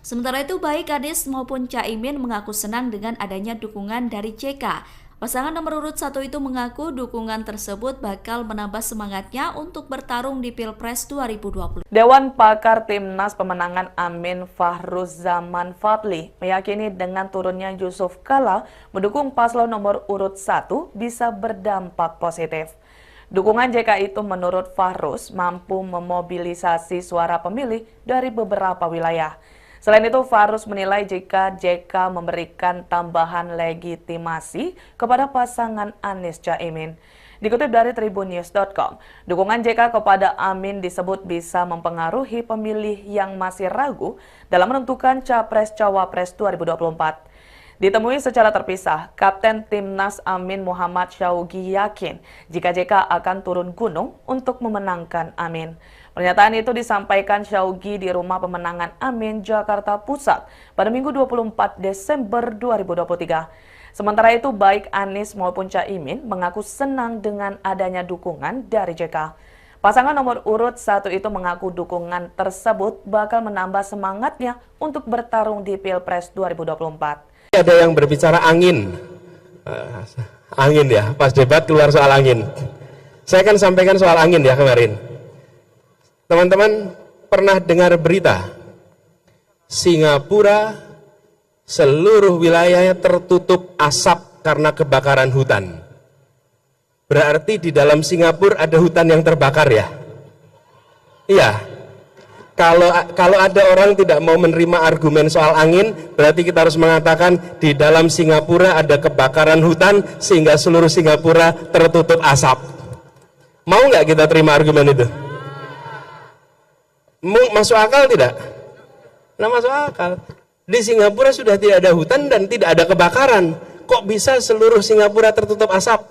Sementara itu, baik Anies maupun Caimin mengaku senang dengan adanya dukungan dari JK. Pasangan nomor urut 1 itu mengaku dukungan tersebut bakal menambah semangatnya untuk bertarung di Pilpres 2020. Dewan Pakar Timnas Pemenangan Amin Fahruz Zaman Fadli meyakini dengan turunnya Yusuf Kala mendukung paslon nomor urut 1 bisa berdampak positif. Dukungan JK itu menurut Fahruz mampu memobilisasi suara pemilih dari beberapa wilayah. Selain itu, Fahruz menilai jika JK memberikan tambahan legitimasi kepada pasangan Anies Caimin. Dikutip dari tribunnews.com, dukungan JK kepada Amin disebut bisa mempengaruhi pemilih yang masih ragu dalam menentukan Capres-Cawapres 2024. Ditemui secara terpisah, Kapten Timnas Amin Muhammad Syauqi yakin jika JK akan turun gunung untuk memenangkan Amin. Pernyataan itu disampaikan Syauqi di Rumah Pemenangan Amin, Jakarta Pusat pada Minggu 24 Desember 2023. Sementara itu, baik Anies maupun Caimin mengaku senang dengan adanya dukungan dari JK. Pasangan nomor urut 1 itu mengaku dukungan tersebut bakal menambah semangatnya untuk bertarung di Pilpres 2024. Ada yang berbicara angin ya, pas debat keluar soal angin. Saya akan sampaikan soal angin ya kemarin. Teman-teman pernah dengar berita Singapura seluruh wilayahnya tertutup asap karena kebakaran hutan. Berarti di dalam Singapura ada hutan yang terbakar ya? Iya. Kalau ada orang tidak mau menerima argumen soal angin, berarti kita harus mengatakan di dalam Singapura ada kebakaran hutan sehingga seluruh Singapura tertutup asap. Mau nggak kita terima argumen itu? Masuk akal tidak? Nah, masuk akal. Di Singapura sudah tidak ada hutan dan tidak ada kebakaran. Kok bisa seluruh Singapura tertutup asap?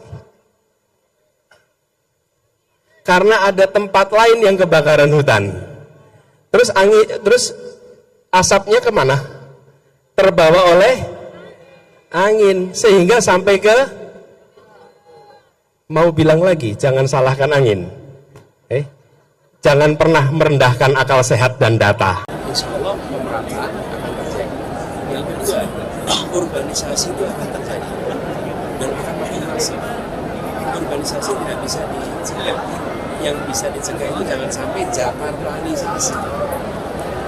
Karena ada tempat lain yang kebakaran hutan. Terus asapnya kemana? Terbawa oleh angin sehingga sampai ke, mau bilang lagi jangan salahkan angin. Jangan pernah merendahkan akal sehat dan data. Insya Allah pemerataan akan terjadi. Yang kedua, urbanisasi itu akan terjadi dan akan makin masif. Urbanisasi tidak bisa dicegah. Yang bisa dicegah itu jangan sampai Jakartanisasi.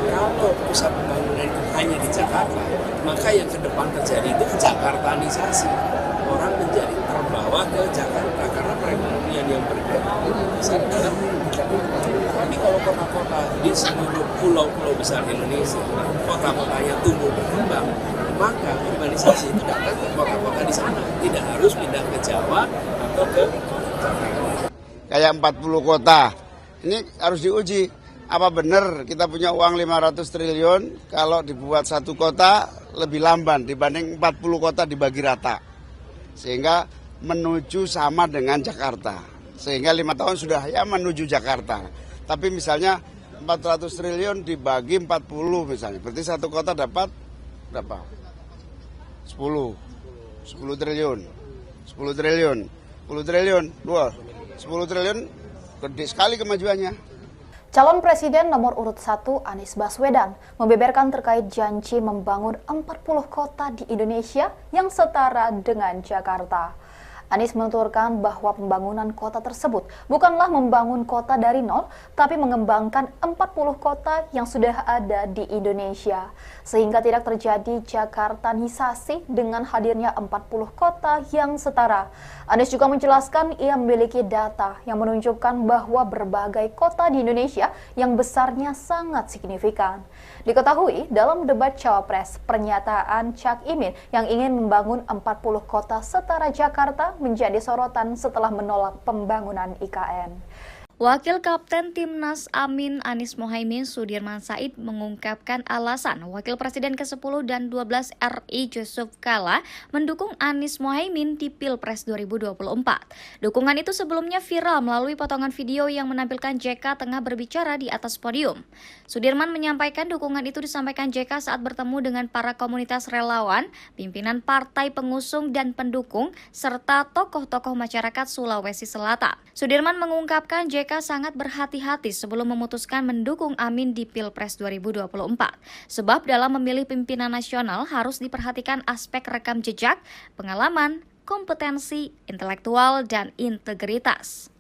Kalau pusat pembangunan itu hanya di Jakarta, maka yang ke depan terjadi itu Jakartanisasi. Orang menjadi terbawa ke Jakarta karena perekonomian yang bergerak besar dalam tapi kalau kota-kota di seluruh pulau-pulau besar Indonesia, kota-kotanya tumbuh berkembang, maka urbanisasi itu datang ke kota-kota di sana, tidak harus pindah ke Jawa atau ke Jakarta. Kayak 40 kota, ini harus diuji. Apa benar kita punya uang 500 triliun kalau dibuat satu kota lebih lamban dibanding 40 kota dibagi rata. Sehingga menuju sama dengan Jakarta. Sehingga 5 tahun sudah ya menuju Jakarta. Tapi misalnya 400 triliun dibagi 40 misalnya. Berarti satu kota dapat berapa? 10 triliun. 10 triliun. 10 triliun. 10 triliun gede sekali kemajuannya. Calon Presiden nomor urut 1 Anies Baswedan membeberkan terkait janji membangun 40 kota di Indonesia yang setara dengan Jakarta. Anies menuturkan bahwa pembangunan kota tersebut bukanlah membangun kota dari nol, tapi mengembangkan 40 kota yang sudah ada di Indonesia. Sehingga tidak terjadi Jakartanisasi dengan hadirnya 40 kota yang setara. Anies juga menjelaskan ia memiliki data yang menunjukkan bahwa berbagai kota di Indonesia yang besarnya sangat signifikan. Diketahui dalam debat Cawapres, pernyataan Cak Imin yang ingin membangun 40 kota setara Jakarta menjadi sorotan setelah menolak pembangunan IKN. Wakil Kapten Timnas Amin Anies Mohaimin Sudirman Said mengungkapkan alasan Wakil Presiden ke-10 dan 12 RI Yusuf Kala mendukung Anies Mohaimin di Pilpres 2024. Dukungan itu sebelumnya viral melalui potongan video yang menampilkan JK tengah berbicara di atas podium. Sudirman menyampaikan dukungan itu disampaikan JK saat bertemu dengan para komunitas relawan, pimpinan partai pengusung dan pendukung, serta tokoh-tokoh masyarakat Sulawesi Selatan. Sudirman mengungkapkan JK sangat berhati-hati sebelum memutuskan mendukung Amin di Pilpres 2024. Sebab dalam memilih pimpinan nasional harus diperhatikan aspek rekam jejak, pengalaman, kompetensi, intelektual, dan integritas.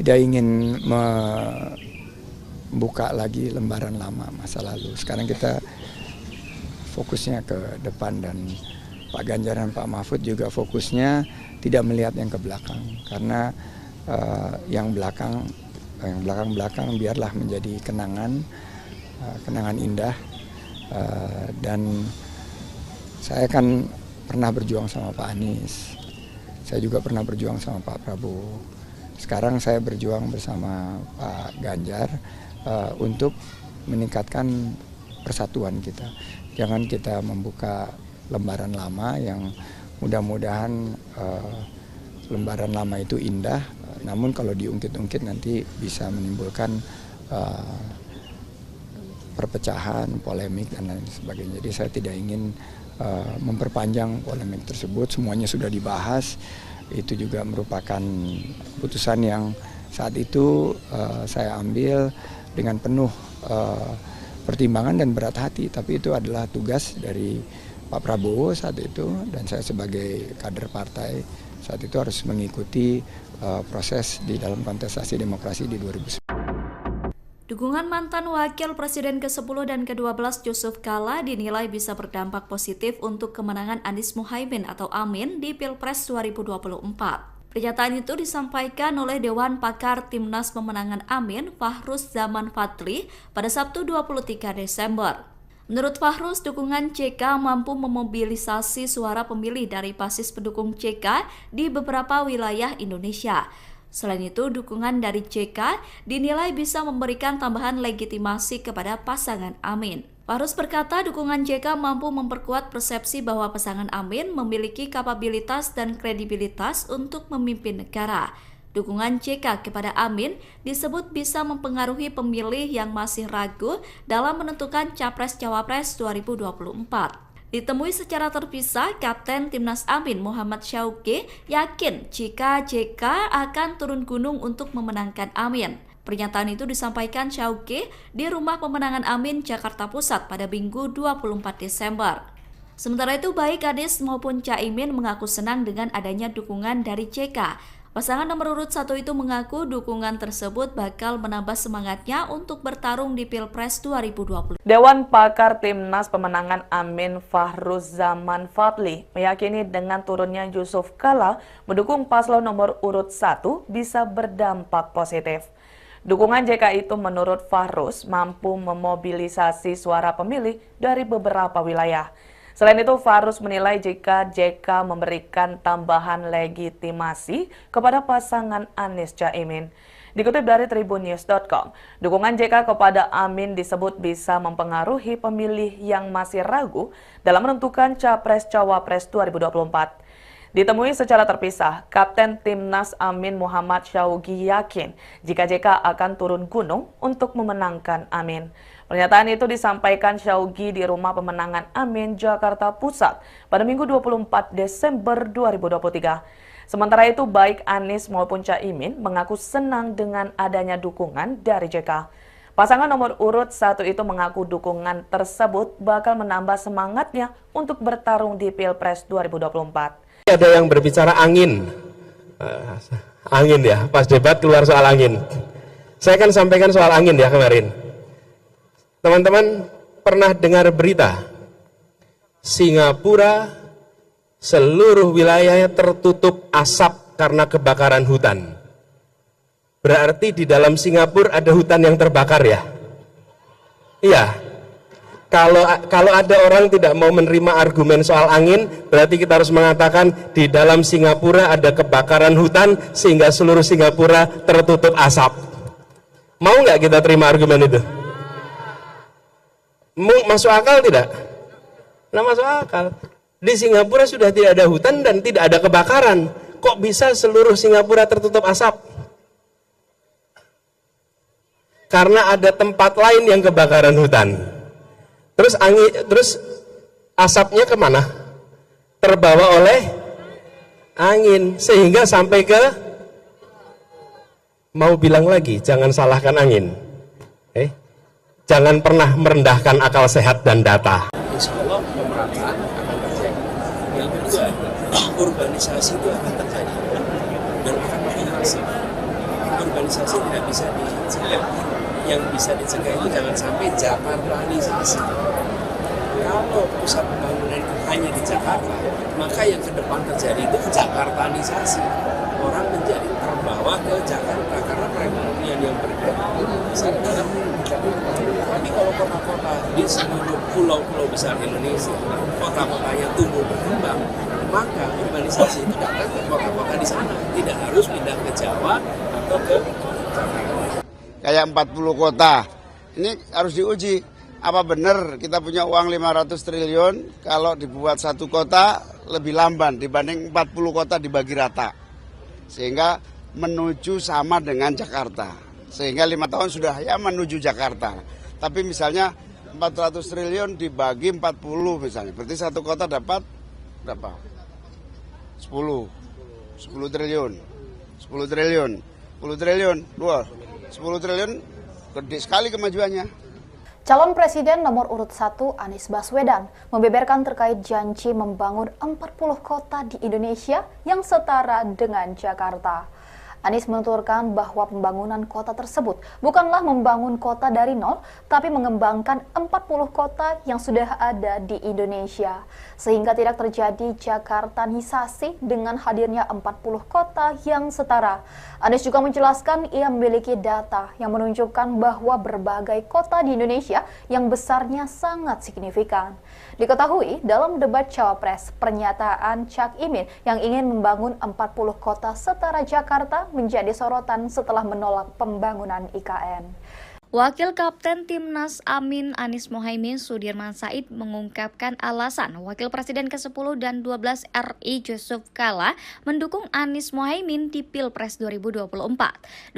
Tidak ingin membuka lagi lembaran lama masa lalu. Sekarang kita fokusnya ke depan, dan Pak Ganjar dan Pak Mahfud juga fokusnya tidak melihat yang ke belakang, karena yang belakang biarlah menjadi kenangan indah. Dan saya kan pernah berjuang sama Pak Anies, saya juga pernah berjuang sama Pak Prabowo. Sekarang saya berjuang bersama Pak Ganjar untuk meningkatkan persatuan kita. Jangan kita membuka lembaran lama yang mudah-mudahan lembaran lama itu indah, namun kalau diungkit-ungkit nanti bisa menimbulkan perpecahan, polemik, dan lain sebagainya. Jadi saya tidak ingin memperpanjang polemik tersebut, semuanya sudah dibahas. Itu juga merupakan putusan yang saat itu saya ambil dengan penuh pertimbangan dan berat hati, tapi itu adalah tugas dari Pak Prabowo saat itu, dan saya sebagai kader partai saat itu harus mengikuti proses di dalam kontestasi demokrasi di 2019. Dukungan mantan Wakil Presiden ke-10 dan ke-12 Yusuf Kala dinilai bisa berdampak positif untuk kemenangan Anies Mohaimin atau Amin di Pilpres 2024. Pernyataan itu disampaikan oleh Dewan Pakar Timnas Pemenangan Amin, Fahruz Zaman Fadli, pada Sabtu 23 Desember. Menurut Fahruz, dukungan JK mampu memobilisasi suara pemilih dari basis pendukung JK di beberapa wilayah Indonesia. Selain itu, dukungan dari JK dinilai bisa memberikan tambahan legitimasi kepada pasangan Amin. Fahruz berkata dukungan JK mampu memperkuat persepsi bahwa pasangan Amin memiliki kapabilitas dan kredibilitas untuk memimpin negara. Dukungan JK kepada Amin disebut bisa mempengaruhi pemilih yang masih ragu dalam menentukan Capres-Cawapres 2024. Ditemui secara terpisah, Kapten Timnas Amin Muhammad Syauqi yakin jika JK akan turun gunung untuk memenangkan Amin. Pernyataan itu disampaikan Syauqi di Rumah Pemenangan Amin, Jakarta Pusat pada Minggu 24 Desember. Sementara itu, baik Anies maupun Caimin mengaku senang dengan adanya dukungan dari JK. Pasangan nomor urut 1 itu mengaku dukungan tersebut bakal menambah semangatnya untuk bertarung di Pilpres 2020. Dewan Pakar Timnas Pemenangan Amin Fahruzaman Fadli meyakini dengan turunnya Yusuf Kala mendukung paslon nomor urut 1 bisa berdampak positif. Dukungan JK itu menurut Fahruz mampu memobilisasi suara pemilih dari beberapa wilayah. Selain itu, Fahruz menilai jika JK memberikan tambahan legitimasi kepada pasangan Anies Caimin. Dikutip dari tribunnews.com, dukungan JK kepada Amin disebut bisa mempengaruhi pemilih yang masih ragu dalam menentukan Capres-Cawapres 2024. Ditemui secara terpisah, Kapten Timnas Amin Muhammad Syaugi yakin jika JK akan turun gunung untuk memenangkan Amin. Pernyataan itu disampaikan Syaugi di Rumah Pemenangan Amin, Jakarta Pusat pada Minggu 24 Desember 2023. Sementara itu, baik Anies maupun Caimin mengaku senang dengan adanya dukungan dari JK. Pasangan nomor urut 1 itu mengaku dukungan tersebut bakal menambah semangatnya untuk bertarung di Pilpres 2024. Ada yang berbicara angin. Angin ya, pas debat keluar soal angin. Saya kan sampaikan soal angin ya kemarin. Teman-teman pernah dengar berita Singapura seluruh wilayahnya tertutup asap karena kebakaran hutan. Berarti di dalam Singapura ada hutan yang terbakar ya? Iya. Kalau ada orang tidak mau menerima argumen soal angin, berarti kita harus mengatakan di dalam Singapura ada kebakaran hutan sehingga seluruh Singapura tertutup asap. Mau nggak kita terima argumen itu? Masuk akal tidak? Nah, masuk akal. Di Singapura sudah tidak ada hutan dan tidak ada kebakaran. Kok bisa seluruh Singapura tertutup asap? Karena ada tempat lain yang kebakaran hutan. Terus asapnya kemana? Terbawa oleh angin sehingga sampai ke, mau bilang lagi, jangan salahkan angin. Jangan pernah merendahkan akal sehat dan data. Insya Allah pemerataan akan terjadi. Yang kedua, urbanisasi itu akan terjadi dan akan makin masif. Urbanisasi tidak bisa dicegah. Yang bisa dicegah itu jangan sampai Jakartanisasi. Kalau pusat pembangunan itu hanya di Jakarta, maka yang ke depan terjadi itu Jakartanisasi. Orang menjadi terbawa ke Jakarta karena perekonomian yang bergerak besar dalam. Tapi kalau kota-kota di seluruh pulau-pulau besar Indonesia, kota-kotanya tumbuh berkembang, maka urbanisasi itu datang ke kota-kota di sana, tidak harus pindah ke Jawa atau ke Jakarta. Kayak 40 kota, ini harus diuji. Apa benar kita punya uang 500 triliun kalau dibuat satu kota lebih lamban dibanding 40 kota dibagi rata. Sehingga menuju sama dengan Jakarta. Sehingga 5 tahun sudah ya menuju Jakarta. Tapi misalnya 400 triliun dibagi 40 misalnya. Berarti satu kota dapat berapa? 10 triliun. 10 triliun. 10 triliun. 10 triliun gede sekali kemajuannya. Calon Presiden nomor urut 1 Anies Baswedan membeberkan terkait janji membangun 40 kota di Indonesia yang setara dengan Jakarta. Anies menuturkan bahwa pembangunan kota tersebut bukanlah membangun kota dari nol, tapi mengembangkan 40 kota yang sudah ada di Indonesia. Sehingga tidak terjadi Jakartanisasi dengan hadirnya 40 kota yang setara. Anies juga menjelaskan ia memiliki data yang menunjukkan bahwa berbagai kota di Indonesia yang besarnya sangat signifikan. Diketahui dalam debat Cawapres, pernyataan Cak Imin yang ingin membangun 40 kota setara Jakarta menjadi sorotan setelah menolak pembangunan IKN. Wakil Kapten Timnas Amin Anies Mohaimin Sudirman Said mengungkapkan alasan Wakil Presiden ke-10 dan 12 RI Yusuf Kala mendukung Anies Mohaimin di Pilpres 2024.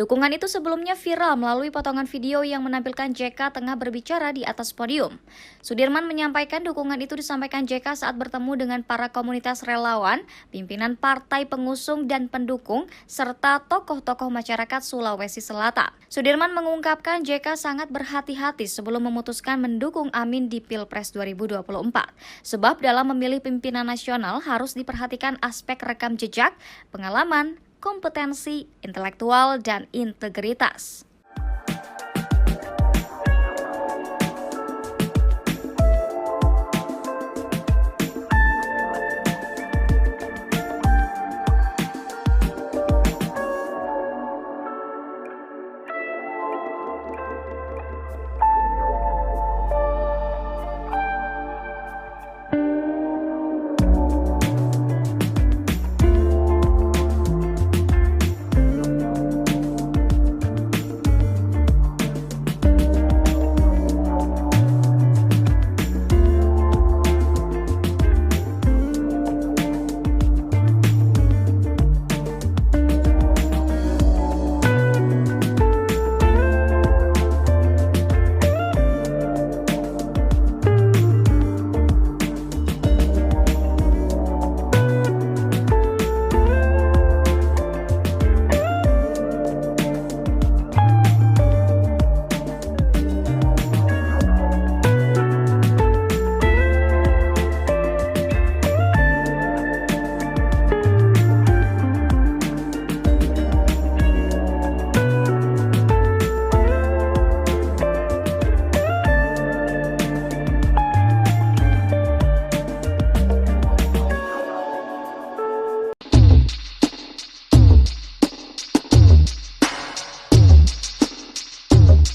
Dukungan itu sebelumnya viral melalui potongan video yang menampilkan JK tengah berbicara di atas podium. Sudirman menyampaikan dukungan itu disampaikan JK saat bertemu dengan para komunitas relawan, pimpinan partai pengusung dan pendukung, serta tokoh-tokoh masyarakat Sulawesi Selatan. Sudirman mengungkapkan JK sangat berhati-hati sebelum memutuskan mendukung Amin di Pilpres 2024. Sebab dalam memilih pimpinan nasional harus diperhatikan aspek rekam jejak, pengalaman, kompetensi, intelektual, dan integritas.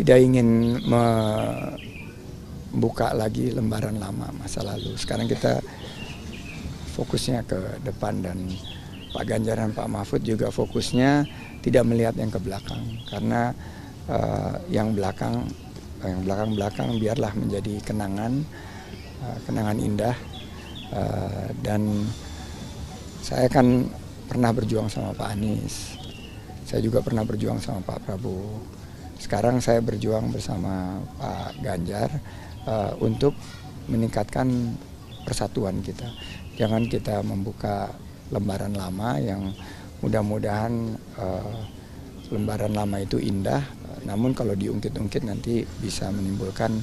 Tidak ingin membuka lagi lembaran lama masa lalu. Sekarang kita fokusnya ke depan, dan Pak Ganjar dan Pak Mahfud juga fokusnya tidak melihat yang ke belakang, karena yang belakang biarlah menjadi kenangan indah. Dan saya kan pernah berjuang sama Pak Anies, saya juga pernah berjuang sama Pak Prabowo. Sekarang saya berjuang bersama Pak Ganjar untuk meningkatkan persatuan kita. Jangan kita membuka lembaran lama yang mudah-mudahan lembaran lama itu indah, namun kalau diungkit-ungkit nanti bisa menimbulkan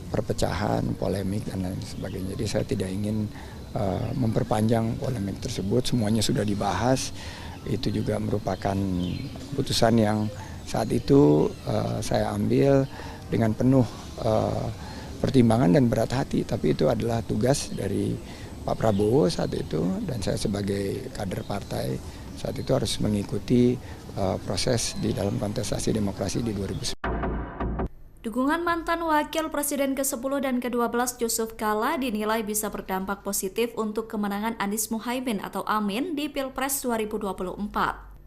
perpecahan, polemik, dan lain sebagainya. Jadi saya tidak ingin memperpanjang polemik tersebut, semuanya sudah dibahas. Itu juga merupakan keputusan yang saat itu saya ambil dengan penuh pertimbangan dan berat hati, tapi itu adalah tugas dari Pak Prabowo saat itu, dan saya sebagai kader partai saat itu harus mengikuti proses di dalam kontestasi demokrasi di 2019. Dukungan mantan Wakil Presiden ke-10 dan ke-12 Yusuf Kala dinilai bisa berdampak positif untuk kemenangan Anies Muhaimin atau Amin di Pilpres 2024.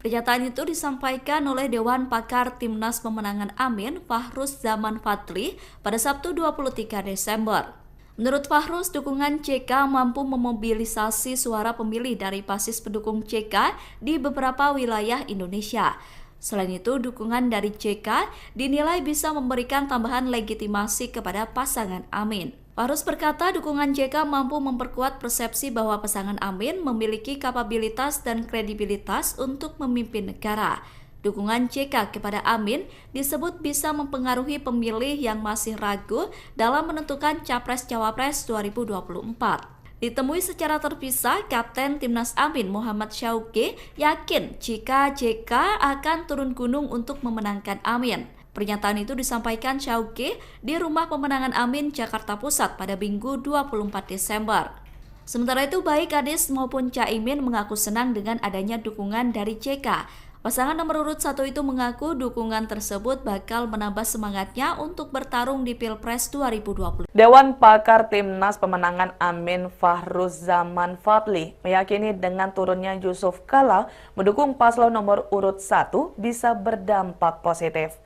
Pernyataan itu disampaikan oleh Dewan Pakar Timnas Pemenangan Amin, Fahruz Zaman Fadli, pada Sabtu 23 Desember. Menurut Fahruz, dukungan CK mampu memobilisasi suara pemilih dari basis pendukung CK di beberapa wilayah Indonesia. Selain itu, dukungan dari CK dinilai bisa memberikan tambahan legitimasi kepada pasangan Amin. Fahruz berkata dukungan JK mampu memperkuat persepsi bahwa pasangan Amin memiliki kapabilitas dan kredibilitas untuk memimpin negara. Dukungan JK kepada Amin disebut bisa mempengaruhi pemilih yang masih ragu dalam menentukan Capres-Cawapres 2024. Ditemui secara terpisah, Kapten Timnas Amin Muhammad Syauqi yakin jika JK akan turun gunung untuk memenangkan Amin. Pernyataan itu disampaikan Syauqi di Rumah Pemenangan Amin, Jakarta Pusat pada Minggu 24 Desember. Sementara itu, baik Anies maupun Caimin mengaku senang dengan adanya dukungan dari JK. Pasangan nomor urut 1 itu mengaku dukungan tersebut bakal menambah semangatnya untuk bertarung di Pilpres 2020. Dewan Pakar Timnas Pemenangan Amin Fahruz Zaman Fadli meyakini dengan turunnya Yusuf Kala mendukung paslon nomor urut 1 bisa berdampak positif.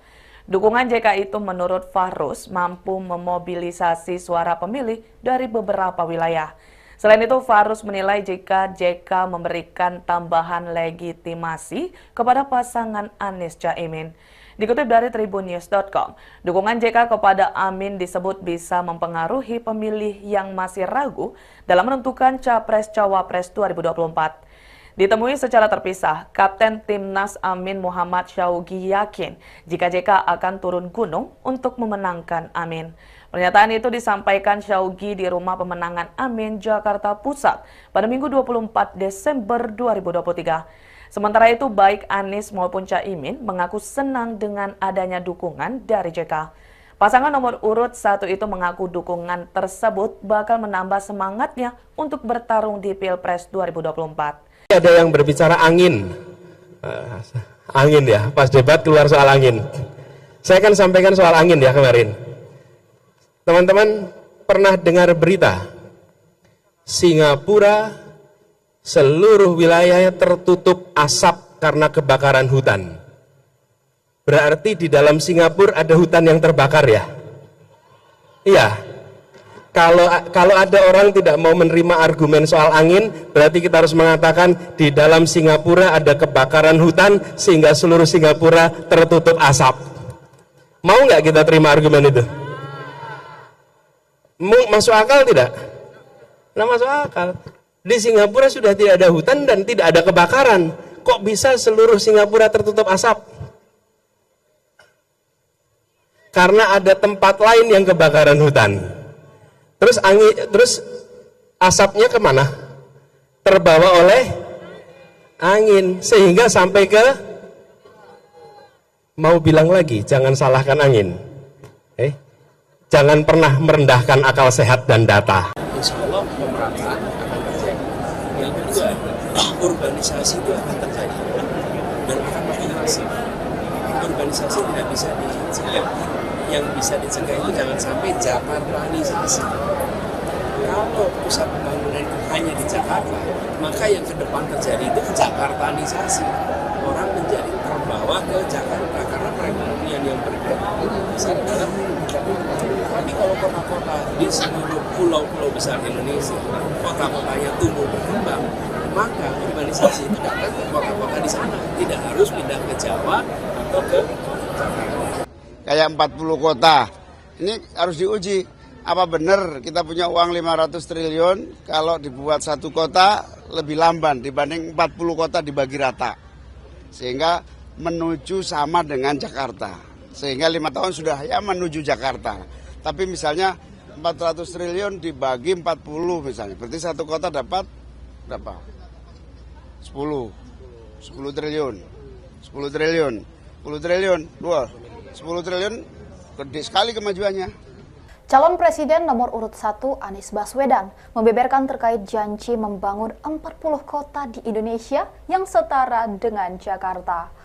Dukungan JK itu menurut Fahruz mampu memobilisasi suara pemilih dari beberapa wilayah. Selain itu, Fahruz menilai jika JK memberikan tambahan legitimasi kepada pasangan Anies Caimin. Dikutip dari tribunnews.com, dukungan JK kepada Amin disebut bisa mempengaruhi pemilih yang masih ragu dalam menentukan Capres-Cawapres 2024. Ditemui secara terpisah, Kapten Timnas Amin Muhammad Syauqi yakin jika JK akan turun gunung untuk memenangkan Amin. Pernyataan itu disampaikan Syaugi di Rumah Pemenangan Amin, Jakarta Pusat pada Minggu 24 Desember 2023. Sementara itu, baik Anies maupun Caimin mengaku senang dengan adanya dukungan dari JK. Pasangan nomor urut 1 itu mengaku dukungan tersebut bakal menambah semangatnya untuk bertarung di Pilpres 2024. Ada yang berbicara angin. Angin ya, pas debat keluar soal angin. Saya akan sampaikan soal angin ya kemarin. Teman-teman pernah dengar berita Singapura seluruh wilayahnya tertutup asap karena kebakaran hutan. Berarti di dalam Singapura ada hutan yang terbakar ya? Iya. Kalau ada orang tidak mau menerima argumen soal angin, berarti kita harus mengatakan di dalam Singapura ada kebakaran hutan sehingga seluruh Singapura tertutup asap. Mau nggak kita terima argumen itu? Masuk akal tidak? Nah, masuk akal. Di Singapura sudah tidak ada hutan dan tidak ada kebakaran. Kok bisa seluruh Singapura tertutup asap? Karena ada tempat lain yang kebakaran hutan. Terus asapnya kemana? Terbawa oleh angin sehingga sampai ke, mau bilang lagi, jangan salahkan angin. Jangan pernah merendahkan akal sehat dan data. Insya Allah pemerataan akan terjadi. Yang kedua, urbanisasi itu akan terjadi dan akan makin masif. Urbanisasi tidak bisa dicegah. Yang bisa dicegah itu jangan sampai Jakartanisasi. Kalau pusat pembangunan itu hanya di Jakarta, maka yang ke depan terjadi itu Jakartanisasi. Orang menjadi terbawa ke Jakarta karena perekonomian yang bergerak besar dalam Jakarta. Tapi kalau kota-kota di seluruh pulau-pulau besar Indonesia, kota-kotanya tumbuh berkembang, maka urbanisasi itu datang ke kota-kota di sana. Tidak harus pindah ke Jawa atau ke Jakarta. Kayak 40 kota, ini harus diuji. Apa benar kita punya uang 500 triliun kalau dibuat satu kota lebih lamban dibanding 40 kota dibagi rata. Sehingga menuju sama dengan Jakarta. Sehingga 5 tahun sudah ya menuju Jakarta. Tapi misalnya 400 triliun dibagi 40 misalnya. Berarti satu kota dapat berapa? 10 triliun. 10 triliun. 10 triliun. 10 triliun gede sekali kemajuannya. Calon Presiden nomor urut 1 Anies Baswedan membeberkan terkait janji membangun 40 kota di Indonesia yang setara dengan Jakarta.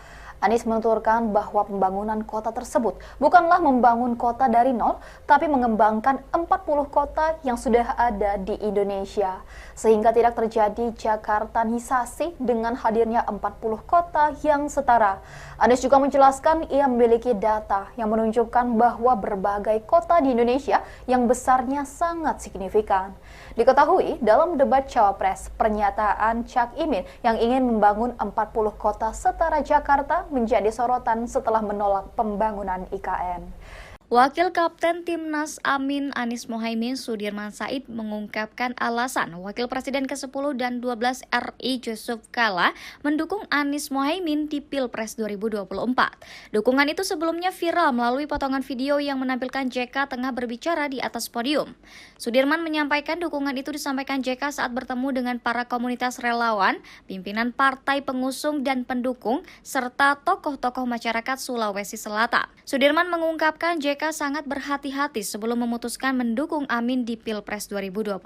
Anies menuturkan bahwa pembangunan kota tersebut bukanlah membangun kota dari nol, tapi mengembangkan 40 kota yang sudah ada di Indonesia. Sehingga tidak terjadi Jakartanisasi dengan hadirnya 40 kota yang setara. Anies juga menjelaskan ia memiliki data yang menunjukkan bahwa berbagai kota di Indonesia yang besarnya sangat signifikan. Diketahui dalam debat Cawapres, pernyataan Cak Imin yang ingin membangun 40 kota setara Jakarta menjadi sorotan setelah menolak pembangunan IKN. Wakil Kapten Timnas Amin Anies Mohaimin Sudirman Said mengungkapkan alasan Wakil Presiden ke-10 dan 12 RI Yusuf Kala mendukung Anies Mohaimin di Pilpres 2024. Dukungan itu sebelumnya viral melalui potongan video yang menampilkan JK tengah berbicara di atas podium. Sudirman menyampaikan dukungan itu disampaikan JK saat bertemu dengan para komunitas relawan, pimpinan partai pengusung dan pendukung, serta tokoh-tokoh masyarakat Sulawesi Selatan. Sudirman mengungkapkan JK sangat berhati-hati sebelum memutuskan mendukung Amin di Pilpres 2024.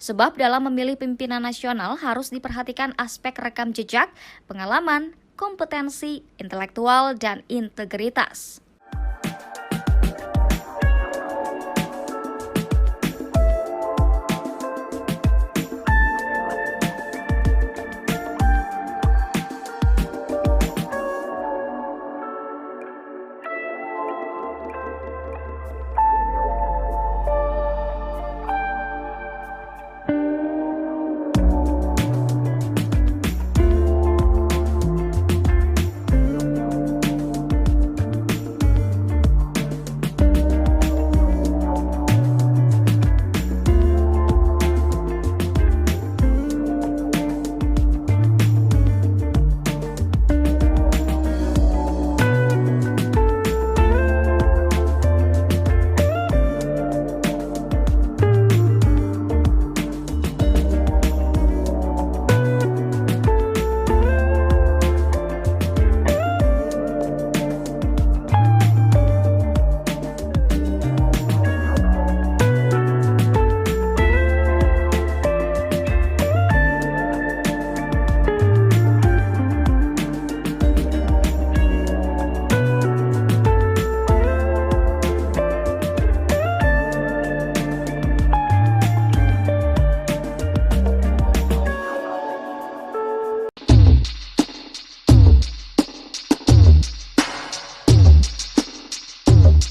Sebab dalam memilih pimpinan nasional harus diperhatikan aspek rekam jejak, pengalaman, kompetensi, intelektual, dan integritas.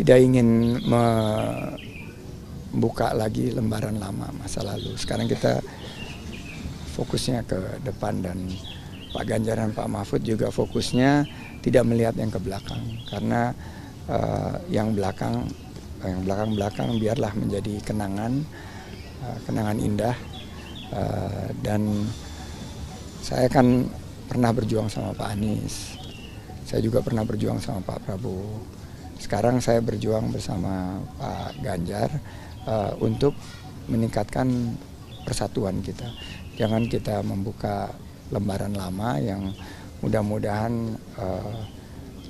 tidak ingin membuka lagi lembaran lama masa lalu. Sekarang kita fokusnya ke depan, dan Pak Ganjar dan Pak Mahfud juga fokusnya tidak melihat yang ke belakang, karena yang belakang biarlah menjadi kenangan indah. Dan saya kan pernah berjuang sama Pak Anies, saya juga pernah berjuang sama Pak Prabowo. Sekarang saya berjuang bersama Pak Ganjar untuk meningkatkan persatuan kita. Jangan kita membuka lembaran lama yang mudah-mudahan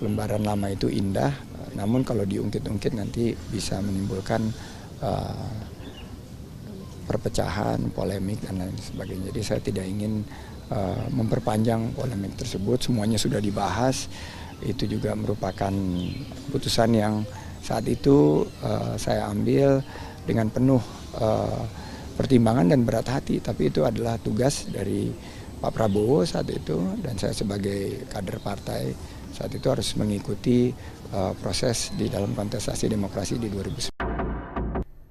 lembaran lama itu indah, namun kalau diungkit-ungkit nanti bisa menimbulkan perpecahan, polemik, dan lain sebagainya. Jadi saya tidak ingin memperpanjang polemik tersebut. Semuanya sudah dibahas. Itu juga merupakan putusan yang saat itu saya ambil dengan penuh pertimbangan dan berat hati. Tapi itu adalah tugas dari Pak Prabowo saat itu, dan saya sebagai kader partai saat itu harus mengikuti proses di dalam kontestasi demokrasi di 2019.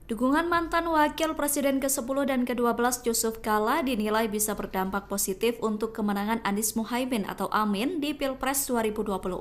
Dukungan mantan Wakil Presiden ke-10 dan ke-12 Yusuf Kala dinilai bisa berdampak positif untuk kemenangan Anies Muhaimin atau Amin di Pilpres 2024.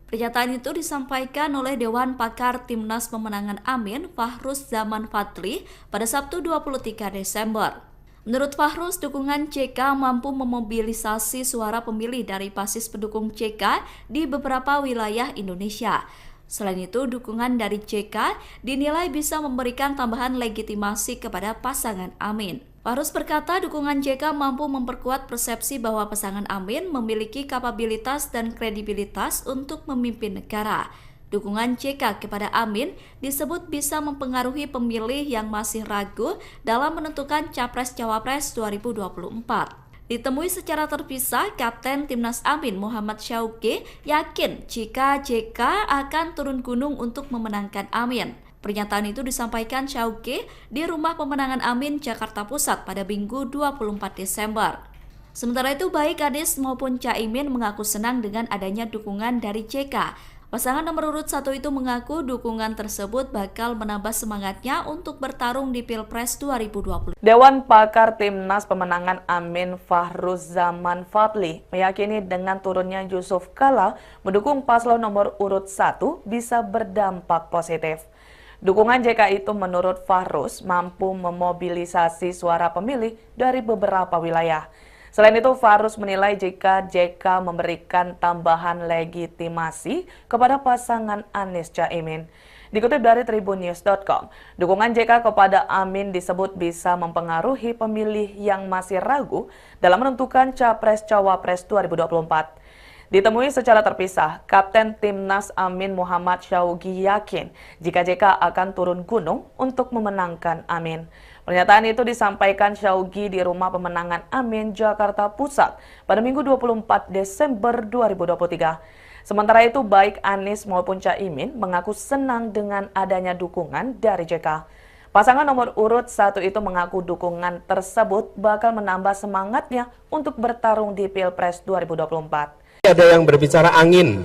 Pernyataan itu disampaikan oleh Dewan Pakar Timnas Pemenangan Amin, Fahruz Zaman Fadli, pada Sabtu 23 Desember. Menurut Fahruz, dukungan JK mampu memobilisasi suara pemilih dari basis pendukung JK di beberapa wilayah Indonesia. Selain itu, dukungan dari JK dinilai bisa memberikan tambahan legitimasi kepada pasangan Amin. Fahruz berkata dukungan JK mampu memperkuat persepsi bahwa pasangan Amin memiliki kapabilitas dan kredibilitas untuk memimpin negara. Dukungan JK kepada Amin disebut bisa mempengaruhi pemilih yang masih ragu dalam menentukan Capres-Cawapres 2024. Ditemui secara terpisah, Kapten Timnas Amin Muhammad Syauqi yakin jika JK akan turun gunung untuk memenangkan Amin. Pernyataan itu disampaikan Syauqi di Rumah Pemenangan Amin, Jakarta Pusat pada Minggu 24 Desember. Sementara itu, baik Anies maupun Caimin mengaku senang dengan adanya dukungan dari JK. Pasangan nomor urut 1 itu mengaku dukungan tersebut bakal menambah semangatnya untuk bertarung di Pilpres 2020. Dewan Pakar Timnas Pemenangan Amin Fahruz Zaman Fadli meyakini dengan turunnya Yusuf Kala mendukung paslon nomor urut 1 bisa berdampak positif. Dukungan JK itu menurut Fahruz mampu memobilisasi suara pemilih dari beberapa wilayah. Selain itu, Fahruz menilai jika JK memberikan tambahan legitimasi kepada pasangan Anies Caimin. Dikutip dari tribunnews.com, dukungan JK kepada Amin disebut bisa mempengaruhi pemilih yang masih ragu dalam menentukan Capres-Cawapres 2024. Ditemui secara terpisah, Kapten Timnas Amin Muhammad Syauqi yakin jika JK akan turun gunung untuk memenangkan Amin. Pernyataan itu disampaikan Syauqi di Rumah Pemenangan Amin, Jakarta Pusat pada Minggu 24 Desember 2023. Sementara itu, baik Anies maupun Caimin mengaku senang dengan adanya dukungan dari JK. Pasangan nomor urut 1 itu mengaku dukungan tersebut bakal menambah semangatnya untuk bertarung di Pilpres 2024. Ada yang berbicara angin.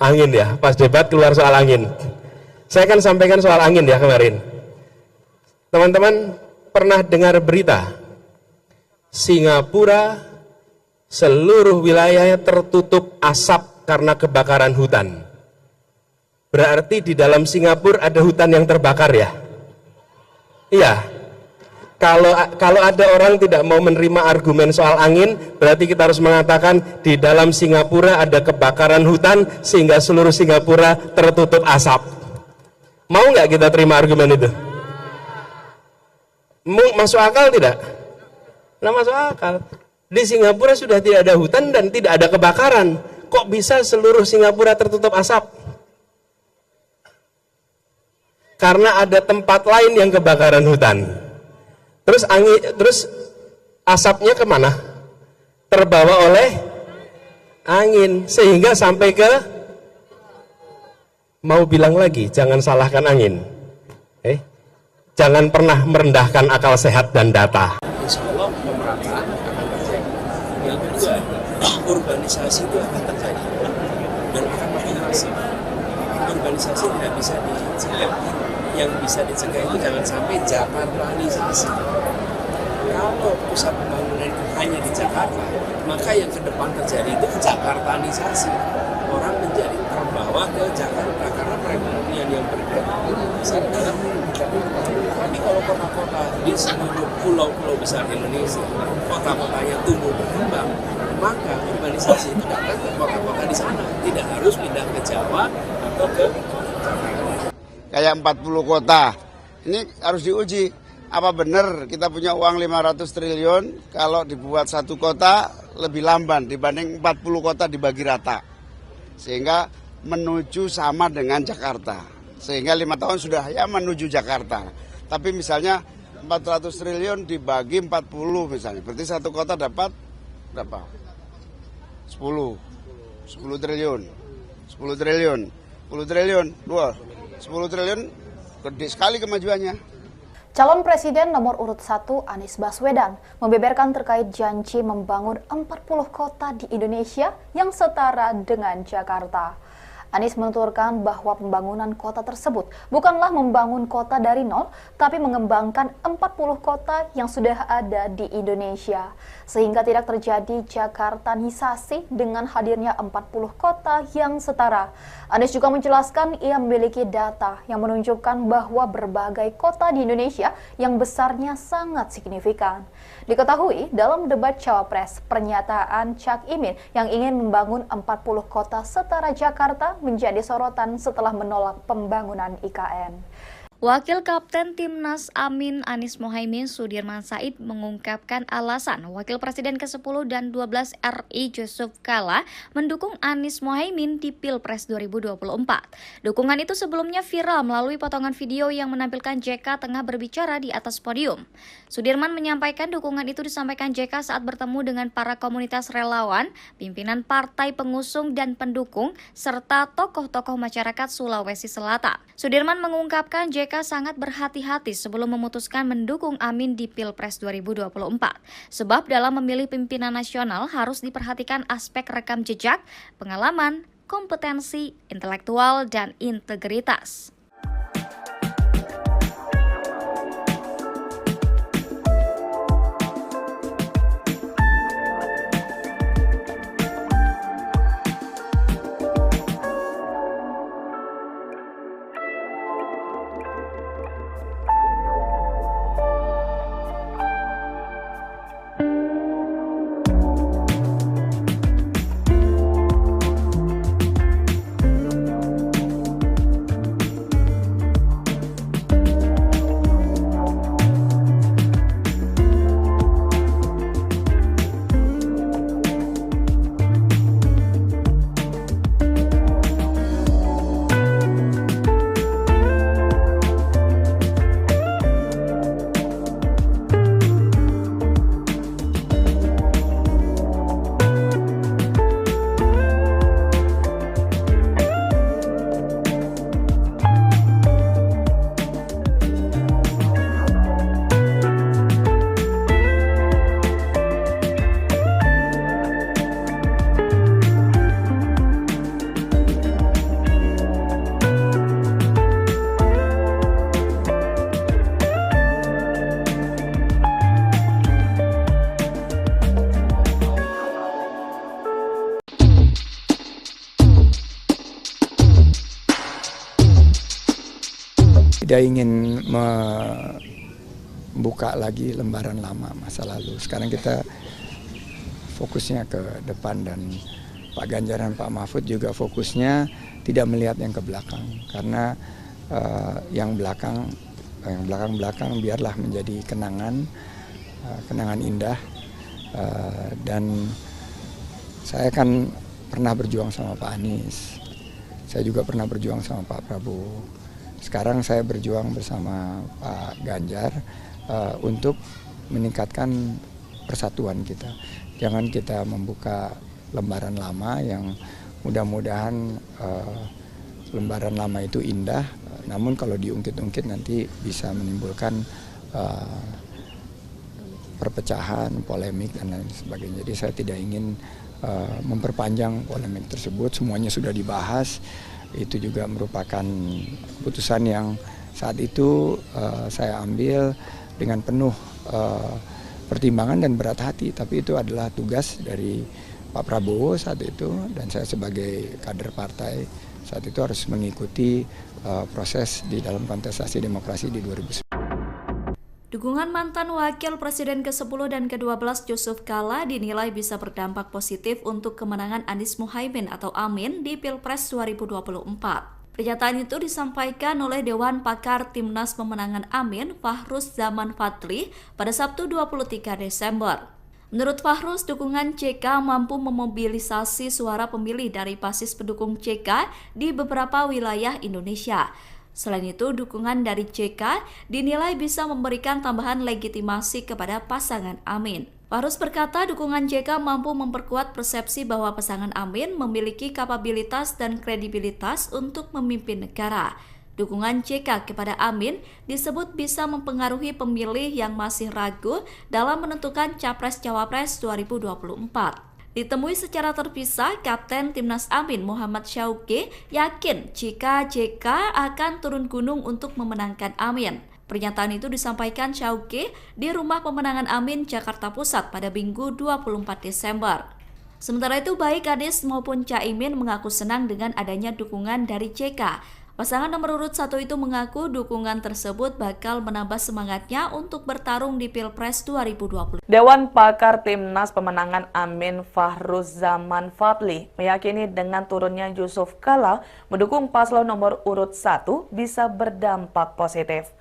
Angin ya, pas debat keluar soal angin. Saya akan sampaikan soal angin ya kemarin. Teman-teman pernah dengar berita Singapura seluruh wilayahnya tertutup asap karena kebakaran hutan. Berarti di dalam Singapura ada hutan yang terbakar ya? Iya. Kalau ada orang tidak mau menerima argumen soal angin, berarti kita harus mengatakan di dalam Singapura ada kebakaran hutan sehingga seluruh Singapura tertutup asap. Mau nggak kita terima argumen itu? Masuk akal tidak? Nah, masuk akal. Di Singapura sudah tidak ada hutan dan tidak ada kebakaran. Kok bisa seluruh Singapura tertutup asap? Karena ada tempat lain yang kebakaran hutan. Terus asapnya kemana? Terbawa oleh angin sehingga sampai ke, mau bilang lagi, jangan salahkan angin. Jangan pernah merendahkan akal sehat dan data. Insya Allah pemerataan akan terjadi. Yang kedua, urbanisasi itu akan terjadi dan akan makin masif. urbanisasi tidak bisa dicegah. Yang bisa dicegah itu jangan sampai Jakartanisasi. Kalau pusat pembangunan itu hanya di Jakarta, maka yang ke depan terjadi itu Jakartanisasi. Orang menjadi terbawa ke Jakarta karena perekonomian yang bergerak besar dalam tapi kalau kota-kota di seluruh pulau-pulau besar Indonesia, kota-kotanya tumbuh berkembang, maka urbanisasi itu datang ke kota-kota di sana, tidak harus pindah ke Jawa atau ke Jakarta. Kayak 40 kota, ini harus diuji. Apa benar kita punya uang 500 triliun kalau dibuat satu kota lebih lamban dibanding 40 kota dibagi rata. Sehingga menuju sama dengan Jakarta. Sehingga 5 tahun sudah ya menuju Jakarta. Tapi misalnya 400 triliun dibagi 40 misalnya. Berarti satu kota dapat berapa? 10 triliun. 10 triliun. 10 triliun. 10 triliun gede sekali kemajuannya. Calon Presiden nomor urut 1 Anies Baswedan membeberkan terkait janji membangun 40 kota di Indonesia yang setara dengan Jakarta. Anies menuturkan bahwa pembangunan kota tersebut bukanlah membangun kota dari nol, tapi mengembangkan 40 kota yang sudah ada di Indonesia. Sehingga tidak terjadi Jakartanisasi dengan hadirnya 40 kota yang setara. Anies juga menjelaskan ia memiliki data yang menunjukkan bahwa berbagai kota di Indonesia yang besarnya sangat signifikan. Diketahui dalam debat Cawapres, pernyataan Cak Imin yang ingin membangun 40 kota setara Jakarta menjadi sorotan setelah menolak pembangunan IKN. Wakil Kapten Timnas Amin Anies Mohaimin Sudirman Said mengungkapkan alasan Wakil Presiden ke-10 dan 12 RI Yusuf Kala mendukung Anies Mohaimin di Pilpres 2024. Dukungan itu sebelumnya viral melalui potongan video yang menampilkan JK tengah berbicara di atas podium. Sudirman menyampaikan dukungan itu disampaikan JK saat bertemu dengan para komunitas relawan, pimpinan partai pengusung dan pendukung, serta tokoh-tokoh masyarakat Sulawesi Selatan. Sudirman mengungkapkan JK sangat berhati-hati sebelum memutuskan mendukung Amin di Pilpres 2024. Sebab dalam memilih pimpinan nasional harus diperhatikan aspek rekam jejak, pengalaman, kompetensi, intelektual, dan integritas. Tidak ingin membuka lagi lembaran lama masa lalu. Sekarang kita fokusnya ke depan dan Pak Ganjar dan Pak Mahfud juga fokusnya tidak melihat yang ke belakang. Karena yang belakang biarlah menjadi kenangan indah. Dan saya kan pernah berjuang sama Pak Anies. Saya juga pernah berjuang sama Pak Prabowo. Sekarang saya berjuang bersama Pak Ganjar untuk meningkatkan persatuan kita. Jangan kita membuka lembaran lama yang mudah-mudahan lembaran lama itu indah, namun kalau diungkit-ungkit nanti bisa menimbulkan perpecahan, polemik, dan lain sebagainya. Jadi saya tidak ingin memperpanjang polemik tersebut, semuanya sudah dibahas. Itu juga merupakan keputusan yang saat itu saya ambil dengan penuh pertimbangan dan berat hati, tapi itu adalah tugas dari Pak Prabowo saat itu, dan saya sebagai kader partai saat itu harus mengikuti proses di dalam kontestasi demokrasi di 2019. Dukungan mantan Wakil Presiden ke-10 dan ke-12 Yusuf Kala dinilai bisa berdampak positif untuk kemenangan Anies Muhaimin atau Amin di Pilpres 2024. Pernyataan itu disampaikan oleh Dewan Pakar Timnas Pemenangan Amin, Fahruz Zaman Fadli, pada Sabtu 23 Desember. Menurut Fahruz, dukungan JK mampu memobilisasi suara pemilih dari basis pendukung JK di beberapa wilayah Indonesia. Selain itu, dukungan dari JK dinilai bisa memberikan tambahan legitimasi kepada pasangan Amin. Fahruz berkata dukungan JK mampu memperkuat persepsi bahwa pasangan Amin memiliki kapabilitas dan kredibilitas untuk memimpin negara. Dukungan JK kepada Amin disebut bisa mempengaruhi pemilih yang masih ragu dalam menentukan Capres-Cawapres 2024. Ditemui secara terpisah, Kapten Timnas Amin Muhammad Syauqi yakin jika JK akan turun gunung untuk memenangkan Amin. Pernyataan itu disampaikan Syauqi di Rumah Pemenangan Amin, Jakarta Pusat pada Minggu 24 Desember. Sementara itu, baik Anies maupun Caimin mengaku senang dengan adanya dukungan dari JK. Pasangan nomor urut 1 itu mengaku dukungan tersebut bakal menambah semangatnya untuk bertarung di Pilpres 2020. Dewan Pakar Timnas Pemenangan Amin Fahruz Zaman Fadli meyakini dengan turunnya Yusuf Kala mendukung paslon nomor urut 1 bisa berdampak positif.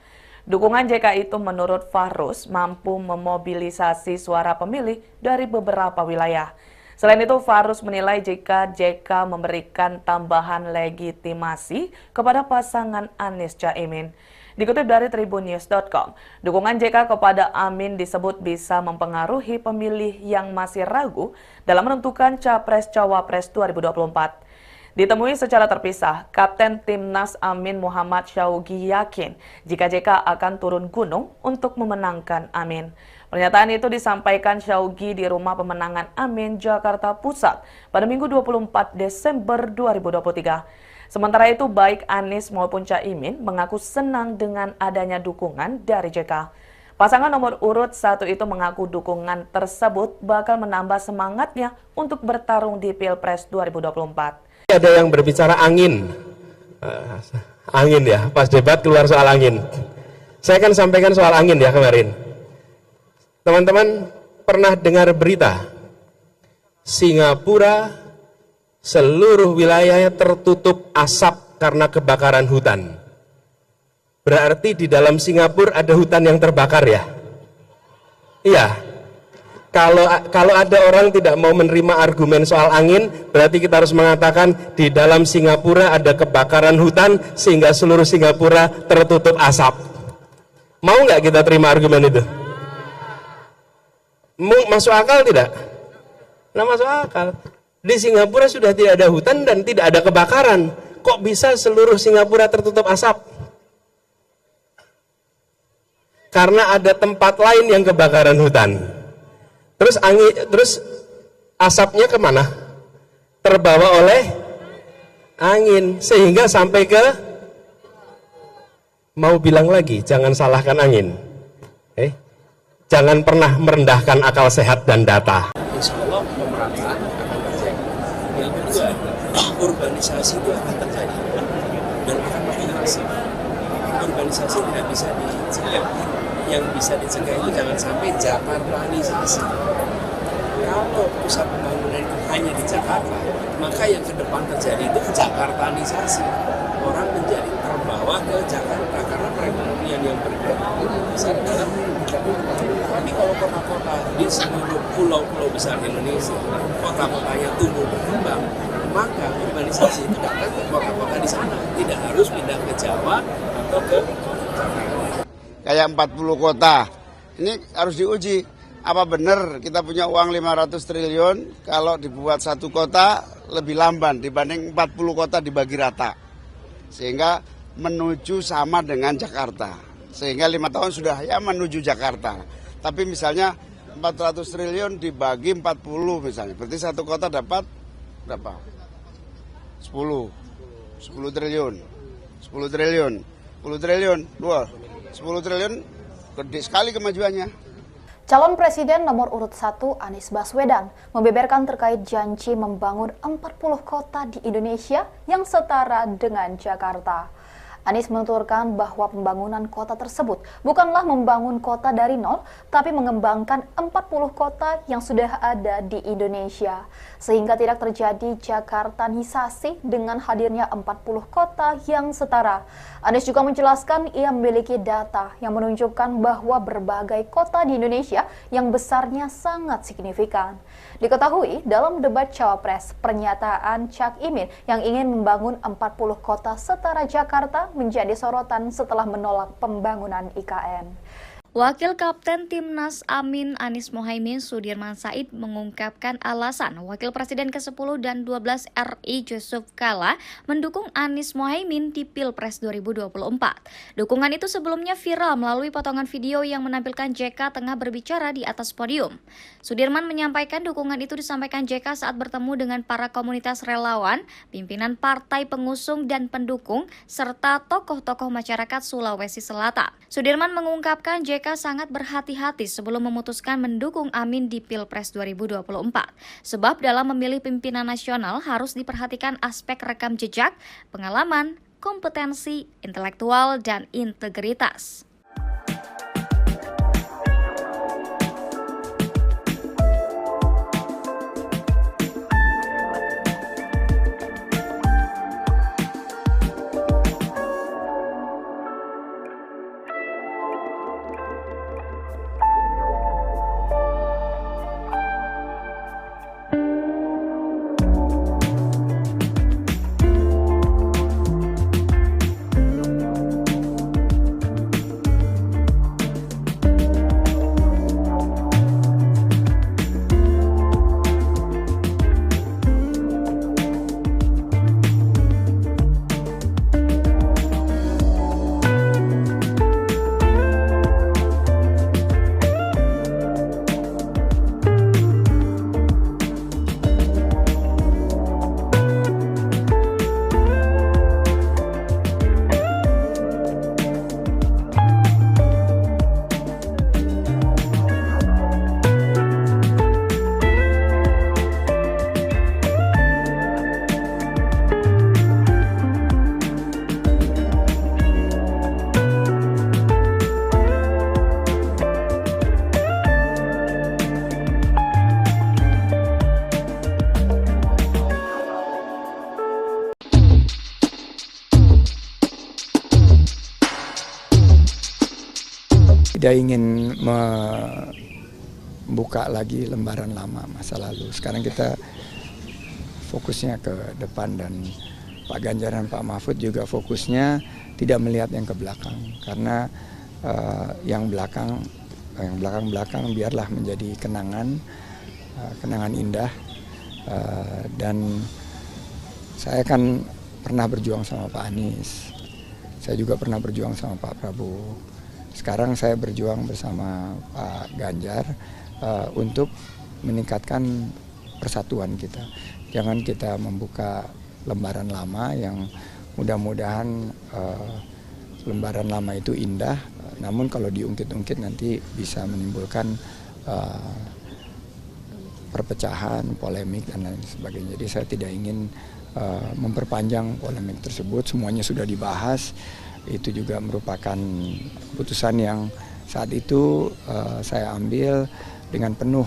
Dukungan JK itu menurut Fahruz mampu memobilisasi suara pemilih dari beberapa wilayah. Selain itu, Fahruz menilai jika JK memberikan tambahan legitimasi kepada pasangan Anies Caimin. Dikutip dari tribunnews.com, dukungan JK kepada Amin disebut bisa mempengaruhi pemilih yang masih ragu dalam menentukan Capres-Cawapres 2024. Ditemui secara terpisah, Kapten Timnas Amin Muhammad Syauqi yakin jika JK akan turun gunung untuk memenangkan Amin. Pernyataan itu disampaikan Syauqi di Rumah Pemenangan Amin, Jakarta Pusat pada Minggu 24 Desember 2023. Sementara itu, baik Anies maupun Caimin mengaku senang dengan adanya dukungan dari JK. Pasangan nomor urut 1 itu mengaku dukungan tersebut bakal menambah semangatnya untuk bertarung di Pilpres 2024. Ada yang berbicara angin, angin ya, pas debat keluar soal angin. Saya kan sampaikan soal angin ya kemarin. Teman-teman pernah dengar berita Singapura seluruh wilayahnya tertutup asap karena kebakaran hutan. Berarti di dalam Singapura ada hutan yang terbakar ya? Iya. Kalau ada orang tidak mau menerima argumen soal angin, berarti kita harus mengatakan di dalam Singapura ada kebakaran hutan sehingga seluruh Singapura tertutup asap. Mau nggak kita terima argumen itu? Masuk akal tidak? Nah, masuk akal. Di Singapura sudah tidak ada hutan dan tidak ada kebakaran. Kok bisa seluruh Singapura tertutup asap? Karena ada tempat lain yang kebakaran hutan. Terus asapnya kemana? Terbawa oleh angin sehingga sampai ke, mau bilang lagi, jangan salahkan angin. Jangan pernah merendahkan akal sehat dan data. Insya Allah pemerataan akan terjadi. Yang kedua, urbanisasi itu akan terjadi dan akan makin masif. Urbanisasi tidak bisa dicegah. Yang bisa dicegah itu jangan sampai Jakartanisasi. Kalau pusat pembangunan itu hanya di Jakarta, maka yang ke depan terjadi itu Jakartanisasi. Orang menjadi terbawa ke Jakarta karena perekonomian yang bergerak besar dalam Jakarta. Tapi kalau kota-kota di seluruh pulau-pulau besar Indonesia, kota-kotanya tumbuh berkembang, maka urbanisasi itu datang ke kota-kota di sana, tidak harus pindah ke Jawa atau ke Jakarta. Kayak 40 kota, ini harus diuji. Apa benar kita punya uang 500 triliun kalau dibuat satu kota lebih lamban dibanding 40 kota dibagi rata. Sehingga menuju sama dengan Jakarta. Sehingga 5 tahun sudah ya menuju Jakarta. Tapi misalnya 400 triliun dibagi 40 misalnya. Berarti satu kota dapat berapa? 10. 10 triliun. 10 triliun. 10 triliun. Wah, 10 triliun gede sekali kemajuannya. Calon Presiden nomor urut 1 Anies Baswedan membeberkan terkait janji membangun 40 kota di Indonesia yang setara dengan Jakarta. Anies menuturkan bahwa pembangunan kota tersebut bukanlah membangun kota dari nol, tapi mengembangkan 40 kota yang sudah ada di Indonesia. Sehingga tidak terjadi Jakartanisasi dengan hadirnya 40 kota yang setara. Anies juga menjelaskan ia memiliki data yang menunjukkan bahwa berbagai kota di Indonesia yang besarnya sangat signifikan. Diketahui dalam debat Cawapres, pernyataan Cak Imin yang ingin membangun 40 kota setara Jakarta menjadi sorotan setelah menolak pembangunan IKN. Wakil Kapten Timnas Amin Anies Mohaimin Sudirman Said mengungkapkan alasan Wakil Presiden ke-10 dan 12 RI Yusuf Kala mendukung Anies Mohaimin di Pilpres 2024. Dukungan itu sebelumnya viral melalui potongan video yang menampilkan JK tengah berbicara di atas podium. Sudirman menyampaikan dukungan itu disampaikan JK saat bertemu dengan para komunitas relawan, pimpinan partai pengusung dan pendukung, serta tokoh-tokoh masyarakat Sulawesi Selatan. Sudirman mengungkapkan JK sangat berhati-hati sebelum memutuskan mendukung Amin di Pilpres 2024. Sebab dalam memilih pimpinan nasional harus diperhatikan aspek rekam jejak, pengalaman, kompetensi, intelektual, dan integritas. Tidak ingin membuka lagi lembaran lama masa lalu. Sekarang kita fokusnya ke depan, dan Pak Ganjar dan Pak Mahfud juga fokusnya tidak melihat yang ke belakang, karena yang belakang biarlah menjadi kenangan indah. Dan saya kan pernah berjuang sama Pak Anies, saya juga pernah berjuang sama Pak Prabowo. Sekarang saya berjuang bersama Pak Ganjar untuk meningkatkan persatuan kita. Jangan kita membuka lembaran lama yang mudah-mudahan lembaran lama itu indah, namun kalau diungkit-ungkit nanti bisa menimbulkan perpecahan, polemik, dan lain sebagainya. Jadi saya tidak ingin memperpanjang polemik tersebut, semuanya sudah dibahas. Itu juga merupakan keputusan yang saat itu saya ambil dengan penuh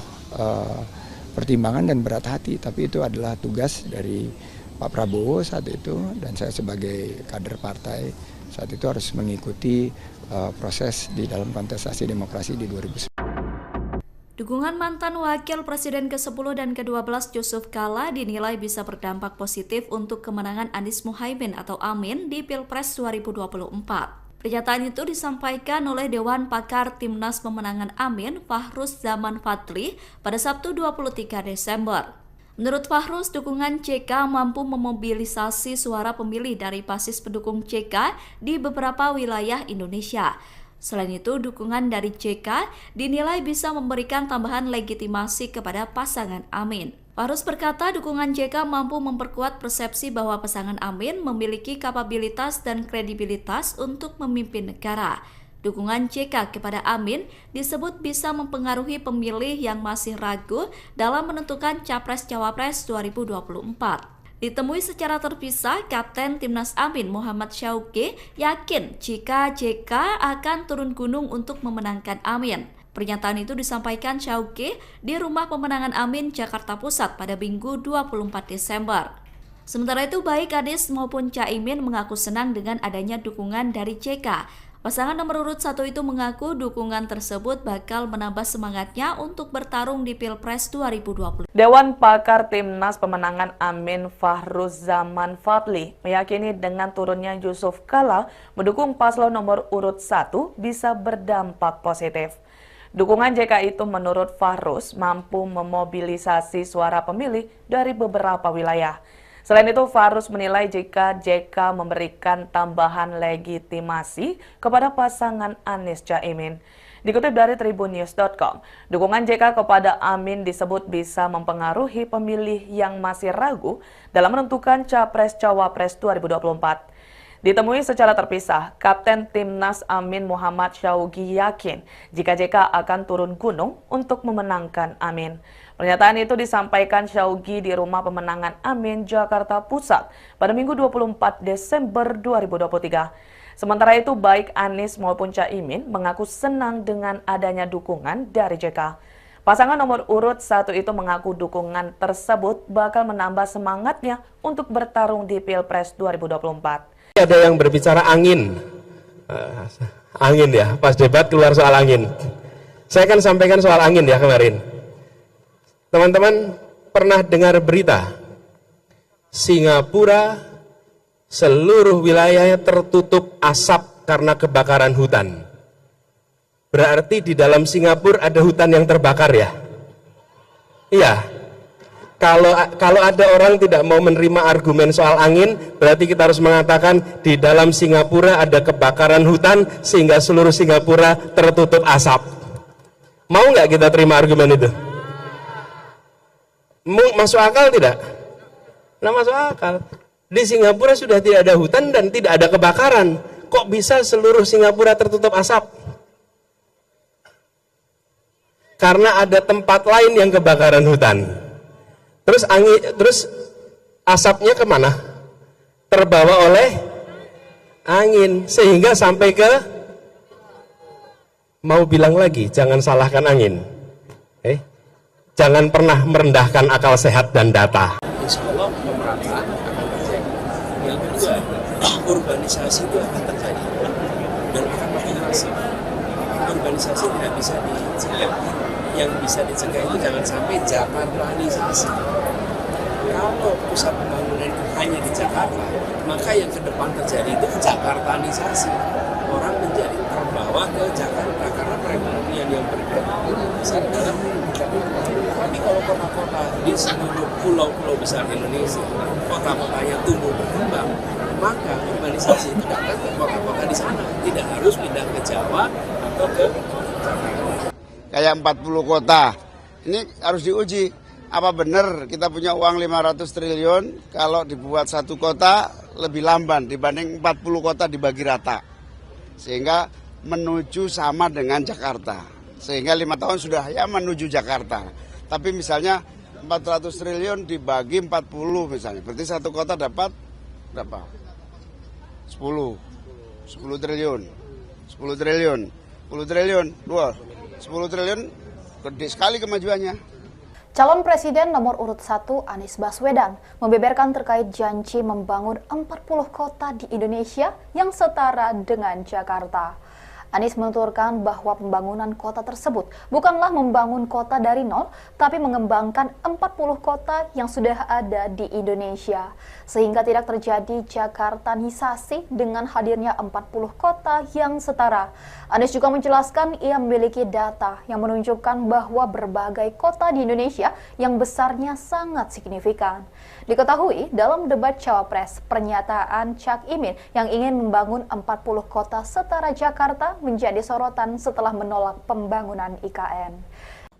pertimbangan dan berat hati, tapi itu adalah tugas dari Pak Prabowo saat itu, dan saya sebagai kader partai saat itu harus mengikuti proses di dalam kontestasi demokrasi di 2019. Dukungan mantan Wakil Presiden ke-10 dan ke-12 Yusuf Kala dinilai bisa berdampak positif untuk kemenangan Anies Mohaimin atau Amin di Pilpres 2024. Pernyataan itu disampaikan oleh Dewan Pakar Timnas Pemenangan Amin Fahruz Zaman Fadli pada Sabtu 23 Desember. Menurut Fahruz, dukungan CK mampu memobilisasi suara pemilih dari basis pendukung CK di beberapa wilayah Indonesia. Selain itu, dukungan dari JK dinilai bisa memberikan tambahan legitimasi kepada pasangan Amin. Fahruz berkata dukungan JK mampu memperkuat persepsi bahwa pasangan Amin memiliki kapabilitas dan kredibilitas untuk memimpin negara. Dukungan JK kepada Amin disebut bisa mempengaruhi pemilih yang masih ragu dalam menentukan Capres-Cawapres 2024. Ditemui secara terpisah, Kapten Timnas Amin Muhammad Syauqi yakin jika JK akan turun gunung untuk memenangkan Amin. Pernyataan itu disampaikan Syauqi di Rumah Pemenangan Amin, Jakarta Pusat pada Minggu 24 Desember. Sementara itu, baik Anies maupun Caimin mengaku senang dengan adanya dukungan dari JK. Pasangan nomor urut 1 itu mengaku dukungan tersebut bakal menambah semangatnya untuk bertarung di Pilpres 2020. Dewan Pakar Timnas Pemenangan Amin Fahruz Zaman Fadli meyakini dengan turunnya Yusuf Kala mendukung paslon nomor urut 1 bisa berdampak positif. Dukungan JK itu menurut Fahruz mampu memobilisasi suara pemilih dari beberapa wilayah. Selain itu, Fahruz menilai jika JK memberikan tambahan legitimasi kepada pasangan Anies Caimin. Dikutip dari tribunnews.com, dukungan JK kepada Amin disebut bisa mempengaruhi pemilih yang masih ragu dalam menentukan Capres-Cawapres 2024. Ditemui secara terpisah, Kapten Timnas Amin Muhammad Syauqi yakin jika JK akan turun gunung untuk memenangkan Amin. Pernyataan itu disampaikan Syauqi di Rumah Pemenangan Amin, Jakarta Pusat pada Minggu 24 Desember 2023. Sementara itu, baik Anies maupun Caimin mengaku senang dengan adanya dukungan dari JK. Pasangan nomor urut 1 itu mengaku dukungan tersebut bakal menambah semangatnya untuk bertarung di Pilpres 2024. Ada yang berbicara angin ya, pas debat keluar soal angin. Saya akan sampaikan soal angin ya kemarin. Teman-teman pernah dengar berita Singapura seluruh wilayahnya tertutup asap karena kebakaran hutan. Berarti di dalam Singapura ada hutan yang terbakar ya? Iya. Kalau ada orang tidak mau menerima argumen soal angin, berarti kita harus mengatakan di dalam Singapura ada kebakaran hutan sehingga seluruh Singapura tertutup asap. Mau nggak kita terima argumen itu? Masuk akal tidak? Nah, masuk akal. Di Singapura sudah tidak ada hutan dan tidak ada kebakaran. Kok bisa seluruh Singapura tertutup asap? Karena ada tempat lain yang kebakaran hutan. Terus asapnya kemana? Terbawa oleh angin sehingga sampai ke, mau bilang lagi jangan salahkan angin. Jangan pernah merendahkan akal sehat dan data. Insya Allah pemerataan akan terjadi. Yang kedua, urbanisasi itu akan terjadi dan akan makin masif. Urbanisasi tidak bisa dicegah. Yang bisa dicegah itu jangan sampai Jakartanisasi. Kalau pusat pembangunan itu hanya di Jakarta, maka yang ke depan terjadi itu Jakartanisasi. Orang menjadi terbawa ke Jakarta karena perekonomian yang besar dalam tapi kalau kota-kota di seluruh pulau-pulau besar Indonesia, kota-kotanya tumbuh berkembang, maka urbanisasi itu datang ke kota-kota di sana, tidak harus pindah ke Jawa atau ke Jakarta. Kayak 40 kota, ini harus diuji. Apa benar kita punya uang 500 triliun kalau dibuat satu kota lebih lamban dibanding 40 kota dibagi rata. Sehingga menuju sama dengan Jakarta. Sehingga 5 tahun sudah ya menuju Jakarta. Tapi misalnya 400 triliun dibagi 40 misalnya. Berarti satu kota dapat berapa? 10 triliun. 10 triliun. 10 triliun. 10 triliun gede sekali kemajuannya. Calon Presiden nomor urut 1 Anies Baswedan membeberkan terkait janji membangun 40 kota di Indonesia yang setara dengan Jakarta. Anies menuturkan bahwa pembangunan kota tersebut bukanlah membangun kota dari nol, tapi mengembangkan 40 kota yang sudah ada di Indonesia. Sehingga tidak terjadi Jakartanisasi dengan hadirnya 40 kota yang setara. Anies juga menjelaskan ia memiliki data yang menunjukkan bahwa berbagai kota di Indonesia yang besarnya sangat signifikan. Diketahui dalam debat Cawapres, pernyataan Cak Imin yang ingin membangun 40 kota setara Jakarta menjadi sorotan setelah menolak pembangunan IKN.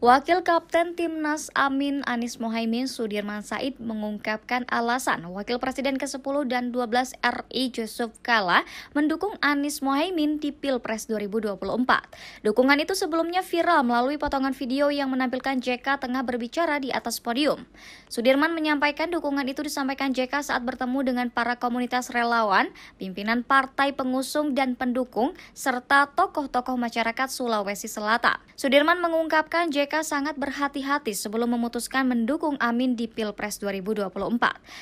Wakil Kapten Timnas Amin Anies Mohaimin Sudirman Said mengungkapkan alasan Wakil Presiden ke-10 dan 12 RI Yusuf Kala mendukung Anies Mohaimin di Pilpres 2024. Dukungan itu sebelumnya viral melalui potongan video yang menampilkan JK tengah berbicara di atas podium. Sudirman menyampaikan dukungan itu disampaikan JK saat bertemu dengan para komunitas relawan, pimpinan partai pengusung dan pendukung, serta tokoh-tokoh masyarakat Sulawesi Selatan. Sudirman mengungkapkan JK sangat berhati-hati sebelum memutuskan mendukung Amin di Pilpres 2024.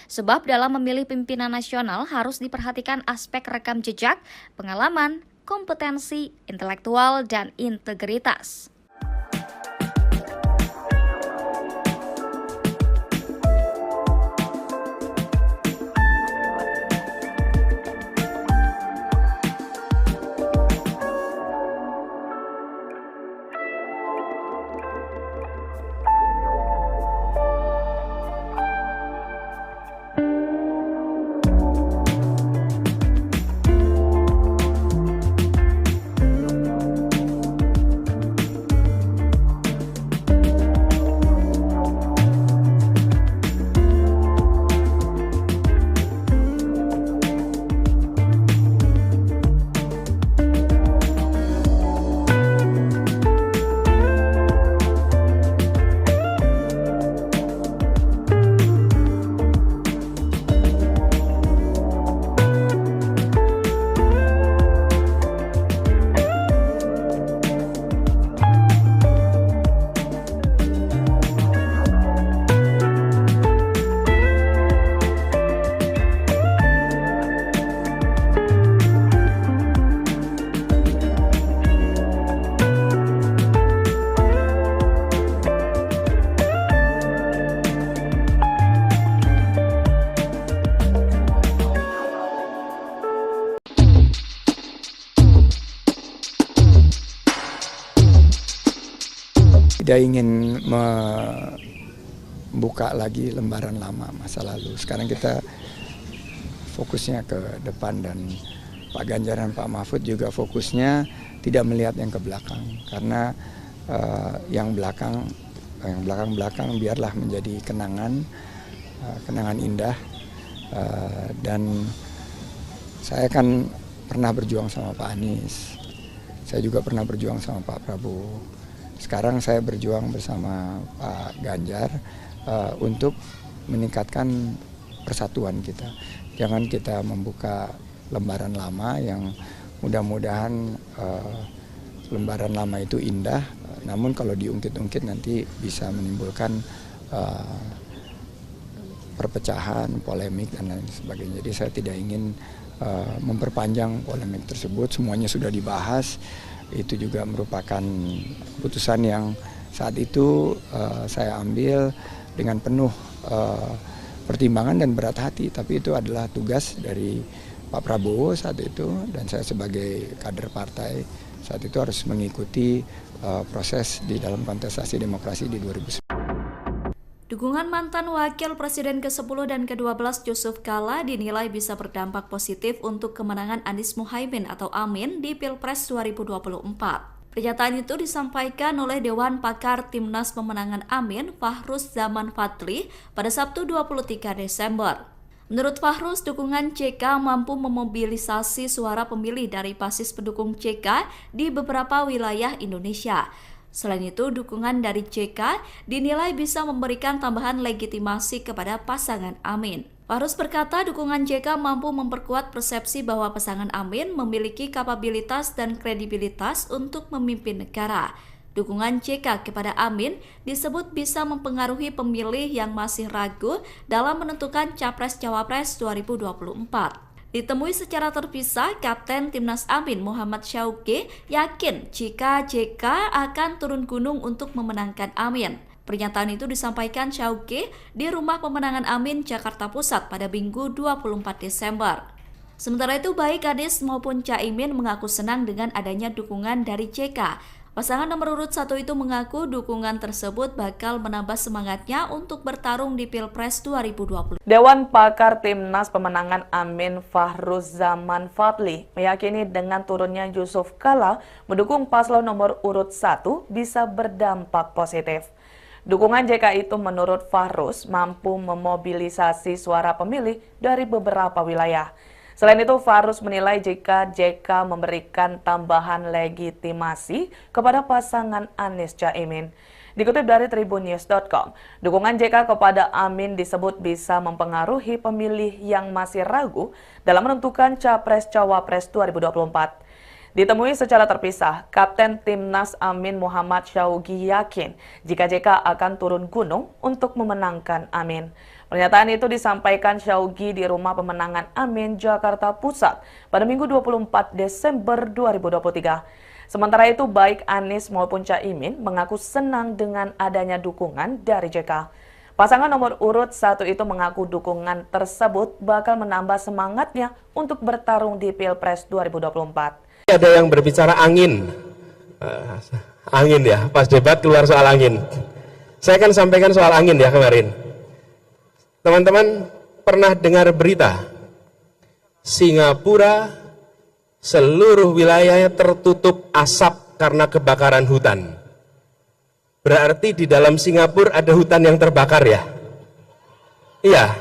Sebab dalam memilih pimpinan nasional harus diperhatikan aspek rekam jejak, pengalaman, kompetensi, intelektual, dan integritas. Tidak ingin membuka lagi lembaran lama masa lalu. Sekarang kita fokusnya ke depan, dan Pak Ganjar dan Pak Mahfud juga fokusnya tidak melihat yang ke belakang, karena yang belakang biarlah menjadi kenangan indah. Dan saya kan pernah berjuang sama Pak Anies, saya juga pernah berjuang sama Pak Prabowo. Sekarang saya berjuang bersama Pak Ganjar untuk meningkatkan persatuan kita. Jangan kita membuka lembaran lama yang mudah-mudahan lembaran lama itu indah, namun kalau diungkit-ungkit nanti bisa menimbulkan perpecahan, polemik, dan lain sebagainya. Jadi saya tidak ingin memperpanjang polemik tersebut, semuanya sudah dibahas. Itu juga merupakan putusan yang saat itu saya ambil dengan penuh pertimbangan dan berat hati, tapi itu adalah tugas dari Pak Prabowo saat itu, dan saya sebagai kader partai saat itu harus mengikuti proses di dalam kontestasi demokrasi di 2019. Dukungan mantan Wakil Presiden ke-10 dan ke-12 Yusuf Kala dinilai bisa berdampak positif untuk kemenangan Anies Mohaimin atau Amin di Pilpres 2024. Pernyataan itu disampaikan oleh Dewan Pakar Timnas Pemenangan Amin, Fahruz Zaman Fadli, pada Sabtu 23 Desember. Menurut Fahruz, dukungan JK mampu memobilisasi suara pemilih dari basis pendukung JK di beberapa wilayah Indonesia. Selain itu, dukungan dari JK dinilai bisa memberikan tambahan legitimasi kepada pasangan Amin. Fahruz berkata dukungan JK mampu memperkuat persepsi bahwa pasangan Amin memiliki kapabilitas dan kredibilitas untuk memimpin negara. Dukungan JK kepada Amin disebut bisa mempengaruhi pemilih yang masih ragu dalam menentukan Capres-Cawapres 2024. Ditemui secara terpisah, Kapten Timnas Amin Muhammad Syauqi yakin jika JK akan turun gunung untuk memenangkan Amin. Pernyataan itu disampaikan Syauqi di Rumah Pemenangan Amin, Jakarta Pusat pada Minggu 24 Desember. Sementara itu, baik Anies maupun Caimin mengaku senang dengan adanya dukungan dari JK. Pasangan nomor urut 1 itu mengaku dukungan tersebut bakal menambah semangatnya untuk bertarung di Pilpres 2020. Dewan Pakar Timnas Pemenangan Amin Fahruzaman Fadli meyakini dengan turunnya Yusuf Kala mendukung paslon nomor urut 1 bisa berdampak positif. Dukungan JK itu menurut Fahruz mampu memobilisasi suara pemilih dari beberapa wilayah. Selain itu, Fahruz menilai jika JK memberikan tambahan legitimasi kepada pasangan Anies Caimin. Dikutip dari tribunnews.com, dukungan JK kepada Amin disebut bisa mempengaruhi pemilih yang masih ragu dalam menentukan Capres-Cawapres 2024. Ditemui secara terpisah, Kapten Timnas Amin Muhammad Syaugi yakin jika JK akan turun gunung untuk memenangkan Amin. Pernyataan itu disampaikan Syaugi di Rumah Pemenangan Amin, Jakarta Pusat pada Minggu 24 Desember 2023. Sementara itu, baik Anies maupun Caimin mengaku senang dengan adanya dukungan dari JK. Pasangan nomor urut 1 itu mengaku dukungan tersebut bakal menambah semangatnya untuk bertarung di Pilpres 2024. Ada yang berbicara angin. Angin ya, pas debat keluar soal angin. Saya kan sampaikan soal angin ya kemarin. Teman-teman pernah dengar berita Singapura seluruh wilayahnya tertutup asap karena kebakaran hutan. Berarti di dalam Singapura ada hutan yang terbakar ya? Iya.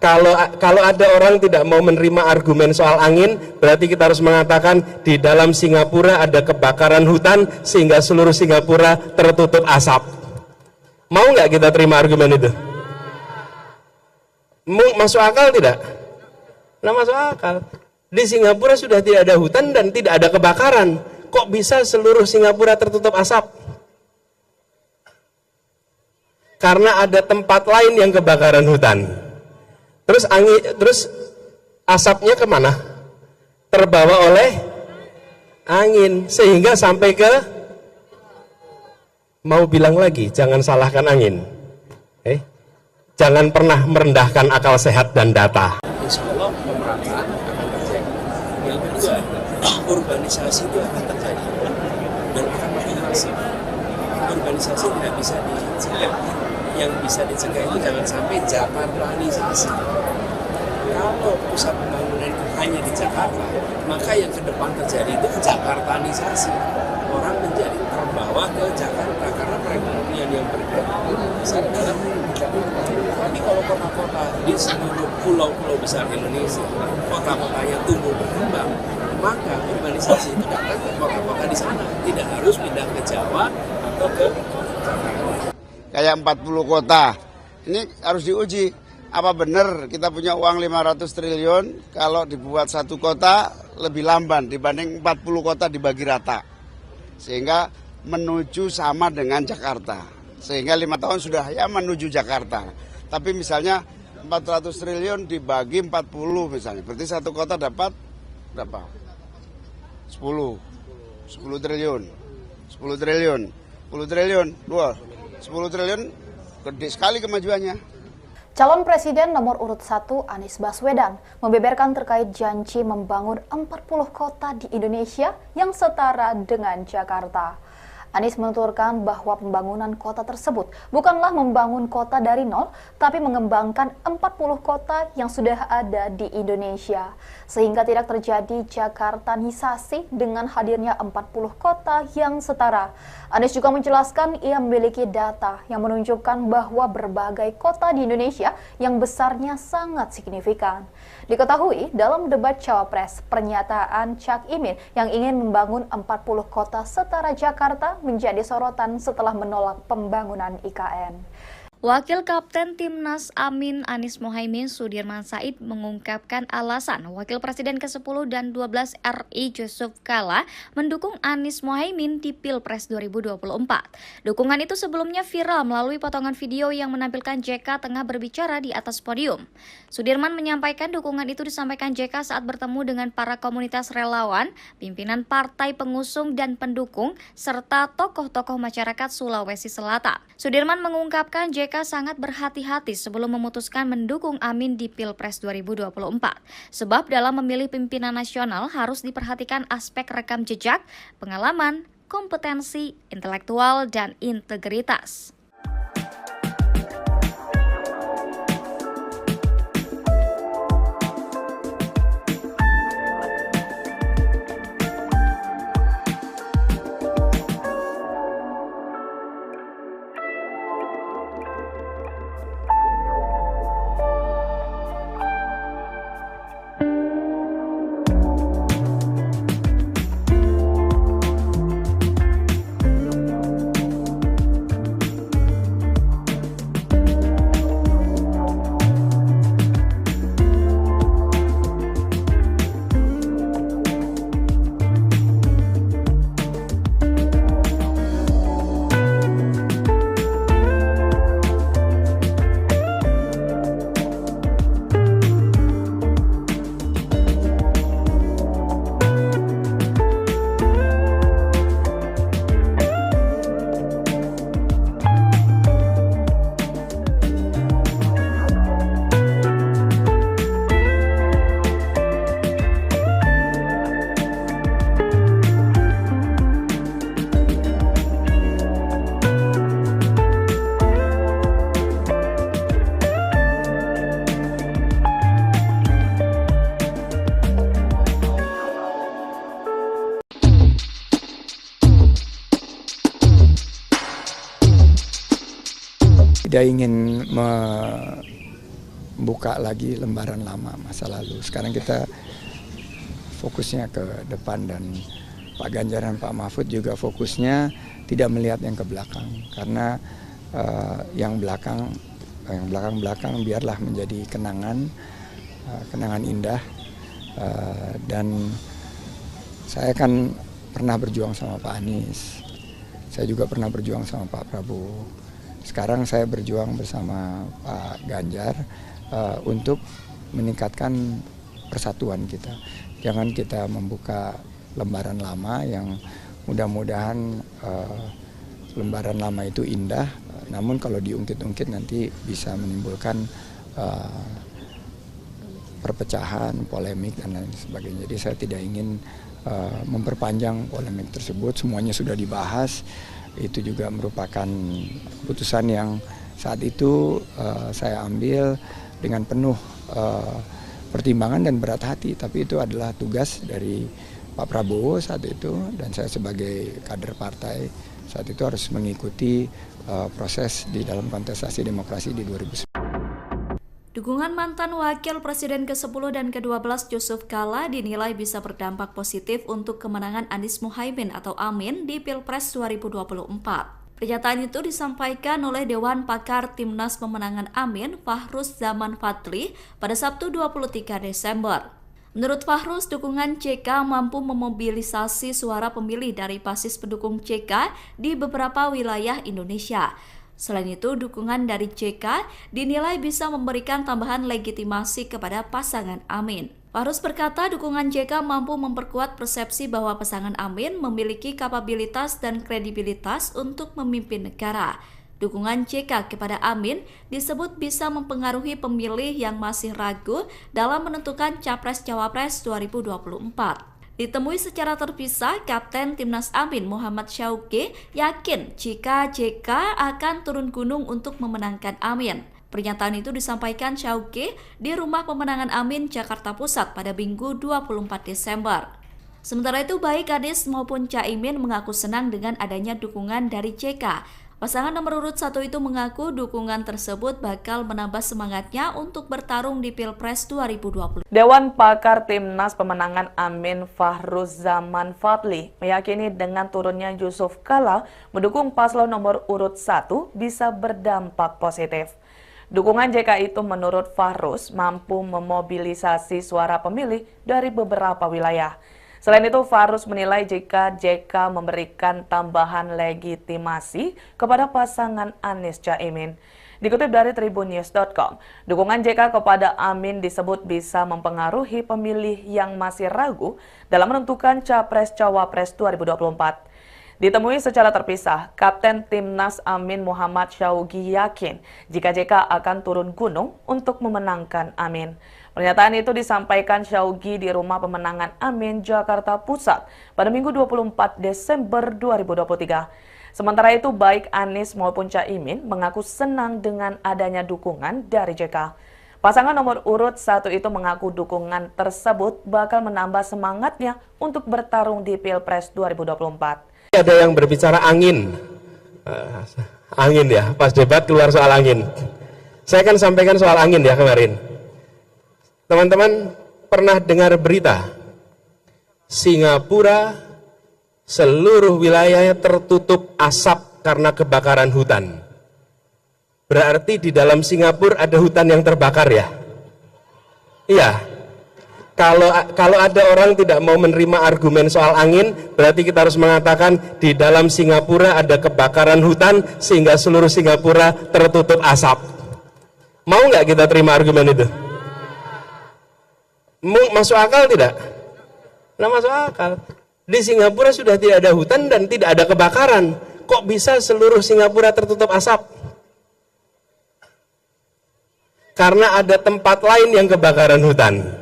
Kalau ada orang tidak mau menerima argumen soal angin, berarti kita harus mengatakan di dalam Singapura ada kebakaran hutan sehingga seluruh Singapura tertutup asap. Mau nggak kita terima argumen itu? Masuk akal tidak? Nah, masuk akal. Di Singapura sudah tidak ada hutan dan tidak ada kebakaran. Kok bisa seluruh Singapura tertutup asap? Karena ada tempat lain yang kebakaran hutan. Terus asapnya kemana? Terbawa oleh angin sehingga sampai ke, mau bilang lagi, jangan salahkan angin. Jangan pernah merendahkan akal sehat dan data. Insya Allah pemerataan akan terjadi. Yang kedua, urbanisasi itu akan terjadi dan akan makin masif. Urbanisasi tidak bisa dicegah. Yang bisa dicegah itu jangan sampai Jakartanisasi. Kalau pusat pembangunan itu hanya di Jakarta, maka yang ke depan terjadi itu Jakartanisasi. Orang menjadi terbawa ke Jakarta karena perekonomian yang bergerak besar dalam tapi kalau kota-kota di seluruh pulau-pulau besar Indonesia, kota-kotanya tumbuh berkembang, maka urbanisasi itu datang ke kota-kota di sana, tidak harus pindah ke Jawa atau ke Jakarta. Kayak 40 kota, ini harus diuji. Apa benar kita punya uang 500 triliun kalau dibuat satu kota lebih lamban dibanding 40 kota dibagi rata. Sehingga menuju sama dengan Jakarta. Sehingga 5 tahun sudah ya menuju Jakarta. Tapi misalnya 400 triliun dibagi 40 misalnya. Berarti satu kota dapat berapa? 10 triliun. 10 triliun. 10 triliun. 10 triliun gede sekali kemajuannya. Calon Presiden nomor urut 1 Anies Baswedan membeberkan terkait janji membangun 40 kota di Indonesia yang setara dengan Jakarta. Anies menuturkan bahwa pembangunan kota tersebut bukanlah membangun kota dari nol, tapi mengembangkan 40 kota yang sudah ada di Indonesia. Sehingga tidak terjadi Jakartanisasi dengan hadirnya 40 kota yang setara. Anies juga menjelaskan ia memiliki data yang menunjukkan bahwa berbagai kota di Indonesia yang besarnya sangat signifikan. Diketahui dalam debat Cawapres, pernyataan Cak Imin yang ingin membangun 40 kota setara Jakarta menjadi sorotan setelah menolak pembangunan IKN. Wakil Kapten Timnas Amin Anies Mohaimin Sudirman Said mengungkapkan alasan Wakil Presiden ke-10 dan 12 RI Yusuf Kala mendukung Anies Mohaimin di Pilpres 2024. Dukungan itu sebelumnya viral melalui potongan video yang menampilkan JK tengah berbicara di atas podium. Sudirman menyampaikan dukungan itu disampaikan JK saat bertemu dengan para komunitas relawan, pimpinan partai pengusung dan pendukung, serta tokoh-tokoh masyarakat Sulawesi Selatan. Sudirman mengungkapkan JK sangat berhati-hati sebelum memutuskan mendukung Amin di Pilpres 2024. Sebab dalam memilih pimpinan nasional harus diperhatikan aspek rekam jejak, pengalaman, kompetensi, intelektual, dan integritas. Tidak ingin membuka lagi lembaran lama masa lalu. Sekarang kita fokusnya ke depan, dan Pak Ganjar dan Pak Mahfud juga fokusnya tidak melihat yang ke belakang, karena yang belakang biarlah menjadi kenangan indah. Dan saya kan pernah berjuang sama Pak Anies, saya juga pernah berjuang sama Pak Prabowo. Sekarang saya berjuang bersama Pak Ganjar untuk meningkatkan persatuan kita. Jangan kita membuka lembaran lama yang mudah-mudahan lembaran lama itu indah, namun kalau diungkit-ungkit nanti bisa menimbulkan perpecahan, polemik, dan lain sebagainya. Jadi saya tidak ingin memperpanjang polemik tersebut, semuanya sudah dibahas. Itu juga merupakan keputusan yang saat itu saya ambil dengan penuh pertimbangan dan berat hati, tapi itu adalah tugas dari Pak Prabowo saat itu, dan saya sebagai kader partai saat itu harus mengikuti proses di dalam kontestasi demokrasi di 2019. Dukungan mantan Wakil Presiden ke-10 dan ke-12 Yusuf Kala dinilai bisa berdampak positif untuk kemenangan Anies Muhaimin atau Amin di Pilpres 2024. Pernyataan itu disampaikan oleh Dewan Pakar Timnas Pemenangan Amin, Fahruz Zaman Fadli, pada Sabtu 23 Desember. Menurut Fahruz, dukungan CK mampu memobilisasi suara pemilih dari basis pendukung CK di beberapa wilayah Indonesia. Selain itu, dukungan dari JK dinilai bisa memberikan tambahan legitimasi kepada pasangan Amin. Fahruz berkata dukungan JK mampu memperkuat persepsi bahwa pasangan Amin memiliki kapabilitas dan kredibilitas untuk memimpin negara. Dukungan JK kepada Amin disebut bisa mempengaruhi pemilih yang masih ragu dalam menentukan Capres-Cawapres 2024. Ditemui secara terpisah, Kapten Timnas Amin Muhammad Syauqi yakin jika JK akan turun gunung untuk memenangkan Amin. Pernyataan itu disampaikan Syauqi di Rumah Pemenangan Amin, Jakarta Pusat pada Minggu 24 Desember. Sementara itu, baik Anies maupun Caimin mengaku senang dengan adanya dukungan dari JK. Pasangan nomor urut 1 itu mengaku dukungan tersebut bakal menambah semangatnya untuk bertarung di Pilpres 2020. Dewan Pakar Timnas Pemenangan Amin Fahruz Zaman Fadli meyakini dengan turunnya Yusuf Kala mendukung paslon nomor urut 1 bisa berdampak positif. Dukungan JK itu menurut Fahruz mampu memobilisasi suara pemilih dari beberapa wilayah. Selain itu, Fahruz menilai jika JK memberikan tambahan legitimasi kepada pasangan Anies Caimin. Dikutip dari tribunnews.com, dukungan JK kepada Amin disebut bisa mempengaruhi pemilih yang masih ragu dalam menentukan Capres-Cawapres 2024. Ditemui secara terpisah, Kapten Timnas Amin Muhammad Syaugi yakin jika JK akan turun gunung untuk memenangkan Amin. Pernyataan itu disampaikan Syaugi di Rumah Pemenangan Amin, Jakarta Pusat pada Minggu 24 Desember 2023. Sementara itu, baik Anies maupun Caimin mengaku senang dengan adanya dukungan dari JK. Pasangan nomor urut 1 itu mengaku dukungan tersebut bakal menambah semangatnya untuk bertarung di Pilpres 2024. Ada yang berbicara angin, angin ya, pas debat keluar soal angin. Saya akan sampaikan soal angin ya kemarin. Teman-teman pernah dengar berita, Singapura seluruh wilayahnya tertutup asap karena kebakaran hutan. Berarti di dalam Singapura ada hutan yang terbakar ya? Iya. Kalau ada orang tidak mau menerima argumen soal angin, berarti kita harus mengatakan di dalam Singapura ada kebakaran hutan sehingga seluruh Singapura tertutup asap. Mau nggak kita terima argumen itu? Masuk akal tidak? Nah, masuk akal. Di Singapura sudah tidak ada hutan dan tidak ada kebakaran. Kok bisa seluruh Singapura tertutup asap? Karena ada tempat lain yang kebakaran hutan.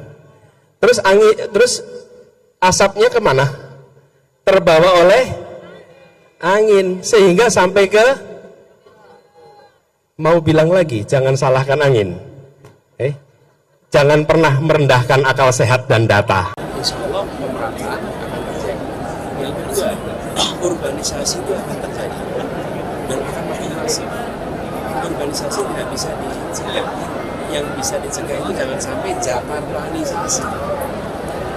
Terus asapnya kemana? Terbawa oleh angin sehingga sampai ke, mau bilang lagi, jangan salahkan angin. Jangan pernah merendahkan akal sehat dan data. Insya Allah pemerataan akan terjadi. Yang kedua, urbanisasi itu akan terjadi dan akan makin masif. Urbanisasi tidak bisa dicegah. Yang bisa dicegah itu jangan sampai Jakartanisasi.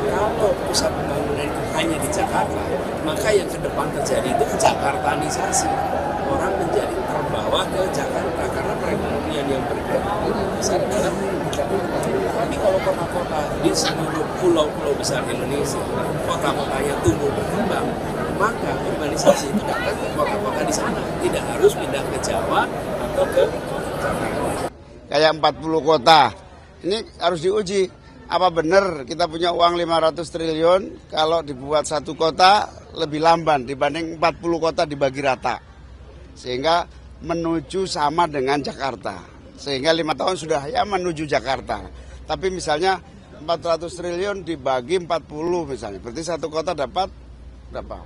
Kalau pusat pembangunan itu hanya di Jakarta, maka yang ke depan terjadi itu Jakartanisasi. Orang menjadi terbawa ke Jakarta karena perekonomian yang besar adalah Jakarta. Tapi kalau kota-kota di seluruh pulau-pulau besar Indonesia, kota-kotanya tumbuh berkembang, maka urbanisasi itu datang ke kota-kota di sana. Tidak harus pindah ke Jawa atau ke Jakarta. Kayak 40 kota, ini harus diuji. Apa benar kita punya uang 500 triliun kalau dibuat satu kota lebih lamban dibanding 40 kota dibagi rata. Sehingga menuju sama dengan Jakarta. Sehingga 5 tahun sudah ya menuju Jakarta. Tapi misalnya 400 triliun dibagi 40 misalnya. Berarti satu kota dapat berapa?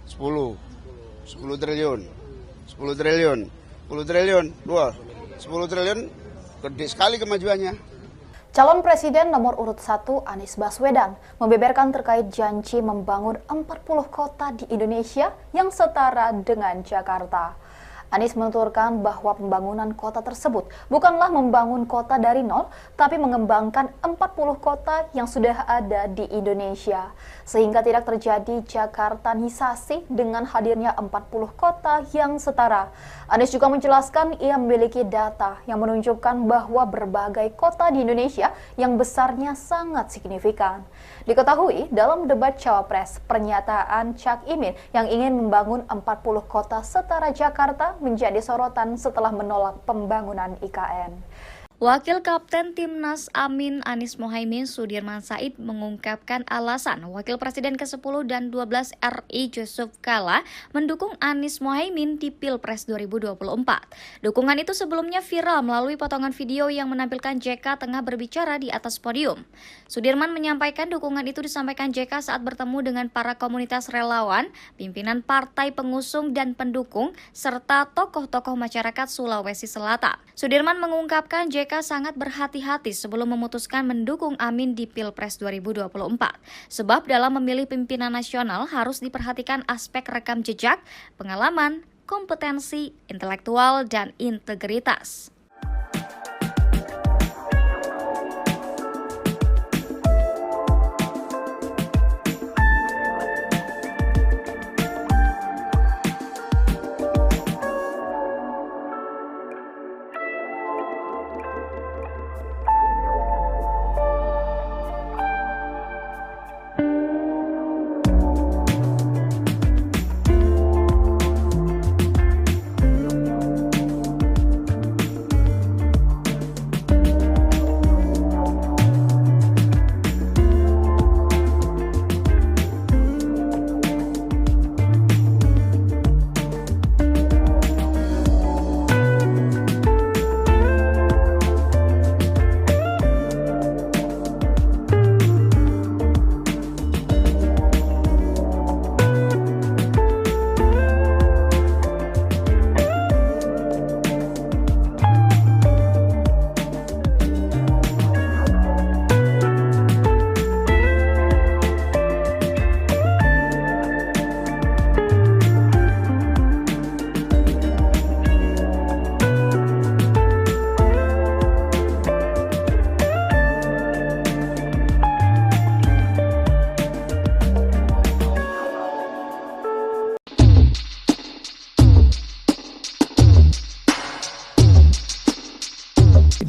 10 triliun. 10 triliun. 10 triliun. 10 triliun gede sekali kemajuannya. Calon Presiden nomor urut 1 Anies Baswedan membeberkan terkait janji membangun 40 kota di Indonesia yang setara dengan Jakarta. Anies menuturkan bahwa pembangunan kota tersebut bukanlah membangun kota dari nol, tapi mengembangkan 40 kota yang sudah ada di Indonesia. Sehingga tidak terjadi Jakartanisasi dengan hadirnya 40 kota yang setara. Anies juga menjelaskan ia memiliki data yang menunjukkan bahwa berbagai kota di Indonesia yang besarnya sangat signifikan. Diketahui dalam debat Cawapres, pernyataan Cak Imin yang ingin membangun 40 kota setara Jakarta menjadi sorotan setelah menolak pembangunan IKN. Wakil Kapten Timnas Amin Anies Mohaimin Sudirman Said mengungkapkan alasan Wakil Presiden ke-10 dan 12 RI Yusuf Kala mendukung Anies Mohaimin di Pilpres 2024. Dukungan itu sebelumnya viral melalui potongan video yang menampilkan JK tengah berbicara di atas podium. Sudirman menyampaikan dukungan itu disampaikan JK saat bertemu dengan para komunitas relawan, pimpinan partai pengusung dan pendukung, serta tokoh-tokoh masyarakat Sulawesi Selatan. Sudirman mengungkapkan JK sangat berhati-hati sebelum memutuskan mendukung Amin di Pilpres 2024. Sebab dalam memilih pimpinan nasional harus diperhatikan aspek rekam jejak, pengalaman, kompetensi, intelektual, dan integritas.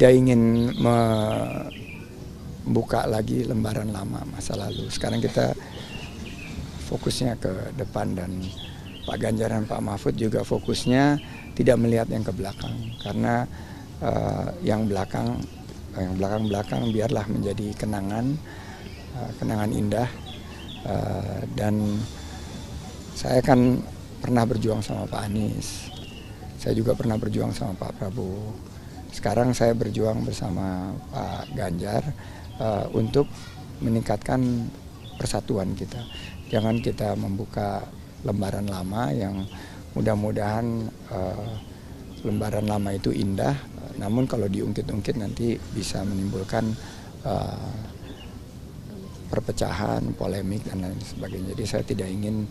tidak ingin membuka lagi lembaran lama masa lalu. Sekarang kita fokusnya ke depan, dan Pak Ganjar dan Pak Mahfud juga fokusnya tidak melihat yang ke belakang, karena yang belakang biarlah menjadi kenangan indah. Dan saya kan pernah berjuang sama Pak Anies, saya juga pernah berjuang sama Pak Prabowo. Sekarang saya berjuang bersama Pak Ganjar untuk meningkatkan persatuan kita. Jangan kita membuka lembaran lama yang mudah-mudahan lembaran lama itu indah, namun kalau diungkit-ungkit nanti bisa menimbulkan perpecahan, polemik, dan lain sebagainya. Jadi saya tidak ingin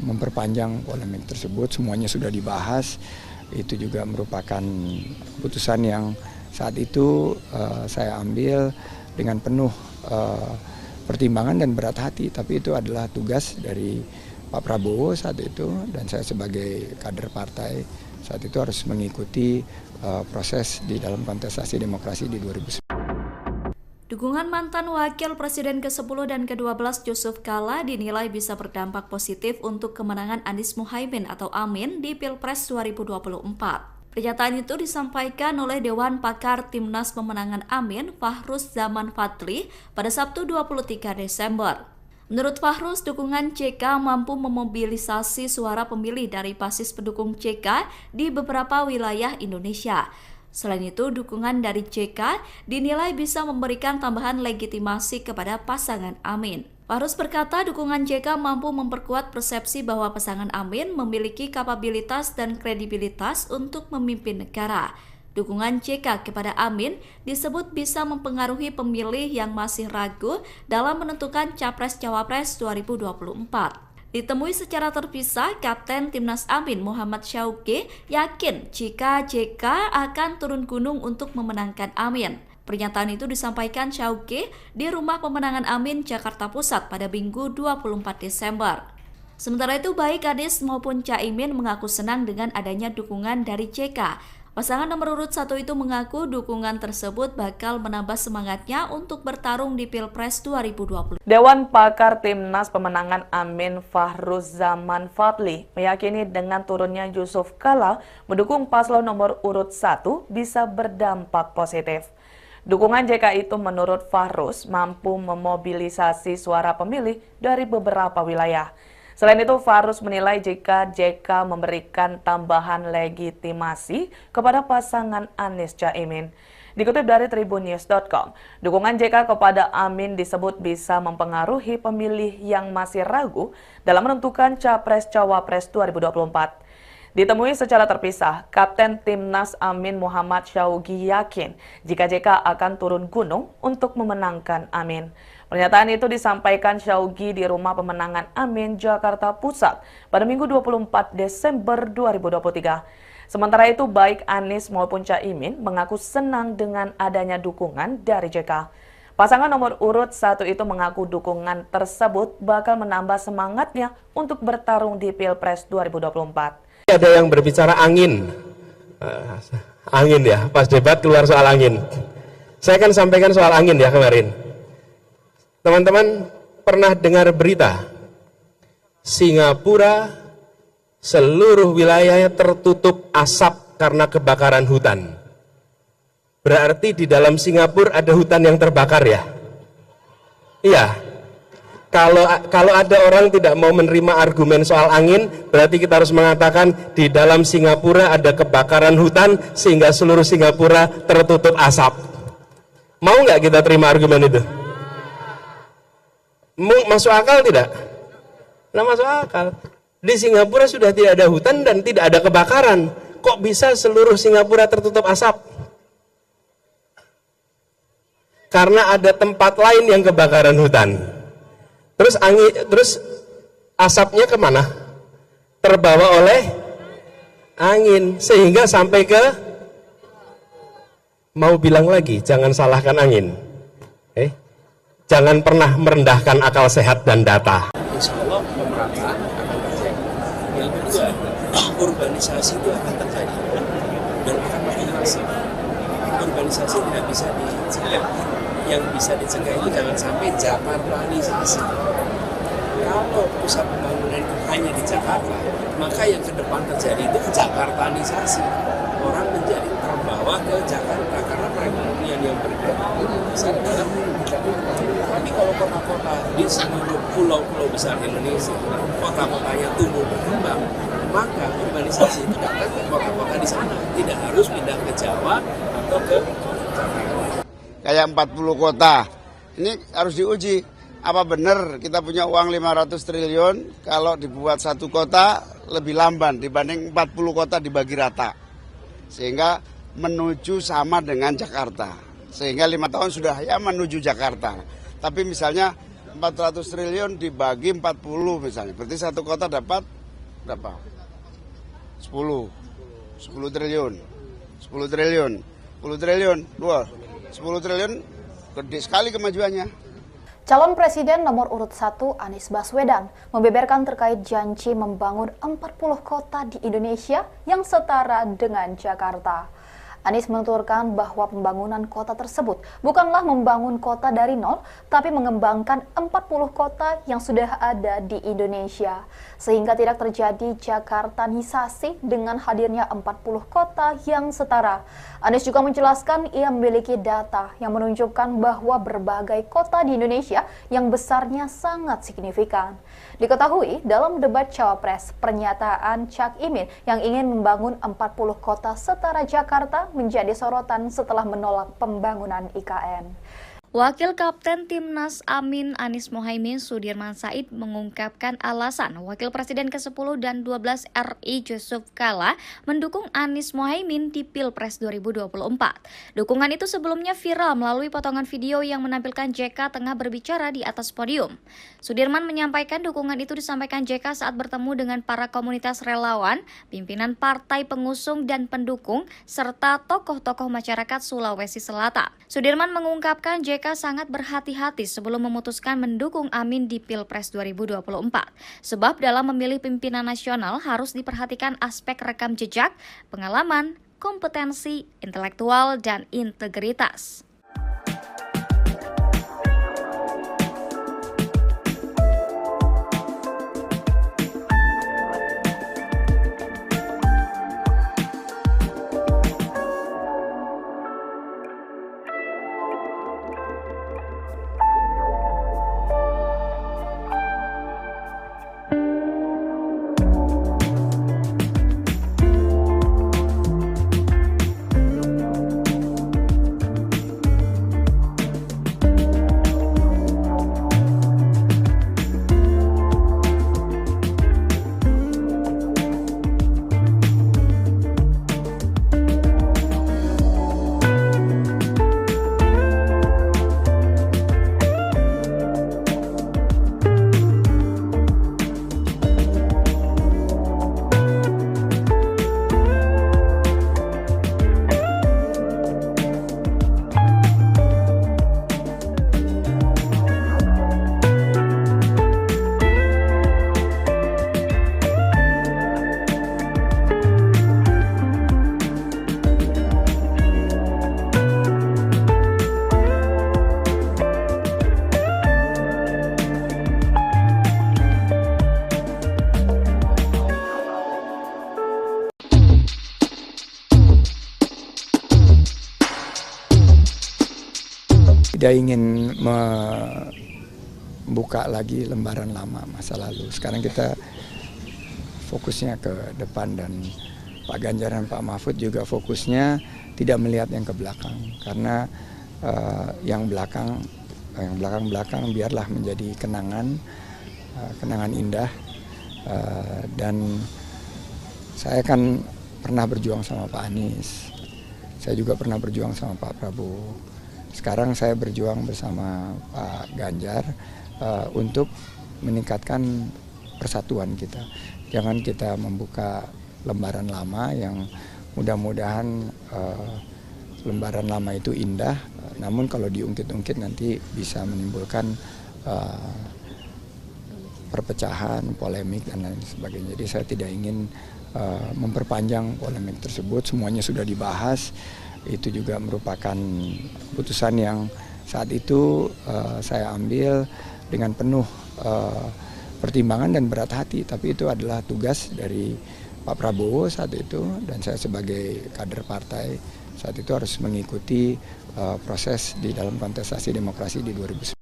memperpanjang polemik tersebut. Semuanya sudah dibahas. Itu juga merupakan keputusan yang saat itu saya ambil dengan penuh pertimbangan dan berat hati. Tapi itu adalah tugas dari Pak Prabowo saat itu, dan saya sebagai kader partai saat itu harus mengikuti proses di dalam kontestasi demokrasi di 2009. Dukungan mantan Wakil Presiden ke-10 dan ke-12 Yusuf Kala dinilai bisa berdampak positif untuk kemenangan Anies Muhaimin atau Amin di Pilpres 2024. Pernyataan itu disampaikan oleh Dewan Pakar Timnas Pemenangan Amin, Fahruz Zaman Fadli, pada Sabtu 23 Desember. Menurut Fahruz, dukungan JK mampu memobilisasi suara pemilih dari basis pendukung JK di beberapa wilayah Indonesia. Selain itu, dukungan dari JK dinilai bisa memberikan tambahan legitimasi kepada pasangan Amin. Fahruz berkata dukungan JK mampu memperkuat persepsi bahwa pasangan Amin memiliki kapabilitas dan kredibilitas untuk memimpin negara. Dukungan JK kepada Amin disebut bisa mempengaruhi pemilih yang masih ragu dalam menentukan Capres-Cawapres 2024. Ditemui secara terpisah, Kapten Timnas Amin Muhammad Syauqi yakin jika JK akan turun gunung untuk memenangkan Amin. Pernyataan itu disampaikan Syauqi di Rumah Pemenangan Amin, Jakarta Pusat pada Minggu 24 Desember. Sementara itu, baik Anies maupun Caimin mengaku senang dengan adanya dukungan dari JK. Pasangan nomor urut 1 itu mengaku dukungan tersebut bakal menambah semangatnya untuk bertarung di Pilpres 2020. Dewan Pakar Timnas Pemenangan Amin Fahruz Zaman Fadli meyakini dengan turunnya Yusuf Kala mendukung paslon nomor urut 1 bisa berdampak positif. Dukungan JK itu menurut Fahruz mampu memobilisasi suara pemilih dari beberapa wilayah. Selain itu, Fahruz menilai jika JK memberikan tambahan legitimasi kepada pasangan Anies Caimin. Dikutip dari tribunnews.com, dukungan JK kepada Amin disebut bisa mempengaruhi pemilih yang masih ragu dalam menentukan Capres-Cawapres 2024. Ditemui secara terpisah, Kapten Timnas Amin Muhammad Syauqi yakin jika JK akan turun gunung untuk memenangkan Amin. Pernyataan itu disampaikan Syauqi di Rumah Pemenangan Amin, Jakarta Pusat pada Minggu 24 Desember 2023. Sementara itu, baik Anies maupun Caimin mengaku senang dengan adanya dukungan dari JK. Pasangan nomor urut 1 itu mengaku dukungan tersebut bakal menambah semangatnya untuk bertarung di Pilpres 2024. Ada yang berbicara angin. Angin ya, pas debat keluar soal angin. Saya kan sampaikan soal angin ya kemarin. Teman-teman pernah dengar berita Singapura seluruh wilayahnya tertutup asap karena kebakaran hutan. Berarti di dalam Singapura ada hutan yang terbakar ya? Iya. Kalau ada orang tidak mau menerima argumen soal angin, berarti kita harus mengatakan di dalam Singapura ada kebakaran hutan sehingga seluruh Singapura tertutup asap. Mau nggak kita terima argumen itu? Masuk akal tidak? Nah, masuk akal. Di Singapura sudah tidak ada hutan dan tidak ada kebakaran. Kok bisa seluruh Singapura tertutup asap? Karena ada tempat lain yang kebakaran hutan. Terus asapnya kemana? Terbawa oleh angin sehingga sampai ke, mau bilang lagi, jangan salahkan angin. Jangan pernah merendahkan akal sehat dan data. Insya Allah pemerintah akan terjadi. Yang kedua, urbanisasi itu akan terjadi dan akan makin masif. urbanisasi tidak bisa dicegah. Yang bisa dicegah itu jangan sampai Jakartanisasi. Kalau pusat pembangunan itu hanya di Jakarta, maka yang ke depan terjadi itu Jakartanisasi. Orang menjadi terbawa ke Jakarta karena perekonomian yang bergerak besar dalam tapi kalau kota-kota di seluruh pulau-pulau besar Indonesia, kota-kotanya tumbuh berkembang, maka urbanisasi itu datang ke kota-kota di sana, tidak harus pindah ke Jawa atau ke Jakarta. Kayak 40 kota, ini harus diuji. Apa benar kita punya uang 500 triliun kalau dibuat satu kota lebih lamban dibanding 40 kota dibagi rata. Sehingga menuju sama dengan Jakarta. Sehingga 5 tahun sudah ya menuju Jakarta. Tapi misalnya 400 triliun dibagi 40 misalnya. Berarti satu kota dapat berapa? 10 triliun. 10 triliun. 10 triliun. 10 triliun gede sekali kemajuannya. Calon Presiden nomor urut 1 Anies Baswedan membeberkan terkait janji membangun 40 kota di Indonesia yang setara dengan Jakarta. Anies menuturkan bahwa pembangunan kota tersebut bukanlah membangun kota dari nol, tapi mengembangkan 40 kota yang sudah ada di Indonesia. Sehingga tidak terjadi Jakartanisasi dengan hadirnya 40 kota yang setara. Anies juga menjelaskan ia memiliki data yang menunjukkan bahwa berbagai kota di Indonesia yang besarnya sangat signifikan. Diketahui dalam debat Cawapres, pernyataan Cak Imin yang ingin membangun 40 kota setara Jakarta menjadi sorotan setelah menolak pembangunan IKN. Wakil Kapten Timnas Amin Anies Mohaimin Sudirman Said mengungkapkan alasan Wakil Presiden ke-10 dan 12 RI Yusuf Kala mendukung Anies Mohaimin di Pilpres 2024. Dukungan itu sebelumnya viral melalui potongan video yang menampilkan JK tengah berbicara di atas podium. Sudirman menyampaikan dukungan itu disampaikan JK saat bertemu dengan para komunitas relawan, pimpinan partai pengusung dan pendukung, serta tokoh-tokoh masyarakat Sulawesi Selatan. Sudirman mengungkapkan JK sangat berhati-hati sebelum memutuskan mendukung Amin di Pilpres 2024. Sebab dalam memilih pimpinan nasional harus diperhatikan aspek rekam jejak, pengalaman, kompetensi, intelektual, dan integritas. Tidak ingin membuka lagi lembaran lama masa lalu. Sekarang kita fokusnya ke depan dan Pak Ganjar dan Pak Mahfud juga fokusnya tidak melihat yang ke belakang. Karena yang belakang biarlah menjadi kenangan indah. Dan saya kan pernah berjuang sama Pak Anies. Saya juga pernah berjuang sama Pak Prabowo. Sekarang saya berjuang bersama Pak Ganjar untuk meningkatkan persatuan kita. Jangan kita membuka lembaran lama yang mudah-mudahan lembaran lama itu indah, namun kalau diungkit-ungkit nanti bisa menimbulkan perpecahan, polemik, dan lain sebagainya. Jadi saya tidak ingin memperpanjang polemik tersebut, semuanya sudah dibahas. Itu juga merupakan keputusan yang saat itu saya ambil dengan penuh pertimbangan dan berat hati, tapi itu adalah tugas dari Pak Prabowo saat itu, dan saya sebagai kader partai saat itu harus mengikuti proses di dalam kontestasi demokrasi di 2019.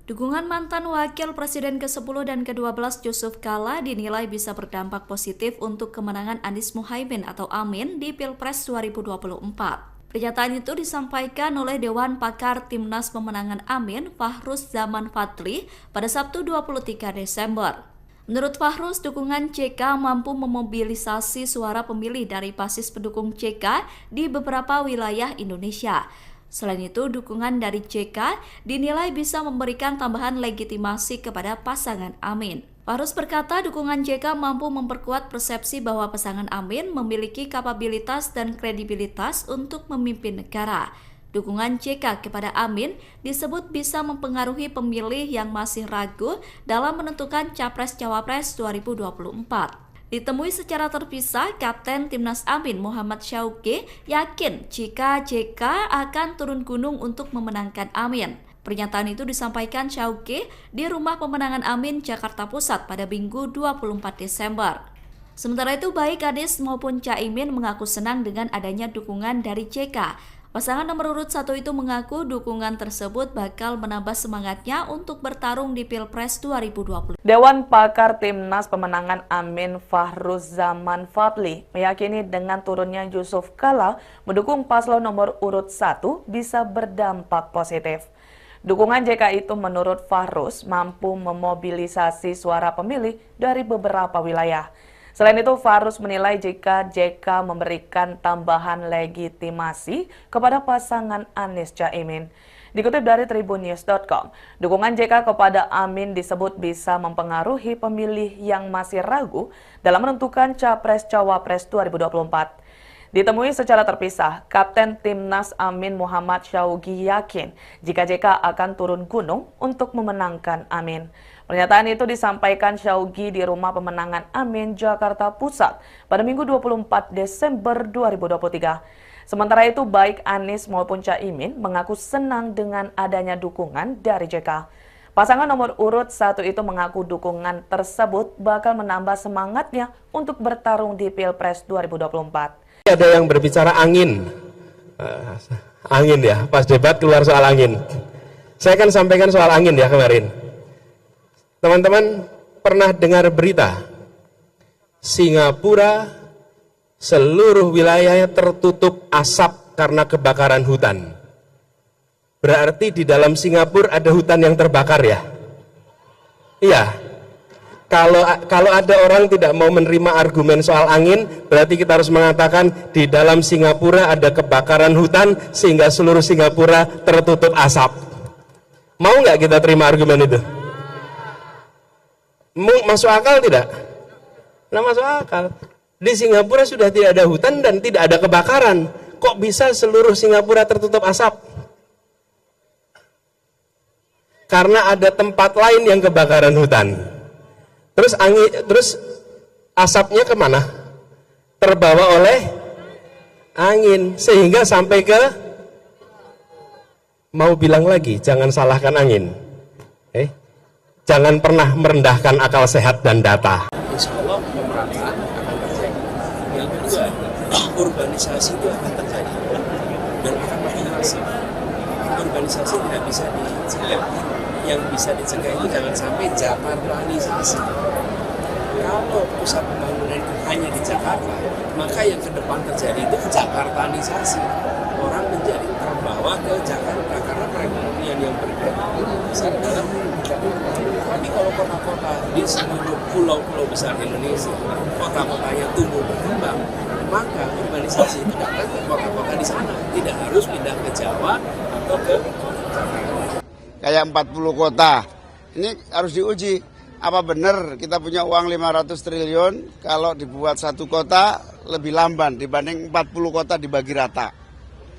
Dukungan mantan Wakil Presiden ke-10 dan ke-12 Yusuf Kala dinilai bisa berdampak positif untuk kemenangan Anies Muhaimin atau Amin di Pilpres 2024. Pernyataan itu disampaikan oleh Dewan Pakar Timnas Pemenangan Amin, Fahruz Zaman Fadli, pada Sabtu 23 Desember. Menurut Fahruz, dukungan JK mampu memobilisasi suara pemilih dari basis pendukung JK di beberapa wilayah Indonesia. Selain itu, dukungan dari JK dinilai bisa memberikan tambahan legitimasi kepada pasangan Amin. Fahruz berkata dukungan JK mampu memperkuat persepsi bahwa pasangan Amin memiliki kapabilitas dan kredibilitas untuk memimpin negara. Dukungan JK kepada Amin disebut bisa mempengaruhi pemilih yang masih ragu dalam menentukan Capres-Cawapres 2024. Ditemui secara terpisah, Kapten Timnas Amin Muhammad Syauqi yakin jika JK akan turun gunung untuk memenangkan Amin. Pernyataan itu disampaikan Syauqi di Rumah Pemenangan Amin, Jakarta Pusat pada Minggu 24 Desember. Sementara itu, baik Anies maupun Caimin mengaku senang dengan adanya dukungan dari JK. Pasangan nomor urut 1 itu mengaku dukungan tersebut bakal menambah semangatnya untuk bertarung di Pilpres 2020. Dewan Pakar Timnas Pemenangan Amin Fahruz Zaman Fadli meyakini dengan turunnya Yusuf Kala mendukung paslon nomor urut 1 bisa berdampak positif. Dukungan JK itu menurut Fahruz mampu memobilisasi suara pemilih dari beberapa wilayah. Selain itu, Fahruz menilai jika JK memberikan tambahan legitimasi kepada pasangan Anies Caimin. Dikutip dari tribunnews.com, dukungan JK kepada Amin disebut bisa mempengaruhi pemilih yang masih ragu dalam menentukan Capres-Cawapres 2024. Ditemui secara terpisah, Kapten Timnas Amin Muhammad Syauqi yakin jika JK akan turun gunung untuk memenangkan Amin. Pernyataan itu disampaikan Syauqi di Rumah Pemenangan Amin, Jakarta Pusat pada Minggu 24 Desember 2023. Sementara itu, baik Anies maupun Caimin mengaku senang dengan adanya dukungan dari JK. Pasangan nomor urut 1 itu mengaku dukungan tersebut bakal menambah semangatnya untuk bertarung di Pilpres 2024. Ada yang berbicara angin. Angin ya, pas debat keluar soal angin. Saya kan sampaikan soal angin ya kemarin. Teman-teman pernah dengar berita Singapura seluruh wilayahnya tertutup asap karena kebakaran hutan. Berarti di dalam Singapura ada hutan yang terbakar ya? Iya. Kalau ada orang tidak mau menerima argumen soal angin, berarti kita harus mengatakan di dalam Singapura ada kebakaran hutan sehingga seluruh Singapura tertutup asap. Mau nggak kita terima argumen itu? Masuk akal tidak? Nah, masuk akal. Di Singapura sudah tidak ada hutan dan tidak ada kebakaran. Kok bisa seluruh Singapura tertutup asap? Karena ada tempat lain yang kebakaran hutan. Terus asapnya kemana? Terbawa oleh angin sehingga sampai ke, mau bilang lagi, jangan salahkan angin. Jangan pernah merendahkan akal sehat dan data. Insya Allah pemerataan akan terjadi. Yang kedua, urbanisasi itu akan terjadi dan akan makin masif. Urbanisasi tidak bisa dicegah. Yang bisa dicegah itu jangan sampai Jakartanisasi. Kalau pusat pembangunan itu hanya di Jakarta, maka yang ke depan terjadi itu Jakartanisasi. Orang menjadi terbawa ke Jakarta karena perekonomian yang bergerak besar dalam Jakarta. Tapi kalau kota-kota di seluruh pulau-pulau besar Indonesia, kota-kotanya tumbuh berkembang, maka urbanisasi itu datang ke kota-kota di sana, tidak harus pindah ke Jawa atau ke Jakarta. Kayak 40 kota, ini harus diuji. Apa benar kita punya uang 500 triliun kalau dibuat satu kota lebih lamban dibanding 40 kota dibagi rata.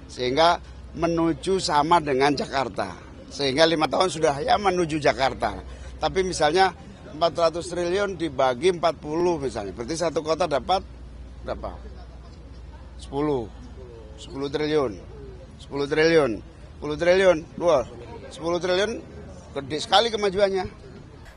Sehingga menuju sama dengan Jakarta. Sehingga 5 tahun sudah ya menuju Jakarta. Tapi misalnya 400 triliun dibagi 40 misalnya. Berarti satu kota dapat berapa? 10. 10 triliun. 10 triliun. 10 triliun. Wah, 10 triliun gede sekali kemajuannya.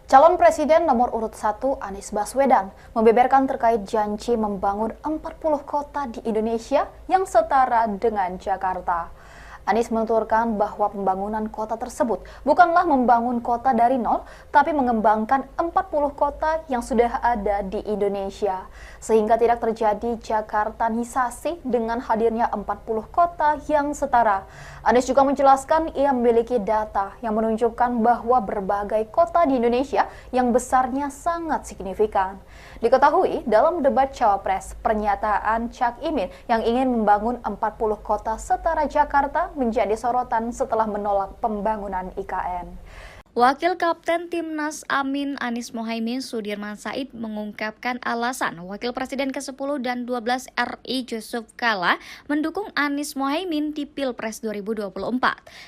Calon Presiden nomor urut 1 Anies Baswedan membeberkan terkait janji membangun 40 kota di Indonesia yang setara dengan Jakarta. Anies menuturkan bahwa pembangunan kota tersebut bukanlah membangun kota dari nol, tapi mengembangkan 40 kota yang sudah ada di Indonesia. Sehingga tidak terjadi Jakartanisasi dengan hadirnya 40 kota yang setara. Anies juga menjelaskan ia memiliki data yang menunjukkan bahwa berbagai kota di Indonesia yang besarnya sangat signifikan. Diketahui dalam debat Cawapres, pernyataan Cak Imin yang ingin membangun 40 kota setara Jakarta menjadi sorotan setelah menolak pembangunan IKN. Wakil Kapten Timnas Amin Anies Mohaimin Sudirman Said mengungkapkan alasan Wakil Presiden ke-10 dan 12 RI Yusuf Kala mendukung Anies Mohaimin di Pilpres 2024.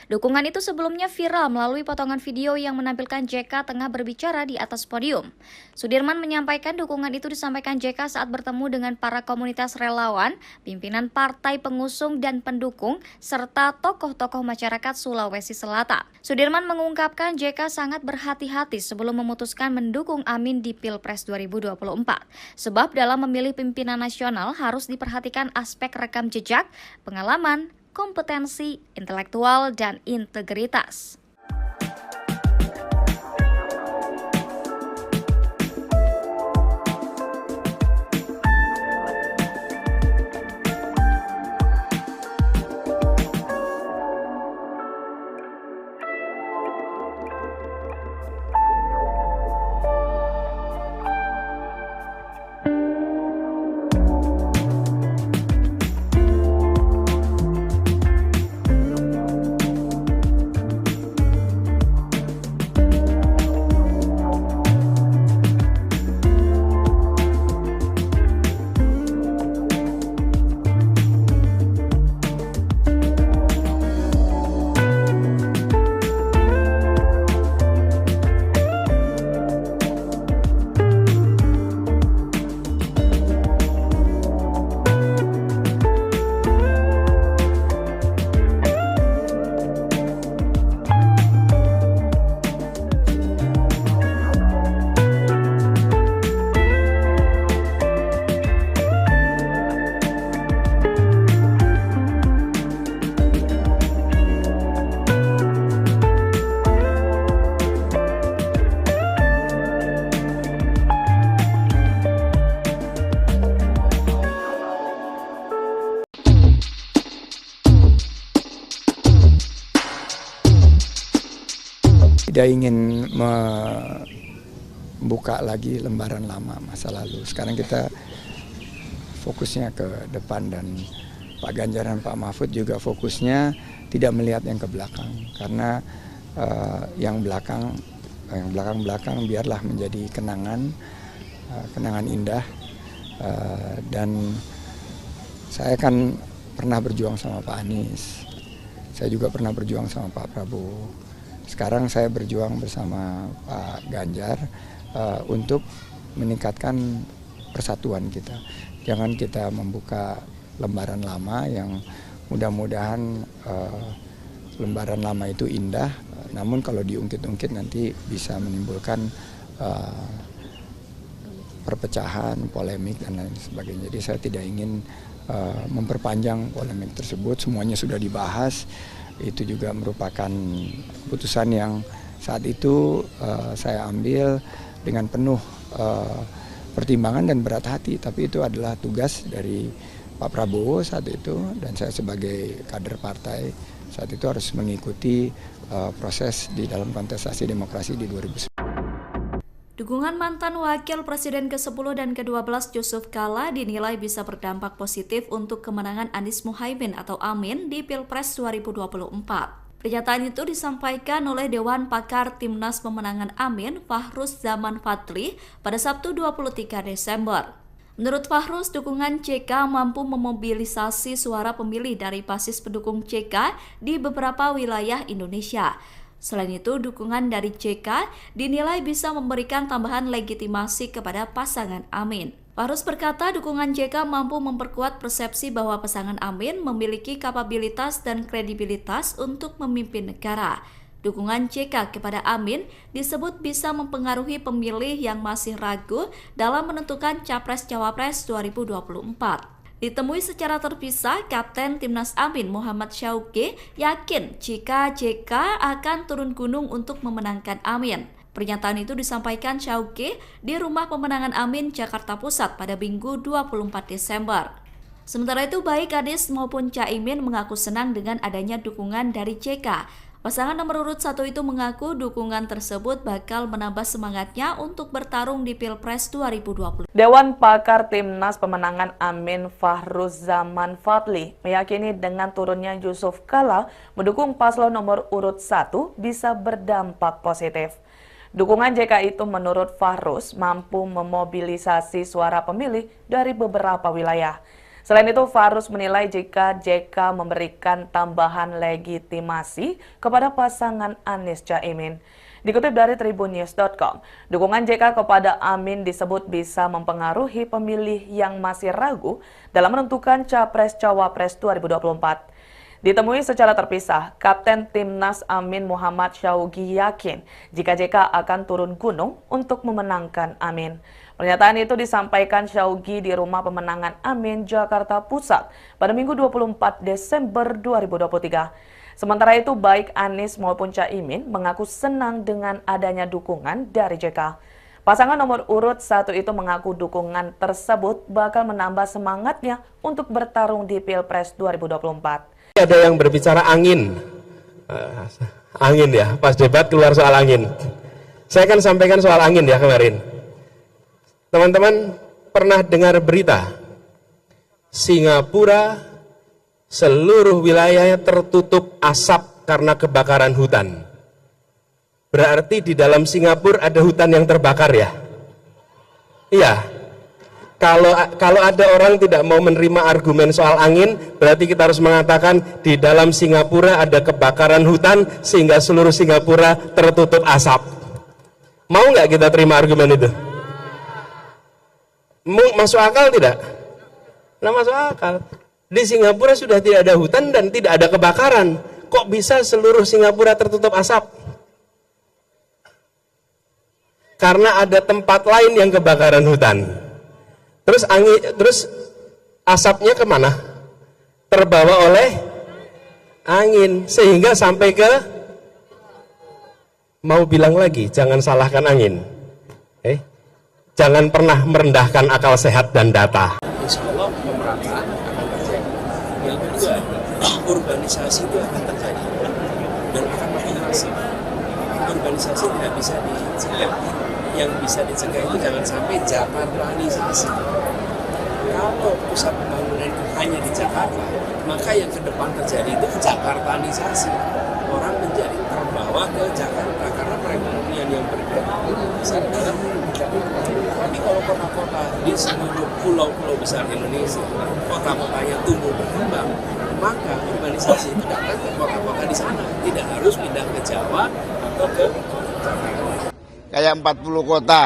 Dukungan itu sebelumnya viral melalui potongan video yang menampilkan JK tengah berbicara di atas podium. Sudirman menyampaikan dukungan itu disampaikan JK saat bertemu dengan para komunitas relawan, pimpinan partai pengusung dan pendukung, serta tokoh-tokoh masyarakat Sulawesi Selatan. Sudirman mengungkapkan JK sangat berhati-hati sebelum memutuskan mendukung Amin di Pilpres 2024. Sebab dalam memilih pimpinan nasional harus diperhatikan aspek rekam jejak, pengalaman, kompetensi, intelektual, dan integritas. Tidak ingin membuka lagi lembaran lama masa lalu. Sekarang kita fokusnya ke depan dan Pak Ganjar dan Pak Mahfud juga fokusnya tidak melihat yang ke belakang. Karena yang belakang biarlah menjadi kenangan indah. Dan saya kan pernah berjuang sama Pak Anies. Saya juga pernah berjuang sama Pak Prabowo. Sekarang saya berjuang bersama Pak Ganjar untuk meningkatkan persatuan kita. Jangan kita membuka lembaran lama yang mudah-mudahan lembaran lama itu indah, namun kalau diungkit-ungkit nanti bisa menimbulkan perpecahan, polemik, dan lain sebagainya. Jadi saya tidak ingin memperpanjang polemik tersebut, semuanya sudah dibahas. Itu juga merupakan putusan yang saat itu saya ambil dengan penuh pertimbangan dan berat hati. Tapi itu adalah tugas dari Pak Prabowo saat itu, dan saya sebagai kader partai saat itu harus mengikuti proses di dalam kontestasi demokrasi di 2019. Dukungan mantan Wakil Presiden ke-10 dan ke-12 Yusuf Kala dinilai bisa berdampak positif untuk kemenangan Anies Mohaimin atau Amin di Pilpres 2024. Pernyataan itu disampaikan oleh Dewan Pakar Timnas Pemenangan Amin, Fahruz Zaman Fadli, pada Sabtu 23 Desember. Menurut Fahruz, dukungan JK mampu memobilisasi suara pemilih dari basis pendukung JK di beberapa wilayah Indonesia. Selain itu, dukungan dari JK dinilai bisa memberikan tambahan legitimasi kepada pasangan Amin. Fahruz berkata dukungan JK mampu memperkuat persepsi bahwa pasangan Amin memiliki kapabilitas dan kredibilitas untuk memimpin negara. Dukungan JK kepada Amin disebut bisa mempengaruhi pemilih yang masih ragu dalam menentukan Capres-Cawapres 2024. Ditemui secara terpisah, Kapten Timnas Amin Muhammad Syauqi yakin jika JK akan turun gunung untuk memenangkan Amin. Pernyataan itu disampaikan Syauqi di Rumah Pemenangan Amin, Jakarta Pusat pada Minggu 24 Desember. Sementara itu, baik Anies maupun Caimin mengaku senang dengan adanya dukungan dari JK. Pasangan nomor urut 1 itu mengaku dukungan tersebut bakal menambah semangatnya untuk bertarung di Pilpres 2020. Dewan Pakar Timnas Pemenangan Amin Fahruzaman Fadli meyakini dengan turunnya Yusuf Kala mendukung paslon nomor urut 1 bisa berdampak positif. Dukungan JK itu menurut Fahruz mampu memobilisasi suara pemilih dari beberapa wilayah. Selain itu, Fahruz menilai jika JK memberikan tambahan legitimasi kepada pasangan Anies Caimin. Dikutip dari tribunnews.com, dukungan JK kepada Amin disebut bisa mempengaruhi pemilih yang masih ragu dalam menentukan Capres-Cawapres 2024. Ditemui secara terpisah, Kapten Timnas Amin Muhammad Syauqi yakin jika JK akan turun gunung untuk memenangkan Amin. Pernyataan itu disampaikan Syauqi di Rumah Pemenangan Amin, Jakarta Pusat pada Minggu 24 Desember 2023. Sementara itu, baik Anies maupun Caimin mengaku senang dengan adanya dukungan dari JK. Pasangan nomor urut 1 itu mengaku dukungan tersebut bakal menambah semangatnya untuk bertarung di Pilpres 2024. Ada yang berbicara angin ya, pas debat keluar soal angin. Saya akan sampaikan soal angin ya kemarin. Teman-teman pernah dengar berita Singapura seluruh wilayahnya tertutup asap karena kebakaran hutan. Berarti di dalam Singapura ada hutan yang terbakar ya? Iya. Kalau ada orang tidak mau menerima argumen soal angin, berarti kita harus mengatakan di dalam Singapura ada kebakaran hutan sehingga seluruh Singapura tertutup asap. Mau nggak kita terima argumen itu? Masuk akal tidak? Nah, masuk akal. Di Singapura sudah tidak ada hutan dan tidak ada kebakaran. Kok bisa seluruh Singapura tertutup asap? Karena ada tempat lain yang kebakaran hutan. Terus asapnya kemana? Terbawa oleh angin sehingga sampai ke, mau bilang lagi jangan salahkan angin, jangan pernah merendahkan akal sehat dan data. Insya Allah pemerataan akan terjadi. Yang kedua, urbanisasi itu akan terjadi dan akan makin masif. Urbanisasi tidak bisa dicegah. Yang bisa dicegah itu jangan sampai Jakartanisasi. Kalau pusat pembangunan itu hanya di Jakarta, maka yang ke depan terjadi itu Jakartanisasi. Orang menjadi terbawa ke Jakarta karena perekonomian yang bergerak besar dalam tapi kalau kota-kota di seluruh pulau-pulau besar Indonesia, kota-kotanya tumbuh berkembang, maka urbanisasi itu datang ke kota-kota di sana, tidak harus pindah ke Jawa atau ke Jakarta. Kayak 40 kota,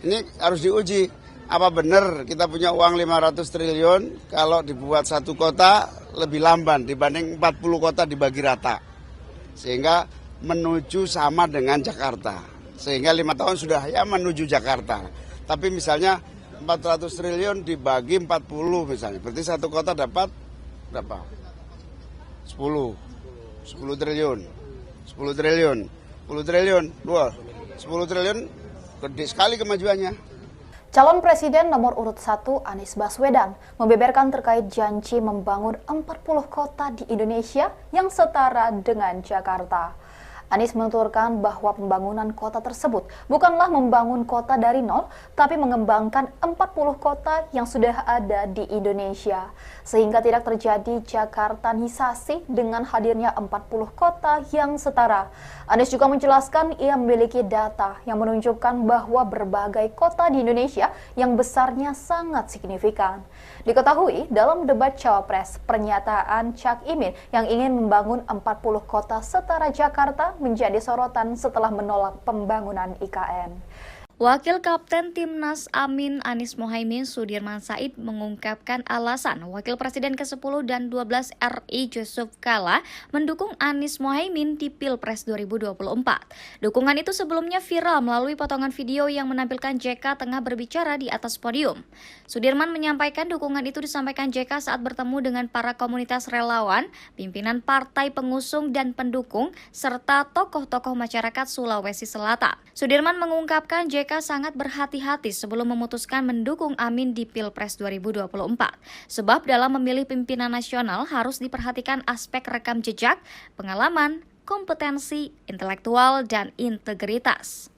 ini harus diuji. Apa benar kita punya uang 500 triliun kalau dibuat satu kota lebih lamban dibanding 40 kota dibagi rata. Sehingga menuju sama dengan Jakarta. Sehingga 5 tahun sudah ya menuju Jakarta. Tapi misalnya 400 triliun dibagi 40 misalnya. Berarti satu kota dapat berapa? 10 triliun. 10 triliun. 10 triliun. 10 triliun gede sekali kemajuannya. Calon Presiden nomor urut 1 Anies Baswedan membeberkan terkait janji membangun 40 kota di Indonesia yang setara dengan Jakarta. Anies menuturkan bahwa pembangunan kota tersebut bukanlah membangun kota dari nol, tapi mengembangkan 40 kota yang sudah ada di Indonesia. Sehingga tidak terjadi Jakartanisasi dengan hadirnya 40 kota yang setara. Anies juga menjelaskan ia memiliki data yang menunjukkan bahwa berbagai kota di Indonesia yang besarnya sangat signifikan. Diketahui dalam debat Cawapres, pernyataan Cak Imin yang ingin membangun 40 kota setara Jakarta menjadi sorotan setelah menolak pembangunan IKN. Wakil Kapten Timnas Amin Anies Mohaimin Sudirman Said mengungkapkan alasan Wakil Presiden ke-10 dan 12 RI Yusuf Kala mendukung Anies Mohaimin di Pilpres 2024. Dukungan itu sebelumnya viral melalui potongan video yang menampilkan JK tengah berbicara di atas podium. Sudirman menyampaikan dukungan itu disampaikan JK saat bertemu dengan para komunitas relawan, pimpinan partai pengusung dan pendukung, serta tokoh-tokoh masyarakat Sulawesi Selatan. Sudirman mengungkapkan JK sangat berhati-hati sebelum memutuskan mendukung Amin di Pilpres 2024. Sebab dalam memilih pimpinan nasional harus diperhatikan aspek rekam jejak, pengalaman, kompetensi, intelektual, dan integritas.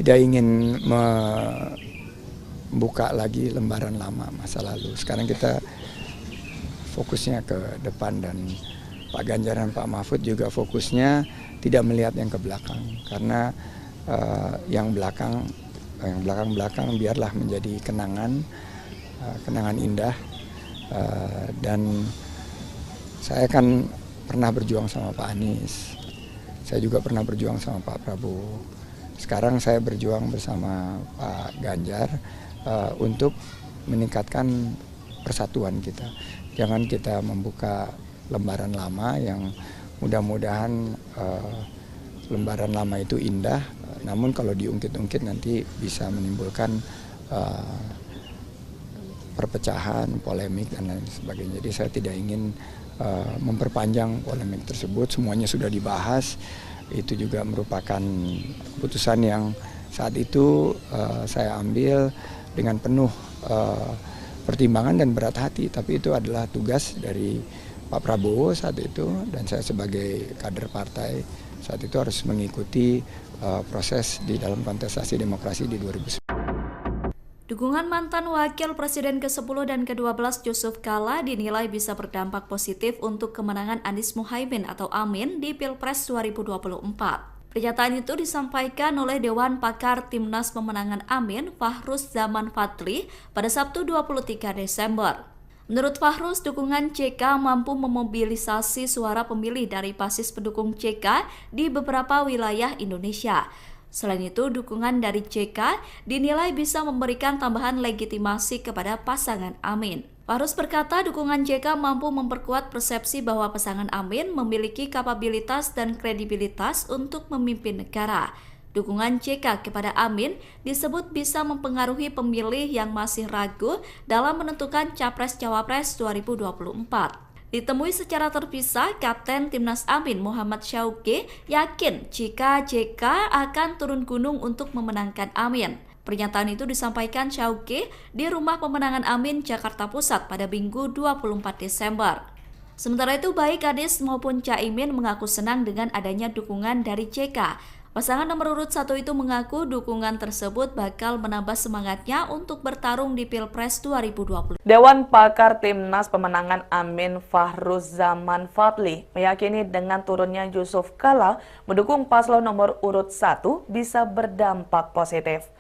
Tidak ingin membuka lagi lembaran lama masa lalu. Sekarang kita fokusnya ke depan, dan Pak Ganjar dan Pak Mahfud juga fokusnya tidak melihat yang ke belakang, karena yang belakang biarlah menjadi kenangan indah. Dan saya kan pernah berjuang sama Pak Anies, saya juga pernah berjuang sama Pak Prabowo. Sekarang saya berjuang bersama Pak Ganjar untuk meningkatkan persatuan kita. Jangan kita membuka lembaran lama yang mudah-mudahan lembaran lama itu indah, namun kalau diungkit-ungkit nanti bisa menimbulkan perpecahan, polemik, dan lain sebagainya. Jadi saya tidak ingin memperpanjang polemik tersebut, semuanya sudah dibahas. Itu juga merupakan keputusan yang saat itu saya ambil dengan penuh pertimbangan dan berat hati, tapi itu adalah tugas dari Pak Prabowo saat itu, dan saya sebagai kader partai saat itu harus mengikuti proses di dalam kontestasi demokrasi di 2019. Dukungan mantan Wakil Presiden ke-10 dan ke-12 Yusuf Kala dinilai bisa berdampak positif untuk kemenangan Anies Mohaimin atau Amin di Pilpres 2024. Pernyataan itu disampaikan oleh Dewan Pakar Timnas Pemenangan Amin, Fahruz Zaman Fadli, pada Sabtu 23 Desember. Menurut Fahruz, dukungan JK mampu memobilisasi suara pemilih dari basis pendukung JK di beberapa wilayah Indonesia. Selain itu, dukungan dari JK dinilai bisa memberikan tambahan legitimasi kepada pasangan Amin. Fahruz berkata dukungan JK mampu memperkuat persepsi bahwa pasangan Amin memiliki kapabilitas dan kredibilitas untuk memimpin negara. Dukungan JK kepada Amin disebut bisa mempengaruhi pemilih yang masih ragu dalam menentukan Capres-Cawapres 2024. Ditemui secara terpisah, Kapten Timnas Amin Muhammad Syauqi yakin jika JK akan turun gunung untuk memenangkan Amin. Pernyataan itu disampaikan Syauqi di Rumah Pemenangan Amin, Jakarta Pusat pada Minggu 24 Desember. Sementara itu, baik Anies maupun Caimin mengaku senang dengan adanya dukungan dari JK. Pasangan nomor urut 1 itu mengaku dukungan tersebut bakal menambah semangatnya untuk bertarung di Pilpres 2020. Dewan Pakar Timnas Pemenangan Amin Fahruzaman Fadli meyakini dengan turunnya Yusuf Kala mendukung paslon nomor urut 1 bisa berdampak positif.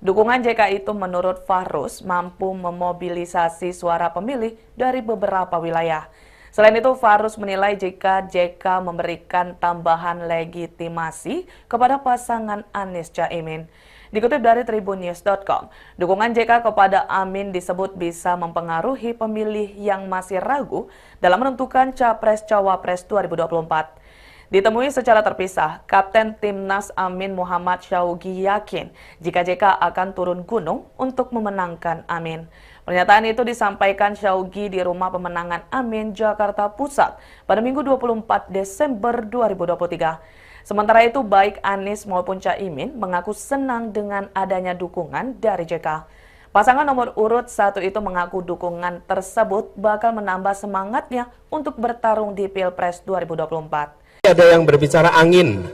Dukungan JK itu menurut Fahruz mampu memobilisasi suara pemilih dari beberapa wilayah. Selain itu, Fahruz menilai jika JK memberikan tambahan legitimasi kepada pasangan Anies Caimin. Dikutip dari tribunnews.com, dukungan JK kepada Amin disebut bisa mempengaruhi pemilih yang masih ragu dalam menentukan Capres-Cawapres 2024. Ditemui secara terpisah, Kapten Timnas Amin Muhammad Syaugi yakin jika JK akan turun gunung untuk memenangkan Amin. Pernyataan itu disampaikan Syaugi di Rumah Pemenangan Amin, Jakarta Pusat pada Minggu 24 Desember 2023. Sementara itu, baik Anies maupun Caimin mengaku senang dengan adanya dukungan dari JK. Pasangan nomor urut 1 itu mengaku dukungan tersebut bakal menambah semangatnya untuk bertarung di Pilpres 2024. Ada yang berbicara angin.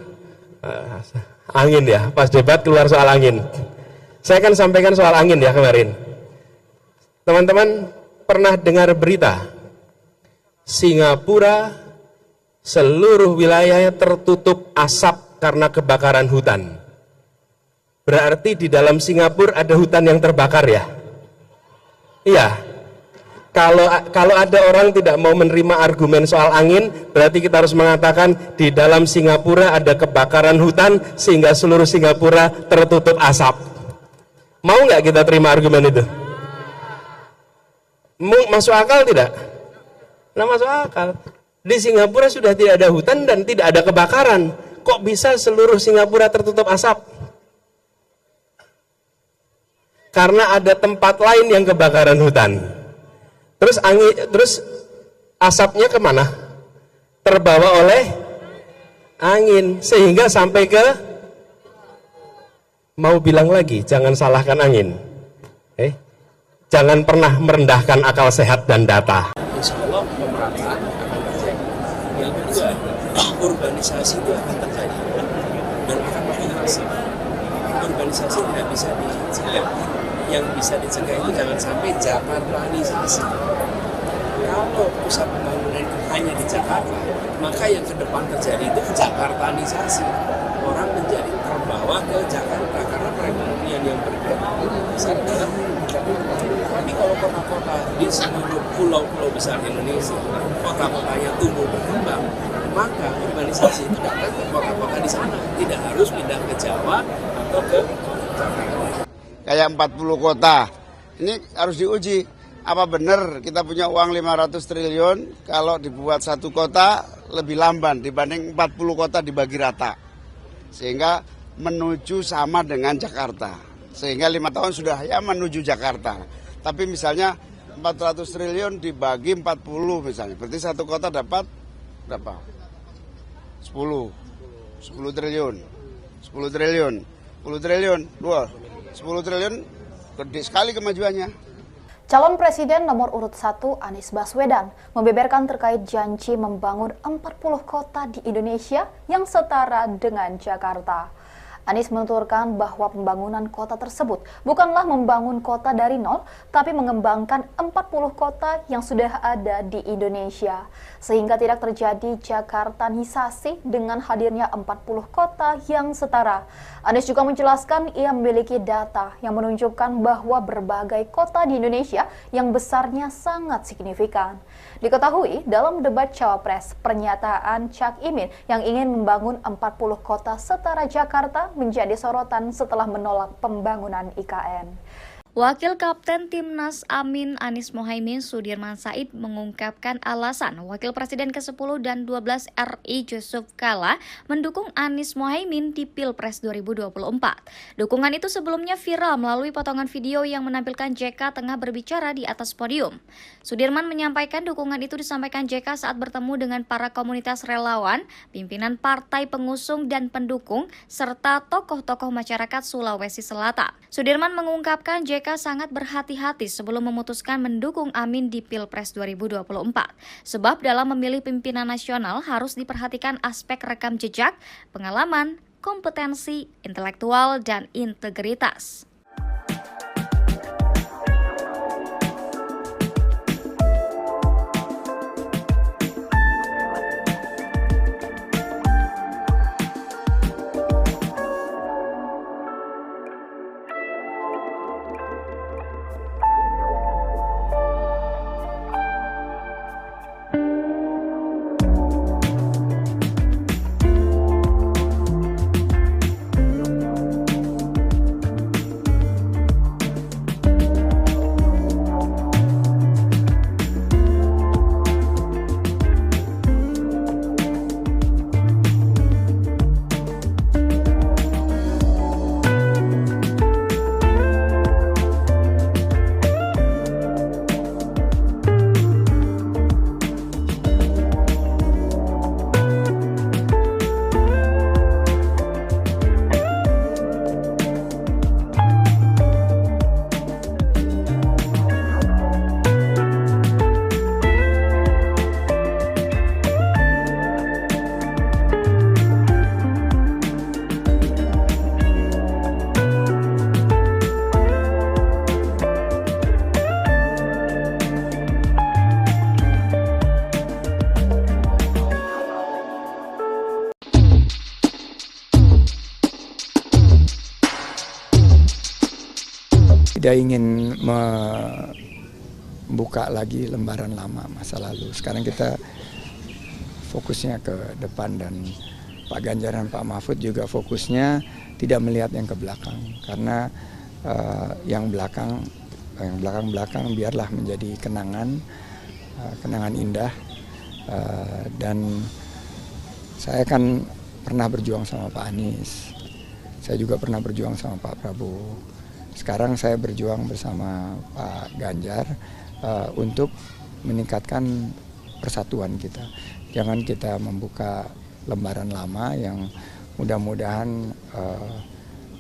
Angin ya, pas debat keluar soal angin. Saya kan sampaikan soal angin ya kemarin. Teman-teman pernah dengar berita Singapura seluruh wilayahnya tertutup asap karena kebakaran hutan. Berarti di dalam Singapura ada hutan yang terbakar ya? Iya. Kalau ada orang tidak mau menerima argumen soal angin, berarti kita harus mengatakan di dalam Singapura ada kebakaran hutan sehingga seluruh Singapura tertutup asap. Mau nggak kita terima argumen itu? Masuk akal tidak? Nah, masuk akal. Di Singapura sudah tidak ada hutan dan tidak ada kebakaran. Kok bisa seluruh Singapura tertutup asap? Karena ada tempat lain yang kebakaran hutan. Terus asapnya kemana? Terbawa oleh angin sehingga sampai ke, mau bilang lagi, jangan salahkan angin. Jangan pernah merendahkan akal sehat dan data. Insya Allah pemerataan akan terjadi. Yang kedua, urbanisasi itu akan terjadi dan akan makin masif. Urbanisasi tidak bisa dicegah. Yang bisa dicegah itu jangan sampai Jakartanisasi. Kalau pusat pembangunan itu hanya di Jakarta, maka yang ke depan terjadi itu Jakartanisasi. Orang menjadi terbawa ke Jakarta karena perekonomian yang besar dalam Jakarta. Tapi kalau kota-kota di seluruh pulau-pulau besar Indonesia, kota-kotanya tumbuh berkembang, maka urbanisasi itu datang ke kota-kota di sana. Tidak harus pindah ke Jawa atau ke Jakarta. Kayak 40 kota, ini harus diuji. Apa benar kita punya uang 500 triliun kalau dibuat satu kota lebih lamban dibanding 40 kota dibagi rata. Sehingga menuju sama dengan Jakarta. Sehingga 5 tahun sudah ya menuju Jakarta. Tapi misalnya 400 triliun dibagi 40 misalnya. Berarti satu kota dapat berapa? 10 triliun. 10 triliun. 10 triliun. 10 triliun gede sekali kemajuannya. Calon Presiden nomor urut 1 Anies Baswedan membeberkan terkait janji membangun 40 kota di Indonesia yang setara dengan Jakarta. Anies menuturkan bahwa pembangunan kota tersebut bukanlah membangun kota dari nol, tapi mengembangkan 40 kota yang sudah ada di Indonesia, sehingga tidak terjadi Jakartanisasi dengan hadirnya 40 kota yang setara. Anies juga menjelaskan ia memiliki data yang menunjukkan bahwa berbagai kota di Indonesia yang besarnya sangat signifikan. Diketahui dalam debat Cawapres, pernyataan Cak Imin yang ingin membangun 40 kota setara Jakarta menjadi sorotan setelah menolak pembangunan IKN. Wakil Kapten Timnas Amin Anies Mohaimin Sudirman Said mengungkapkan alasan Wakil Presiden ke-10 dan 12 RI Yusuf Kala mendukung Anies Mohaimin di Pilpres 2024. Dukungan itu sebelumnya viral melalui potongan video yang menampilkan JK tengah berbicara di atas podium. Sudirman menyampaikan dukungan itu disampaikan JK saat bertemu dengan para komunitas relawan, pimpinan partai pengusung dan pendukung, serta tokoh-tokoh masyarakat Sulawesi Selatan. Sudirman mengungkapkan JK sangat berhati-hati sebelum memutuskan mendukung Amin di Pilpres 2024. Sebab dalam memilih pimpinan nasional harus diperhatikan aspek rekam jejak, pengalaman, kompetensi, intelektual, dan integritas. Tidak ingin membuka lagi lembaran lama masa lalu. Sekarang kita fokusnya ke depan, dan Pak Ganjar dan Pak Mahfud juga fokusnya tidak melihat yang ke belakang, karena yang belakang biarlah menjadi kenangan indah. Dan saya kan pernah berjuang sama Pak Anies, saya juga pernah berjuang sama Pak Prabowo. Sekarang saya berjuang bersama Pak Ganjar untuk meningkatkan persatuan kita. Jangan kita membuka lembaran lama yang mudah-mudahan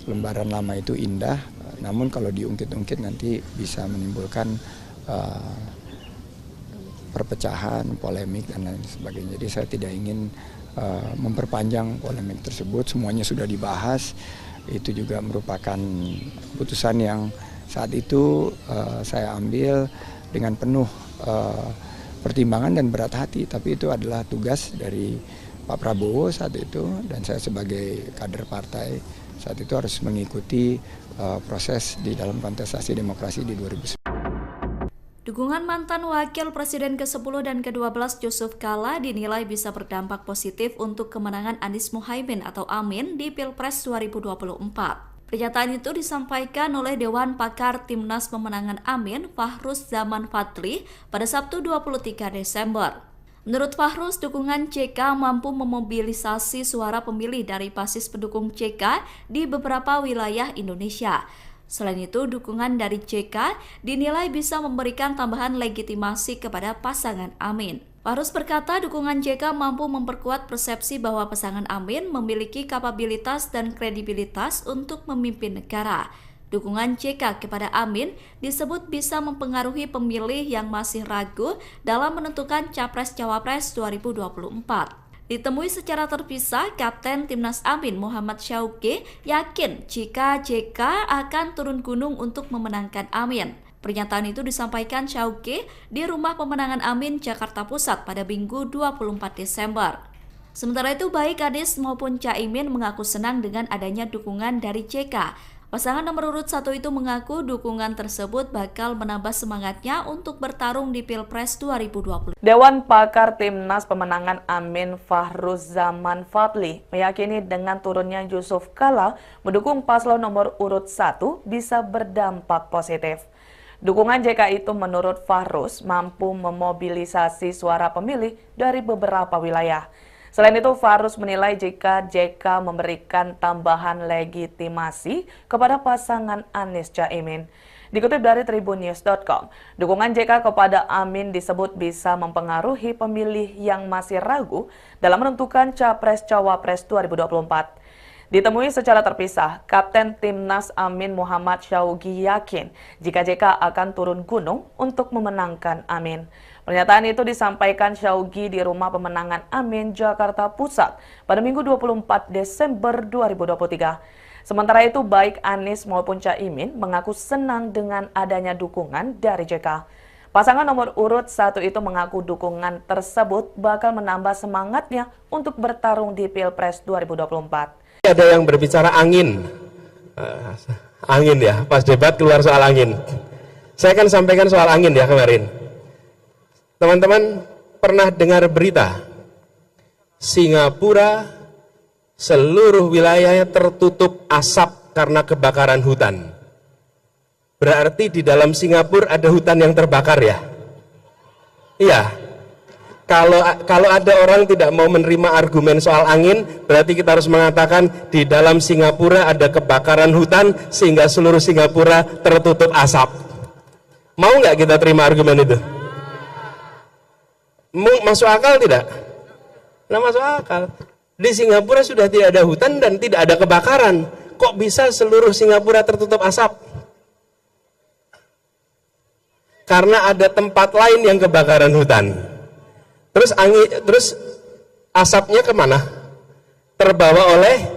lembaran lama itu indah, namun kalau diungkit-ungkit nanti bisa menimbulkan perpecahan, polemik, dan lain sebagainya. Jadi saya tidak ingin memperpanjang polemik tersebut, semuanya sudah dibahas. Itu juga merupakan keputusan yang saat itu saya ambil dengan penuh pertimbangan dan berat hati, tapi itu adalah tugas dari Pak Prabowo saat itu, dan saya sebagai kader partai saat itu harus mengikuti proses di dalam kontestasi demokrasi di 2019. Dukungan mantan Wakil Presiden ke-10 dan ke-12 Yusuf Kala dinilai bisa berdampak positif untuk kemenangan Anies Muhaimin atau Amin di Pilpres 2024. Pernyataan itu disampaikan oleh Dewan Pakar Timnas Pemenangan Amin Fahruz Zaman Fadli pada Sabtu 23 Desember. Menurut Fahruz, dukungan CK mampu memobilisasi suara pemilih dari basis pendukung CK di beberapa wilayah Indonesia. Selain itu, dukungan dari JK dinilai bisa memberikan tambahan legitimasi kepada pasangan Amin. Fahruz berkata dukungan JK mampu memperkuat persepsi bahwa pasangan Amin memiliki kapabilitas dan kredibilitas untuk memimpin negara. Dukungan JK kepada Amin disebut bisa mempengaruhi pemilih yang masih ragu dalam menentukan Capres-Cawapres 2024. Ditemui secara terpisah, Kapten Timnas Amin Muhammad Syauqi yakin jika JK akan turun gunung untuk memenangkan Amin. Pernyataan itu disampaikan Syauqi di Rumah Pemenangan Amin, Jakarta Pusat pada Minggu 24 Desember. Sementara itu, baik Anies maupun Caimin mengaku senang dengan adanya dukungan dari JK. Pasangan nomor urut 1 itu mengaku dukungan tersebut bakal menambah semangatnya untuk bertarung di Pilpres 2020. Dewan Pakar Timnas Pemenangan Amin Fahruz Zaman Fadli meyakini dengan turunnya Yusuf Kala mendukung paslon nomor urut 1 bisa berdampak positif. Dukungan JK itu menurut Fahruz mampu memobilisasi suara pemilih dari beberapa wilayah. Selain itu, Fahruz menilai jika JK memberikan tambahan legitimasi kepada pasangan Anies Caimin. Dikutip dari tribunnews.com, dukungan JK kepada Amin disebut bisa mempengaruhi pemilih yang masih ragu dalam menentukan Capres-Cawapres 2024. Ditemui secara terpisah, Kapten Timnas Amin Muhammad Syauqi yakin jika JK akan turun gunung untuk memenangkan Amin. Pernyataan itu disampaikan Syaugi di Rumah Pemenangan Amin, Jakarta Pusat pada Minggu 24 Desember 2023. Sementara itu, baik Anies maupun Caimin mengaku senang dengan adanya dukungan dari JK. Pasangan nomor urut 1 itu mengaku dukungan tersebut bakal menambah semangatnya untuk bertarung di Pilpres 2024. Ada yang berbicara angin. Angin ya, pas debat keluar soal angin. Saya akan sampaikan soal angin ya kemarin. Teman-teman pernah dengar berita Singapura seluruh wilayahnya tertutup asap karena kebakaran hutan. Berarti di dalam Singapura ada hutan yang terbakar ya? Iya. Kalau ada orang tidak mau menerima argumen soal angin, berarti kita harus mengatakan di dalam Singapura ada kebakaran hutan sehingga seluruh Singapura tertutup asap. Mau nggak kita terima argumen itu? Masuk akal tidak? Nah, masuk akal. Di Singapura sudah tidak ada hutan dan tidak ada kebakaran. Kok bisa seluruh Singapura tertutup asap? Karena ada tempat lain yang kebakaran hutan. Terus asapnya kemana? Terbawa oleh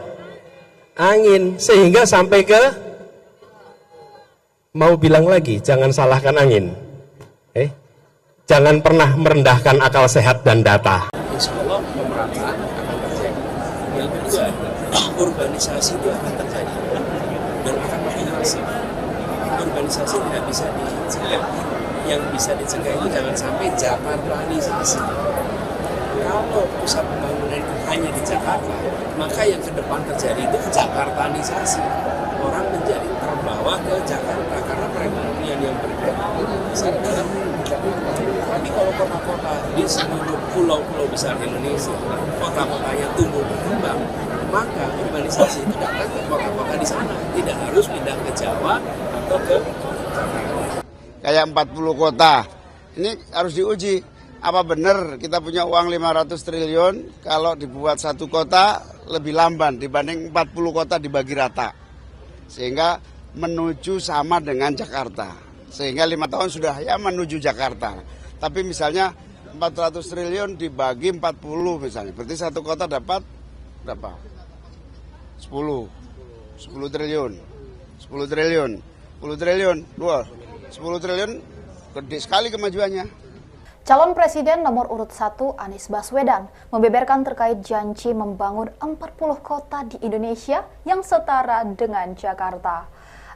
angin sehingga sampai ke, mau bilang lagi, jangan salahkan angin. Jangan pernah merendahkan akal sehat dan data. Insya Allah pemerataan akan terjadi. Yang kedua, urbanisasi itu akan terjadi dan akan makin masif. Urbanisasi tidak bisa dicegah. Yang bisa dicegah itu jangan sampai Jakartanisasi. Kalau pusat pembangunan itu hanya di Jakarta, maka yang ke depan terjadi itu Jakartanisasi. Orang menjadi terbawa ke Jakarta karena perekonomian yang berbeda. Tapi kalau kota-kota di seluruh pulau-pulau besar Indonesia, kota-kotanya tumbuh berkembang, maka urbanisasi itu datang ke kota-kota di sana, tidak harus pindah ke Jawa atau ke Jakarta. Kayak 40 kota, ini harus diuji. Apa benar kita punya uang 500 triliun kalau dibuat satu kota lebih lamban dibanding 40 kota dibagi rata. Sehingga menuju sama dengan Jakarta. Sehingga 5 tahun sudah ya menuju Jakarta. Tapi misalnya 400 triliun dibagi 40 misalnya. Berarti satu kota dapat berapa? 10 triliun. 10 triliun. 10 triliun. 10 triliun gede sekali kemajuannya. Calon Presiden nomor urut 1 Anies Baswedan membeberkan terkait janji membangun 40 kota di Indonesia yang setara dengan Jakarta.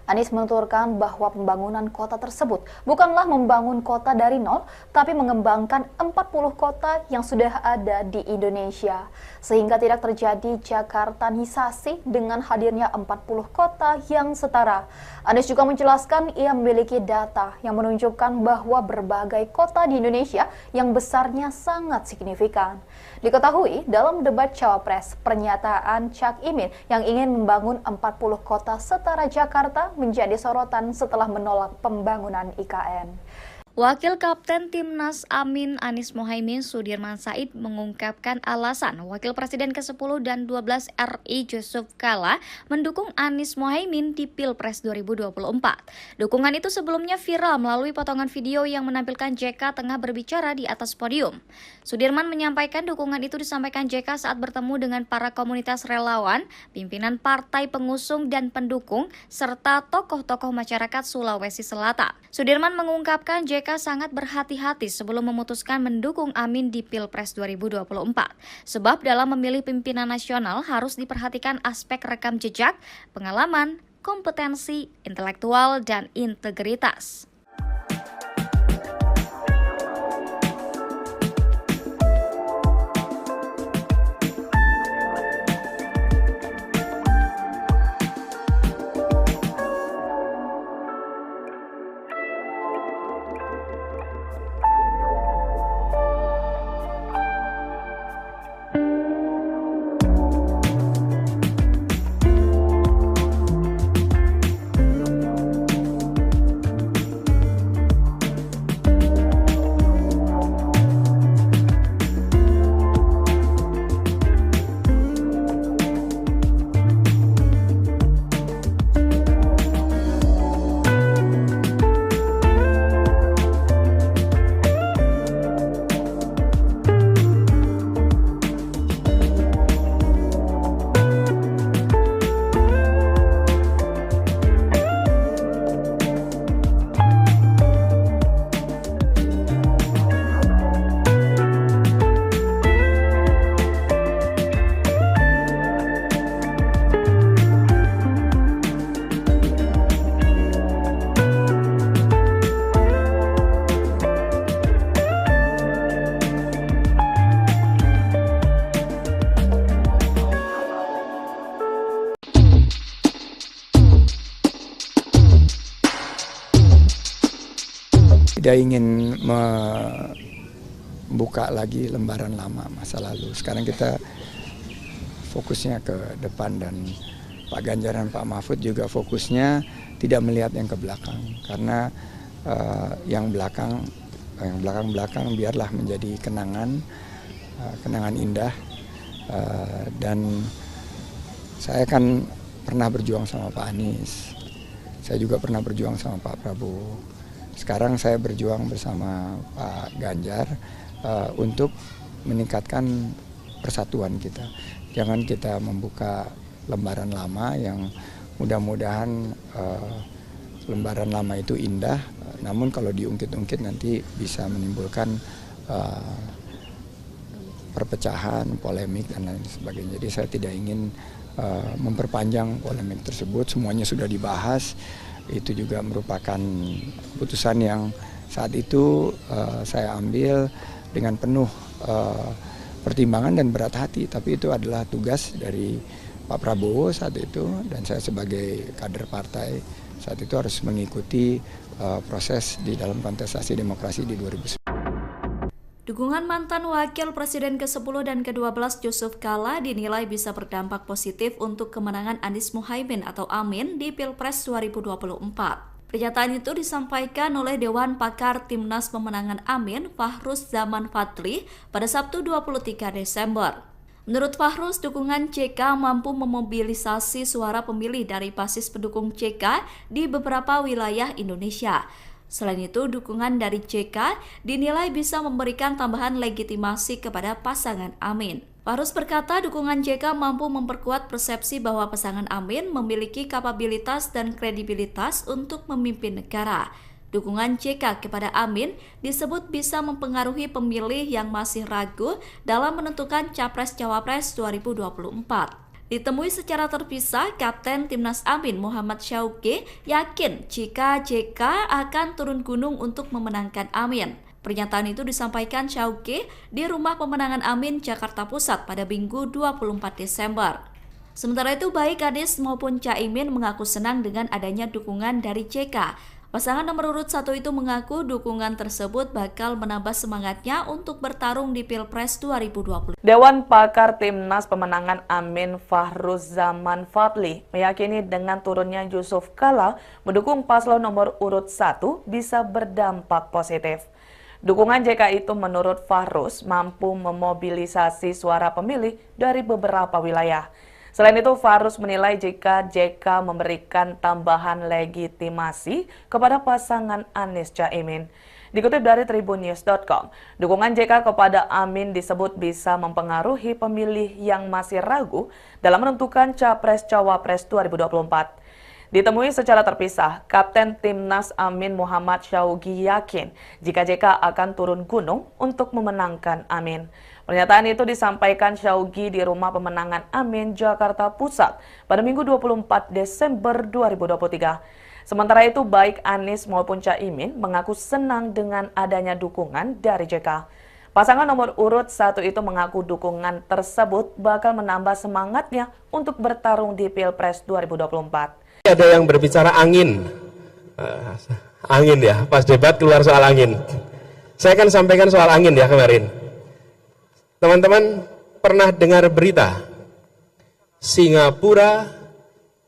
Anies menuturkan bahwa pembangunan kota tersebut bukanlah membangun kota dari nol, tapi mengembangkan 40 kota yang sudah ada di Indonesia. Sehingga tidak terjadi Jakartanisasi dengan hadirnya 40 kota yang setara. Anies juga menjelaskan ia memiliki data yang menunjukkan bahwa berbagai kota di Indonesia yang besarnya sangat signifikan. Diketahui dalam debat Cawapres, pernyataan Cak Imin yang ingin membangun 40 kota setara Jakarta menjadi sorotan setelah menolak pembangunan IKN. Wakil Kapten Timnas Amin Anies Mohaimin Sudirman Said mengungkapkan alasan Wakil Presiden ke-10 dan 12 RI Yusuf Kala mendukung Anies Mohaimin di Pilpres 2024. Dukungan itu sebelumnya viral melalui potongan video yang menampilkan JK tengah berbicara di atas podium. Sudirman menyampaikan dukungan itu disampaikan JK saat bertemu dengan para komunitas relawan, pimpinan partai pengusung dan pendukung, serta tokoh-tokoh masyarakat Sulawesi Selatan. Sudirman mengungkapkan JK sangat berhati-hati sebelum memutuskan mendukung Amin di Pilpres 2024. Sebab dalam memilih pimpinan nasional harus diperhatikan aspek rekam jejak, pengalaman, kompetensi, intelektual, dan integritas. Tidak ingin membuka lagi lembaran lama masa lalu. Sekarang kita fokusnya ke depan, dan Pak Ganjar dan Pak Mahfud juga fokusnya tidak melihat yang ke belakang, karena yang belakang biarlah menjadi kenangan indah. Dan saya kan pernah berjuang sama Pak Anies, saya juga pernah berjuang sama Pak Prabowo. Sekarang saya berjuang bersama Pak Ganjar untuk meningkatkan persatuan kita. Jangan kita membuka lembaran lama yang mudah-mudahan lembaran lama itu indah, namun kalau diungkit-ungkit nanti bisa menimbulkan perpecahan, polemik, dan lain sebagainya. Jadi saya tidak ingin memperpanjang polemik tersebut. Semuanya sudah dibahas. Itu juga merupakan putusan yang saat itu saya ambil dengan penuh pertimbangan dan berat hati. Tapi itu adalah tugas dari Pak Prabowo saat itu, dan saya sebagai kader partai saat itu harus mengikuti proses di dalam kontestasi demokrasi di 2009. Dukungan mantan Wakil Presiden ke-10 dan ke-12 Yusuf Kala dinilai bisa berdampak positif untuk kemenangan Anies Muhaimin atau Amin di Pilpres 2024. Pernyataan itu disampaikan oleh Dewan Pakar Timnas Pemenangan Amin, Fahruz Zaman Fadli, pada Sabtu 23 Desember. Menurut Fahruz, dukungan JK mampu memobilisasi suara pemilih dari basis pendukung JK di beberapa wilayah Indonesia. Selain itu, dukungan dari JK dinilai bisa memberikan tambahan legitimasi kepada pasangan Amin. Fahruz berkata dukungan JK mampu memperkuat persepsi bahwa pasangan Amin memiliki kapabilitas dan kredibilitas untuk memimpin negara. Dukungan JK kepada Amin disebut bisa mempengaruhi pemilih yang masih ragu dalam menentukan Capres-Cawapres 2024. Ditemui secara terpisah, Kapten Timnas Amin Muhammad Syauqi yakin jika JK akan turun gunung untuk memenangkan Amin. Pernyataan itu disampaikan Syauqi di Rumah Pemenangan Amin, Jakarta Pusat pada Minggu 24 Desember. Sementara itu, baik Anies maupun Caimin mengaku senang dengan adanya dukungan dari JK. Pasangan nomor urut 1 itu mengaku dukungan tersebut bakal menambah semangatnya untuk bertarung di Pilpres 2020. Dewan Pakar Timnas Pemenangan Amin Fahruz Zaman Fadli meyakini dengan turunnya Yusuf Kala mendukung paslon nomor urut 1 bisa berdampak positif. Dukungan JK itu menurut Fahruz mampu memobilisasi suara pemilih dari beberapa wilayah. Selain itu, Fahruz menilai jika JK memberikan tambahan legitimasi kepada pasangan Anies Caimin. Dikutip dari tribunnews.com, dukungan JK kepada Amin disebut bisa mempengaruhi pemilih yang masih ragu dalam menentukan Capres-Cawapres 2024. Ditemui secara terpisah, Kapten Timnas Amin Muhammad Syauqi yakin jika JK akan turun gunung untuk memenangkan Amin. Pernyataan itu disampaikan Syauqi di Rumah Pemenangan Amin, Jakarta Pusat pada Minggu 24 Desember 2023. Sementara itu, baik Anies maupun Caimin mengaku senang dengan adanya dukungan dari JK. Pasangan nomor urut 1 itu mengaku dukungan tersebut bakal menambah semangatnya untuk bertarung di Pilpres 2024. Ada yang berbicara angin. Angin ya, pas debat keluar soal angin. Saya kan sampaikan soal angin ya kemarin. Teman-teman pernah dengar berita Singapura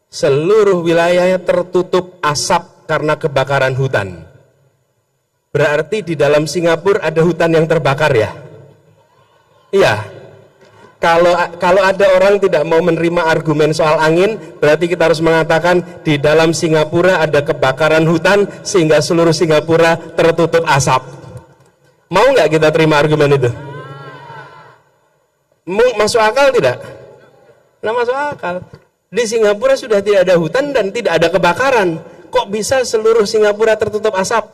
seluruh wilayahnya tertutup asap karena kebakaran hutan. Berarti di dalam Singapura ada hutan yang terbakar ya? Iya. Kalau ada orang tidak mau menerima argumen soal angin, berarti kita harus mengatakan di dalam Singapura ada kebakaran hutan sehingga seluruh Singapura tertutup asap. Mau nggak kita terima argumen itu? Masuk akal tidak? Nah, masuk akal. Di Singapura sudah tidak ada hutan dan tidak ada kebakaran. Kok bisa seluruh Singapura tertutup asap?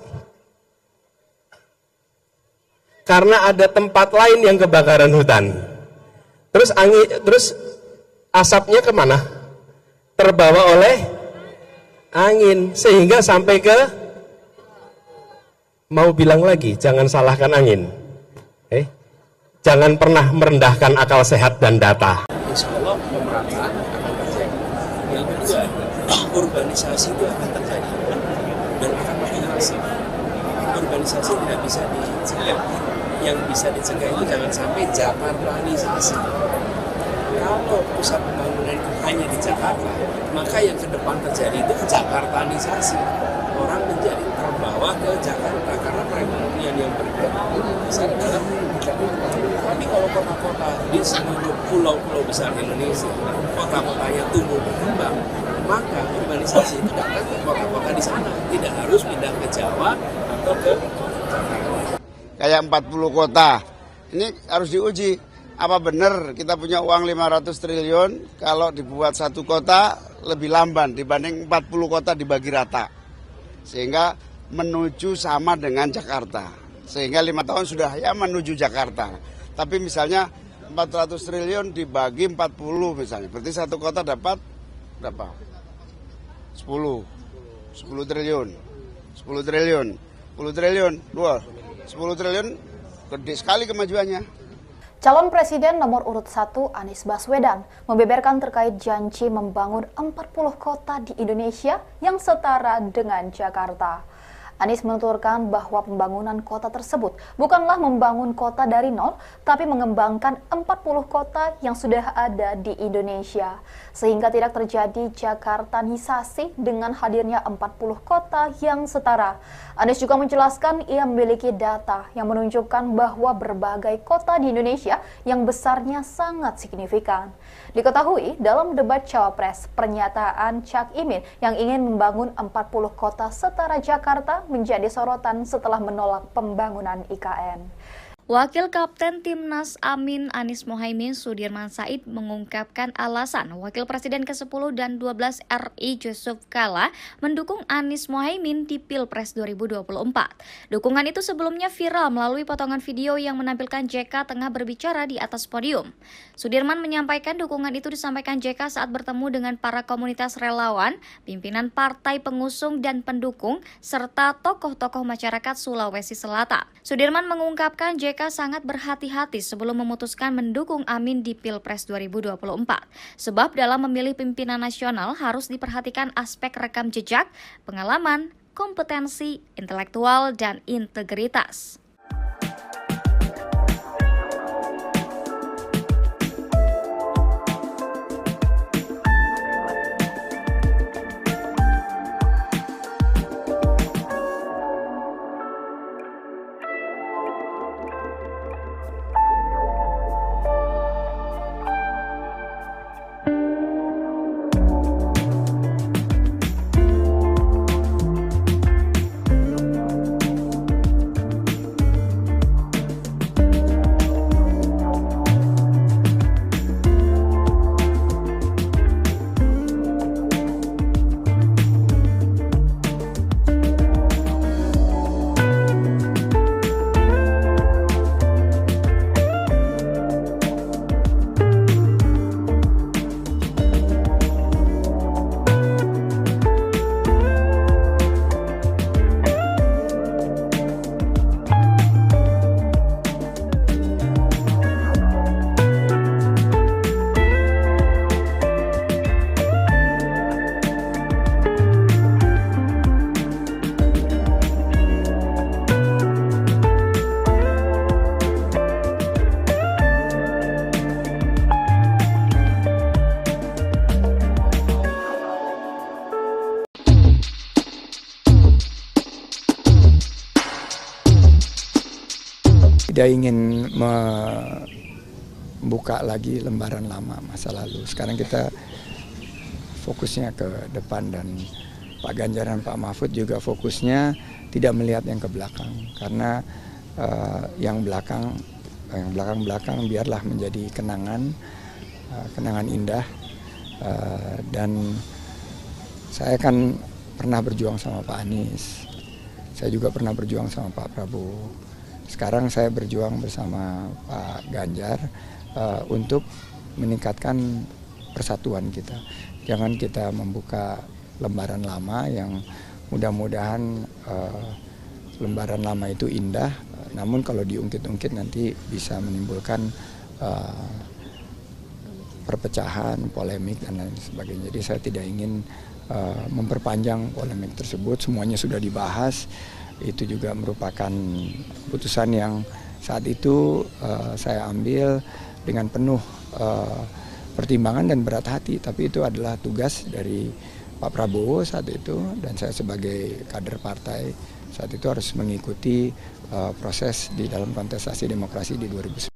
Karena ada tempat lain yang kebakaran hutan. Terus asapnya kemana? Terbawa oleh angin sehingga sampai ke, mau bilang lagi, jangan salahkan angin. Jangan pernah merendahkan akal sehat dan data. Insya Allah pemerataan akan terjadi. Yang kedua, urbanisasi itu akan terjadi dan akan makin masif. urbanisasi tidak bisa dicegah. Yang bisa dicegah itu jangan sampai Jakartanisasi. Kalau pusat pembangunan itu hanya di Jakarta, maka yang ke depan terjadi itu Jakartanisasi. Orang menjadi terbawa ke Jakarta karena perekonomian yang bergerak besar dalam tapi kalau kota-kota di seluruh pulau-pulau besar Indonesia, kota-kotanya tumbuh berkembang, maka urbanisasi itu datang ke kota-kota di sana, tidak harus pindah ke Jawa atau ke Jakarta. Kayak 40 kota, ini harus diuji. Apa benar kita punya uang 500 triliun kalau dibuat satu kota lebih lamban dibanding 40 kota dibagi rata. Sehingga menuju sama dengan Jakarta. Sehingga 5 tahun sudah ya menuju Jakarta. Tapi misalnya 400 triliun dibagi 40 misalnya. Berarti satu kota dapat berapa? 10 triliun. 10 triliun. 10 triliun. 10 triliun gede sekali kemajuannya. Calon Presiden nomor urut 1 Anies Baswedan membeberkan terkait janji membangun 40 kota di Indonesia yang setara dengan Jakarta. Anies menuturkan bahwa pembangunan kota tersebut bukanlah membangun kota dari nol, tapi mengembangkan 40 kota yang sudah ada di Indonesia. Sehingga tidak terjadi Jakartanisasi dengan hadirnya 40 kota yang setara. Anies juga menjelaskan ia memiliki data yang menunjukkan bahwa berbagai kota di Indonesia yang besarnya sangat signifikan. Diketahui dalam debat Cawapres, pernyataan Cak Imin yang ingin membangun 40 kota setara Jakarta menjadi sorotan setelah menolak pembangunan IKN. Wakil Kapten Timnas Amin Anies Mohaimin Sudirman Said mengungkapkan alasan Wakil Presiden ke-10 dan 12 RI Yusuf Kala mendukung Anies Mohaimin di Pilpres 2024. Dukungan itu sebelumnya viral melalui potongan video yang menampilkan JK tengah berbicara di atas podium. Sudirman menyampaikan dukungan itu disampaikan JK saat bertemu dengan para komunitas relawan, pimpinan partai pengusung dan pendukung, serta tokoh-tokoh masyarakat Sulawesi Selatan. Sudirman mengungkapkan JK sangat berhati-hati sebelum memutuskan mendukung Amin di Pilpres 2024. Sebab dalam memilih pimpinan nasional harus diperhatikan aspek rekam jejak, pengalaman, kompetensi, intelektual, dan integritas. Tidak ingin membuka lagi lembaran lama masa lalu. Sekarang kita fokusnya ke depan dan Pak Ganjar dan Pak Mahfud juga fokusnya tidak melihat yang ke belakang. Karena yang belakang biarlah menjadi kenangan indah. Dan saya kan pernah berjuang sama Pak Anies. Saya juga pernah berjuang sama Pak Prabowo. Sekarang saya berjuang bersama Pak Ganjar untuk meningkatkan persatuan kita. Jangan kita membuka lembaran lama yang mudah-mudahan lembaran lama itu indah, namun kalau diungkit-ungkit nanti bisa menimbulkan perpecahan, polemik, dan lain sebagainya. Jadi saya tidak ingin memperpanjang polemik tersebut, semuanya sudah dibahas. Itu juga merupakan keputusan yang saat itu saya ambil dengan penuh pertimbangan dan berat hati, tapi itu adalah tugas dari Pak Prabowo saat itu, dan saya sebagai kader partai saat itu harus mengikuti proses di dalam kontestasi demokrasi di 2019.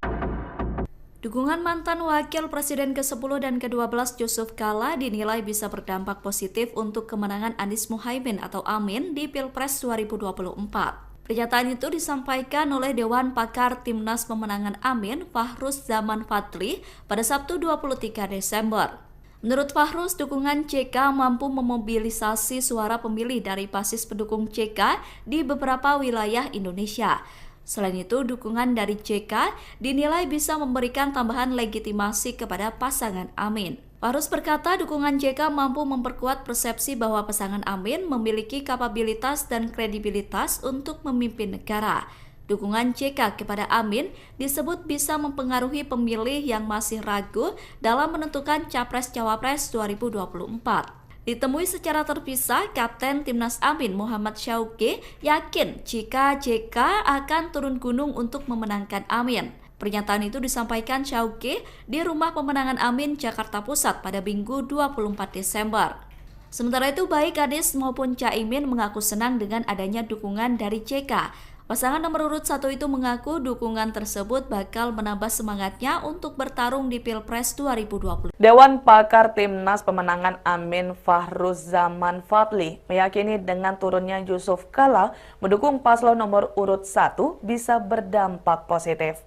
Dukungan mantan Wakil Presiden ke-10 dan ke-12 Yusuf Kala dinilai bisa berdampak positif untuk kemenangan Anies Muhaimin atau Amin di Pilpres 2024. Pernyataan itu disampaikan oleh Dewan Pakar Timnas Pemenangan Amin, Fahruz Zaman Fadli, pada Sabtu 23 Desember. Menurut Fahruz, dukungan JK mampu memobilisasi suara pemilih dari basis pendukung JK di beberapa wilayah Indonesia. Selain itu, dukungan dari JK dinilai bisa memberikan tambahan legitimasi kepada pasangan Amin. Fahruz berkata dukungan JK mampu memperkuat persepsi bahwa pasangan Amin memiliki kapabilitas dan kredibilitas untuk memimpin negara. Dukungan JK kepada Amin disebut bisa mempengaruhi pemilih yang masih ragu dalam menentukan Capres-Cawapres 2024. Ditemui secara terpisah, Kapten Timnas Amin Muhammad Syauqi yakin jika JK akan turun gunung untuk memenangkan Amin. Pernyataan itu disampaikan Syauqi di Rumah Pemenangan Amin, Jakarta Pusat pada Minggu 24 Desember. Sementara itu, baik Anies maupun Caimin mengaku senang dengan adanya dukungan dari JK. Pasangan nomor urut 1 itu mengaku dukungan tersebut bakal menambah semangatnya untuk bertarung di Pilpres 2020. Dewan Pakar Timnas Pemenangan Amin Fahruz Zaman Fadli meyakini dengan turunnya Yusuf Kala mendukung paslon nomor urut 1 bisa berdampak positif.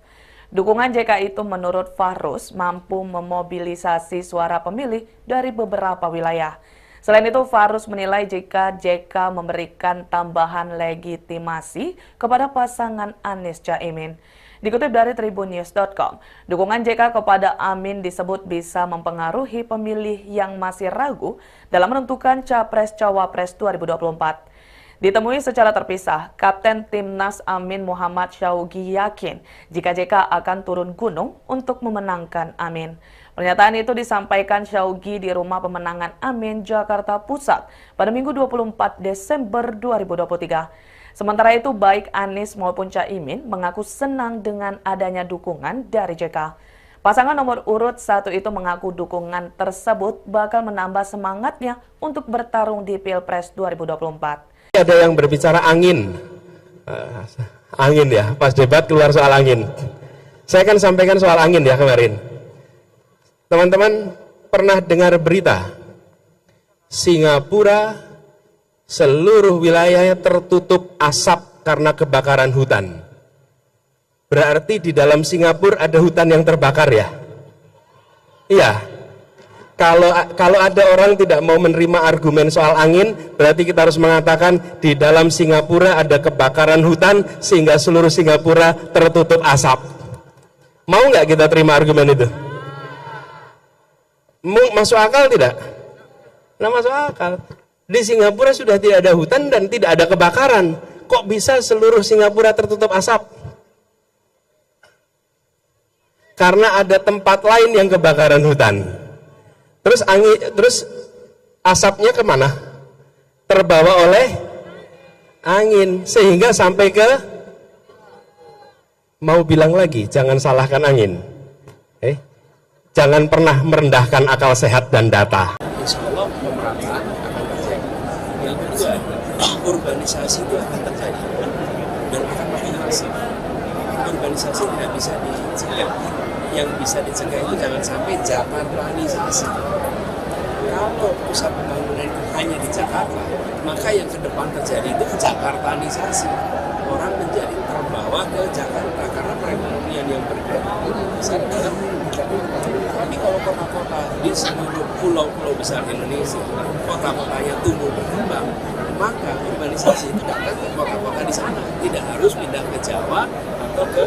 Dukungan JK itu menurut Fahruz mampu memobilisasi suara pemilih dari beberapa wilayah. Selain itu, Fahruz menilai jika JK memberikan tambahan legitimasi kepada pasangan Anies Caimin. Dikutip dari tribunnews.com, dukungan JK kepada Amin disebut bisa mempengaruhi pemilih yang masih ragu dalam menentukan Capres-Cawapres 2024. Ditemui secara terpisah, Kapten Timnas Amin Muhammad Syauqi yakin jika JK akan turun gunung untuk memenangkan Amin. Pernyataan itu disampaikan Syauqi di Rumah Pemenangan Amin, Jakarta Pusat pada Minggu 24 Desember 2023. Sementara itu, baik Anies maupun Caimin mengaku senang dengan adanya dukungan dari JK. Pasangan nomor urut 1 itu mengaku dukungan tersebut bakal menambah semangatnya untuk bertarung di Pilpres 2024. Ada yang berbicara angin. Angin ya, pas debat keluar soal angin. Saya kan sampaikan soal angin ya kemarin. Teman-teman pernah dengar berita Singapura seluruh wilayahnya tertutup asap karena kebakaran hutan. Berarti di dalam Singapura ada hutan yang terbakar ya? Iya. Kalau ada orang tidak mau menerima argumen soal angin, berarti kita harus mengatakan di dalam Singapura ada kebakaran hutan sehingga seluruh Singapura tertutup asap. Mau nggak kita terima argumen itu? Masuk akal tidak? Nah, masuk akal. Di Singapura sudah tidak ada hutan dan tidak ada kebakaran. Kok bisa seluruh Singapura tertutup asap? Karena ada tempat lain yang kebakaran hutan. Terus asapnya kemana? Terbawa oleh angin sehingga sampai ke, mau bilang lagi, jangan salahkan angin. Jangan pernah merendahkan akal sehat dan data. Insya Allah pemerataan akan terjadi. Yang kedua, urbanisasi itu akan terjadi dan akan makin masif. Urbanisasi tidak bisa dicegah. Yang bisa dicegah itu jangan sampai Jakartanisasi. Kalau pusat pembangunan itu hanya di Jakarta, maka yang ke depan terjadi itu Jakartanisasi. Orang menjadi terbawa ke Jakarta karena perekonomian yang bergerak besar dalam Jakarta. Tapi kalau kota-kota di seluruh pulau-pulau besar Indonesia, kota-kotanya tumbuh berkembang, maka urbanisasi itu datang ke kota-kota di sana. Tidak harus pindah ke Jawa atau ke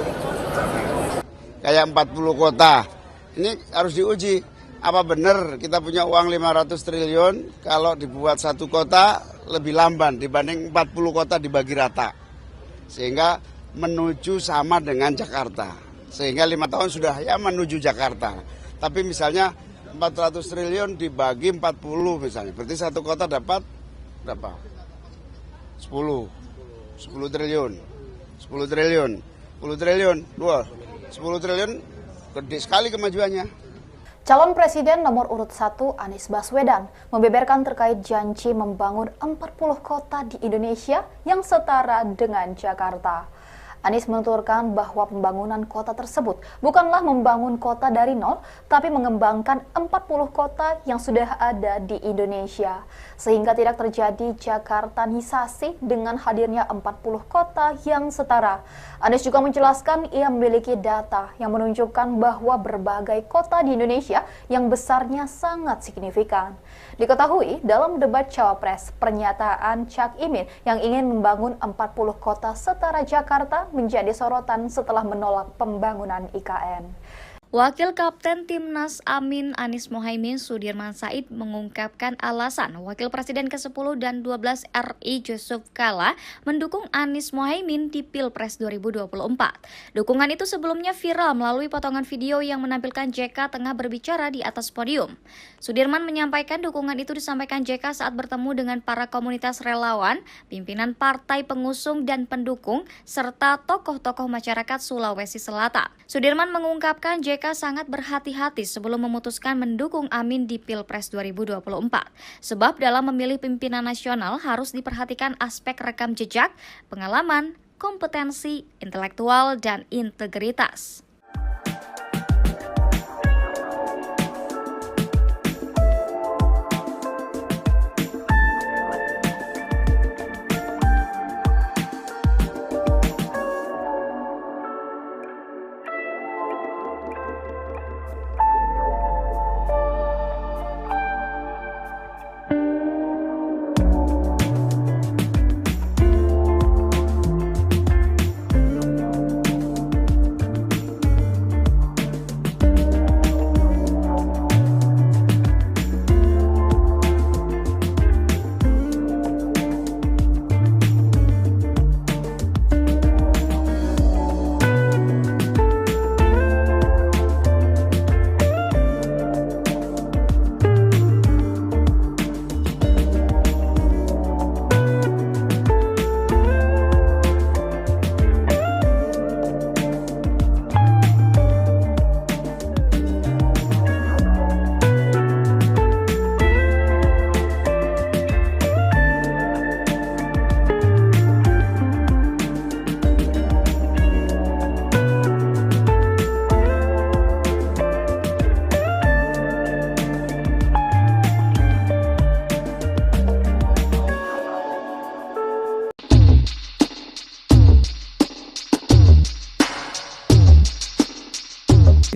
Jakarta. Kayak 40 kota, ini harus diuji. Apa benar kita punya uang 500 triliun kalau dibuat satu kota lebih lamban dibanding 40 kota dibagi rata. Sehingga menuju sama dengan Jakarta. Sehingga 5 tahun sudah ya menuju Jakarta. Tapi misalnya 400 triliun dibagi 40 misalnya. Berarti satu kota dapat berapa? 10. 10 triliun, 10 triliun, 10 triliun, 10 triliun, gede sekali kemajuannya. Calon Presiden nomor urut 1 Anies Baswedan membeberkan terkait janji membangun 40 kota di Indonesia yang setara dengan Jakarta. Anies menuturkan bahwa pembangunan kota tersebut bukanlah membangun kota dari nol, tapi mengembangkan 40 kota yang sudah ada di Indonesia. Sehingga tidak terjadi Jakartanisasi dengan hadirnya 40 kota yang setara. Anies juga menjelaskan ia memiliki data yang menunjukkan bahwa berbagai kota di Indonesia yang besarnya sangat signifikan. Diketahui dalam debat Cawapres, pernyataan Cak Imin yang ingin membangun 40 kota setara Jakarta menjadi sorotan setelah menolak pembangunan IKN. Wakil Kapten Timnas Amin Anies Mohaimin Sudirman Said mengungkapkan alasan Wakil Presiden ke-10 dan 12 RI Yusuf Kala mendukung Anies Mohaimin di Pilpres 2024. Dukungan itu sebelumnya viral melalui potongan video yang menampilkan JK tengah berbicara di atas podium. Sudirman menyampaikan dukungan itu disampaikan JK saat bertemu dengan para komunitas relawan, pimpinan partai pengusung dan pendukung, serta tokoh-tokoh masyarakat Sulawesi Selatan. Sudirman mengungkapkan JK sangat berhati-hati sebelum memutuskan mendukung Amin di Pilpres 2024. Sebab dalam memilih pimpinan nasional harus diperhatikan aspek rekam jejak, pengalaman, kompetensi, intelektual, dan integritas.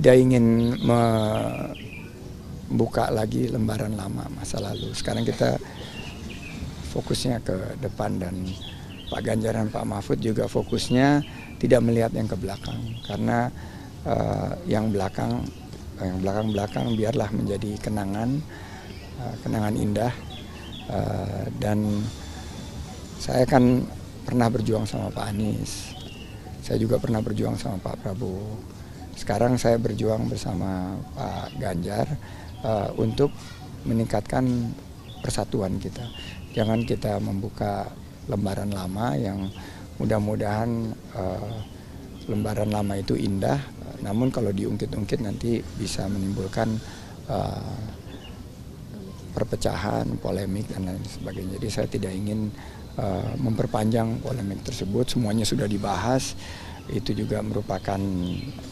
Tidak ingin membuka lagi lembaran lama masa lalu. Sekarang kita fokusnya ke depan dan Pak Ganjar dan Pak Mahfud juga fokusnya tidak melihat yang ke belakang. Karena yang belakang biarlah menjadi kenangan indah. Dan saya kan pernah berjuang sama Pak Anies. Saya juga pernah berjuang sama Pak Prabowo. Sekarang saya berjuang bersama Pak Ganjar untuk meningkatkan persatuan kita. Jangan kita membuka lembaran lama yang mudah-mudahan lembaran lama itu indah, namun kalau diungkit-ungkit nanti bisa menimbulkan perpecahan, polemik, dan lain sebagainya. Jadi saya tidak ingin memperpanjang polemik tersebut, semuanya sudah dibahas. Itu juga merupakan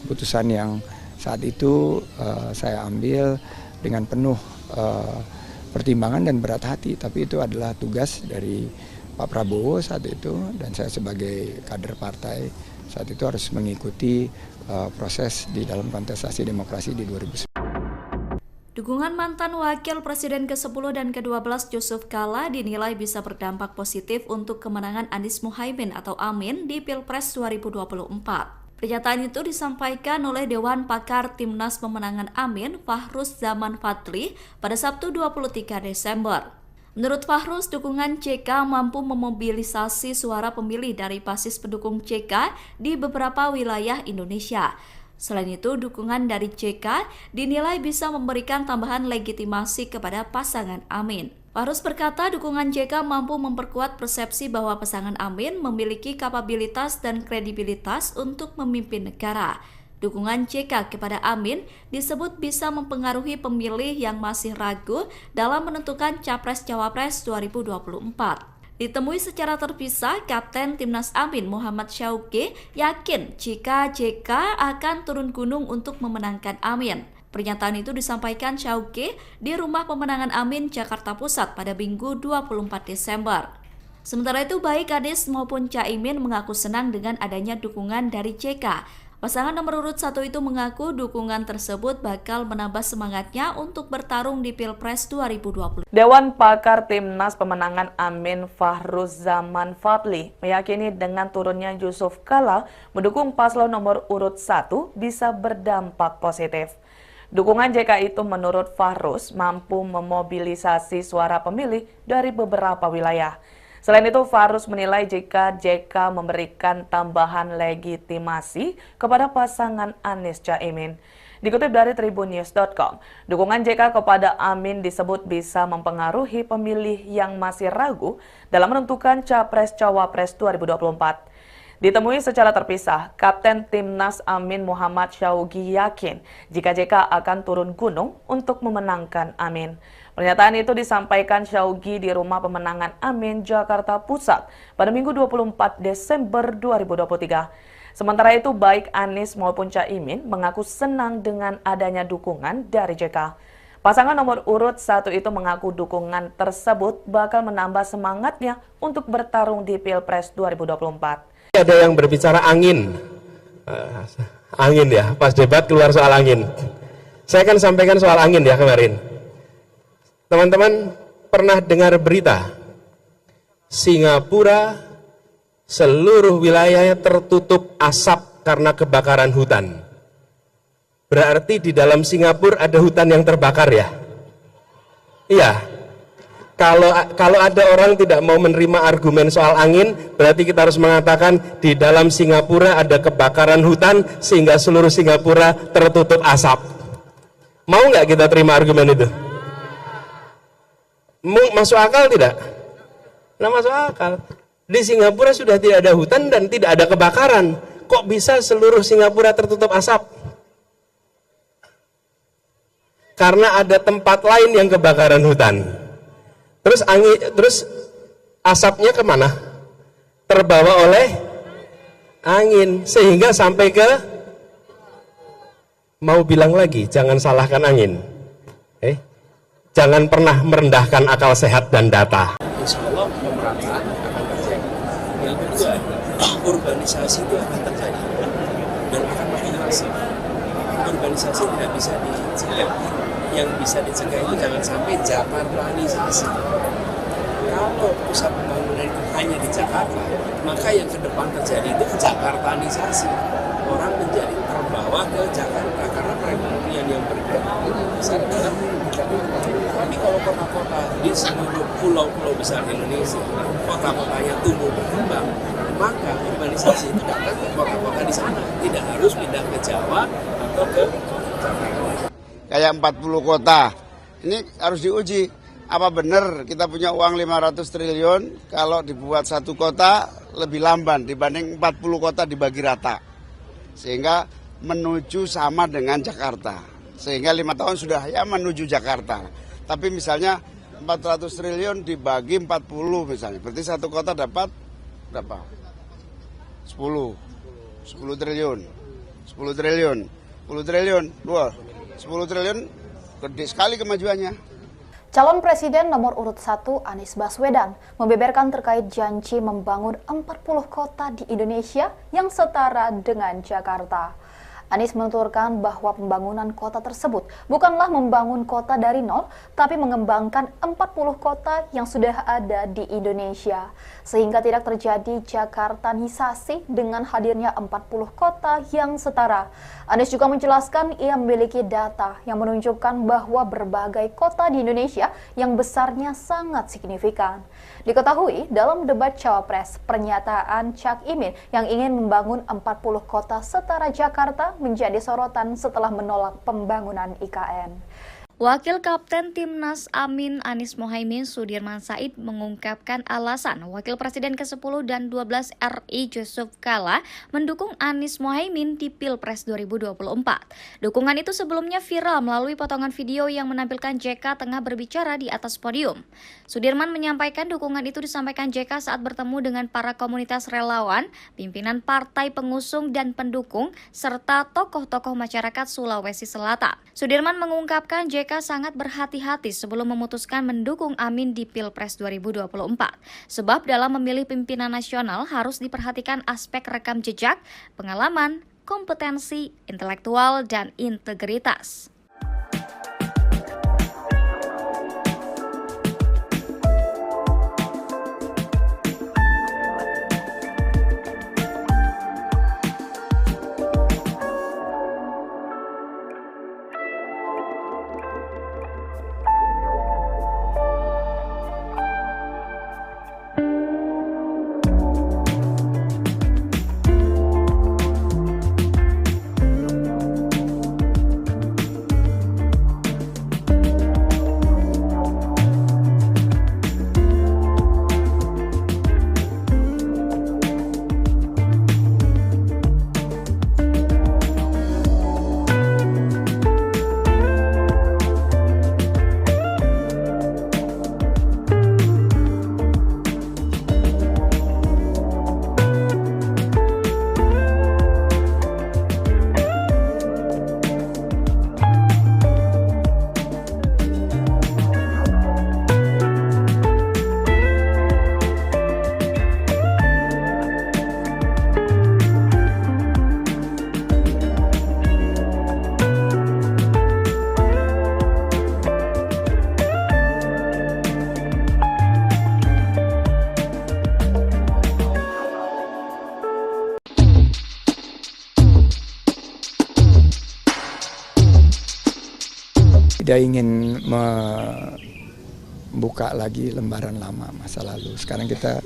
putusan yang saat itu saya ambil dengan penuh pertimbangan dan berat hati. Tapi itu adalah tugas dari Pak Prabowo saat itu, dan saya sebagai kader partai saat itu harus mengikuti proses di dalam kontestasi demokrasi di 2019. Dukungan mantan Wakil Presiden ke-10 dan ke-12 Yusuf Kala dinilai bisa berdampak positif untuk kemenangan Anies Mohaimin atau Amin di Pilpres 2024. Pernyataan itu disampaikan oleh Dewan Pakar Timnas Pemenangan Amin Fahruz Zaman Fadli pada Sabtu 23 Desember. Menurut Fahruz, dukungan JK mampu memobilisasi suara pemilih dari basis pendukung JK di beberapa wilayah Indonesia. Selain itu, dukungan dari JK dinilai bisa memberikan tambahan legitimasi kepada pasangan Amin. Fahruz berkata dukungan JK mampu memperkuat persepsi bahwa pasangan Amin memiliki kapabilitas dan kredibilitas untuk memimpin negara. Dukungan JK kepada Amin disebut bisa mempengaruhi pemilih yang masih ragu dalam menentukan Capres-Cawapres 2024. Ditemui secara terpisah, Kapten Timnas Amin Muhammad Syauqi yakin jika JK akan turun gunung untuk memenangkan Amin. Pernyataan itu disampaikan Syauqi di Rumah Pemenangan Amin, Jakarta Pusat pada Minggu 24 Desember. Sementara itu, baik Anies maupun Caimin mengaku senang dengan adanya dukungan dari JK. Pasangan nomor urut 1 itu mengaku dukungan tersebut bakal menambah semangatnya untuk bertarung di Pilpres 2020. Dewan Pakar Timnas Pemenangan Amin Fahruzaman Fadli meyakini dengan turunnya Yusuf Kala mendukung paslon nomor urut 1 bisa berdampak positif. Dukungan JK itu menurut Fahruz mampu memobilisasi suara pemilih dari beberapa wilayah. Selain itu, Fahruz menilai jika JK memberikan tambahan legitimasi kepada pasangan Anies Caimin. Dikutip dari tribunnews.com, dukungan JK kepada Amin disebut bisa mempengaruhi pemilih yang masih ragu dalam menentukan Capres-Cawapres 2024. Ditemui secara terpisah, Kapten Timnas Amin Muhammad Syauqi yakin jika JK akan turun gunung untuk memenangkan Amin. Pernyataan itu disampaikan Syauqi di Rumah Pemenangan Amin, Jakarta Pusat pada Minggu 24 Desember 2023. Sementara itu, baik Anies maupun Caimin mengaku senang dengan adanya dukungan dari JK. Pasangan nomor urut 1 itu mengaku dukungan tersebut bakal menambah semangatnya untuk bertarung di Pilpres 2024. Ada yang berbicara angin ya, pas debat keluar soal angin. Saya akan sampaikan soal angin ya kemarin. Teman-teman pernah dengar berita Singapura seluruh wilayahnya tertutup asap karena kebakaran hutan. Berarti di dalam Singapura ada hutan yang terbakar ya? Iya. Kalau ada orang tidak mau menerima argumen soal angin, berarti kita harus mengatakan di dalam Singapura ada kebakaran hutan sehingga seluruh Singapura tertutup asap. Mau nggak kita terima argumen itu? Masuk akal tidak? Nah, masuk akal. Di Singapura sudah tidak ada hutan dan tidak ada kebakaran. Kok bisa seluruh Singapura tertutup asap? Karena ada tempat lain yang kebakaran hutan. Terus asapnya kemana? Terbawa oleh angin sehingga sampai ke, mau bilang lagi jangan salahkan angin, jangan pernah merendahkan akal sehat dan data. Insya Allah pemerataan akan terjadi. Yang kedua, urbanisasi itu akan terjadi dan akan makin masif. Urbanisasi tidak bisa dicegah. Yang bisa dicegah itu jangan sampai Jakartanisasi. Kalau pusat pembangunan itu hanya di Jakarta, maka yang ke depan terjadi itu Jakartanisasi. Orang menjadi terbawa ke Jakarta karena perekonomian yang bergerak besar adalah tapi kalau kota-kota di seluruh pulau-pulau besar Indonesia, kota-kotanya tumbuh berkembang, maka urbanisasi itu datang ke kota-kota di sana, tidak harus pindah ke Jawa atau ke Jakarta. Kayak 40 kota, ini harus diuji. Apa benar kita punya uang 500 triliun kalau dibuat satu kota lebih lamban dibanding 40 kota dibagi rata. Sehingga menuju sama dengan Jakarta. Sehingga 5 tahun sudah ya menuju Jakarta. Tapi misalnya 400 triliun dibagi 40 misalnya. Berarti satu kota dapat berapa? 10 triliun. 10 triliun. 10 triliun. 10 triliun gede sekali kemajuannya. Calon Presiden nomor urut 1 Anies Baswedan membeberkan terkait janji membangun 40 kota di Indonesia yang setara dengan Jakarta. Anies menuturkan bahwa pembangunan kota tersebut bukanlah membangun kota dari nol, tapi mengembangkan 40 kota yang sudah ada di Indonesia. Sehingga tidak terjadi Jakartanisasi dengan hadirnya 40 kota yang setara. Anies juga menjelaskan ia memiliki data yang menunjukkan bahwa berbagai kota di Indonesia yang besarnya sangat signifikan. Diketahui dalam debat Cawapres, pernyataan Cak Imin yang ingin membangun 40 kota setara Jakarta menjadi sorotan setelah menolak pembangunan IKN. Wakil Kapten Timnas Amin Anies Mohaimin Sudirman Said mengungkapkan alasan Wakil Presiden ke-10 dan 12 RI Yusuf Kala mendukung Anies Mohaimin di Pilpres 2024. Dukungan itu sebelumnya viral melalui potongan video yang menampilkan JK tengah berbicara di atas podium. Sudirman menyampaikan dukungan itu disampaikan JK saat bertemu dengan para komunitas relawan, pimpinan partai pengusung dan pendukung, serta tokoh-tokoh masyarakat Sulawesi Selatan. Sudirman mengungkapkan JK sangat berhati-hati sebelum memutuskan mendukung Amin di Pilpres 2024. Sebab dalam memilih pimpinan nasional harus diperhatikan aspek rekam jejak, pengalaman, kompetensi, intelektual, dan integritas. Tidak ingin membuka lagi lembaran lama masa lalu. Sekarang kita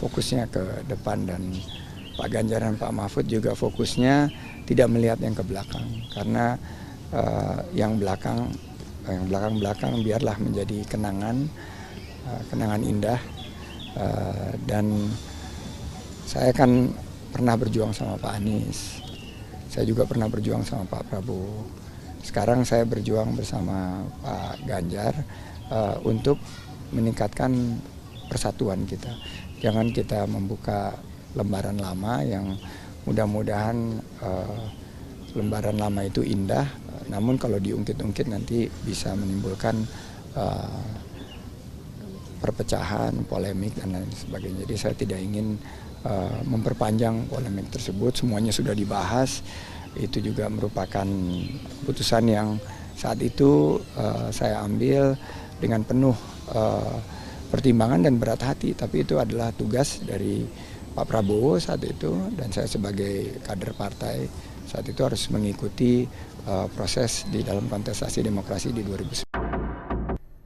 fokusnya ke depan, dan Pak Ganjar dan Pak Mahfud juga fokusnya tidak melihat yang ke belakang, karena yang belakang biarlah menjadi kenangan indah. Dan saya kan pernah berjuang sama Pak Anies, saya juga pernah berjuang sama Pak Prabowo. Sekarang saya berjuang bersama Pak Ganjar untuk meningkatkan persatuan kita. Jangan kita membuka lembaran lama yang mudah-mudahan lembaran lama itu indah, namun kalau diungkit-ungkit nanti bisa menimbulkan perpecahan, polemik, dan lain sebagainya. Jadi saya tidak ingin memperpanjang polemik tersebut, semuanya sudah dibahas. Itu juga merupakan keputusan yang saat itu saya ambil dengan penuh pertimbangan dan berat hati, tapi itu adalah tugas dari Pak Prabowo saat itu, dan saya sebagai kader partai saat itu harus mengikuti proses di dalam kontestasi demokrasi di 2019.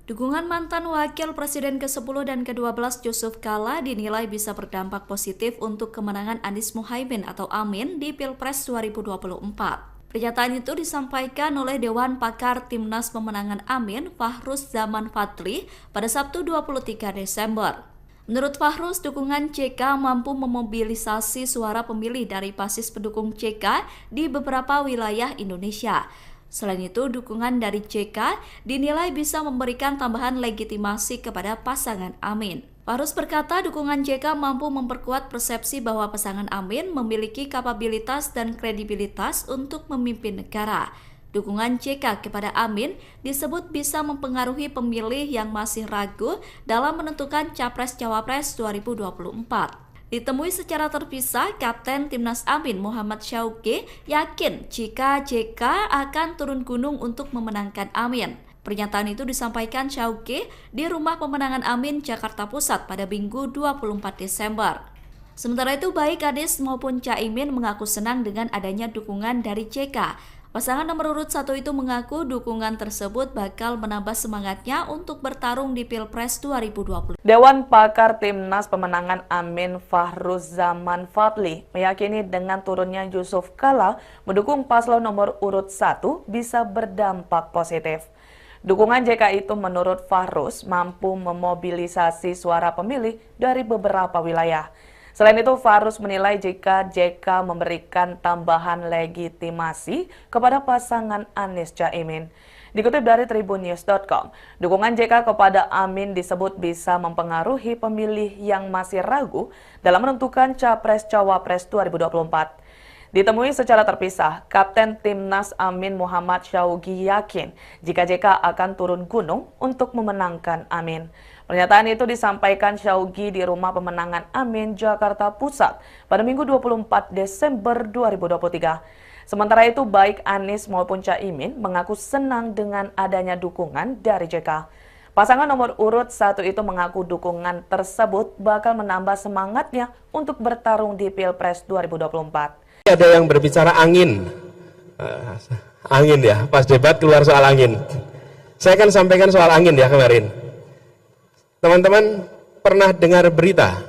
Dukungan mantan Wakil Presiden ke-10 dan ke-12 Yusuf Kala dinilai bisa berdampak positif untuk kemenangan Anies Mohaimin atau Amin di Pilpres 2024. Pernyataan itu disampaikan oleh Dewan Pakar Timnas Pemenangan Amin, Fahruz Zaman Fadli, pada Sabtu 23 Desember. Menurut Fahruz, dukungan JK mampu memobilisasi suara pemilih dari basis pendukung JK di beberapa wilayah Indonesia. Selain itu, dukungan dari JK dinilai bisa memberikan tambahan legitimasi kepada pasangan Amin. Fahruz berkata dukungan JK mampu memperkuat persepsi bahwa pasangan Amin memiliki kapabilitas dan kredibilitas untuk memimpin negara. Dukungan JK kepada Amin disebut bisa mempengaruhi pemilih yang masih ragu dalam menentukan Capres-Cawapres 2024. Ditemui secara terpisah, Kapten Timnas Amin Muhammad Syauqi yakin jika JK akan turun gunung untuk memenangkan Amin. Pernyataan itu disampaikan Syauqi di Rumah Pemenangan Amin, Jakarta Pusat pada Minggu 24 Desember. Sementara itu, baik Anies maupun Caimin mengaku senang dengan adanya dukungan dari JK. Pasangan nomor urut 1 itu mengaku dukungan tersebut bakal menambah semangatnya untuk bertarung di Pilpres 2020. Dewan Pakar Timnas Pemenangan Amin Fahruzaman Fadli meyakini dengan turunnya Yusuf Kala mendukung paslon nomor urut 1 bisa berdampak positif. Dukungan JK itu menurut Fahruz mampu memobilisasi suara pemilih dari beberapa wilayah. Selain itu, Fahruz menilai jika JK memberikan tambahan legitimasi kepada pasangan Anies Caimin. Dikutip dari tribunnews.com, dukungan JK kepada Amin disebut bisa mempengaruhi pemilih yang masih ragu dalam menentukan Capres-Cawapres 2024. Ditemui secara terpisah, Kapten Timnas Amin Muhammad Syaugi yakin jika JK akan turun gunung untuk memenangkan Amin. Pernyataan itu disampaikan Syaugi di Rumah Pemenangan Amin, Jakarta Pusat pada Minggu 24 Desember 2023. Sementara itu, baik Anies maupun Caimin mengaku senang dengan adanya dukungan dari JK. Pasangan nomor urut 1 itu mengaku dukungan tersebut bakal menambah semangatnya untuk bertarung di Pilpres 2024. Ada yang berbicara angin. Angin ya, pas debat keluar soal angin. Saya kan sampaikan soal angin ya kemarin. Teman-teman pernah dengar berita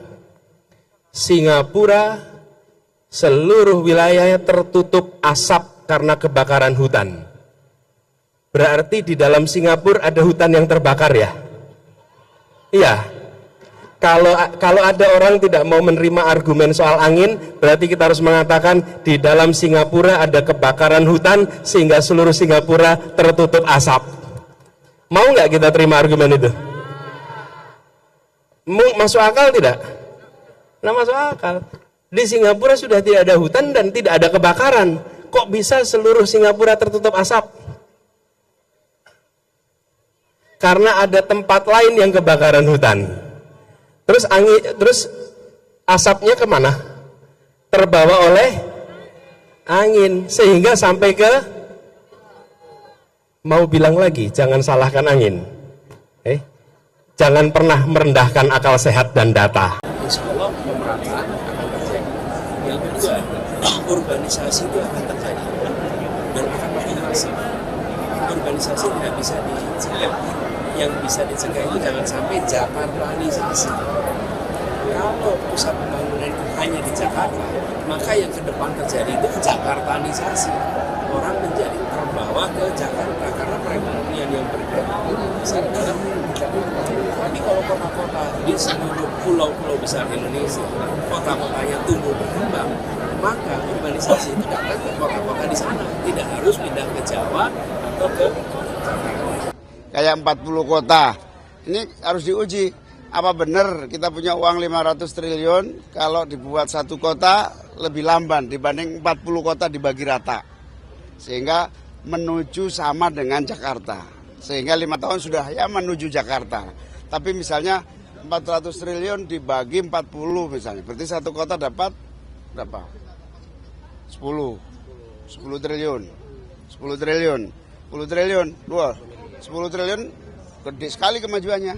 Singapura seluruh wilayahnya tertutup asap karena kebakaran hutan. Berarti di dalam Singapura ada hutan yang terbakar ya? Iya. Kalau ada orang tidak mau menerima argumen soal angin, berarti kita harus mengatakan di dalam Singapura ada kebakaran hutan sehingga seluruh Singapura tertutup asap. Mau nggak kita terima argumen itu? Masuk akal tidak? Nah, masuk akal. Di Singapura sudah tidak ada hutan dan tidak ada kebakaran. Kok bisa seluruh Singapura tertutup asap? Karena ada tempat lain yang kebakaran hutan. Terus asapnya kemana? Terbawa oleh angin sehingga sampai ke, mau bilang lagi, jangan salahkan angin. Jangan pernah merendahkan akal sehat dan data. Insya Allah pemerataan akan terjadi. Yang kedua, urbanisasi itu akan terjadi dan akan makin masif. Urbanisasi tidak bisa dicegah. Yang bisa dicegah itu jangan sampai Jakartanisasi. Kalau pusat pembangunan itu hanya di Jakarta, maka yang ke depan terjadi itu Jakartanisasi. Orang menjadi terbawa ke Jakarta karena perekonomian yang bergerak besar dalam Jakarta. Tapi kalau kota-kota di seluruh pulau-pulau besar Indonesia, kota-kotanya tumbuh berkembang, maka urbanisasi itu datang ke kota-kota di sana. Tidak harus pindah ke Jawa atau ke Jakarta. Kayak 40 kota, ini harus diuji. Apa benar kita punya uang 500 triliun kalau dibuat satu kota lebih lamban dibanding 40 kota dibagi rata. Sehingga menuju sama dengan Jakarta. Sehingga 5 tahun sudah ya menuju Jakarta. Tapi misalnya 400 triliun dibagi 40 misalnya. Berarti satu kota dapat berapa? 10 triliun. 10 triliun. 10 triliun. 10 triliun gede sekali kemajuannya.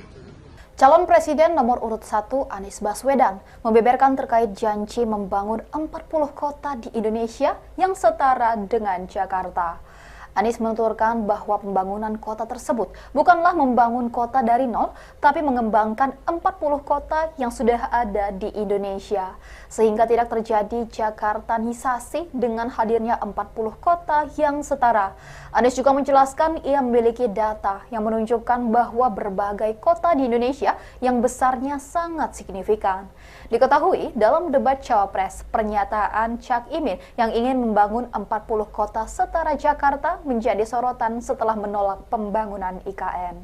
Calon Presiden nomor urut 1 Anies Baswedan membeberkan terkait janji membangun 40 kota di Indonesia yang setara dengan Jakarta. Anies menuturkan bahwa pembangunan kota tersebut bukanlah membangun kota dari nol, tapi mengembangkan 40 kota yang sudah ada di Indonesia, sehingga tidak terjadi Jakartanisasi dengan hadirnya 40 kota yang setara. Anies juga menjelaskan ia memiliki data yang menunjukkan bahwa berbagai kota di Indonesia yang besarnya sangat signifikan. Diketahui dalam debat Cawapres, pernyataan Cak Imin yang ingin membangun 40 kota setara Jakarta menjadi sorotan setelah menolak pembangunan IKN.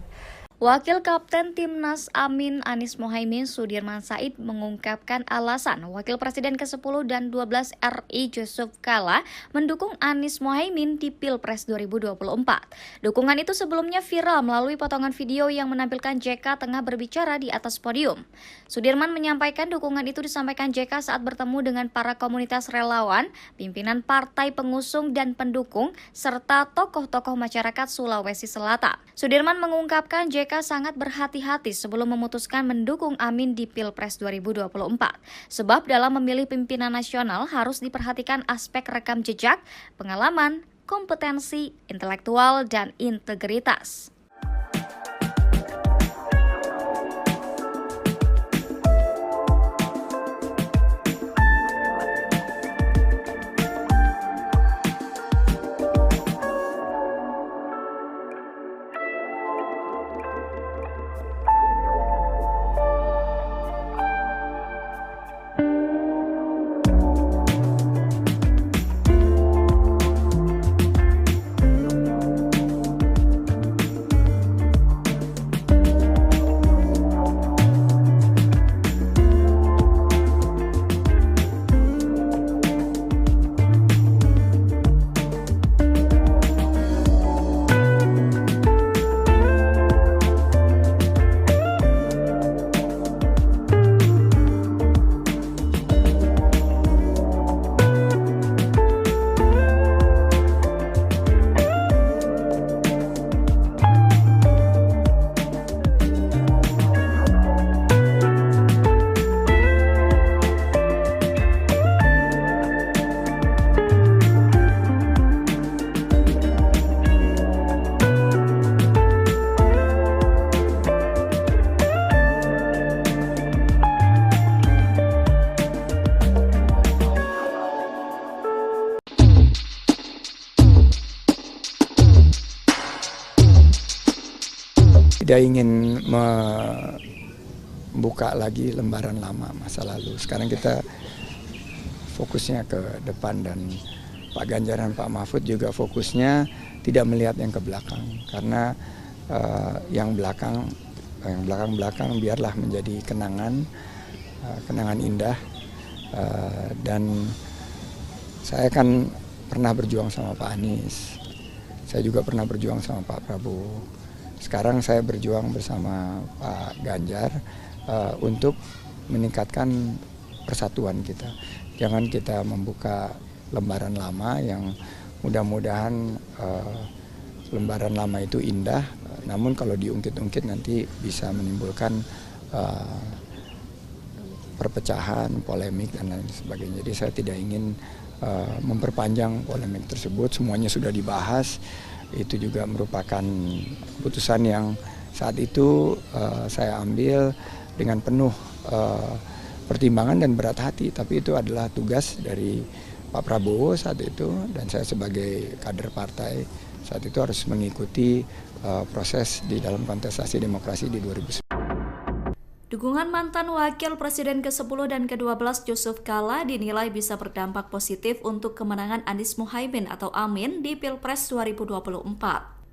Wakil Kapten Timnas Amin Anies Mohaimin Sudirman Said mengungkapkan alasan Wakil Presiden ke-10 dan 12 RI Yusuf Kala mendukung Anies Mohaimin di Pilpres 2024. Dukungan itu sebelumnya viral melalui potongan video yang menampilkan JK tengah berbicara di atas podium. Sudirman menyampaikan dukungan itu disampaikan JK saat bertemu dengan para komunitas relawan, pimpinan partai pengusung dan pendukung, serta tokoh-tokoh masyarakat Sulawesi Selatan. Sudirman mengungkapkan JK sangat berhati-hati sebelum memutuskan mendukung Amin di Pilpres 2024. Sebab dalam memilih pimpinan nasional harus diperhatikan aspek rekam jejak, pengalaman, kompetensi, intelektual, dan integritas. Tidak ingin membuka lagi lembaran lama masa lalu. Sekarang kita fokusnya ke depan, dan Pak Ganjar dan Pak Mahfud juga fokusnya tidak melihat yang ke belakang, karena yang belakang biarlah menjadi kenangan indah. Dan saya kan pernah berjuang sama Pak Anies, saya juga pernah berjuang sama Pak Prabowo. Sekarang saya berjuang bersama Pak Ganjar untuk meningkatkan persatuan kita. Jangan kita membuka lembaran lama yang mudah-mudahan lembaran lama itu indah, namun kalau diungkit-ungkit nanti bisa menimbulkan perpecahan, polemik, dan lain sebagainya. Jadi saya tidak ingin memperpanjang polemik tersebut, semuanya sudah dibahas. Itu juga merupakan keputusan yang saat itu saya ambil dengan penuh pertimbangan dan berat hati, tapi itu adalah tugas dari Pak Prabowo saat itu, dan saya sebagai kader partai saat itu harus mengikuti proses di dalam kontestasi demokrasi di 2019. Dukungan mantan Wakil Presiden ke-10 dan ke-12 Yusuf Kala dinilai bisa berdampak positif untuk kemenangan Anies Muhaimin atau Amin di Pilpres 2024.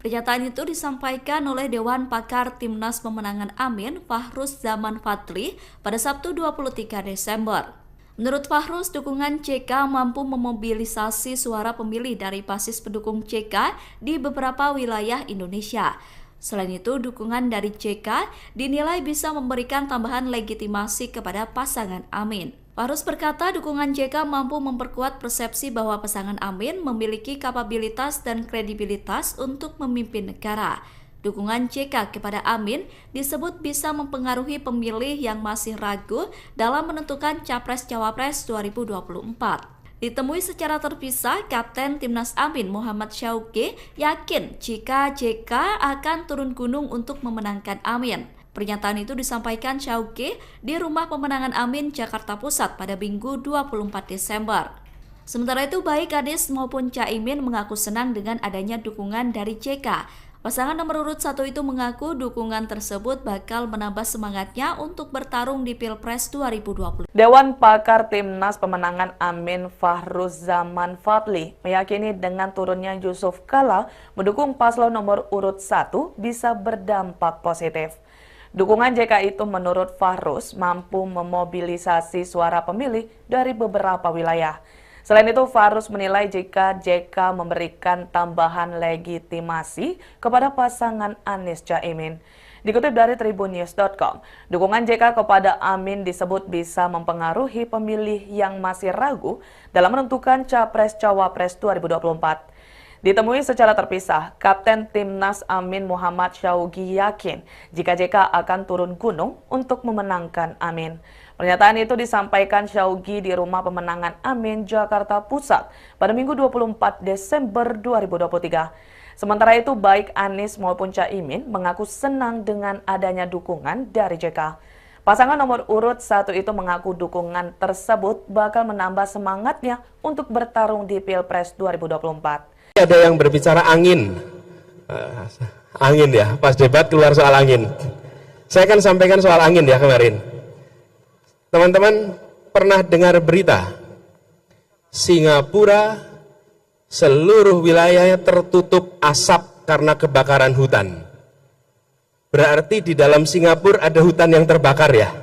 Pernyataan itu disampaikan oleh Dewan Pakar Timnas Pemenangan Amin, Fahruz Zaman Fadli, pada Sabtu 23 Desember. Menurut Fahruz, dukungan CK mampu memobilisasi suara pemilih dari basis pendukung CK di beberapa wilayah Indonesia. Selain itu, dukungan dari JK dinilai bisa memberikan tambahan legitimasi kepada pasangan Amin. Fahruz berkata dukungan JK mampu memperkuat persepsi bahwa pasangan Amin memiliki kapabilitas dan kredibilitas untuk memimpin negara. Dukungan JK kepada Amin disebut bisa mempengaruhi pemilih yang masih ragu dalam menentukan Capres-Cawapres 2024. Ditemui secara terpisah, Kapten Timnas Amin Muhammad Syauqi yakin jika JK akan turun gunung untuk memenangkan Amin. Pernyataan itu disampaikan Syauqi di Rumah Pemenangan Amin, Jakarta Pusat pada Minggu 24 Desember. Sementara itu, baik Anies maupun Caimin mengaku senang dengan adanya dukungan dari JK. Pasangan nomor urut 1 itu mengaku dukungan tersebut bakal menambah semangatnya untuk bertarung di Pilpres 2020. Dewan Pakar Timnas Pemenangan Amin Fahruz Zaman Fadli meyakini dengan turunnya Yusuf Kala mendukung paslon nomor urut 1 bisa berdampak positif. Dukungan JK itu menurut Fahruz mampu memobilisasi suara pemilih dari beberapa wilayah. Selain itu, Fahruz menilai jika JK memberikan tambahan legitimasi kepada pasangan Anies Caimin. Dikutip dari tribunnews.com, dukungan JK kepada Amin disebut bisa mempengaruhi pemilih yang masih ragu dalam menentukan Capres-Cawapres 2024. Ditemui secara terpisah, Kapten Timnas Amin Muhammad Syauqi yakin jika JK akan turun gunung untuk memenangkan Amin. Pernyataan itu disampaikan Syaugi di Rumah Pemenangan Amin, Jakarta Pusat pada Minggu 24 Desember 2023. Sementara itu, baik Anies maupun Caimin mengaku senang dengan adanya dukungan dari JK. Pasangan nomor urut 1 itu mengaku dukungan tersebut bakal menambah semangatnya untuk bertarung di Pilpres 2024. Ada yang berbicara angin. Angin ya, pas debat keluar soal angin. Saya akan sampaikan soal angin ya kemarin. Teman-teman pernah dengar berita Singapura seluruh wilayahnya tertutup asap karena kebakaran hutan. Berarti di dalam Singapura ada hutan yang terbakar ya?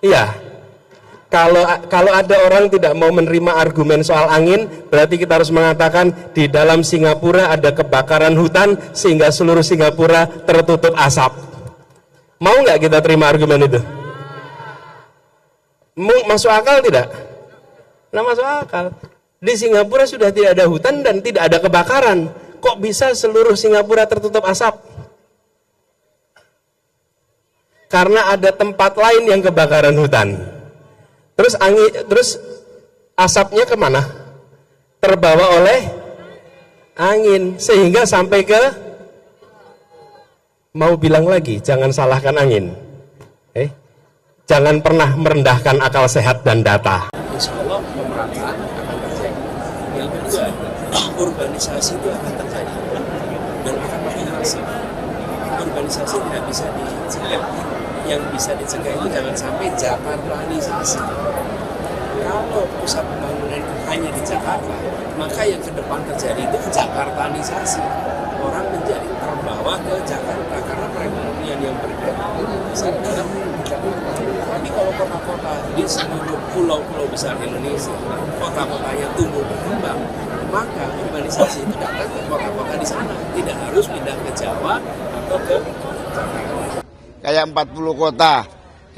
Iya. Kalau ada orang tidak mau menerima argumen soal angin, berarti kita harus mengatakan di dalam Singapura ada kebakaran hutan sehingga seluruh Singapura tertutup asap. Mau nggak kita terima argumen itu? Masuk akal tidak? Nah, masuk akal. Di Singapura sudah tidak ada hutan dan tidak ada kebakaran. Kok bisa seluruh Singapura tertutup asap? Karena ada tempat lain yang kebakaran hutan. Terus asapnya kemana? Terbawa oleh angin sehingga sampai ke, mau bilang lagi, jangan salahkan angin. Jangan pernah merendahkan akal sehat dan data. Insya Allah pemerataan akan terjadi. Yang kedua, urbanisasi itu akan terjadi dan akan makin masif. Urbanisasi tidak bisa dicegah. Yang bisa dicegah itu jangan sampai Jakartanisasi. Kalau pusat pembangunan itu hanya di Jakarta, maka yang ke depan terjadi itu Jakartanisasi. Orang menjadi terbawa ke Jakarta karena perekonomian yang berbeda. Tapi kalau kota-kota di seluruh pulau-pulau besar Indonesia, kota-kotanya tumbuh berkembang, maka urbanisasi itu datang ke kota-kota di sana. Tidak harus pindah ke Jawa atau ke Jakarta. Kayak 40 kota,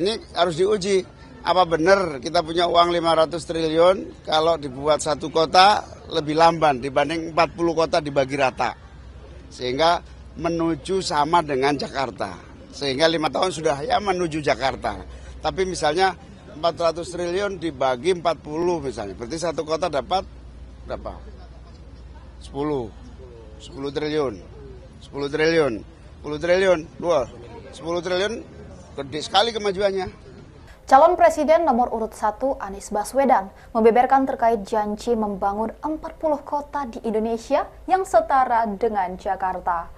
ini harus diuji. Apa benar kita punya uang 500 triliun kalau dibuat satu kota lebih lamban dibanding 40 kota dibagi rata. Sehingga menuju sama dengan Jakarta. Sehingga 5 tahun sudah ya menuju Jakarta. Tapi misalnya 400 triliun dibagi 40 misalnya. Berarti satu kota dapat berapa? 10 triliun. 10 triliun. 10 triliun. 10 triliun gede sekali kemajuannya. Calon Presiden nomor urut 1 Anies Baswedan membeberkan terkait janji membangun 40 kota di Indonesia yang setara dengan Jakarta.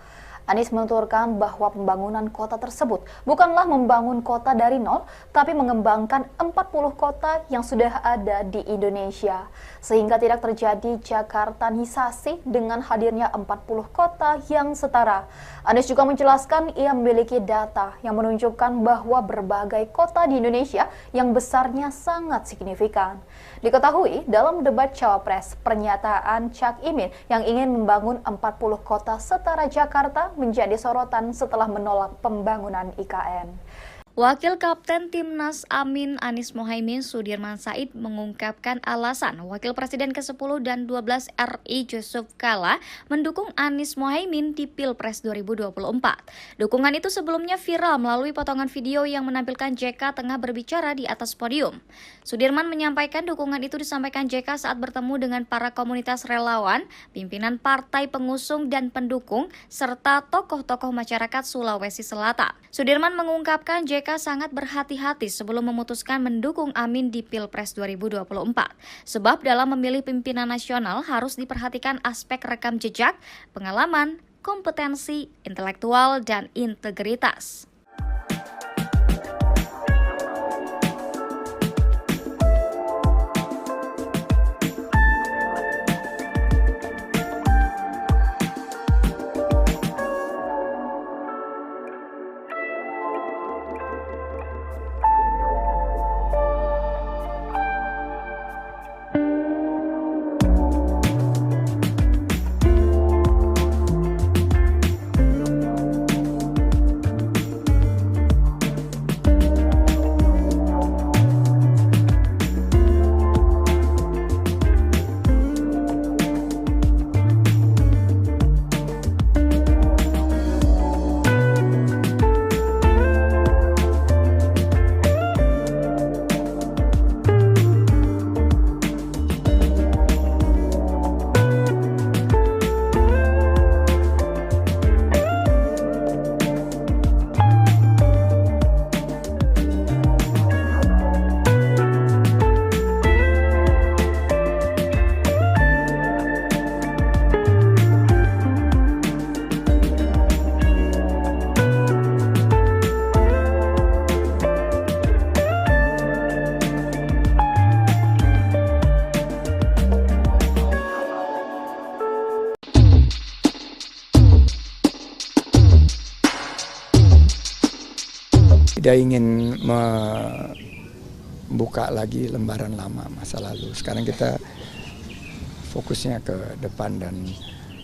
Anies menuturkan bahwa pembangunan kota tersebut bukanlah membangun kota dari nol, tapi mengembangkan 40 kota yang sudah ada di Indonesia. Sehingga tidak terjadi Jakartanisasi dengan hadirnya 40 kota yang setara. Anies juga menjelaskan ia memiliki data yang menunjukkan bahwa berbagai kota di Indonesia yang besarnya sangat signifikan. Diketahui dalam debat Cawapres, pernyataan Cak Imin yang ingin membangun 40 kota setara Jakarta menjadi sorotan setelah menolak pembangunan IKN. Wakil Kapten Timnas Amin Anies Mohaimin Sudirman Said mengungkapkan alasan Wakil Presiden ke-10 dan 12 RI Yusuf Kala mendukung Anies Mohaimin di Pilpres 2024. Dukungan itu sebelumnya viral melalui potongan video yang menampilkan JK tengah berbicara di atas podium. Sudirman menyampaikan dukungan itu disampaikan JK saat bertemu dengan para komunitas relawan, pimpinan partai pengusung dan pendukung, serta tokoh-tokoh masyarakat Sulawesi Selatan. Sudirman mengungkapkan JK sangat berhati-hati sebelum memutuskan mendukung Amin di Pilpres 2024. Sebab dalam memilih pimpinan nasional harus diperhatikan aspek rekam jejak, pengalaman, kompetensi, intelektual, dan integritas. tidak ingin membuka lagi lembaran lama masa lalu. Sekarang kita fokusnya ke depan, dan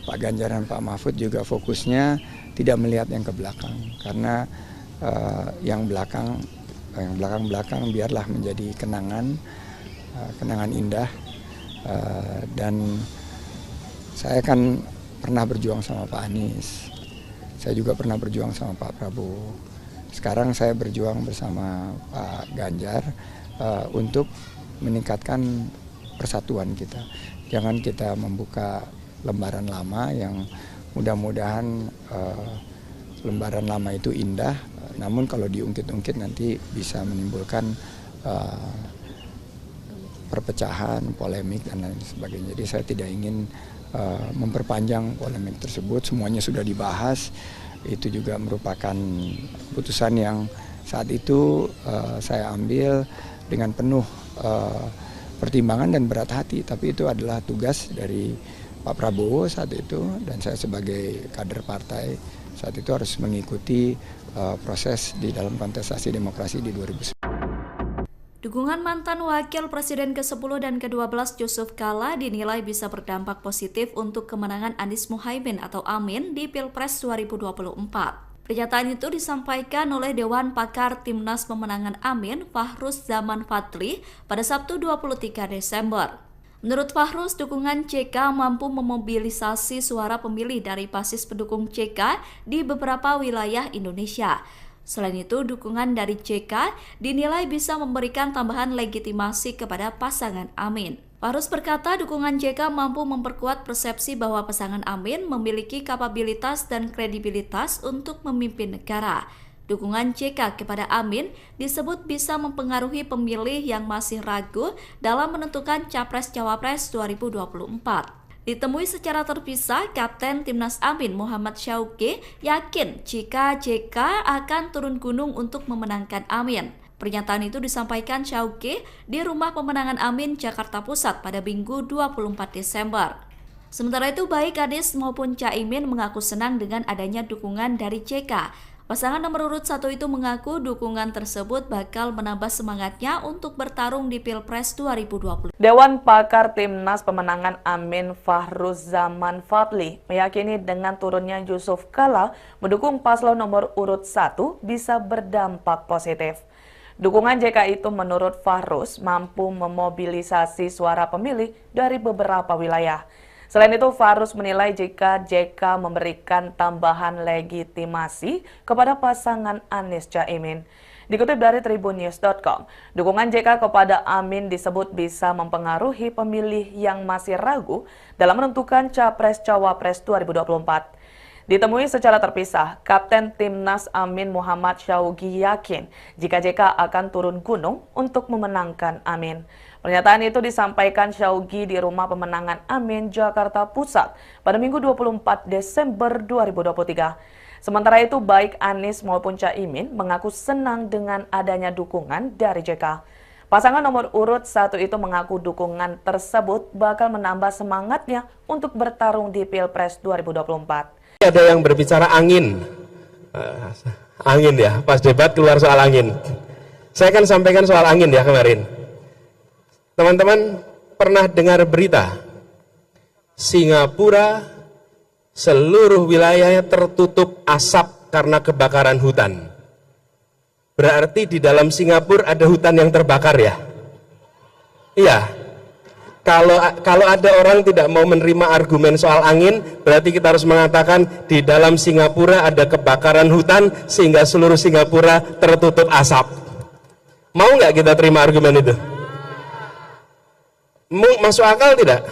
Pak Ganjar dan Pak Mahfud juga fokusnya tidak melihat yang ke belakang, karena yang belakang biarlah menjadi kenangan indah. Dan saya kan pernah berjuang sama Pak Anies, saya juga pernah berjuang sama Pak Prabowo. Sekarang saya berjuang bersama Pak Ganjar untuk meningkatkan persatuan kita. Jangan kita membuka lembaran lama yang mudah-mudahan lembaran lama itu indah, namun kalau diungkit-ungkit nanti bisa menimbulkan perpecahan, polemik, dan lain sebagainya. Jadi saya tidak ingin memperpanjang polemik tersebut. Semuanya sudah dibahas. Itu juga merupakan putusan yang saat itu saya ambil dengan penuh pertimbangan dan berat hati. Tapi itu adalah tugas dari Pak Prabowo saat itu, dan saya sebagai kader partai saat itu harus mengikuti proses di dalam kontestasi demokrasi di 2009. Dukungan mantan Wakil Presiden ke-10 dan ke-12 Yusuf Kala dinilai bisa berdampak positif untuk kemenangan Anies Muhaimin atau Amin di Pilpres 2024. Pernyataan itu disampaikan oleh Dewan Pakar Timnas Pemenangan Amin, Fahruz Zaman Fadli, pada Sabtu 23 Desember. Menurut Fahruz, dukungan JK mampu memobilisasi suara pemilih dari basis pendukung JK di beberapa wilayah Indonesia. Selain itu, dukungan dari JK dinilai bisa memberikan tambahan legitimasi kepada pasangan Amin. Fahruz berkata dukungan JK mampu memperkuat persepsi bahwa pasangan Amin memiliki kapabilitas dan kredibilitas untuk memimpin negara. Dukungan JK kepada Amin disebut bisa mempengaruhi pemilih yang masih ragu dalam menentukan Capres-Cawapres 2024. Ditemui secara terpisah, Kapten Timnas Amin Muhammad Syauqi yakin jika JK akan turun gunung untuk memenangkan Amin. Pernyataan itu disampaikan Syauqi di Rumah Pemenangan Amin, Jakarta Pusat pada Minggu 24 Desember. Sementara itu, baik Anies maupun Caimin mengaku senang dengan adanya dukungan dari JK. Pasangan nomor urut 1 itu mengaku dukungan tersebut bakal menambah semangatnya untuk bertarung di Pilpres 2020. Dewan Pakar Timnas Pemenangan Amin Fahruz Zaman Fadli meyakini dengan turunnya Yusuf Kala mendukung paslon nomor urut 1 bisa berdampak positif. Dukungan JK itu menurut Fahruz mampu memobilisasi suara pemilih dari beberapa wilayah. Selain itu, Fahruz menilai jika JK memberikan tambahan legitimasi kepada pasangan Anies Caimin. Dikutip dari tribunnews.com, dukungan JK kepada Amin disebut bisa mempengaruhi pemilih yang masih ragu dalam menentukan Capres-Cawapres 2024. Ditemui secara terpisah, Kapten Timnas Amin Muhammad Syauqi yakin jika JK akan turun gunung untuk memenangkan Amin. Pernyataan itu disampaikan Syauqi di Rumah Pemenangan Amin, Jakarta Pusat pada Minggu 24 Desember 2023. Sementara itu, baik Anies maupun Caimin mengaku senang dengan adanya dukungan dari JK. Pasangan nomor urut 1 itu mengaku dukungan tersebut bakal menambah semangatnya untuk bertarung di Pilpres 2024. Ada yang berbicara angin ya, pas debat keluar soal angin. Saya kan sampaikan soal angin ya kemarin. Teman-teman pernah dengar berita Singapura seluruh wilayahnya tertutup asap karena kebakaran hutan. Berarti di dalam Singapura ada hutan yang terbakar ya? Iya. Kalau ada orang tidak mau menerima argumen soal angin, berarti kita harus mengatakan di dalam Singapura ada kebakaran hutan sehingga seluruh Singapura tertutup asap. Mau nggak kita terima argumen itu? Masuk akal tidak?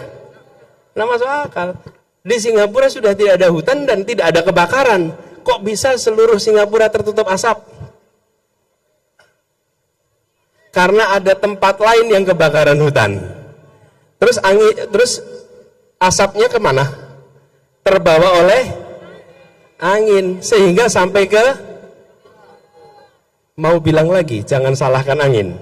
Nah, masuk akal. Di Singapura sudah tidak ada hutan dan tidak ada kebakaran. Kok bisa seluruh Singapura tertutup asap? Karena ada tempat lain yang kebakaran hutan. Terus asapnya kemana? Terbawa oleh angin sehingga sampai ke, mau bilang lagi, jangan salahkan angin.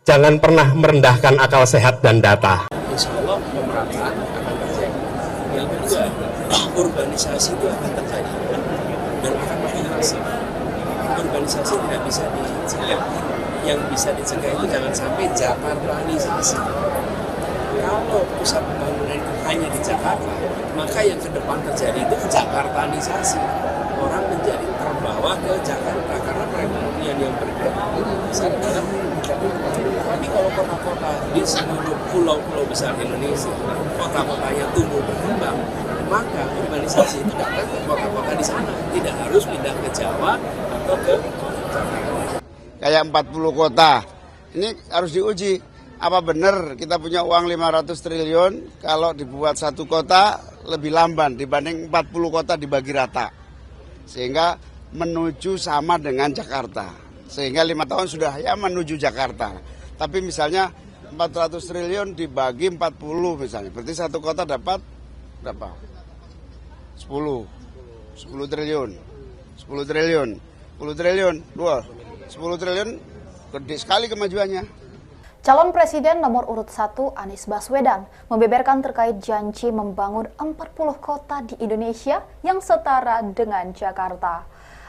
Jangan pernah merendahkan akal sehat dan data. Insya Allah pemerataan akan terjadi. Yang kedua, urbanisasi itu akan terjadi dan akan makin masif. urbanisasi tidak bisa dicegah. Yang bisa dicegah itu jangan sampai Jakartanisasi. Kalau pusat pembangunan itu hanya di Jakarta, maka yang ke depan terjadi itu Jakartanisasi. Orang menjadi terbawa ke Jakarta karena perekonomian yang bergerak besar dalam tapi kalau kota-kota di seluruh pulau-pulau besar Indonesia, kota-kotanya tumbuh berkembang, maka urbanisasi itu datang ke kota-kota di sana, tidak harus pindah ke Jawa atau ke Jakarta. Kayak 40 kota, ini harus diuji. Apa benar kita punya uang 500 triliun kalau dibuat satu kota lebih lamban dibanding 40 kota dibagi rata. Sehingga menuju sama dengan Jakarta. Sehingga 5 tahun sudah ya menuju Jakarta. Tapi misalnya 400 triliun dibagi 40 misalnya. Berarti satu kota dapat berapa? 10 triliun. 10 triliun. 10 triliun. 10 triliun gede sekali kemajuannya. Calon Presiden nomor urut 1 Anies Baswedan membeberkan terkait janji membangun 40 kota di Indonesia yang setara dengan Jakarta.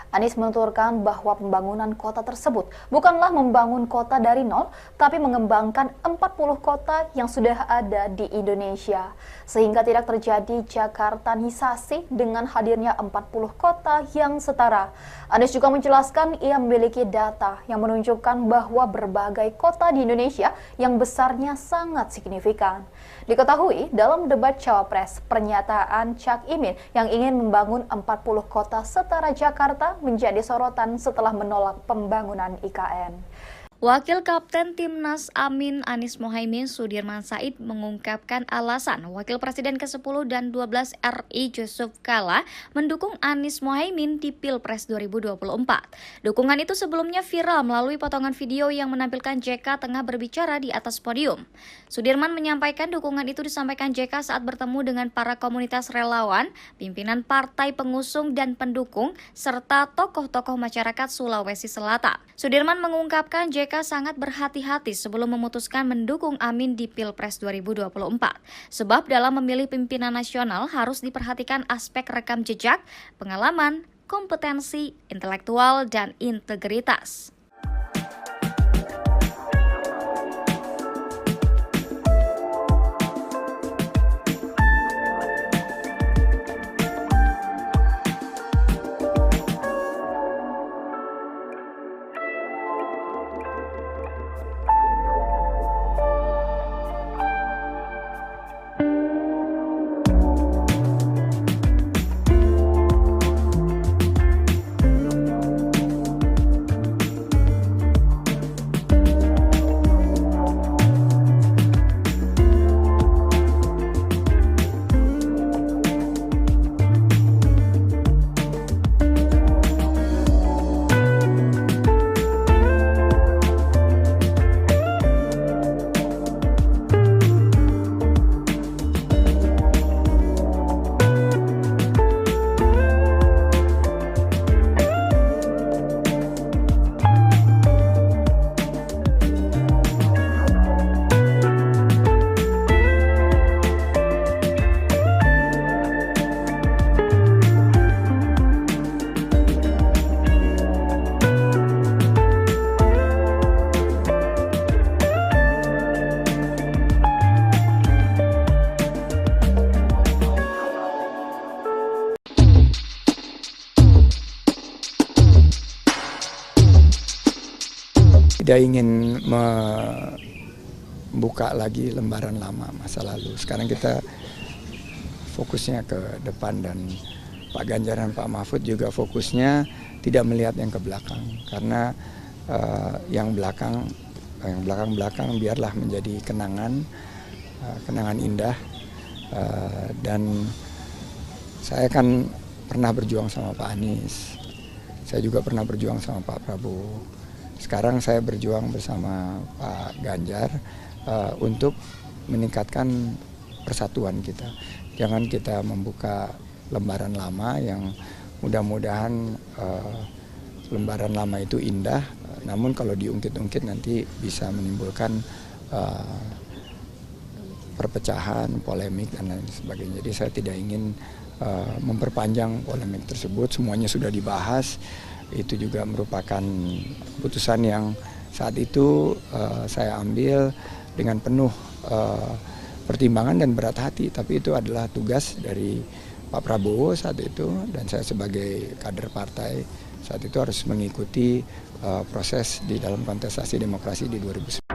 Anies menuturkan bahwa pembangunan kota tersebut bukanlah membangun kota dari nol, tapi mengembangkan 40 kota yang sudah ada di Indonesia. Sehingga tidak terjadi Jakartanisasi dengan hadirnya 40 kota yang setara. Anies juga menjelaskan ia memiliki data yang menunjukkan bahwa berbagai kota di Indonesia yang besarnya sangat signifikan. Diketahui dalam debat Cawapres, pernyataan Cak Imin yang ingin membangun 40 kota setara Jakarta menjadi sorotan setelah menolak pembangunan IKN. Wakil Kapten Timnas Amin Anies Mohaimin Sudirman Said mengungkapkan alasan Wakil Presiden ke-10 dan 12 RI Yusuf Kala mendukung Anies Mohaimin di Pilpres 2024. Dukungan itu sebelumnya viral melalui potongan video yang menampilkan JK tengah berbicara di atas podium. Sudirman menyampaikan dukungan itu disampaikan JK saat bertemu dengan para komunitas relawan, pimpinan partai pengusung dan pendukung, serta tokoh-tokoh masyarakat Sulawesi Selatan. Sudirman mengungkapkan JK sangat berhati-hati sebelum memutuskan mendukung Amin di Pilpres 2024. Sebab dalam memilih pimpinan nasional harus diperhatikan aspek rekam jejak, pengalaman, kompetensi, intelektual, dan integritas. Tidak ingin membuka lagi lembaran lama masa lalu. Sekarang kita fokusnya ke depan dan Pak Ganjar dan Pak Mahfud juga fokusnya tidak melihat yang ke belakang. Karena yang belakang biarlah menjadi kenangan indah. Dan saya kan pernah berjuang sama Pak Anies. Saya juga pernah berjuang sama Pak Prabowo. Sekarang saya berjuang bersama Pak Ganjar untuk meningkatkan persatuan kita. Jangan kita membuka lembaran lama yang mudah-mudahan lembaran lama itu indah, namun kalau diungkit-ungkit nanti bisa menimbulkan perpecahan, polemik, dan lain sebagainya. Jadi saya tidak ingin memperpanjang polemik tersebut, semuanya sudah dibahas. Itu juga merupakan keputusan yang saat itu saya ambil dengan penuh pertimbangan dan berat hati, tapi itu adalah tugas dari Pak Prabowo saat itu, dan saya sebagai kader partai saat itu harus mengikuti proses di dalam kontestasi demokrasi di 2019.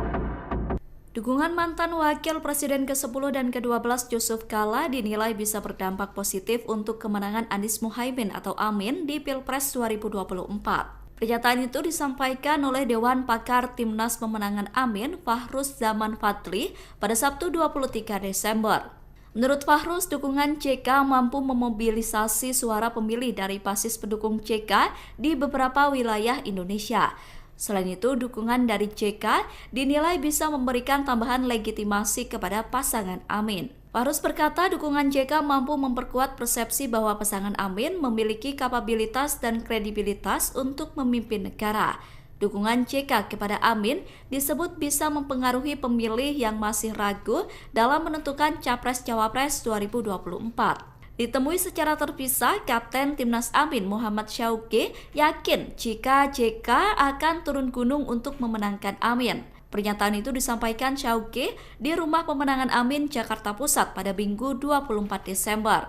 Dukungan mantan Wakil Presiden ke-10 dan ke-12 Yusuf Kala dinilai bisa berdampak positif untuk kemenangan Anies Muhaimin atau Amin di Pilpres 2024. Pernyataan itu disampaikan oleh Dewan Pakar Timnas Pemenangan Amin, Fahruz Zaman Fadli, pada Sabtu 23 Desember. Menurut Fahruz, dukungan JK mampu memobilisasi suara pemilih dari basis pendukung JK di beberapa wilayah Indonesia. Selain itu, dukungan dari JK dinilai bisa memberikan tambahan legitimasi kepada pasangan Amin. Fahruz berkata dukungan JK mampu memperkuat persepsi bahwa pasangan Amin memiliki kapabilitas dan kredibilitas untuk memimpin negara. Dukungan JK kepada Amin disebut bisa mempengaruhi pemilih yang masih ragu dalam menentukan Capres-Cawapres 2024. Ditemui secara terpisah, Kapten Timnas Amin Muhammad Syauqi yakin jika JK akan turun gunung untuk memenangkan Amin. Pernyataan itu disampaikan Syauqi di Rumah Pemenangan Amin, Jakarta Pusat pada Minggu 24 Desember.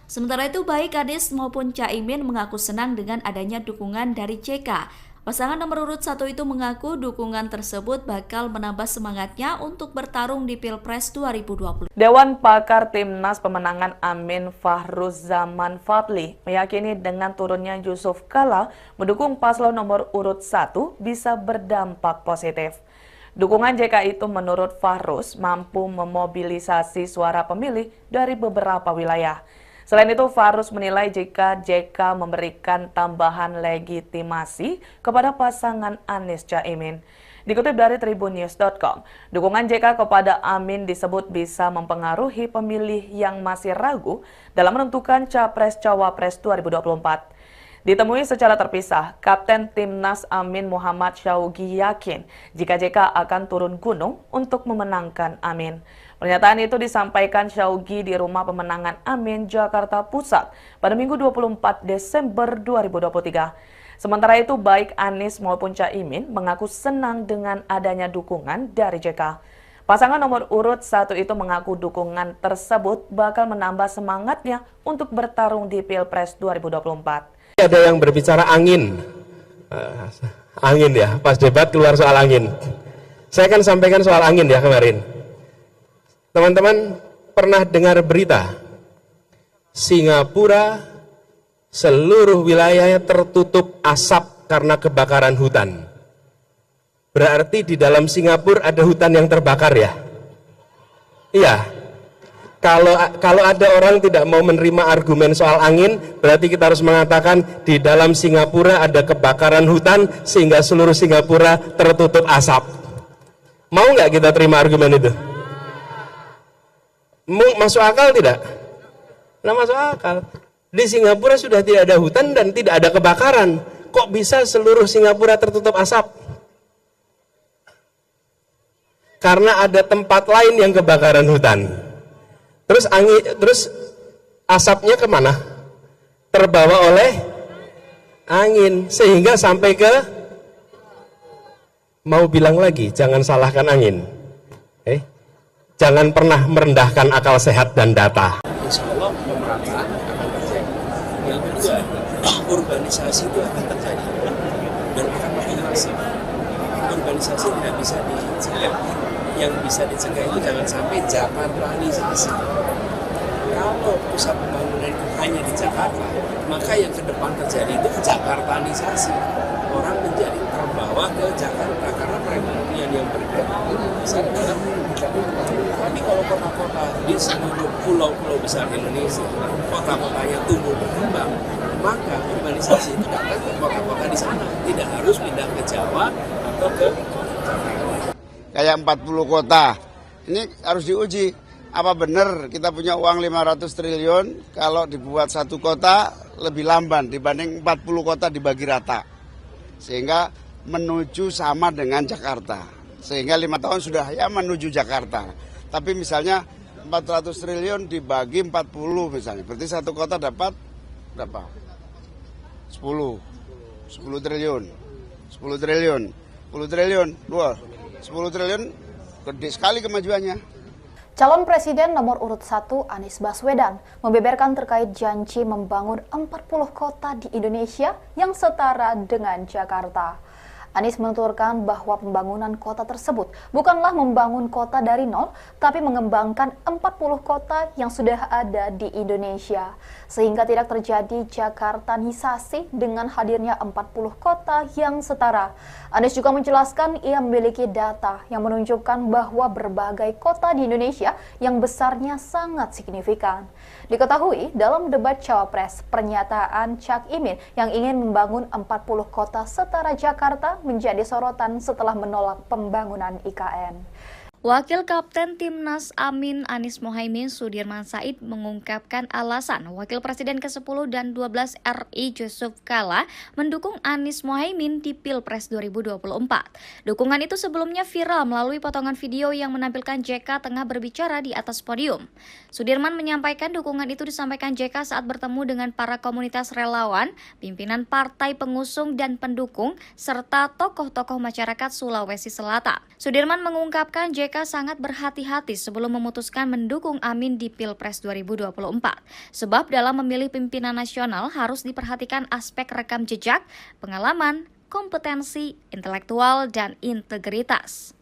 Sementara itu, baik Anies maupun Caimin mengaku senang dengan adanya dukungan dari JK. Pasangan nomor urut 1 itu mengaku dukungan tersebut bakal menambah semangatnya untuk bertarung di Pilpres 2020. Dewan Pakar Timnas Pemenangan Amin Fahruz Zaman Fadli meyakini dengan turunnya Yusuf Kala mendukung paslon nomor urut 1 bisa berdampak positif. Dukungan JK itu menurut Fahruz mampu memobilisasi suara pemilih dari beberapa wilayah. Selain itu, Fahruz menilai jika JK memberikan tambahan legitimasi kepada pasangan Anies Caimin. Dikutip dari tribunnews.com, dukungan JK kepada Amin disebut bisa mempengaruhi pemilih yang masih ragu dalam menentukan Capres-Cawapres 2024. Ditemui secara terpisah, Kapten Timnas Amin Muhammad Syauqi yakin jika JK akan turun gunung untuk memenangkan Amin. Pernyataan itu disampaikan Syauqi di Rumah Pemenangan Amin, Jakarta Pusat pada Minggu 24 Desember 2023. Sementara itu, baik Anies maupun Caimin mengaku senang dengan adanya dukungan dari JK. Pasangan nomor urut 1 itu mengaku dukungan tersebut bakal menambah semangatnya untuk bertarung di Pilpres 2024. Ada yang berbicara angin, angin ya, pas debat keluar soal angin. Saya akan sampaikan soal angin ya kemarin. Teman-teman pernah dengar berita Singapura seluruh wilayahnya tertutup asap karena kebakaran hutan. Berarti di dalam Singapura ada hutan yang terbakar ya? Iya. Kalau ada orang tidak mau menerima argumen soal angin, berarti kita harus mengatakan di dalam Singapura ada kebakaran hutan sehingga seluruh Singapura tertutup asap. Mau nggak kita terima argumen itu? Masuk akal tidak? Nah, masuk akal. Di Singapura sudah tidak ada hutan dan tidak ada kebakaran. Kok bisa seluruh Singapura tertutup asap? Karena ada tempat lain yang kebakaran hutan. Terus asapnya kemana? Terbawa oleh angin sehingga sampai ke, mau bilang lagi, jangan salahkan angin. Jangan pernah merendahkan akal sehat dan data. Insya Allah pemerataan akan terjadi. Yang kedua, urbanisasi itu akan terjadi dan akan makin masif. Urbanisasi tidak bisa dicegah. Yang bisa dicegah itu jangan sampai Jakartanisasi. Kalau pusat pembangunan itu hanya di Jakarta, maka yang ke depan terjadi itu Jakartanisasi. Orang menjadi terbawa ke Jakarta karena perekonomian yang besar dalam tapi kalau kota-kota di seluruh pulau-pulau besar Indonesia, kota-kotanya tumbuh berkembang, maka urbanisasi itu datang ke kota-kota di sana, tidak harus pindah ke Jawa atau ke Jakarta. Kayak 40 kota, ini harus diuji. Apa benar kita punya uang 500 triliun kalau dibuat satu kota lebih lamban dibanding 40 kota dibagi rata. Sehingga menuju sama dengan Jakarta. Sehingga 5 tahun sudah ya menuju Jakarta. Tapi misalnya 400 triliun dibagi 40 misalnya. Berarti satu kota dapat berapa? 10. 10 triliun. 10 triliun. 10 triliun. Wah, 10 triliun gede sekali kemajuannya. Calon Presiden nomor urut 1 Anies Baswedan membeberkan terkait janji membangun 40 kota di Indonesia yang setara dengan Jakarta. Anies menuturkan bahwa pembangunan kota tersebut bukanlah membangun kota dari nol, tapi mengembangkan 40 kota yang sudah ada di Indonesia, sehingga tidak terjadi Jakartanisasi dengan hadirnya 40 kota yang setara. Anies juga menjelaskan ia memiliki data yang menunjukkan bahwa berbagai kota di Indonesia yang besarnya sangat signifikan. Diketahui dalam debat Cawapres, pernyataan Cak Imin yang ingin membangun 40 kota setara Jakarta menjadi sorotan setelah menolak pembangunan IKN. Wakil Kapten Timnas Amin Anies Mohaimin Sudirman Said mengungkapkan alasan Wakil Presiden ke-10 dan 12 RI Yusuf Kala mendukung Anies Mohaimin di Pilpres 2024. Dukungan itu sebelumnya viral melalui potongan video yang menampilkan JK tengah berbicara di atas podium. Sudirman menyampaikan dukungan itu disampaikan JK saat bertemu dengan para komunitas relawan, pimpinan partai pengusung dan pendukung, serta tokoh-tokoh masyarakat Sulawesi Selatan. Sudirman mengungkapkan JK sangat berhati-hati sebelum memutuskan mendukung Amin di Pilpres 2024. Sebab dalam memilih pimpinan nasional harus diperhatikan aspek rekam jejak, pengalaman, kompetensi, intelektual, dan integritas.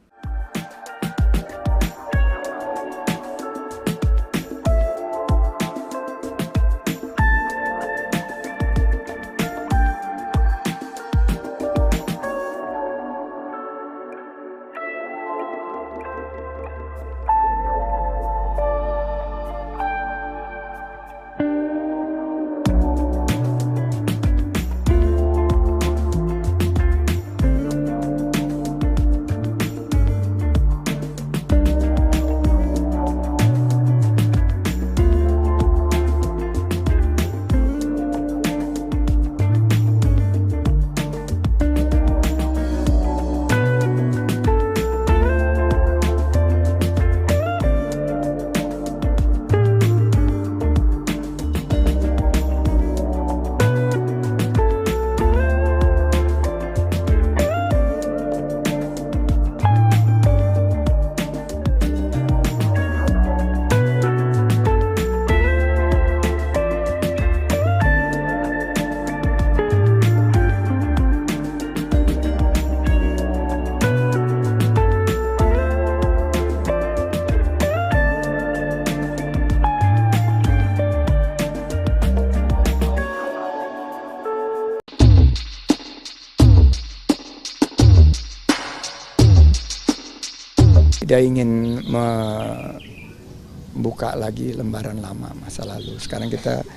Tidak ingin membuka lagi lembaran lama masa lalu. Sekarang kita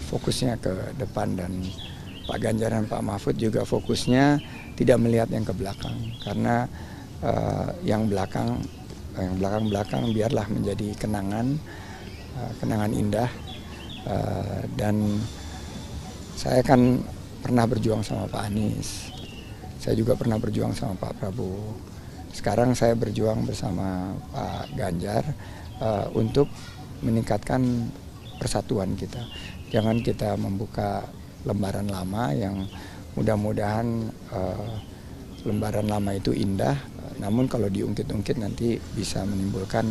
fokusnya ke depan, dan Pak Ganjar dan Pak Mahfud juga fokusnya tidak melihat yang ke belakang, karena yang belakang biarlah menjadi kenangan indah. Dan saya kan pernah berjuang sama Pak Anies, saya juga pernah berjuang sama Pak Prabowo. Sekarang saya berjuang bersama Pak Ganjar untuk meningkatkan persatuan kita. Jangan kita membuka lembaran lama yang mudah-mudahan lembaran lama itu indah, namun kalau diungkit-ungkit nanti bisa menimbulkan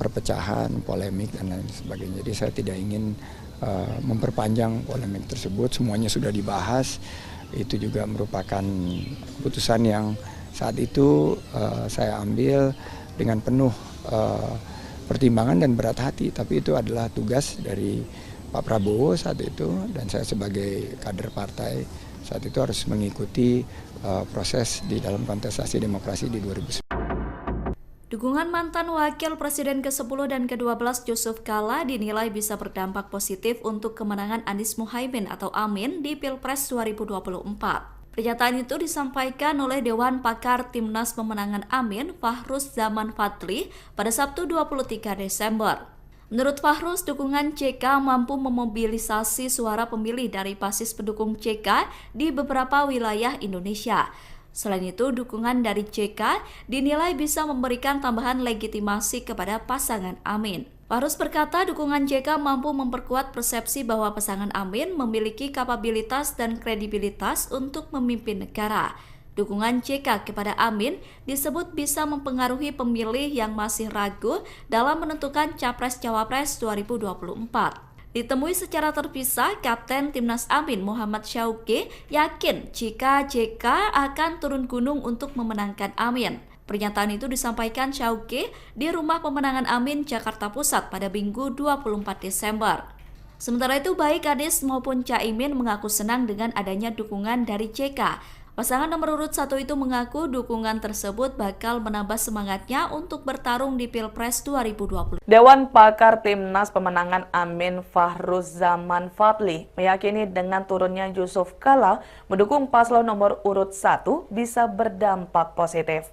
perpecahan, polemik, dan lain sebagainya. Jadi saya tidak ingin memperpanjang polemik tersebut, semuanya sudah dibahas. Itu juga merupakan keputusan yang saat itu saya ambil dengan penuh pertimbangan dan berat hati, tapi itu adalah tugas dari Pak Prabowo saat itu, dan saya sebagai kader partai saat itu harus mengikuti proses di dalam kontestasi demokrasi di 2019. Dukungan mantan Wakil Presiden ke-10 dan ke-12 Yusuf Kala dinilai bisa berdampak positif untuk kemenangan Anies Mohaimin atau Amin di Pilpres 2024. Pernyataan itu disampaikan oleh Dewan Pakar Timnas Pemenangan Amin Fahruz Zaman Fadli pada Sabtu 23 Desember. Menurut Fahruz, dukungan CK mampu memobilisasi suara pemilih dari basis pendukung CK di beberapa wilayah Indonesia. Selain itu, dukungan dari JK dinilai bisa memberikan tambahan legitimasi kepada pasangan Amin. Fahruz berkata dukungan JK mampu memperkuat persepsi bahwa pasangan Amin memiliki kapabilitas dan kredibilitas untuk memimpin negara. Dukungan JK kepada Amin disebut bisa mempengaruhi pemilih yang masih ragu dalam menentukan Capres-Cawapres 2024. Ditemui secara terpisah, Kapten Timnas Amin Muhammad Syauqi yakin jika JK akan turun gunung untuk memenangkan Amin. Pernyataan itu disampaikan Syauqi di Rumah Pemenangan Amin, Jakarta Pusat pada Minggu 24 Desember. Sementara itu, baik Anies maupun Caimin mengaku senang dengan adanya dukungan dari JK. Pasangan nomor urut 1 itu mengaku dukungan tersebut bakal menambah semangatnya untuk bertarung di Pilpres 2020. Dewan Pakar Timnas Pemenangan Amin Fahruz Zaman Fadli meyakini dengan turunnya Yusuf Kala mendukung paslon nomor urut 1 bisa berdampak positif.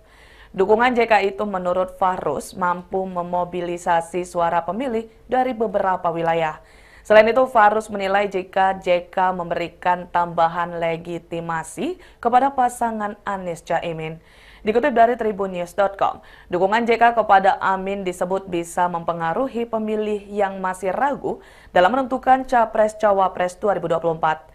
Dukungan JK itu menurut Fahruz mampu memobilisasi suara pemilih dari beberapa wilayah. Selain itu, Fahruz menilai jika JK memberikan tambahan legitimasi kepada pasangan Anies Caimin. Dikutip dari tribunnews.com, dukungan JK kepada Amin disebut bisa mempengaruhi pemilih yang masih ragu dalam menentukan Capres-Cawapres 2024.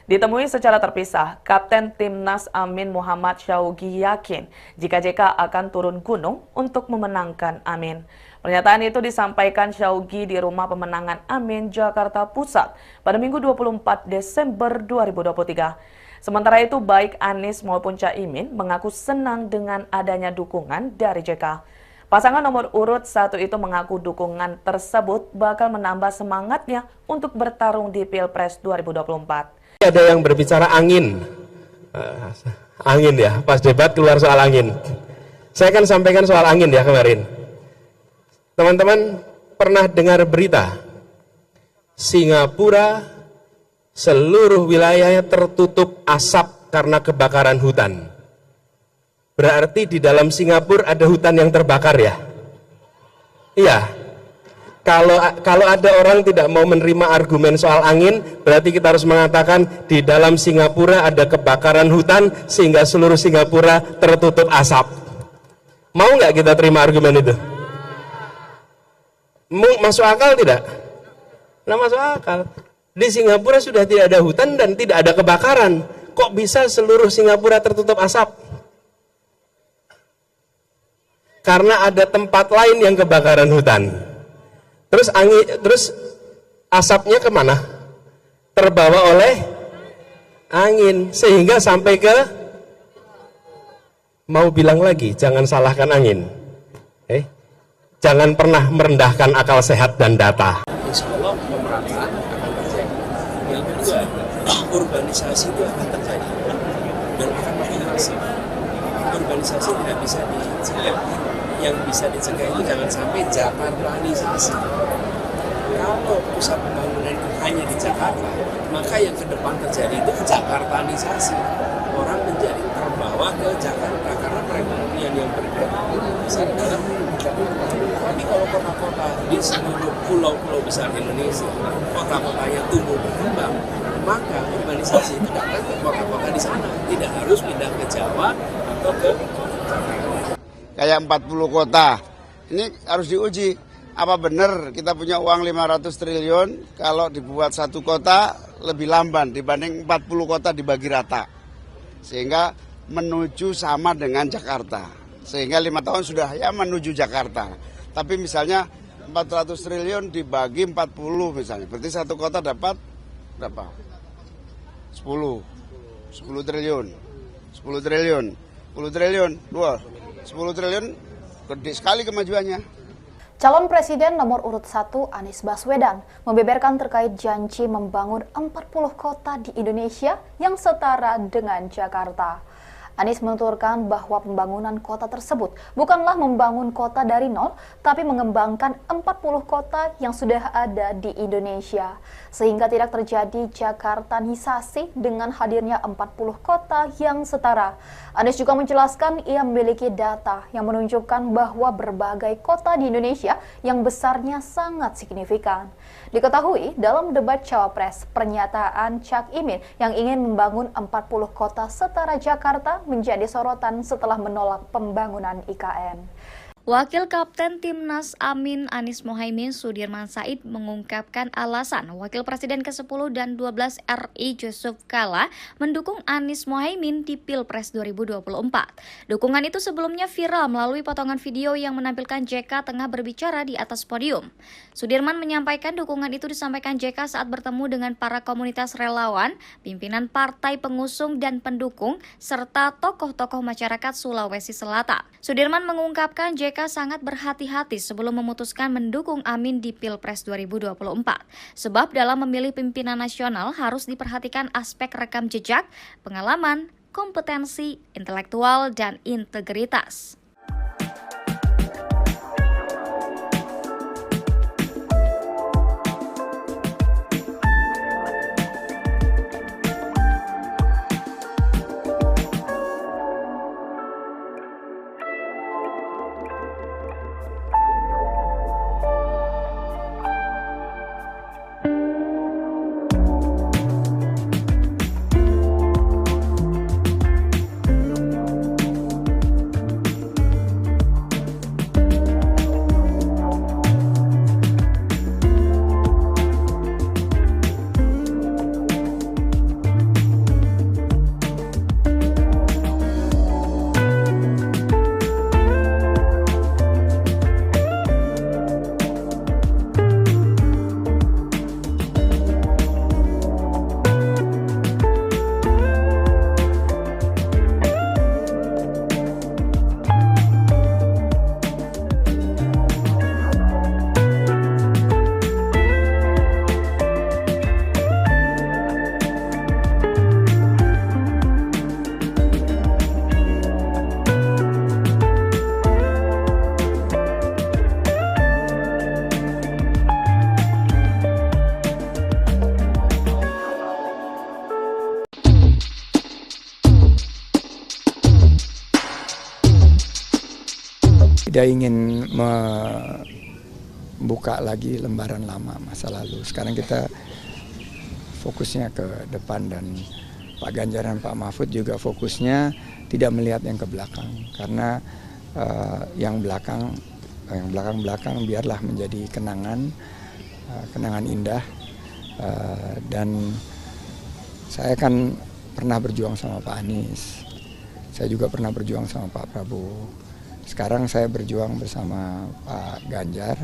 Ditemui secara terpisah, Kapten Timnas Amin Muhammad Syauqi yakin jika JK akan turun gunung untuk memenangkan Amin. Pernyataan itu disampaikan Syauqi di Rumah Pemenangan Amin, Jakarta Pusat pada Minggu 24 Desember 2023. Sementara itu, baik Anies maupun Caimin mengaku senang dengan adanya dukungan dari JK. Pasangan nomor urut 1 itu mengaku dukungan tersebut bakal menambah semangatnya untuk bertarung di Pilpres 2024. Ada yang berbicara angin ya, pas debat keluar soal angin. Saya akan sampaikan soal angin ya kemarin. Teman-teman pernah dengar berita Singapura seluruh wilayahnya tertutup asap karena kebakaran hutan. Berarti di dalam Singapura ada hutan yang terbakar ya? Iya. Kalau ada orang tidak mau menerima argumen soal angin, berarti kita harus mengatakan di dalam Singapura ada kebakaran hutan sehingga seluruh Singapura tertutup asap. Mau nggak kita terima argumen itu? Masuk akal tidak? Nah, masuk akal. Di Singapura sudah tidak ada hutan dan tidak ada kebakaran. Kok bisa seluruh Singapura tertutup asap? Karena ada tempat lain yang kebakaran hutan. Terus asapnya kemana? Terbawa oleh angin sehingga sampai ke, mau bilang lagi jangan salahkan angin. Jangan pernah merendahkan akal sehat dan data. Insya Allah pemerataan akan terjadi. Yang kedua, urbanisasi itu akan terjadi dan akan makin masif. Urbanisasi tidak bisa dicegah. Yang bisa dicegah itu jangan sampai Jakartanisasi. Kalau pusat pembangunan itu hanya di Jakarta, maka yang ke depan terjadi itu Jakartanisasi. Orang menjadi terbawa ke Jakarta karena perekonomian yang bergerak besar dalam. Tapi kalau kota-kota di seluruh pulau-pulau besar Indonesia, kota-kotanya tumbuh berkembang, maka urbanisasi itu datang ke kota-kota di sana. Tidak harus pindah ke Jawa atau ke Jakarta. Kayak 40 kota, ini harus diuji. Apa benar kita punya uang 500 triliun kalau dibuat satu kota lebih lamban dibanding 40 kota dibagi rata. Sehingga menuju sama dengan Jakarta. Sehingga 5 tahun sudah ya menuju Jakarta. Tapi misalnya 400 triliun dibagi 40 misalnya. Berarti satu kota dapat berapa? 10 triliun. 10 triliun. 10 triliun. 10 triliun gede sekali kemajuannya. Calon Presiden nomor urut 1 Anies Baswedan membeberkan terkait janji membangun 40 kota di Indonesia yang setara dengan Jakarta. Anies menuturkan bahwa pembangunan kota tersebut bukanlah membangun kota dari nol, tapi mengembangkan 40 kota yang sudah ada di Indonesia. Sehingga tidak terjadi Jakartanisasi dengan hadirnya 40 kota yang setara. Anies juga menjelaskan ia memiliki data yang menunjukkan bahwa berbagai kota di Indonesia yang besarnya sangat signifikan. Diketahui dalam debat Cawapres, pernyataan Cak Imin yang ingin membangun 40 kota setara Jakarta menjadi sorotan setelah menolak pembangunan IKN. Wakil Kapten Timnas Amin Anies Mohaimin Sudirman Said mengungkapkan alasan Wakil Presiden ke-10 dan 12 RI Yusuf Kala mendukung Anies Mohaimin di Pilpres 2024. Dukungan itu sebelumnya viral melalui potongan video yang menampilkan JK tengah berbicara di atas podium. Sudirman menyampaikan dukungan itu disampaikan JK saat bertemu dengan para komunitas relawan, pimpinan partai pengusung dan pendukung, serta tokoh-tokoh masyarakat Sulawesi Selatan. Sudirman mengungkapkan JK sangat berhati-hati sebelum memutuskan mendukung Amin di Pilpres 2024. Sebab dalam memilih pimpinan nasional harus diperhatikan aspek rekam jejak, pengalaman, kompetensi, intelektual, dan integritas. Tidak ingin membuka lagi lembaran lama masa lalu. Sekarang kita fokusnya ke depan dan Pak Ganjar dan Pak Mahfud juga fokusnya tidak melihat yang ke belakang. Karena yang belakang biarlah menjadi kenangan indah. Dan saya kan pernah berjuang sama Pak Anies. Saya juga pernah berjuang sama Pak Prabowo. Sekarang saya berjuang bersama Pak Ganjar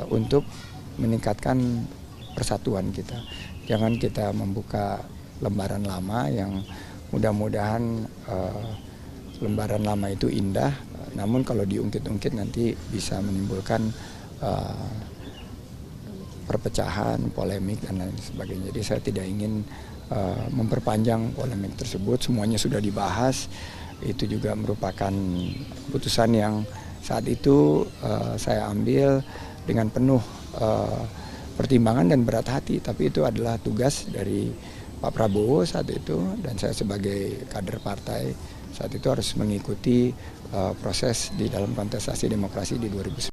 untuk meningkatkan persatuan kita. Jangan kita membuka lembaran lama yang mudah-mudahan lembaran lama itu indah, namun kalau diungkit-ungkit nanti bisa menimbulkan perpecahan, polemik, dan lain sebagainya. Jadi saya tidak ingin memperpanjang polemik tersebut, semuanya sudah dibahas. Itu juga merupakan putusan yang saat itu saya ambil dengan penuh pertimbangan dan berat hati. Tapi itu adalah tugas dari Pak Prabowo saat itu, dan saya sebagai kader partai saat itu harus mengikuti proses di dalam kontestasi demokrasi di 2019.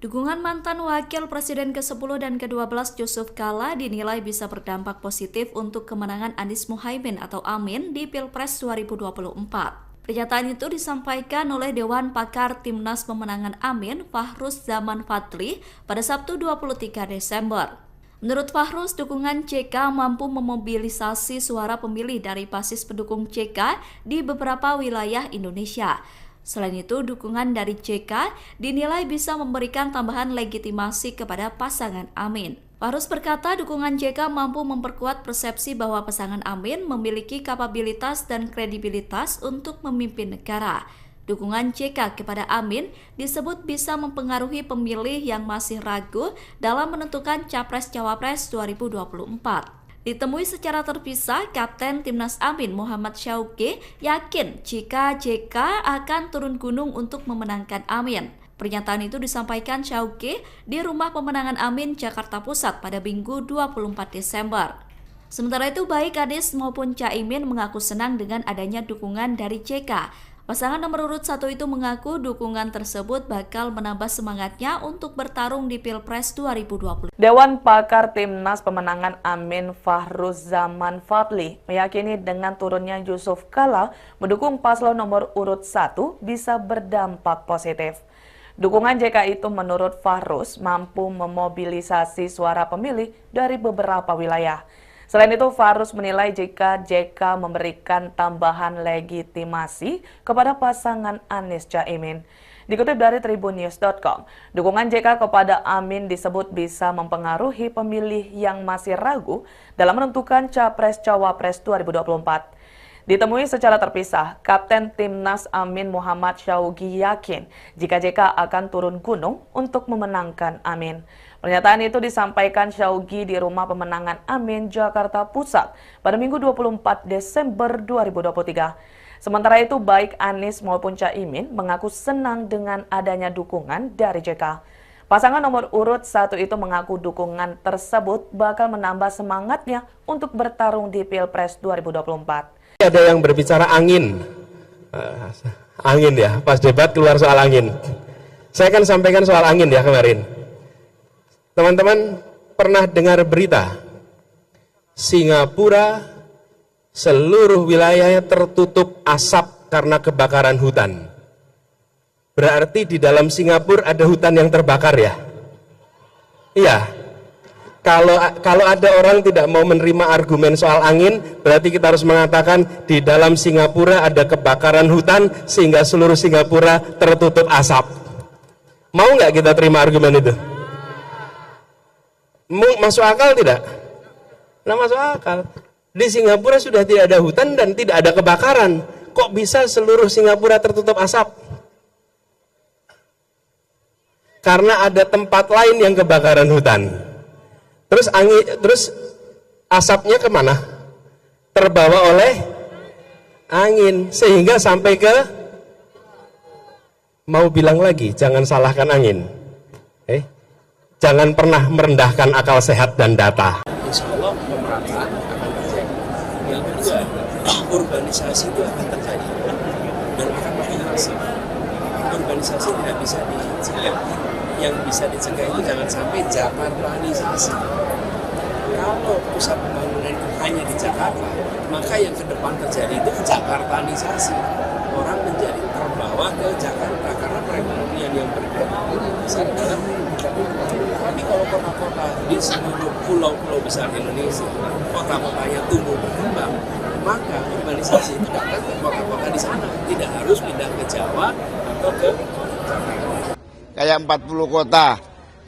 Dukungan mantan Wakil Presiden ke-10 dan ke-12 Yusuf Kala dinilai bisa berdampak positif untuk kemenangan Anies Mohaimin atau Amin di Pilpres 2024. Pernyataan itu disampaikan oleh Dewan Pakar Timnas Pemenangan Amin Fahruz Zaman Fadli pada Sabtu 23 Desember. Menurut Fahruz, dukungan JK mampu memobilisasi suara pemilih dari basis pendukung JK di beberapa wilayah Indonesia. Selain itu, dukungan dari JK dinilai bisa memberikan tambahan legitimasi kepada pasangan Amin. Fahruz berkata dukungan JK mampu memperkuat persepsi bahwa pasangan Amin memiliki kapabilitas dan kredibilitas untuk memimpin negara. Dukungan JK kepada Amin disebut bisa mempengaruhi pemilih yang masih ragu dalam menentukan Capres-Cawapres 2024. Ditemui secara terpisah, Kapten Timnas Amin Muhammad Syauqi yakin jika JK akan turun gunung untuk memenangkan Amin. Pernyataan itu disampaikan Syauqi di Rumah Pemenangan Amin, Jakarta Pusat pada Minggu 24 Desember. Sementara itu, baik Anies maupun Caimin mengaku senang dengan adanya dukungan dari JK. Pasangan nomor urut 1 itu mengaku dukungan tersebut bakal menambah semangatnya untuk bertarung di Pilpres 2020. Dewan Pakar Timnas Pemenangan Amin Fahruzaman Fadli meyakini dengan turunnya Yusuf Kala mendukung paslon nomor urut 1 bisa berdampak positif. Dukungan JK itu menurut Fahruz mampu memobilisasi suara pemilih dari beberapa wilayah. Selain itu, Fahruz menilai jika JK memberikan tambahan legitimasi kepada pasangan Anies Caimin. Dikutip dari tribunnews.com, dukungan JK kepada Amin disebut bisa mempengaruhi pemilih yang masih ragu dalam menentukan Capres-Cawapres 2024. Ditemui secara terpisah, Kapten Timnas Amin Muhammad Syaugi yakin jika JK akan turun gunung untuk memenangkan Amin. Pernyataan itu disampaikan Syaugi di Rumah Pemenangan Amin, Jakarta Pusat pada Minggu 24 Desember 2023. Sementara itu, baik Anies maupun Caimin mengaku senang dengan adanya dukungan dari JK. Pasangan nomor urut 1 itu mengaku dukungan tersebut bakal menambah semangatnya untuk bertarung di Pilpres 2024. Ada yang berbicara angin. Angin ya, pas debat keluar soal angin. Saya akan sampaikan soal angin ya kemarin. Teman-teman pernah dengar berita Singapura seluruh wilayahnya tertutup asap karena kebakaran hutan. Berarti di dalam Singapura ada hutan yang terbakar ya? Iya. Kalau ada orang tidak mau menerima argumen soal angin, berarti kita harus mengatakan di dalam Singapura ada kebakaran hutan sehingga seluruh Singapura tertutup asap. Mau nggak kita terima argumen itu? Masuk akal tidak? Nah, masuk akal. Di Singapura sudah tidak ada hutan dan tidak ada kebakaran. Kok bisa seluruh Singapura tertutup asap? Karena ada tempat lain yang kebakaran hutan. Terus asapnya kemana? Terbawa oleh angin sehingga sampai ke, mau bilang lagi, jangan salahkan angin. Jangan pernah merendahkan akal sehat dan data. Insya Allah pemerataan akan terjadi. Yang kedua, urbanisasi itu akan terjadi dan akan makin masif. Urbanisasi tidak bisa dicegah. Yang bisa dicegah itu jangan sampai Jakartanisasi. Kalau pusat pembangunan itu hanya di Jakarta, maka yang ke depan terjadi itu Jakartanisasi. Orang menjadi terbawa ke Jakarta karena perekonomian yang besar dalam. Tapi kalau kota-kota di seluruh pulau-pulau besar Indonesia, kota-kotanya tumbuh berkembang, maka urbanisasi itu datang ke kota-kota di sana. Tidak harus pindah ke Jawa atau ke Jakarta. Kayak 40 kota,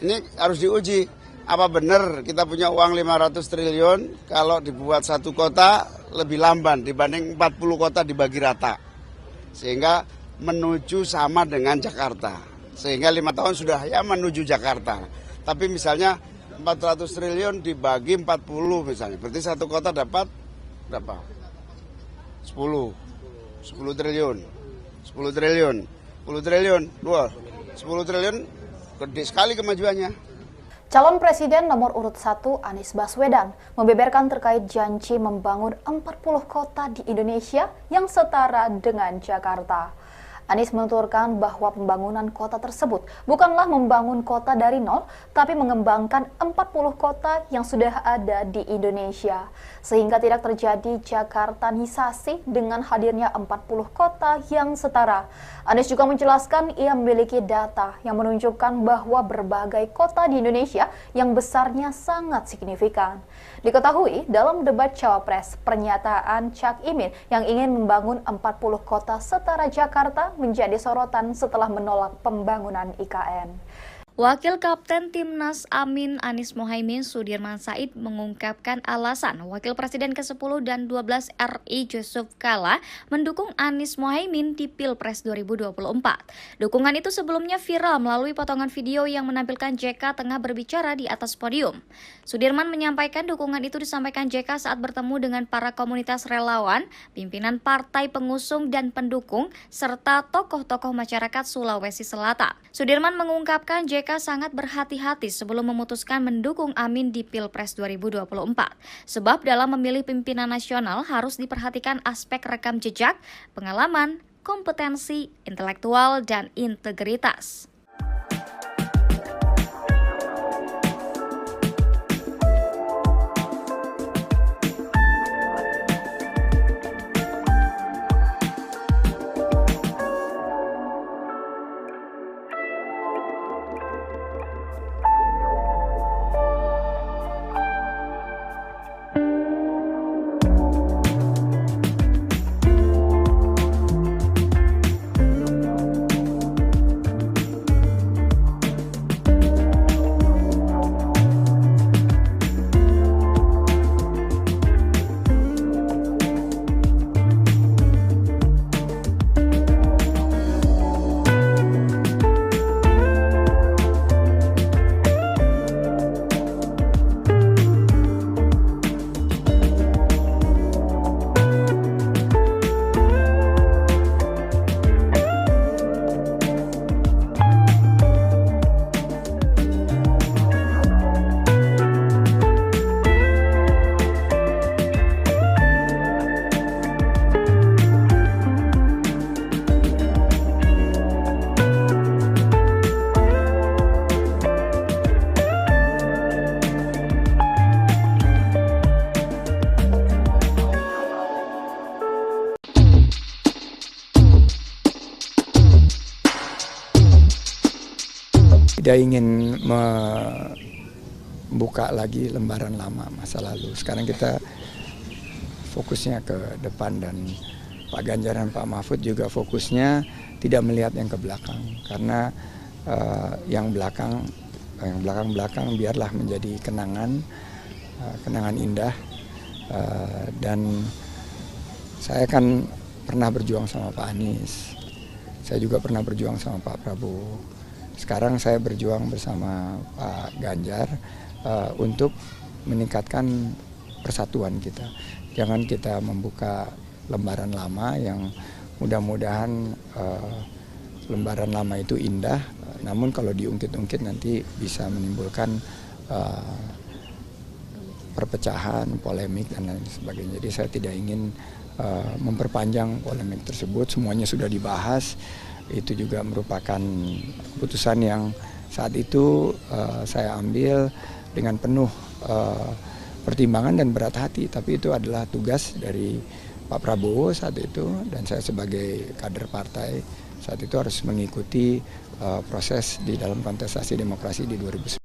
ini harus diuji. Apa benar kita punya uang 500 triliun kalau dibuat satu kota lebih lamban dibanding 40 kota dibagi rata. Sehingga menuju sama dengan Jakarta. Sehingga 5 tahun sudah ya menuju Jakarta. Tapi misalnya 400 triliun dibagi 40 misalnya. Berarti satu kota dapat berapa? 10 triliun. 10 triliun. 10 triliun. 10 triliun gede sekali kemajuannya. Calon Presiden nomor urut 1 Anies Baswedan membeberkan terkait janji membangun 40 kota di Indonesia yang setara dengan Jakarta. Anies menuturkan bahwa pembangunan kota tersebut bukanlah membangun kota dari nol, tapi mengembangkan 40 kota yang sudah ada di Indonesia. Sehingga tidak terjadi Jakartanisasi dengan hadirnya 40 kota yang setara. Anies juga menjelaskan ia memiliki data yang menunjukkan bahwa berbagai kota di Indonesia yang besarnya sangat signifikan. Diketahui dalam debat Cawapres, pernyataan Cak Imin yang ingin membangun 40 kota setara Jakarta menjadi sorotan setelah menolak pembangunan IKN. Wakil Kapten Timnas Amin Anies Mohaimin Sudirman Said mengungkapkan alasan Wakil Presiden ke-10 dan 12 RI Yusuf Kala mendukung Anies Mohaimin di Pilpres 2024. Dukungan itu sebelumnya viral melalui potongan video yang menampilkan JK tengah berbicara di atas podium. Sudirman menyampaikan dukungan itu disampaikan JK saat bertemu dengan para komunitas relawan, pimpinan partai pengusung dan pendukung, serta tokoh-tokoh masyarakat Sulawesi Selatan. Sudirman mengungkapkan JK sangat berhati-hati sebelum memutuskan mendukung Amin di Pilpres 2024. Sebab dalam memilih pimpinan nasional harus diperhatikan aspek rekam jejak, pengalaman, kompetensi, intelektual, dan integritas. Tidak ingin membuka lagi lembaran lama masa lalu. Sekarang kita fokusnya ke depan, dan Pak Ganjar dan Pak Mahfud juga fokusnya tidak melihat yang ke belakang, karena yang belakang biarlah menjadi kenangan indah. Dan saya kan pernah berjuang sama Pak Anies, saya juga pernah berjuang sama Pak Prabowo. Sekarang saya berjuang bersama Pak Ganjar untuk meningkatkan persatuan kita. Jangan kita membuka lembaran lama yang mudah-mudahan lembaran lama itu indah, namun kalau diungkit-ungkit nanti bisa menimbulkan perpecahan, polemik, dan lain sebagainya. Jadi saya tidak ingin memperpanjang polemik tersebut, semuanya sudah dibahas. Itu juga merupakan keputusan yang saat itu saya ambil dengan penuh pertimbangan dan berat hati, tapi itu adalah tugas dari Pak Prabowo saat itu, dan saya sebagai kader partai saat itu harus mengikuti proses di dalam kontestasi demokrasi di 2019.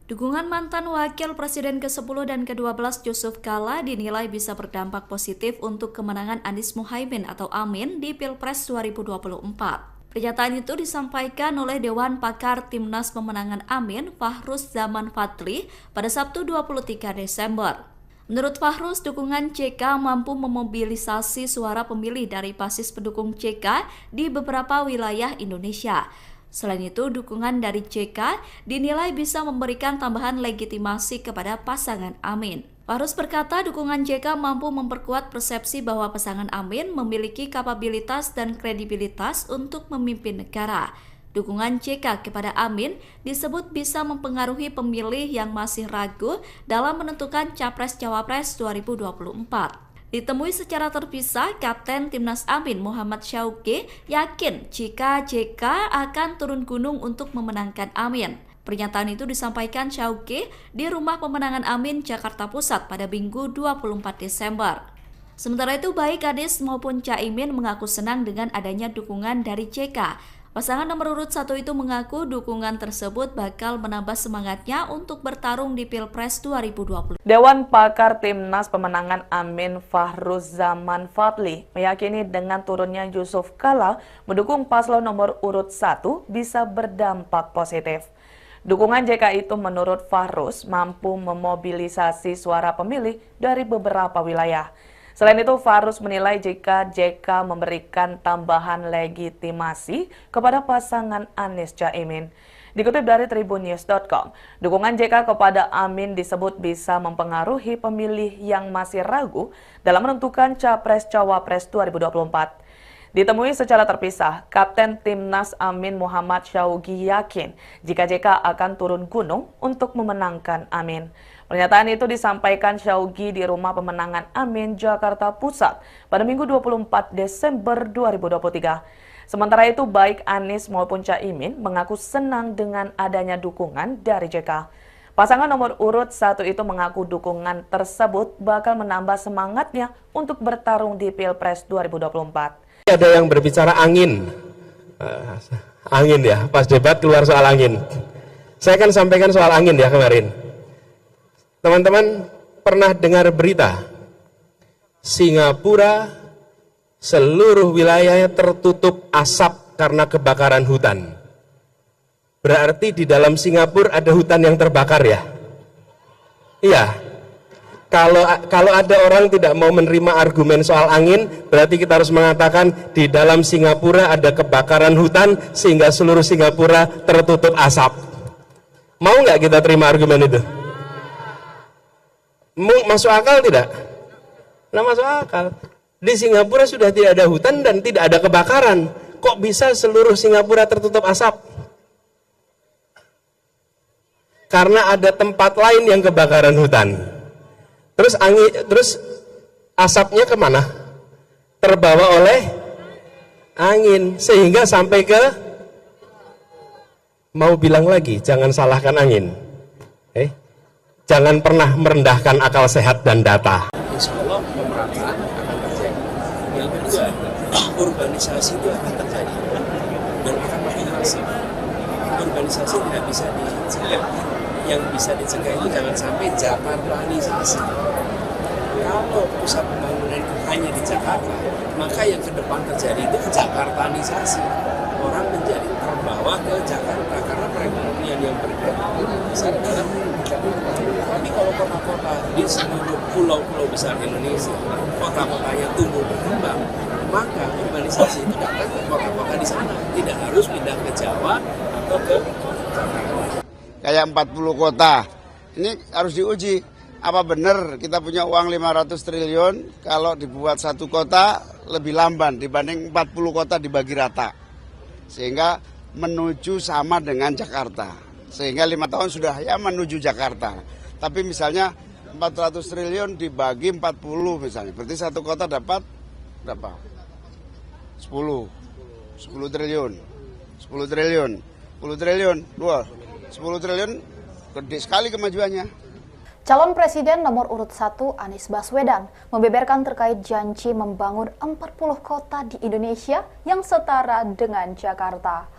Dukungan mantan Wakil Presiden ke-10 dan ke-12 Yusuf Kala dinilai bisa berdampak positif untuk kemenangan Anies Muhaimin atau Amin di Pilpres 2024. Pernyataan itu disampaikan oleh Dewan Pakar Timnas Pemenangan Amin, Fahruz Zaman Fadli, pada Sabtu 23 Desember. Menurut Fahruz, dukungan JK mampu memobilisasi suara pemilih dari basis pendukung JK di beberapa wilayah Indonesia. Selain itu, dukungan dari JK dinilai bisa memberikan tambahan legitimasi kepada pasangan Amin. Fahruz berkata dukungan JK mampu memperkuat persepsi bahwa pasangan Amin memiliki kapabilitas dan kredibilitas untuk memimpin negara. Dukungan JK kepada Amin disebut bisa mempengaruhi pemilih yang masih ragu dalam menentukan Capres-Cawapres 2024. Ditemui secara terpisah, Kapten Timnas Amin Muhammad Syauqi yakin jika JK akan turun gunung untuk memenangkan Amin. Pernyataan itu disampaikan Syauqi di Rumah Pemenangan Amin, Jakarta Pusat pada Minggu 24 Desember. Sementara itu, baik Anies maupun Caimin mengaku senang dengan adanya dukungan dari JK. Pasangan nomor urut 1 itu mengaku dukungan tersebut bakal menambah semangatnya untuk bertarung di Pilpres 2020. Dewan Pakar Timnas Pemenangan Amin Fahruz Zaman Fadli meyakini dengan turunnya Yusuf Kala mendukung paslon nomor urut 1 bisa berdampak positif. Dukungan JK itu menurut Fahruz mampu memobilisasi suara pemilih dari beberapa wilayah. Selain itu, Fahruz menilai jika JK memberikan tambahan legitimasi kepada pasangan Anies Caimin. Dikutip dari tribunnews.com, dukungan JK kepada Amin disebut bisa mempengaruhi pemilih yang masih ragu dalam menentukan Capres-Cawapres 2024. Ditemui secara terpisah, Kapten Timnas Amin Muhammad Syauqi yakin jika JK akan turun gunung untuk memenangkan Amin. Pernyataan itu disampaikan Syaugi di Rumah Pemenangan Amin, Jakarta Pusat pada Minggu 24 Desember 2023. Sementara itu, baik Anies maupun Caimin mengaku senang dengan adanya dukungan dari JK. Pasangan nomor urut 1 itu mengaku dukungan tersebut bakal menambah semangatnya untuk bertarung di Pilpres 2024. Ada yang berbicara angin. Angin ya, pas debat keluar soal angin. Saya kan sampaikan soal angin ya kemarin. Teman-teman pernah dengar berita Singapura seluruh wilayahnya tertutup asap karena kebakaran hutan. Berarti di dalam Singapura ada hutan yang terbakar ya? Iya. Kalau ada orang tidak mau menerima argumen soal angin, berarti kita harus mengatakan di dalam Singapura ada kebakaran hutan sehingga seluruh Singapura tertutup asap. Mau nggak kita terima argumen itu? Masuk akal tidak? Nah, masuk akal. Di Singapura sudah tidak ada hutan dan tidak ada kebakaran. Kok bisa seluruh Singapura tertutup asap? Karena ada tempat lain yang kebakaran hutan. Terus asapnya kemana? Terbawa oleh angin sehingga sampai ke, mau bilang lagi, jangan salahkan angin. Jangan pernah merendahkan akal sehat dan data. Insya Allah pemerataan akan terjadi. Yang kedua, urbanisasi itu akan terjadi dan akan makin masif. Urbanisasi tidak bisa dicegah. Yang bisa dicegah itu jangan sampai Jakartanisasi. Kalau pusat pembangunan itu hanya di Jakarta, maka yang ke depan terjadi itu Jakartanisasi. Orang menjadi terbawa ke Jakarta karena perekonomian yang bergerak besar dalam Jakarta. Tapi kalau kota-kota di seluruh pulau-pulau besar Indonesia, kota-kotanya tumbuh berkembang, maka urbanisasi itu datang ke kota-kota di sana. Tidak harus pindah ke Jawa atau ke Jakarta. Kayak 40 kota, ini harus diuji. Apa benar kita punya uang 500 triliun kalau dibuat satu kota lebih lamban dibanding 40 kota dibagi rata. Sehingga menuju sama dengan Jakarta. Sehingga 5 tahun sudah ya menuju Jakarta. Tapi misalnya 400 triliun dibagi 40 misalnya. Berarti satu kota dapat berapa? 10 triliun. 10 triliun. 10 triliun. 10 triliun gede sekali kemajuannya. Calon Presiden nomor urut 1 Anies Baswedan membeberkan terkait janji membangun 40 kota di Indonesia yang setara dengan Jakarta.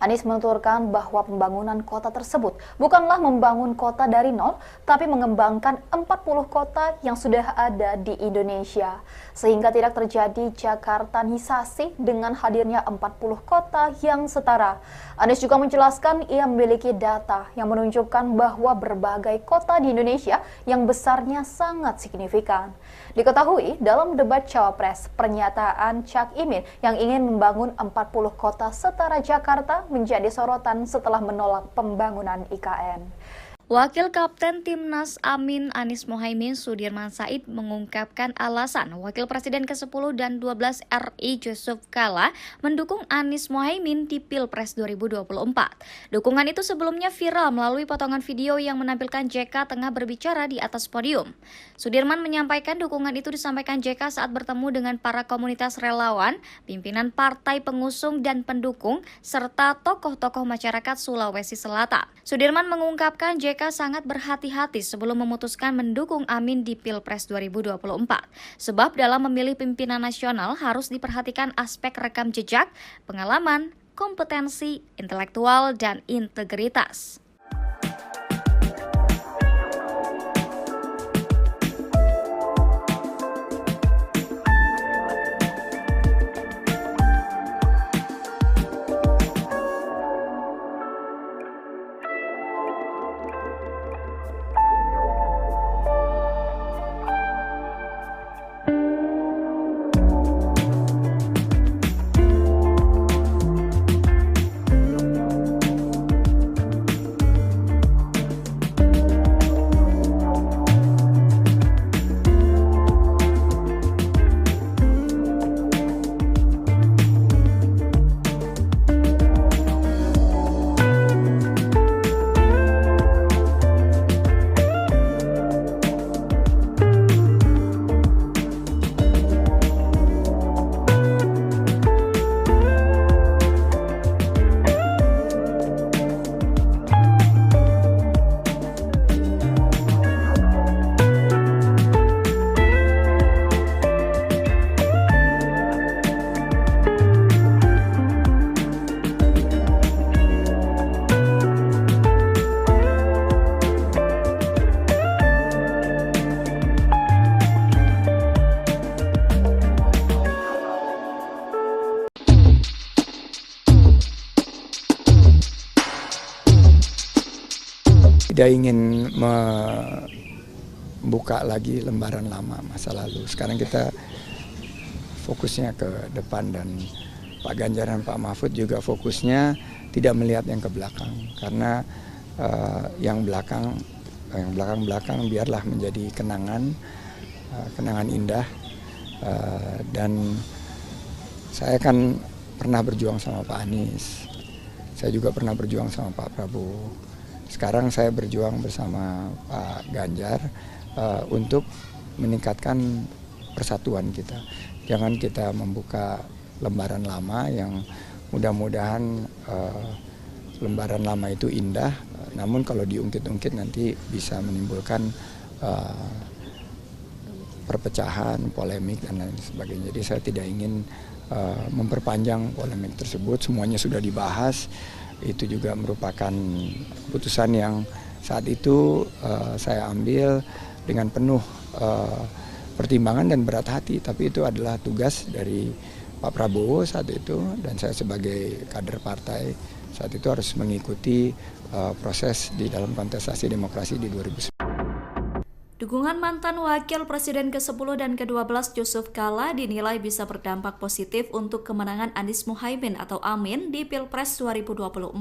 Anies menuturkan bahwa pembangunan kota tersebut bukanlah membangun kota dari nol, tapi mengembangkan 40 kota yang sudah ada di Indonesia. Sehingga tidak terjadi Jakartanisasi dengan hadirnya 40 kota yang setara. Anies juga menjelaskan ia memiliki data yang menunjukkan bahwa berbagai kota di Indonesia yang besarnya sangat signifikan. Diketahui dalam debat Cawapres, pernyataan Cak Imin yang ingin membangun 40 kota setara Jakarta menjadi sorotan setelah menolak pembangunan IKN. Wakil Kapten Timnas Amin Anies Mohaimin Sudirman Said mengungkapkan alasan Wakil Presiden ke-10 dan 12 RI Yusuf Kala mendukung Anies Mohaimin di Pilpres 2024. Dukungan itu sebelumnya viral melalui potongan video yang menampilkan JK tengah berbicara di atas podium. Sudirman menyampaikan dukungan itu disampaikan JK saat bertemu dengan para komunitas relawan, pimpinan partai pengusung dan pendukung, serta tokoh-tokoh masyarakat Sulawesi Selatan. Sudirman mengungkapkan JK sangat berhati-hati sebelum memutuskan mendukung Amin di Pilpres 2024. Sebab dalam memilih pimpinan nasional harus diperhatikan aspek rekam jejak, pengalaman, kompetensi, intelektual, dan integritas. tidak ingin membuka lagi lembaran lama masa lalu. Sekarang kita fokusnya ke depan, dan Pak Ganjar dan Pak Mahfud juga fokusnya tidak melihat yang ke belakang, karena yang belakang biarlah menjadi kenangan indah. Dan saya kan pernah berjuang sama Pak Anies, saya juga pernah berjuang sama Pak Prabowo. Sekarang saya berjuang bersama Pak Ganjar untuk meningkatkan persatuan kita. Jangan kita membuka lembaran lama yang mudah-mudahan lembaran lama itu indah, namun kalau diungkit-ungkit nanti bisa menimbulkan perpecahan, polemik, dan lain sebagainya. Jadi saya tidak ingin memperpanjang polemik tersebut. Semuanya sudah dibahas. Itu juga merupakan keputusan yang saat itu saya ambil dengan penuh pertimbangan dan berat hati. Tapi itu adalah tugas dari Pak Prabowo saat itu, dan saya sebagai kader partai saat itu harus mengikuti proses di dalam kontestasi demokrasi di 2019. Dukungan mantan Wakil Presiden ke-10 dan ke-12 Yusuf Kala dinilai bisa berdampak positif untuk kemenangan Anies Muhaimin atau Amin di Pilpres 2024.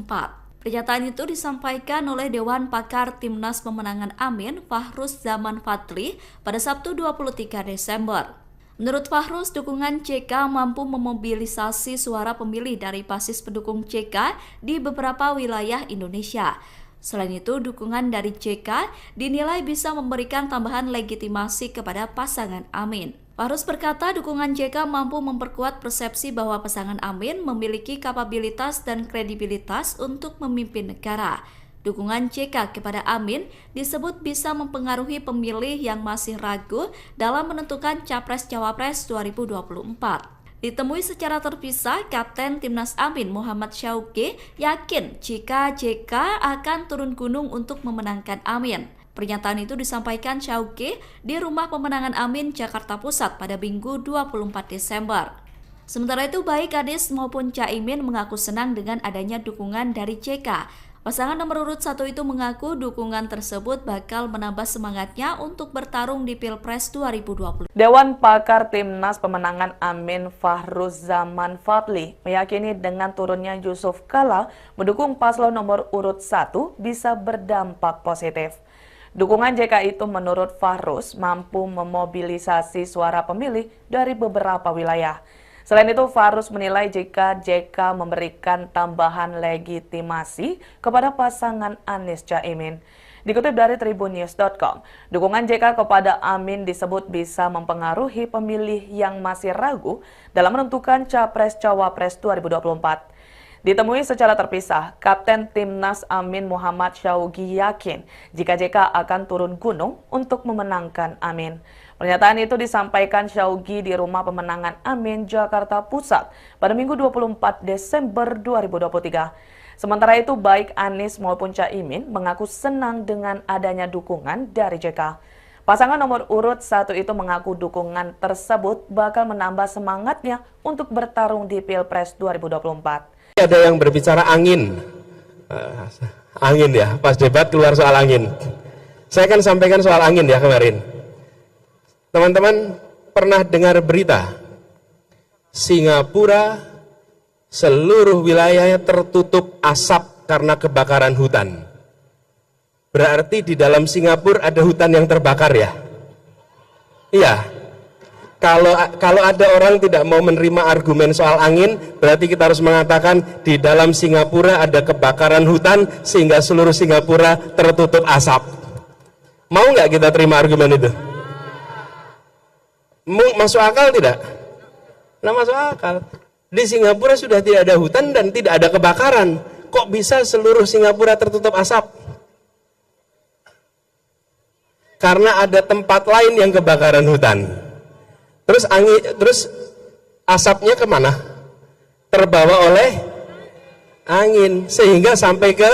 Pernyataan itu disampaikan oleh Dewan Pakar Timnas Pemenangan Amin, Fahruz Zaman Fadli, pada Sabtu 23 Desember. Menurut Fahruz, dukungan JK mampu memobilisasi suara pemilih dari basis pendukung JK di beberapa wilayah Indonesia. Selain itu, dukungan dari JK dinilai bisa memberikan tambahan legitimasi kepada pasangan Amin. Fahruz berkata dukungan JK mampu memperkuat persepsi bahwa pasangan Amin memiliki kapabilitas dan kredibilitas untuk memimpin negara. Dukungan JK kepada Amin disebut bisa mempengaruhi pemilih yang masih ragu dalam menentukan Capres-Cawapres 2024. Ditemui secara terpisah, Kapten Timnas Amin Muhammad Syauqi yakin jika JK akan turun gunung untuk memenangkan Amin. Pernyataan itu disampaikan Syauqi di Rumah Pemenangan Amin, Jakarta Pusat pada Minggu 24 Desember. Sementara itu, baik Anies maupun Caimin mengaku senang dengan adanya dukungan dari JK. Pasangan nomor urut 1 itu mengaku dukungan tersebut bakal menambah semangatnya untuk bertarung di Pilpres 2020. Dewan Pakar Timnas Pemenangan Amin Fahruz Zaman Fadli meyakini dengan turunnya Yusuf Kala mendukung paslon nomor urut 1 bisa berdampak positif. Dukungan JK itu menurut Fahruz mampu memobilisasi suara pemilih dari beberapa wilayah. Selain itu, Fahruz menilai jika JK memberikan tambahan legitimasi kepada pasangan Anies Caimin. Dikutip dari tribunnews.com, dukungan JK kepada Amin disebut bisa mempengaruhi pemilih yang masih ragu dalam menentukan Capres-Cawapres 2024. Ditemui secara terpisah, Kapten Timnas Amin Muhammad Syauqi yakin jika JK akan turun gunung untuk memenangkan Amin. Pernyataan itu disampaikan Syauqi di Rumah Pemenangan Amin, Jakarta Pusat pada Minggu 24 Desember 2023. Sementara itu, baik Anies maupun Caimin mengaku senang dengan adanya dukungan dari JK. Pasangan nomor urut 1 itu mengaku dukungan tersebut bakal menambah semangatnya untuk bertarung di Pilpres 2024. Ada yang berbicara angin. Angin ya, pas debat keluar soal angin. Saya akan sampaikan soal angin ya kemarin. Teman-teman pernah dengar berita Singapura seluruh wilayahnya tertutup asap karena kebakaran hutan. Berarti di dalam Singapura ada hutan yang terbakar ya? Iya. Kalau ada orang tidak mau menerima argumen soal angin, berarti kita harus mengatakan di dalam Singapura ada kebakaran hutan sehingga seluruh Singapura tertutup asap. Mau nggak kita terima argumen itu? Masuk akal tidak? Nah, masuk akal. Di Singapura sudah tidak ada hutan dan tidak ada kebakaran. Kok bisa seluruh Singapura tertutup asap? Karena ada tempat lain yang kebakaran hutan. Terus asapnya kemana? Terbawa oleh angin sehingga sampai ke,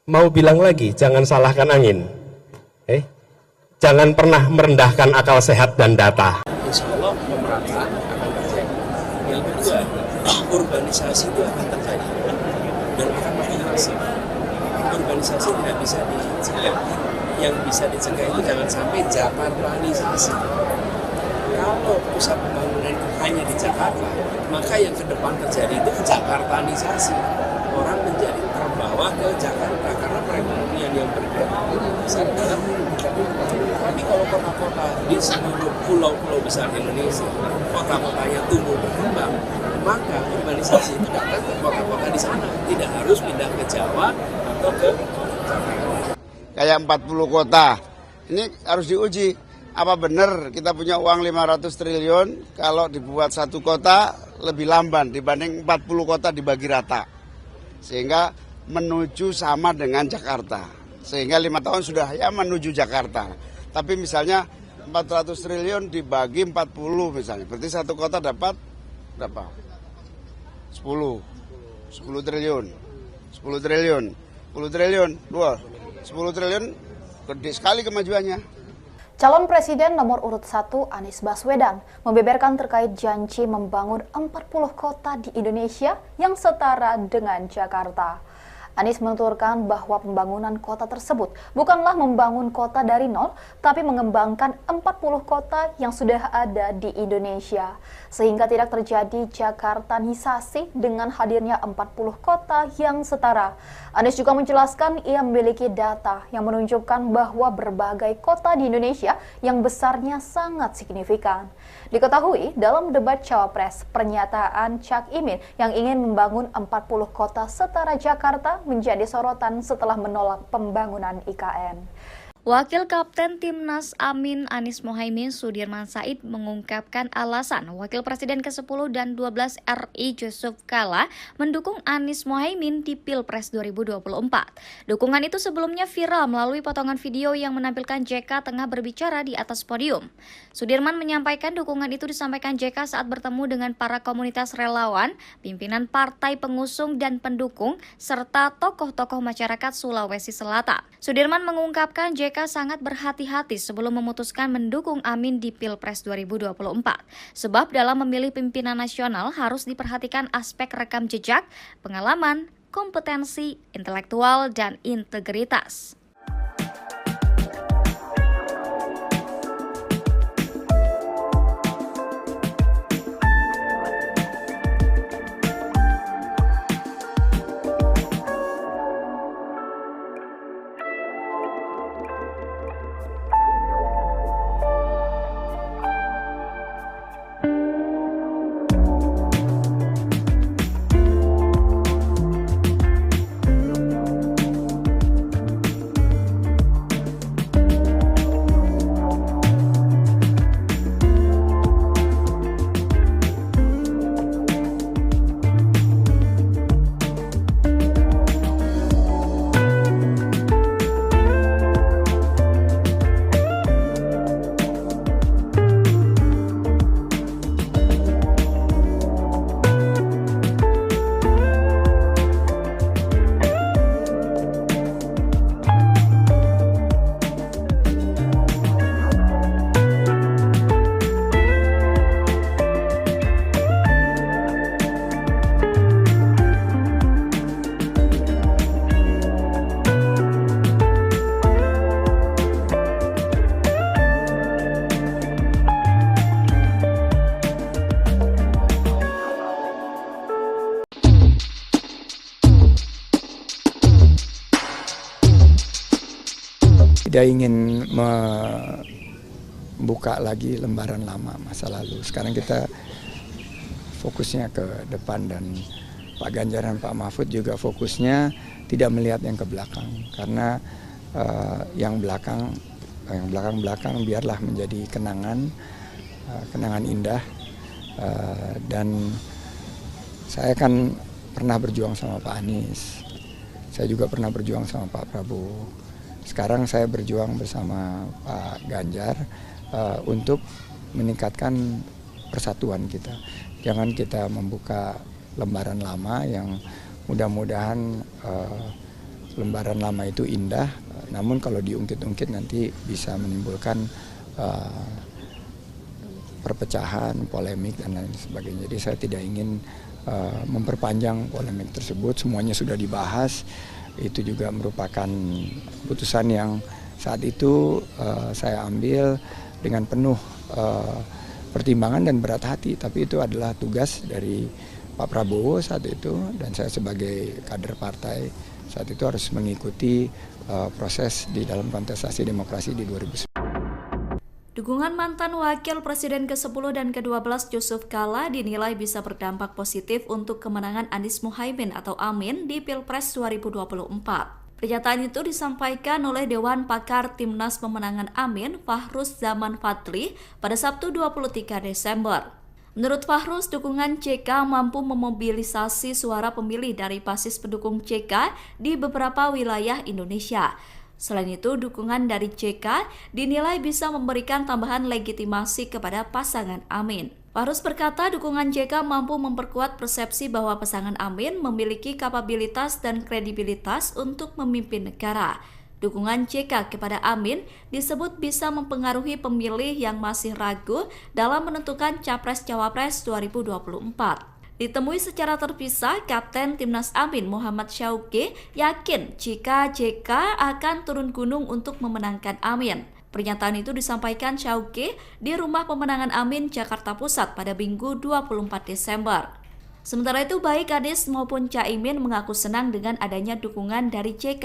mau bilang lagi, jangan salahkan angin. Jangan pernah merendahkan akal sehat dan data. Insya Allah pemerataan akan terjadi. Yang kedua, urbanisasi itu akan terjadi dan akan makin masif. urbanisasi tidak bisa dicegah. Yang bisa dicegah itu jangan sampai Jakartanisasi. Kalau pusat pembangunan itu hanya di Jakarta, maka yang ke depan terjadi itu Jakartanisasi. Orang menjadi terbawa ke Jakarta karena perekonomian yang bergerak besar dalam tapi kalau kota-kota di seluruh pulau-pulau besar Indonesia, kota-kotanya tumbuh berkembang, maka urbanisasi itu datang ke kota-kota di sana, tidak harus pindah ke Jawa atau ke Jakarta. Kayak 40 kota, ini harus diuji. Apa benar kita punya uang 500 triliun kalau dibuat satu kota lebih lamban dibanding 40 kota dibagi rata. Sehingga menuju sama dengan Jakarta. Sehingga 5 tahun sudah ya menuju Jakarta. Tapi misalnya 400 triliun dibagi 40 misalnya. Berarti satu kota dapat berapa? 10 triliun. 10 triliun. 10 triliun. 10 triliun gede sekali kemajuannya. Calon Presiden nomor urut 1 Anies Baswedan membeberkan terkait janji membangun 40 kota di Indonesia yang setara dengan Jakarta. Anies menuturkan bahwa pembangunan kota tersebut bukanlah membangun kota dari nol, tapi mengembangkan 40 kota yang sudah ada di Indonesia. Sehingga tidak terjadi Jakartanisasi dengan hadirnya 40 kota yang setara. Anies juga menjelaskan ia memiliki data yang menunjukkan bahwa berbagai kota di Indonesia yang besarnya sangat signifikan. Diketahui dalam debat Cawapres, pernyataan Cak Imin yang ingin membangun 40 kota setara Jakarta menjadi sorotan setelah menolak pembangunan IKN. Wakil Kapten Timnas Amin Anies Mohaimin Sudirman Said mengungkapkan alasan Wakil Presiden ke-10 dan 12 RI Yusuf Kala mendukung Anies Mohaimin di Pilpres 2024. Dukungan itu sebelumnya viral melalui potongan video yang menampilkan JK tengah berbicara di atas podium. Sudirman menyampaikan dukungan itu disampaikan JK saat bertemu dengan para komunitas relawan, pimpinan partai pengusung dan pendukung, serta tokoh-tokoh masyarakat Sulawesi Selatan. Sudirman mengungkapkan JK sangat berhati-hati sebelum memutuskan mendukung Amin di Pilpres 2024. Sebab dalam memilih pimpinan nasional harus diperhatikan aspek rekam jejak, pengalaman, kompetensi, intelektual, dan integritas. Tidak ingin membuka lagi lembaran lama masa lalu. Sekarang kita fokusnya ke depan dan Pak Ganjar dan Pak Mahfud juga fokusnya tidak melihat yang ke belakang. Karena yang belakang biarlah menjadi kenangan indah. Dan saya kan pernah berjuang sama Pak Anies. Saya juga pernah berjuang sama Pak Prabowo. Sekarang saya berjuang bersama Pak Ganjar untuk meningkatkan persatuan kita. Jangan kita membuka lembaran lama yang mudah-mudahan lembaran lama itu indah, namun kalau diungkit-ungkit nanti bisa menimbulkan perpecahan, polemik, dan lain sebagainya. Jadi saya tidak ingin memperpanjang polemik tersebut, semuanya sudah dibahas. Itu juga merupakan keputusan yang saat itu saya ambil dengan penuh pertimbangan dan berat hati, tapi itu adalah tugas dari Pak Prabowo saat itu, dan saya sebagai kader partai saat itu harus mengikuti proses di dalam kontestasi demokrasi di 2019. Dukungan mantan Wakil Presiden ke-10 dan ke-12 Yusuf Kala dinilai bisa berdampak positif untuk kemenangan Anies Muhaimin atau Amin di Pilpres 2024. Pernyataan itu disampaikan oleh Dewan Pakar Timnas Pemenangan Amin, Fahruz Zaman Fadli, pada Sabtu 23 Desember. Menurut Fahruz, dukungan JK mampu memobilisasi suara pemilih dari basis pendukung JK di beberapa wilayah Indonesia. Selain itu, dukungan dari JK dinilai bisa memberikan tambahan legitimasi kepada pasangan Amin. Fahruz berkata dukungan JK mampu memperkuat persepsi bahwa pasangan Amin memiliki kapabilitas dan kredibilitas untuk memimpin negara. Dukungan JK kepada Amin disebut bisa mempengaruhi pemilih yang masih ragu dalam menentukan Capres-Cawapres 2024. Ditemui secara terpisah, Kapten Timnas Amin Muhammad Syauqi yakin jika JK akan turun gunung untuk memenangkan Amin. Pernyataan itu disampaikan Syauqi di Rumah Pemenangan Amin, Jakarta Pusat pada Minggu 24 Desember. Sementara itu, baik Anies maupun Caimin mengaku senang dengan adanya dukungan dari JK.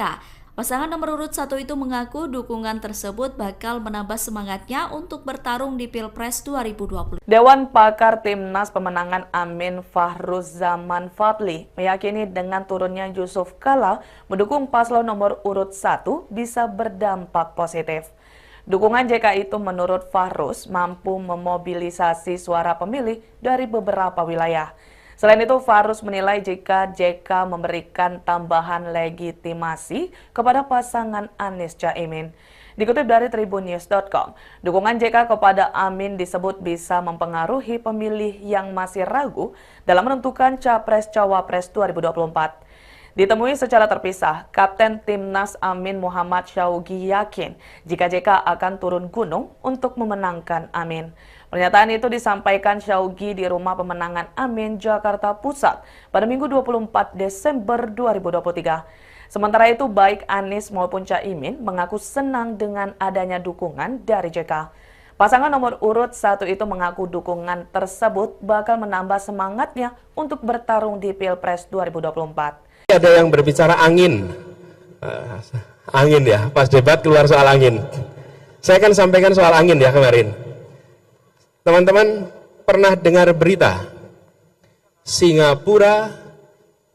Pasangan nomor urut 1 itu mengaku dukungan tersebut bakal menambah semangatnya untuk bertarung di Pilpres 2020. Dewan Pakar Timnas Pemenangan Amin Fahruz Zaman Fadli meyakini dengan turunnya Yusuf Kala mendukung paslon nomor urut 1 bisa berdampak positif. Dukungan JK itu menurut Fahruz mampu memobilisasi suara pemilih dari beberapa wilayah. Selain itu, Fahruz menilai jika JK memberikan tambahan legitimasi kepada pasangan Anies Caimin. Dikutip dari tribunnews.com, dukungan JK kepada Amin disebut bisa mempengaruhi pemilih yang masih ragu dalam menentukan Capres-Cawapres 2024. Ditemui secara terpisah, Kapten Timnas Amin Muhammad Syauqi yakin jika JK akan turun gunung untuk memenangkan Amin. Pernyataan itu disampaikan Syauqi di Rumah Pemenangan Amin, Jakarta Pusat pada Minggu 24 Desember 2023. Sementara itu, baik Anies maupun Caimin mengaku senang dengan adanya dukungan dari JK. Pasangan nomor urut 1 itu mengaku dukungan tersebut bakal menambah semangatnya untuk bertarung di Pilpres 2024. Ada yang berbicara angin. Angin ya, pas debat keluar soal angin. Saya kan sampaikan soal angin ya kemarin. Teman-teman pernah dengar berita Singapura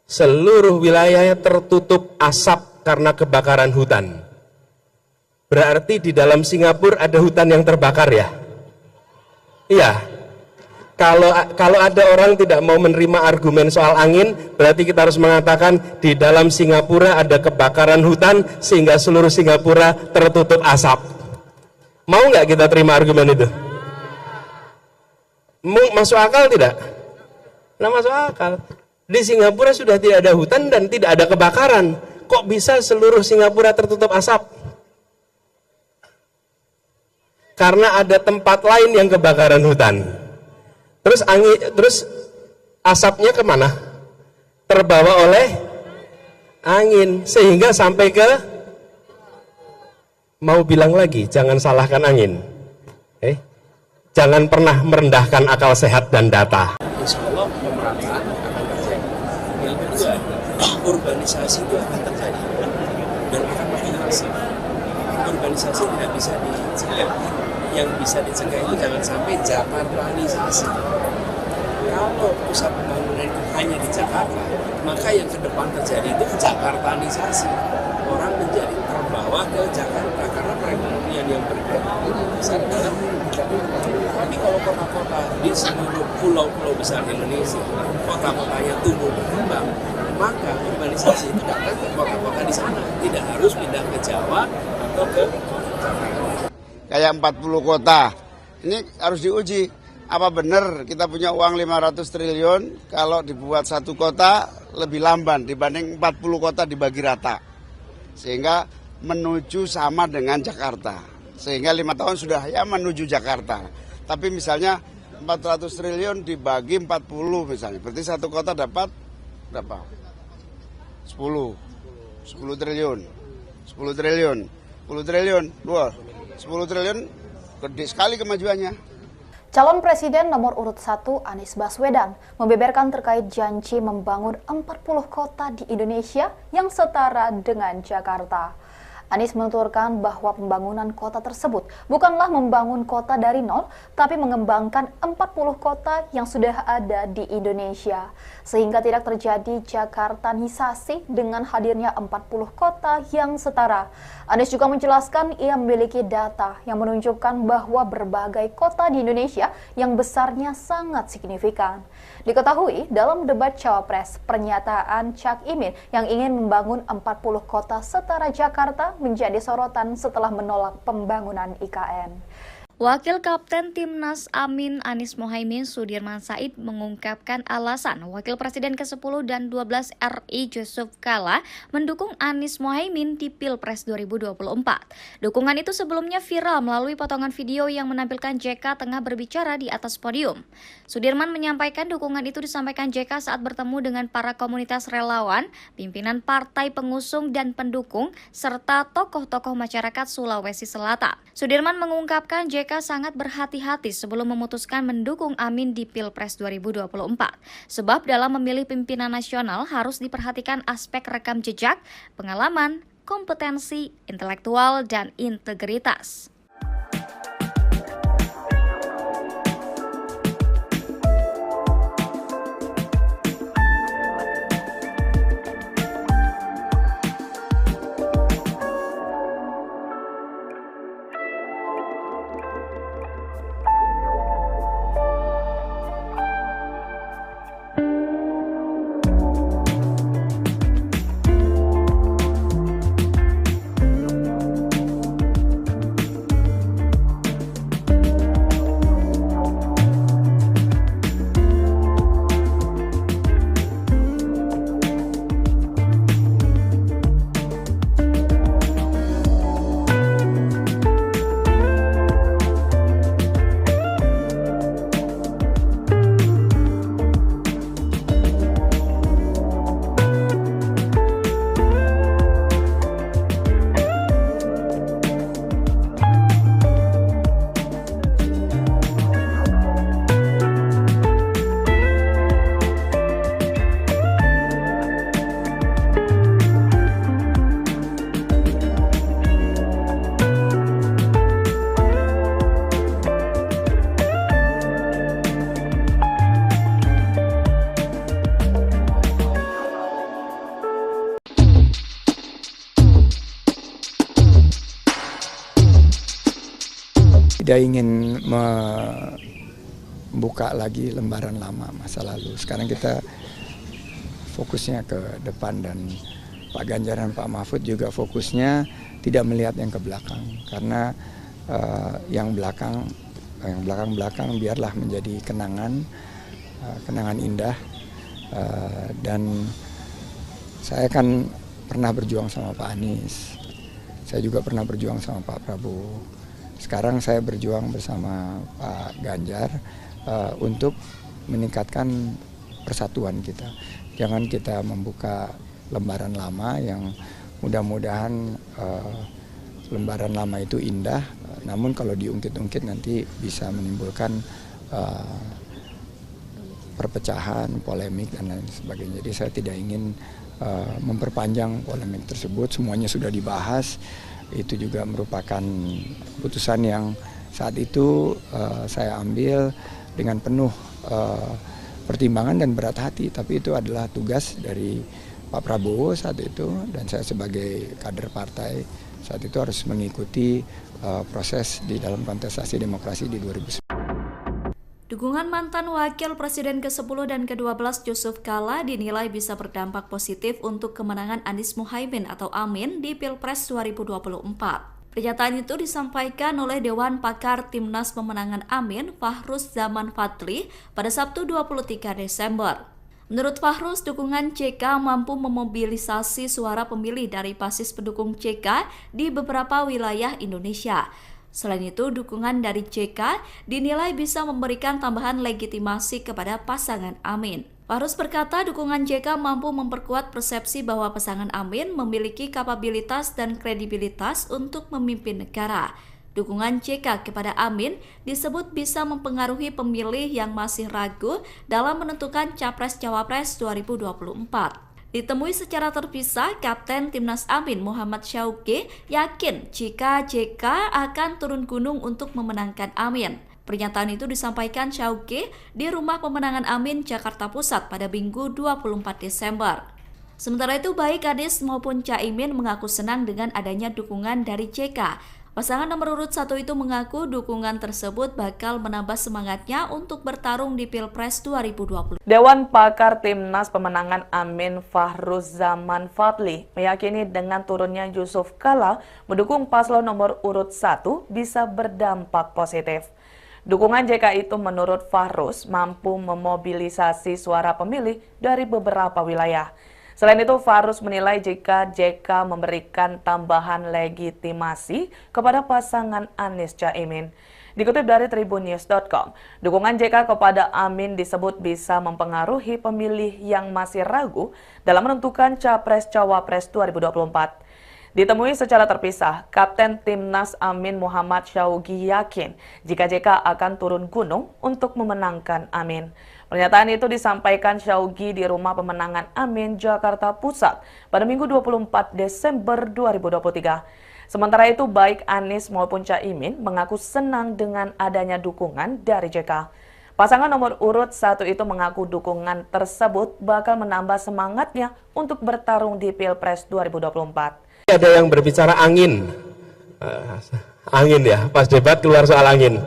seluruh wilayahnya tertutup asap karena kebakaran hutan. Berarti di dalam Singapura ada hutan yang terbakar ya? Iya. Kalau ada orang tidak mau menerima argumen soal angin, berarti kita harus mengatakan di dalam Singapura ada kebakaran hutan sehingga seluruh Singapura tertutup asap. Mau nggak kita terima argumen itu? Masuk akal tidak? Nah, masuk akal. Di Singapura sudah tidak ada hutan dan tidak ada kebakaran. Kok bisa seluruh Singapura tertutup asap? Karena ada tempat lain yang kebakaran hutan. Terus asapnya kemana? Terbawa oleh angin sehingga sampai ke, mau bilang lagi, jangan salahkan angin. Jangan pernah merendahkan akal sehat dan data. Insya Allah pemerataan akan terjadi. Yang kedua, urbanisasi itu akan terjadi dan akan makin masif. Urbanisasi tidak bisa dicegah. Yang bisa dicegah itu jangan sampai Jakartanisasi. Kalau pusat pembangunan itu hanya di Jakarta, maka yang ke depan terjadi itu Jakartanisasi. Orang menjadi terbawa ke Jakarta karena perekonomian yang bergerak besar dalam Jakarta. Tapi kalau kota-kota di seluruh pulau-pulau besar Indonesia, kota-kotanya tumbuh berkembang, maka urbanisasi itu datang ke kota-kota di sana, tidak harus pindah ke Jawa atau ke Jakarta. Kayak 40 kota, ini harus diuji. Apa benar kita punya uang 500 triliun kalau dibuat satu kota lebih lamban dibanding 40 kota dibagi rata. Sehingga menuju sama dengan Jakarta. Sehingga 5 tahun sudah ya menuju Jakarta. Tapi misalnya 400 triliun dibagi 40 misalnya. Berarti satu kota dapat berapa? 10. 10 triliun. 10 triliun. 10 triliun. Wah, 10 triliun gede sekali kemajuannya. Calon Presiden nomor urut 1 Anies Baswedan membeberkan terkait janji membangun 40 kota di Indonesia yang setara dengan Jakarta. Anies menuturkan bahwa pembangunan kota tersebut bukanlah membangun kota dari nol, tapi mengembangkan 40 kota yang sudah ada di Indonesia. Sehingga tidak terjadi Jakartanisasi dengan hadirnya 40 kota yang setara. Anies juga menjelaskan ia memiliki data yang menunjukkan bahwa berbagai kota di Indonesia yang besarnya sangat signifikan. Diketahui dalam debat Cawapres, pernyataan Cak Imin yang ingin membangun 40 kota setara Jakarta menjadi sorotan setelah menolak pembangunan IKN. Wakil Kapten Timnas Amin Anies Mohaimin Sudirman Said mengungkapkan alasan Wakil Presiden ke-10 dan 12 RI Yusuf Kala mendukung Anies Mohaimin di Pilpres 2024. Dukungan itu sebelumnya viral melalui potongan video yang menampilkan JK tengah berbicara di atas podium. Sudirman menyampaikan dukungan itu disampaikan JK saat bertemu dengan para komunitas relawan, pimpinan partai pengusung dan pendukung, serta tokoh-tokoh masyarakat Sulawesi Selatan. Sudirman mengungkapkan JK sangat berhati-hati sebelum memutuskan mendukung Amin di Pilpres 2024. Sebab dalam memilih pimpinan nasional harus diperhatikan aspek rekam jejak, pengalaman, kompetensi, intelektual, dan integritas. Tidak ingin membuka lagi lembaran lama masa lalu. Sekarang kita fokusnya ke depan, dan Pak Ganjar dan Pak Mahfud juga fokusnya tidak melihat yang ke belakang, karena yang belakang biarlah menjadi kenangan indah. Dan saya kan pernah berjuang sama Pak Anies, saya juga pernah berjuang sama Pak Prabowo. Sekarang saya berjuang bersama Pak Ganjar untuk meningkatkan persatuan kita. Jangan kita membuka lembaran lama yang mudah-mudahan lembaran lama itu indah, namun kalau diungkit-ungkit nanti bisa menimbulkan perpecahan, polemik, dan lain sebagainya. Jadi saya tidak ingin memperpanjang polemik tersebut, semuanya sudah dibahas. Itu juga merupakan keputusan yang saat itu saya ambil dengan penuh pertimbangan dan berat hati, tapi itu adalah tugas dari Pak Prabowo saat itu, dan saya sebagai kader partai saat itu harus mengikuti proses di dalam kontestasi demokrasi di 2019. Dukungan mantan Wakil Presiden ke-10 dan ke-12 Yusuf Kala dinilai bisa berdampak positif untuk kemenangan Anies Mohaimin atau Amin di Pilpres 2024. Pernyataan itu disampaikan oleh Dewan Pakar Timnas Pemenangan Amin, Fahruz Zaman Fadli, pada Sabtu 23 Desember. Menurut Fahruz, dukungan CK mampu memobilisasi suara pemilih dari basis pendukung CK di beberapa wilayah Indonesia. Selain itu, dukungan dari JK dinilai bisa memberikan tambahan legitimasi kepada pasangan Amin. Fahruz berkata dukungan JK mampu memperkuat persepsi bahwa pasangan Amin memiliki kapabilitas dan kredibilitas untuk memimpin negara. Dukungan JK kepada Amin disebut bisa mempengaruhi pemilih yang masih ragu dalam menentukan Capres-Cawapres 2024. Ditemui secara terpisah, Kapten Timnas Amin Muhammad Syauqi yakin jika JK akan turun gunung untuk memenangkan Amin. Pernyataan itu disampaikan Syauqi di Rumah Pemenangan Amin, Jakarta Pusat pada Minggu 24 Desember. Sementara itu, baik Anies maupun Caimin mengaku senang dengan adanya dukungan dari JK. Pasangan nomor urut 1 itu mengaku dukungan tersebut bakal menambah semangatnya untuk bertarung di Pilpres 2020. Dewan Pakar Timnas Pemenangan Amin Fahruz Zaman Fadli meyakini dengan turunnya Yusuf Kala mendukung paslon nomor urut 1 bisa berdampak positif. Dukungan JK itu menurut Fahruz mampu memobilisasi suara pemilih dari beberapa wilayah. Selain itu, Fahruz menilai jika JK memberikan tambahan legitimasi kepada pasangan Anies Caimin. Dikutip dari tribunnews.com, dukungan JK kepada Amin disebut bisa mempengaruhi pemilih yang masih ragu dalam menentukan Capres-Cawapres 2024. Ditemui secara terpisah, Kapten Timnas Amin Muhammad Syauqi yakin jika JK akan turun gunung untuk memenangkan Amin. Pernyataan itu disampaikan Syauqi di Rumah Pemenangan Amin, Jakarta Pusat pada Minggu 24 Desember 2023. Sementara itu, baik Anies maupun Caimin mengaku senang dengan adanya dukungan dari JK. Pasangan nomor urut 1 itu mengaku dukungan tersebut bakal menambah semangatnya untuk bertarung di Pilpres 2024. Ada yang berbicara angin ya, pas debat keluar soal angin.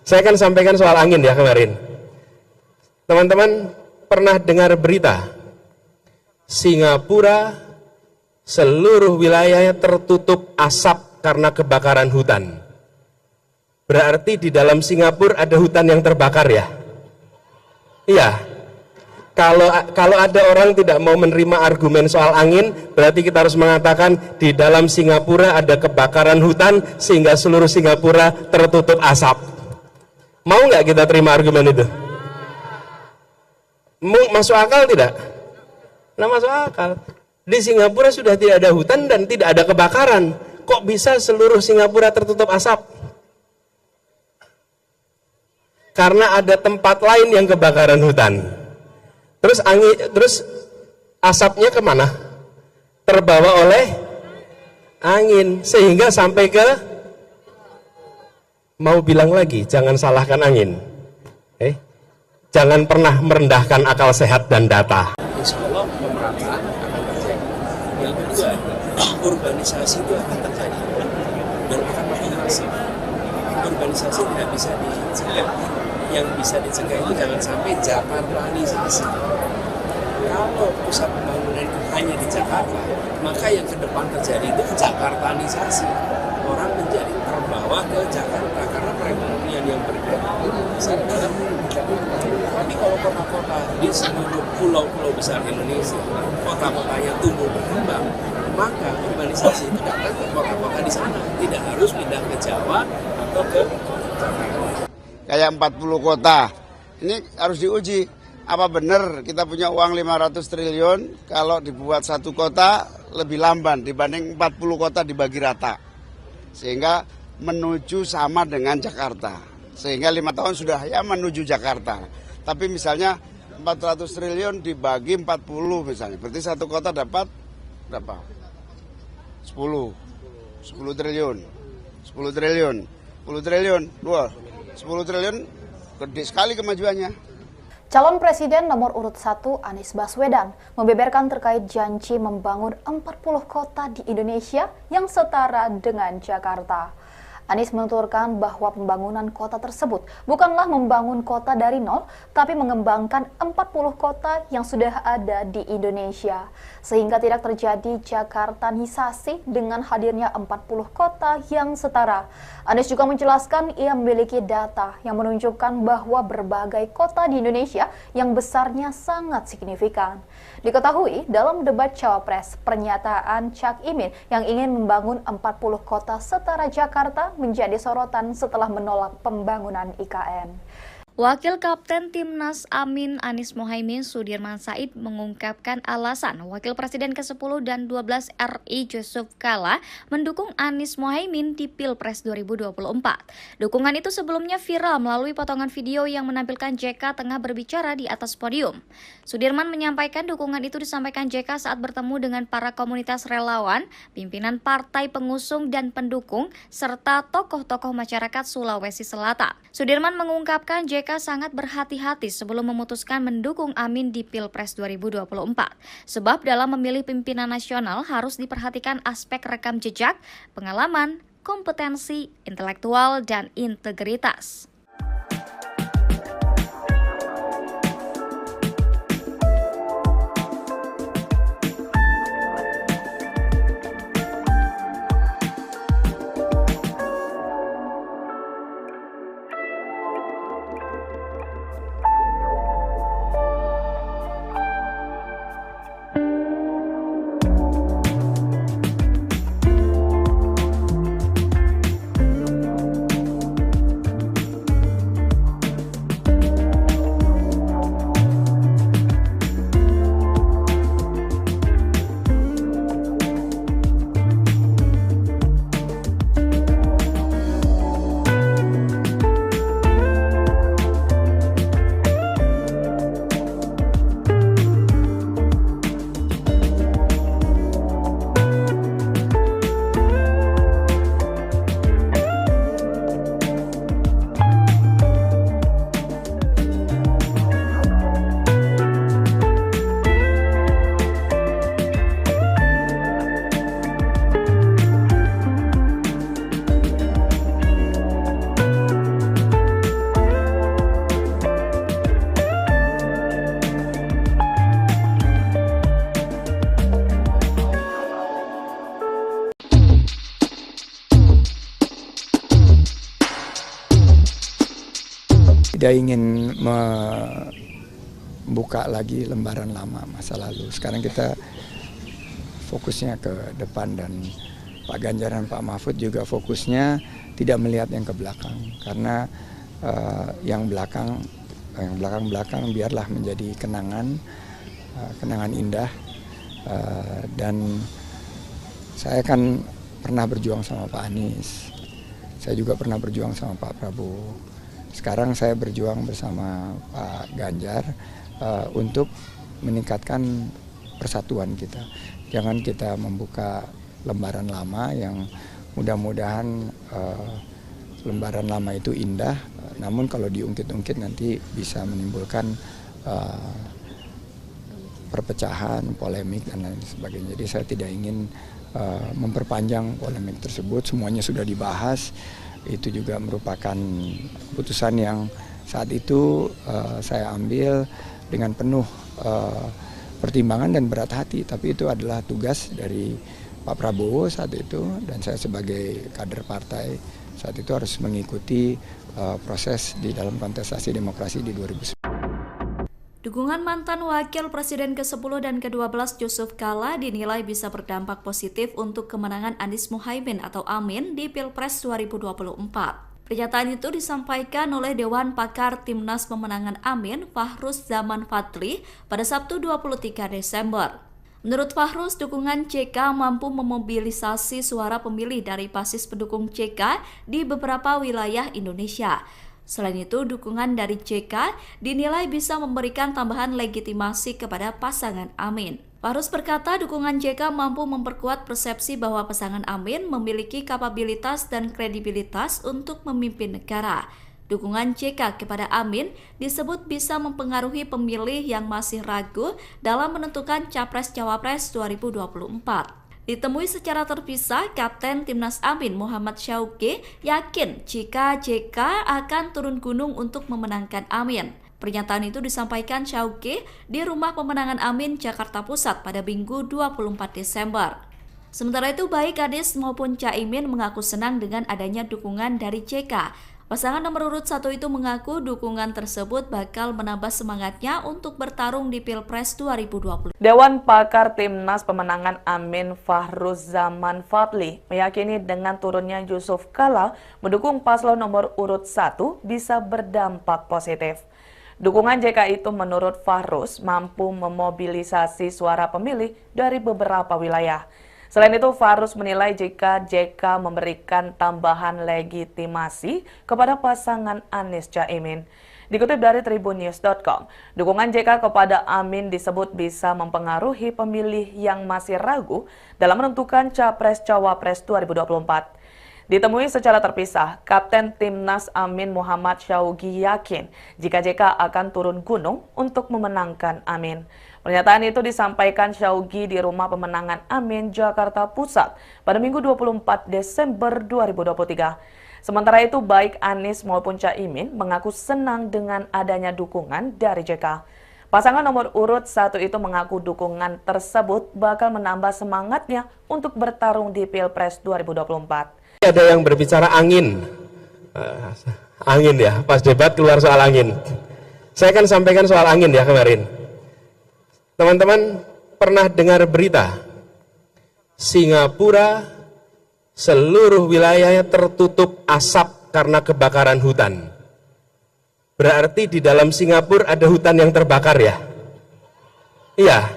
Saya akan sampaikan soal angin ya kemarin. Teman-teman pernah dengar berita Singapura seluruh wilayahnya tertutup asap karena kebakaran hutan. Berarti di dalam Singapura ada hutan yang terbakar ya? Iya. Kalau ada orang tidak mau menerima argumen soal angin, berarti kita harus mengatakan di dalam Singapura ada kebakaran hutan sehingga seluruh Singapura tertutup asap. Mau nggak kita terima argumen itu? Masuk akal tidak? Nah, masuk akal. Di Singapura sudah tidak ada hutan dan tidak ada kebakaran. Kok bisa seluruh Singapura tertutup asap? Karena ada tempat lain yang kebakaran hutan. Terus asapnya kemana? Terbawa oleh angin sehingga sampai ke, mau bilang lagi jangan salahkan angin. Jangan pernah merendahkan akal sehat dan data. Insya Allah pemerataan akan terjadi. Yang kedua, urbanisasi itu akan terjadi dan akan makin masif. Urbanisasi tidak bisa dicegah. Yang bisa dicegah itu jangan sampai Jakartanisasi. Kalau pusat pembangunan itu hanya di Jakarta, maka yang ke depan terjadi itu Jakartanisasi. Orang menjadi terbawa ke Jakarta karena perekonomian yang bergerak besar dalam Jakarta. Tapi kalau kota-kota di seluruh pulau-pulau besar Indonesia, kota-kotanya tumbuh berkembang, maka urbanisasi itu datang ke kota-kota di sana. Tidak harus pindah ke Jawa atau ke Jakarta. Kayak 40 kota, ini harus diuji. Apa benar kita punya uang 500 triliun kalau dibuat satu kota lebih lamban dibanding 40 kota dibagi rata. Sehingga menuju sama dengan Jakarta. Sehingga 5 tahun sudah ya menuju Jakarta. Tapi misalnya 400 triliun dibagi 40 misalnya. Berarti satu kota dapat berapa? 10 triliun. 10 triliun. 10 triliun. 10 triliun gede sekali kemajuannya. Calon Presiden nomor urut 1 Anies Baswedan membeberkan terkait janji membangun 40 kota di Indonesia yang setara dengan Jakarta. Anies menuturkan bahwa pembangunan kota tersebut bukanlah membangun kota dari nol, tapi mengembangkan 40 kota yang sudah ada di Indonesia. Sehingga tidak terjadi Jakartanisasi dengan hadirnya 40 kota yang setara. Anies juga menjelaskan ia memiliki data yang menunjukkan bahwa berbagai kota di Indonesia yang besarnya sangat signifikan. Diketahui dalam debat Cawapres, pernyataan Cak Imin yang ingin membangun 40 kota setara Jakarta menjadi sorotan setelah menolak pembangunan IKN. Wakil Kapten Timnas Amin Anies Mohaimin Sudirman Said mengungkapkan alasan Wakil Presiden ke-10 dan 12 RI Yusuf Kala mendukung Anies Mohaimin di Pilpres 2024. Dukungan itu sebelumnya viral melalui potongan video yang menampilkan JK tengah berbicara di atas podium. Sudirman menyampaikan dukungan itu disampaikan JK saat bertemu dengan para komunitas relawan, pimpinan partai pengusung dan pendukung, serta tokoh-tokoh masyarakat Sulawesi Selatan. Sudirman mengungkapkan JK sangat berhati-hati sebelum memutuskan mendukung Amin di Pilpres 2024. Sebab dalam memilih pimpinan nasional harus diperhatikan aspek rekam jejak, pengalaman, kompetensi, intelektual, dan integritas. Tidak ingin membuka lagi lembaran lama masa lalu. Sekarang kita fokusnya ke depan, dan Pak Ganjar dan Pak Mahfud juga fokusnya tidak melihat yang ke belakang, karena yang belakang biarlah menjadi kenangan indah. Dan saya kan pernah berjuang sama Pak Anies, saya juga pernah berjuang sama Pak Prabowo. Sekarang saya berjuang bersama Pak Ganjar untuk meningkatkan persatuan kita. Jangan kita membuka lembaran lama yang mudah-mudahan lembaran lama itu indah, namun kalau diungkit-ungkit nanti bisa menimbulkan perpecahan, polemik, dan lain sebagainya. Jadi saya tidak ingin memperpanjang polemik tersebut, semuanya sudah dibahas. Itu juga merupakan keputusan yang saat itu saya ambil dengan penuh pertimbangan dan berat hati, tapi itu adalah tugas dari Pak Prabowo saat itu, dan saya sebagai kader partai saat itu harus mengikuti proses di dalam kontestasi demokrasi di 2019. Dukungan mantan Wakil Presiden ke-10 dan ke-12 Yusuf Kala dinilai bisa berdampak positif untuk kemenangan Anies Mohaimin atau Amin di Pilpres 2024. Pernyataan itu disampaikan oleh Dewan Pakar Timnas Pemenangan Amin Fahruz Zaman Fadli pada Sabtu 23 Desember. Menurut Fahruz, dukungan JK mampu memobilisasi suara pemilih dari basis pendukung JK di beberapa wilayah Indonesia. Selain itu, dukungan dari JK dinilai bisa memberikan tambahan legitimasi kepada pasangan Amin. Fahruz berkata dukungan JK mampu memperkuat persepsi bahwa pasangan Amin memiliki kapabilitas dan kredibilitas untuk memimpin negara. Dukungan JK kepada Amin disebut bisa mempengaruhi pemilih yang masih ragu dalam menentukan Capres-Cawapres 2024. Ditemui secara terpisah, Kapten Timnas Amin Muhammad Syauqi yakin jika JK akan turun gunung untuk memenangkan Amin. Pernyataan itu disampaikan Syauqi di Rumah Pemenangan Amin, Jakarta Pusat pada Minggu 24 Desember. Sementara itu, baik Anies maupun Caimin mengaku senang dengan adanya dukungan dari JK. Pasangan nomor urut 1 itu mengaku dukungan tersebut bakal menambah semangatnya untuk bertarung di Pilpres 2020. Dewan Pakar Timnas Pemenangan Amin Fahruzaman Fadli meyakini dengan turunnya Yusuf Kala mendukung paslon nomor urut 1 bisa berdampak positif. Dukungan JK itu menurut Fahruz mampu memobilisasi suara pemilih dari beberapa wilayah. Selain itu, Fahruz menilai jika JK memberikan tambahan legitimasi kepada pasangan Anies Caimin. Dikutip dari tribunnews.com, dukungan JK kepada Amin disebut bisa mempengaruhi pemilih yang masih ragu dalam menentukan Capres-Cawapres 2024. Ditemui secara terpisah, Kapten Timnas Amin Muhammad Syaugi yakin jika JK akan turun gunung untuk memenangkan Amin. Pernyataan itu disampaikan Syaugi di Rumah Pemenangan Amin, Jakarta Pusat pada Minggu 24 Desember 2023. Sementara itu, baik Anies maupun Caimin mengaku senang dengan adanya dukungan dari JK. Pasangan nomor urut 1 itu mengaku dukungan tersebut bakal menambah semangatnya untuk bertarung di Pilpres 2024. Ada yang berbicara angin. Angin ya, pas debat keluar soal angin. Saya akan sampaikan soal angin ya kemarin. Teman-teman pernah dengar berita Singapura seluruh wilayahnya tertutup asap karena kebakaran hutan. Berarti di dalam Singapura ada hutan yang terbakar ya? Iya.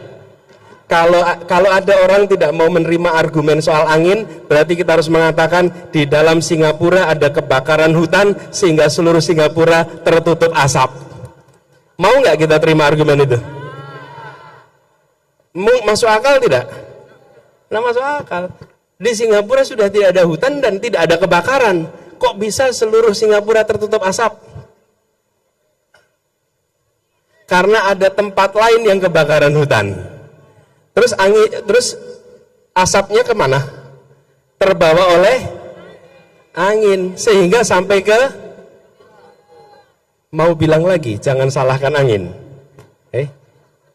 Kalau ada orang tidak mau menerima argumen soal angin, berarti kita harus mengatakan di dalam Singapura ada kebakaran hutan sehingga seluruh Singapura tertutup asap. Mau nggak kita terima argumen itu? Masuk akal tidak? Nah, masuk akal. Di Singapura sudah tidak ada hutan dan tidak ada kebakaran. Kok bisa seluruh Singapura tertutup asap? Karena ada tempat lain yang kebakaran hutan. Terus asapnya kemana? Terbawa oleh angin sehingga sampai ke, mau bilang lagi jangan salahkan angin.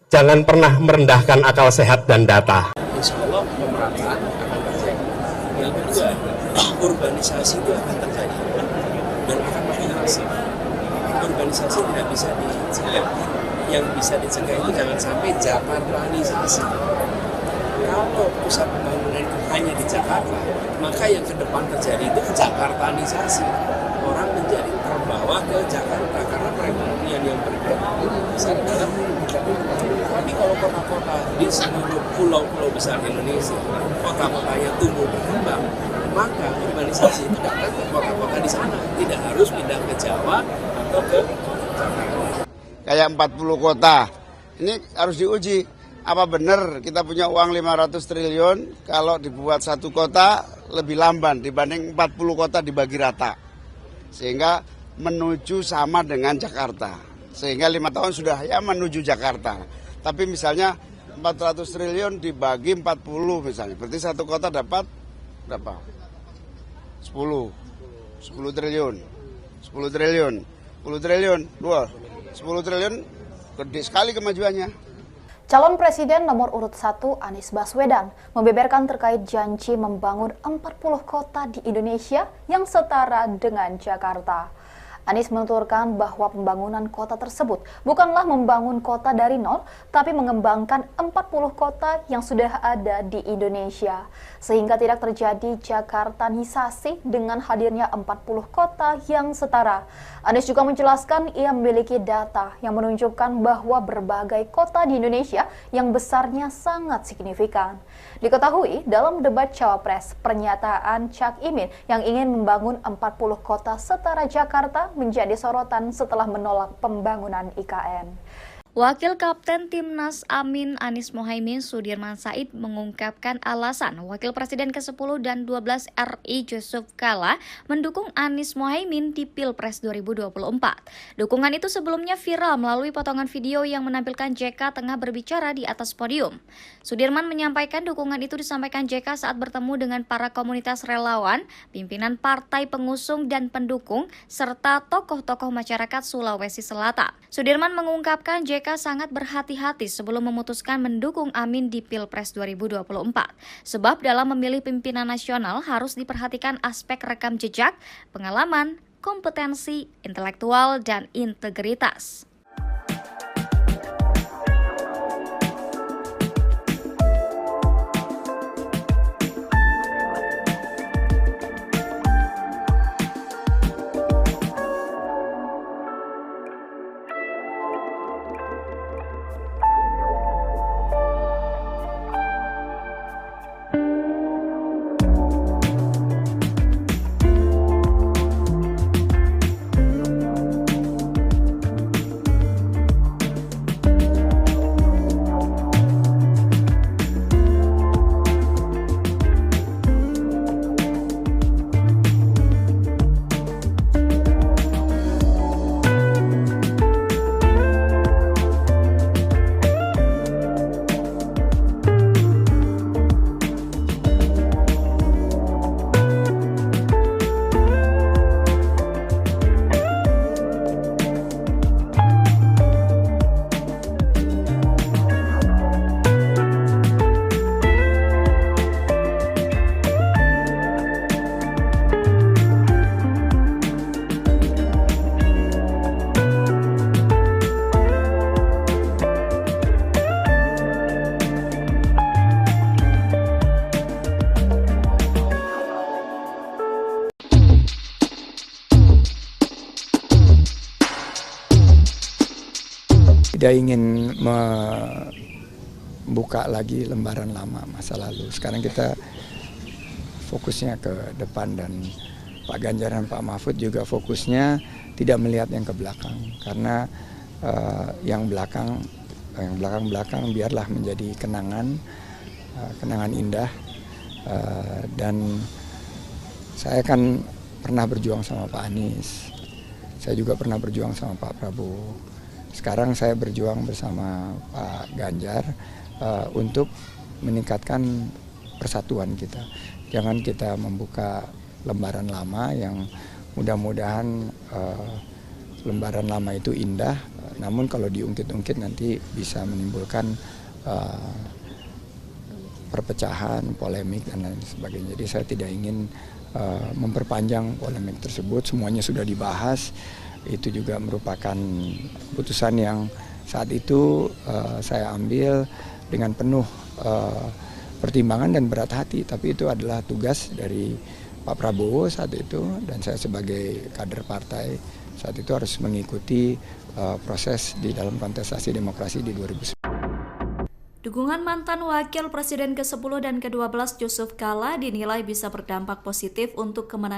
Jangan pernah merendahkan akal sehat dan data. Insya Allah pemerataan akan terjadi. Yang kedua, urbanisasi itu akan terjadi dan akan makin masif. Urbanisasi tidak bisa dicegah. Yang bisa dicegah itu jangan sampai Jakartanisasi. Kalau pusat pembangunan itu hanya di Jakarta, maka yang ke depan terjadi itu Jakartanisasi. Orang menjadi terbawa ke Jakarta karena perekonomian yang besar dalam Jakarta. Tapi kalau kota-kota di seluruh pulau-pulau besar Indonesia, kota-kotanya tumbuh berkembang, maka urbanisasi itu datang ke kota-kota di sana, tidak harus pindah ke Jawa atau ke Jakarta. Kayak 40 kota, ini harus diuji. Apa benar kita punya uang 500 triliun kalau dibuat satu kota lebih lamban dibanding 40 kota dibagi rata. Sehingga menuju sama dengan Jakarta. Sehingga 5 tahun sudah ya menuju Jakarta. Tapi misalnya 400 triliun dibagi 40 misalnya. Berarti satu kota dapat berapa? 10 triliun. 10 triliun. 10 triliun. 10 triliun gede sekali kemajuannya. Calon Presiden nomor urut 1 Anies Baswedan membeberkan terkait janji membangun 40 kota di Indonesia yang setara dengan Jakarta. Anies menuturkan bahwa pembangunan kota tersebut bukanlah membangun kota dari nol, tapi mengembangkan 40 kota yang sudah ada di Indonesia. Sehingga tidak terjadi Jakartanisasi dengan hadirnya 40 kota yang setara. Anies juga menjelaskan ia memiliki data yang menunjukkan bahwa berbagai kota di Indonesia yang besarnya sangat signifikan. Diketahui dalam debat Cawapres, pernyataan Cak Imin yang ingin membangun 40 kota setara Jakarta menjadi sorotan setelah menolak pembangunan IKN. Wakil Kapten Timnas Amin Anies Mohaimin Sudirman Said mengungkapkan alasan Wakil Presiden ke-10 dan 12 RI Yusuf Kala mendukung Anies Mohaimin di Pilpres 2024. Dukungan itu sebelumnya viral melalui potongan video yang menampilkan JK tengah berbicara di atas podium. Sudirman menyampaikan dukungan itu disampaikan JK saat bertemu dengan para komunitas relawan, pimpinan partai pengusung dan pendukung, serta tokoh-tokoh masyarakat Sulawesi Selatan. Sudirman mengungkapkan JK sangat berhati-hati sebelum memutuskan mendukung Amin di Pilpres 2024. Sebab dalam memilih pimpinan nasional harus diperhatikan aspek rekam jejak, pengalaman, kompetensi, intelektual, dan integritas. Tidak ingin membuka lagi lembaran lama masa lalu. Sekarang kita fokusnya ke depan, dan Pak Ganjar dan Pak Mahfud juga fokusnya tidak melihat yang ke belakang, karena yang belakang biarlah menjadi kenangan indah. Dan saya kan pernah berjuang sama Pak Anies, saya juga pernah berjuang sama Pak Prabowo. Sekarang saya berjuang bersama Pak Ganjar untuk meningkatkan persatuan kita. Jangan kita membuka lembaran lama yang mudah-mudahan lembaran lama itu indah, namun kalau diungkit-ungkit nanti bisa menimbulkan perpecahan, polemik, dan lain sebagainya. Jadi saya tidak ingin memperpanjang polemik tersebut, semuanya sudah dibahas. Itu juga merupakan putusan yang saat itu saya ambil dengan penuh pertimbangan dan berat hati, tapi itu adalah tugas dari Pak Prabowo saat itu, dan saya sebagai kader partai saat itu harus mengikuti proses di dalam kontestasi demokrasi di 2019. Dukungan mantan Wakil Presiden ke-10 dan ke-12 Yusuf Kala dinilai bisa berdampak positif untuk kemenangan